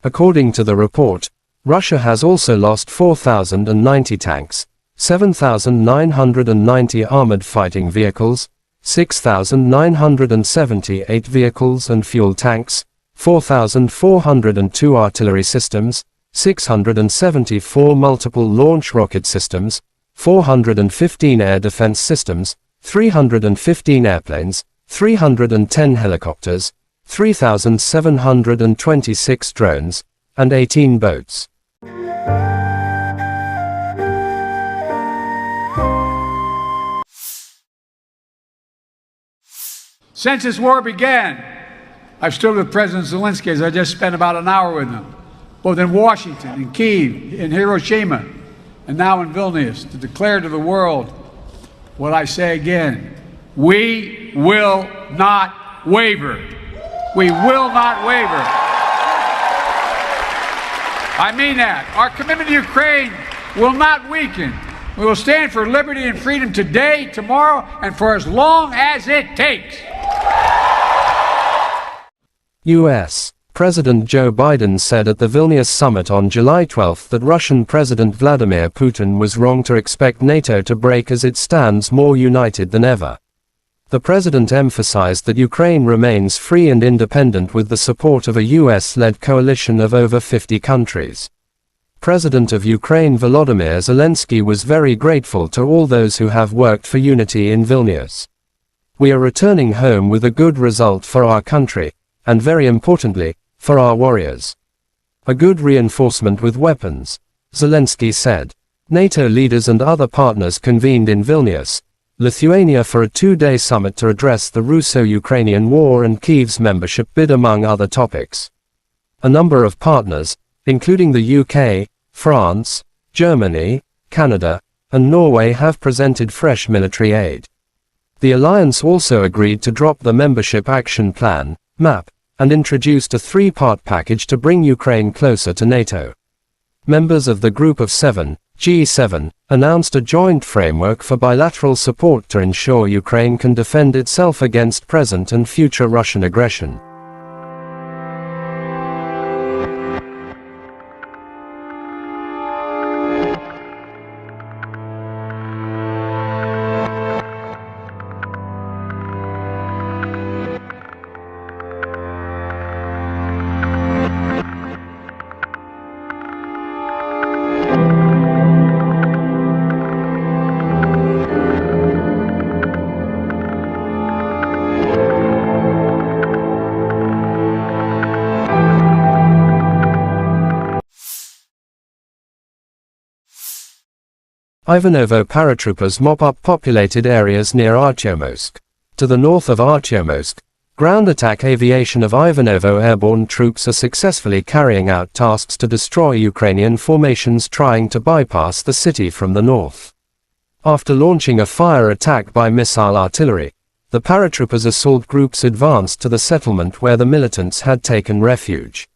According to the report, Russia has also lost 4,090 tanks, 7,990 armored fighting vehicles, 6,978 vehicles and fuel tanks, 4,402 artillery systems, 674 multiple launch rocket systems, 415 air defense systems, 315 airplanes, 310 helicopters, 3,726 drones, and 18 boats. Since this war began, I've stood with President Zelensky, as I just spent about an hour with him, both in Washington, in Kyiv, in Hiroshima, and now in Vilnius, to declare to the world what I say again: we will not waver. We will not waver. I mean that. Our commitment to Ukraine will not weaken. We will stand for liberty and freedom today, tomorrow, and for as long as it takes. U.S. President Joe Biden said at the Vilnius summit on July 12 that Russian President Vladimir Putin was wrong to expect NATO to break as it stands more united than ever. The president emphasized that Ukraine remains free and independent with the support of a US-led coalition of over 50 countries. President of Ukraine Volodymyr Zelensky was very grateful to all those who have worked for unity in Vilnius. We are returning home with a good result for our country, and very importantly, for our warriors. A good reinforcement with weapons, Zelensky said. NATO leaders and other partners convened in Vilnius, Lithuania for a two-day summit to address the Russo-Ukrainian war and Kyiv's membership bid among other topics. A number of partners, including the UK, France, Germany, Canada, and Norway have presented fresh military aid. The alliance also agreed to drop the Membership Action Plan, MAP, and introduced a three-part package to bring Ukraine closer to NATO. Members of the Group of Seven, G7, announced a joint framework for bilateral support to ensure Ukraine can defend itself against present and future Russian aggression. Ivanovo paratroopers mop up populated areas near Artyomsk. To the north of Artyomsk, ground attack aviation of Ivanovo airborne troops are successfully carrying out tasks to destroy Ukrainian formations trying to bypass the city from the north. After launching a fire attack by missile artillery, the paratroopers assault groups advanced to the settlement where the militants had taken refuge.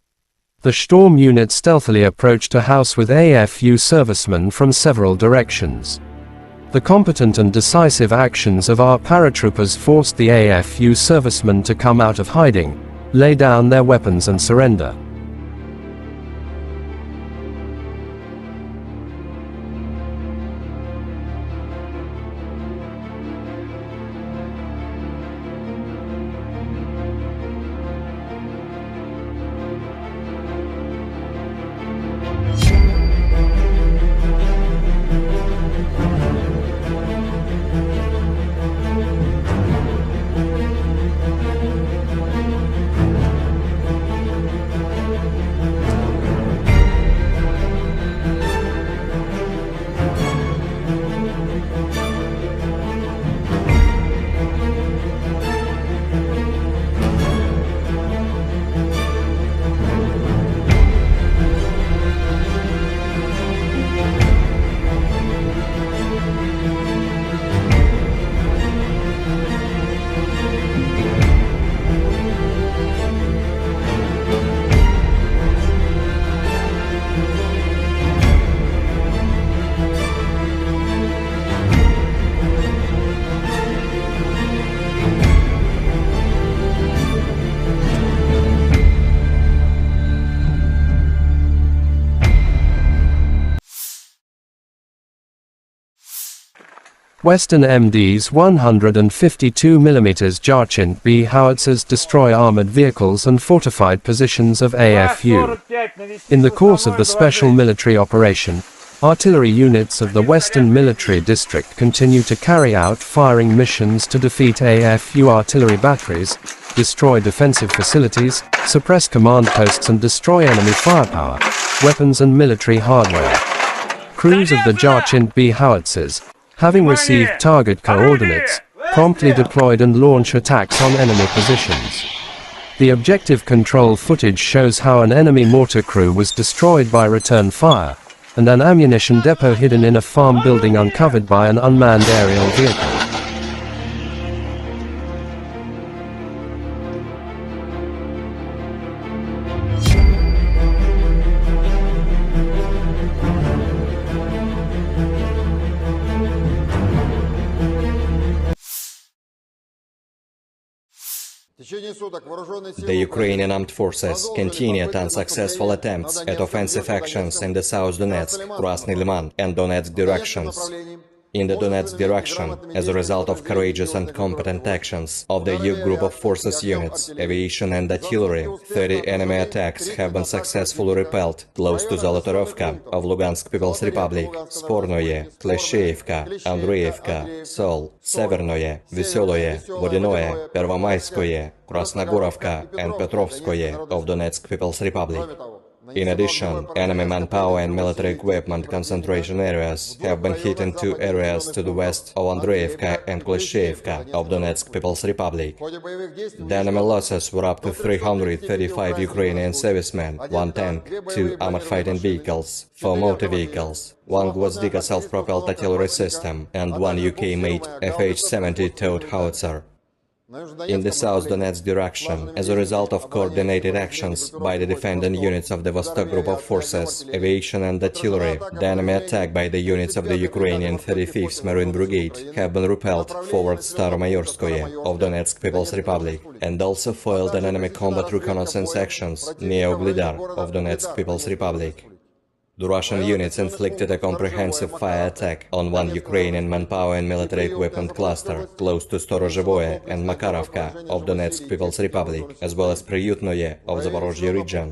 The Storm unit stealthily approached a house with AFU servicemen from several directions. The competent and decisive actions of our paratroopers forced the AFU servicemen to come out of hiding, lay down their weapons and surrender. Western MD's 152mm Jarchint B howitzers destroy armored vehicles and fortified positions of AFU. In the course of the special military operation, artillery units of the Western Military District continue to carry out firing missions to defeat AFU artillery batteries, destroy defensive facilities, suppress command posts and destroy enemy firepower, weapons and military hardware. Crews of the Jarchint B howitzers, having received target coordinates, promptly deployed and launch attacks on enemy positions. The objective control footage shows how an enemy mortar crew was destroyed by return fire, and an ammunition depot hidden in a farm building uncovered by an unmanned aerial vehicle. The Ukrainian armed forces continued unsuccessful attempts at offensive actions in the South Donetsk, Krasny Liman and Donetsk directions. In the Donetsk direction, as a result of courageous and competent actions of the EU group of forces units, aviation and artillery, 30 enemy attacks have been successfully repelled close to Zolotorovka of Lugansk People's Republic, Spornoye, Klesheyevka, Andreevka, Sol, Severnoye, Veseloye, Vodinoye, Pervomayskoye, Krasnogorovka and Petrovskoye of Donetsk People's Republic. In addition, enemy manpower and military equipment concentration areas have been hit in two areas to the west of Andreevka and Klesheyevka of Donetsk People's Republic. The enemy losses were up to 335 Ukrainian servicemen, 1 tank, 2 armored fighting vehicles, 4 motor vehicles, 1 Gwozdika self-propelled artillery system and 1 UK-made FH-70 towed howitzer. In the South Donetsk direction, as a result of coordinated actions by the defending units of the Vostok Group of Forces, aviation and artillery, the enemy attack by the units of the Ukrainian 35th Marine Brigade have been repelled forward Staromayorskoye of Donetsk People's Republic, and also foiled an enemy combat reconnaissance actions near Uglidar of Donetsk People's Republic. The Russian units inflicted a comprehensive fire attack on 1 Ukrainian manpower and military equipment cluster close to Storozhevoye and Makarovka of Donetsk People's Republic, as well as Priyutnoye of Zaporozhye region.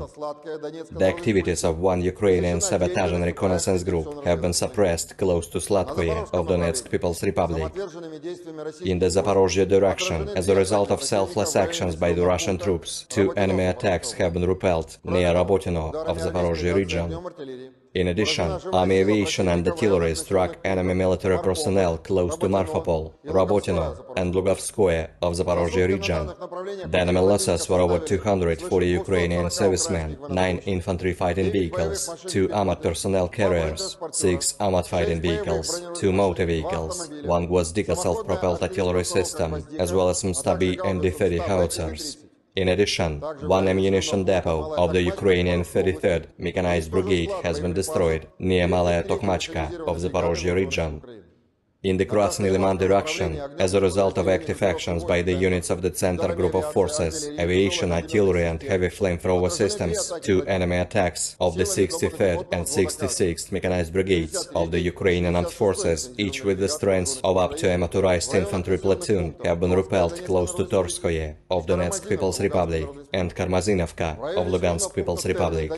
The activities of 1 Ukrainian sabotage and reconnaissance group have been suppressed close to Slatkoye of Donetsk People's Republic. In the Zaporozhye direction, as a result of selfless actions by the Russian troops, 2 enemy attacks have been repelled near Rabotino of Zaporozhye region. In addition, army aviation and artillery struck enemy military personnel close to Marfapol, Rabotino and Lugovskoye of Zaporozhye region. The enemy losses were over 240 Ukrainian servicemen, 9 infantry fighting vehicles, 2 armored personnel carriers, 6 armored fighting vehicles, 2 motor vehicles, 1 Gwozdika self-propelled artillery system, as well as Mstabi and D-30 howitzers. In addition, 1 ammunition depot of the Ukrainian 33rd Mechanized Brigade has been destroyed near Malaya Tokmachka of Zaporozhye region. In the Krasny Liman direction, as a result of active actions by the units of the Center Group of Forces, aviation, artillery and heavy flamethrower systems, 2 enemy attacks of the 63rd and 66th Mechanized Brigades of the Ukrainian Armed Forces, each with the strength of up to a motorized infantry platoon, have been repelled close to Torskoye of Donetsk People's Republic and Karmazinovka of Lugansk People's Republic.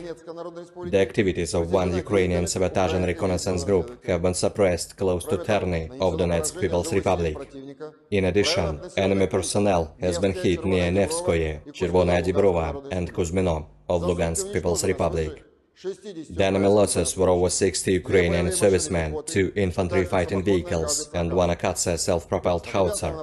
The activities of 1 Ukrainian sabotage and reconnaissance group have been suppressed close to Terny of Donetsk People's Republic. In addition, enemy personnel has been hit near Nevskoye, Chervonaya Dibrova and Kuzmino of Lugansk People's Republic. The enemy losses were over 60 Ukrainian servicemen, 2 infantry fighting vehicles and 1 Akatsia self-propelled howitzer.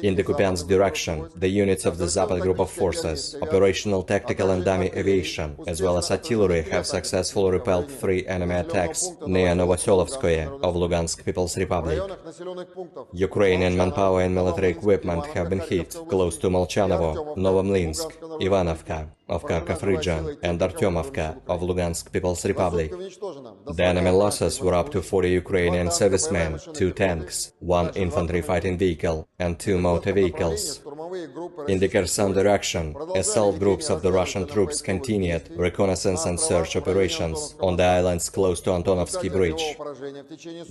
In the Kupiansk direction, the units of the Zapad Group of Forces, operational, tactical and dummy aviation, as well as artillery have successfully repelled 3 enemy attacks near Novoselovskoye of Lugansk People's Republic. Ukrainian manpower and military equipment have been hit close to Molchanovo, Novomlinsk, Ivanovka of Kharkov region and Artyomovka of Lugansk People's Republic. The enemy losses were up to 40 Ukrainian servicemen, 2 tanks, 1 infantry fighting vehicle and 2 motor vehicles. In the Kherson direction, assault groups of the Russian troops continued reconnaissance and search operations on the islands close to Antonovsky Bridge.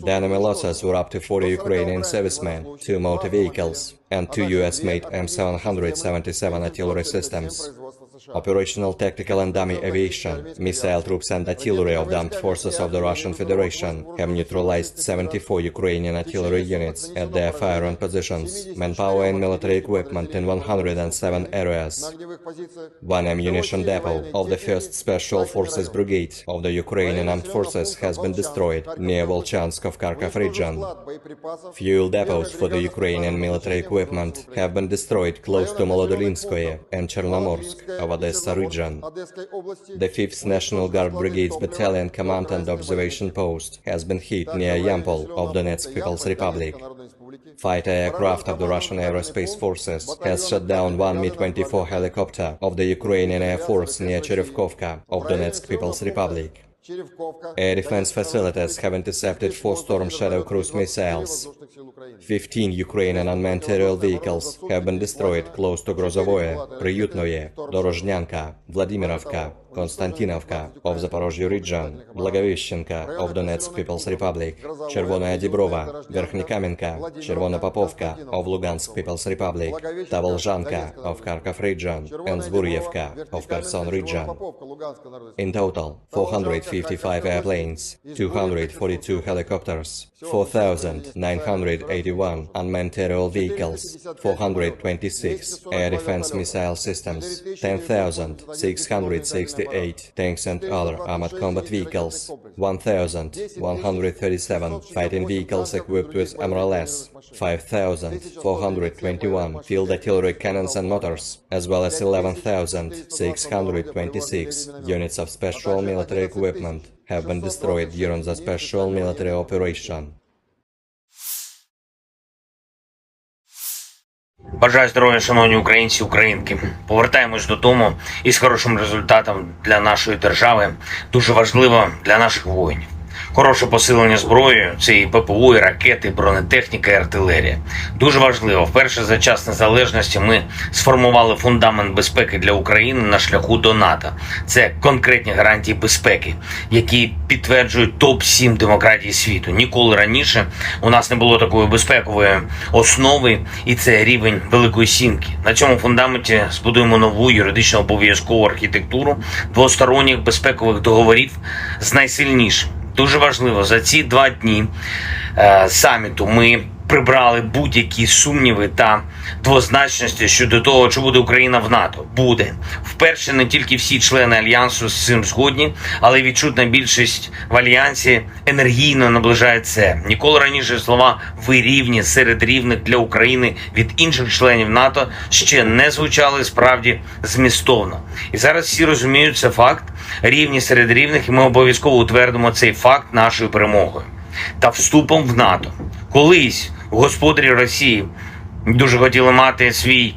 The enemy losses were up to 40 Ukrainian servicemen, 2 motor vehicles and 2 US-made M777 artillery systems. Operational, tactical and dummy aviation, missile troops and artillery of the armed forces of the Russian Federation have neutralized 74 Ukrainian artillery units at their firing positions, manpower and military equipment in 107 areas. 1 ammunition depot of the 1st Special Forces Brigade of the Ukrainian Armed Forces has been destroyed near Volchansk of Kharkov region. Fuel depots for the Ukrainian military equipment have been destroyed close to Molodolinskoye and Chernomorsk of Odessa region. The 5th National Guard Brigade's Battalion Command and Observation Post has been hit near Yampol of Donetsk People's Republic. Fighter aircraft of the Russian Aerospace Forces has shot down 1 Mi-24 helicopter of the Ukrainian Air Force near Cherevkovka of Donetsk People's Republic. Air defense facilities have intercepted 4 Storm Shadow cruise missiles. 15 Ukrainian unmanned aerial vehicles have been destroyed close to Grozovoye, Приютное, Dorozhnyanka, Vladimirovka, Konstantinovka of Zaporozhye region, Blagoveshchenka of Donetsk People's Republic, Chervonaya Dibrova, Verkhnikamenka, Chervona Popovka of Lugansk People's Republic, Tavolzhanka of Kharkov region, and Zburyevka of Kherson region. In total, 455 airplanes, 242 helicopters, 4,981 unmanned aerial vehicles, 426 air defense missile systems, 10,668 tanks and other armored combat vehicles, 1,137 fighting vehicles equipped with MRLS, 5,421 field artillery cannons and mortars, as well as 11,626 units of special military equipment have been destroyed during the special military operation. Бажаю здоров'я, шановні українці, українки. Повертаємось додому із хорошим результатом для нашої держави. Дуже важливо для наших воїнів. Хороше посилення зброєю – це і ППО, і ракети, і бронетехніка, і артилерія. Дуже важливо. Вперше за час незалежності ми сформували фундамент безпеки для України на шляху до НАТО. Це конкретні гарантії безпеки, які підтверджують топ-7 демократій світу. Ніколи раніше у нас не було такої безпекової основи, і це рівень Великої Сімки. На цьому фундаменті збудуємо нову юридично обов'язкову архітектуру двосторонніх безпекових договорів з найсильнішим. Дуже важливо, за ці 2 дні саміту ми прибрали будь-які сумніви та двозначності щодо того, чи буде Україна в НАТО. Буде. Вперше не тільки всі члени Альянсу з цим згодні, але й відчутна більшість в Альянсі енергійно наближає це. Ніколи раніше слова «ви рівні серед рівних для України» від інших членів НАТО ще не звучали справді змістовно. І зараз всі розуміють, це факт, рівні серед рівних, і ми обов'язково утвердимо цей факт нашою перемогою та вступом в НАТО. Колись господарі Росії дуже хотіли мати свій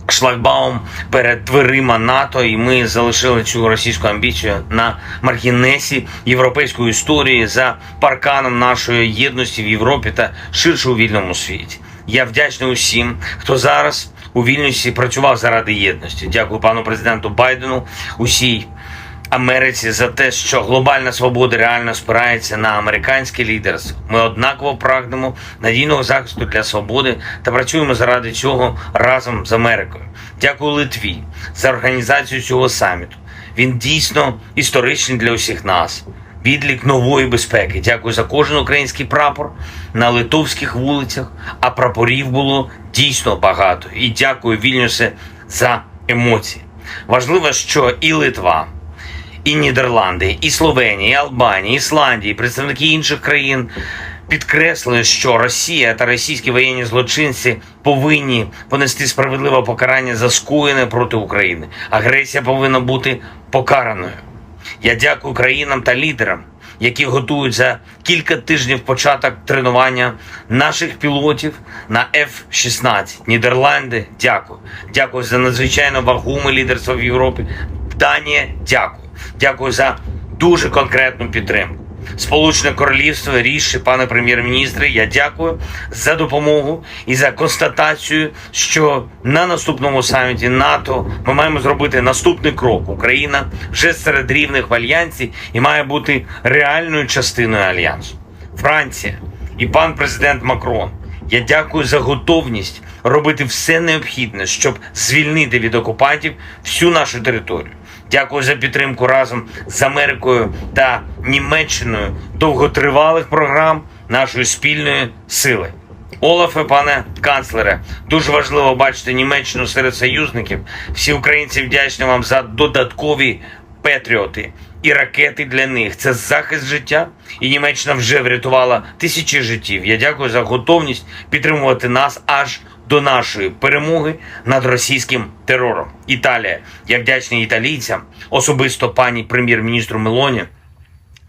шлагбаум перед дверима НАТО, і ми залишили цю російську амбіцію на маргінесі європейської історії за парканом нашої єдності в Європі та ширше у вільному світі. Я вдячний усім, хто зараз у Вільнюсі працював заради єдності. Дякую пану президенту Байдену, усій Америці за те, що глобальна свобода реально спирається на американське лідерство. Ми однаково прагнемо надійного захисту для свободи та працюємо заради цього разом з Америкою. Дякую Литві за організацію цього саміту. Він дійсно історичний для усіх нас. Відлік нової безпеки. Дякую за кожен український прапор на литовських вулицях, а прапорів було дійсно багато. І дякую, Вільнюсе, за емоції. Важливо, що і Литва, і Нідерланди, і Словенія, і Албанія, і Ісландія, і представники інших країн підкреслили, що Росія та російські воєнні злочинці повинні понести справедливе покарання за скоєне проти України. Агресія повинна бути покараною. Я дякую країнам та лідерам, які готують за кілька тижнів початок тренування наших пілотів на F-16. Нідерланди, дякую. Дякую за надзвичайно вагоме лідерство в Європі. Данія, дякую. Дякую за дуже конкретну підтримку. Сполучене Королівство, ріші, пане прем'єр-міністре, я дякую за допомогу і за констатацію, що на наступному саміті НАТО ми маємо зробити наступний крок. Україна вже серед рівних в Альянсі і має бути реальною частиною Альянсу. Франція і пан президент Макрон, я дякую за готовність робити все необхідне, щоб звільнити від окупантів всю нашу територію. Дякую за підтримку разом з Америкою та Німеччиною довготривалих програм нашої спільної сили. Олафе, пане канцлере, дуже важливо бачити Німеччину серед союзників. Всі українці вдячні вам за додаткові патріоти і ракети для них. Це захист життя, і Німеччина вже врятувала тисячі життів. Я дякую за готовність підтримувати нас аж до нашої перемоги над російським терором. Італія. Я вдячний італійцям, особисто пані прем'єр-міністру Мелоні,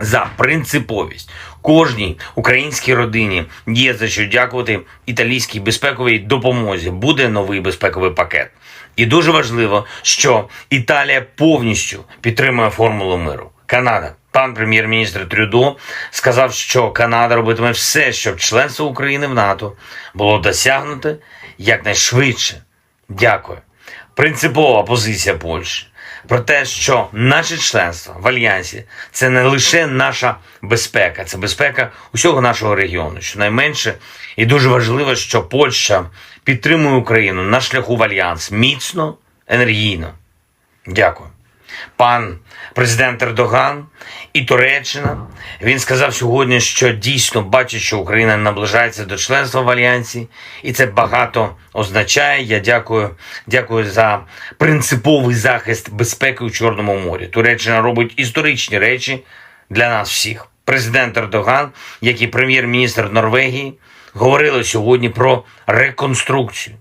за принциповість. Кожній українській родині є за що дякувати італійській безпековій допомозі. Буде новий безпековий пакет. І дуже важливо, що Італія повністю підтримує формулу миру. Канада. Пан прем'єр-міністр Трюдо сказав, що Канада робитиме все, щоб членство України в НАТО було досягнуте якнайшвидше. Дякую. Принципова позиція Польщі про те, що наше членство в Альянсі – це не лише наша безпека, це безпека усього нашого регіону. Щонайменше і дуже важливо, що Польща підтримує Україну на шляху в Альянс міцно, енергійно. Дякую. Пан президент Ердоган і Туреччина, він сказав сьогодні, що дійсно бачить, що Україна наближається до членства в Альянсі, і це багато означає. Я дякую за принциповий захист безпеки у Чорному морі. Туреччина робить історичні речі для нас всіх. Президент Ердоган, як і прем'єр-міністр Норвегії, говорили сьогодні про реконструкцію.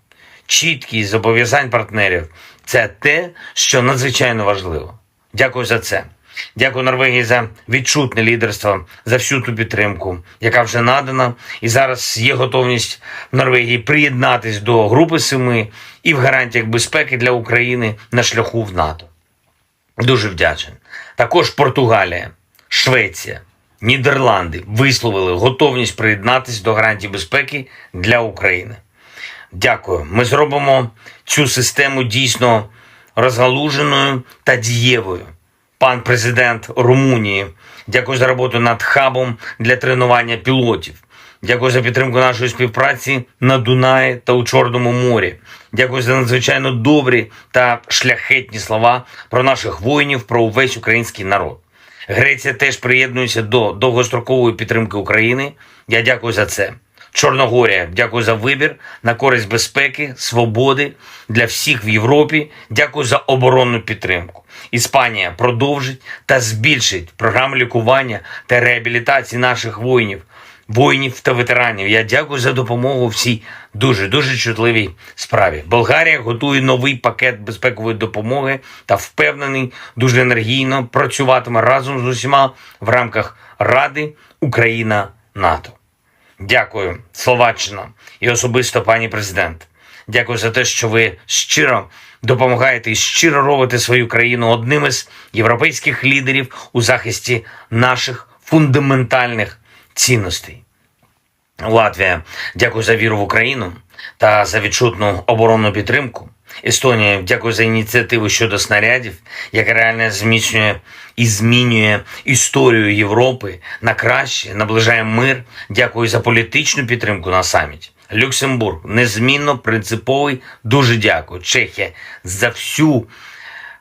Чіткість зобов'язань партнерів – це те, що надзвичайно важливо. Дякую за це. Дякую Норвегії за відчутне лідерство, за всю ту підтримку, яка вже надана. І зараз є готовність Норвегії приєднатись до Групи 7 і в гарантіях безпеки для України на шляху в НАТО. Дуже вдячний. Також Португалія, Швеція, Нідерланди висловили готовність приєднатись до гарантій безпеки для України. Дякую. Ми зробимо цю систему дійсно розгалуженою та дієвою. Пан президент Румунії, дякую за роботу над хабом для тренування пілотів. Дякую за підтримку нашої співпраці на Дунаї та у Чорному морі. Дякую за надзвичайно добрі та шляхетні слова про наших воїнів, про увесь український народ. Греція теж приєднується до довгострокової підтримки України. Я дякую за це. Чорногорія, дякую за вибір на користь безпеки, свободи для всіх в Європі. Дякую за оборонну підтримку. Іспанія продовжить та збільшить програму лікування та реабілітації наших воїнів та ветеранів. Я дякую за допомогу в цій дуже чутливій справі. Болгарія готує новий пакет безпекової допомоги та впевнений, дуже енергійно працюватиме разом з усіма в рамках Ради Україна-НАТО. Дякую, Словаччина і особисто пані президент. Дякую за те, що ви щиро допомагаєте і щиро робите свою країну одним із європейських лідерів у захисті наших фундаментальних цінностей. Латвія, дякую за віру в Україну та за відчутну оборонну підтримку. Естонія, дякую за ініціативу щодо снарядів, яка реально зміцнює і змінює історію Європи на краще, наближає мир. Дякую за політичну підтримку на саміті. Люксембург, незмінно принциповий, дуже дякую. Чехія, за всю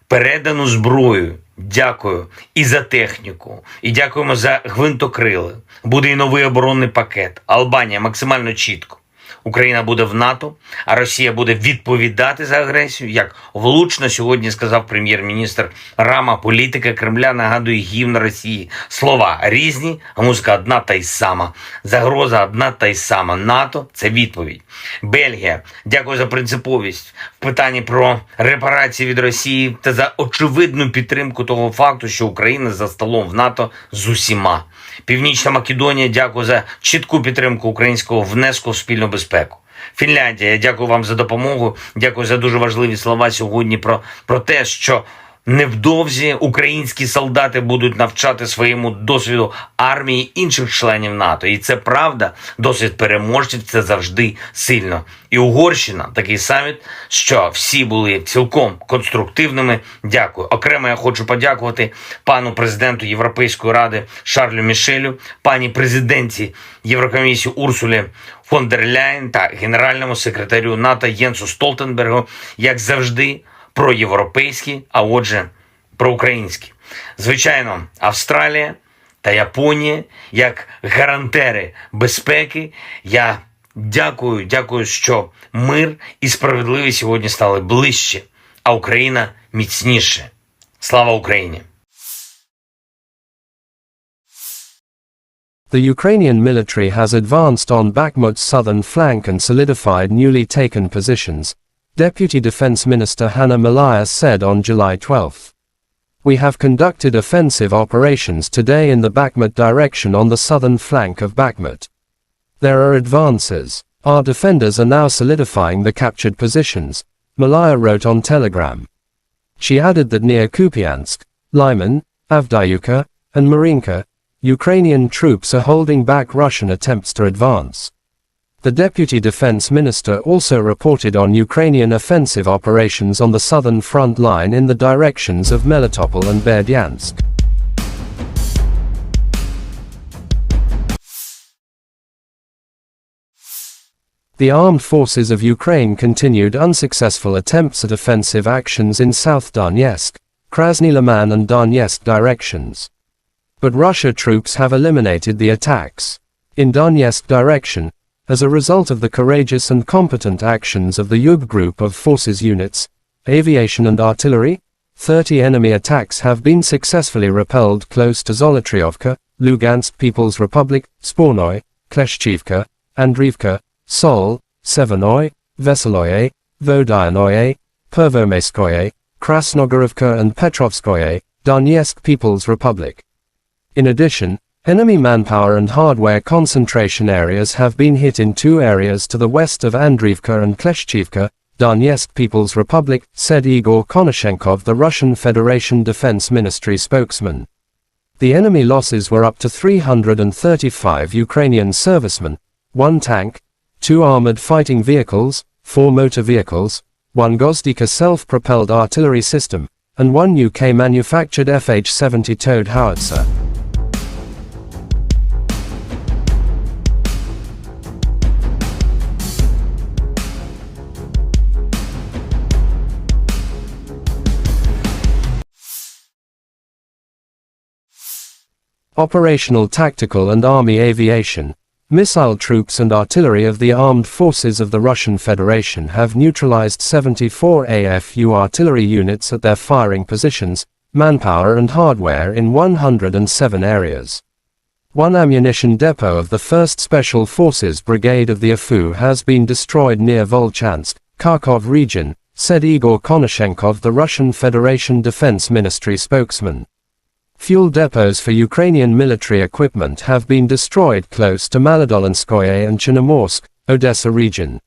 передану зброю. Дякую і за техніку, і дякуємо за гвинтокрили. Буде і новий оборонний пакет. Албанія максимально чітко. Україна буде в НАТО, а Росія буде відповідати за агресію. Як влучно сьогодні сказав прем'єр-міністр Рама, політика Кремля нагадує гімн Росії. Слова різні, а музика одна та й сама. Загроза одна та й сама. НАТО – це відповідь. Бельгія, дякую за принциповість в питанні про репарації від Росії та за очевидну підтримку того факту, що Україна за столом в НАТО з усіма. Північна Македонія, дякую за чітку підтримку українського внеску в спільну безпеку. Фінляндія, я дякую вам за допомогу, дякую за дуже важливі слова сьогодні про те, що невдовзі українські солдати будуть навчати своєму досвіду армії інших членів НАТО. І це правда, досвід переможців – це завжди сильно. І Угорщина, такий саміт, що всі були цілком конструктивними. Дякую. Окремо я хочу подякувати пану президенту Європейської ради Шарлю Мішелю, пані президентці Єврокомісії Урсулі фон дер Ляєн та генеральному секретарю НАТО Єнсу Столтенбергу, як завжди, проєвропейські, а отже, проукраїнські. Звичайно, Австралія та Японія, як гарантери безпеки, я дякую, що мир і справедливість сьогодні стали ближче, а Україна міцніше. Слава Україні! The Ukrainian military has advanced on Bakhmut's southern flank and solidified newly taken positions, Deputy Defense Minister Hanna Maliar said on July 12. We have conducted offensive operations today in the Bakhmut direction on the southern flank of Bakhmut. There are advances. Our defenders are now solidifying the captured positions, Maliar wrote on Telegram. She added that near Kupiansk, Lyman, Avdiivka, and Marinka, Ukrainian troops are holding back Russian attempts to advance. The Deputy Defense Minister also reported on Ukrainian offensive operations on the southern front line in the directions of Melitopol and Berdyansk. The armed forces of Ukraine continued unsuccessful attempts at offensive actions in South Donetsk, Krasny Liman and Donetsk directions. But Russia troops have eliminated the attacks. In Donetsk direction, as a result of the courageous and competent actions of the Yub group of forces units, aviation and artillery, 30 enemy attacks have been successfully repelled close to Zolotriovka, Lugansk People's Republic, Spornoy, Kleshchivka, Andriivka, Sol, Severnoy, Veseloye, Vodyanoye, Pervomaiskoye, Krasnogorovka and Petrovskoye, Donetsk People's Republic. In addition, enemy manpower and hardware concentration areas have been hit in two areas to the west of Andriivka and Kleshchivka, Donetsk People's Republic, said Igor Konashenkov, the Russian Federation Defense Ministry spokesman. The enemy losses were up to 335 Ukrainian servicemen, 1 tank, 2 armored fighting vehicles, 4 motor vehicles, 1 Gozdika self-propelled artillery system, and 1 UK-manufactured FH-70 towed howitzer. Operational tactical and army aviation, missile troops and artillery of the armed forces of the Russian Federation have neutralized 74 AFU artillery units at their firing positions, manpower and hardware in 107 areas. One ammunition depot of the 1st Special Forces Brigade of the AFU has been destroyed near Volchansk, Kharkov region, said Igor Konashenkov, the Russian Federation Defense Ministry spokesman. Fuel depots for Ukrainian military equipment have been destroyed close to Malodolinskoye and Chernomorsk, Odessa region.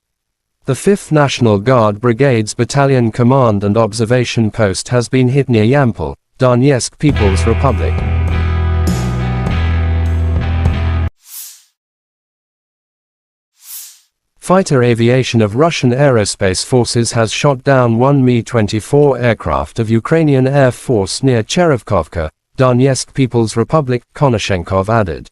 The 5th National Guard Brigade's Battalion Command and Observation Post has been hit near Yampol, Donetsk People's Republic. Fighter aviation of Russian aerospace forces has shot down 1 Mi-24 aircraft of Ukrainian Air Force near Cherevkovka, Donetsk People's Republic, Konashenkov added.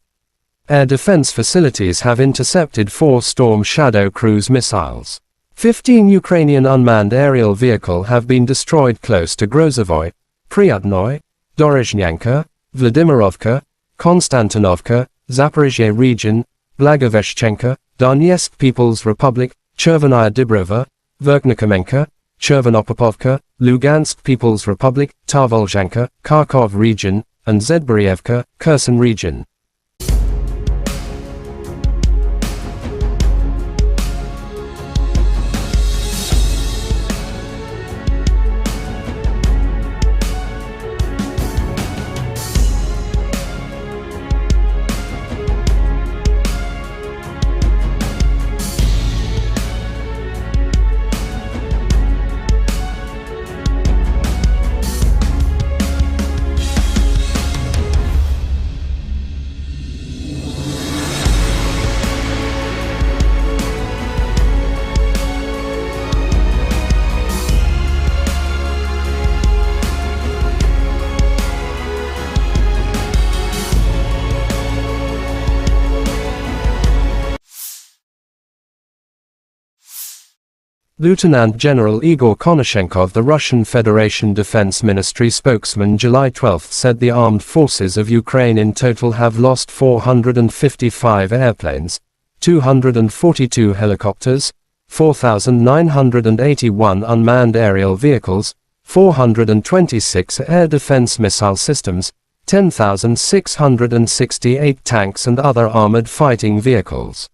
Air defense facilities have intercepted 4 Storm Shadow cruise missiles. 15 Ukrainian unmanned aerial vehicles have been destroyed close to Grozovoy, Pryatnoy, Dorozhnyanka, Vladimirovka, Konstantinovka, Zaporizhzhia region, Blagoveshchenka, Donetsk People's Republic, Chervenaya Dibrova, Verkhnikomenka, Chervonopopovka, Lugansk People's Republic, Tarvolzhanka, Kharkov region, and Zedborievka, Kherson region. Lieutenant General Igor Konashenkov, the Russian Federation Defense Ministry spokesman, July 12 said the armed forces of Ukraine in total have lost 455 airplanes, 242 helicopters, 4,981 unmanned aerial vehicles, 426 air defense missile systems, 10,668 tanks and other armored fighting vehicles.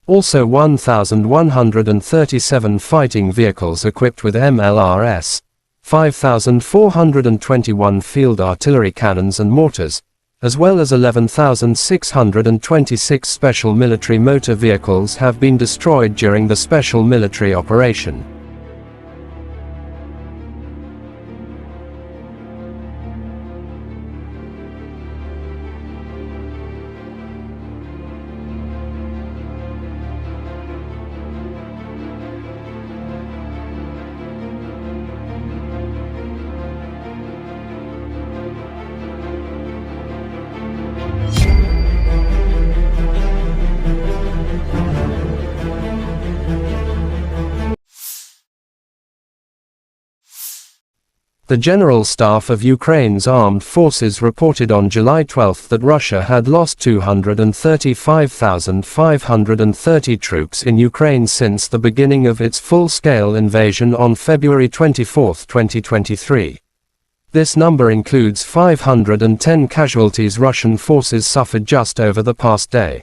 Also 1,137 fighting vehicles equipped with MLRS, 5,421 field artillery cannons and mortars, as well as 11,626 special military motor vehicles have been destroyed during the special military operation. The General Staff of Ukraine's armed forces reported on July 12 that Russia had lost 235,530 troops in Ukraine since the beginning of its full-scale invasion on February 24, 2023. This number includes 510 casualties Russian forces suffered just over the past day.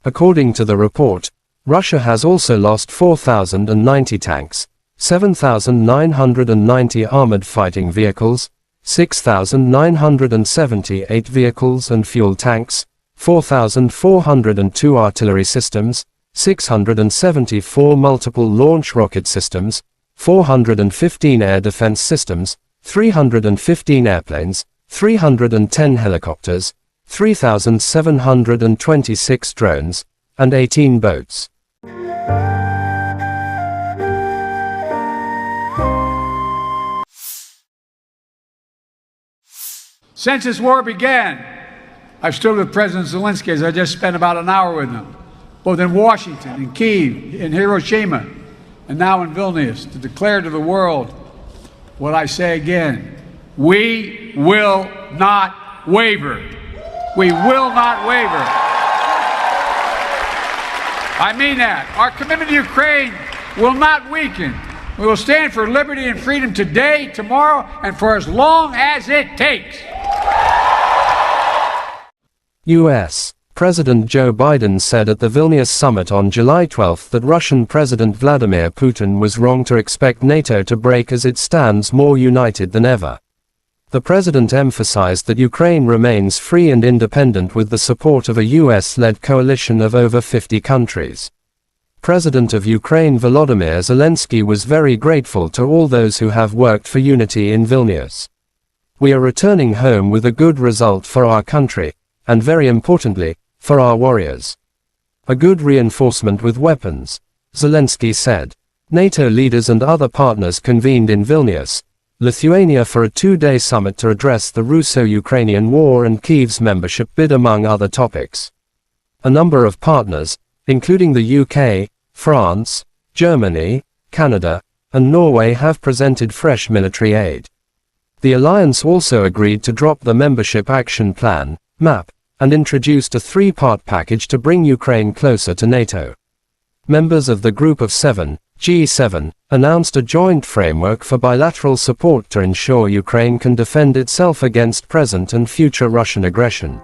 According to the report, Russia has also lost 4,090 tanks, 7,990 armored fighting vehicles, 6,978 vehicles and fuel tanks, 4,402 artillery systems, 674 multiple launch rocket systems, 415 air defense systems, 315 airplanes, 310 helicopters, 3,726 drones, and 18 boats. Since this war began, I've stood with President Zelensky, as I just spent about an hour with him, both in Washington, in Kyiv, in Hiroshima, and now in Vilnius, to declare to the world what I say again: we will not waver. We will not waver. I mean that. Our commitment to Ukraine will not weaken. We will stand for liberty and freedom today, tomorrow, and for as long as it takes. U.S. President Joe Biden said at the Vilnius summit on July 12 that Russian President Vladimir Putin was wrong to expect NATO to break as it stands more united than ever. The president emphasized that Ukraine remains free and independent with the support of a US-led coalition of over 50 countries. President of Ukraine Volodymyr Zelensky was very grateful to all those who have worked for unity in Vilnius. We are returning home with a good result for our country, and very importantly, for our warriors. A good reinforcement with weapons, Zelensky said. NATO leaders and other partners convened in Vilnius, Lithuania for a two-day summit to address the Russo-Ukrainian war and Kyiv's membership bid among other topics. A number of partners, including the UK, France, Germany, Canada, and Norway have presented fresh military aid. The alliance also agreed to drop the Membership Action Plan, MAP, and introduced a three-part package to bring Ukraine closer to NATO. Members of the Group of Seven, G7, announced a joint framework for bilateral support to ensure Ukraine can defend itself against present and future Russian aggression.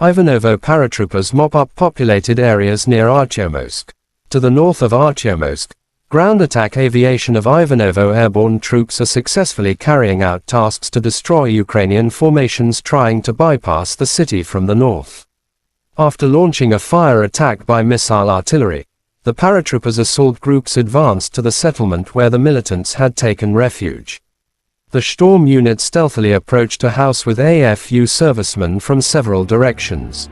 Ivanovo paratroopers mop up populated areas near Artyomsk. To the north of Artyomsk, ground attack aviation of Ivanovo airborne troops are successfully carrying out tasks to destroy Ukrainian formations trying to bypass the city from the north. After launching a fire attack by missile artillery, the paratroopers assault groups advanced to the settlement where the militants had taken refuge. The Storm unit stealthily approached a house with AFU servicemen from several directions.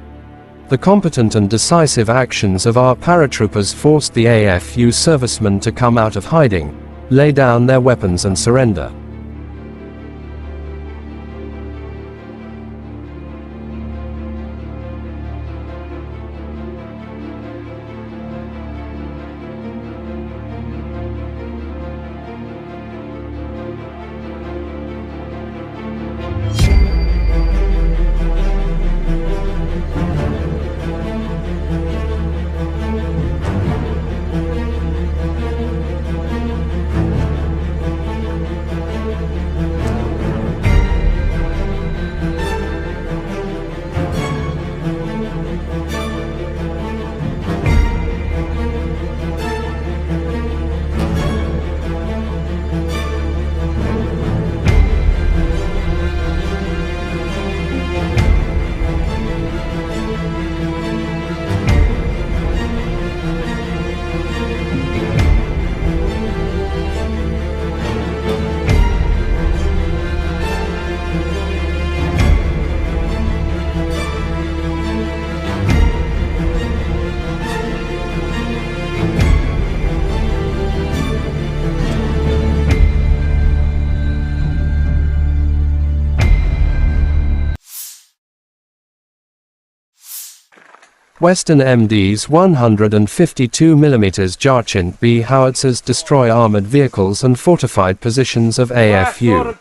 The competent and decisive actions of our paratroopers forced the AFU servicemen to come out of hiding, lay down their weapons and surrender. Western MD's 152mm Jarchint B howitzers destroy armored vehicles and fortified positions of AFU.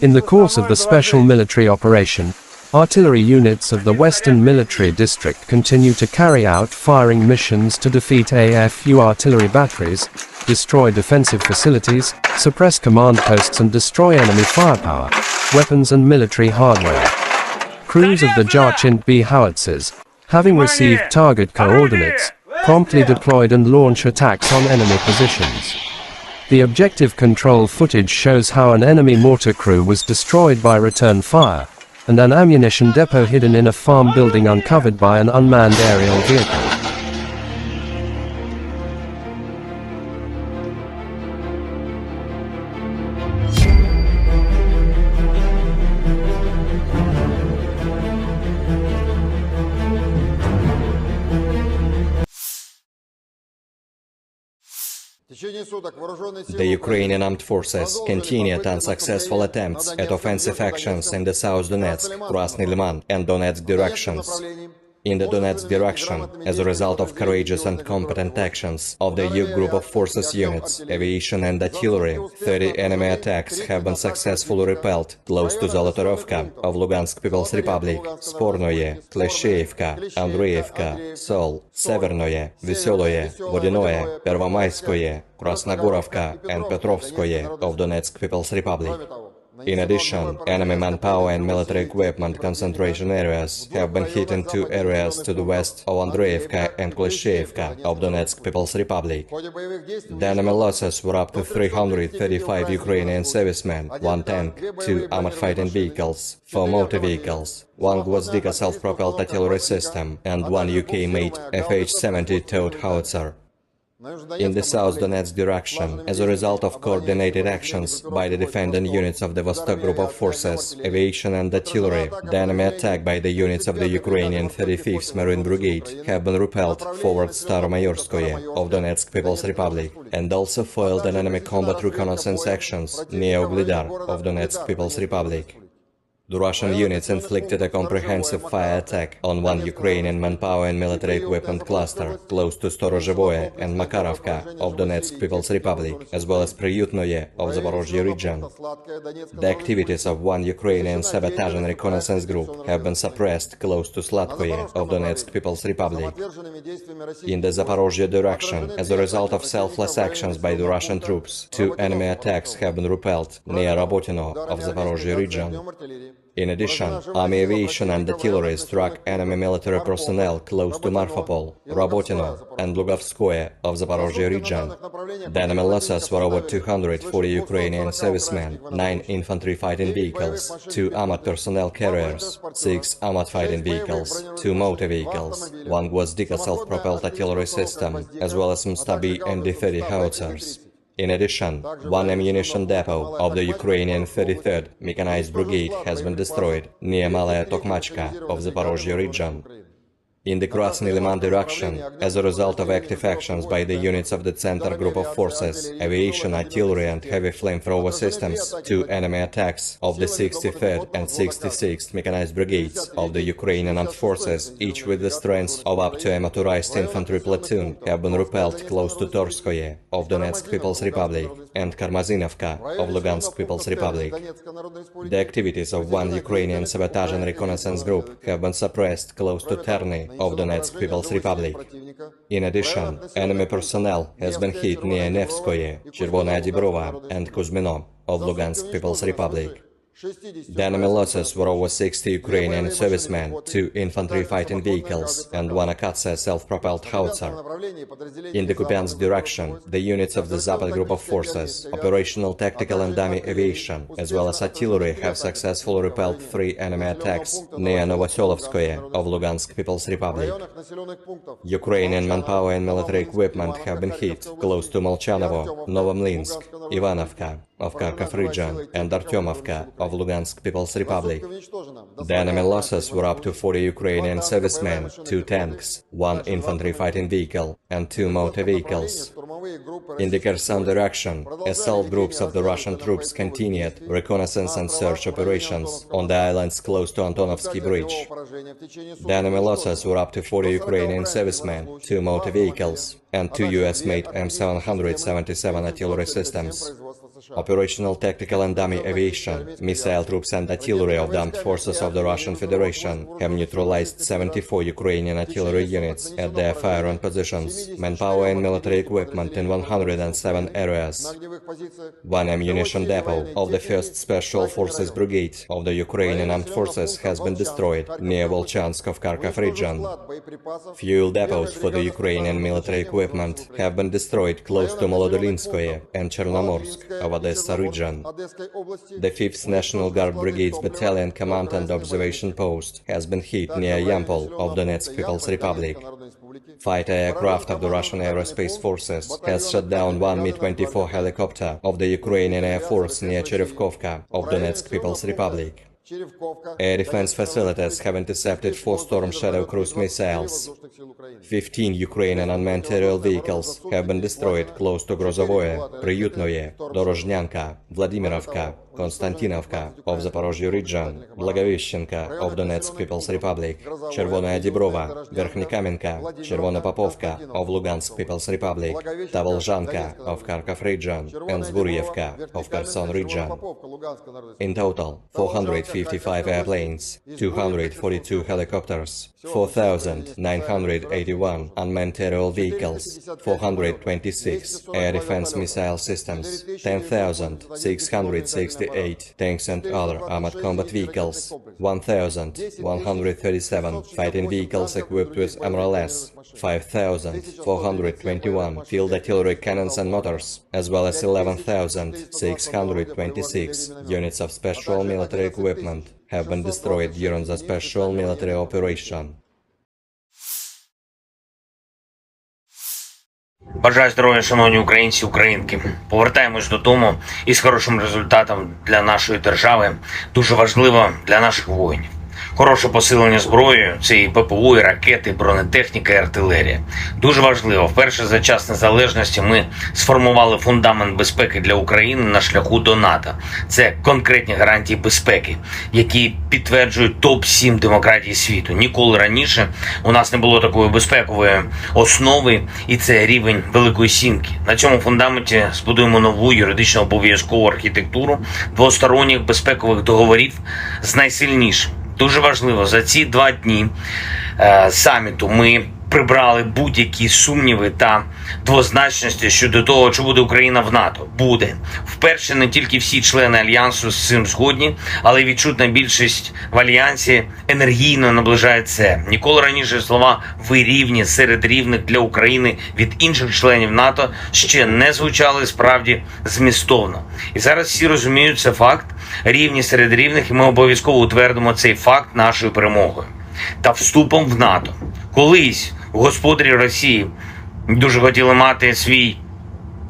In the course of the special military operation, artillery units of the Western Military District continue to carry out firing missions to defeat AFU artillery batteries, destroy defensive facilities, suppress command posts and destroy enemy firepower, weapons and military hardware. Crews of the Jarchint B howitzers, having received target coordinates, promptly deployed and launch attacks on enemy positions. The objective control footage shows how an enemy mortar crew was destroyed by return fire, and an ammunition depot hidden in a farm building uncovered by an unmanned aerial vehicle. The Ukrainian armed forces continued unsuccessful attempts at offensive actions in the South Donetsk, Krasny Liman and Donetsk directions. In the Donetsk direction, as a result of courageous and competent actions of the EU group of forces units, aviation and artillery, 30 enemy attacks have been successfully repelled close to Zolotorovka of Lugansk People's Republic, Spornoye, Klesheyevka, Andreevka, Sol, Severnoye, Veseloye, Vodinoye, Pervomayskoye, Krasnogorovka and Petrovskoye of Donetsk People's Republic. In addition, enemy manpower and military equipment concentration areas have been hit in two areas to the west of Andreevka and Klesheyevka of Donetsk People's Republic. The enemy losses were up to 335 Ukrainian servicemen, 1 tank, 2 armored fighting vehicles, 4 motor vehicles, 1 Gwozdika self-propelled artillery system and 1 UK-made FH-70 towed howitzer. In the South Donetsk direction, as a result of coordinated actions by the defending units of the Vostok Group of Forces, aviation and artillery, the enemy attack by the units of the Ukrainian 35th Marine Brigade have been repelled towards Staromayorskoye of Donetsk People's Republic, and also foiled an enemy combat reconnaissance actions near Uglidar of Donetsk People's Republic. The Russian units inflicted a comprehensive fire attack on 1 Ukrainian manpower and military equipment cluster close to Storozhevoye and Makarovka of Donetsk People's Republic, as well as Priyutnoye of Zaporozhye region. The activities of 1 Ukrainian sabotage and reconnaissance group have been suppressed close to Sladkoye of Donetsk People's Republic. In the Zaporozhye direction, as a result of selfless actions by the Russian troops, 2 enemy attacks have been repelled near Rabotino of Zaporozhye region. In addition, army aviation and artillery struck enemy military personnel close to Marfapol, Rabotino and Lugovskoye of Zaporozhye region. The enemy losses were over 240 Ukrainian servicemen, 9 infantry fighting vehicles, 2 armored personnel carriers, 6 armored fighting vehicles, 2 motor vehicles, 1 Gwozdika self-propelled artillery system, as well as Mstabi and D-30 howitzers. In addition, 1 ammunition depot of the Ukrainian 33rd Mechanized Brigade has been destroyed near Malaya Tokmachka of Zaporozhye region. In the Krasny Liman direction, as a result of active actions by the units of the Center Group of Forces, aviation, artillery and heavy flamethrower systems, 2 enemy attacks of the 63rd and 66th Mechanized Brigades of the Ukrainian Armed Forces, each with the strength of up to a motorized infantry platoon, have been repelled close to Torskoye of Donetsk People's Republic and Karmazinovka of Lugansk People's Republic. The activities of 1 Ukrainian sabotage and reconnaissance group have been suppressed close to Terny of Donetsk People's Republic. In addition, enemy personnel has been hit near Nevskoye, Chervonaya Dibrova and Kuzmino of Lugansk People's Republic. The enemy losses were over 60 Ukrainian servicemen, 2 infantry fighting vehicles and 1 Akatsa self-propelled howitzer. In the Kupiansk direction, the units of the Zapad Group of Forces, operational, tactical and dummy aviation, as well as artillery have successfully repelled 3 enemy attacks near Novoselovskoye of Lugansk People's Republic. Ukrainian manpower and military equipment have been hit close to Molchanovo, Novomlinsk, Ivanovka of Kharkov region and Artyomovka of Lugansk People's Republic. The enemy losses were up to 40 Ukrainian servicemen, 2 tanks, 1 infantry fighting vehicle and 2 motor vehicles. In the Kherson direction, assault groups of the Russian troops continued reconnaissance and search operations on the islands close to Antonovsky Bridge. The enemy losses were up to 40 Ukrainian servicemen, 2 motor vehicles and 2 US-made M777 artillery systems. Operational tactical and dummy aviation, missile troops and artillery of the armed forces of the Russian Federation have neutralized 74 Ukrainian artillery units at their firing positions, manpower and military equipment in 107 areas. One ammunition depot of the 1st Special Forces Brigade of the Ukrainian Armed Forces has been destroyed near Volchansk of Kharkov region. Fuel depots for the Ukrainian military equipment have been destroyed close to Molodolinskoye and Chernomorsk of Odessa region. The 5th National Guard Brigade's Battalion Command and Observation Post has been hit near Yampol of Donetsk People's Republic. Fighter aircraft of the Russian Aerospace Forces has shot down 1 Mi-24 helicopter of the Ukrainian Air Force near Cherevkovka of Donetsk People's Republic. Air defense facilities have intercepted 4 Storm Shadow cruise missiles. 15 Ukrainian unmanned aerial vehicles have been destroyed close to Grozovoye, Priyutnoye, Dorozhnyanka, Vladimirovka, Konstantinovka of Zaporozhye region, Blagoveshchenka of Donetsk People's Republic, Chervonaya Dibrova, Verkhnikamenka, Chervona Popovka of Lugansk People's Republic, Tavolzhanka of Kharkov region, and Zburyevka of Kherson region. In total, 455 airplanes, 242 helicopters, 4,981 unmanned aerial vehicles, 426 air defense missile systems, 10,668 tanks and other armored combat vehicles, 1,137 fighting vehicles equipped with MRLS, 5,421 field artillery cannons and mortars, as well as 11,626 units of special military equipment have been destroyed during the special military operation. Бажаю здоров'я, шановні українці, українки. Повертаємось додому із хорошим результатом для нашої держави. Дуже важливо для наших воїнів. Хороше посилення зброєю – це і ППО, і ракети, і бронетехніка, і артилерія. Дуже важливо, вперше за час незалежності ми сформували фундамент безпеки для України на шляху до НАТО. Це конкретні гарантії безпеки, які підтверджують топ-7 демократій світу. Ніколи раніше у нас не було такої безпекової основи, і це рівень Великої Сімки. На цьому фундаменті збудуємо нову юридично обов'язкову архітектуру двосторонніх безпекових договорів з найсильнішим. Дуже важливо, за ці 2 дні саміту ми прибрали будь-які сумніви та двозначності щодо того, чи буде Україна в НАТО. Буде. Вперше не тільки всі члени Альянсу з цим згодні, але й відчутна більшість в Альянсі енергійно наближає це. Ніколи раніше слова «ви рівні серед рівних для України» від інших членів НАТО ще не звучали справді змістовно. І зараз всі розуміють, це факт, рівні серед рівних, і ми обов'язково утвердимо цей факт нашою перемогою та вступом в НАТО. Колись господарі Росії дуже хотіли мати свій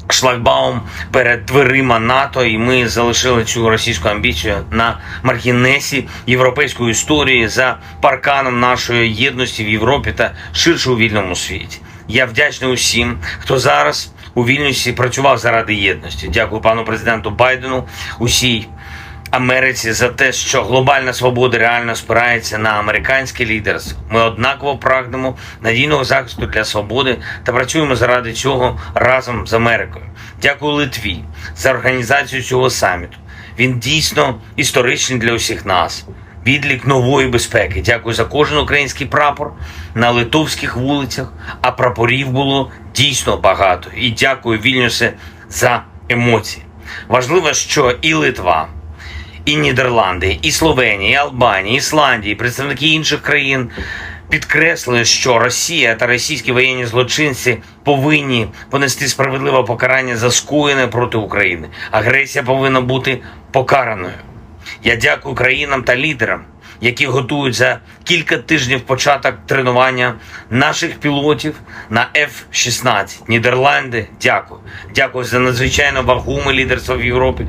шлагбаум перед дверима НАТО, і ми залишили цю російську амбіцію на маргінесі європейської історії за парканом нашої єдності в Європі та ширше у вільному світі. Я вдячний усім, хто зараз у Вільнюсі працював заради єдності. Дякую пану президенту Байдену, усій Америці за те, що глобальна свобода реально спирається на американське лідерство. Ми однаково прагнемо надійного захисту для свободи та працюємо заради цього разом з Америкою. Дякую Литві за організацію цього саміту. Він дійсно історичний для усіх нас. Відлік нової безпеки. Дякую за кожен український прапор на литовських вулицях, а прапорів було дійсно багато. І дякую, Вільнюсе, за емоції. Важливо, що і Литва, і Нідерланди, і Словенія, і Албанія, і Ісландія, і представники інших країн підкреслили, що Росія та російські воєнні злочинці повинні понести справедливе покарання за скоєне проти України. Агресія повинна бути покараною. Я дякую країнам та лідерам, які готують за кілька тижнів початок тренування наших пілотів на F-16. Нідерланди, дякую. Дякую за надзвичайно вагоме лідерство в Європі.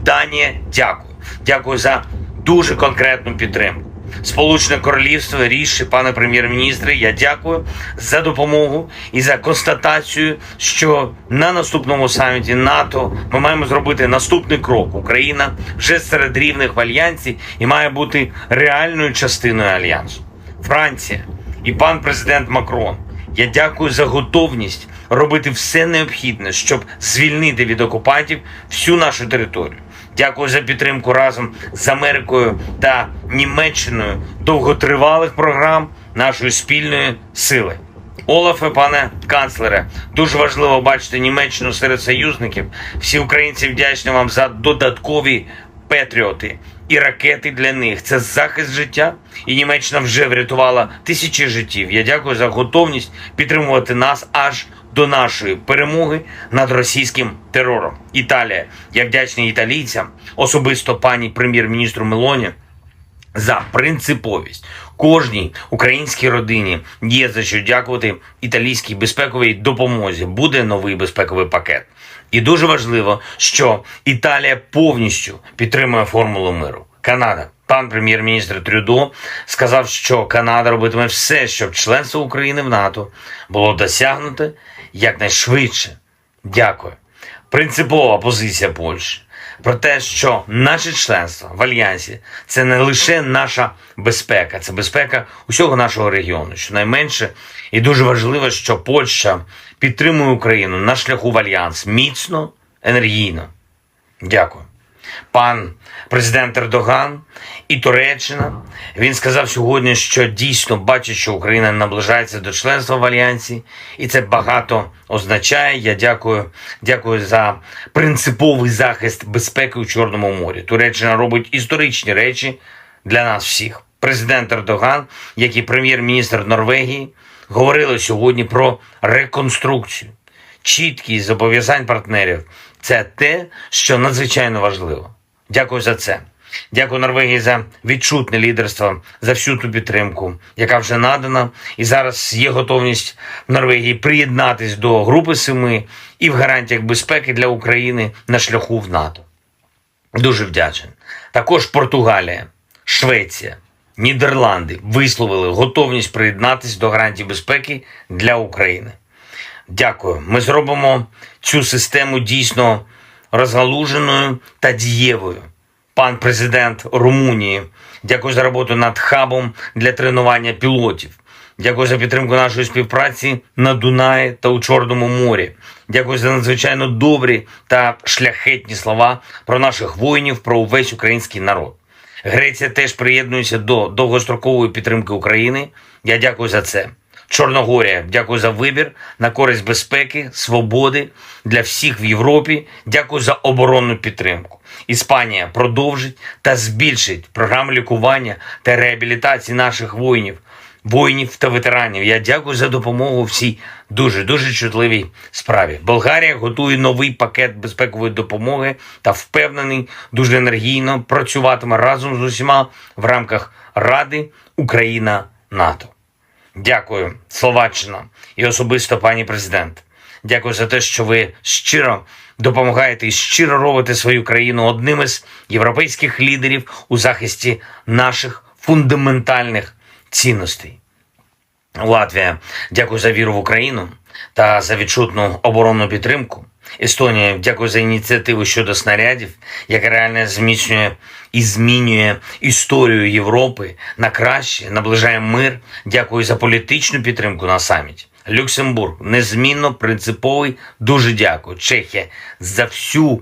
Данія, дякую. Дякую за дуже конкретну підтримку. Сполучене Королівство, Ріші, пане прем'єр-міністре, я дякую за допомогу і за констатацію, що на наступному саміті НАТО ми маємо зробити наступний крок. Україна вже серед рівних в Альянсі і має бути реальною частиною Альянсу. Франція і пан президент Макрон, я дякую за готовність робити все необхідне, щоб звільнити від окупантів всю нашу територію. Дякую за підтримку разом з Америкою та Німеччиною довготривалих програм нашої спільної сили. Олафе, пане канцлере, дуже важливо бачити Німеччину серед союзників. Всі українці вдячні вам за додаткові патріоти і ракети для них. Це захист життя, і Німеччина вже врятувала тисячі життів. Я дякую за готовність підтримувати нас аж до нашої перемоги над російським терором. Італія. Я вдячний італійцям, особисто пані прем'єр-міністру Мелоні, за принциповість. Кожній українській родині є за що дякувати італійській безпековій допомозі. Буде новий безпековий пакет. І дуже важливо, що Італія повністю підтримує формулу миру. Канада. Пан прем'єр-міністр Трюдо сказав, що Канада робитиме все, щоб членство України в НАТО було досягнуте якнайшвидше. Дякую. Принципова позиція Польщі про те, що наше членство в Альянсі – це не лише наша безпека, це безпека усього нашого регіону. Щонайменше, і дуже важливо, що Польща підтримує Україну на шляху в Альянс міцно, енергійно. Дякую. Пан президент Ердоган і Туреччина, він сказав сьогодні, що дійсно бачить, що Україна наближається до членства в Альянсі, і це багато означає. Я дякую за принциповий захист безпеки у Чорному морі. Туреччина робить історичні речі для нас всіх. Президент Ердоган, як і прем'єр-міністр Норвегії, говорили сьогодні про реконструкцію. Чіткість зобов'язань партнерів – це те, що надзвичайно важливо. Дякую за це. Дякую Норвегії за відчутне лідерство, за всю ту підтримку, яка вже надана. І зараз є готовність Норвегії приєднатись до Групи 7 і в гарантіях безпеки для України на шляху в НАТО. Дуже вдячний. Також Португалія, Швеція, Нідерланди висловили готовність приєднатись до гарантій безпеки для України. Дякую. Ми зробимо цю систему дійсно розгалуженою та дієвою. Пан президент Румунії, дякую за роботу над хабом для тренування пілотів. Дякую за підтримку нашої співпраці на Дунаї та у Чорному морі. Дякую за надзвичайно добрі та шляхетні слова про наших воїнів, про увесь український народ. Греція теж приєднується до довгострокової підтримки України. Я дякую за це. Чорногорія, дякую за вибір на користь безпеки, свободи для всіх в Європі. Дякую за оборонну підтримку. Іспанія продовжить та збільшить програму лікування та реабілітації наших воїнів та ветеранів. Я дякую за допомогу в цій дуже чутливій справі. Болгарія готує новий пакет безпекової допомоги та впевнений, дуже енергійно працюватиме разом з усіма в рамках Ради Україна-НАТО. Дякую, Словаччина і особисто пані президент. Дякую за те, що ви щиро допомагаєте і щиро робите свою країну одним із європейських лідерів у захисті наших фундаментальних цінностей. Латвія, дякую за віру в Україну та за відчутну оборонну підтримку. Естонія, дякую за ініціативу щодо снарядів, яка реально зміцнює і змінює історію Європи на краще, наближає мир. Дякую за політичну підтримку на саміті. Люксембург, незмінно принциповий, дуже дякую. Чехія, за всю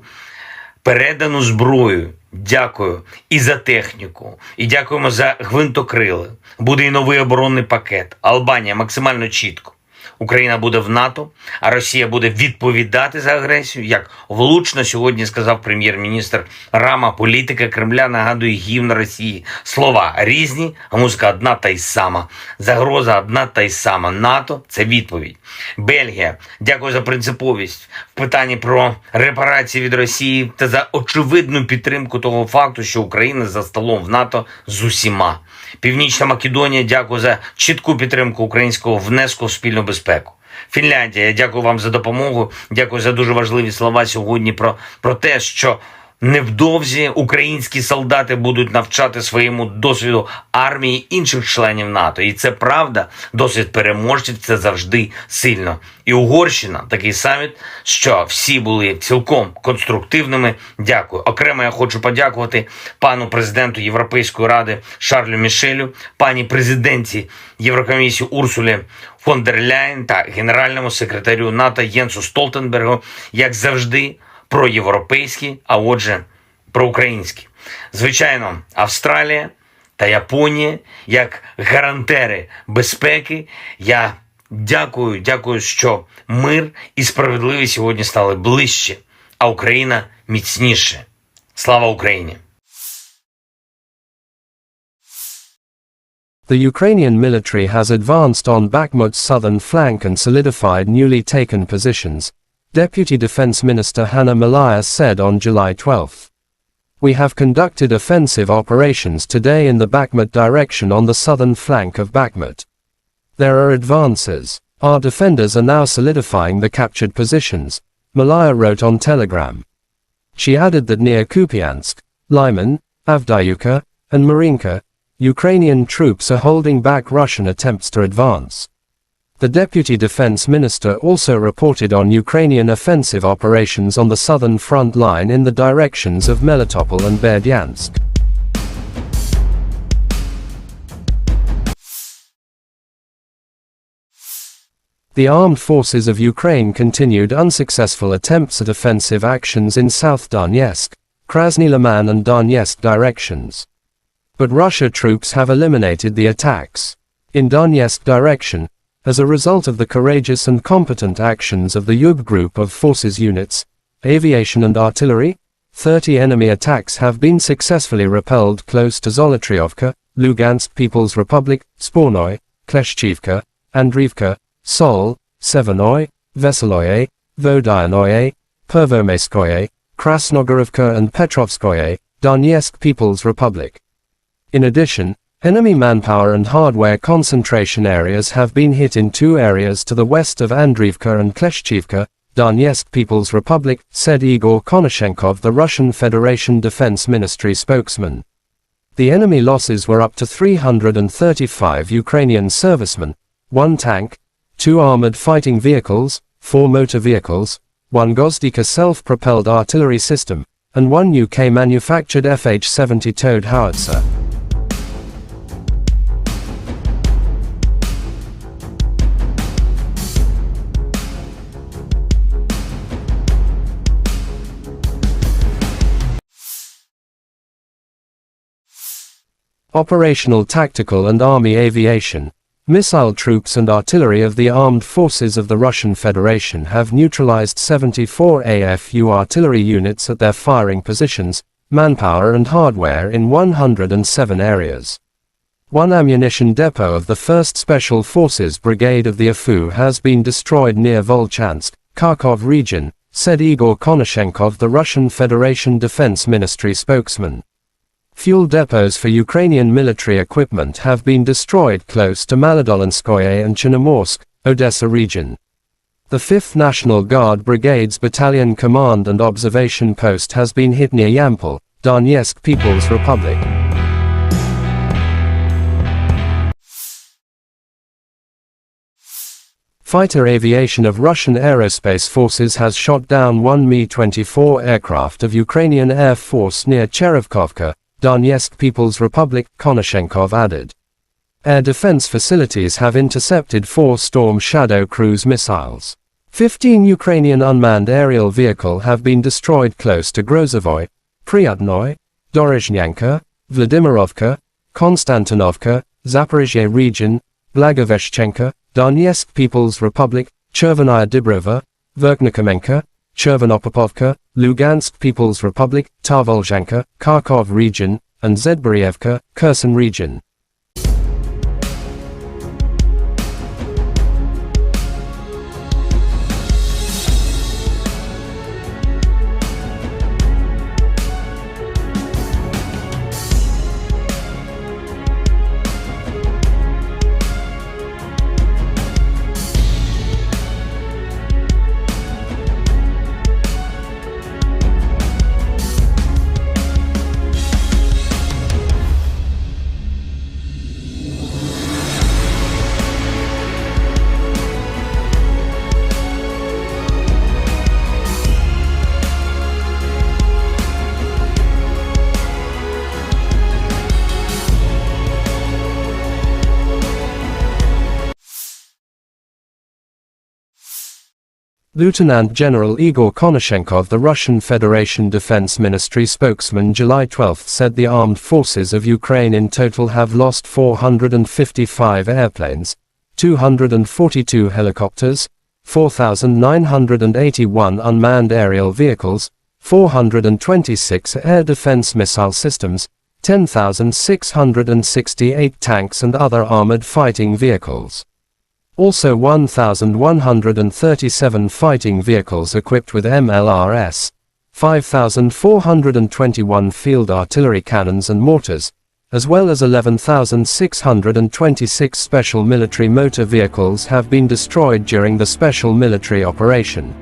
передану зброю. Дякую і за техніку, і дякуємо за гвинтокрили. Буде і новий оборонний пакет. Албанія, максимально чітко. Україна буде в НАТО, а Росія буде відповідати за агресію, як влучно сьогодні сказав прем'єр-міністр Рама. Політика Кремля нагадує гімн Росії. Слова різні, а музика одна та й сама. Загроза одна та й сама. НАТО – це відповідь. Бельгія, дякую за принциповість в питанні про репарації від Росії та за очевидну підтримку того факту, що Україна за столом в НАТО з усіма. Північна Македонія, дякую за чітку підтримку українського внеску в спільну безпеку. Фінляндія, дякую вам за допомогу, дякую за дуже важливі слова сьогодні про те, що невдовзі українські солдати будуть навчати своєму досвіду армії інших членів НАТО. І це правда, досвід переможців – це завжди сильно. І Угорщина, такий саміт, що всі були цілком конструктивними. Дякую. Окремо я хочу подякувати пану президенту Європейської ради Шарлю Мішелю, пані президентці Єврокомісії Урсулі фон дер Ляєн та генеральному секретарю НАТО Єнсу Столтенбергу, як завжди, проєвропейські, а отже, проукраїнські. Звичайно, Австралія та Японія, як гарантери безпеки, я дякую, що мир і справедливість сьогодні стали ближче, а Україна міцніше. Слава Україні! The Ukrainian military has advanced on Bakhmut's southern flank and solidified newly taken positions, Deputy Defense Minister Hanna Malaya said on July 12. We have conducted offensive operations today in the Bakhmut direction on the southern flank of Bakhmut. There are advances. Our defenders are now solidifying the captured positions, Malaya wrote on Telegram. She added that near Kupiansk, Lyman, Avdiivka, and Marinka, Ukrainian troops are holding back Russian attempts to advance. The Deputy Defense Minister also reported on Ukrainian offensive operations on the southern front line in the directions of Melitopol and Berdyansk. The armed forces of Ukraine continued unsuccessful attempts at offensive actions in South Donetsk, Krasny Liman and Donetsk directions. But Russia troops have eliminated the attacks. In Donetsk direction, as a result of the courageous and competent actions of the Yub group of forces units, aviation and artillery, 30 enemy attacks have been successfully repelled close to Zolotriovka, Lugansk People's Republic, Spornoy, Kleshchivka, Andriivka, Sol, Severnoy, Veseloye, Vodyanoye, Pervomaiskoye, Krasnogorovka and Petrovskoye, Donetsk People's Republic. In addition, enemy manpower and hardware concentration areas have been hit in two areas to the west of Andriivka and Kleshchivka, Donetsk People's Republic, said Igor Konashenkov, the Russian Federation Defense Ministry spokesman. The enemy losses were up to 335 Ukrainian servicemen, 1 tank, 2 armored fighting vehicles, 4 motor vehicles, 1 Gozdika self-propelled artillery system, and 1 UK-manufactured FH-70 towed howitzer. Operational tactical and army aviation, missile troops and artillery of the armed forces of the Russian Federation have neutralized 74 AFU artillery units at their firing positions, manpower and hardware in 107 areas. One ammunition depot of the 1st Special Forces Brigade of the AFU has been destroyed near Volchansk, Kharkov region, said Igor Konashenkov, the Russian Federation Defense Ministry spokesman. Fuel depots for Ukrainian military equipment have been destroyed close to Maladolinskoye and Chernomorsk, Odessa region. The 5th National Guard Brigade's Battalion Command and Observation Post has been hit near Yampol, Donetsk People's Republic. Fighter aviation of Russian Aerospace Forces has shot down 1 Mi-24 aircraft of Ukrainian Air Force near Cherevkovka, Donetsk People's Republic, Konashenkov added. Air defense facilities have intercepted 4 Storm Shadow cruise missiles. 15 Ukrainian unmanned aerial vehicles have been destroyed close to Grozovoy, Pryatnoy, Dorozhnyanka, Vladimirovka, Konstantinovka, Zaporizhzhia region, Blagoveshchenka, Donetsk People's Republic, Chervenaya Dibrova, Verkhnekamenka, Chervonopopovka, Lugansk People's Republic, Tarvolzhanka, Kharkov region, and Zedborievka, Kherson region. Lieutenant General Igor Konashenkov, the Russian Federation Defense Ministry spokesman, July 12 said the armed forces of Ukraine in total have lost 455 airplanes, 242 helicopters, 4,981 unmanned aerial vehicles, 426 air defense missile systems, 10,668 tanks and other armored fighting vehicles. Also 1,137 fighting vehicles equipped with MLRS, 5,421 field artillery cannons and mortars, as well as 11,626 special military motor vehicles have been destroyed during the special military operation.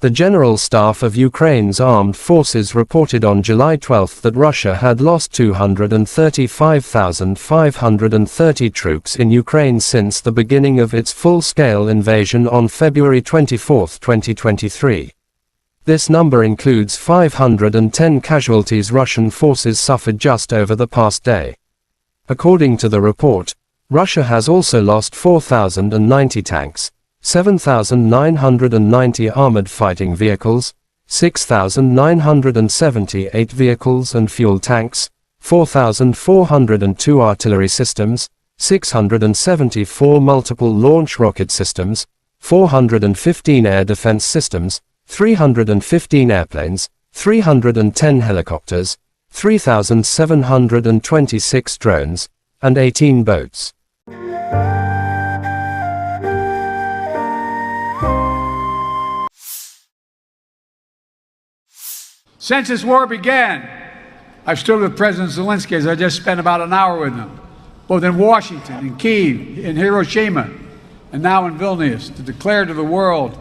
The General Staff of Ukraine's armed forces reported on July 12 that Russia had lost 235,530 troops in Ukraine since the beginning of its full-scale invasion on February 24, 2023. This number includes 510 casualties Russian forces suffered just over the past day. According to the report, Russia has also lost 4,090 tanks, 7,990 armored fighting vehicles, 6,978 vehicles and fuel tanks, 4,402 artillery systems, 674 multiple launch rocket systems, 415 air defense systems, 315 airplanes, 310 helicopters, 3,726 drones, and 18 boats. Since this war began, I've stood with President Zelensky, as I just spent about an hour with him, both in Washington, in Kyiv, in Hiroshima, and now in Vilnius, to declare to the world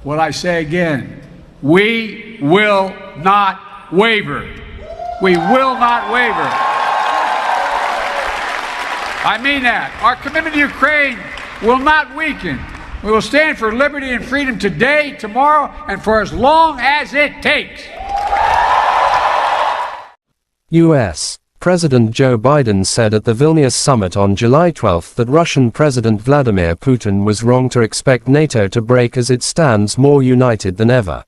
what I say again: we will not waver. We will not waver. I mean that. Our commitment to Ukraine will not weaken. We will stand for liberty and freedom today, tomorrow, and for as long as it takes. U.S. President Joe Biden said at the Vilnius summit on July 12 that Russian President Vladimir Putin was wrong to expect NATO to break as it stands more united than ever.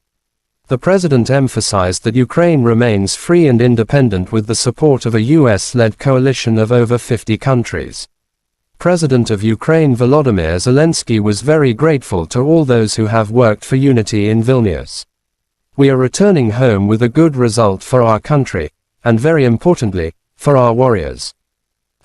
The president emphasized that Ukraine remains free and independent with the support of a U.S.-led coalition of over 50 countries. President of Ukraine Volodymyr Zelensky was very grateful to all those who have worked for unity in Vilnius. We are returning home with a good result for our country, and very importantly, for our warriors.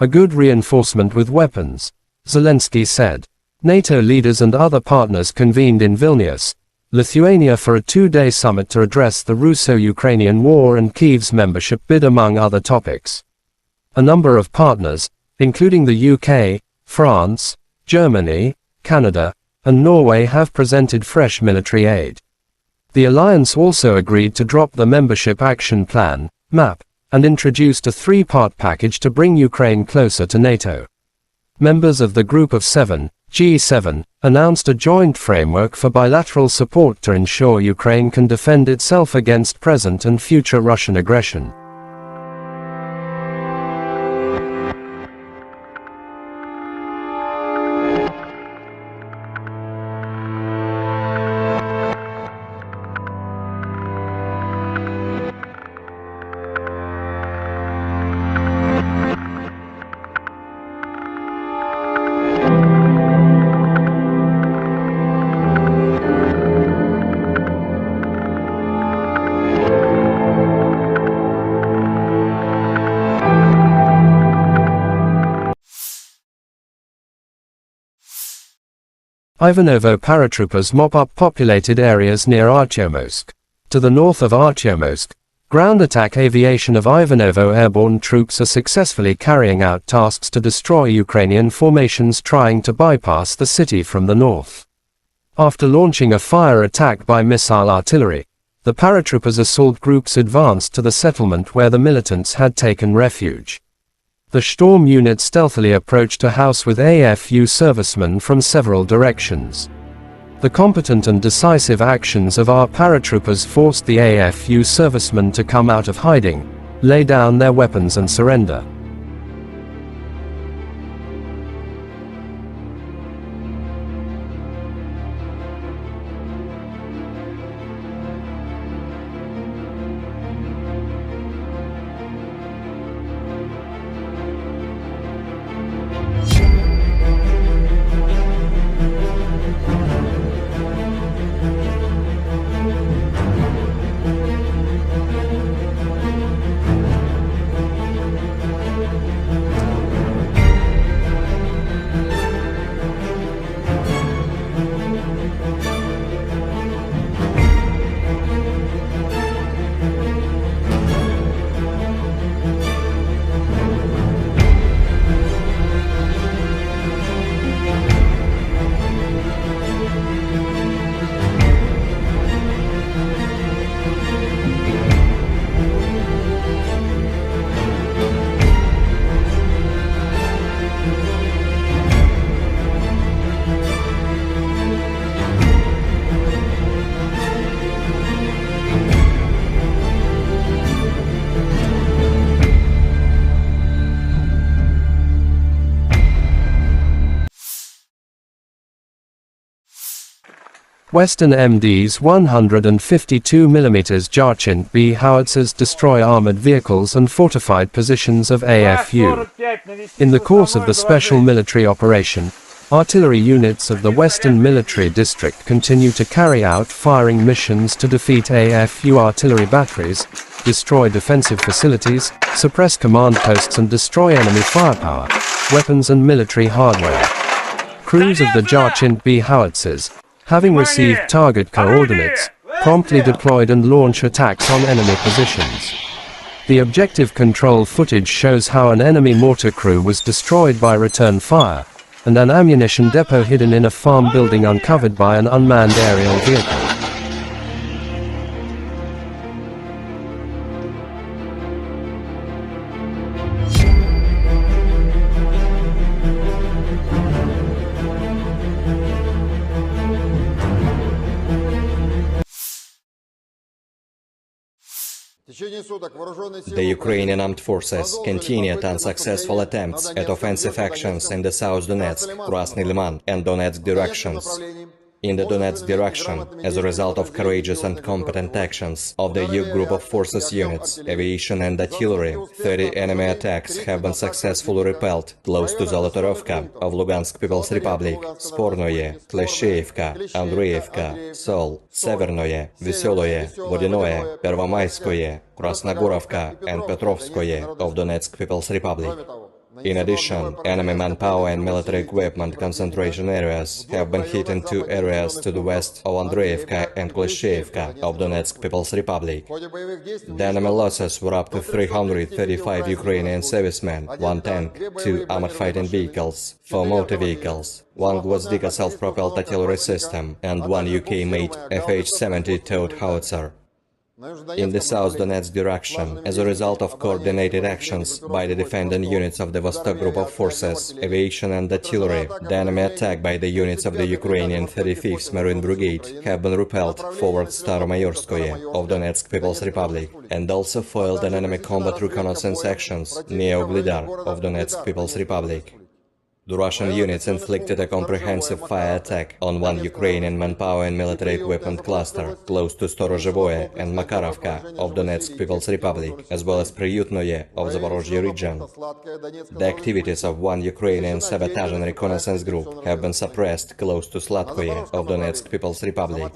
A good reinforcement with weapons, Zelensky said. NATO leaders and other partners convened in Vilnius, Lithuania for a two-day summit to address the Russo-Ukrainian war and Kyiv's membership bid among other topics. A number of partners, including the UK, France, Germany, Canada, and Norway have presented fresh military aid. The alliance also agreed to drop the Membership Action Plan, MAP, and introduced a three-part package to bring Ukraine closer to NATO. members of the Group of Seven, G7, announced a joint framework for bilateral support to ensure Ukraine can defend itself against present and future Russian aggression. Ivanovo paratroopers mop up populated areas near Artyomsk. To the north of Artyomsk, ground attack aviation of Ivanovo airborne troops are successfully carrying out tasks to destroy Ukrainian formations trying to bypass the city from the north. After launching a fire attack by missile artillery, the paratroopers assault groups advanced to the settlement where the militants had taken refuge. The Storm unit stealthily approached a house with AFU servicemen from several directions. The competent and decisive actions of our paratroopers forced the AFU servicemen to come out of hiding, lay down their weapons and surrender. Western MD's 152mm Jarchin B howitzers destroy armored vehicles and fortified positions of AFU. In the course of the special military operation, artillery units of the Western Military District continue to carry out firing missions to defeat AFU artillery batteries, destroy defensive facilities, suppress command posts and destroy enemy firepower, weapons and military hardware. Crews of the Jarchin B howitzers, having received target coordinates, promptly deployed and launch attacks on enemy positions. The objective control footage shows how an enemy mortar crew was destroyed by return fire, and an ammunition depot hidden in a farm building uncovered by an unmanned aerial vehicle. The Ukrainian armed forces continued unsuccessful attempts at offensive actions in the South Donetsk, Krasny Liman and Donetsk directions. In the Donetsk direction, as a result of courageous and competent actions of the EU group of forces units, aviation and artillery, 30 enemy attacks have been successfully repelled close to Zolotorovka of Lugansk People's Republic, Spornoye, Klesheyevka, Andreevka, Sol, Severnoye, Veseloye, Vodinoye, Pervomayskoye, Krasnogorovka and Petrovskoye of Donetsk People's Republic. In addition, enemy manpower and military equipment concentration areas have been hit in 2 areas to the west of Andreevka and Klesheyevka of Donetsk People's Republic. The enemy losses were up to 335 Ukrainian servicemen, 1 tank, 2 armored fighting vehicles, 4 motor vehicles, 1 Gvozdika self-propelled artillery system and 1 UK-made FH-70 towed howitzer. In the South Donetsk direction, as a result of coordinated actions by the defending units of the Vostok Group of Forces, aviation and artillery, the enemy attack by the units of the Ukrainian 35th Marine Brigade have been repelled forward Staromayorskoye of Donetsk People's Republic, and also foiled an enemy combat reconnaissance actions near Uglidar of Donetsk People's Republic. The Russian units inflicted a comprehensive fire attack on one Ukrainian manpower and military equipment cluster close to Storozhevoye and Makarovka of Donetsk People's Republic, as well as Priyutnoye of Zaporozhye region. The activities of one Ukrainian sabotage and reconnaissance group have been suppressed close to Sladkoye of Donetsk People's Republic.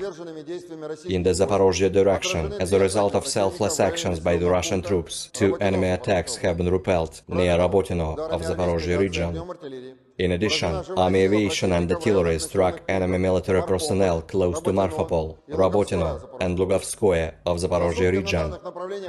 In the Zaporozhye direction, as a result of selfless actions by the Russian troops, 2 enemy attacks have been repelled near Rabotino of Zaporozhye region. In addition, army aviation and artillery struck enemy military personnel close to Marfapol, Rabotino, and Lugovskoye of Zaporozhye region.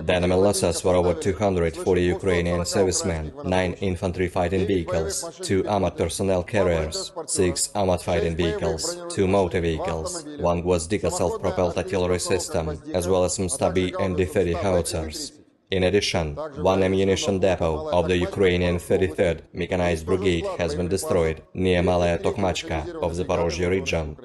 The enemy losses were over 240 Ukrainian servicemen, 9 infantry fighting vehicles, 2 Ahmad personnel carriers, 6 Ahmad fighting vehicles, 2 motor vehicles, 1 Gvozdika self-propelled artillery system, as well as Mstabi and D-30 howitzers. In addition, 1 ammunition depot of the Ukrainian 33rd Mechanized Brigade has been destroyed near Malaya Tokmachka of the Zaporozhye region.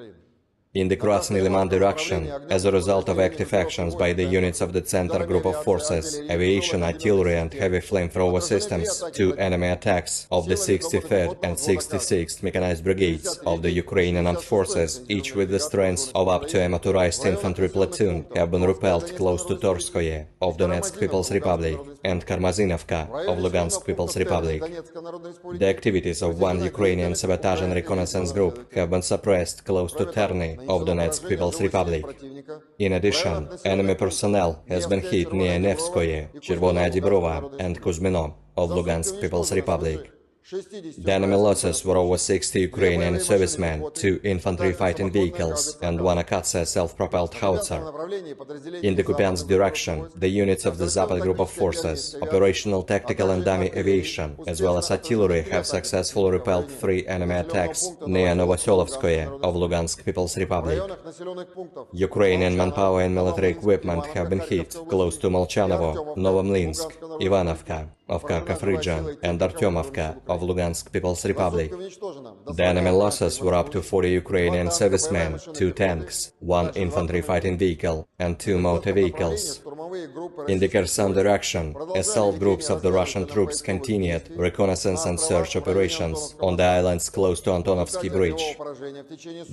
In the Krasny Liman direction, as a result of active actions by the units of the Center Group of Forces, aviation, artillery and heavy flamethrower systems, 2 enemy attacks of the 63rd and 66th Mechanized Brigades of the Ukrainian Armed Forces, each with the strength of up to a motorized infantry platoon, have been repelled close to Torskoye of Donetsk People's Republic and Karmazinovka of Lugansk People's Republic. The activities of one Ukrainian sabotage and reconnaissance group have been suppressed close to Terny of Donetsk People's Republic. In addition, enemy personnel has been hit near Nevskoye, Chervonaya Dibrova and Kuzmino of Lugansk People's Republic. The enemy losses were over 60 Ukrainian servicemen, 2 infantry fighting vehicles, and 1 Akatsa self-propelled howitzer. In the Kupiansk direction, the units of the Zapad Group of Forces, operational, tactical and dummy aviation, as well as artillery have successfully repelled 3 enemy attacks near Novoselovskoye of Lugansk People's Republic. Ukrainian manpower and military equipment have been hit close to Molchanovo, Novomlinsk, Ivanovka of Kharkov region, and Artyomovka of Lugansk People's Republic. The enemy losses were up to 40 Ukrainian servicemen, 2 tanks, 1 infantry fighting vehicle, and 2 motor vehicles. In the Kherson direction, assault groups of the Russian troops continued reconnaissance and search operations on the islands close to Antonovsky Bridge.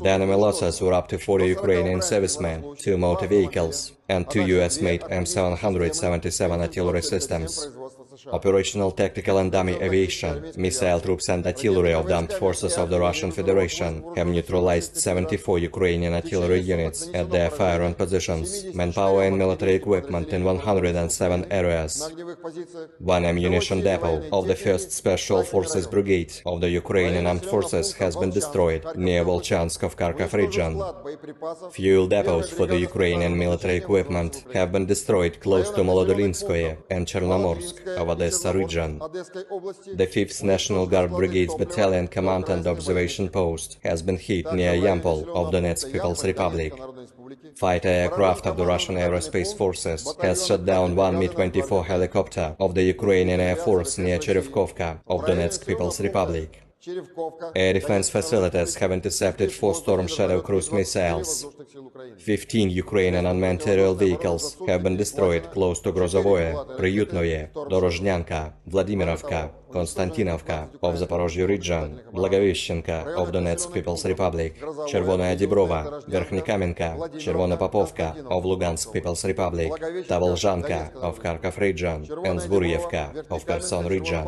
The enemy losses were up to 40 Ukrainian servicemen, 2 motor vehicles, and 2 US-made M777 artillery systems. Operational, tactical and dummy aviation, missile troops and artillery of the armed forces of the Russian Federation have neutralized 74 Ukrainian artillery units at their firing positions, manpower and military equipment in 107 areas. 1 ammunition depot of the 1st Special Forces Brigade of the Ukrainian Armed Forces has been destroyed near Volchansk of Kharkov region. Fuel depots for the Ukrainian military equipment have been destroyed close to Molodolinskoye and Chernomorsk of Odessa region. The 5th National Guard Brigade's battalion command and observation post has been hit near Yampol of Donetsk People's Republic. Fighter aircraft of the Russian Aerospace Forces has shot down 1 Mi-24 helicopter of the Ukrainian Air Force near Cherevkovka of Donetsk People's Republic. Air defense facilities have intercepted 4 Storm Shadow cruise missiles. 15 Ukrainian unmanned aerial vehicles have been destroyed close to Grozovoye, Priyutnoye, Dorozhnyanka, Vladimirovka, Konstantinovka of Zaporozhye region, Blagoveshchenka of Donetsk People's Republic, Chervonaya Dibrova, Verkhnikamenka, Chervona Popovka of Lugansk People's Republic, Tavolzhanka of Kharkov region, and Zburyevka of Kherson region.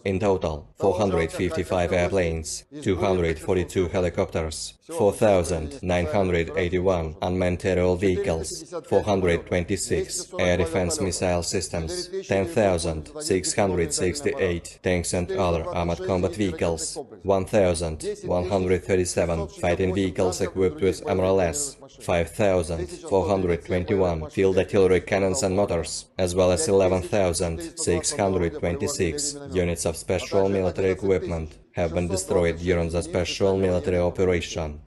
In total, 455 airplanes, 242 helicopters, 4,981 unmanned aerial vehicles, 426 air defense missile systems, 10,668 tanks and other armored combat vehicles, 1,137 fighting vehicles equipped with MRLS, 5,421 field artillery cannons and mortars, as well as 11,626 units of special military equipment have been destroyed during the special military operation.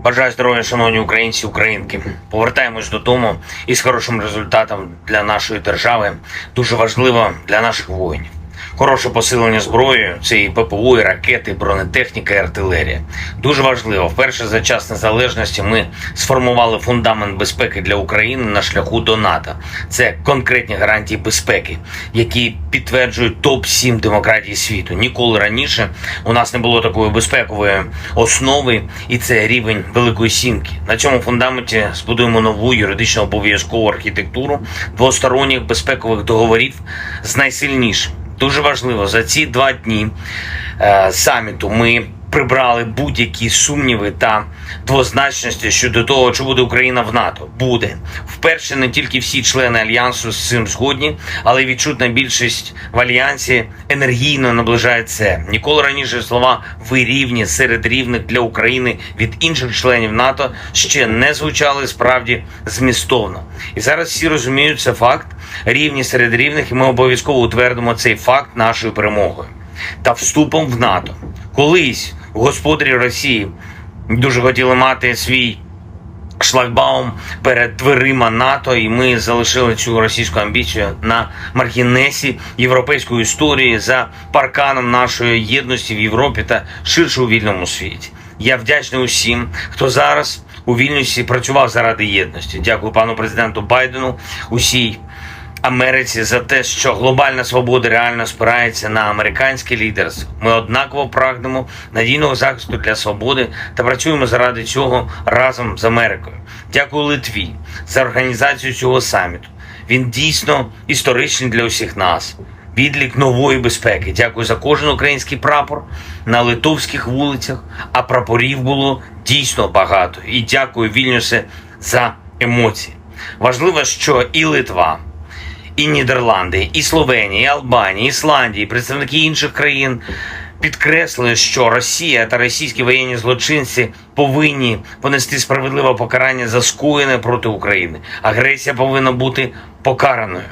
Бажаю здоров'я, шановні українці, українки. Повертаємось додому із хорошим результатом для нашої держави. Дуже важливо для наших воїнів. Хороше посилення зброєю – це і ППО, і ракети, і бронетехніка, і артилерія. Дуже важливо. Вперше за час незалежності ми сформували фундамент безпеки для України на шляху до НАТО. Це конкретні гарантії безпеки, які підтверджують топ-7 демократій світу. Ніколи раніше у нас не було такої безпекової основи, і це рівень Великої Сімки. На цьому фундаменті збудуємо нову юридично обов'язкову архітектуру двосторонніх безпекових договорів з найсильнішим. Дуже важливо, за ці 2 дні саміту ми прибрали будь-які сумніви та двозначності щодо того, чи буде Україна в НАТО. Буде. Вперше не тільки всі члени Альянсу з цим згодні, але й відчутна більшість в Альянсі енергійно наближає це. Ніколи раніше слова «ви рівні» серед рівних для України від інших членів НАТО ще не звучали справді змістовно. І зараз всі розуміють, це факт, рівні серед рівних, і ми обов'язково утвердимо цей факт нашою перемогою та вступом в НАТО. Колись господарі Росії дуже хотіли мати свій шлагбаум перед дверима НАТО, і ми залишили цю російську амбіцію на маргінесі європейської історії за парканом нашої єдності в Європі та ширше у вільному світі. Я вдячний усім, хто зараз у Вільнюсі працював заради єдності. Дякую пану президенту Байдену, усій Америці за те, що глобальна свобода реально спирається на американське лідерство. Ми однаково прагнемо надійного захисту для свободи та працюємо заради цього разом з Америкою. Дякую Литві за організацію цього саміту. Він дійсно історичний для усіх нас. Відлік нової безпеки. Дякую за кожен український прапор на литовських вулицях, а прапорів було дійсно багато. І дякую, Вільнюсе, за емоції. Важливо, що і Литва, і Нідерланди, і Словенія, і Албанія, і Ісландія, і представники інших країн підкреслили, що Росія та російські воєнні злочинці повинні понести справедливе покарання за скоєне проти України. Агресія повинна бути покараною.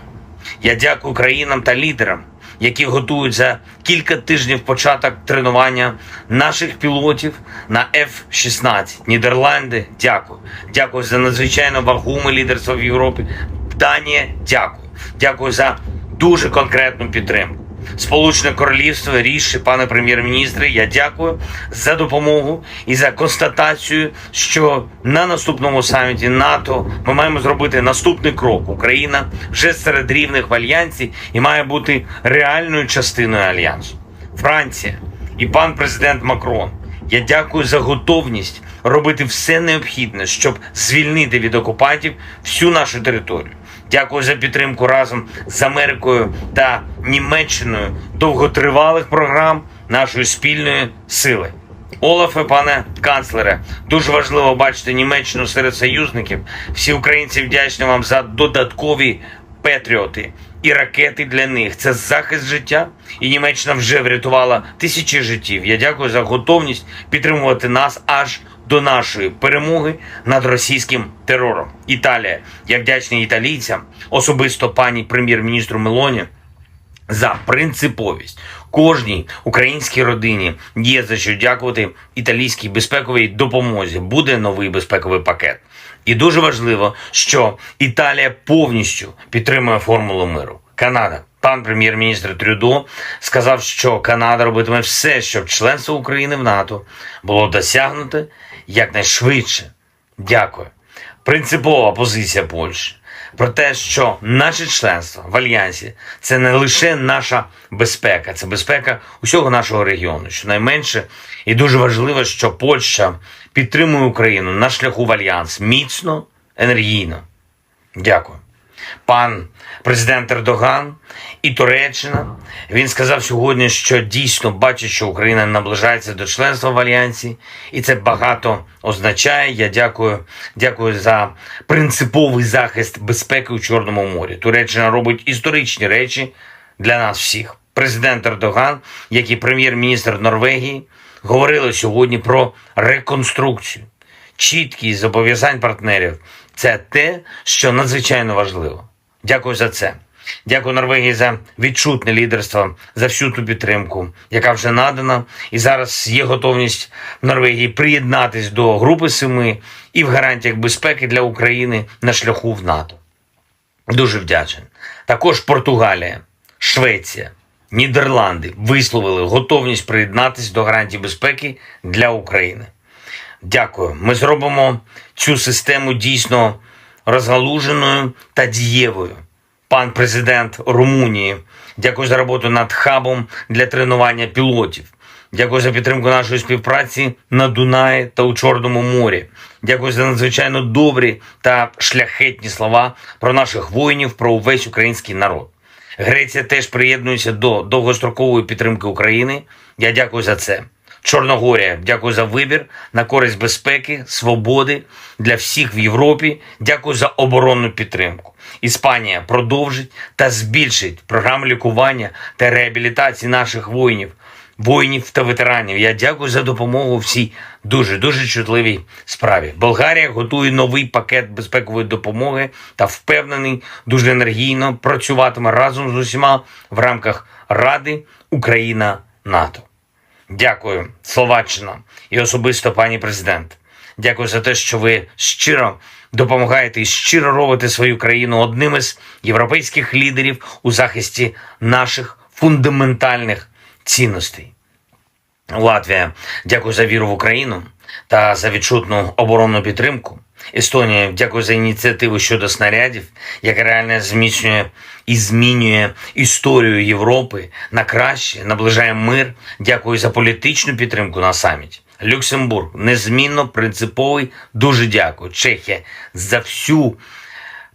Я дякую країнам та лідерам, які готують за кілька тижнів початок тренування наших пілотів на F-16. Нідерланди, дякую. Дякую за надзвичайно вагоме лідерство в Європі. Данія, дякую. Дякую за дуже конкретну підтримку. Сполучене Королівство, Ріші, пане прем'єр-міністре, я дякую за допомогу і за констатацію, що на наступному саміті НАТО ми маємо зробити наступний крок. Україна вже серед рівних в Альянсі і має бути реальною частиною Альянсу. Франція і пан президент Макрон, я дякую за готовність робити все необхідне, щоб звільнити від окупантів всю нашу територію. Дякую за підтримку разом з Америкою та Німеччиною довготривалих програм нашої спільної сили. Олафе, пане канцлере, дуже важливо бачити Німеччину серед союзників. Всі українці вдячні вам за додаткові патріоти і ракети для них. Це захист життя, і Німеччина вже врятувала тисячі життів. Я дякую за готовність підтримувати нас аж до нашої перемоги над російським терором. Італія. Я вдячний італійцям, особисто пані прем'єр-міністру Мелоні, за принциповість. Кожній українській родині є за що дякувати італійській безпековій допомозі. Буде новий безпековий пакет. І дуже важливо, що Італія повністю підтримує формулу миру. Канада. Пан прем'єр-міністр Трюдо сказав, що Канада робитиме все, щоб членство України в НАТО було досягнуте якнайшвидше. Дякую. Принципова позиція Польщі про те, що наше членство в Альянсі – це не лише наша безпека, це безпека усього нашого регіону. Щонайменше, і дуже важливо, що Польща підтримує Україну на шляху в Альянс міцно, енергійно. Дякую. Пан президент Ердоган і Туреччина, він сказав сьогодні, що дійсно бачить, що Україна наближається до членства в Альянсі, і це багато означає. Я дякую за принциповий захист безпеки у Чорному морі. Туреччина робить історичні речі для нас всіх. Президент Ердоган, як і прем'єр-міністр Норвегії, говорили сьогодні про реконструкцію. Чіткість зобов'язань партнерів – це те, що надзвичайно важливо. Дякую за це. Дякую Норвегії за відчутне лідерство, за всю ту підтримку, яка вже надана. І зараз є готовність в Норвегії приєднатись до Групи 7 і в гарантіях безпеки для України на шляху в НАТО. Дуже вдячний. Також Португалія, Швеція, Нідерланди висловили готовність приєднатись до гарантій безпеки для України. Дякую. Ми зробимо цю систему дійсно розгалуженою та дієвою. Пан президент Румунії, дякую за роботу над хабом для тренування пілотів. Дякую за підтримку нашої співпраці на Дунаї та у Чорному морі. Дякую за надзвичайно добрі та шляхетні слова про наших воїнів, про увесь український народ. Греція теж приєднується до довгострокової підтримки України. Я дякую за це. Чорногорія, дякую за вибір на користь безпеки, свободи для всіх в Європі. Дякую за оборонну підтримку. Іспанія продовжить та збільшить програму лікування та реабілітації наших воїнів та ветеранів. Я дякую за допомогу в цій дуже чутливій справі. Болгарія готує новий пакет безпекової допомоги та впевнений, дуже енергійно працюватиме разом з усіма в рамках Ради Україна-НАТО. Дякую, Словаччина і особисто пані президент. Дякую за те, що ви щиро допомагаєте і щиро робите свою країну одним із європейських лідерів у захисті наших фундаментальних цінностей. Латвія, дякую за віру в Україну та за відчутну оборонну підтримку. Естонія, дякую за ініціативу щодо снарядів, яка реально зміцнює і змінює історію Європи на краще, наближає мир. Дякую за політичну підтримку на саміті. Люксембург, незмінно принциповий, дуже дякую. Чехія, за всю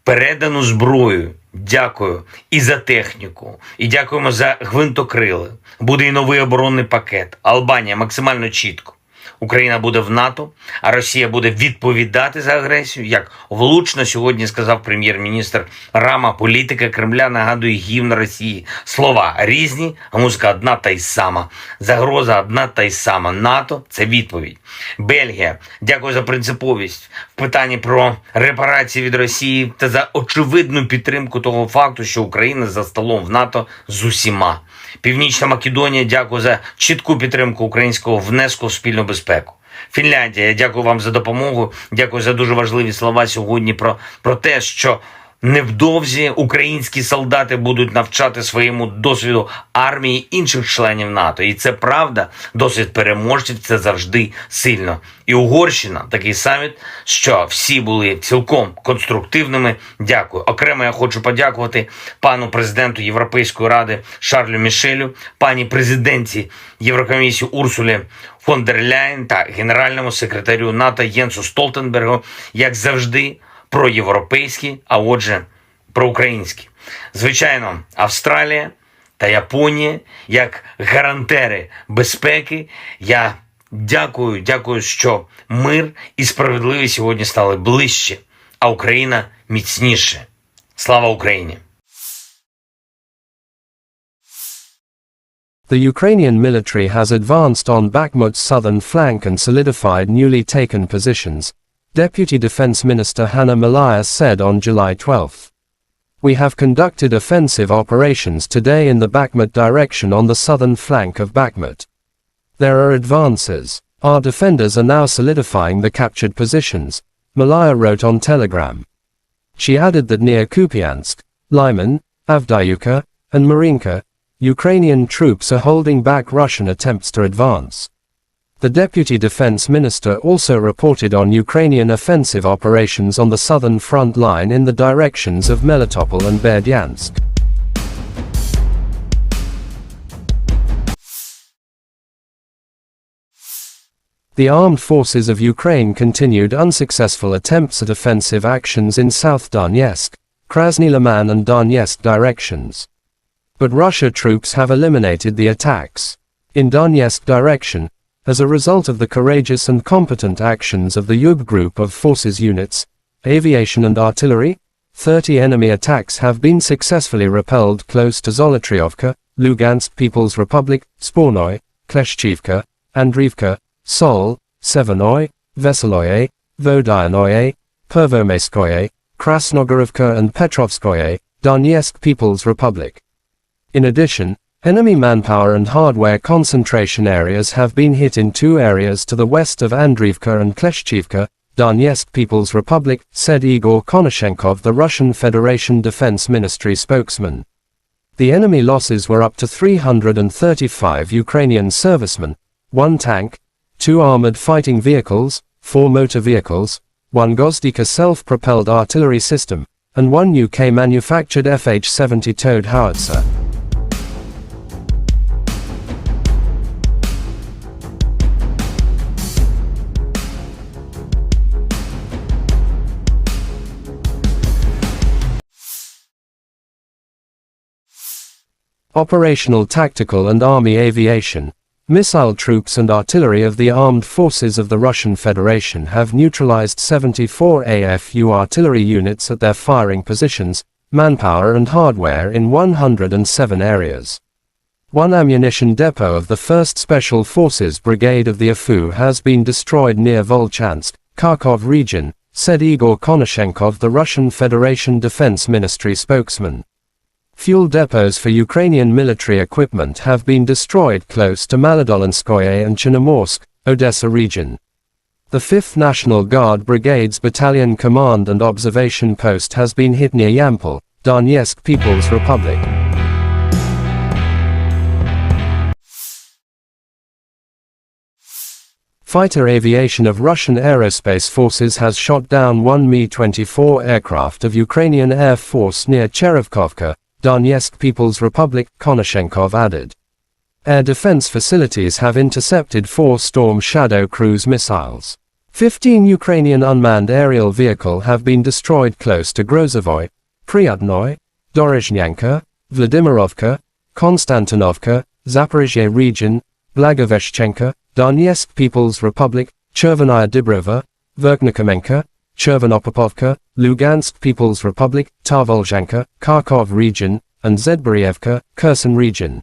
передану зброю. Дякую і за техніку, і дякуємо за гвинтокрили. Буде і новий оборонний пакет. Албанія максимально чітко. Україна буде в НАТО, а Росія буде відповідати за агресію. Як влучно сьогодні сказав прем'єр-міністр Рама, політика Кремля нагадує гімн Росії. Слова різні, а музика одна та й сама. Загроза одна та й сама. НАТО – це відповідь. Бельгія, дякую за принциповість в питанні про репарації від Росії та за очевидну підтримку того факту, що Україна за столом в НАТО з усіма. Північна Македонія, дякую за чітку підтримку українського внеску в спільну безпеку. Фінляндія, я дякую вам за допомогу, дякую за дуже важливі слова сьогодні про те, що невдовзі українські солдати будуть навчати своєму досвіду армії інших членів НАТО. І це правда, досвід переможців – це завжди сильно. І Угорщина, такий саміт, що всі були цілком конструктивними. Дякую. Окремо я хочу подякувати пану президенту Європейської ради Шарлю Мішелю, пані президентці Єврокомісії Урсулі фон дер Ляєн та генеральному секретарю НАТО Єнсу Столтенбергу, як завжди, проєвропейські, а отже, проукраїнські. Звичайно, Австралія та Японія, як гарантери безпеки, я дякую, що мир і справедливість сьогодні стали ближче, а Україна міцніше. Слава Україні! The Ukrainian military has advanced on Bakhmut's southern flank and solidified newly taken positions, Deputy Defense Minister Hanna Maliar said on July 12. We have conducted offensive operations today in the Bakhmut direction on the southern flank of Bakhmut. There are advances. Our defenders are now solidifying the captured positions, Maliar wrote on Telegram. She added that near Kupiansk, Lyman, Avdiivka, and Marinka, Ukrainian troops are holding back Russian attempts to advance. The Deputy Defense Minister also reported on Ukrainian offensive operations on the southern front line in the directions of Melitopol and Berdyansk. The armed forces of Ukraine continued unsuccessful attempts at offensive actions in South Donetsk, Krasny Liman and Donetsk directions. But Russia troops have eliminated the attacks. In Donetsk direction, as a result of the courageous and competent actions of the Yug group of forces units, aviation and artillery, 30 enemy attacks have been successfully repelled close to Zolotriovka, Lugansk People's Republic, Spornoy, Kleshchivka, Andriivka, Sol, Severnoy, Veseloye, Vodyanoye, Pervomaiskoye, Krasnogorovka and Petrovskoye, Donetsk People's Republic. In addition, enemy manpower and hardware concentration areas have been hit in two areas to the west of Andriivka and Kleshchivka, Donetsk People's Republic, said Igor Konashenkov, the Russian Federation Defense Ministry spokesman. The enemy losses were up to 335 Ukrainian servicemen, 1 tank, 2 armored fighting vehicles, 4 motor vehicles, 1 Gozdika self-propelled artillery system, and 1 UK-manufactured FH-70 towed howitzer. Operational Tactical and Army Aviation. Missile troops and artillery of the armed forces of the Russian Federation have neutralized 74 AFU artillery units at their firing positions, manpower and hardware in 107 areas. One ammunition depot of the 1st Special Forces Brigade of the AFU has been destroyed near Volchansk, Kharkov region, said Igor Konashenkov, the Russian Federation Defense Ministry spokesman. Fuel depots for Ukrainian military equipment have been destroyed close to Maladolinskoye and Chernomorsk, Odessa region. The 5th National Guard Brigade's Battalion Command and Observation Post has been hit near Yampol, Donetsk People's Republic. Fighter aviation of Russian Aerospace Forces has shot down 1 Mi-24 aircraft of Ukrainian Air Force near Cherevkovka, Donetsk People's Republic, Konashenkov added. Air defense facilities have intercepted 4 Storm Shadow cruise missiles. 15 Ukrainian unmanned aerial vehicles have been destroyed close to Grozovoy, Pryatnoy, Dorozhnyanka, Vladimirovka, Konstantinovka, Zaporizhzhia region, Blagoveshchenka, Donetsk People's Republic, Chervenaya Dibrova, Verkhnikomenka, Chervonopopovka, Lugansk People's Republic, Tarvolzhanka, Kharkov region, and Zedborievka, Kherson region.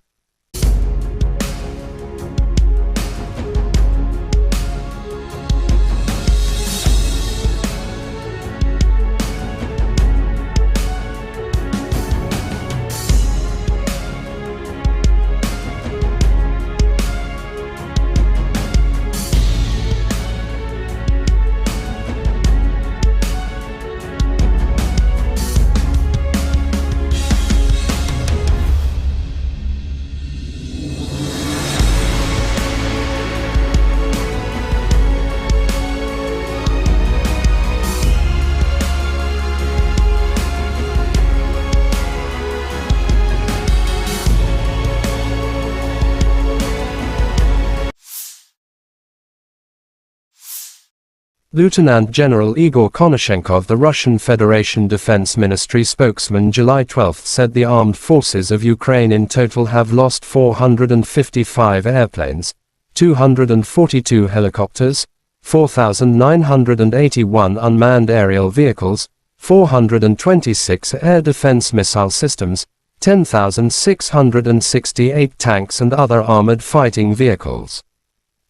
Lieutenant General Igor Konashenkov, the Russian Federation Defense Ministry spokesman, July 12 said the armed forces of Ukraine in total have lost 455 airplanes, 242 helicopters, 4,981 unmanned aerial vehicles, 426 air defense missile systems, 10,668 tanks and other armored fighting vehicles.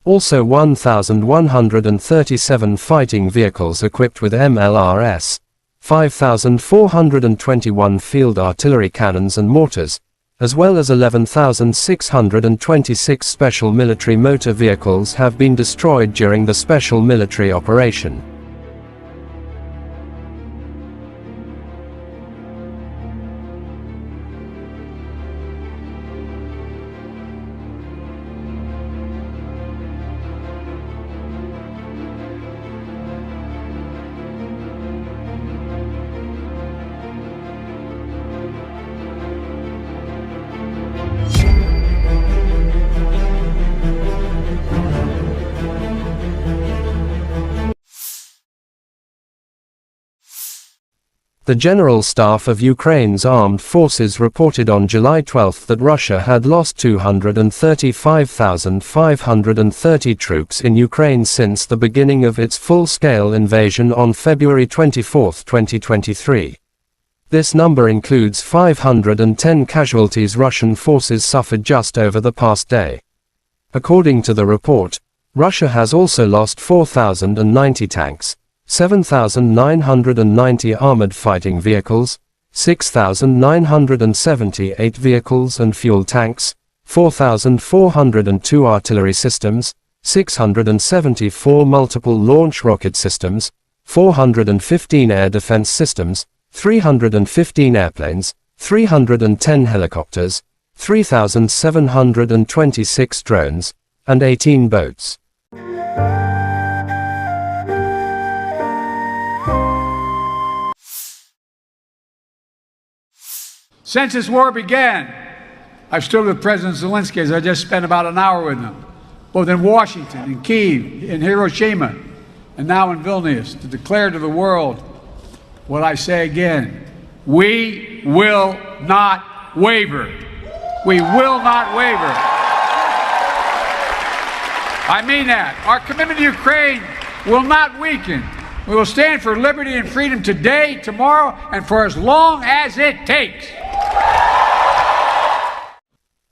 Also 1,137 fighting vehicles equipped with MLRS, 5,421 field artillery cannons and mortars, as well as 11,626 special military motor vehicles have been destroyed during the special military operation. The General Staff of Ukraine's armed forces reported on July 12 that Russia had lost 235,530 troops in Ukraine since the beginning of its full-scale invasion on February 24, 2023. This number includes 510 casualties Russian forces suffered just over the past day. According to the report, Russia has also lost 4,090 tanks, 7,990 armored fighting vehicles, 6,978 vehicles and fuel tanks, 4,402 artillery systems, 674 multiple launch rocket systems, 415 air defense systems, 315 airplanes, 310 helicopters, 3,726 drones, and 18 boats. Since this war began, I've stood with President Zelensky, as I just spent about an hour with him, both in Washington, in Kyiv, in Hiroshima, and now in Vilnius, to declare to the world what I say again: we will not waver. We will not waver. I mean that. Our commitment to Ukraine will not weaken. We will stand for liberty and freedom today, tomorrow, and for as long as it takes.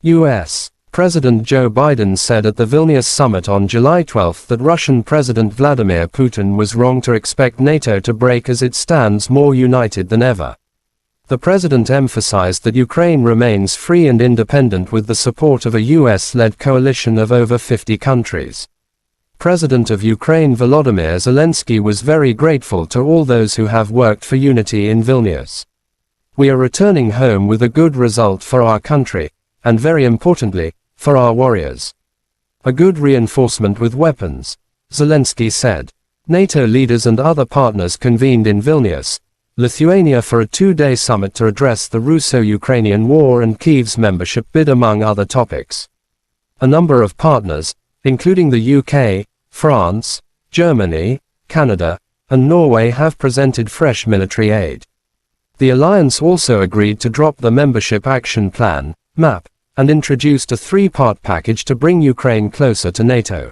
U.S. President Joe Biden said at the Vilnius summit on July 12 that Russian President Vladimir Putin was wrong to expect NATO to break as it stands more united than ever. The president emphasized that Ukraine remains free and independent with the support of a US-led coalition of over 50 countries. President of Ukraine Volodymyr Zelensky was very grateful to all those who have worked for unity in Vilnius. We are returning home with a good result for our country, and very importantly, for our warriors. A good reinforcement with weapons, Zelensky said. NATO leaders and other partners convened in Vilnius, Lithuania for a two-day summit to address the Russo-Ukrainian war and Kyiv's membership bid among other topics. A number of partners, including the UK, France, Germany, Canada, and Norway have presented fresh military aid. The alliance also agreed to drop the Membership Action Plan, MAP, and introduced a three-part package to bring Ukraine closer to NATO.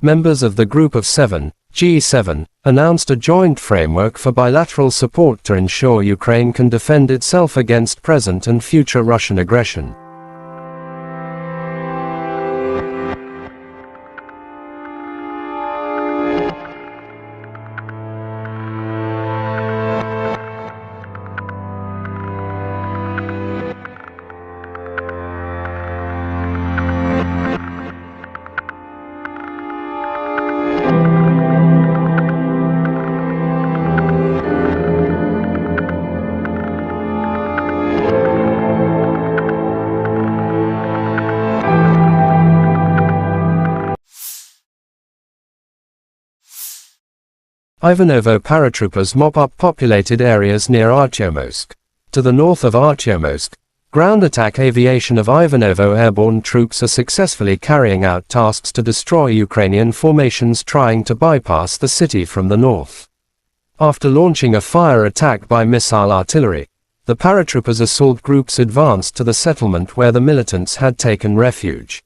Members of the Group of Seven, G7, announced a joint framework for bilateral support to ensure Ukraine can defend itself against present and future Russian aggression. Ivanovo paratroopers mop up populated areas near Artyomsk. To the north of Artyomsk, ground attack aviation of Ivanovo airborne troops are successfully carrying out tasks to destroy Ukrainian formations trying to bypass the city from the north. After launching a fire attack by missile artillery, the paratroopers assault groups advanced to the settlement where the militants had taken refuge.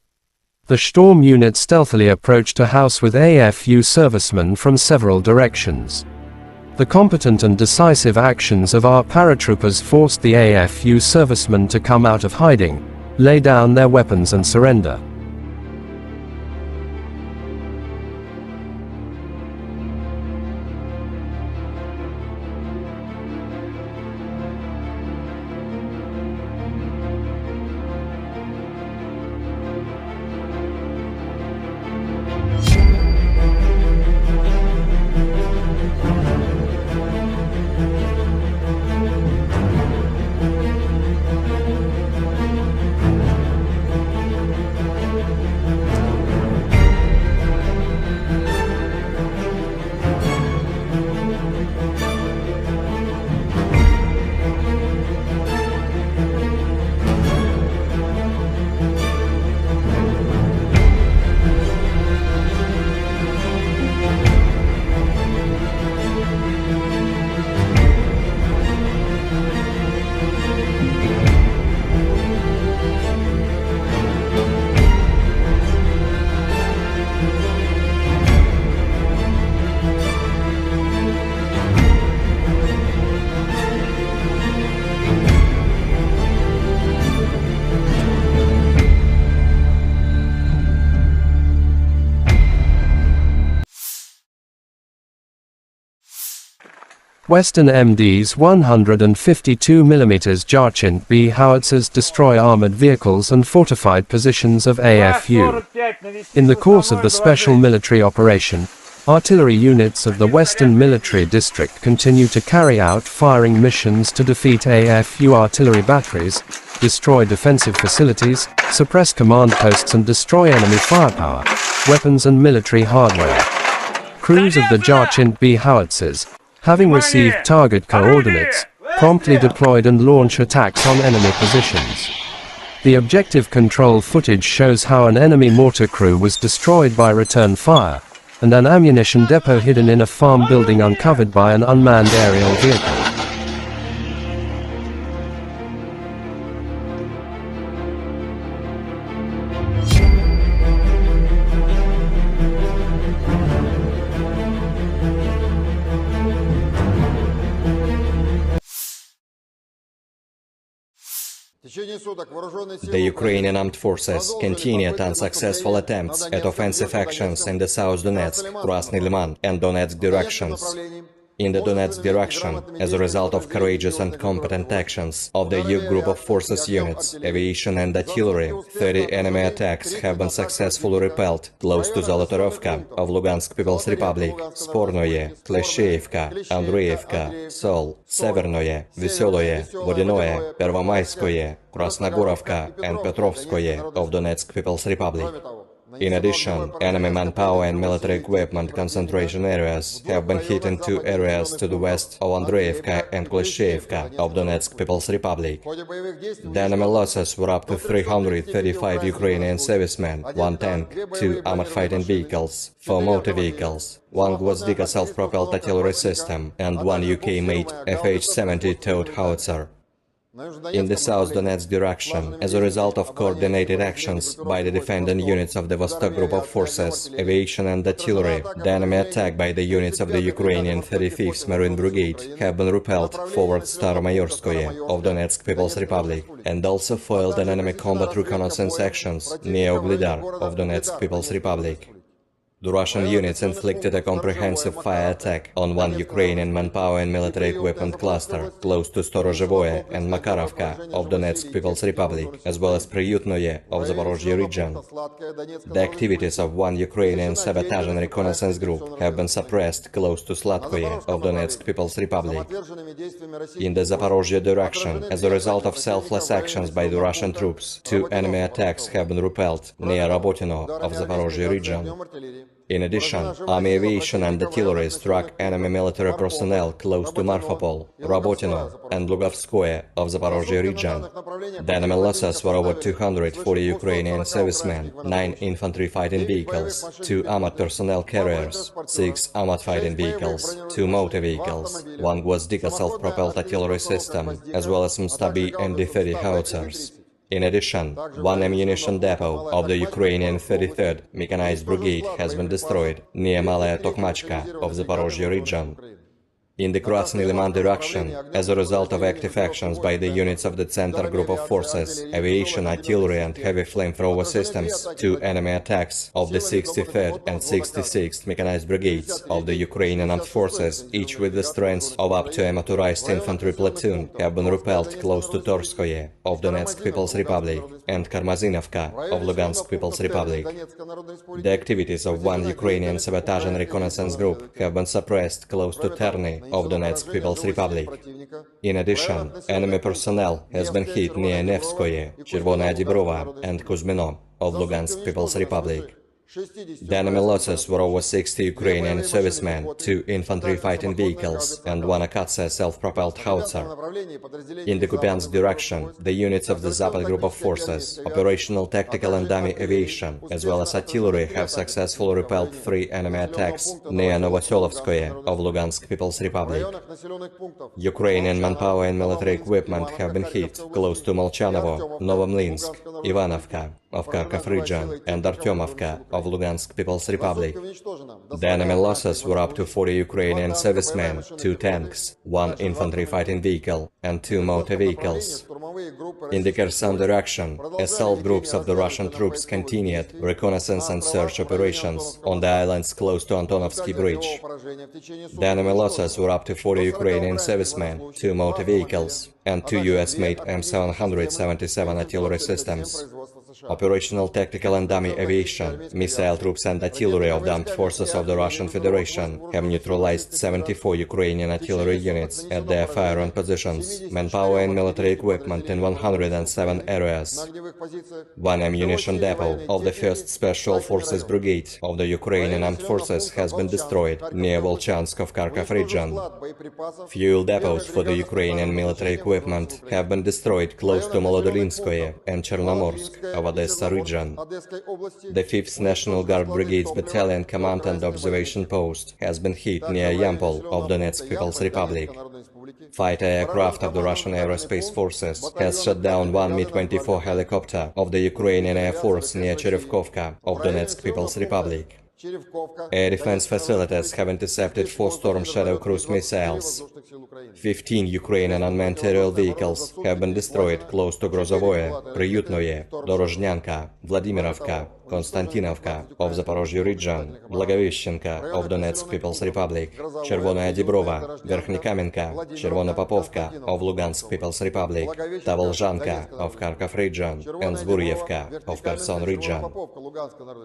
The Storm unit stealthily approached a house with AFU servicemen from several directions. The competent and decisive actions of our paratroopers forced the AFU servicemen to come out of hiding, lay down their weapons and surrender. Western MD's 152mm Jarchint B howitzers destroy armored vehicles and fortified positions of AFU. In the course of the special military operation, artillery units of the Western Military District continue to carry out firing missions to defeat AFU artillery batteries, destroy defensive facilities, suppress command posts and destroy enemy firepower, weapons and military hardware. Crews of the Jarchint B howitzers, having received target coordinates, promptly deployed and launch attacks on enemy positions. The objective control footage shows how an enemy mortar crew was destroyed by return fire, and an ammunition depot hidden in a farm building uncovered by an unmanned aerial vehicle. The Ukrainian armed forces continued unsuccessful attempts at offensive actions in the South Donetsk, Krasny Liman and Donetsk directions. In the Donetsk direction, as a result of courageous and competent actions of the EU group of forces units, aviation and artillery, 30 enemy attacks have been successfully repelled close to Zolotorovka of Lugansk People's Republic, Spornoye, Klesheyevka, Andreevka, Sol, Severnoye, Veseloye, Vodinoye, Pervomayskoye, Krasnogorovka and Petrovskoye of Donetsk People's Republic. In addition, enemy manpower and military equipment concentration areas have been hit in two areas to the west of Andreevka and Klesheyevka of Donetsk People's Republic. The enemy losses were up to 335 Ukrainian servicemen, 1 tank, 2 armored fighting vehicles, 4 motor vehicles, 1 Gvozdika self-propelled artillery system and 1 UK-made FH-70 towed howitzer. In the South Donetsk direction, as a result of coordinated actions by the defending units of the Vostok Group of Forces, aviation and artillery, the enemy attack by the units of the Ukrainian 35th Marine Brigade have been repelled forward Staromayorskoye of Donetsk People's Republic, and also foiled an enemy combat reconnaissance actions near Uglidar of Donetsk People's Republic. The Russian units inflicted a comprehensive fire attack on 1 Ukrainian manpower and military equipment cluster close to Storozhevoye and Makarovka of Donetsk People's Republic, as well as Priyutnoye of Zaporozhye region. The activities of 1 Ukrainian sabotage and reconnaissance group have been suppressed close to Slatkoye of Donetsk People's Republic. In the Zaporozhye direction, as a result of selfless actions by the Russian troops, 2 enemy attacks have been repelled near Rabotino of Zaporozhye region. In addition, army aviation and artillery struck enemy military personnel close to Marfapol, Rabotino and Lugovskoye of Zaporozhye region. The enemy losses were over 240 Ukrainian servicemen, 9 infantry fighting vehicles, 2 armored personnel carriers, 6 armored fighting vehicles, 2 motor vehicles, 1 Gvozdika self-propelled artillery system, as well as Mstabi and D-30 howitzers. In addition, 1 ammunition depot of the Ukrainian 33rd Mechanized Brigade has been destroyed near Malaya Tokmachka of Zaporozhye region. In the Krasny Liman direction, as a result of active actions by the units of the Center Group of Forces, aviation, artillery and heavy flamethrower systems, 2 enemy attacks of the 63rd and 66th Mechanized Brigades of the Ukrainian Armed Forces, each with the strength of up to a motorized infantry platoon, have been repelled close to Torskoye of Donetsk People's Republic and Karmazinovka of Lugansk People's Republic. The activities of 1 Ukrainian sabotage and reconnaissance group have been suppressed close to Terny of Donetsk People's Republic. In addition, enemy personnel has been hit near Nevskoye, Chervonaya Dibrova and Kuzmino of Lugansk People's Republic. The enemy losses were over 60 Ukrainian servicemen, 2 infantry fighting vehicles and 1 Akatsia self-propelled howitzer. In the Kupiansk direction, the units of the Zapad Group of Forces, operational, tactical and dummy aviation, as well as artillery have successfully repelled 3 enemy attacks near Novoselovskoye of Lugansk People's Republic. Ukrainian manpower and military equipment have been hit close to Molchanovo, Novomlinsk, Ivanovka, of Kharkiv region and Artyomovka of Lugansk People's Republic. The enemy losses were up to 40 Ukrainian servicemen, 2 tanks, 1 infantry fighting vehicle and 2 motor vehicles. In the Kherson direction, assault groups of the Russian troops continued reconnaissance and search operations on the islands close to Antonovsky Bridge. The enemy losses were up to 40 Ukrainian servicemen, 2 motor vehicles, and 2 US-made M777 artillery systems. Operational, tactical and dummy aviation, missile troops and artillery of the armed forces of the Russian Federation have neutralized 74 Ukrainian artillery units at their firing positions, manpower and military equipment in 107 areas. One ammunition depot of the 1st Special Forces Brigade of the Ukrainian Armed Forces has been destroyed near Volchansk of Kharkiv region. Fuel depots for the Ukrainian military equipment have been destroyed close to Molodolinskoye and Chernomorsk of Odessa region. The 5th National Guard Brigade's Battalion Command and Observation Post has been hit near Yampol of Donetsk People's Republic. Fighter aircraft of the Russian Aerospace Forces has shot down 1 Mi-24 helicopter of the Ukrainian Air Force near Cherevkovka of Donetsk People's Republic. Air defense facilities have intercepted 4 Storm Shadow cruise missiles. 15 Ukrainian unmanned aerial vehicles have been destroyed close to Grozovoye, Priyutnoye, Dorozhnyanka, Vladimirovka, Konstantinovka of Zaporozhye region, Blagoveshchenka of Donetsk People's Republic, Chervonaya Dibrova, Verkhnikamenka, Chervonopopovka of Lugansk People's Republic, Tavolzhanka of Kharkiv region, and Zburyevka of Kherson region.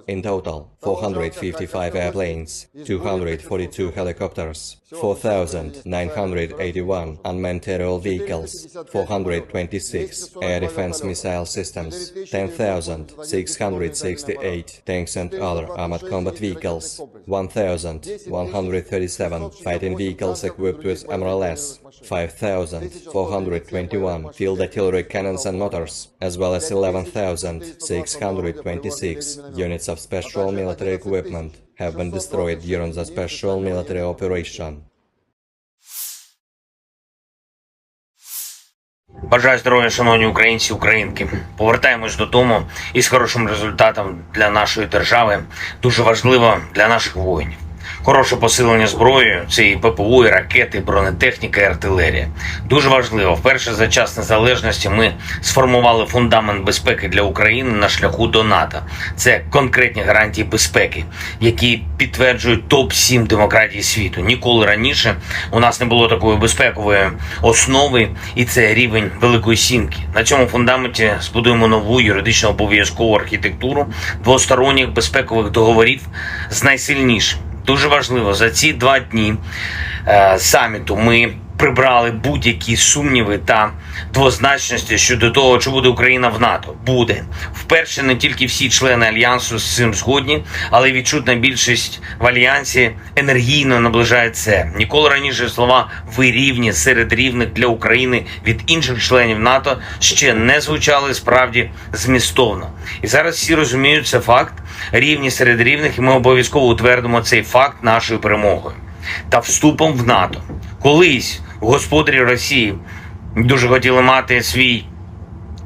In total, 455 airplanes, 242 helicopters, 4,981 unmanned aerial vehicles, 426 air defense missile systems, 10,668 tanks and other armored combat vehicles, 1,137 fighting vehicles equipped with MRLS, 5,421 field artillery cannons and mortars, as well as 11,626 units of special military equipment have been destroyed during the special military operation. Бажаю здоров'я, шановні українці, українки. Повертаємось додому із хорошим результатом для нашої держави. Дуже важливо для наших воїнів. Хороше посилення зброєю – це і ППО, і ракети, і бронетехніка, і артилерія. Дуже важливо. Вперше за час незалежності ми сформували фундамент безпеки для України на шляху до НАТО. Це конкретні гарантії безпеки, які підтверджують топ-7 демократій світу. Ніколи раніше у нас не було такої безпекової основи, і це рівень Великої Сімки. На цьому фундаменті збудуємо нову юридично обов'язкову архітектуру двосторонніх безпекових договорів з найсильнішим. Дуже важливо, за ці 2 дні саміту ми прибрали будь-які сумніви та двозначності щодо того, чи буде Україна в НАТО. Буде. Вперше не тільки всі члени Альянсу з цим згодні, але й відчутна більшість в Альянсі енергійно наближає це. Ніколи раніше слова «ви рівні серед рівних для України» від інших членів НАТО ще не звучали справді змістовно. І зараз всі розуміють, це факт, рівні серед рівних, і ми обов'язково утвердимо цей факт нашою перемогою та вступом в НАТО. Колись господарі Росії дуже хотіли мати свій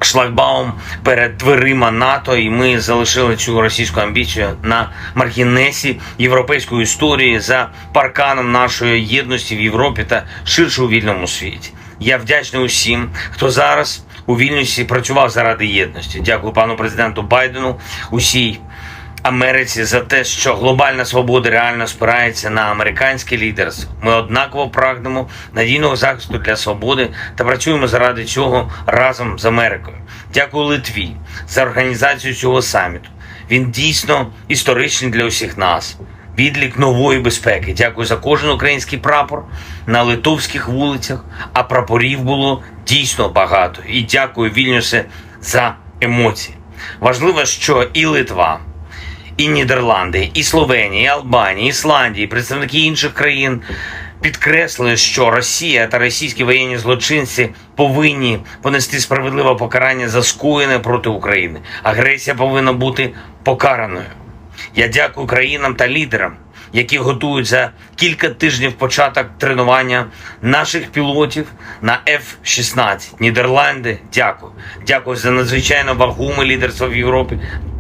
шлагбаум перед дверима НАТО, і ми залишили цю російську амбіцію на маргінесі європейської історії за парканом нашої єдності в Європі та ширше у вільному світі. Я вдячний усім, хто зараз у Вільнюсі працював заради єдності. Дякую пану президенту Байдену, усій Америці за те, що глобальна свобода реально спирається на американське лідерство. Ми однаково прагнемо надійного захисту для свободи та працюємо заради цього разом з Америкою. Дякую Литві за організацію цього саміту. Він дійсно історичний для усіх нас. Відлік нової безпеки. Дякую за кожен український прапор на литовських вулицях, а прапорів було дійсно багато. І дякую, Вільнюсе, за емоції. Важливо, що і Литва, і Нідерланди, і Словенія, і Албанія, і Ісландія, і представники інших країн підкреслили, що Росія та російські воєнні злочинці повинні понести справедливе покарання за скоєне проти України. Агресія повинна бути покараною. Я дякую країнам та лідерам, які готують за кілька тижнів початок тренування наших пілотів на F-16. Нідерланди, дякую. Дякую за надзвичайно вагоме лідерство в Європі.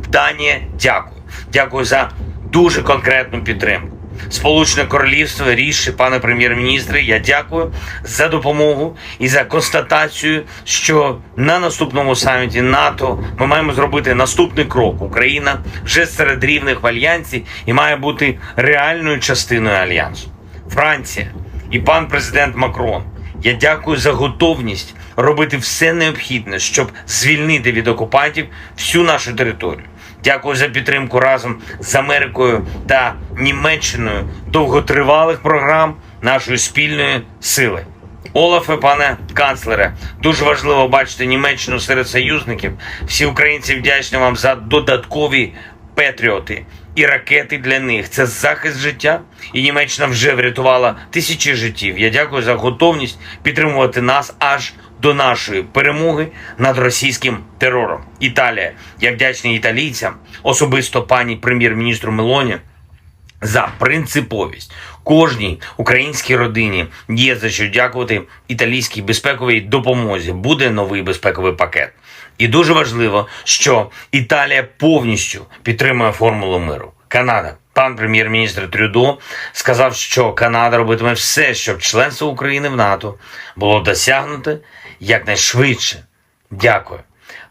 Данія, дякую. Дякую за дуже конкретну підтримку. Сполучене Королівство, Ріші, пане прем'єр-міністре, я дякую за допомогу і за констатацію, що на наступному саміті НАТО ми маємо зробити наступний крок. Україна вже серед рівних в Альянсі і має бути реальною частиною Альянсу. Франція і пан президент Макрон, я дякую за готовність робити все необхідне, щоб звільнити від окупантів всю нашу територію. Дякую за підтримку разом з Америкою та Німеччиною довготривалих програм нашої спільної сили. Олафе, пане канцлере, дуже важливо бачити Німеччину серед союзників. Всі українці вдячні вам за додаткові патріоти і ракети для них. Це захист життя, і Німеччина вже врятувала тисячі життів. Я дякую за готовність підтримувати нас аж до нашої перемоги над російським терором. Італія. Я вдячний італійцям, особисто пані прем'єр-міністру Мелоні, за принциповість. Кожній українській родині є за що дякувати італійській безпековій допомозі. Буде новий безпековий пакет. І дуже важливо, що Італія повністю підтримує формулу миру. Канада. Пан прем'єр-міністр Трюдо сказав, що Канада робитиме все, щоб членство України в НАТО було досягнуте якнайшвидше. Дякую.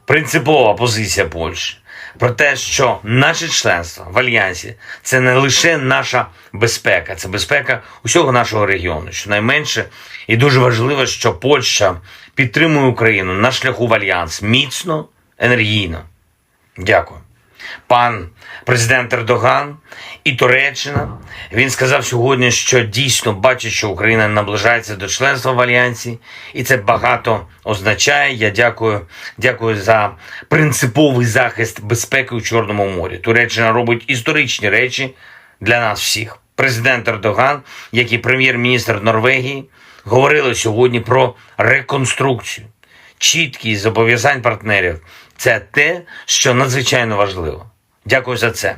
Принципова позиція Польщі про те, що наше членство в Альянсі – це не лише наша безпека, це безпека усього нашого регіону. Щонайменше, і дуже важливо, що Польща підтримує Україну на шляху в Альянс міцно, енергійно. Дякую. Пан президент Ердоган і Туреччина, він сказав сьогодні, що дійсно бачить, що Україна наближається до членства в Альянсі, і це багато означає. Я дякую за принциповий захист безпеки у Чорному морі. Туреччина робить історичні речі для нас всіх. Президент Ердоган, як і прем'єр-міністр Норвегії, говорили сьогодні про реконструкцію. Чіткість зобов'язань партнерів – це те, що надзвичайно важливо. Дякую за це.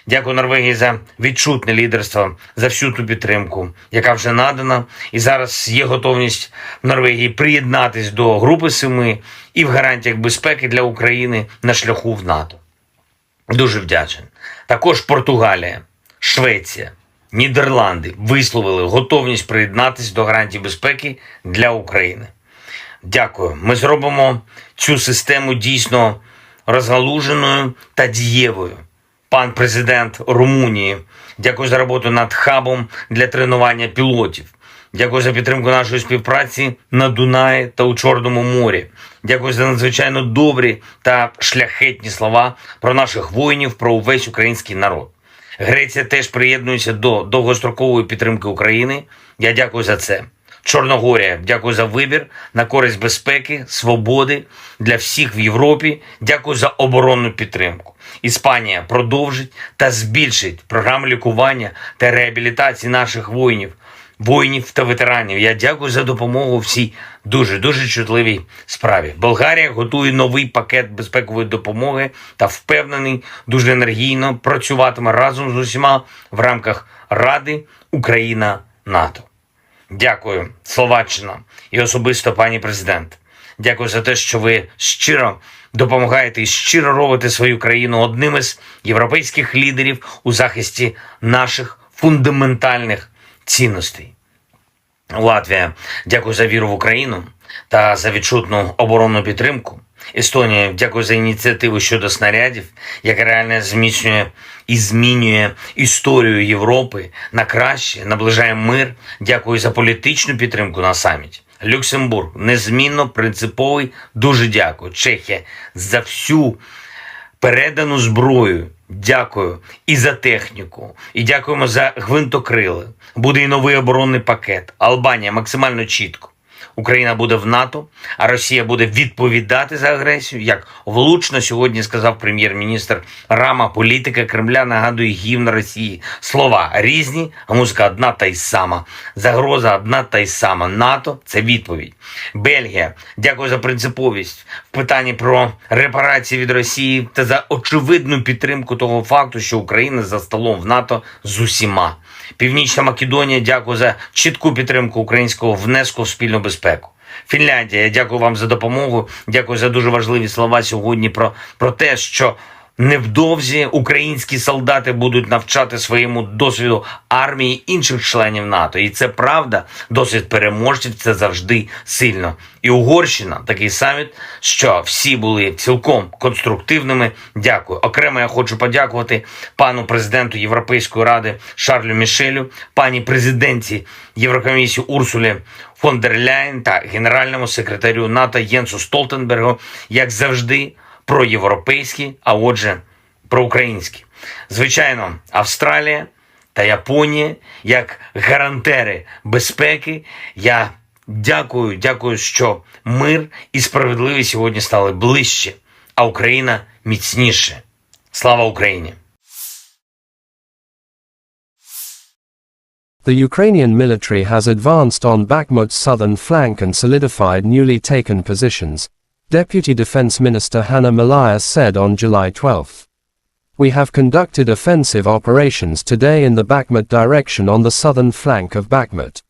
Дякую Норвегії за відчутне лідерство, за всю ту підтримку, яка вже надана. І зараз є готовність в Норвегії приєднатись до Групи 7 і в гарантіях безпеки для України на шляху в НАТО. Дуже вдячний. Також Португалія, Швеція, Нідерланди висловили готовність приєднатись до гарантій безпеки для України. Дякую. Ми зробимо цю систему дійсно розгалуженою та дієвою. Пан президент Румунії, дякую за роботу над хабом для тренування пілотів. Дякую за підтримку нашої співпраці на Дунаї та у Чорному морі. Дякую за надзвичайно добрі та шляхетні слова про наших воїнів, про увесь український народ. Греція теж приєднується до довгострокової підтримки України. Я дякую за це. Чорногорія, дякую за вибір на користь безпеки, свободи для всіх в Європі. Дякую за оборонну підтримку. Іспанія продовжить та збільшить програму лікування та реабілітації наших воїнів та ветеранів. Я дякую за допомогу в цій дуже чутливій справі. Болгарія готує новий пакет безпекової допомоги та впевнений, дуже енергійно працюватиме разом з усіма в рамках Ради Україна-НАТО. Дякую, Словаччина і особисто пані президент. Дякую за те, що ви щиро допомагаєте і щиро робите свою країну одним із європейських лідерів у захисті наших фундаментальних цінностей. Латвія, дякую за віру в Україну та за відчутну оборонну підтримку. Естонія, дякую за ініціативу щодо снарядів, яка реально зміцнює і змінює історію Європи на краще, наближає мир. Дякую за політичну підтримку на саміті. Люксембург, незмінно принциповий, дуже дякую. Чехія, за всю передану зброю. Дякую і за техніку, і дякуємо за гвинтокрили. Буде і новий оборонний пакет. Албанія максимально чітко. Україна буде в НАТО, а Росія буде відповідати за агресію. Як влучно сьогодні сказав прем'єр-міністр Рама, політика Кремля нагадує гімн Росії. Слова різні, а музика одна та й сама. Загроза одна та й сама. НАТО – це відповідь. Бельгія, дякую за принциповість в питанні про репарації від Росії та за очевидну підтримку того факту, що Україна за столом в НАТО з усіма. Північна Македонія, дякую за чітку підтримку українського внеску в спільну безпеку. Фінляндія, я дякую вам за допомогу, дякую за дуже важливі слова сьогодні про те, що невдовзі українські солдати будуть навчати своєму досвіду армії інших членів НАТО. І це правда, досвід переможців – це завжди сильно. І Угорщина, такий саміт, що всі були цілком конструктивними. Дякую. Окремо я хочу подякувати пану президенту Європейської ради Шарлю Мішелю, пані президентці Єврокомісії Урсулі фон дер Ляєн та генеральному секретарю НАТО Єнсу Столтенбергу, як завжди, проєвропейські, а отже, проукраїнські. Звичайно, Австралія та Японія, як гарантери безпеки, я дякую, що мир і справедливість сьогодні стали ближче, а Україна міцніше. Слава Україні! The Ukrainian military has advanced on Bakhmut's southern flank and solidified newly taken positions, Deputy Defense Minister Hanna Maliar said on July 12. We have conducted offensive operations today in the Bakhmut direction on the southern flank of Bakhmut.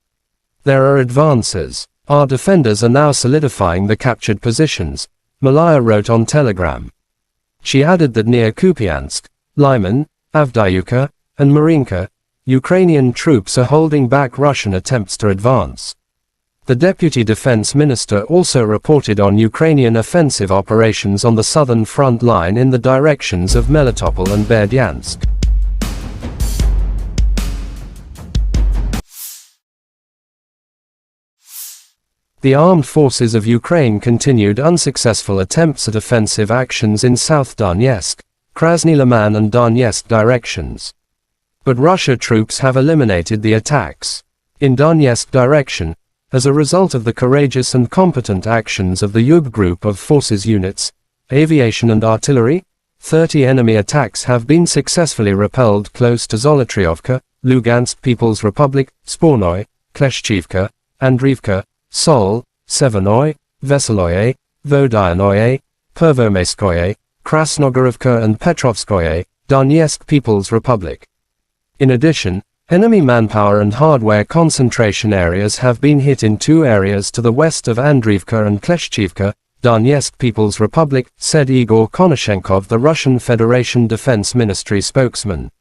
There are advances. Our defenders are now solidifying the captured positions, Maliar wrote on Telegram. She added that near Kupiansk, Lyman, Avdiivka, and Marinka, Ukrainian troops are holding back Russian attempts to advance. The Deputy Defense Minister also reported on Ukrainian offensive operations on the southern front line in the directions of Melitopol and Berdyansk. The armed forces of Ukraine continued unsuccessful attempts at offensive actions in South Donetsk, Krasny Liman and Donetsk directions. But Russia troops have eliminated the attacks. In Donetsk direction, as a result of the courageous and competent actions of the Yub group of forces units, aviation and artillery, 30 enemy attacks have been successfully repelled close to Zolotriovka, Lugansk People's Republic, Spornoy, Kleshchivka, Andriivka, Sol, Severnoy, Veseloye, Vodyanoye, Pervomaiskoye, Krasnogorovka and Petrovskoye, Donetsk People's Republic. In addition, enemy manpower and hardware concentration areas have been hit in two areas to the west of Andriivka and Kleshchivka, Donetsk People's Republic, said Igor Konashenkov, the Russian Federation Defense Ministry spokesman.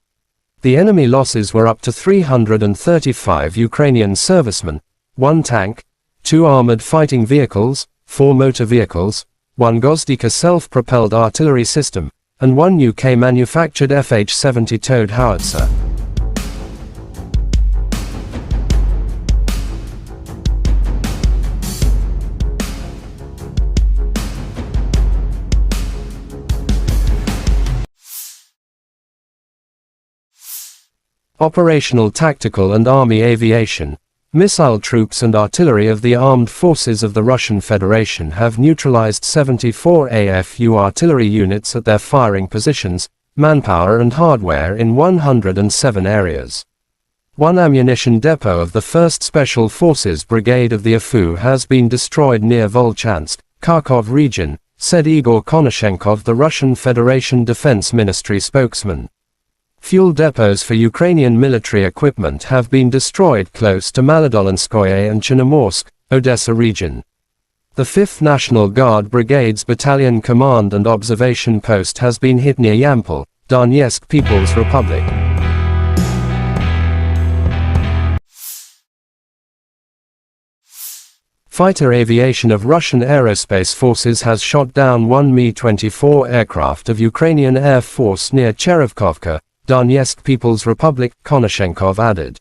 The enemy losses were up to 335 Ukrainian servicemen, 1 tank, 2 armored fighting vehicles, 4 motor vehicles, 1 Gozdika self-propelled artillery system, and 1 UK-manufactured FH-70 towed howitzer. Operational tactical and army aviation, missile troops and artillery of the armed forces of the Russian Federation have neutralized 74 AFU artillery units at their firing positions, manpower and hardware in 107 areas. One ammunition depot of the 1st Special Forces Brigade of the AFU has been destroyed near Volchansk, Kharkov region, said Igor Konashenkov, the Russian Federation Defense Ministry spokesman. Fuel depots for Ukrainian military equipment have been destroyed close to Maladolinskoye and Chernomorsk, Odessa region. The 5th National Guard Brigade's Battalion Command and Observation Post has been hit near Yampol, Donetsk People's Republic. Fighter aviation of Russian aerospace forces has shot down 1 Mi-24 aircraft of Ukrainian Air Force near Cherevkovka, Donetsk People's Republic, Konashenkov added.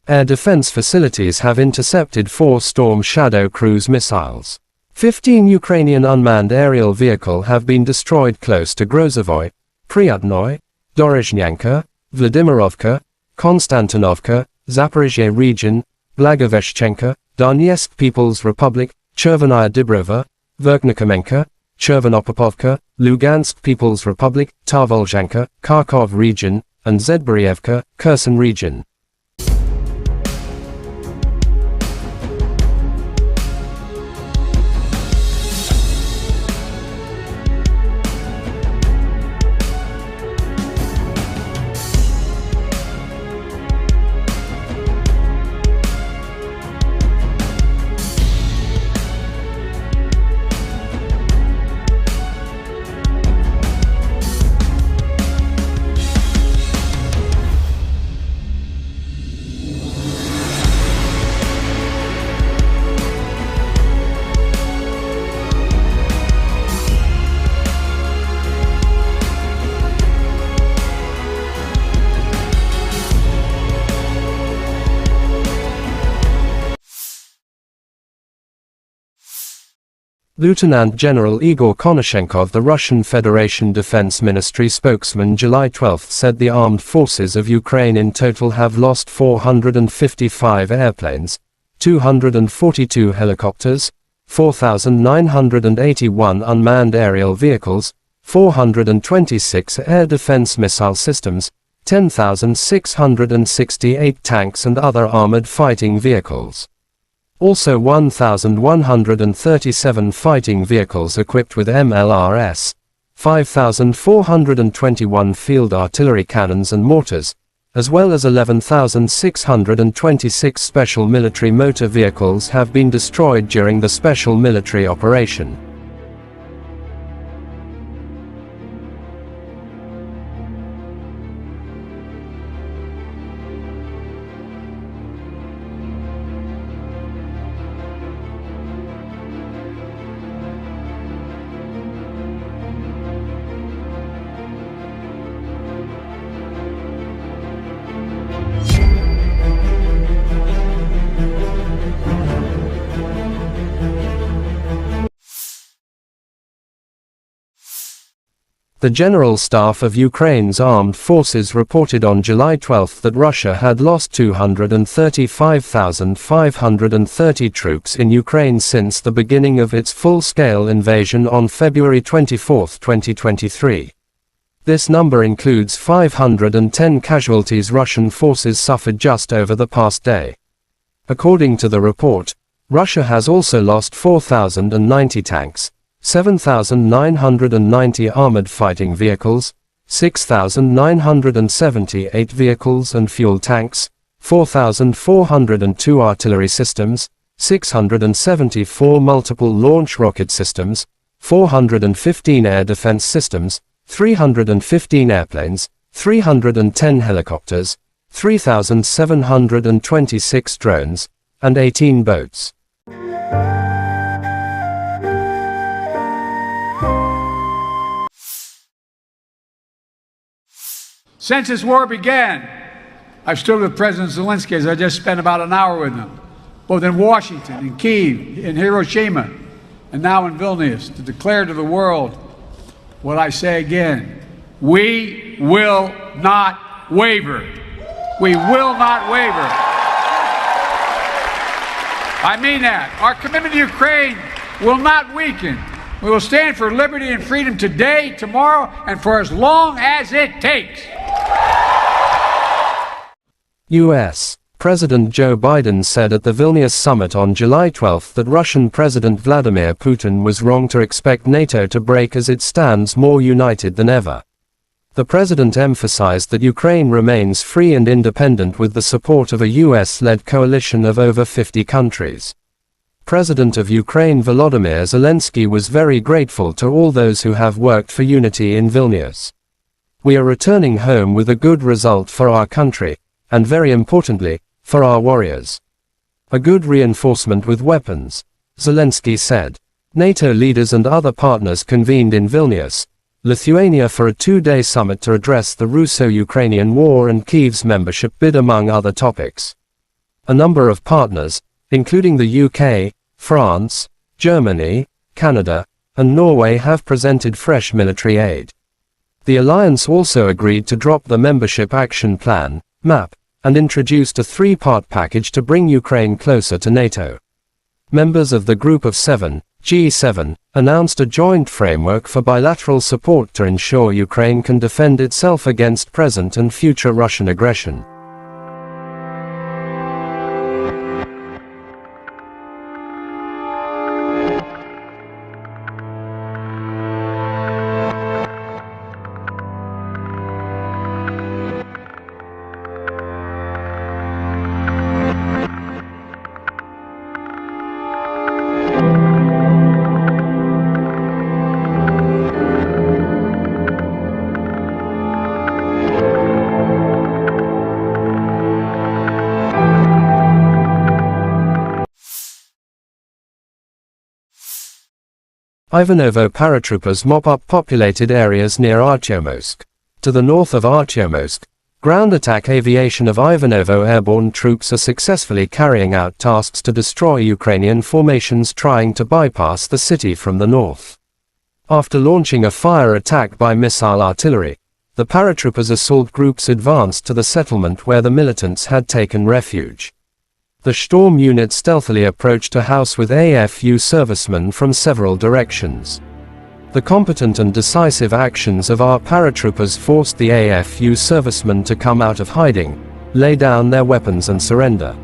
Air defense facilities have intercepted 4 Storm Shadow cruise missiles. 15 Ukrainian unmanned aerial vehicles have been destroyed close to Grozovoy, Pryatnoy, Dorozhnyanka, Vladimirovka, Konstantinovka, Zaporizhzhia region, Blagoveshchenka, Donetsk People's Republic, Chervenaya Dibrova, Verkhnikomenka, Chervonopopovka, Lugansk People's Republic, Tarvolzhanka, Kharkov region, and Zedborievka, Kherson region. Lieutenant General Igor Konashenkov, the Russian Federation Defense Ministry spokesman, July 12 said the armed forces of Ukraine in total have lost 455 airplanes, 242 helicopters, 4,981 unmanned aerial vehicles, 426 air defense missile systems, 10,668 tanks and other armored fighting vehicles. Also 1,137 fighting vehicles equipped with MLRS, 5,421 field artillery cannons and mortars, as well as 11,626 special military motor vehicles have been destroyed during the special military operation. The General Staff of Ukraine's armed forces reported on July 12 that Russia had lost 235,530 troops in Ukraine since the beginning of its full-scale invasion on February 24, 2023. This number includes 510 casualties Russian forces suffered just over the past day. According to the report, Russia has also lost 4,090 tanks, 7,990 armored fighting vehicles, 6,978 vehicles and fuel tanks, 4,402 artillery systems, 674 multiple launch rocket systems, 415 air defense systems, 315 airplanes, 310 helicopters, 3,726 drones, and 18 boats. Since this war began, I've stood with President Zelensky, as I just spent about an hour with him, both in Washington, in Kyiv, in Hiroshima, and now in Vilnius, to declare to the world what I say again: we will not waver. We will not waver. I mean that. Our commitment to Ukraine will not weaken. We will stand for liberty and freedom today, tomorrow, and for as long as it takes. U.S. President Joe Biden said at the Vilnius summit on July 12 that Russian President Vladimir Putin was wrong to expect NATO to break as it stands more united than ever. The president emphasized that Ukraine remains free and independent with the support of a U.S.-led coalition of over 50 countries. President of Ukraine Volodymyr Zelensky was very grateful to all those who have worked for unity in Vilnius. We are returning home with a good result for our country, and very importantly, for our warriors. A good reinforcement with weapons, Zelensky said. NATO leaders and other partners convened in Vilnius, Lithuania for a two-day summit to address the Russo-Ukrainian war and Kyiv's membership bid, among other topics. A number of partners, including the UK, France, Germany, Canada, and Norway, have presented fresh military aid. The alliance also agreed to drop the Membership Action Plan, MAP, and introduced a three-part package to bring Ukraine closer to NATO. Members of the Group of Seven, G7, announced a joint framework for bilateral support to ensure Ukraine can defend itself against present and future Russian aggression. Ivanovo paratroopers mop up populated areas near Artyomsk. To the north of Artyomsk, Ground attack aviation of Ivanovo airborne troops are successfully carrying out tasks to destroy Ukrainian formations trying to bypass the city from the north. After launching a fire attack by missile artillery, the paratroopers assault groups advanced to the settlement where the militants had taken refuge. The Storm unit stealthily approached a house with AFU servicemen from several directions. The competent and decisive actions of our paratroopers forced the AFU servicemen to come out of hiding, lay down their weapons and surrender.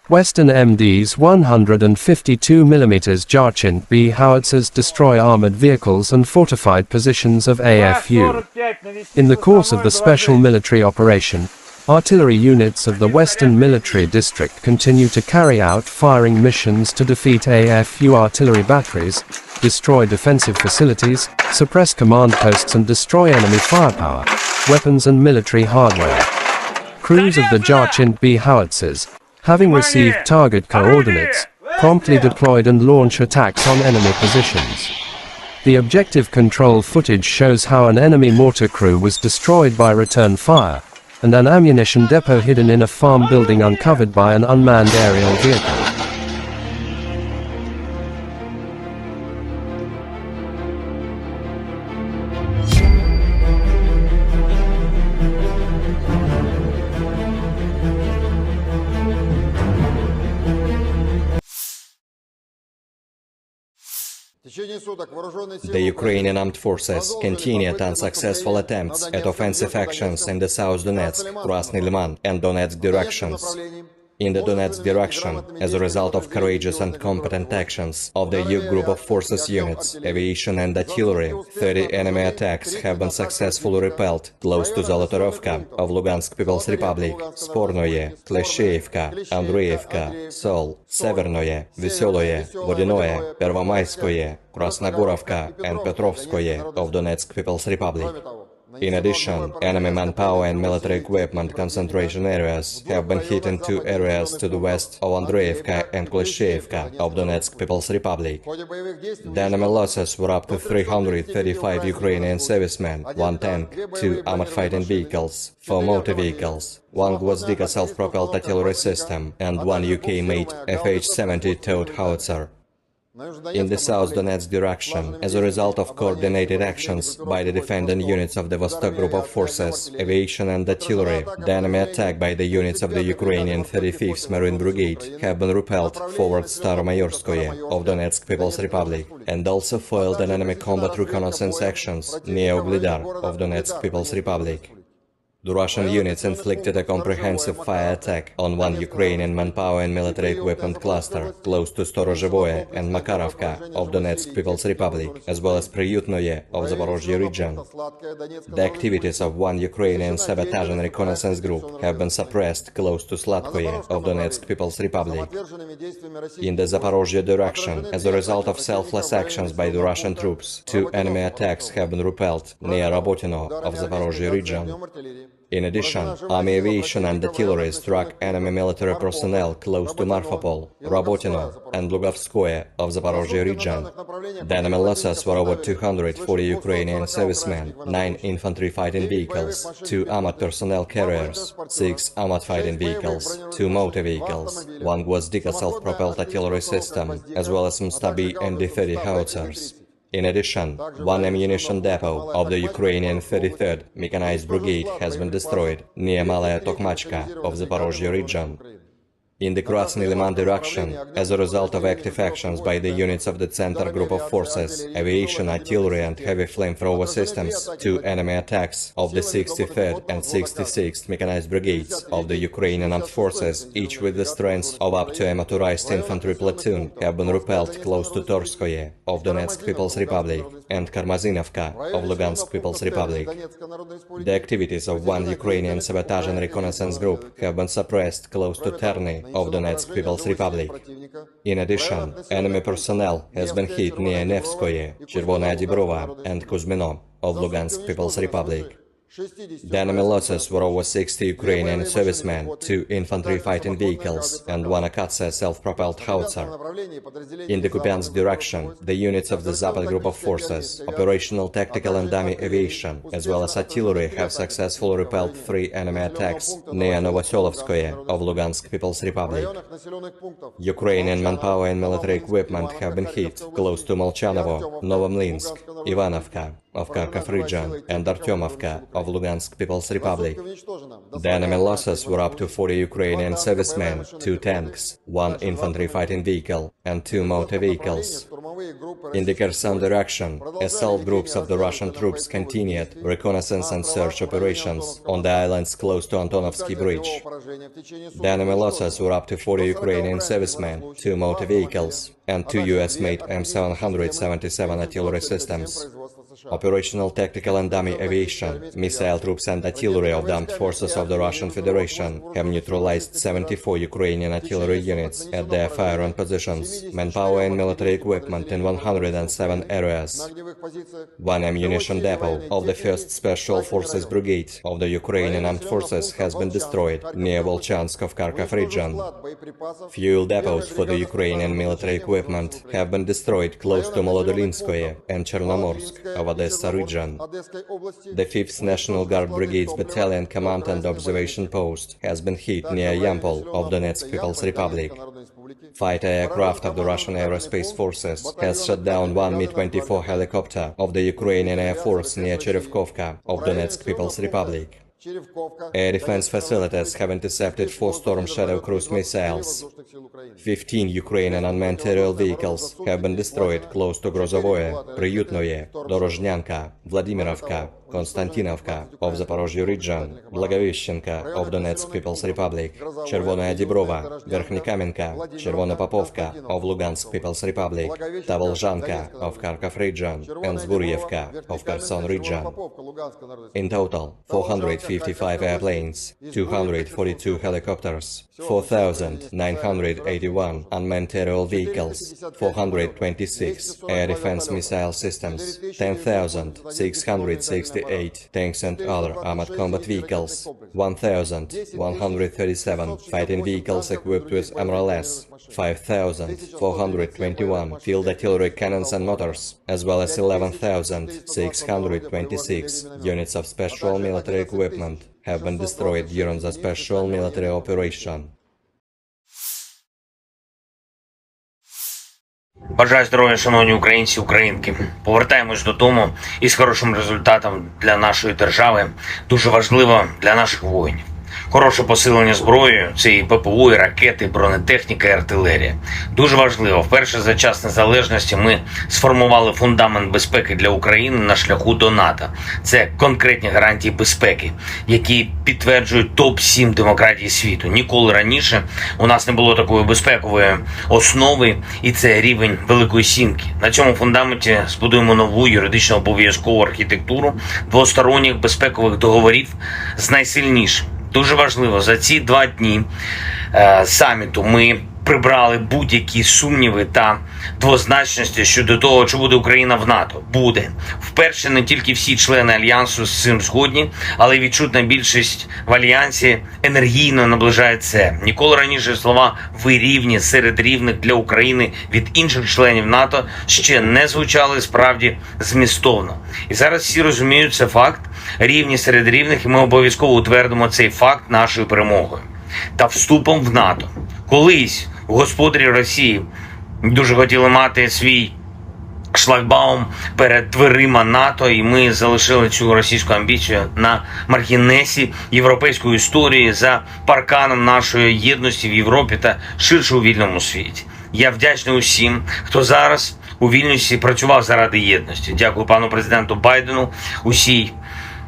Western MD's 152mm Jarchin B howitzers destroy armored vehicles and fortified positions of AFU. In the course of the special military operation, artillery units of the Western Military District continue to carry out firing missions to defeat AFU artillery batteries, destroy defensive facilities, suppress command posts and destroy enemy firepower, weapons and military hardware. Crews of the Jarchin B howitzers, having received target coordinates, promptly deployed and launch attacks on enemy positions. The objective control footage shows how an enemy mortar crew was destroyed by return fire, and an ammunition depot hidden in a farm building uncovered by an unmanned aerial vehicle. The Ukrainian armed forces continued unsuccessful attempts at offensive actions in the South Donetsk, Krasny Liman and Donetsk directions. In the Donetsk direction, as a result of courageous and competent actions of the EU group of forces units, aviation and artillery, 30 enemy attacks have been successfully repelled close to Zolotorovka of Lugansk People's Republic, Spornoye, Klesheyevka, Andreevka, Sol, Severnoye, Veseloye, Vodinoye, Pervomayskoye, Krasnogorovka and Petrovskoye of Donetsk People's Republic. In addition, enemy manpower and military equipment concentration areas have been hit in two areas to the west of Andreevka and Klesheyevka of Donetsk People's Republic. The enemy losses were up to 335 Ukrainian servicemen, 1 tank, 2 armored fighting vehicles, 4 motor vehicles, 1 Gwozdika self-propelled artillery system and 1 UK-made FH-70 towed howitzer. In the South Donetsk direction, as a result of coordinated actions by the defending units of the Vostok Group of Forces, aviation and artillery, the enemy attack by the units of the Ukrainian 35th Marine Brigade have been repelled forward Staromayorskoye of Donetsk People's Republic, and also foiled an enemy combat reconnaissance actions near Uglidar of Donetsk People's Republic. The Russian units inflicted a comprehensive fire attack on 1 Ukrainian manpower and military equipment cluster close to Storozhevoye and Makarovka of Donetsk People's Republic, as well as Priyutnoye of Zaporozhye region. The activities of 1 Ukrainian sabotage and reconnaissance group have been suppressed close to Sladkoye of Donetsk People's Republic. In the Zaporozhye direction, as a result of selfless actions by the Russian troops, 2 enemy attacks have been repelled near Rabotino of Zaporozhye region. In addition, Army aviation and artillery struck enemy military personnel close to Marfapol, Rabotino, and Lugovskoye of Zaporozhye region. The enemy losses were over 240 Ukrainian servicemen, 9 infantry fighting vehicles, 2 Ahmad personnel carriers, 6 Ahmad fighting vehicles, 2 motor vehicles, 1 Gvozdika self-propelled artillery system, as well as some Stabi and D-30 howitzers. In addition, 1 ammunition depot of the Ukrainian 33rd Mechanized Brigade has been destroyed near Malaya Tokmachka of Zaporozhye region. In the Krasny Liman direction, as a result of active actions by the units of the Center Group of Forces, aviation, artillery and heavy flamethrower systems, 2 enemy attacks of the 63rd and 66th Mechanized Brigades of the Ukrainian Armed Forces, each with the strength of up to a motorized infantry platoon, have been repelled close to Torskoye of Donetsk People's Republic and Karmazinovka of Lugansk People's Republic. The activities of 1 Ukrainian sabotage and reconnaissance group have been suppressed close to Terny of Donetsk People's Republic. In addition, enemy personnel has been hit near Nevskoye, Chervonaya Dibrova and Kuzmino of Lugansk People's Republic. The enemy losses were over 60 Ukrainian servicemen, 2 infantry fighting vehicles, and 1 Akatsa self-propelled howitzer. In the Kupiansk direction, the units of the Zapad Group of Forces, operational, tactical and dummy aviation, as well as artillery have successfully repelled 3 enemy attacks near Novoselovskoye of Lugansk People's Republic. Ukrainian manpower and military equipment have been hit close to Molchanovo, Novomlinsk, Ivanovka of Kharkov region, and Artyomovka of Lugansk People's Republic. The enemy losses were up to 40 Ukrainian servicemen, 2 tanks, 1 infantry fighting vehicle, and 2 motor vehicles. In the Kherson direction, assault groups of the Russian troops continued reconnaissance and search operations on the islands close to Antonovsky Bridge. The enemy losses were up to 40 Ukrainian servicemen, 2 motor vehicles, and 2 US-made M777 artillery systems. Operational, tactical and dummy aviation, missile troops and artillery of the armed forces of the Russian Federation have neutralized 74 Ukrainian artillery units at their firing positions, manpower and military equipment in 107 areas. 1 ammunition depot of the 1st Special Forces Brigade of the Ukrainian Armed Forces has been destroyed near Volchansk of Kharkov region. Fuel depots for the Ukrainian military equipment have been destroyed close to Molodolinskoye and Chernomorsk of Odessa region. The 5th National Guard Brigade's Battalion Command and Observation Post has been hit near Yampol of Donetsk People's Republic. Fighter aircraft of the Russian Aerospace Forces has shot down 1 Mi-24 helicopter of the Ukrainian Air Force near Cherevkovka of Donetsk People's Republic. Air defense facilities have intercepted 4 Storm Shadow cruise missiles. 15 Ukrainian unmanned aerial vehicles have been destroyed close to Grozovoye, Priyutnoye, Dorozhnyanka, Vladimirovka, Konstantinovka of Zaporozhye region, Blagoveshchenka of Donetsk People's Republic, Chervonaya Dibrova, Verkhnikamenka, Chervona Popovka of Lugansk People's Republic, Tavolzhanka of Kharkov region, and Zburyevka of Kherson region. In total, 455 airplanes, 242 helicopters, 4,981 unmanned aerial vehicles, 426 air defense missile systems, 10,668 tanks and other armored combat vehicles, 1,137 fighting vehicles equipped with MRLS, 5,421 field artillery cannons and mortars, as well as 11,626 units of special military equipment have been destroyed during the special military operation. Бажаю здоров'я, шановні українці, українки. Повертаємось додому із хорошим результатом для нашої держави. Дуже важливо для наших воїнів. Хороше посилення зброєю – це і ППО, і ракети, і бронетехніка, і артилерія. Дуже важливо, вперше за час незалежності ми сформували фундамент безпеки для України на шляху до НАТО. Це конкретні гарантії безпеки, які підтверджують топ-7 демократій світу. Ніколи раніше у нас не було такої безпекової основи, і це рівень Великої Сімки. На цьому фундаменті збудуємо нову юридично обов'язкову архітектуру двосторонніх безпекових договорів з найсильнішим. Дуже важливо, за ці 2 дні саміту ми прибрали будь-які сумніви та двозначності щодо того, чи буде Україна в НАТО. Буде. Вперше не тільки всі члени Альянсу з цим згодні, але й відчутна більшість в Альянсі енергійно наближає це. Ніколи раніше слова «ви рівні серед рівних для України» від інших членів НАТО ще не звучали справді змістовно. І зараз всі розуміють, це факт. Рівні серед рівних, і ми обов'язково утвердимо цей факт нашою перемогою та вступом в НАТО. Колись господарі Росії дуже хотіли мати свій шлагбаум перед дверима НАТО, і ми залишили цю російську амбіцію на маргінесі європейської історії за парканом нашої єдності в Європі та ширше у вільному світі. Я вдячний усім, хто зараз у Вільнюсі працював заради єдності. Дякую пану президенту Байдену, усій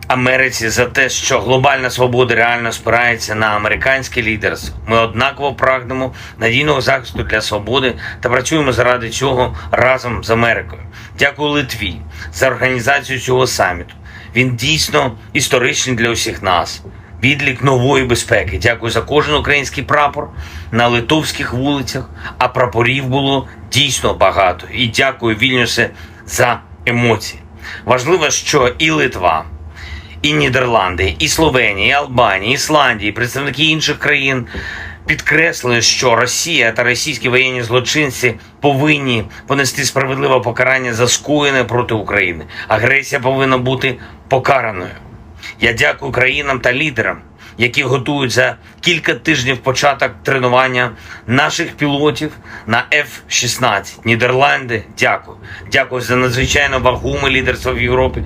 Америці за те, що глобальна свобода реально спирається на американське лідерство. Ми однаково прагнемо надійного захисту для свободи та працюємо заради цього разом з Америкою. Дякую Литві за організацію цього саміту. Він дійсно історичний для усіх нас. Відлік нової безпеки. Дякую за кожен український прапор на литовських вулицях, а прапорів було дійсно багато. І дякую, Вільнюсе, за емоції. Важливо, що і Литва, і Нідерланди, і Словенія, і Албанія, і Ісландія, і представники інших країн підкреслили, що Росія та російські воєнні злочинці повинні понести справедливе покарання за скоєне проти України. Агресія повинна бути покараною. Я дякую країнам та лідерам, які готують за кілька тижнів початок тренування наших пілотів на F-16. Нідерланди, дякую. Дякую за надзвичайно вагоме лідерство в Європі.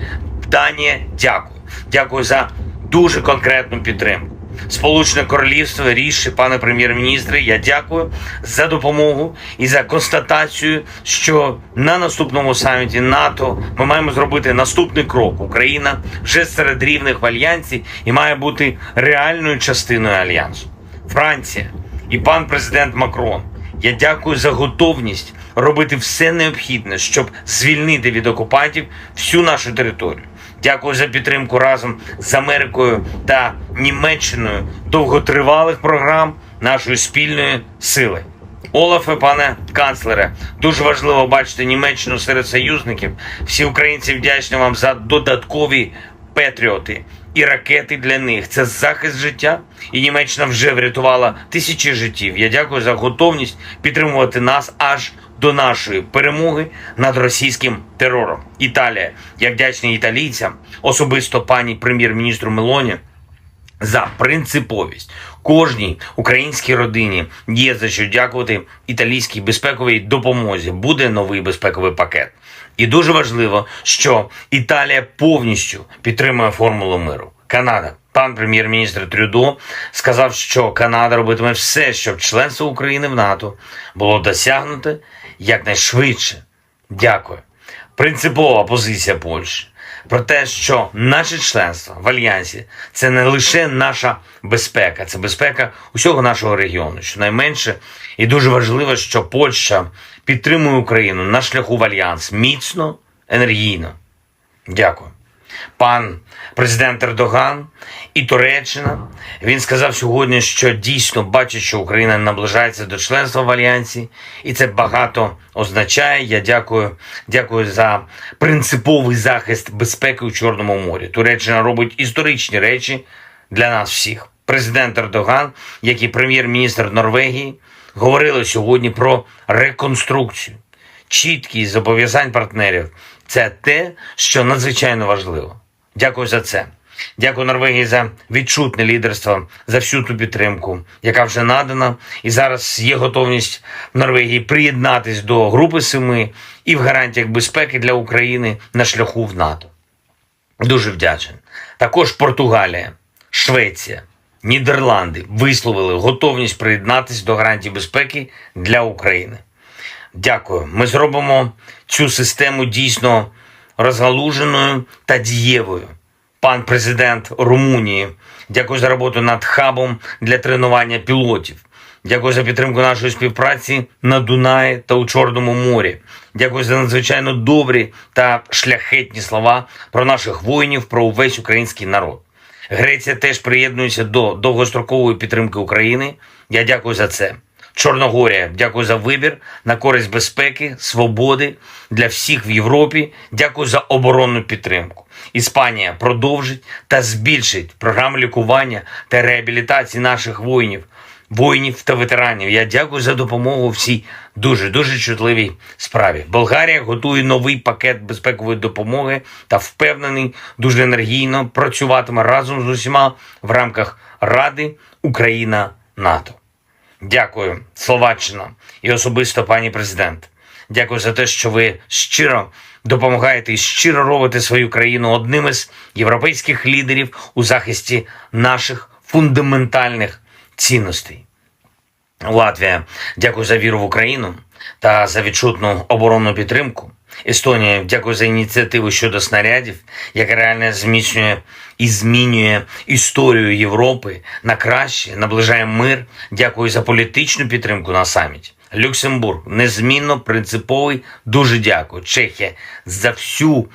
Данія, дякую. Дякую за дуже конкретну підтримку. Сполучене Королівство, Ріші, пане прем'єр-міністре, я дякую за допомогу і за констатацію, що на наступному саміті НАТО ми маємо зробити наступний крок. Україна вже серед рівних в Альянсі і має бути реальною частиною Альянсу. Франція і пан президент Макрон, я дякую за готовність робити все необхідне, щоб звільнити від окупантів всю нашу територію. Дякую за підтримку разом з Америкою та Німеччиною довготривалих програм нашої спільної сили. Олафе, пане канцлере, дуже важливо бачити Німеччину серед союзників. Всі українці вдячні вам за додаткові патріоти і ракети для них. Це захист життя, і Німеччина вже врятувала тисячі життів. Я дякую за готовність підтримувати нас аж до нашої перемоги над російським терором. Італія. Я вдячний італійцям, особисто пані прем'єр-міністру Мелоні, за принциповість. Кожній українській родині є за що дякувати італійській безпековій допомозі. Буде новий безпековий пакет. І дуже важливо, що Італія повністю підтримує формулу миру. Канада. Пан прем'єр-міністр Трюдо сказав, що Канада робитиме все, щоб членство України в НАТО було досягнуте якнайшвидше. Дякую. Принципова позиція Польщі про те, що наше членство в Альянсі – це не лише наша безпека, це безпека усього нашого регіону. Щонайменше, і дуже важливо, що Польща підтримує Україну на шляху в Альянс міцно, енергійно. Дякую. Пан президент Ердоган і Туреччина, він сказав сьогодні, що дійсно бачить, що Україна наближається до членства в Альянсі, і це багато означає. Я дякую за принциповий захист безпеки у Чорному морі. Туреччина робить історичні речі для нас всіх. Президент Ердоган, як і прем'єр-міністр Норвегії, говорили сьогодні про реконструкцію. Чіткість зобов'язань партнерів – це те, що надзвичайно важливо. Дякую за це. Дякую Норвегії за відчутне лідерство, за всю ту підтримку, яка вже надана. І зараз є готовність в Норвегії приєднатись до Групи 7 і в гарантіях безпеки для України на шляху в НАТО. Дуже вдячний. Також Португалія, Швеція, Нідерланди висловили готовність приєднатись до гарантій безпеки для України. Дякую. Ми зробимо цю систему дійсно розгалуженою та дієвою. Пан президент Румунії, дякую за роботу над хабом для тренування пілотів. Дякую за підтримку нашої співпраці на Дунаї та у Чорному морі. Дякую за надзвичайно добрі та шляхетні слова про наших воїнів, про увесь український народ. Греція теж приєднується до довгострокової підтримки України. Я дякую за це. Чорногорія, дякую за вибір на користь безпеки, свободи для всіх в Європі. Дякую за оборонну підтримку. Іспанія продовжить та збільшить програми лікування та реабілітації наших воїнів та ветеранів. Я дякую за допомогу в цій дуже чутливій справі. Болгарія готує новий пакет безпекової допомоги та впевнений, дуже енергійно працюватиме разом з усіма в рамках Ради Україна-НАТО. Дякую, Словаччина, і особисто пані президент. Дякую за те, що ви щиро допомагаєте і щиро робите свою країну одним із європейських лідерів у захисті наших фундаментальних цінностей. Латвія, дякую за віру в Україну та за відчутну оборонну підтримку. Естонія, дякую за ініціативу щодо снарядів, яка реально зміцнює і змінює історію Європи на краще, наближає мир. Дякую за політичну підтримку на саміті. Люксембург, незмінно принциповий, дуже дякую. Чехія, за всю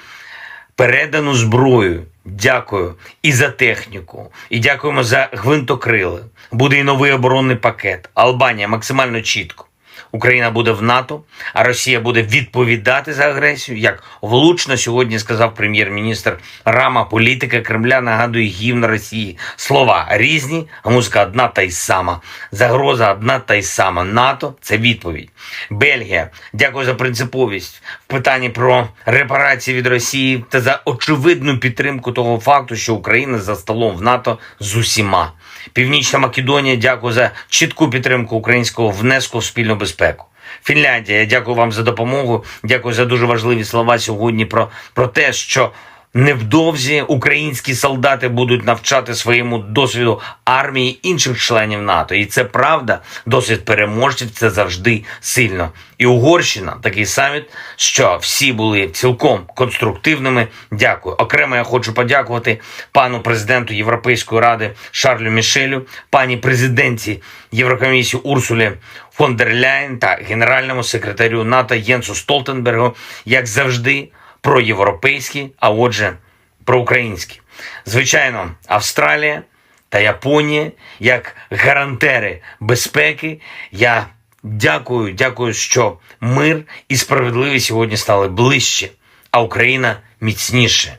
передану зброю. Дякую і за техніку, і дякуємо за гвинтокрили. Буде і новий оборонний пакет. Албанія максимально чітко. Україна буде в НАТО, а Росія буде відповідати за агресію. Як влучно сьогодні сказав прем'єр-міністр Рама, політика Кремля нагадує гімн Росії. Слова різні, а музика одна та й сама. Загроза одна та й сама. НАТО – це відповідь. Бельгія, дякую за принциповість в питанні про репарації від Росії та за очевидну підтримку того факту, що Україна за столом в НАТО з усіма. Північна Македонія, дякую за чітку підтримку українського внеску в спільну безпеку. Фінляндія, дякую вам за допомогу, дякую за дуже важливі слова сьогодні про те, що невдовзі українські солдати будуть навчати своєму досвіду армії інших членів НАТО. І це правда, досвід переможців – це завжди сильно. І Угорщина, такий саміт, що всі були цілком конструктивними. Дякую. Окремо я хочу подякувати пану президенту Європейської ради Шарлю Мішелю, пані президентці Єврокомісії Урсулі фон дер Ляєн та генеральному секретарю НАТО Єнсу Столтенбергу, як завжди, проєвропейські, а отже, проукраїнські. Звичайно, Австралія та Японія, як гарантери безпеки, я дякую, що мир і справедливість сьогодні стали ближче, а Україна міцніше.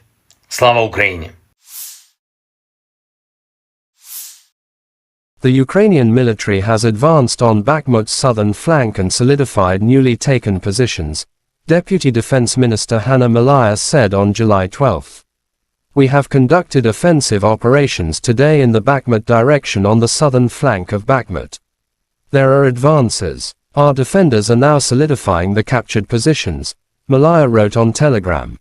Слава Україні! The Ukrainian military has advanced on Bakhmut's southern flank and solidified newly taken positions, Deputy Defense Minister Hanna Malaya said on July 12. We have conducted offensive operations today in the Bakhmut direction on the southern flank of Bakhmut. There are advances. Our defenders are now solidifying the captured positions, Malaya wrote on Telegram.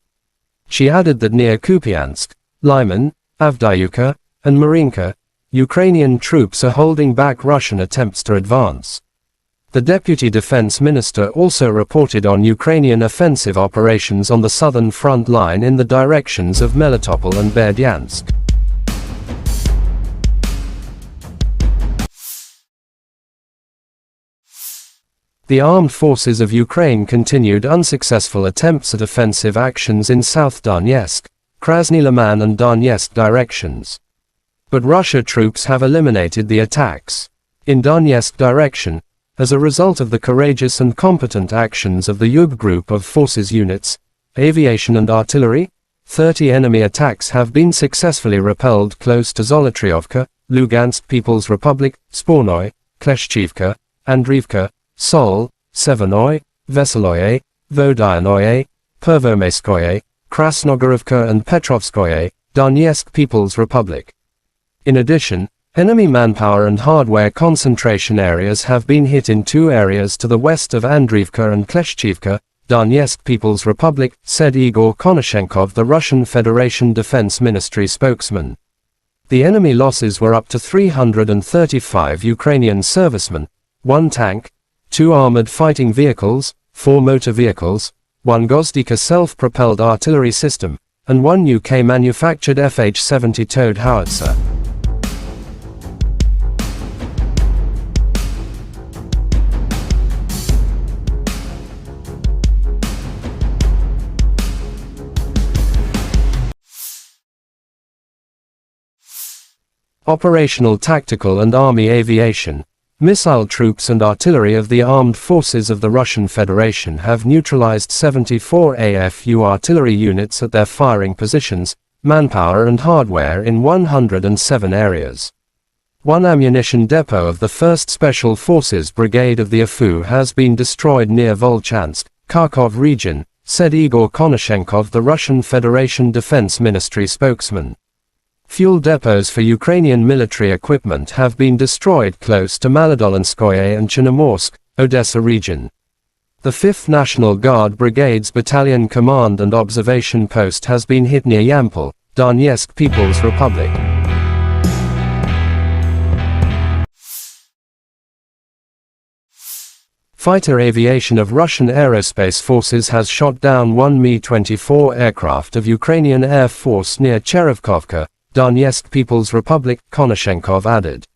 She added that near Kupiansk, Lyman, Avdiivka, and Marinka, Ukrainian troops are holding back Russian attempts to advance. The Deputy Defense Minister also reported on Ukrainian offensive operations on the southern front line in the directions of Melitopol and Berdyansk. The armed forces of Ukraine continued unsuccessful attempts at offensive actions in South Donetsk, Krasny Liman and Donetsk directions. But Russia troops have eliminated the attacks. In Donetsk direction, as a result of the courageous and competent actions of the Yub group of forces units, aviation and artillery, 30 enemy attacks have been successfully repelled close to Zolotriovka, Lugansk People's Republic, Spornoy, Kleshchivka, Andriivka, Sol, Severnoy, Veseloye, Vodyanoye, Pervomaiskoye, Krasnogorovka and Petrovskoye, Donetsk People's Republic. In addition, enemy manpower and hardware concentration areas have been hit in two areas to the west of Andriivka and Kleshchivka, Donetsk People's Republic, said Igor Konashenkov, the Russian Federation Defense Ministry spokesman. The enemy losses were up to 335 Ukrainian servicemen, 1 tank, 2 armored fighting vehicles, 4 motor vehicles, 1 Gozdika self-propelled artillery system, and 1 UK-manufactured FH-70 towed howitzer. Operational tactical and army aviation. Missile troops and artillery of the armed forces of the Russian Federation have neutralized 74 AFU artillery units at their firing positions, manpower and hardware in 107 areas. One ammunition depot of the 1st Special Forces Brigade of the AFU has been destroyed near Volchansk, Kharkov region, said Igor Konashenkov, the Russian Federation Defense Ministry spokesman. Fuel depots for Ukrainian military equipment have been destroyed close to Maladolinskoye and Chernomorsk, Odessa region. The 5th National Guard Brigade's Battalion Command and Observation Post has been hit near Yampol, Donetsk People's Republic. Fighter aviation of Russian Aerospace Forces has shot down one Mi-24 aircraft of Ukrainian Air Force near Cherevkovka, Donetsk People's Republic, Konashenkov added.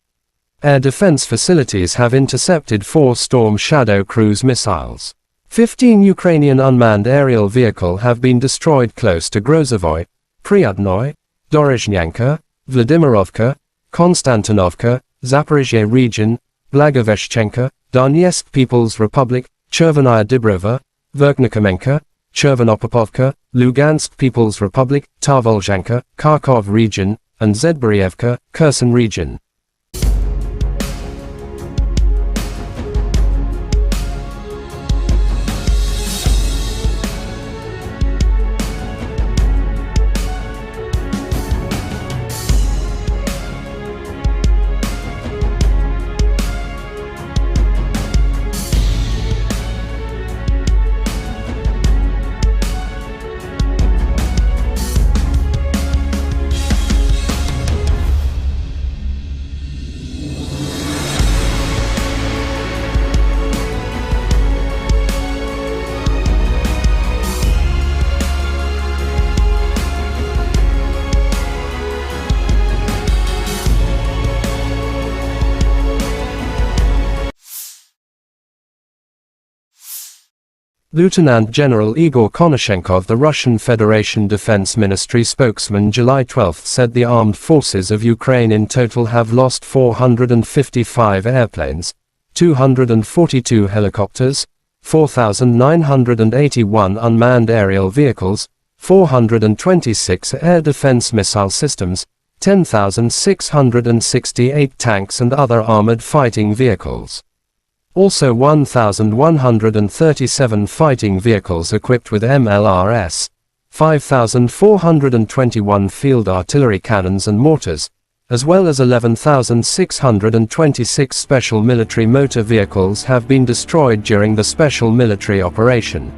Air defense facilities have intercepted 4 Storm Shadow cruise missiles. 15 Ukrainian unmanned aerial vehicles have been destroyed close to Grozovoy, Pryatnoy, Dorozhnyanka, Vladimirovka, Konstantinovka, Zaporizhzhia region, Blagoveshchenka, Donetsk People's Republic, Chervenaya Dibrova, Verkhnikomenka, Chervonopopovka, Lugansk People's Republic, Tarvolzhanka, Kharkov region, and Zedborievka, Kherson region. Lieutenant General Igor Konashenkov, the Russian Federation Defense Ministry spokesman, July 12 said the armed forces of Ukraine in total have lost 455 airplanes, 242 helicopters, 4,981 unmanned aerial vehicles, 426 air defense missile systems, 10,668 tanks and other armored fighting vehicles. Also 1,137 fighting vehicles equipped with MLRS, 5,421 field artillery cannons and mortars, as well as 11,626 special military motor vehicles have been destroyed during the special military operation.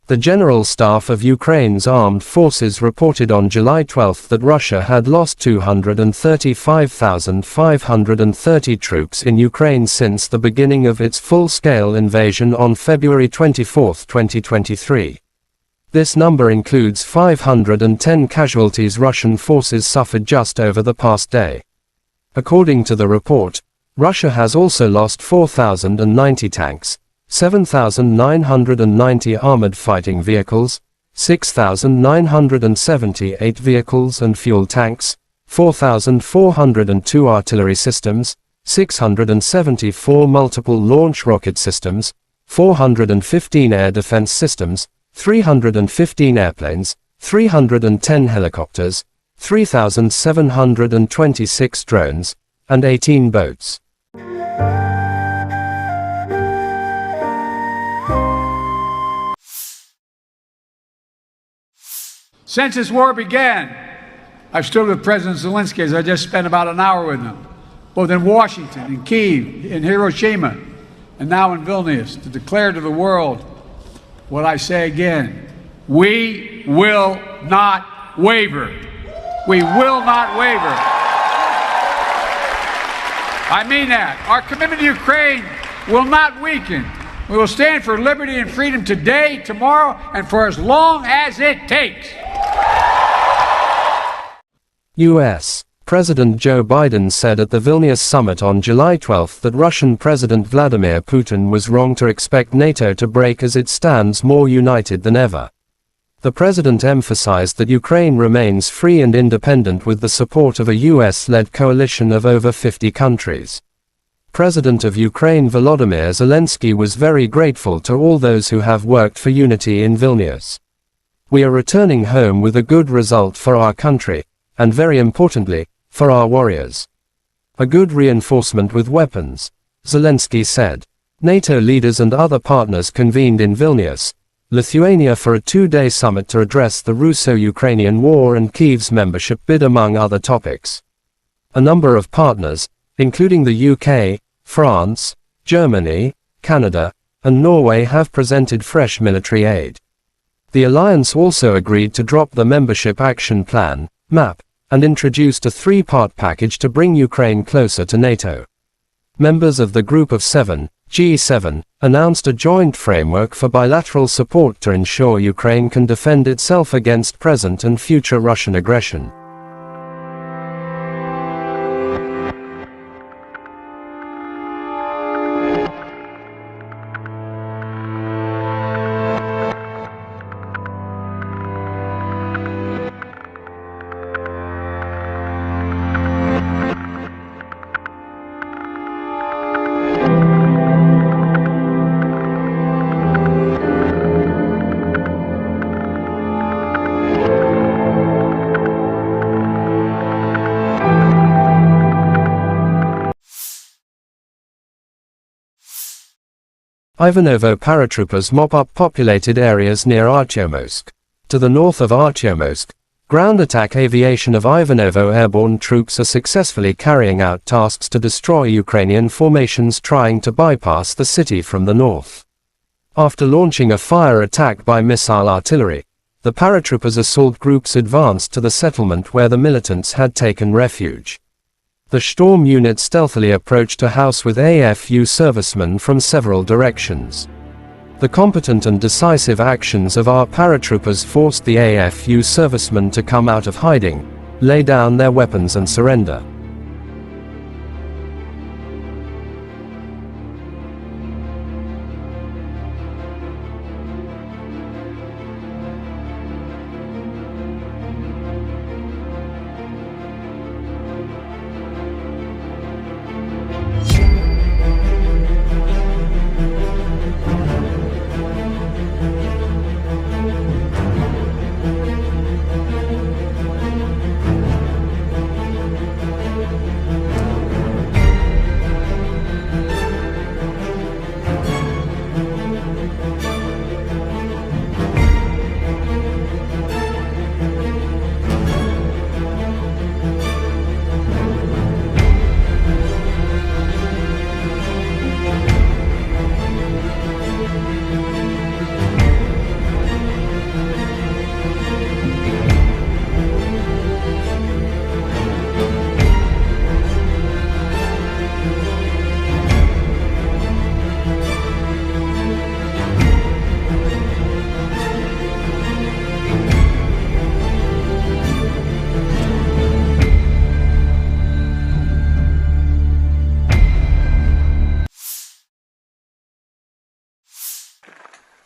The General Staff of Ukraine's armed forces reported on July 12 that Russia had lost 235,530 troops in Ukraine since the beginning of its full-scale invasion on February 24, 2023. This number includes 510 casualties Russian forces suffered just over the past day. According to the report, Russia has also lost 4,090 tanks, 7,990 armored fighting vehicles, 6,978 vehicles and fuel tanks, 4,402 artillery systems, 674 multiple launch rocket systems, 415 air defense systems, 315 airplanes, 310 helicopters, 3,726 drones, and 18 boats. Since this war began, I've stood with President Zelensky, as I just spent about an hour with him, both in Washington, in Kyiv, in Hiroshima, and now in Vilnius, to declare to the world what I say again: we will not waver. We will not waver. I mean that. Our commitment to Ukraine will not weaken. We will stand for liberty and freedom today, tomorrow, and for as long as it takes. U.S. President Joe Biden said at the Vilnius summit on July 12 that Russian President Vladimir Putin was wrong to expect NATO to break as it stands more united than ever. The president emphasized that Ukraine remains free and independent with the support of a US-led coalition of over 50 countries. President of Ukraine Volodymyr Zelensky was very grateful to all those who have worked for unity in Vilnius. We are returning home with a good result for our country, and very importantly, for our warriors. A good reinforcement with weapons, Zelensky said. NATO leaders and other partners convened in Vilnius, Lithuania for a two-day summit to address the Russo-Ukrainian war and Kyiv's membership bid among other topics. A number of partners, including the UK, France, Germany, Canada, and Norway have presented fresh military aid. The alliance also agreed to drop the Membership Action Plan, MAP, and introduced a three-part package to bring Ukraine closer to NATO. Members of the Group of Seven, G7, announced a joint framework for bilateral support to ensure Ukraine can defend itself against present and future Russian aggression. Ivanovo paratroopers mop up populated areas near Artyomsk. To the north of Artyomsk, ground attack aviation of Ivanovo airborne troops are successfully carrying out tasks to destroy Ukrainian formations trying to bypass the city from the north. After launching a fire attack by missile artillery, the paratroopers assault groups advanced to the settlement where the militants had taken refuge. The Storm unit stealthily approached a house with AFU servicemen from several directions. The competent and decisive actions of our paratroopers forced the AFU servicemen to come out of hiding, lay down their weapons and surrender.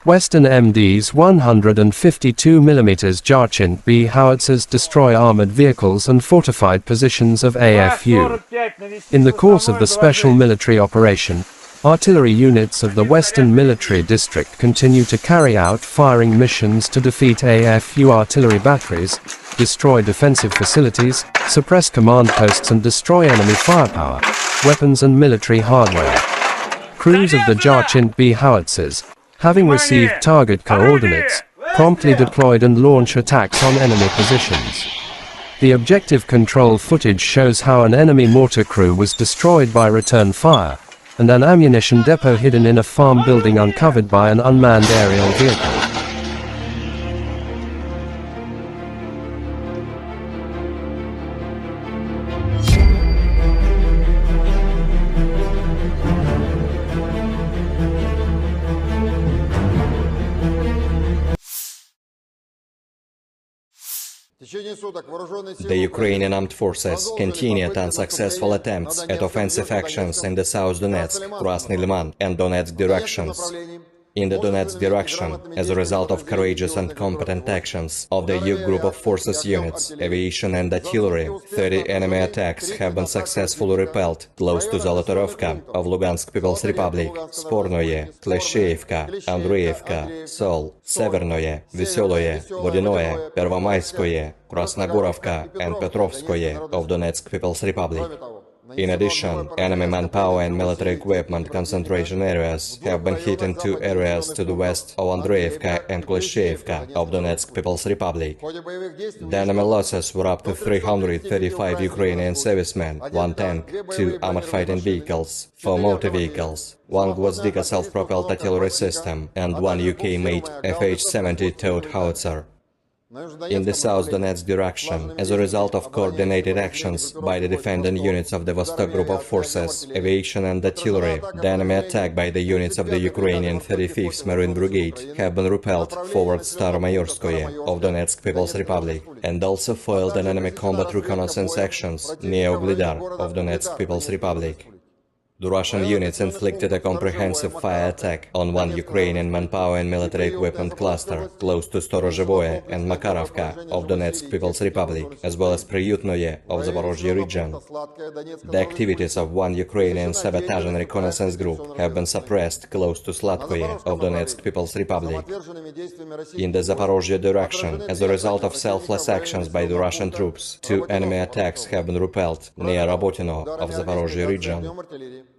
Western MD's 152mm Jarchint B howitzers destroy armored vehicles and fortified positions of AFU. In the course of the special military operation, artillery units of the Western Military District continue to carry out firing missions to defeat AFU artillery batteries, destroy defensive facilities, suppress command posts and destroy enemy firepower, weapons and military hardware. Crews of the Jarchint B howitzers, having received target coordinates, promptly deployed and launch attacks on enemy positions. The objective control footage shows how an enemy mortar crew was destroyed by return fire, and an ammunition depot hidden in a farm building uncovered by an unmanned aerial vehicle. The Ukrainian armed forces continued unsuccessful attempts at offensive actions in the South Donetsk, Krasny Liman, and Donetsk directions. In the Donetsk direction, as a result of courageous and competent actions of the EU group of forces units, aviation and artillery, 30 enemy attacks have been successfully repelled close to Zolotorovka of Lugansk People's Republic, Spornoye, Klesheyevka, Andreyevka, Sol, Severnoye, Veseloye, Vodinoye, Pervomayskoye, Krasnogorovka, and Petrovskoye of Donetsk People's Republic. In addition, enemy manpower and military equipment concentration areas have been hit in 2 areas to the west of Andreyevka and Klesheyevka of Donetsk People's Republic. The enemy losses were up to 335 Ukrainian servicemen, 1 tank, 2 armored fighting vehicles, 4 motor vehicles, 1 Gvozdika self-propelled artillery system, and 1 UK-made FH-70 towed howitzer. In the South Donetsk direction, as a result of coordinated actions by the defending units of the Vostok Group of Forces, aviation and artillery, the enemy attack by the units of the Ukrainian 35th Marine Brigade have been repelled forward Staromayorskoye of Donetsk People's Republic, and also foiled an enemy combat reconnaissance actions near Uglidar of Donetsk People's Republic. The Russian units inflicted a comprehensive fire attack on 1 Ukrainian manpower and military equipment cluster close to Storozhevoye and Makarovka of Donetsk People's Republic, as well as Priyutnoye of Zaporozhye region. The activities of 1 Ukrainian sabotage and reconnaissance group have been suppressed close to Sladkoye of Donetsk People's Republic. In the Zaporozhye direction, as a result of selfless actions by the Russian troops, 2 enemy attacks have been repelled near Rabotino of Zaporozhye region.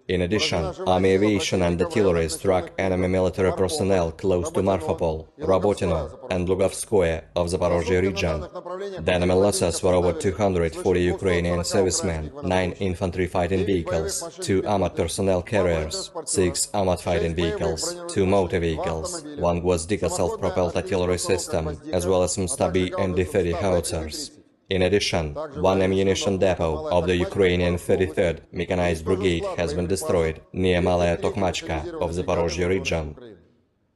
In addition, army aviation and artillery struck enemy military personnel close to Marfapol, Rabotino, and Lugovskoye of Zaporozhye region. The enemy losses were over 240 Ukrainian servicemen, 9 infantry fighting vehicles, 2 armored personnel carriers, 6 armored fighting vehicles, 2 motor vehicles, 1 Gvozdika self-propelled artillery system, as well as Mstabi and D-30 howitzers. In addition, 1 ammunition depot of the Ukrainian 33rd Mechanized Brigade has been destroyed near Malaya Tokmachka of Zaporozhye region.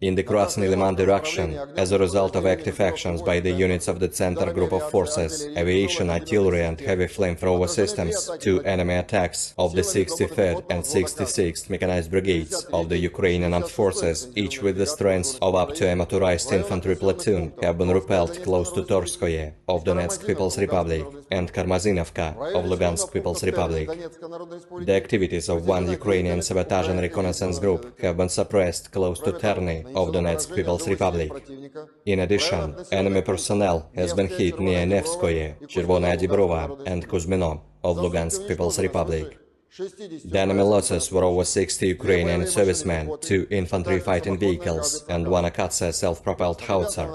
In the Krasny Liman direction, as a result of active actions by the units of the Center Group of Forces, aviation, artillery and heavy flamethrower systems, 2 enemy attacks of the 63rd and 66th Mechanized Brigades of the Ukrainian Armed Forces, each with the strength of up to a motorized infantry platoon, have been repelled close to Torskoye of Donetsk People's Republic and Karmazinovka of Lugansk People's Republic. The activities of 1 Ukrainian sabotage and reconnaissance group have been suppressed close to Terny of Donetsk People's Republic. In addition, enemy personnel has been hit near Nevskoye, Chervonaya Dibrova and Kuzmino of Lugansk People's Republic. The enemy losses were over 60 Ukrainian servicemen, 2 infantry fighting vehicles, and 1 Akatsa self-propelled howitzer.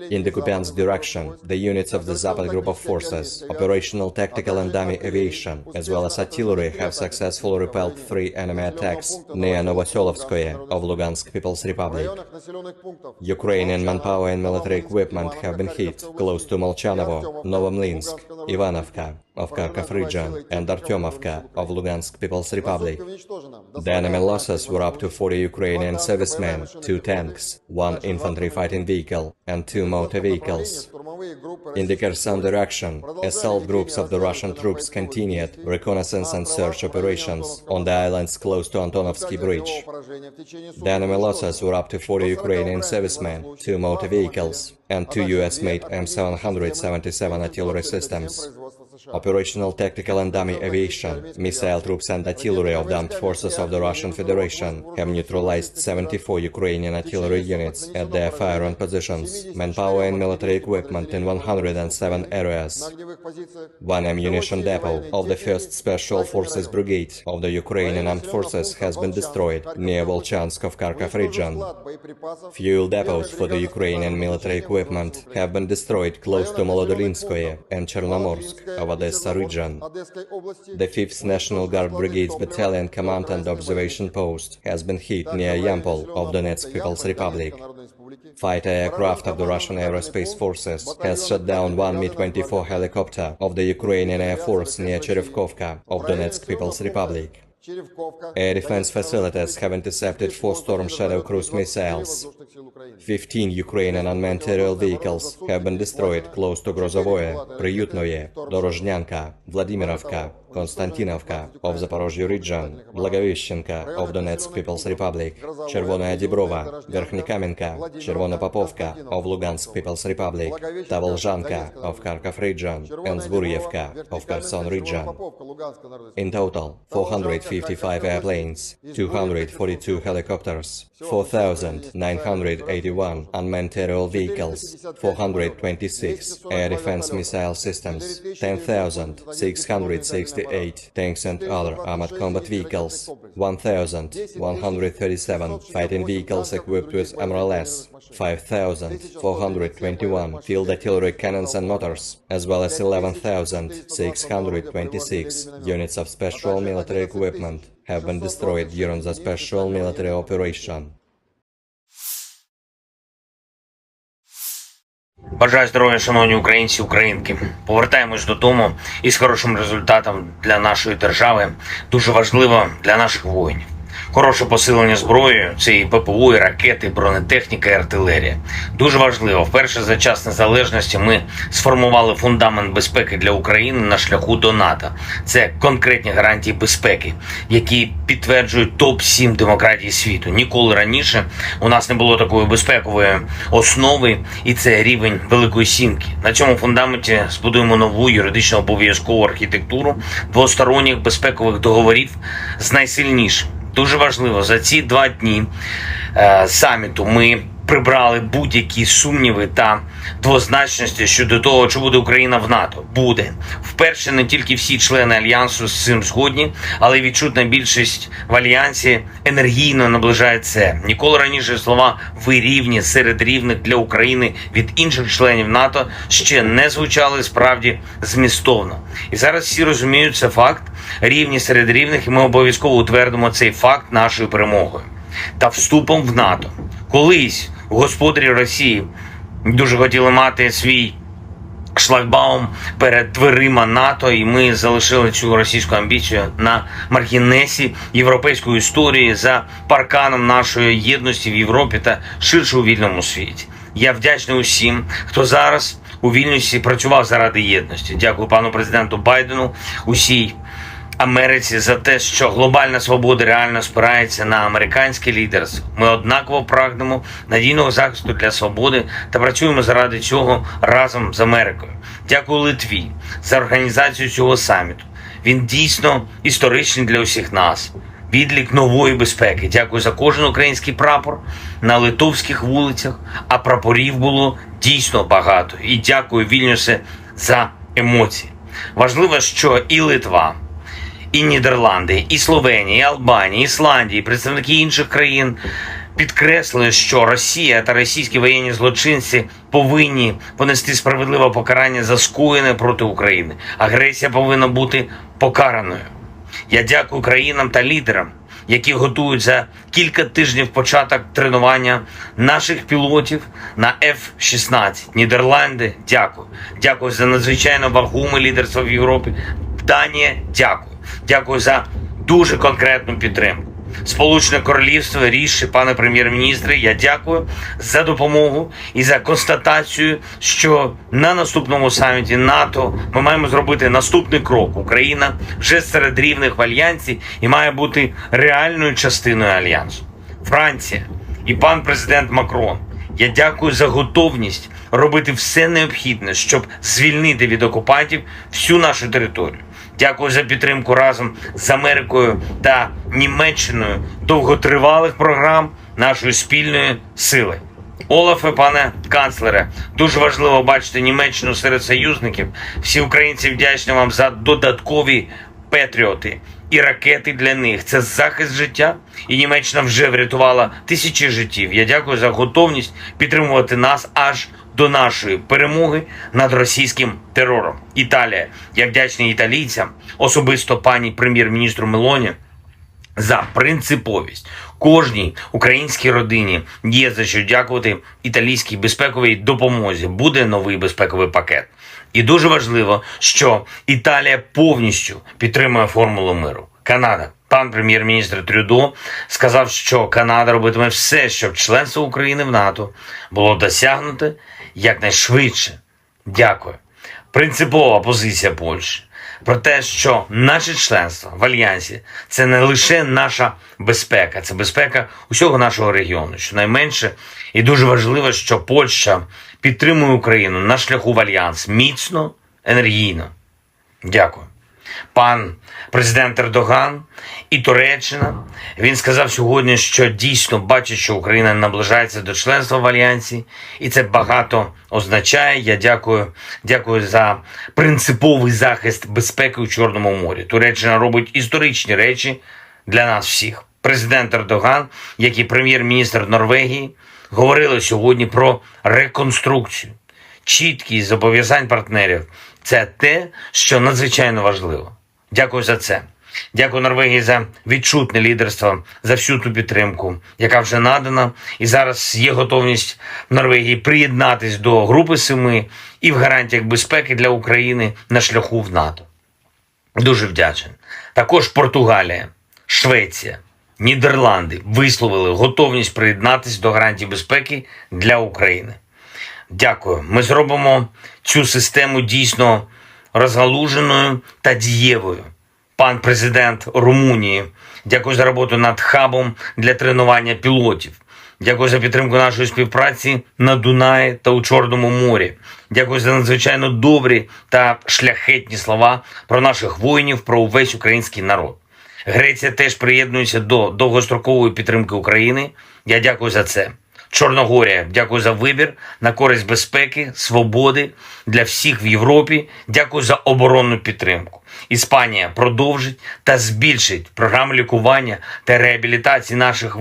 In the Kupiansk direction, the units of the Zapad Group of Forces, operational, tactical and dummy aviation, as well as artillery have successfully repelled 3 enemy attacks near Novoselovskoye of Lugansk People's Republic. Ukrainian manpower and military equipment have been hit close to Molchanovo, Novomlinsk, Ivanovka of Kharkov region, and Artyomovka of Lugansk People's Republic. The enemy losses were up to 40 Ukrainian servicemen, 2 tanks, 1 infantry fighting vehicle, and 2 motor vehicles. In the Kherson direction, assault groups of the Russian troops continued reconnaissance and search operations on the islands close to Antonovsky Bridge. The enemy losses were up to 40 Ukrainian servicemen, 2 motor vehicles, and 2 US-made M777 artillery systems. Operational, tactical and dummy aviation, missile troops and artillery of the armed forces of the Russian Federation have neutralized 74 Ukrainian artillery units at their firing positions, manpower and military equipment in 107 areas. 1 ammunition depot of the 1st Special Forces Brigade of the Ukrainian Armed Forces has been destroyed near Volchansk of Kharkov region. Fuel depots for the Ukrainian military equipment have been destroyed close to Molodolinskoye and Chernomorsk of Odessa region. The 5th National Guard Brigade's Battalion Command and Observation Post has been hit near Yampol of Donetsk People's Republic. Fighter aircraft of the Russian Aerospace Forces has shot down 1 Mi-24 helicopter of the Ukrainian Air Force near Cherevkovka of Donetsk People's Republic. Air defense facilities have intercepted 4 Storm Shadow cruise missiles. 15 Ukrainian unmanned aerial vehicles have been destroyed close to Grozovoye, Приютное, Dorozhnyanka, Vladimirovka, Konstantinovka of Zaporozhye region, Blagoveshchenka of Donetsk People's Republic, Chervonaya Dibrova, Verkhnikamenka, Chervonopopovka of Lugansk People's Republic, Tavolzhanka of Kharkov region, and Zburyevka of Kherson region. In total, 455 airplanes, 242 helicopters, 4,981 unmanned aerial vehicles, 426 air defense missile systems, 10,668 tanks and other armored combat vehicles, 1,137 fighting vehicles equipped with MRLS, 5,421 field artillery cannons and mortars, as well as 11,626 units of special military equipment have been destroyed during the special military operation. Бажаю здоров'я, шановні українці, українки. Повертаємось додому із хорошим результатом для нашої держави. Дуже важливо для наших воїнів. Хороше посилення зброєю – це і ППО, і ракети, і бронетехніка, і артилерія. Дуже важливо. Вперше за час незалежності ми сформували фундамент безпеки для України на шляху до НАТО. Це конкретні гарантії безпеки, які підтверджують топ-7 демократій світу. Ніколи раніше у нас не було такої безпекової основи, і це рівень Великої Сімки. На цьому фундаменті збудуємо нову юридично обов'язкову архітектуру двосторонніх безпекових договорів з найсильнішим. Дуже важливо, за ці 2 дні саміту ми прибрали будь-які сумніви та двозначності щодо того, чи буде Україна в НАТО. Буде. Вперше не тільки всі члени Альянсу з цим згодні, але й відчутна більшість в Альянсі енергійно наближає це. Ніколи раніше слова «ви рівні» серед рівних для України від інших членів НАТО ще не звучали справді змістовно. І зараз всі розуміють, це факт, рівні серед рівних, і ми обов'язково утвердимо цей факт нашою перемогою та вступом в НАТО. Колись господарі Росії дуже хотіли мати свій шлагбаум перед дверима НАТО, і ми залишили цю російську амбіцію на маргінесі європейської історії за парканом нашої єдності в Європі та ширше у вільному світі. Я вдячний усім, хто зараз у Вільнюсі працював заради єдності. Дякую пану президенту Байдену, усій Америці за те, що глобальна свобода реально спирається на американське лідерство. Ми однаково прагнемо надійного захисту для свободи та працюємо заради цього разом з Америкою. Дякую Литві за організацію цього саміту. Він дійсно історичний для усіх нас. Відлік нової безпеки. Дякую за кожен український прапор на литовських вулицях, а прапорів було дійсно багато. І дякую Вільнюсе за емоції. Важливо, що і Литва, і Нідерланди, і Словенія, і Албанія, і Ісландія, і представники інших країн підкреслили, що Росія та російські воєнні злочинці повинні понести справедливе покарання за скоєне проти України. Агресія повинна бути покараною. Я дякую країнам та лідерам, які готують за кілька тижнів початок тренування наших пілотів на F-16. Нідерланди, дякую. Дякую за надзвичайно вагоме лідерство в Європі. Данія, дякую. Дякую за дуже конкретну підтримку. Сполучене Королівство, ріші, пане прем'єр-міністре, я дякую за допомогу і за констатацію, що на наступному саміті НАТО ми маємо зробити наступний крок. Україна вже серед рівних в Альянсі і має бути реальною частиною Альянсу. Франція і пан президент Макрон, я дякую за готовність робити все необхідне, щоб звільнити від окупантів всю нашу територію. Дякую за підтримку разом з Америкою та Німеччиною довготривалих програм нашої спільної сили. Олафе, пане канцлере, дуже важливо бачити Німеччину серед союзників. Всі українці вдячні вам за додаткові патріоти і ракети для них. Це захист життя, і Німеччина вже врятувала тисячі життів. Я дякую за готовність підтримувати нас аж до нашої перемоги над російським терором. Італія. Я вдячний італійцям, особисто пані прем'єр-міністру Мелоні, за принциповість. Кожній українській родині є за що дякувати італійській безпековій допомозі. Буде новий безпековий пакет. І дуже важливо, що Італія повністю підтримує формулу миру. Канада. Пан прем'єр-міністр Трюдо сказав, що Канада робитиме все, щоб членство України в НАТО було досягнуте якнайшвидше. Дякую. Принципова позиція Польщі про те, що наше членство в Альянсі – це не лише наша безпека, це безпека усього нашого регіону. Щонайменше і дуже важливо, що Польща підтримує Україну на шляху в Альянс міцно, енергійно. Дякую. Пан президент Ердоган і Туреччина, він сказав сьогодні, що дійсно бачить, що Україна наближається до членства в Альянсі, і це багато означає. Я дякую за принциповий захист безпеки у Чорному морі. Туреччина робить історичні речі для нас всіх. Президент Ердоган, як і прем'єр-міністр Норвегії, говорили сьогодні про реконструкцію. Чіткість зобов'язань партнерів – це те, що надзвичайно важливо. Дякую за це. Дякую Норвегії за відчутне лідерство, за всю ту підтримку, яка вже надана. І зараз є готовність Норвегії приєднатись до Групи 7 і в гарантіях безпеки для України на шляху в НАТО. Дуже вдячний. Також Португалія, Швеція, Нідерланди висловили готовність приєднатись до гарантій безпеки для України. Дякую. Ми зробимо цю систему дійсно розгалуженою та дієвою. Пан президент Румунії, дякую за роботу над хабом для тренування пілотів. Дякую за підтримку нашої співпраці на Дунаї та у Чорному морі. Дякую за надзвичайно добрі та шляхетні слова про наших воїнів, про увесь український народ. Греція теж приєднується до довгострокової підтримки України. Я дякую за це. Чорногорія, дякую за вибір на користь безпеки, свободи для всіх в Європі. Дякую за оборонну підтримку. Іспанія продовжить та збільшить програму лікування та реабілітації наших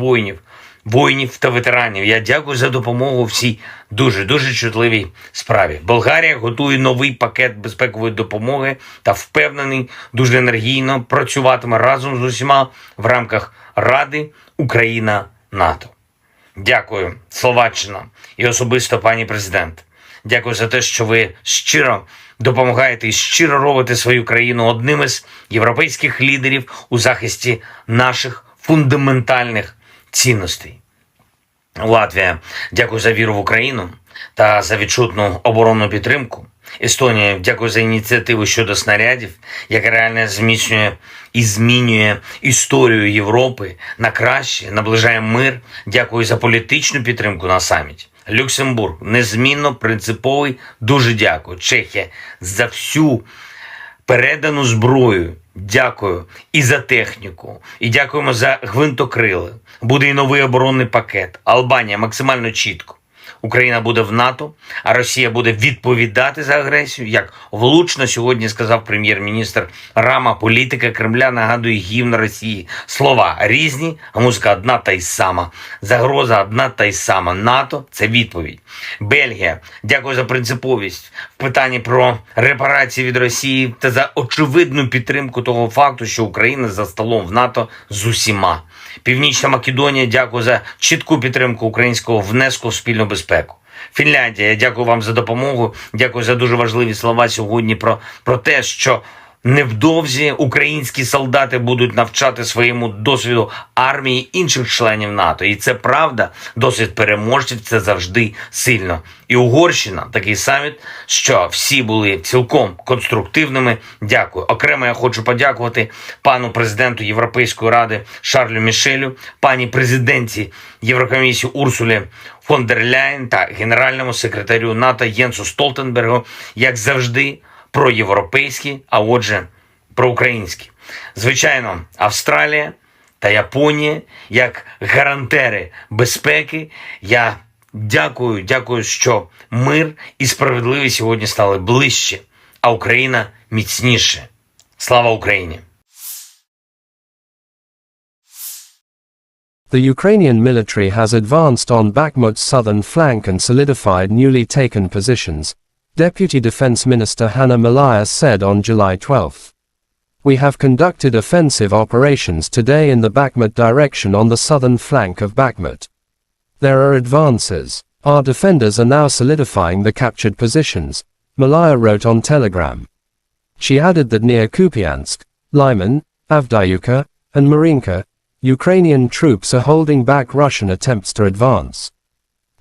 воїнів та ветеранів. Я дякую за допомогу в цій дуже чутливій справі. Болгарія готує новий пакет безпекової допомоги та впевнений, дуже енергійно працюватиме разом з усіма в рамках Ради Україна-НАТО. Дякую, Словаччина і особисто пані президент. Дякую за те, що ви щиро допомагаєте і щиро робите свою країну одним із європейських лідерів у захисті наших фундаментальних цінностей. Латвія, дякую за віру в Україну та за відчутну оборонну підтримку. Естонія, дякую за ініціативу щодо снарядів, яка реально зміцнює і змінює історію Європи на краще, наближає мир. Дякую за політичну підтримку на саміті. Люксембург, незмінно принциповий, дуже дякую. Чехія, за всю передану зброю. Дякую і за техніку, і дякуємо за гвинтокрили. Буде і новий оборонний пакет. Албанія максимально чітко. Україна буде в НАТО, а Росія буде відповідати за агресію. Як влучно сьогодні сказав прем'єр-міністр Рама, політика Кремля нагадує гімн Росії. Слова різні, а музика одна та й сама. Загроза одна та й сама. НАТО – це відповідь. Бельгія, дякую за принциповість в питанні про репарації від Росії та за очевидну підтримку того факту, що Україна за столом в НАТО з усіма. Північна Македонія, дякую за чітку підтримку українського внеску в спільну безпеку. Фінляндія, я дякую вам за допомогу, дякую за дуже важливі слова сьогодні про те, що невдовзі українські солдати будуть навчати своєму досвіду армії інших членів НАТО. І це правда, досвід переможців – це завжди сильно. І Угорщина, такий саміт, що всі були цілком конструктивними. Дякую. Окремо я хочу подякувати пану президенту Європейської ради Шарлю Мішелю, пані президентці Єврокомісії Урсулі фон дер Ляєн та генеральному секретарю НАТО Єнсу Столтенбергу, як завжди, проєвропейські, а отже, проукраїнські. Звичайно, Австралія та Японія, як гарантери безпеки, я дякую, що мир і справедливість сьогодні стали ближче, а Україна міцніше. Слава Україні! The Ukrainian military has advanced on Bakhmut's southern flank and solidified newly taken positions, Deputy Defense Minister Hanna Maliar said on July 12. We have conducted offensive operations today in the Bakhmut direction on the southern flank of Bakhmut. There are advances. Our defenders are now solidifying the captured positions, Maliar wrote on Telegram. She added that near Kupiansk, Lyman, Avdiivka, and Marinka, Ukrainian troops are holding back Russian attempts to advance.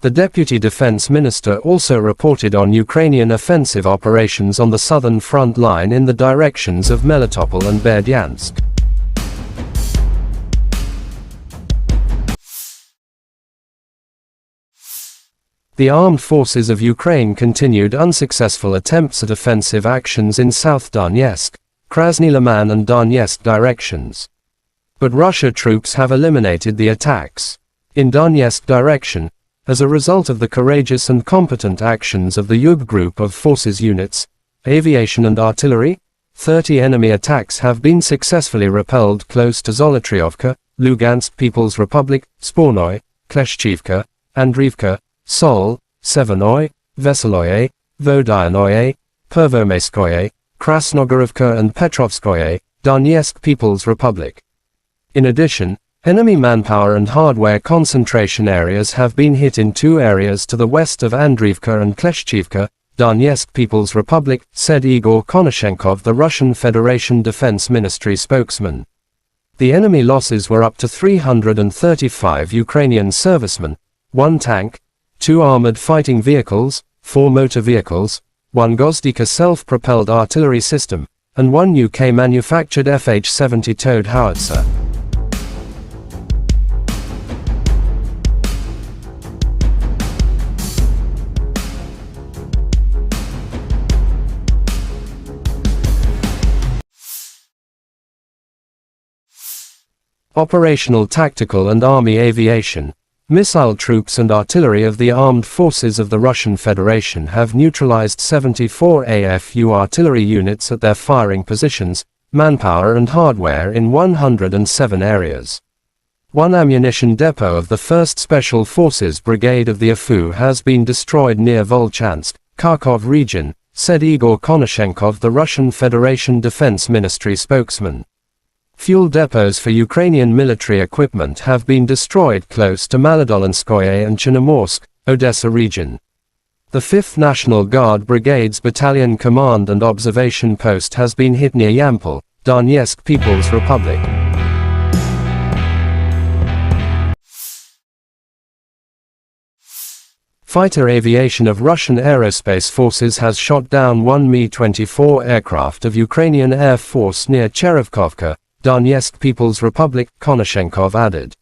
The Deputy Defense Minister also reported on Ukrainian offensive operations on the southern front line in the directions of Melitopol and Berdyansk. The armed forces of Ukraine continued unsuccessful attempts at offensive actions in South Donetsk, Krasny Liman and Donetsk directions. But Russia troops have eliminated the attacks. In Donetsk direction, as a result of the courageous and competent actions of the Yug group of forces units, aviation and artillery, 30 enemy attacks have been successfully repelled close to Zolotriovka, Lugansk People's Republic, Spornoy, Kleshchivka, Andriivka, Sol, Severnoy, Veseloye, Vodyanoye, Pervomaiskoye, Krasnogorovka and Petrovskoye, Donetsk People's Republic. In addition, enemy manpower and hardware concentration areas have been hit in two areas to the west of Andriivka and Kleshchivka, Donetsk People's Republic, said Igor Konashenkov, the Russian Federation Defense Ministry spokesman. The enemy losses were up to 335 Ukrainian servicemen, 1 tank, 2 armored fighting vehicles, 4 motor vehicles, 1 Gozdika self-propelled artillery system, and 1 UK-manufactured FH-70 towed howitzer. Operational tactical and army aviation, missile troops and artillery of the armed forces of the Russian Federation have neutralized 74 AFU artillery units at their firing positions, manpower and hardware in 107 areas. 1 ammunition depot of the 1st Special Forces Brigade of the AFU has been destroyed near Volchansk, Kharkov region, said Igor Konashenkov, the Russian Federation Defense Ministry spokesman. Fuel depots for Ukrainian military equipment have been destroyed close to Maladolinskoye and Chernomorsk, Odessa region. The 5th National Guard Brigade's Battalion Command and Observation Post has been hit near Yampol, Donetsk People's Republic. Fighter aviation of Russian Aerospace Forces has shot down 1 Mi-24 aircraft of Ukrainian Air Force near Cherevkovka, Donetsk People's Republic, Konashenkov added.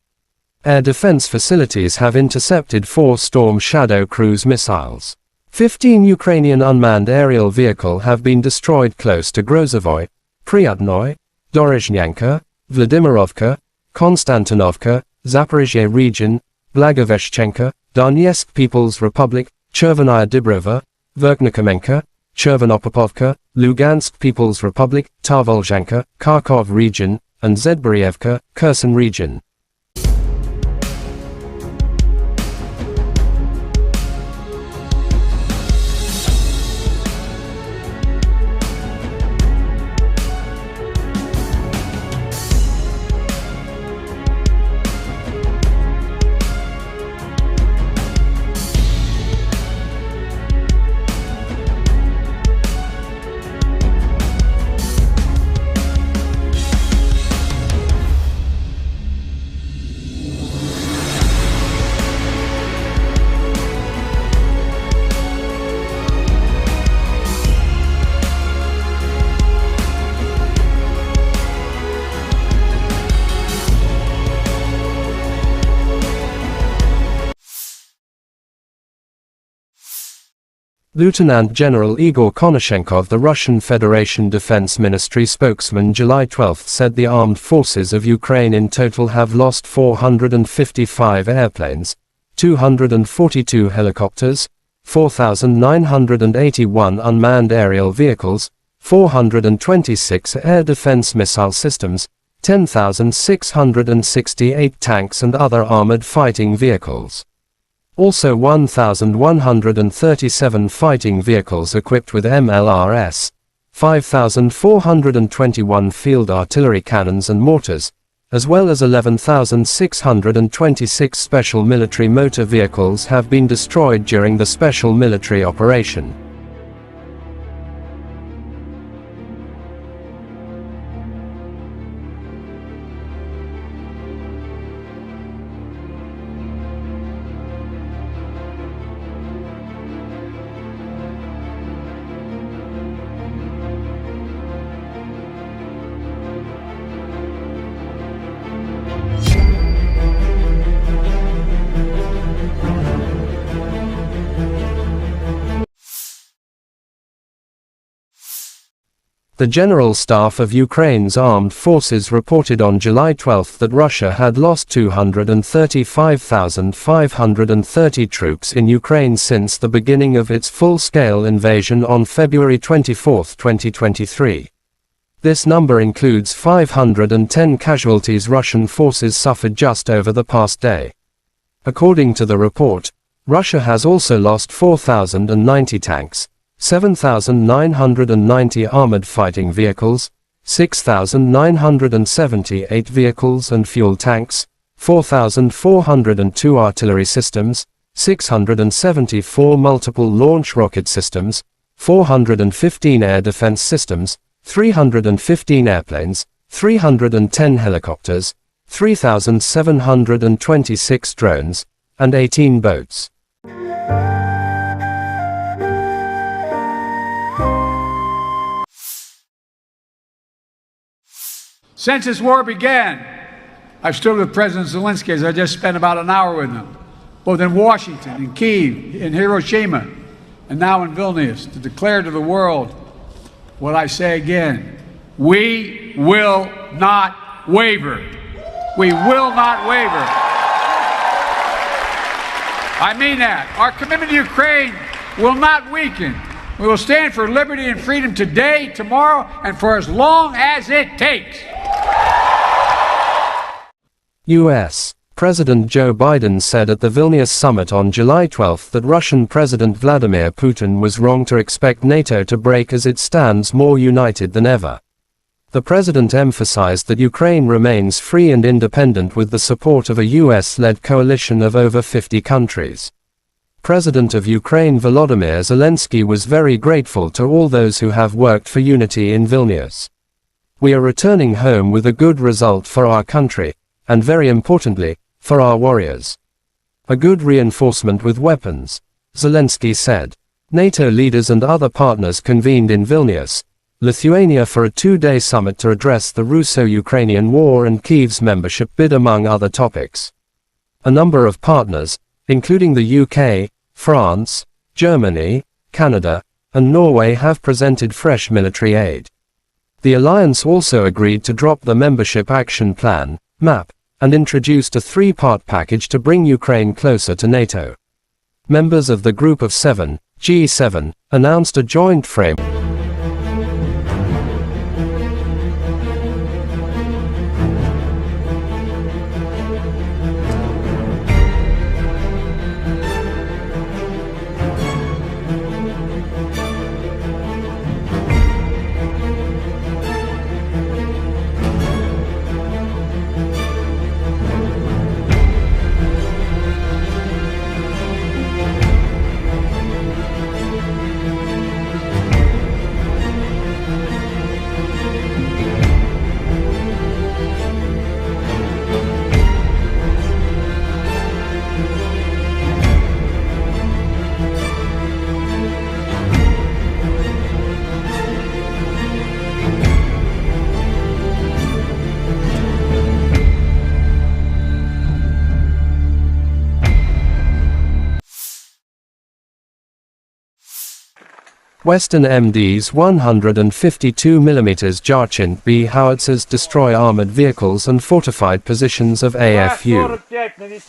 Air defense facilities have intercepted 4 Storm Shadow cruise missiles. 15 Ukrainian unmanned aerial vehicles have been destroyed close to Grozovoy, Pryatnoy, Dorozhnyanka, Vladimirovka, Konstantinovka, Zaporizhzhia region, Blagoveshchenka, Donetsk People's Republic, Chervenaya Dibrova, Verkhnikomenka, Chervonopopovka, Lugansk People's Republic, Tarvolzhanka, Kharkov region, and Zedborievka, Kherson region. Lieutenant General Igor Konashenkov, the Russian Federation Defense Ministry spokesman, July 12 said the armed forces of Ukraine in total have lost 455 airplanes, 242 helicopters, 4,981 unmanned aerial vehicles, 426 air defense missile systems, 10,668 tanks and other armored fighting vehicles. Also 1,137 fighting vehicles equipped with MLRS, 5,421 field artillery cannons and mortars, as well as 11,626 special military motor vehicles have been destroyed during the special military operation. The General Staff of Ukraine's armed forces reported on July 12 that Russia had lost 235,530 troops in Ukraine since the beginning of its full-scale invasion on February 24, 2023. This number includes 510 casualties Russian forces suffered just over the past day. According to the report, Russia has also lost 4,090 tanks, 7,990 armored fighting vehicles, 6,978 vehicles and fuel tanks, 4,402 artillery systems, 674 multiple launch rocket systems, 415 air defense systems, 315 airplanes, 310 helicopters, 3,726 drones, and 18 boats. Since this war began, I've stood with President Zelensky, as I just spent about an hour with him, both in Washington, in Kyiv, in Hiroshima, and now in Vilnius, to declare to the world what I say again: we will not waver. We will not waver. I mean that. Our commitment to Ukraine will not weaken. We will stand for liberty and freedom today, tomorrow, and for as long as it takes. U.S. President Joe Biden said at the Vilnius summit on July 12 that Russian President Vladimir Putin was wrong to expect NATO to break as it stands more united than ever. The president emphasized that Ukraine remains free and independent with the support of a US-led coalition of over 50 countries. President of Ukraine Volodymyr Zelensky was very grateful to all those who have worked for unity in Vilnius. We are returning home with a good result for our country, and very importantly, for our warriors. A good reinforcement with weapons, Zelensky said. NATO leaders and other partners convened in Vilnius, Lithuania for a two-day summit to address the Russo-Ukrainian war and Kyiv's membership bid among other topics. A number of partners, including the UK, France, Germany, Canada, and Norway have presented fresh military aid. The alliance also agreed to drop the Membership Action Plan, MAP, and introduced a three-part package to bring Ukraine closer to NATO. Members of the Group of Seven, G7, announced a joint framework. Western MD's 152mm Jarchin B howitzers destroy armored vehicles and fortified positions of AFU.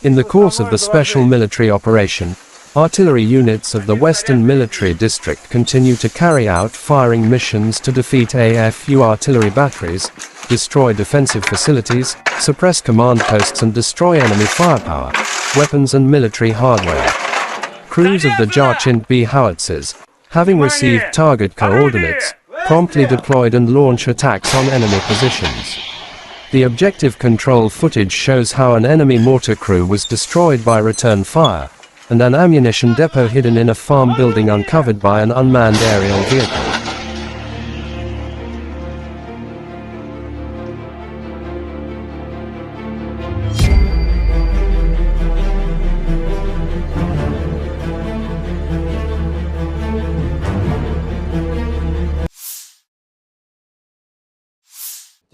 In the course of the special military operation, artillery units of the Western Military District continue to carry out firing missions to defeat AFU artillery batteries, destroy defensive facilities, suppress command posts and destroy enemy firepower, weapons and military hardware. Crews of the Jarchin B howitzers, having received target coordinates, promptly deployed and launch attacks on enemy positions. The objective control footage shows how an enemy mortar crew was destroyed by return fire, and an ammunition depot hidden in a farm building uncovered by an unmanned aerial vehicle.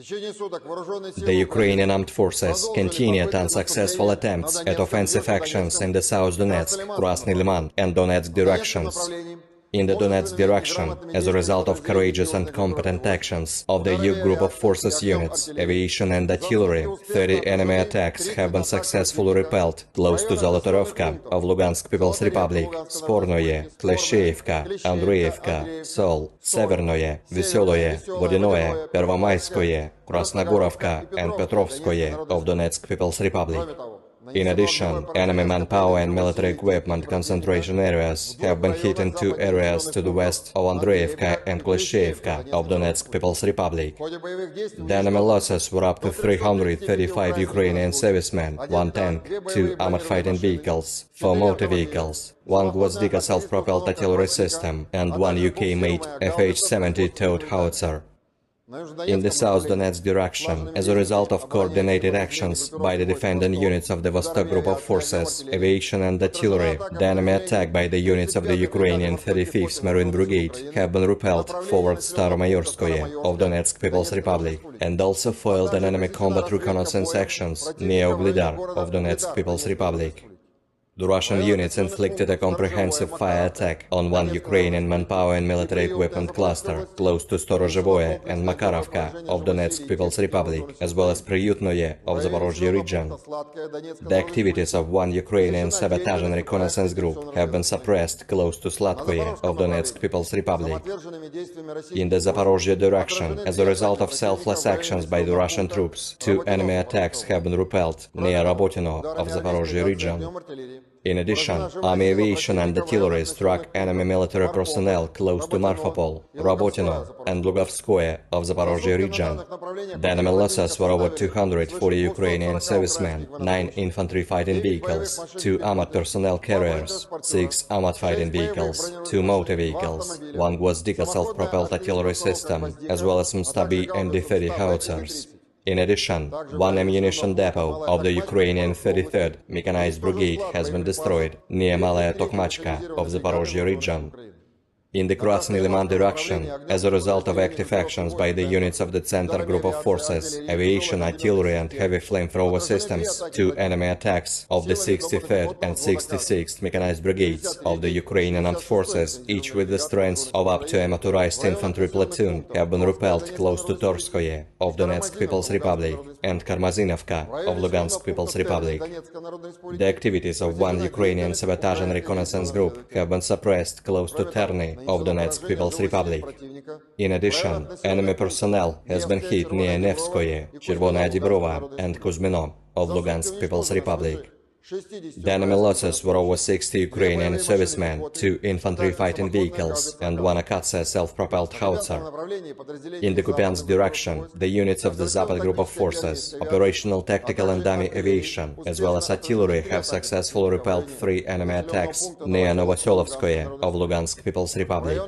The Ukrainian armed forces continued unsuccessful attempts at offensive actions in the South Donetsk, Krasny Liman, and Donetsk directions. In the Donetsk direction, as a result of courageous and competent actions of the EU group of forces units, aviation and artillery, 30 enemy attacks have been successfully repelled close to Zolotorovka of Lugansk People's Republic, Spornoye, Klesheyevka, Andreevka, Sol, Severnoye, Veseloye, Vodinoye, Pervomayskoye, Krasnogorovka and Petrovskoye of Donetsk People's Republic. In addition, enemy manpower and military equipment concentration areas have been hit in 2 areas to the west of Andreevka and Klesheyevka of Donetsk People's Republic. The enemy losses were up to 335 Ukrainian servicemen, 1 tank, 2 armored fighting vehicles, 4 motor vehicles, 1 Gwozdika self-propelled artillery system, and 1 UK-made FH-70 towed howitzer. In the South Donetsk direction, as a result of coordinated actions by the defending units of the Vostok Group of Forces, aviation and artillery, the enemy attack by the units of the Ukrainian 35th Marine Brigade have been repelled forward Staromayorskoye of Donetsk People's Republic, and also foiled an enemy combat reconnaissance actions near Uglidar of Donetsk People's Republic. The Russian units inflicted a comprehensive fire attack on 1 Ukrainian manpower and military equipment cluster close to Storozhevoye and Makarovka of Donetsk People's Republic, as well as Priyutnoye of Zaporozhye region. The activities of 1 Ukrainian sabotage and reconnaissance group have been suppressed close to Slatkoye of Donetsk People's Republic. In the Zaporozhye direction, as a result of selfless actions by the Russian troops, 2 enemy attacks have been repelled near Rabotino of Zaporozhye region. In addition, army aviation and artillery struck enemy military personnel close to Marfapol, Rabotino, and Lugovskoye of Zaporozhye region. The enemy losses were over 240 Ukrainian servicemen, 9 infantry fighting vehicles, 2 armored personnel carriers, 6 armored fighting vehicles, 2 motor vehicles, 1 Gwozdika self-propelled artillery system, as well as Mstabi and D-30 howitzers. In addition, 1 ammunition depot of the Ukrainian 33rd Mechanized Brigade has been destroyed near Malaya Tokmachka of Zaporozhye region. In the Krasny Liman direction, as a result of active actions by the units of the Center Group of Forces, aviation, artillery and heavy flamethrower systems, 2 enemy attacks of the 63rd and 66th Mechanized Brigades of the Ukrainian Armed Forces, each with the strength of up to a motorized infantry platoon, have been repelled close to Torskoye of Donetsk People's Republic and Karmazinovka of Lugansk People's Republic. The activities of 1 Ukrainian sabotage and reconnaissance group have been suppressed close to Terny of Donetsk People's Republic. In addition, enemy personnel has been hit near Nevskoye, Chervonaya Dibrova and Kuzmino of Lugansk People's Republic. The enemy losses were over 60 Ukrainian servicemen, 2 infantry fighting vehicles, and 1 Akatsa self-propelled howitzer. In the Kupiansk direction, the units of the Zapad Group of Forces, operational, tactical and dummy aviation, as well as artillery have successfully repelled 3 enemy attacks near Novoselovskoye of Lugansk People's Republic.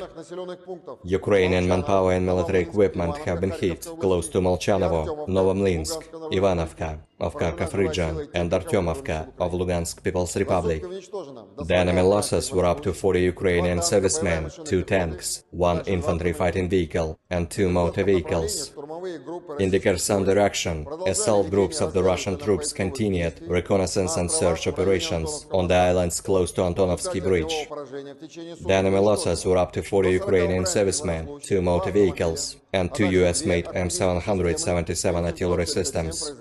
Ukrainian manpower and military equipment have been hit close to Molchanovo, Novomlinsk, Ivanovka of Kharkov region, and Artyomovka of Lugansk People's Republic. The enemy losses were up to 40 Ukrainian servicemen, 2 tanks, 1 infantry fighting vehicle, and 2 motor vehicles. In the Kherson direction, assault groups of the Russian troops continued reconnaissance and search operations on the islands close to Antonovsky Bridge. The enemy losses were up to 40 Ukrainian servicemen, 2 motor vehicles, and 2 US-made M777 artillery systems.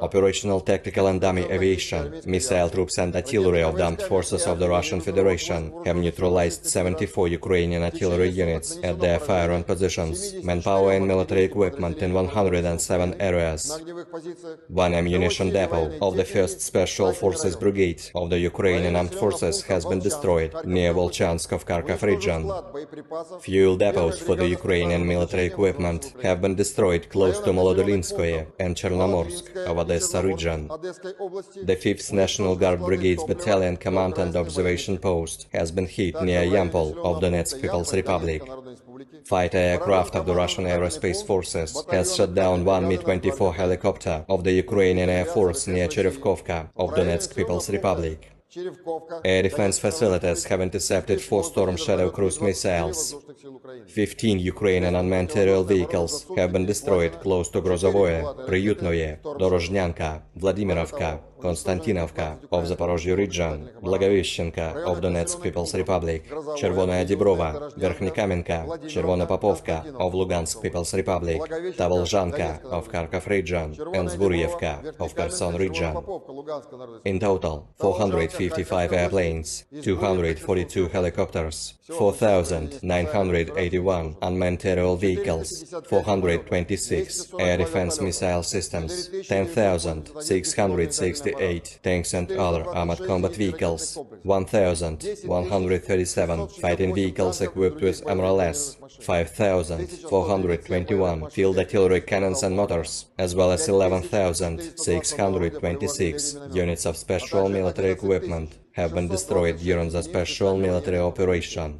Operational, tactical and dummy aviation, missile troops and artillery of the armed forces of the Russian Federation have neutralized 74 Ukrainian artillery units at their firing positions, manpower and military equipment in 107 areas. 1 ammunition depot of the 1st Special Forces Brigade of the Ukrainian Armed Forces has been destroyed near Volchansk of Kharkov region. Fuel depots for the Ukrainian military equipment have been destroyed close to Molodolinskoye and Chernomorsk of Odessa region. The 5th National Guard Brigade's Battalion Command and Observation Post has been hit near Yampol of Donetsk People's Republic. Fighter aircraft of the Russian Aerospace Forces has shot down 1 Mi-24 helicopter of the Ukrainian Air Force near Cherevkovka of Donetsk People's Republic. Air defense facilities have intercepted 4 Storm Shadow cruise missiles. 15 Ukrainian unmanned aerial vehicles have been destroyed close to Grozovoye, Priyutnoye, Dorozhnyanka, Vladimirovka, Konstantinovka of Zaporozhye region, Blagoveshchenka of Donetsk People's Republic, Chervonaya Dibrova, Verkhnikamenka, Chervona Popovka of Lugansk People's Republic, Tavolzhanka of Kharkov region, and Zburyevka of Kherson region. In total, 455 airplanes, 242 helicopters, 4,981 unmanned aerial vehicles, 426 air defense missile systems, 10,668 tanks and other armored combat vehicles, 1,137 fighting vehicles equipped with MRLS, 5,421 field artillery cannons and mortars, as well as 11,626 units of special military equipment have been destroyed during the special military operation.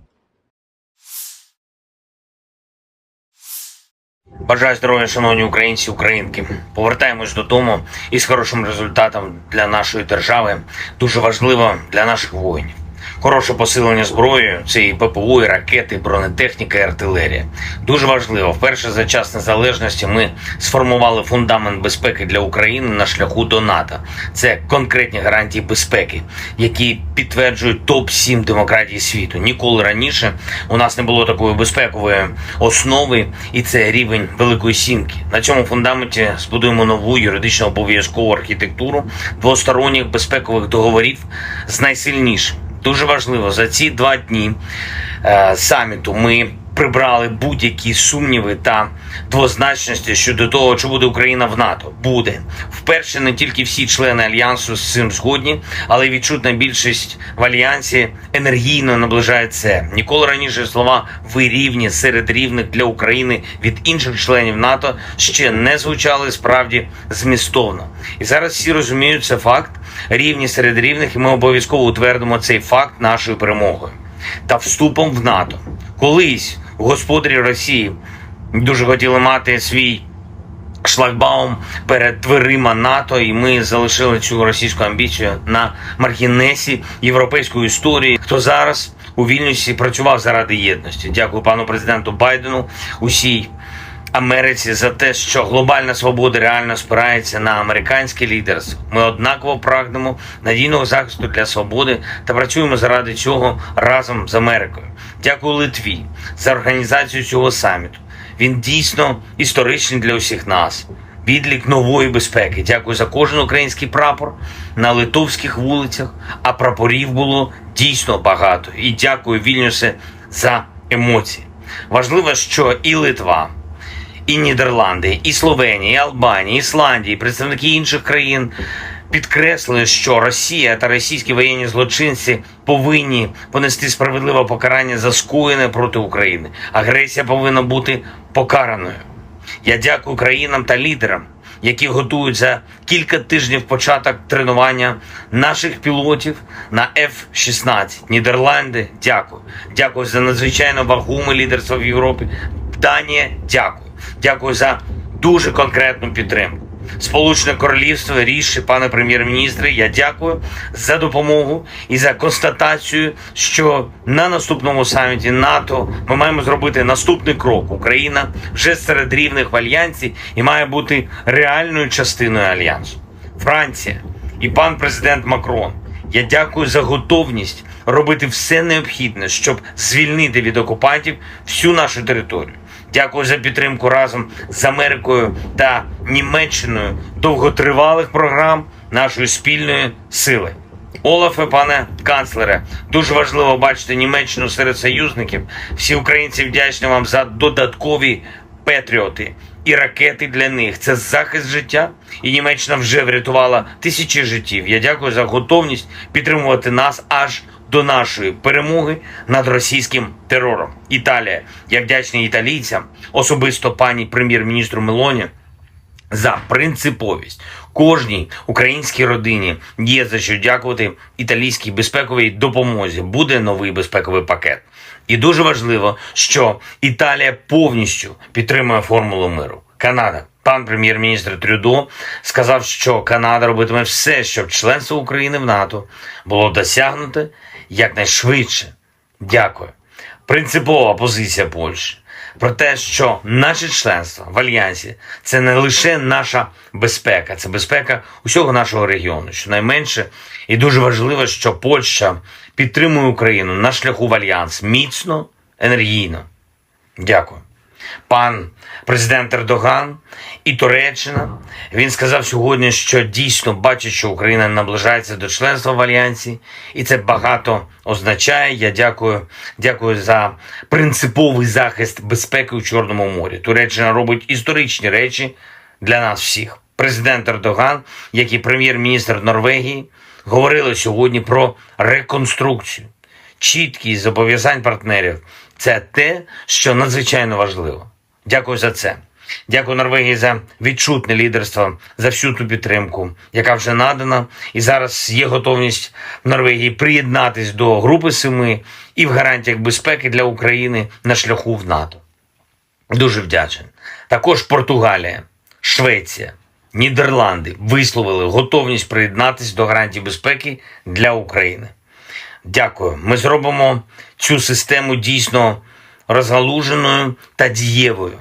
Бажаю здоров'я, шановні українці, українки. Повертаємось додому із хорошим результатом для нашої держави. Дуже важливо для наших воїнів. Хороше посилення зброєю – це і ППО, і ракети, і бронетехніка, і артилерія. Дуже важливо. Вперше за час незалежності ми сформували фундамент безпеки для України на шляху до НАТО. Це конкретні гарантії безпеки, які підтверджують топ-7 демократій світу. Ніколи раніше у нас не було такої безпекової основи, і це рівень Великої Сімки. На цьому фундаменті збудуємо нову юридично обов'язкову архітектуру двосторонніх безпекових договорів з найсильнішим. Дуже важливо, за ці 2 дні саміту ми прибрали будь-які сумніви та двозначності щодо того, чи буде Україна в НАТО. Буде. Вперше не тільки всі члени Альянсу з цим згодні, але й відчутна більшість в Альянсі енергійно наближає це. Ніколи раніше слова «ви рівні» серед рівних для України від інших членів НАТО ще не звучали справді змістовно. І зараз всі розуміють, це факт. Рівні серед рівних, і ми обов'язково утвердимо цей факт нашою перемогою та вступом в НАТО. Колись господарі Росії дуже хотіли мати свій шлагбаум перед дверима НАТО, і ми залишили цю російську амбіцію на маргінесі європейської історії. Хто зараз у Вільнюсі працював заради єдності. Дякую пану президенту Байдену, усій Америці за те, що глобальна свобода реально спирається на американське лідерство. Ми однаково прагнемо надійного захисту для свободи та працюємо заради цього разом з Америкою. Дякую Литві за організацію цього саміту. Він дійсно історичний для усіх нас. Відлік нової безпеки. Дякую за кожен український прапор на литовських вулицях, а прапорів було дійсно багато. І дякую, Вільнюсе, за емоції. Важливо, що і Литва, і Нідерланди, і Словенія, і Албанія, і Ісландія, і представники інших країн підкреслили, що Росія та російські воєнні злочинці повинні понести справедливе покарання за скоєне проти України. Агресія повинна бути покараною. Я дякую країнам та лідерам, які готують за кілька тижнів початок тренування наших пілотів на F-16. Нідерланди, дякую. Дякую за надзвичайно вагоме лідерство в Європі. Данія, дякую. Дякую за дуже конкретну підтримку. Сполучене Королівство, Ріші, пане прем'єр-міністре, я дякую за допомогу і за констатацію, що на наступному саміті НАТО ми маємо зробити наступний крок. Україна вже серед рівних в Альянсі і має бути реальною частиною Альянсу. Франція і пан президент Макрон, я дякую за готовність робити все необхідне, щоб звільнити від окупантів всю нашу територію. Дякую за підтримку разом з Америкою та Німеччиною довготривалих програм нашої спільної сили. Олафе, пане канцлере, дуже важливо бачити Німеччину серед союзників. Всі українці вдячні вам за додаткові патріоти і ракети для них. Це захист життя, і Німеччина вже врятувала тисячі життів. Я дякую за готовність підтримувати нас аж до нашої перемоги над російським терором. Італія. Я вдячний італійцям, особисто пані прем'єр-міністру Мелоні, за принциповість. Кожній українській родині є за що дякувати італійській безпековій допомозі. Буде новий безпековий пакет. І дуже важливо, що Італія повністю підтримує формулу миру. Канада. Пан прем'єр-міністр Трюдо сказав, що Канада робитиме все, щоб членство України в НАТО було досягнуте якнайшвидше. Дякую. Принципова позиція Польщі. про те, що наше членство в Альянсі – це не лише наша безпека, це безпека усього нашого регіону. Щонайменше і дуже важливо, що Польща підтримує Україну на шляху в Альянс міцно, енергійно. Дякую. Пан президент Ердоган і Туреччина, він сказав сьогодні, що дійсно бачить, що Україна наближається до членства в Альянсі, і це багато означає. Я дякую за принциповий захист безпеки у Чорному морі. Туреччина робить історичні речі для нас всіх. Президент Ердоган, як і прем'єр-міністр Норвегії, говорили сьогодні про реконструкцію. Чіткість зобов'язань партнерів – це те, що надзвичайно важливо. Дякую за це. Дякую Норвегії за відчутне лідерство, за всю ту підтримку, яка вже надана. І зараз є готовність Норвегії приєднатись до Групи 7 і в гарантіях безпеки для України на шляху в НАТО. Дуже вдячний. Також Португалія, Швеція, Нідерланди висловили готовність приєднатись до гарантій безпеки для України. Дякую. Ми зробимо цю систему дійсно розгалуженою та дієвою.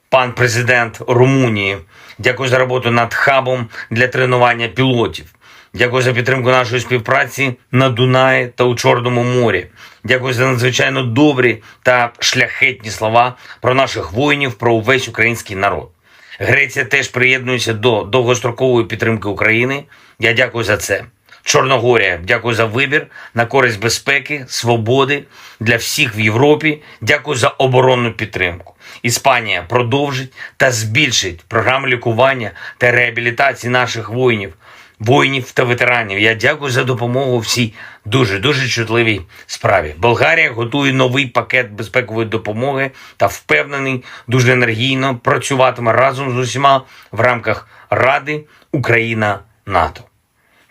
Пан президент Румунії, дякую за роботу над хабом для тренування пілотів. Дякую за підтримку нашої співпраці на Дунаї та у Чорному морі. Дякую за надзвичайно добрі та шляхетні слова про наших воїнів, про увесь український народ. Греція теж приєднується до довгострокової підтримки України. Я дякую за це. Чорногорія, дякую за вибір на користь безпеки, свободи для всіх в Європі. Дякую за оборонну підтримку. Іспанія продовжить та збільшить програму лікування та реабілітації наших воїнів та ветеранів. Я дякую за допомогу в цій дуже чутливій справі. Болгарія готує новий пакет безпекової допомоги та впевнений, дуже енергійно працюватиме разом з усіма в рамках Ради Україна-НАТО.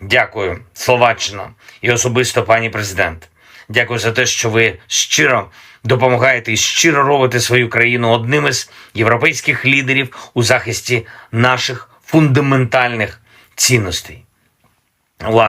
Дякую, Словаччина і особисто пані президент. Дякую за те, що ви щиро допомагаєте і щиро робите свою країну одним із європейських лідерів у захисті наших фундаментальних цінностей.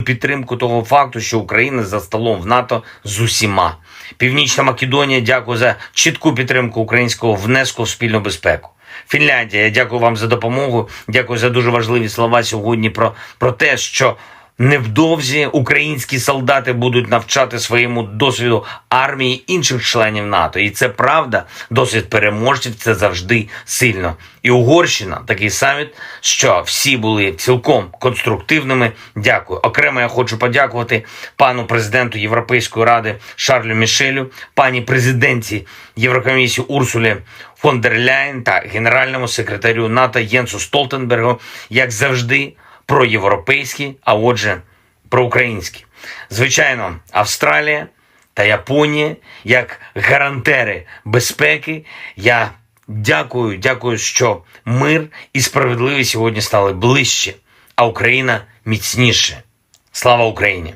Підтримку того факту, що Україна за столом в НАТО з усіма. Північна Македонія, дякую за чітку підтримку українського внеску в спільну безпеку. Фінляндія, я дякую вам за допомогу, дякую за дуже важливі слова сьогодні про те, що невдовзі українські солдати будуть навчати своєму досвіду армії інших членів НАТО. І це правда, досвід переможців – це завжди сильно. І Угорщина, такий саміт, що всі були цілком конструктивними. Дякую. Окремо я хочу подякувати пану президенту Європейської ради Шарлю Мішелю, пані президентці Єврокомісії Урсулі фон дер Ляєн та генеральному секретарю НАТО Єнсу Столтенбергу, як завжди, проєвропейські, а отже, проукраїнські. Звичайно, Австралія та Японія, як гарантери безпеки, я дякую, що мир і справедливість сьогодні стали ближче, а Україна міцніше. Слава Україні!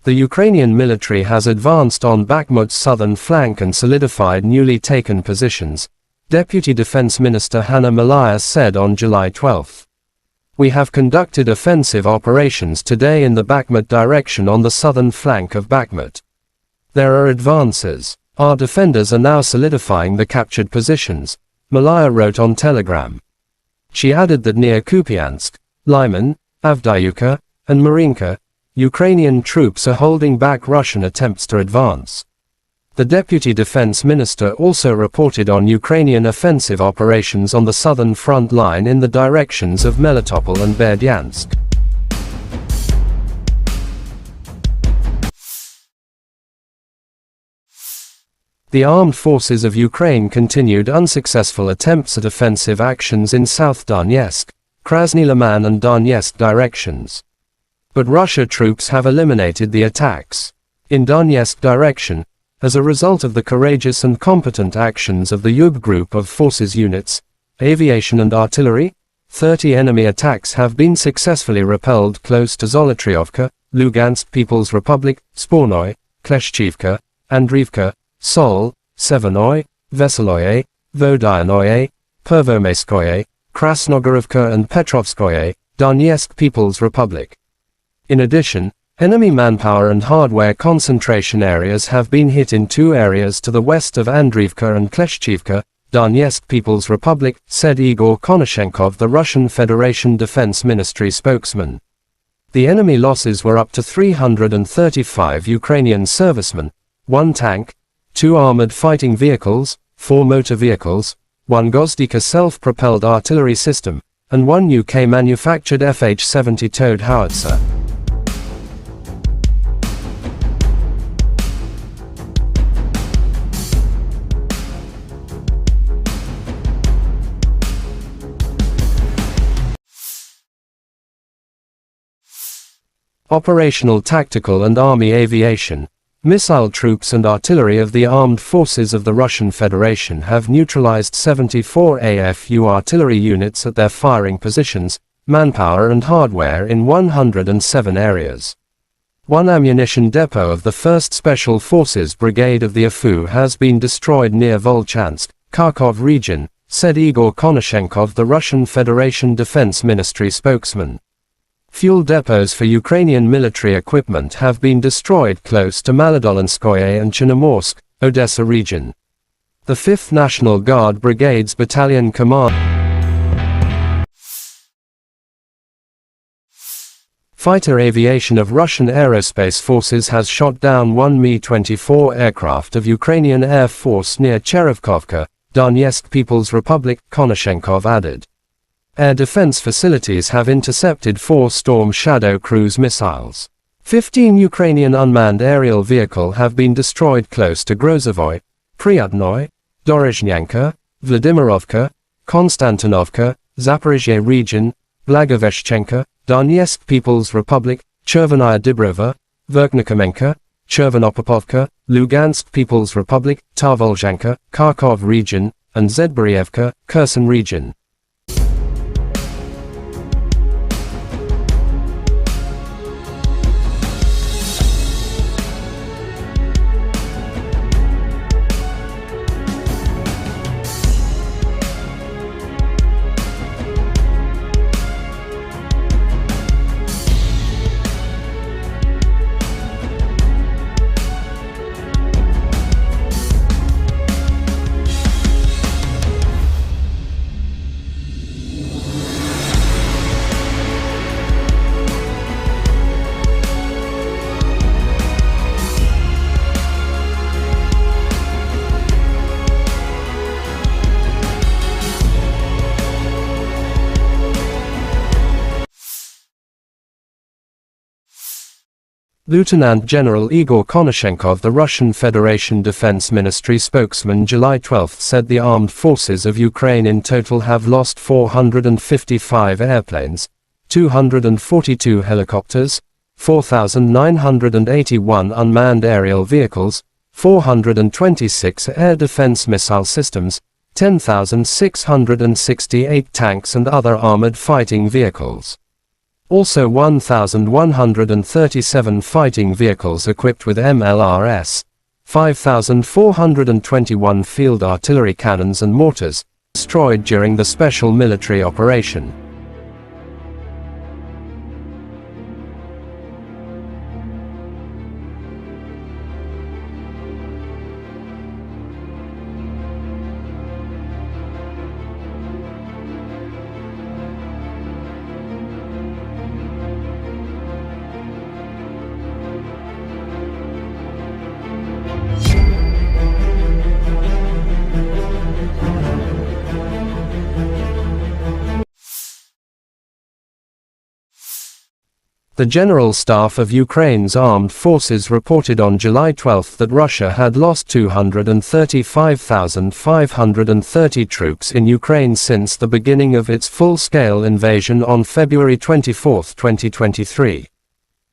The Ukrainian military has advanced on Bakhmut's southern flank and solidified newly taken positions, Deputy Defense Minister Hanna Maliar said on July 12. We have conducted offensive operations today in the Bakhmut direction on the southern flank of Bakhmut. There are advances. Our defenders are now solidifying the captured positions, Maliar wrote on Telegram. She added that near Kupiansk, Lyman, Avdiivka, and Marinka, Ukrainian troops are holding back Russian attempts to advance. The Deputy Defense Minister also reported on Ukrainian offensive operations on the southern front line in the directions of Melitopol and Berdyansk. The armed forces of Ukraine continued unsuccessful attempts at offensive actions in South Donetsk, Krasny Liman and Donetsk directions. But Russia troops have eliminated the attacks. In Donetsk direction, as a result of the courageous and competent actions of the Yub group of forces units, aviation and artillery, 30 enemy attacks have been successfully repelled close to Zolotriovka, Lugansk People's Republic, Spornoy, Kleshchivka, Andriivka, Sol, Severnoy, Veseloye, Vodyanoye, Pervomaiskoye, Krasnogorovka and Petrovskoye, Donetsk People's Republic. In addition, Enemy manpower and hardware concentration areas have been hit in two areas to the west of Andriivka and Kleshchivka, Donetsk People's Republic, said Igor Konashenkov, the Russian Federation Defense Ministry spokesman. The enemy losses were up to 335 Ukrainian servicemen, 1 tank, 2 armored fighting vehicles, 4 motor vehicles, 1 Gozdika self-propelled artillery system, and 1 UK-manufactured FH-70 towed howitzer. Operational tactical and army aviation, missile troops and artillery of the armed forces of the Russian Federation have neutralized 74 AFU artillery units at their firing positions, manpower and hardware in 107 areas. One ammunition depot of the 1st Special Forces Brigade of the AFU has been destroyed near Volchansk, Kharkov region, said Igor Konashenkov, the Russian Federation Defense Ministry spokesman. Fuel depots for Ukrainian military equipment have been destroyed close to Maladolinskoye and Chernomorsk, Odessa region. The 5th National Guard Brigade's battalion command fighter aviation of Russian aerospace forces has shot down 1 Mi-24 aircraft of Ukrainian Air Force near Cherevkovka, Donetsk People's Republic, Konashenkov added. Air defense facilities have intercepted 4 Storm Shadow cruise missiles. 15 Ukrainian unmanned aerial vehicles have been destroyed close to Grozovoy, Pryatnoy, Dorozhnyanka, Vladimirovka, Konstantinovka, Zaporizhzhia region, Blagoveshchenka, Donetsk People's Republic, Chervenaya Dibrova, Verkhnikomenka, Chervonopopovka, Lugansk People's Republic, Tarvolzhanka, Kharkov region, and Zedborievka, Kherson region. Lieutenant General Igor Konashenkov, the Russian Federation Defense Ministry spokesman, July 12 said the armed forces of Ukraine in total have lost 455 airplanes, 242 helicopters, 4,981 unmanned aerial vehicles, 426 air defense missile systems, 10,668 tanks and other armored fighting vehicles. Also 1,137 fighting vehicles equipped with MLRS, 5,421 field artillery cannons and mortars, destroyed during the special military operation. The General Staff of Ukraine's armed forces reported on July 12 that Russia had lost 235,530 troops in Ukraine since the beginning of its full-scale invasion on February 24, 2023.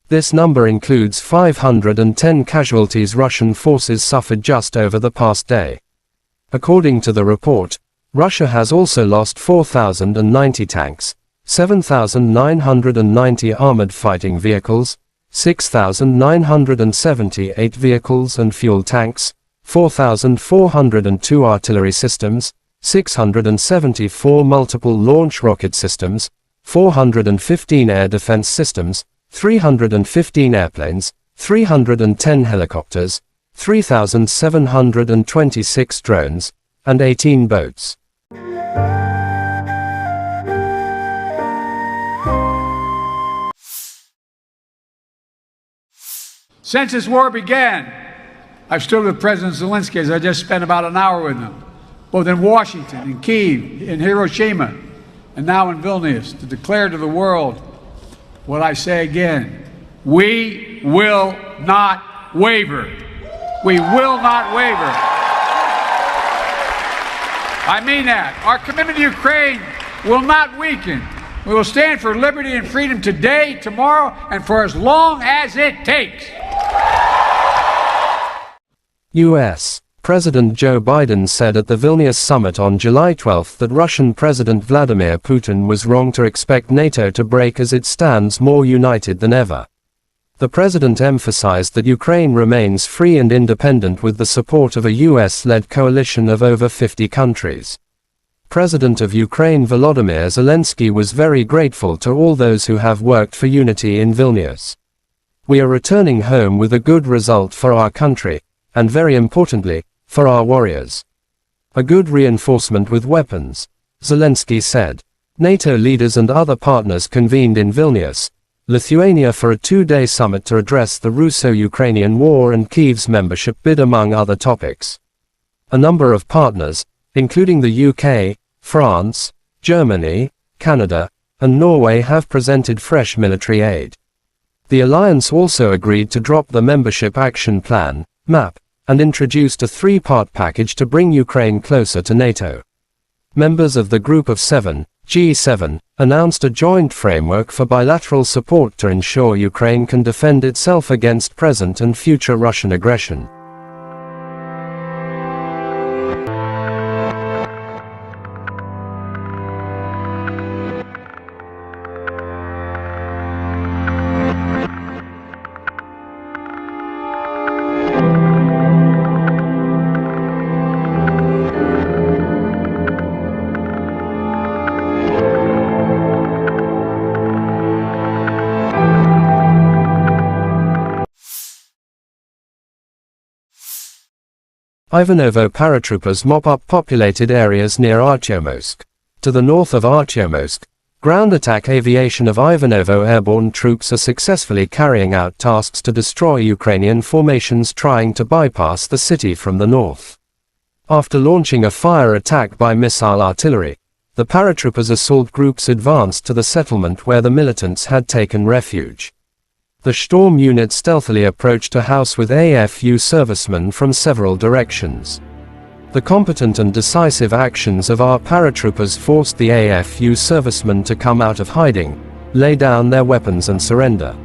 This number includes 510 casualties Russian forces suffered just over the past day. According to the report, Russia has also lost 4,090 tanks, 7,990 armored fighting vehicles, 6,978 vehicles and fuel tanks, 4,402 artillery systems, 674 multiple launch rocket systems, 415 air defense systems, 315 airplanes, 310 helicopters, 3,726 drones, and 18 boats. Since this war began, I've stood with President Zelensky, as I just spent about an hour with him, both in Washington, in Kyiv, in Hiroshima, and now in Vilnius, to declare to the world what I say again: we will not waver. We will not waver. I mean that. Our commitment to Ukraine will not weaken. We will stand for liberty and freedom today, tomorrow, and for as long as it takes. U.S. President Joe Biden said at the Vilnius summit on July 12 that Russian President Vladimir Putin was wrong to expect NATO to break as it stands more united than ever. The president emphasized that Ukraine remains free and independent with the support of a US-led coalition of over 50 countries. President of Ukraine Volodymyr Zelensky was very grateful to all those who have worked for unity in Vilnius. We are returning home with a good result for our country, and very importantly, for our warriors. A good reinforcement with weapons, Zelensky said. NATO leaders and other partners convened in Vilnius, Lithuania for a two-day summit to address the Russo-Ukrainian war and Kyiv's membership bid, among other topics. A number of partners, including the UK, France, Germany, Canada, and Norway, have presented fresh military aid. The alliance also agreed to drop the Membership Action Plan, MAP, and introduced a three-part package to bring Ukraine closer to NATO. Members of the Group of Seven, G7, announced a joint framework for bilateral support to ensure Ukraine can defend itself against present and future Russian aggression. Ivanovo paratroopers mop up populated areas near Artyomsk. To the north of Artyomsk, ground attack aviation of Ivanovo airborne troops are successfully carrying out tasks to destroy Ukrainian formations trying to bypass the city from the north. After launching a fire attack by missile artillery, the paratroopers assault groups advanced to the settlement where the militants had taken refuge. The Storm unit stealthily approached a house with AFU servicemen from several directions. The competent and decisive actions of our paratroopers forced the AFU servicemen to come out of hiding, lay down their weapons and surrender.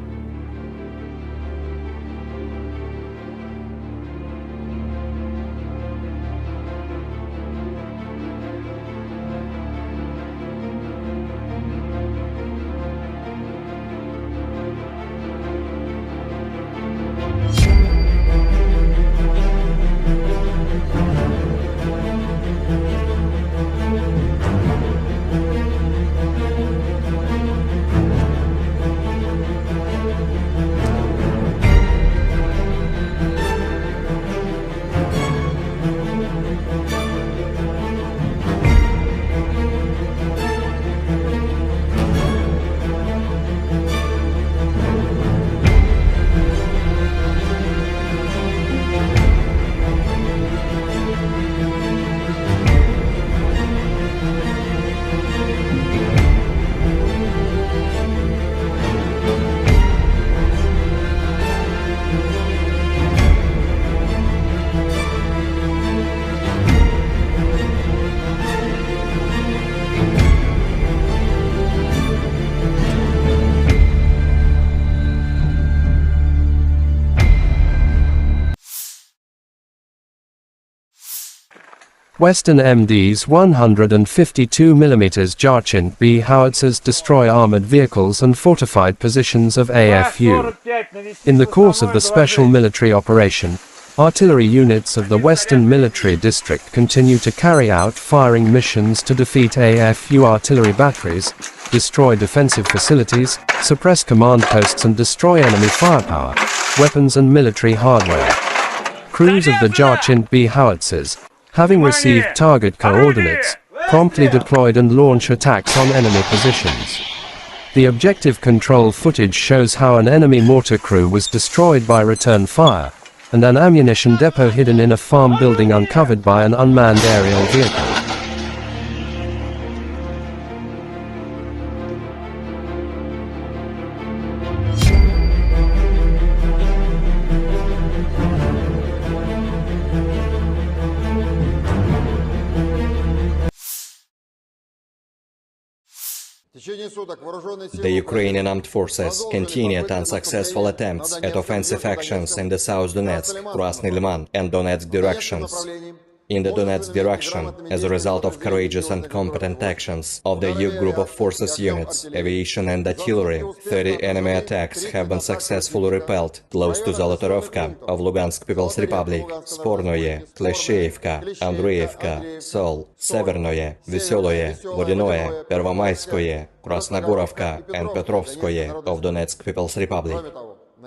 Western MD's 152mm Jarchin B howitzers destroy armored vehicles and fortified positions of AFU. In the course of the special military operation, Artillery units of the Western Military District continue to carry out firing missions to defeat AFU artillery batteries, destroy defensive facilities, suppress command posts and destroy enemy firepower, weapons and military hardware. Crews of the Jarchint B howitzers, having received target coordinates, promptly deployed and launch attacks on enemy positions. The objective control footage shows how an enemy mortar crew was destroyed by return fire, and an ammunition depot hidden in a farm building uncovered by an unmanned aerial vehicle. The Ukrainian armed forces continued unsuccessful attempts at offensive actions in the South Donetsk, Krasny Liman and Donetsk directions. In the Donetsk direction, as a result of courageous and competent actions of the EU group of forces units, aviation and artillery, 30 enemy attacks have been successfully repelled close to Zolotorovka of Lugansk People's Republic, Spornoye, Klesheyevka, Andreevka, Sol, Severnoye, Veseloye, Vodinoye, Pervomayskoye, Krasnogorovka and Petrovskoye of Donetsk People's Republic.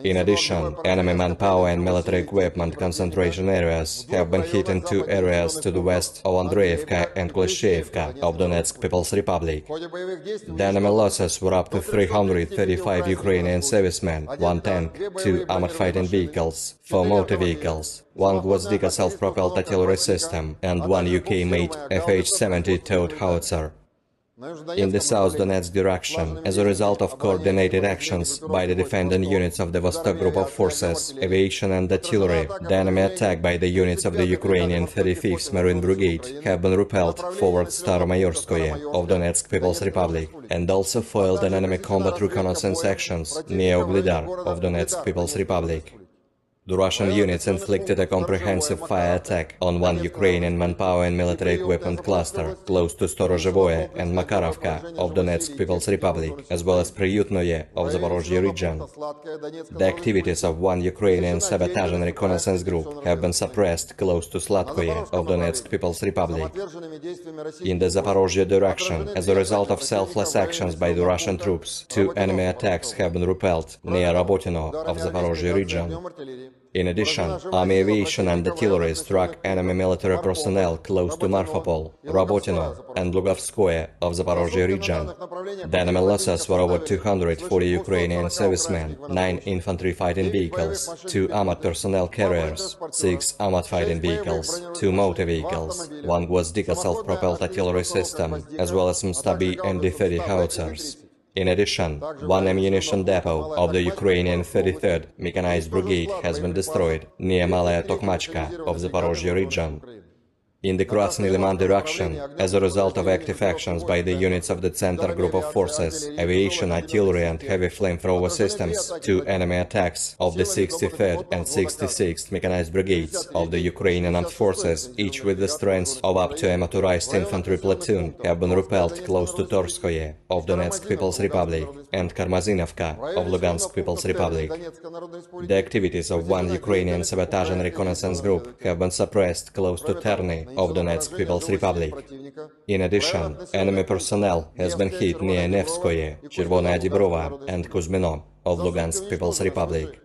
In addition, enemy manpower and military equipment concentration areas have been hit in two areas to the west of Andreevka and Klesheyevka of Donetsk People's Republic. The enemy losses were up to 335 Ukrainian servicemen, 1 tank, 2 armored fighting vehicles, 4 motor vehicles, 1 Gvozdika self-propelled artillery system, and 1 UK-made FH-70 towed howitzer. In the South Donetsk direction, as a result of coordinated actions by the defending units of the Vostok Group of Forces, aviation and artillery, the enemy attack by the units of the Ukrainian 35th Marine Brigade have been repelled forward Staromayorskoye of Donetsk People's Republic, and also foiled an enemy combat reconnaissance actions near Uglidar of Donetsk People's Republic. The Russian units inflicted a comprehensive fire attack on 1 Ukrainian manpower and military equipment cluster close to Storozhevoye and Makarovka of Donetsk People's Republic, as well as Priyutnoye of Zaporozhye region. The activities of 1 Ukrainian sabotage and reconnaissance group have been suppressed close to Slatkoye of Donetsk People's Republic. In the Zaporozhye direction, as a result of selfless actions by the Russian troops, 2 enemy attacks have been repelled near Rabotino of Zaporozhye region. In addition, army aviation and artillery struck enemy military personnel close to Marfapol, Rabotino and Lugovskoye of Zaporozhye region. The enemy losses were over 240 Ukrainian servicemen, 9 infantry fighting vehicles, 2 armored personnel carriers, 6 armored fighting vehicles, 2 motor vehicles, 1 Gvozdika self-propelled artillery system, as well as Mstabi and D-30 howitzers. In addition, 1 ammunition depot of the Ukrainian 33rd Mechanized Brigade has been destroyed near Malaya Tokmachka of Zaporozhye region. In the Krasny Liman direction, as a result of active actions by the units of the Center Group of Forces, aviation, artillery and heavy flamethrower systems, 2 enemy attacks of the 63rd and 66th Mechanized Brigades of the Ukrainian Armed Forces, each with the strength of up to a motorized infantry platoon, have been repelled close to Torskoye of Donetsk People's Republic and Karmazinovka of Lugansk People's Republic. The activities of 1 Ukrainian sabotage and reconnaissance group have been suppressed close to Terny of Donetsk People's Republic. In addition, enemy personnel has been hit near Nevskoye, Chervonaya Dibrova and Kuzmino of Lugansk People's Republic.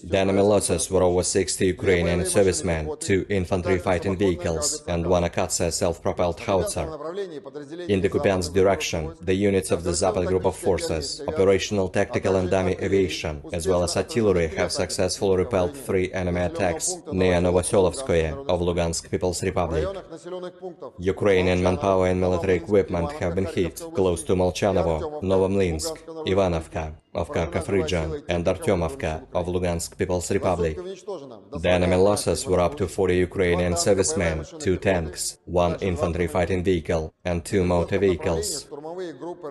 The enemy losses were over 60 Ukrainian servicemen, 2 infantry fighting vehicles and 1 Akatsia self-propelled howitzer. In the Kupiansk direction, the units of the Zapad Group of Forces, operational, tactical and dummy aviation, as well as artillery have successfully repelled 3 enemy attacks near Novoselovskoye of Lugansk People's Republic. Ukrainian manpower and military equipment have been hit close to Molchanovo, Novomlinsk, Ivanovka of Kharkov region and Artyomovka of Lugansk People's Republic. The enemy losses were up to 40 Ukrainian servicemen, 2 tanks, 1 infantry fighting vehicle and 2 motor vehicles.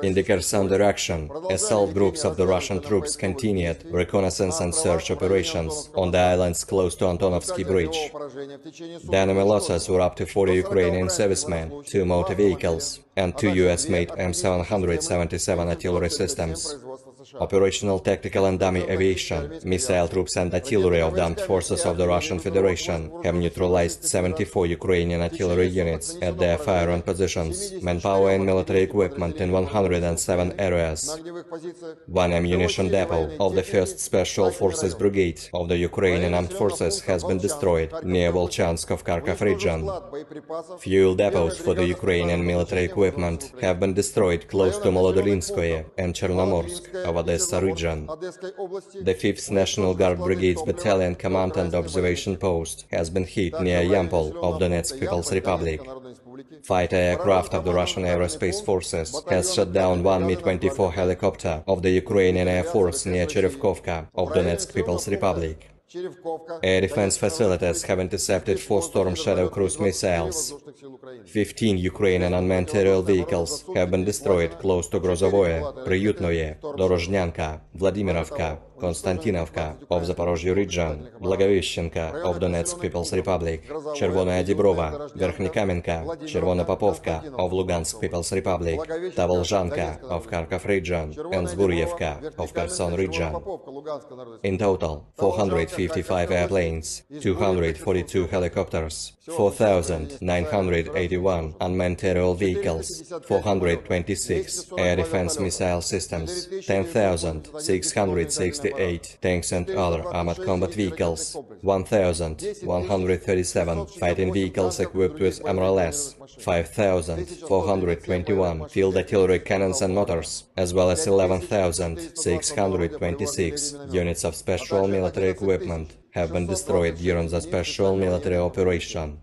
In the Kherson direction, assault groups of the Russian troops continued reconnaissance and search operations on the islands close to Antonovsky Bridge. The enemy losses were up to 40 Ukrainian servicemen, 2 motor vehicles and 2 US-made M777 artillery systems. operational tactical and dummy aviation, missile troops and artillery of the armed forces of the Russian Federation have neutralized 74 Ukrainian artillery units at their fire-on positions, manpower and military equipment in 107 areas. One ammunition depot of the 1st Special Forces Brigade of the Ukrainian Armed Forces has been destroyed near Volchansk of Kharkov region. Fuel depots for the Ukrainian military equipment have been destroyed close to Molodolinskoye and Chernomorsk of Odessa region. The 5th National Guard Brigade's Battalion Command and Observation Post has been hit near Yampol of Donetsk People's Republic. Fighter aircraft of the Russian Aerospace Forces has shot down one Mi-24 helicopter of the Ukrainian Air Force near Cherevkovka of Donetsk People's Republic. Air defense facilities have intercepted 4 Storm Shadow cruise missiles. 15 Ukrainian unmanned aerial vehicles have been destroyed close to Grozovoye, Priyutnoye, Dorozhnyanka, Vladimirovka, Konstantinovka of Zaporozhye region, Blagoveshchenka of Donetsk People's Republic, Chervonaya Dibrova, Verkhnikamenka, Chervona Popovka of Lugansk People's Republic, Tavolzhanka of Kharkov region, and Zburyevka of Kherson region. In total, 455 airplanes, 242 helicopters, 4,981 unmanned aerial vehicles, 426 air defense missile systems, 10,668 tanks and other armored combat vehicles, 1,137 fighting vehicles equipped with MRLS, 5,421 field artillery cannons and mortars, as well as 11,626 units of special military equipment have been destroyed during the special military operation.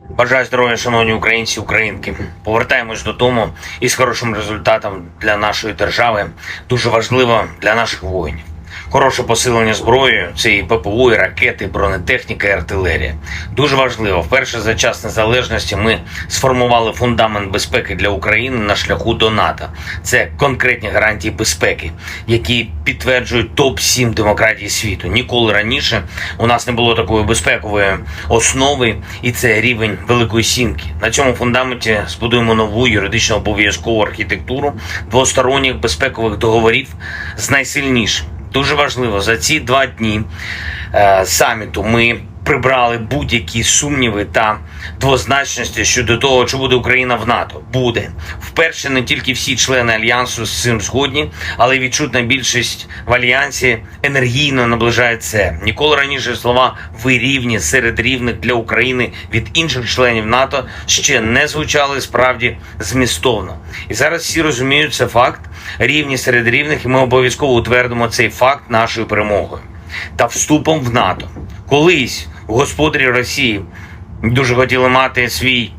Бажаю здоров'я, шановні українці, українки. Повертаємось додому із хорошим результатом для нашої держави. Дуже важливо для наших воїнів. Хороше посилення зброєю – це і ППО, і ракети, і бронетехніка, і артилерія. Дуже важливо. Вперше за час незалежності ми сформували фундамент безпеки для України на шляху до НАТО. Це конкретні гарантії безпеки, які підтверджують топ-7 демократій світу. Ніколи раніше у нас не було такої безпекової основи, і це рівень Великої Сімки. На цьому фундаменті збудуємо нову юридично обов'язкову архітектуру двосторонніх безпекових договорів з найсильнішим. Дуже важливо, за ці 2 дні саміту ми прибрали будь-які сумніви та двозначності щодо того, чи буде Україна в НАТО. Буде. Вперше не тільки всі члени Альянсу з цим згодні, але й відчутна більшість в Альянсі енергійно наближає це. Ніколи раніше слова «ви рівні серед рівних для України» від інших членів НАТО ще не звучали справді змістовно. І зараз всі розуміють, це факт, рівні серед рівних, і ми обов'язково утвердимо цей факт нашою перемогою та вступом в НАТО. Колись господарі Росії дуже хотіли мати свій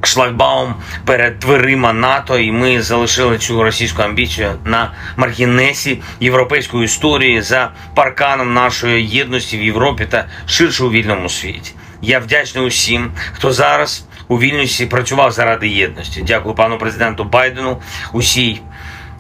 шлагбаум перед дверима НАТО, і ми залишили цю російську амбіцію на маргінесі європейської історії за парканом нашої єдності в Європі та ширше у вільному світі. Я вдячний усім, хто зараз у Вільнюсі працював заради єдності. Дякую пану президенту Байдену, усій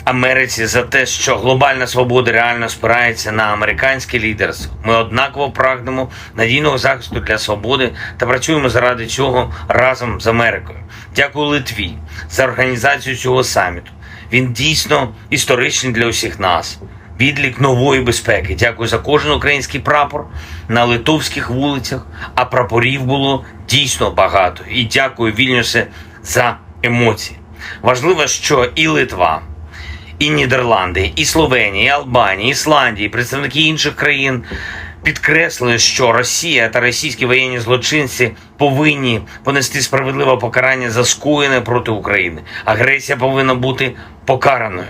Америці за те, що глобальна свобода реально спирається на американське лідерство. Ми однаково прагнемо надійного захисту для свободи та працюємо заради цього разом з Америкою. Дякую Литві за організацію цього саміту. Він дійсно історичний для усіх нас. Відлік нової безпеки. Дякую за кожен український прапор на литовських вулицях, а прапорів було дійсно багато. І дякую, Вільнюсе, за емоції. Важливо, що і Литва, і Нідерланди, і Словенія, і Албанія, і Ісландія, і представники інших країн підкреслили, що Росія та російські воєнні злочинці повинні понести справедливе покарання за скоєне проти України. Агресія повинна бути покараною.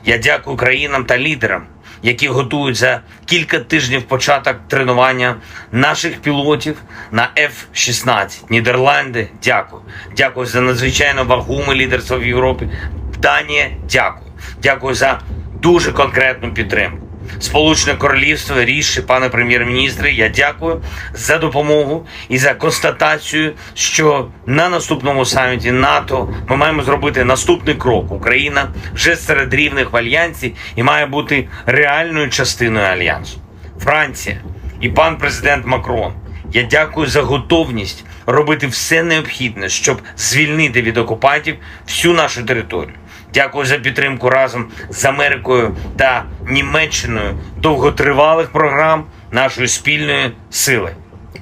Я дякую країнам та лідерам, які готують за кілька тижнів початок тренування наших пілотів на F-16. Нідерланди, дякую. Дякую за надзвичайно вагоме лідерство в Європі. Данія, дякую. Дякую за дуже конкретну підтримку. Сполучене Королівство, ріші, пане прем'єр-міністре, я дякую за допомогу і за констатацію, що на наступному саміті НАТО ми маємо зробити наступний крок. Україна вже серед рівних в Альянсі і має бути реальною частиною Альянсу. Франція і пан президент Макрон, я дякую за готовність робити все необхідне, щоб звільнити від окупантів всю нашу територію. Дякую за підтримку разом з Америкою та Німеччиною довготривалих програм нашої спільної сили.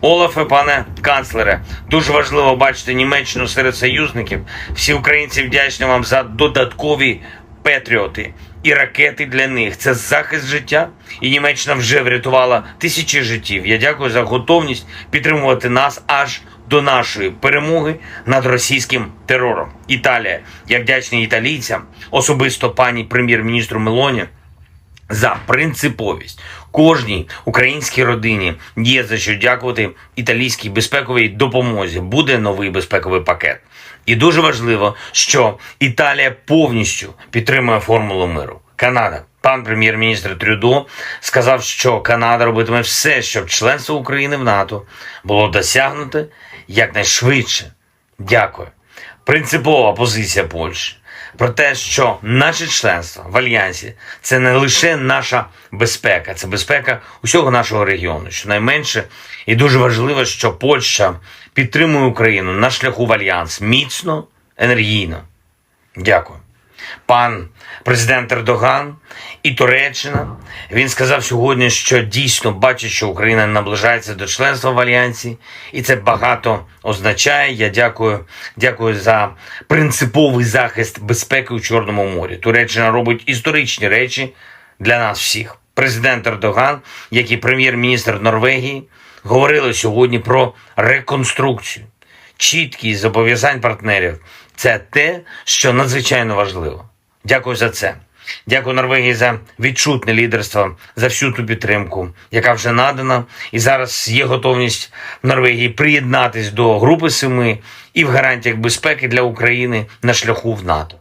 Олафе, пане канцлере, дуже важливо бачити Німеччину серед союзників. Всі українці вдячні вам за додаткові патріоти і ракети для них. Це захист життя, і Німеччина вже врятувала тисячі життів. Я дякую за готовність підтримувати нас аж до нашої перемоги над російським терором. Італія. Я вдячний італійцям, особисто пані прем'єр-міністру Мелоні, за принциповість. Кожній українській родині є за що дякувати італійській безпековій допомозі. Буде новий безпековий пакет. І дуже важливо, що Італія повністю підтримує формулу миру. Канада. Пан прем'єр-міністр Трюдо сказав, що Канада робитиме все, щоб членство України в НАТО було досягнуте якнайшвидше. Дякую. Принципова позиція Польщі про те, що наше членство в Альянсі – це не лише наша безпека, це безпека усього нашого регіону. Щонайменше, і дуже важливо, що Польща підтримує Україну на шляху в Альянс міцно, енергійно. Дякую. Пан президент Ердоган і Туреччина, він сказав сьогодні, що дійсно бачить, що Україна наближається до членства в Альянсі, і це багато означає. Я дякую за принциповий захист безпеки у Чорному морі. Туреччина робить історичні речі для нас всіх. Президент Ердоган, як і прем'єр-міністр Норвегії, говорили сьогодні про реконструкцію. Чіткість зобов'язань партнерів – це те, що надзвичайно важливо. Дякую за це. Дякую Норвегії за відчутне лідерство, за всю ту підтримку, яка вже надана. І зараз є готовність Норвегії приєднатись до Групи 7 і в гарантіях безпеки для України на шляху в НАТО.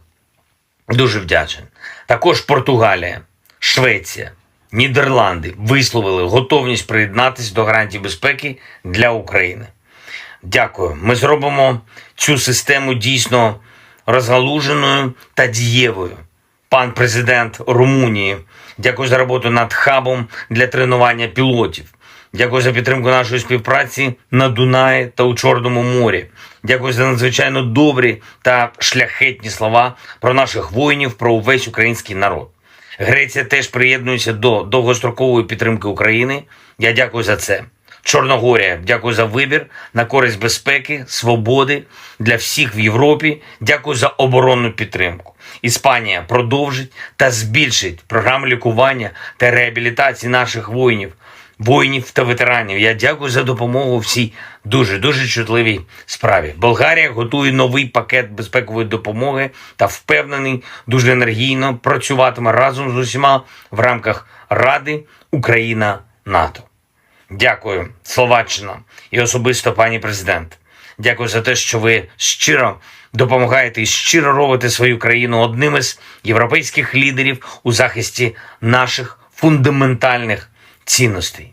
Дуже вдячний. Також Португалія, Швеція, Нідерланди висловили готовність приєднатись до гарантій безпеки для України. Дякую. Ми зробимо цю систему дійсно розгалуженою та дієвою. Пан президент Румунії, дякую за роботу над хабом для тренування пілотів. Дякую за підтримку нашої співпраці на Дунаї та у Чорному морі. Дякую за надзвичайно добрі та шляхетні слова про наших воїнів, про увесь український народ. Греція теж приєднується до довгострокової підтримки України. Я дякую за це. Чорногорія, дякую за вибір на користь безпеки, свободи для всіх в Європі. Дякую за оборонну підтримку. Іспанія продовжить та збільшить програму лікування та реабілітації наших воїнів та ветеранів. Я дякую за допомогу в цій дуже чутливій справі. Болгарія готує новий пакет безпекової допомоги та впевнений, дуже енергійно працюватиме разом з усіма в рамках Ради Україна-НАТО. Дякую, Словаччина і особисто пані президент. Дякую за те, що ви щиро допомагаєте і щиро робите свою країну одним із європейських лідерів у захисті наших фундаментальних цінностей.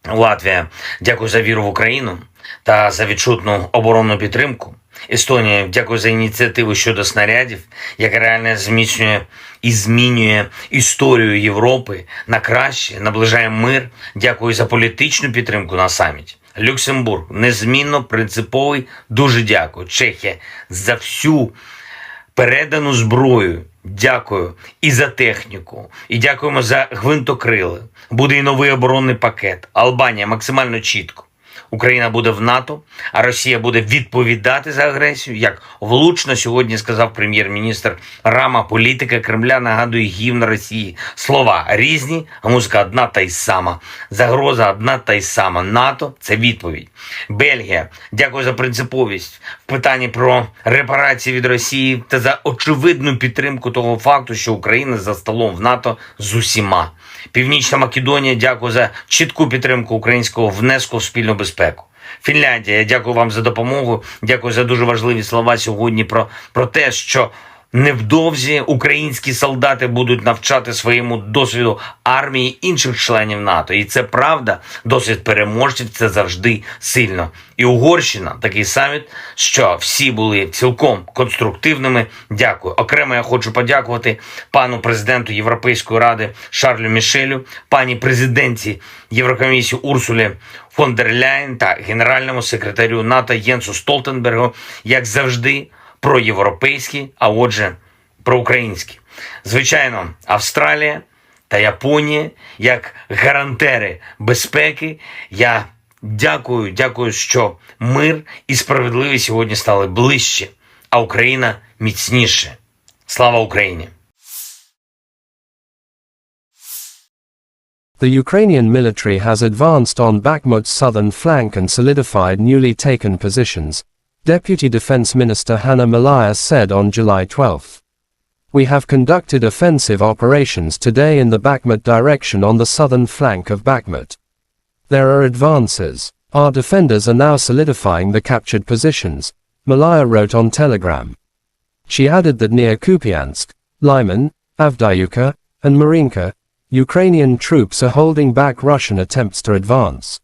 Латвія, дякую за віру в Україну та за відчутну оборонну підтримку. Естонія, дякую за ініціативу щодо снарядів, яка реально зміцнює і змінює історію Європи на краще, наближає мир. Дякую за політичну підтримку на саміті. Люксембург, незмінно принциповий, дуже дякую. Чехія, за всю передану зброю. Дякую і за техніку, і дякуємо за гвинтокрили. Буде і новий оборонний пакет. Албанія максимально чітко. Україна буде в НАТО, а Росія буде відповідати за агресію. Як влучно сьогодні сказав прем'єр-міністр Рама, політика Кремля нагадує гімн Росії. Слова різні, а музика одна та й сама. Загроза одна та й сама. НАТО – це відповідь. Бельгія, дякую за принциповість в питанні про репарації від Росії та за очевидну підтримку того факту, що Україна за столом в НАТО з усіма. Північна Македонія, дякую за чітку підтримку українського внеску в спільну безпеку. Фінляндія, я дякую вам за допомогу, дякую за дуже важливі слова сьогодні про те, що Невдовзі українські солдати будуть навчати своєму досвіду армії інших членів НАТО. І це правда, досвід переможців – це завжди сильно. І Угорщина, такий саміт, що всі були цілком конструктивними. Дякую. Окремо я хочу подякувати пану президенту Європейської ради Шарлю Мішелю, пані президентці Єврокомісії Урсулі фон дер Ляєн та генеральному секретарю НАТО Єнсу Столтенбергу, як завжди, проєвропейські, а отже, проукраїнські. Звичайно, Австралія та Японія як гарантери безпеки. Я дякую, що мир і справедливість сьогодні стали ближче, а Україна міцніше. Слава Україні! The Ukrainian military has advanced on Bakhmut's southern flank and solidified newly taken positions, Deputy Defense Minister Hanna Maliar said on July 12. We have conducted offensive operations today in the Bakhmut direction on the southern flank of Bakhmut. There are advances. Our defenders are now solidifying the captured positions, Maliar wrote on Telegram. She added that near Kupiansk, Lyman, Avdiivka, and Marinka, Ukrainian troops are holding back Russian attempts to advance.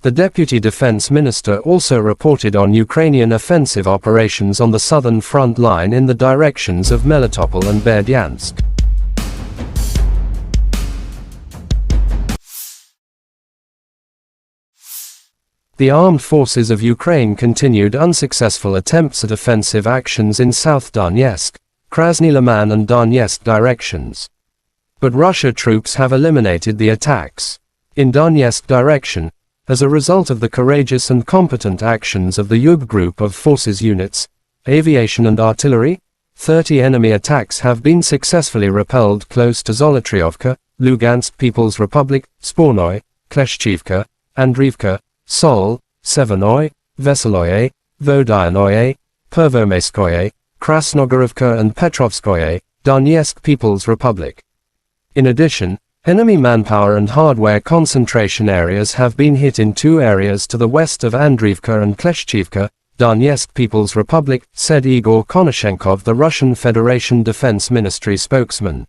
The Deputy Defense Minister also reported on Ukrainian offensive operations on the southern front line in the directions of Melitopol and Berdyansk. The armed forces of Ukraine continued unsuccessful attempts at offensive actions in South Donetsk, Krasny Liman and Donetsk directions. But Russia troops have eliminated the attacks. In Donetsk direction, as a result of the courageous and competent actions of the Yub group of forces units, aviation and artillery, 30 enemy attacks have been successfully repelled close to Zolotriovka, Lugansk People's Republic, Spornoy, Kleshchivka, Andriivka, Sol, Severnoy, Veseloye, Vodyanoye, Pervomaiskoye, Krasnogorovka and Petrovskoye, Donetsk People's Republic. In addition, enemy manpower and hardware concentration areas have been hit in two areas to the west of Andriivka and Kleshchivka, Donetsk People's Republic, said Igor Konashenkov, the Russian Federation Defense Ministry spokesman.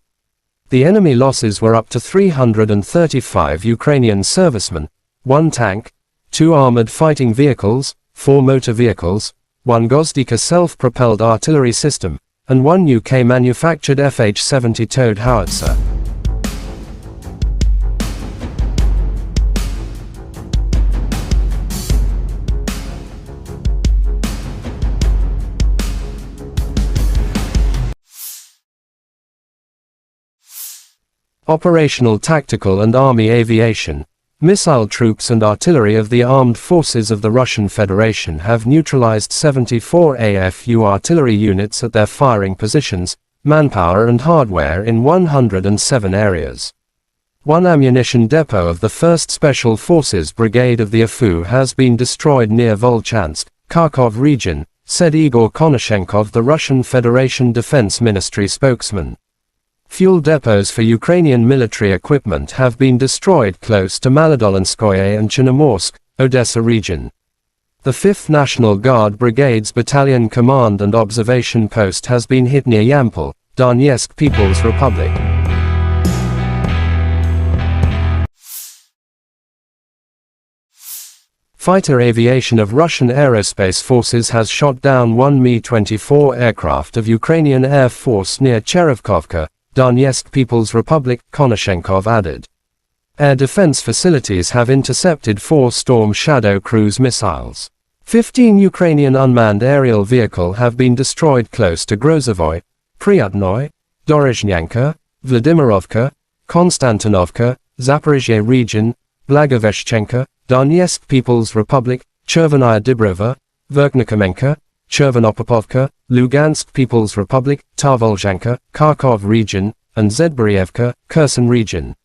The enemy losses were up to 335 Ukrainian servicemen, 1 tank, 2 armored fighting vehicles, 4 motor vehicles, 1 Gozdika self-propelled artillery system, and 1 UK-manufactured FH-70 towed howitzer. Operational tactical and army aviation, missile troops and artillery of the armed forces of the Russian Federation have neutralized 74 AFU artillery units at their firing positions, manpower and hardware in 107 areas. One ammunition depot of the 1st Special Forces Brigade of the AFU has been destroyed near Volchansk, Kharkov region, said Igor Konashenkov, the Russian Federation Defense Ministry spokesman. Fuel depots for Ukrainian military equipment have been destroyed close to Maladolinskoye and Chernomorsk, Odessa region. The 5th National Guard Brigade's Battalion Command and Observation Post has been hit near Yampol, Donetsk People's Republic. Fighter aviation of Russian aerospace forces has shot down 1 Mi-24 aircraft of Ukrainian Air Force near Cherevkovka, Donetsk People's Republic, Konashenkov added. Air defense facilities have intercepted 4 Storm Shadow cruise missiles. 15 Ukrainian unmanned aerial vehicles have been destroyed close to Grozovoy, Pryatnoy, Dorozhnyanka, Vladimirovka, Konstantinovka, Zaporizhzhia region, Blagoveshchenka, Donetsk People's Republic, Chervenaya Dibrova, Verkhnikomenka, Chervonopopovka, Lugansk People's Republic, Tarvolzhanka, Kharkov region, and Zedborievka, Kherson region.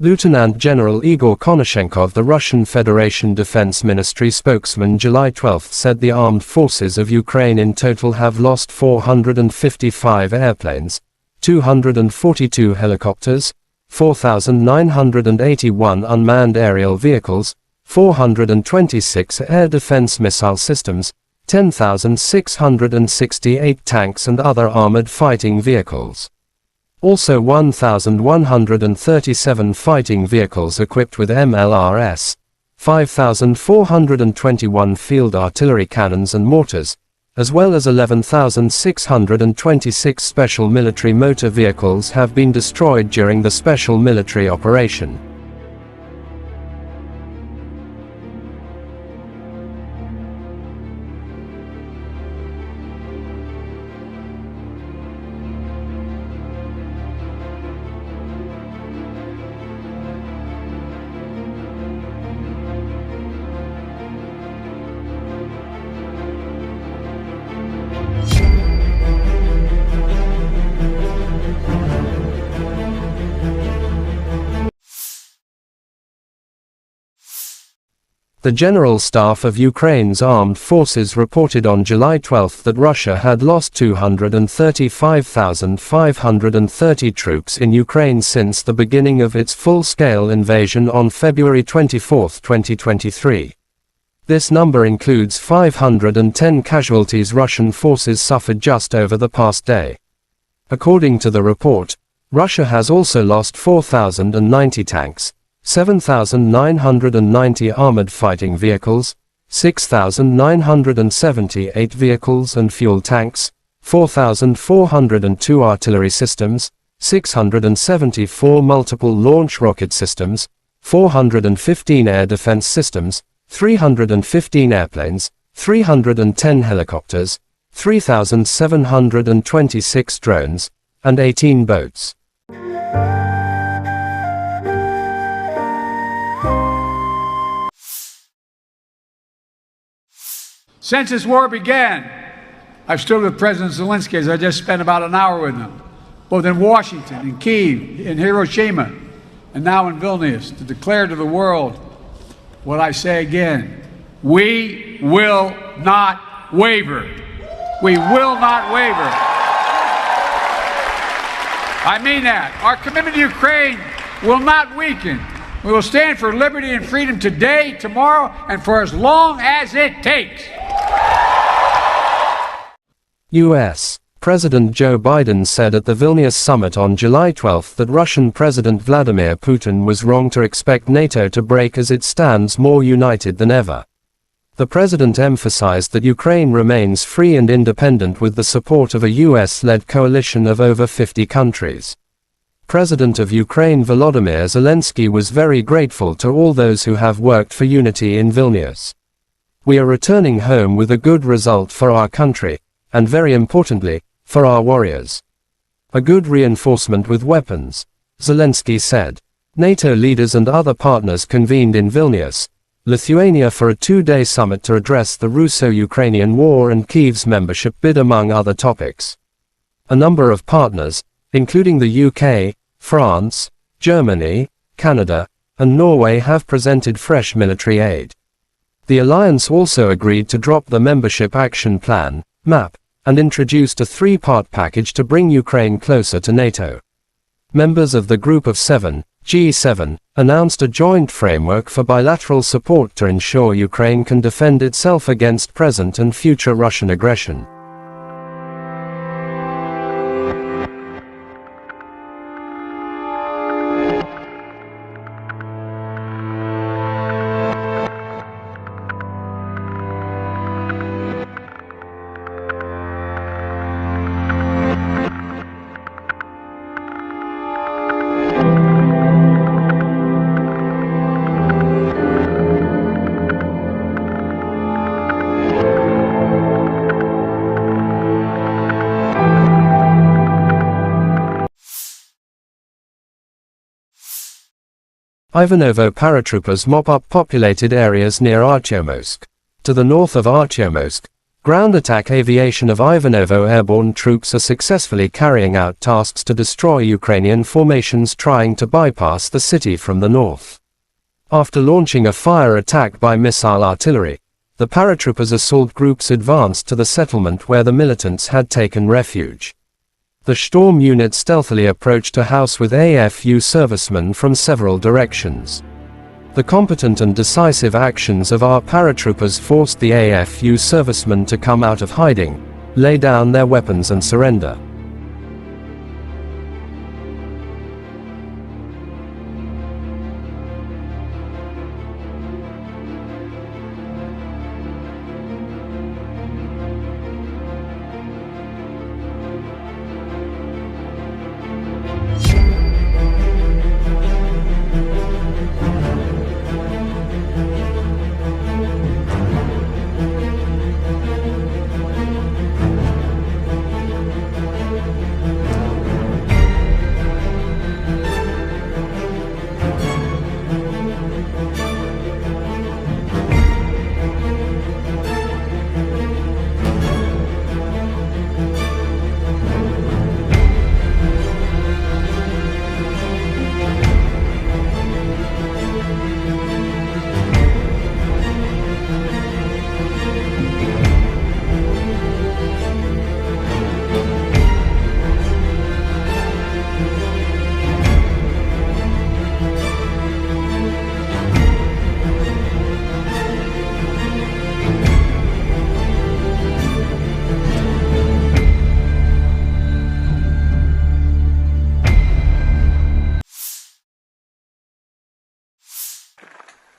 Lieutenant General Igor Konashenkov, the Russian Federation Defense Ministry spokesman, July 12 said the armed forces of Ukraine in total have lost 455 airplanes, 242 helicopters, 4,981 unmanned aerial vehicles, 426 air defense missile systems, 10,668 tanks and other armored fighting vehicles. Also 1,137 fighting vehicles equipped with MLRS, 5,421 field artillery cannons and mortars, as well as 11,626 special military motor vehicles have been destroyed during the special military operation. The General Staff of Ukraine's armed forces reported on July 12 that Russia had lost 235,530 troops in Ukraine since the beginning of its full-scale invasion on February 24, 2023. This number includes 510 casualties Russian forces suffered just over the past day. According to the report, Russia has also lost 4,090 tanks, 7,990 armored fighting vehicles, 6,978 vehicles and fuel tanks, 4,402 artillery systems, 674 multiple launch rocket systems, 415 air defense systems, 315 airplanes, 310 helicopters, 3,726 drones, and 18 boats. Since this war began, I've stood with President Zelensky, as I just spent about an hour with him, both in Washington, in Kyiv, in Hiroshima, and now in Vilnius, to declare to the world what I say again: we will not waver. We will not waver. I mean that. Our commitment to Ukraine will not weaken. We will stand for liberty and freedom today, tomorrow, and for as long as it takes. U.S. President Joe Biden said at the Vilnius summit on July 12 that Russian President Vladimir Putin was wrong to expect NATO to break as it stands more united than ever. The president emphasized that Ukraine remains free and independent with the support of a U.S.-led coalition of over 50 countries. President of Ukraine Volodymyr Zelensky was very grateful to all those who have worked for unity in Vilnius. We are returning home with a good result for our country, and very importantly, for our warriors. A good reinforcement with weapons, Zelensky said. NATO leaders and other partners convened in Vilnius, Lithuania for a two-day summit to address the Russo-Ukrainian war and Kyiv's membership bid, among other topics. A number of partners, including the UK, France, Germany, Canada, and Norway, have presented fresh military aid. The alliance also agreed to drop the Membership Action Plan, MAP, and introduced a three-part package to bring Ukraine closer to NATO. Members of the Group of Seven, G7, announced a joint framework for bilateral support to ensure Ukraine can defend itself against present and future Russian aggression. Ivanovo paratroopers mop up populated areas near Artyomsk. To the north of Artyomsk, Ground attack aviation of Ivanovo airborne troops are successfully carrying out tasks to destroy Ukrainian formations trying to bypass the city from the north. After launching a fire attack by missile artillery, the paratroopers assault groups advanced to the settlement where the militants had taken refuge. The Storm unit stealthily approached a house with AFU servicemen from several directions. The competent and decisive actions of our paratroopers forced the AFU servicemen to come out of hiding, lay down their weapons and surrender.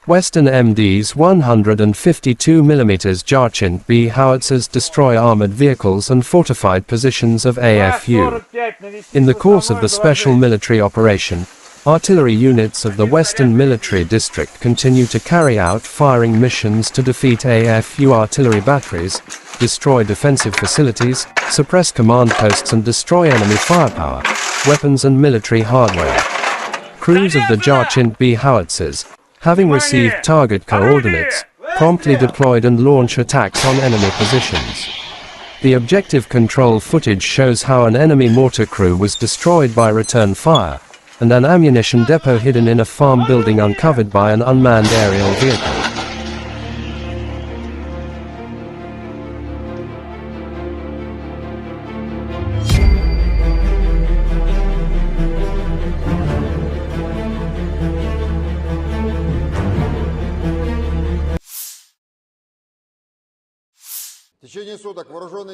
Western MD's 152mm Jarchin B howitzers destroy armored vehicles and fortified positions of AFU. In the course of the special military operation, artillery units of the Western Military District continue to carry out firing missions to defeat AFU artillery batteries, destroy defensive facilities, suppress command posts and destroy enemy firepower, weapons and military hardware. Crews of the Jarchin B howitzers, having received target coordinates, promptly deployed and launch attacks on enemy positions. The objective control footage shows how an enemy mortar crew was destroyed by return fire, and an ammunition depot hidden in a farm building uncovered by an unmanned aerial vehicle.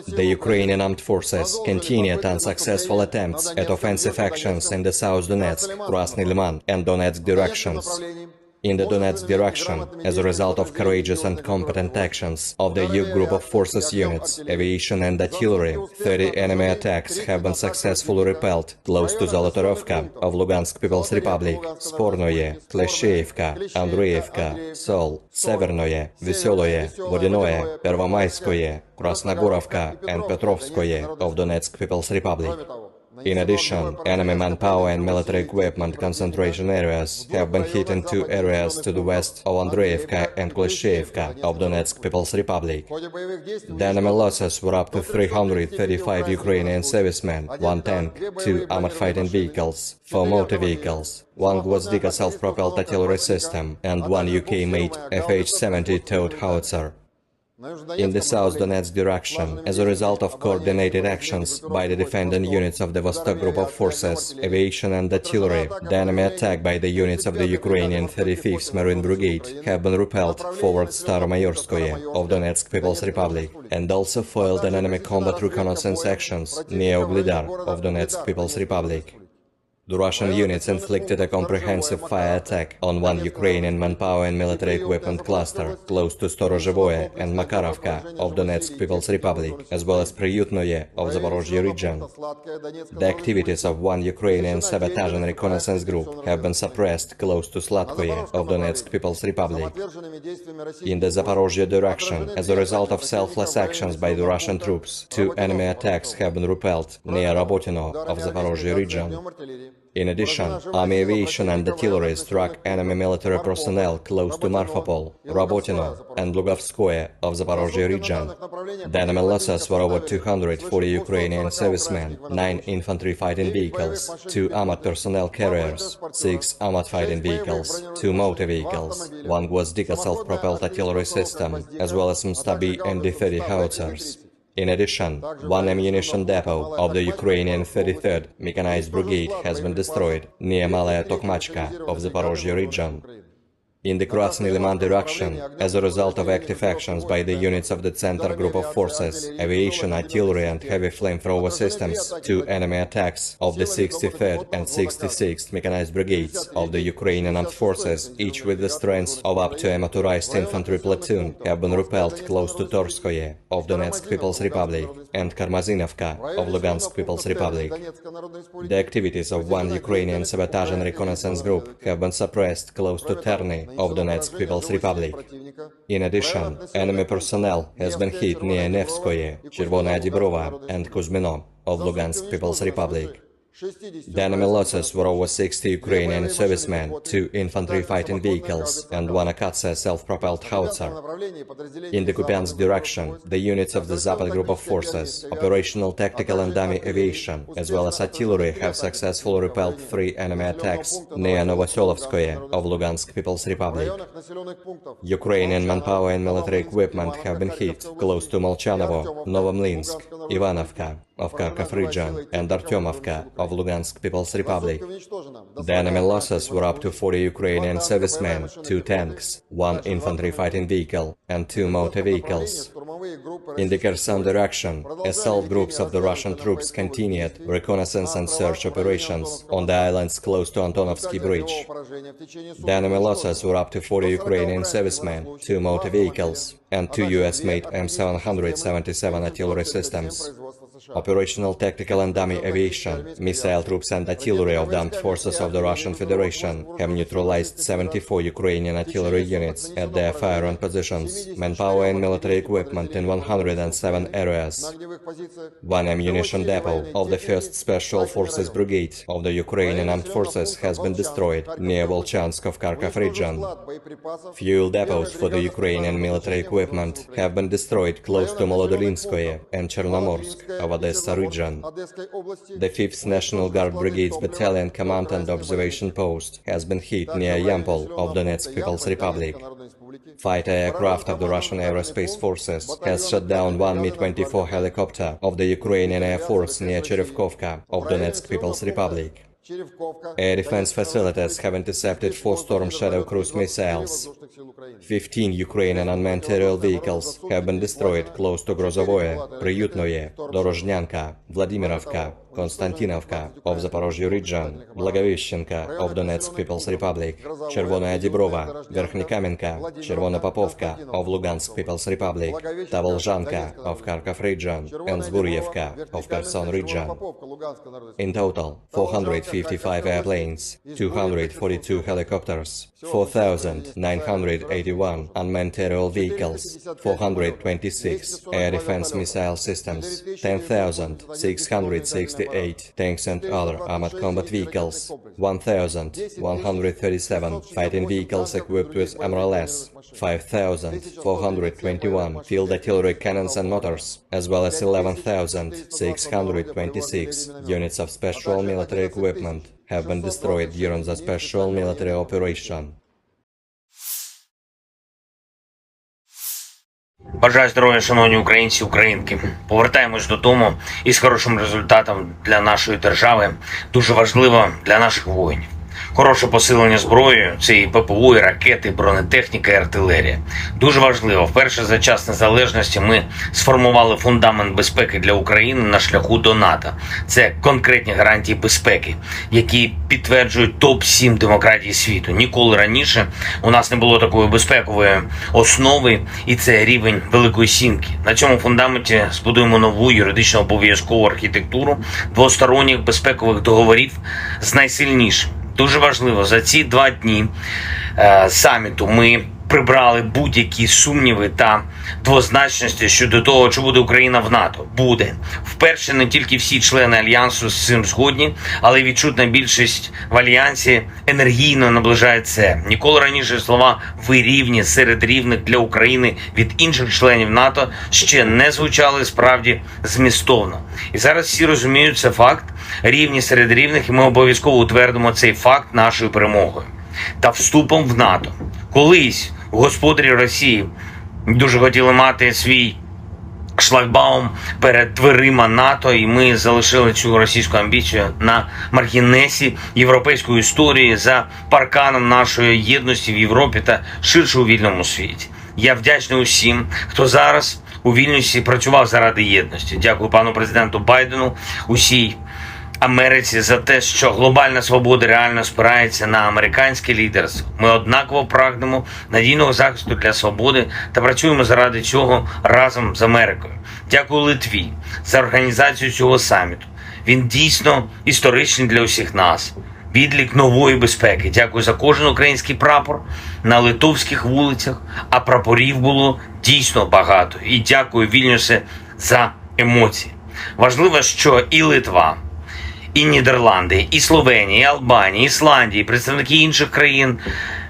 The Ukrainian armed forces continued unsuccessful attempts at offensive actions in the South Donetsk, Krasny Liman and Donetsk directions. In the Donetsk direction, as a result of courageous and competent actions of the U group of forces units, aviation and artillery, 30 enemy attacks have been successfully repelled close to Zolotorovka of Lugansk People's Republic, Spornoye, Klesheyevka, Andreyevka, Sol, Severnoye, Veseloye, Vodinoye, Pervomayskoye, Krasnogorovka and Petrovskoye of Donetsk People's Republic. In addition, enemy manpower and military equipment concentration areas have been hit in two areas to the west of Andreyevka and Klesheyevka of Donetsk People's Republic. The enemy losses were up to 335 Ukrainian servicemen, 1 tank, 2 armored fighting vehicles, 4 motor vehicles, 1 Gwozdika self-propelled artillery system and 1 UK-made FH-70 towed howitzer. In the South Donetsk direction, as a result of coordinated actions by the defending units of the Vostok Group of Forces, aviation and artillery, the enemy attack by the units of the Ukrainian 35th Marine Brigade have been repelled forward Staromayorskoye of Donetsk People's Republic, and also foiled an enemy combat reconnaissance actions near Uglidar of Donetsk People's Republic. The Russian units inflicted a comprehensive fire attack on 1 Ukrainian manpower and military equipment cluster close to Storozhevoye and Makarovka of Donetsk People's Republic, as well as Priyutnoye of Zaporozhye region. The activities of 1 Ukrainian sabotage and reconnaissance group have been suppressed close to Slatkoye of Donetsk People's Republic. In the Zaporozhye direction, as a result of selfless actions by the Russian troops, 2 enemy attacks have been repelled near Rabotino of Zaporozhye region. In addition, Army aviation and artillery struck enemy military personnel close to Marfapol, Rabotino, and Lugovskoye of Zaporozhye region. The enemy losses were over 240 Ukrainian servicemen, 9 infantry fighting vehicles, 2 Ahmad personnel carriers, 6 Ahmad fighting vehicles, 2 motor vehicles, 1 Gvozdika self-propelled artillery system, as well as some Stabi and D-30 howitzers. In addition, 1 ammunition depot of the Ukrainian 33rd Mechanized Brigade has been destroyed near Malaya Tokmachka of the Zaporozhye region. In the Krasny Liman direction, as a result of active actions by the units of the Center Group of Forces, aviation, artillery and heavy flamethrower systems, 2 enemy attacks of the 63rd and 66th Mechanized Brigades of the Ukrainian Armed Forces, each with the strength of up to a motorized infantry platoon, have been repelled close to Torskoye of Donetsk People's Republic and Karmazinovka of Lugansk People's Republic. The activities of 1 Ukrainian sabotage and reconnaissance group have been suppressed close to Terny of Donetsk People's Republic. In addition, enemy personnel has been hit near Nevskoye, Chervonaya Dibrova and Kuzmino of Lugansk People's Republic. The enemy losses were over 60 Ukrainian servicemen, 2 infantry fighting vehicles, and 1 Akatsa self-propelled howitzer. In the Kupiansk direction, the units of the Zapad Group of Forces, operational, tactical and dummy aviation, as well as artillery have successfully repelled 3 enemy attacks near Novoselovskoye of Lugansk People's Republic. Ukrainian manpower and military equipment have been hit close to Molchanovo, Novomlinsk, Ivanovka of Kharkov region, and Artyomovka of Lugansk People's Republic. The enemy losses were up to 40 Ukrainian servicemen, 2 tanks, 1 infantry fighting vehicle, and 2 motor vehicles. In the Kherson direction, assault groups of the Russian troops continued reconnaissance and search operations on the islands close to Antonovsky Bridge. The enemy losses were up to 40 Ukrainian servicemen, 2 motor vehicles, and 2 US-made M777 artillery systems. Operational, tactical and dummy aviation, missile troops and artillery of the armed forces of the Russian Federation have neutralized 74 Ukrainian artillery units at their firing positions, manpower and military equipment in 107 areas. 1 ammunition depot of the 1st Special Forces Brigade of the Ukrainian Armed Forces has been destroyed near Volchansk of Kharkov region. Fuel depots for the Ukrainian military equipment have been destroyed close to Molodolinskoye and Chernomorsk of Odessa region. The 5th National Guard Brigade's Battalion Command and Observation Post has been hit near Yampol of Donetsk People's Republic. Fighter aircraft of the Russian Aerospace Forces has shot down 1 Mi-24 helicopter of the Ukrainian Air Force near Cherevkovka of Donetsk People's Republic. Air defense facilities have intercepted 4 Storm Shadow cruise missiles. 15 Ukrainian unmanned aerial vehicles have been destroyed close to Grozovoye, Priyutnoye, Dorozhnyanka, Vladimirovka, Konstantinovka of Zaporozhye region, Blagoveshchenka of Donetsk People's Republic, Chervonaya Dibrova, Verkhnikamenka, Chervona Popovka of Lugansk People's Republic, Tavolzhanka of Kharkov region, and Zburyevka of Kherson region. In total, 455 airplanes, 242 helicopters, 4,981 unmanned aerial vehicles, 426 air defense missile systems, 10,668 tanks and other armored combat vehicles, 1,137 fighting vehicles equipped with MRLS, 5,421 field artillery cannons and mortars, as well as 11,626 units of special military equipment have been destroyed during the special military operation. Бажаю здоров'я, шановні українці, українки. Повертаємось додому із хорошим результатом для нашої держави. Дуже важливо для наших воїнів. Хороше посилення зброєю – це і ППО, і ракети, і бронетехніка, і артилерія. Дуже важливо. Вперше за час незалежності ми сформували фундамент безпеки для України на шляху до НАТО. Це конкретні гарантії безпеки, які підтверджують топ-7 демократій світу. Ніколи раніше у нас не було такої безпекової основи, і це рівень Великої Сімки. На цьому фундаменті збудуємо нову юридично обов'язкову архітектуру двосторонніх безпекових договорів з найсильнішим. Дуже важливо, за ці 2 дні саміту ми прибрали будь-які сумніви та двозначності щодо того, чи буде Україна в НАТО. Буде. Вперше не тільки всі члени Альянсу з цим згодні, але й відчутна більшість в Альянсі енергійно наближає це. Ніколи раніше слова «ви рівні серед рівних для України» від інших членів НАТО ще не звучали справді змістовно. І зараз всі розуміють, це факт, рівні серед рівних, і ми обов'язково утвердимо цей факт нашою перемогою та вступом в НАТО. Колись господарі Росії дуже хотіли мати свій шлагбаум перед дверима НАТО, і ми залишили цю російську амбіцію на маргінесі європейської історії за парканом нашої єдності в Європі та ширше у вільному світі. Я вдячний усім, хто зараз у Вільнюсі працював заради єдності. Дякую пану президенту Байдену, усій Америці за те, що глобальна свобода реально спирається на американське лідерство. Ми однаково прагнемо надійного захисту для свободи та працюємо заради цього разом з Америкою. Дякую Литві за організацію цього саміту. Він дійсно історичний для усіх нас. Відлік нової безпеки. Дякую за кожен український прапор на литовських вулицях, а прапорів було дійсно багато. І дякую, Вільнюсе, за емоції. Важливо, що і Литва, і Нідерланди, і Словенія, і Албанія, і Ісландія, і представники інших країн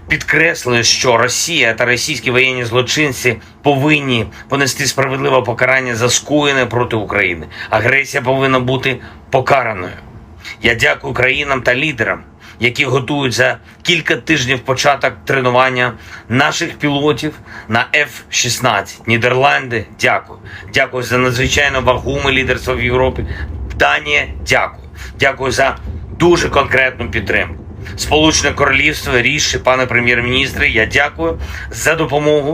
підкреслили, що Росія та російські воєнні злочинці повинні понести справедливе покарання за скоєне проти України. Агресія повинна бути покараною. Я дякую країнам та лідерам, які готують за кілька тижнів початок тренування наших пілотів на F-16. Нідерланди, дякую. Дякую за надзвичайно вагоме лідерство в Європі. Данія, дякую. Дякую за дуже конкретну підтримку. Сполучене Королівство, Ріші, пане прем'єр-міністре, я дякую за допомогу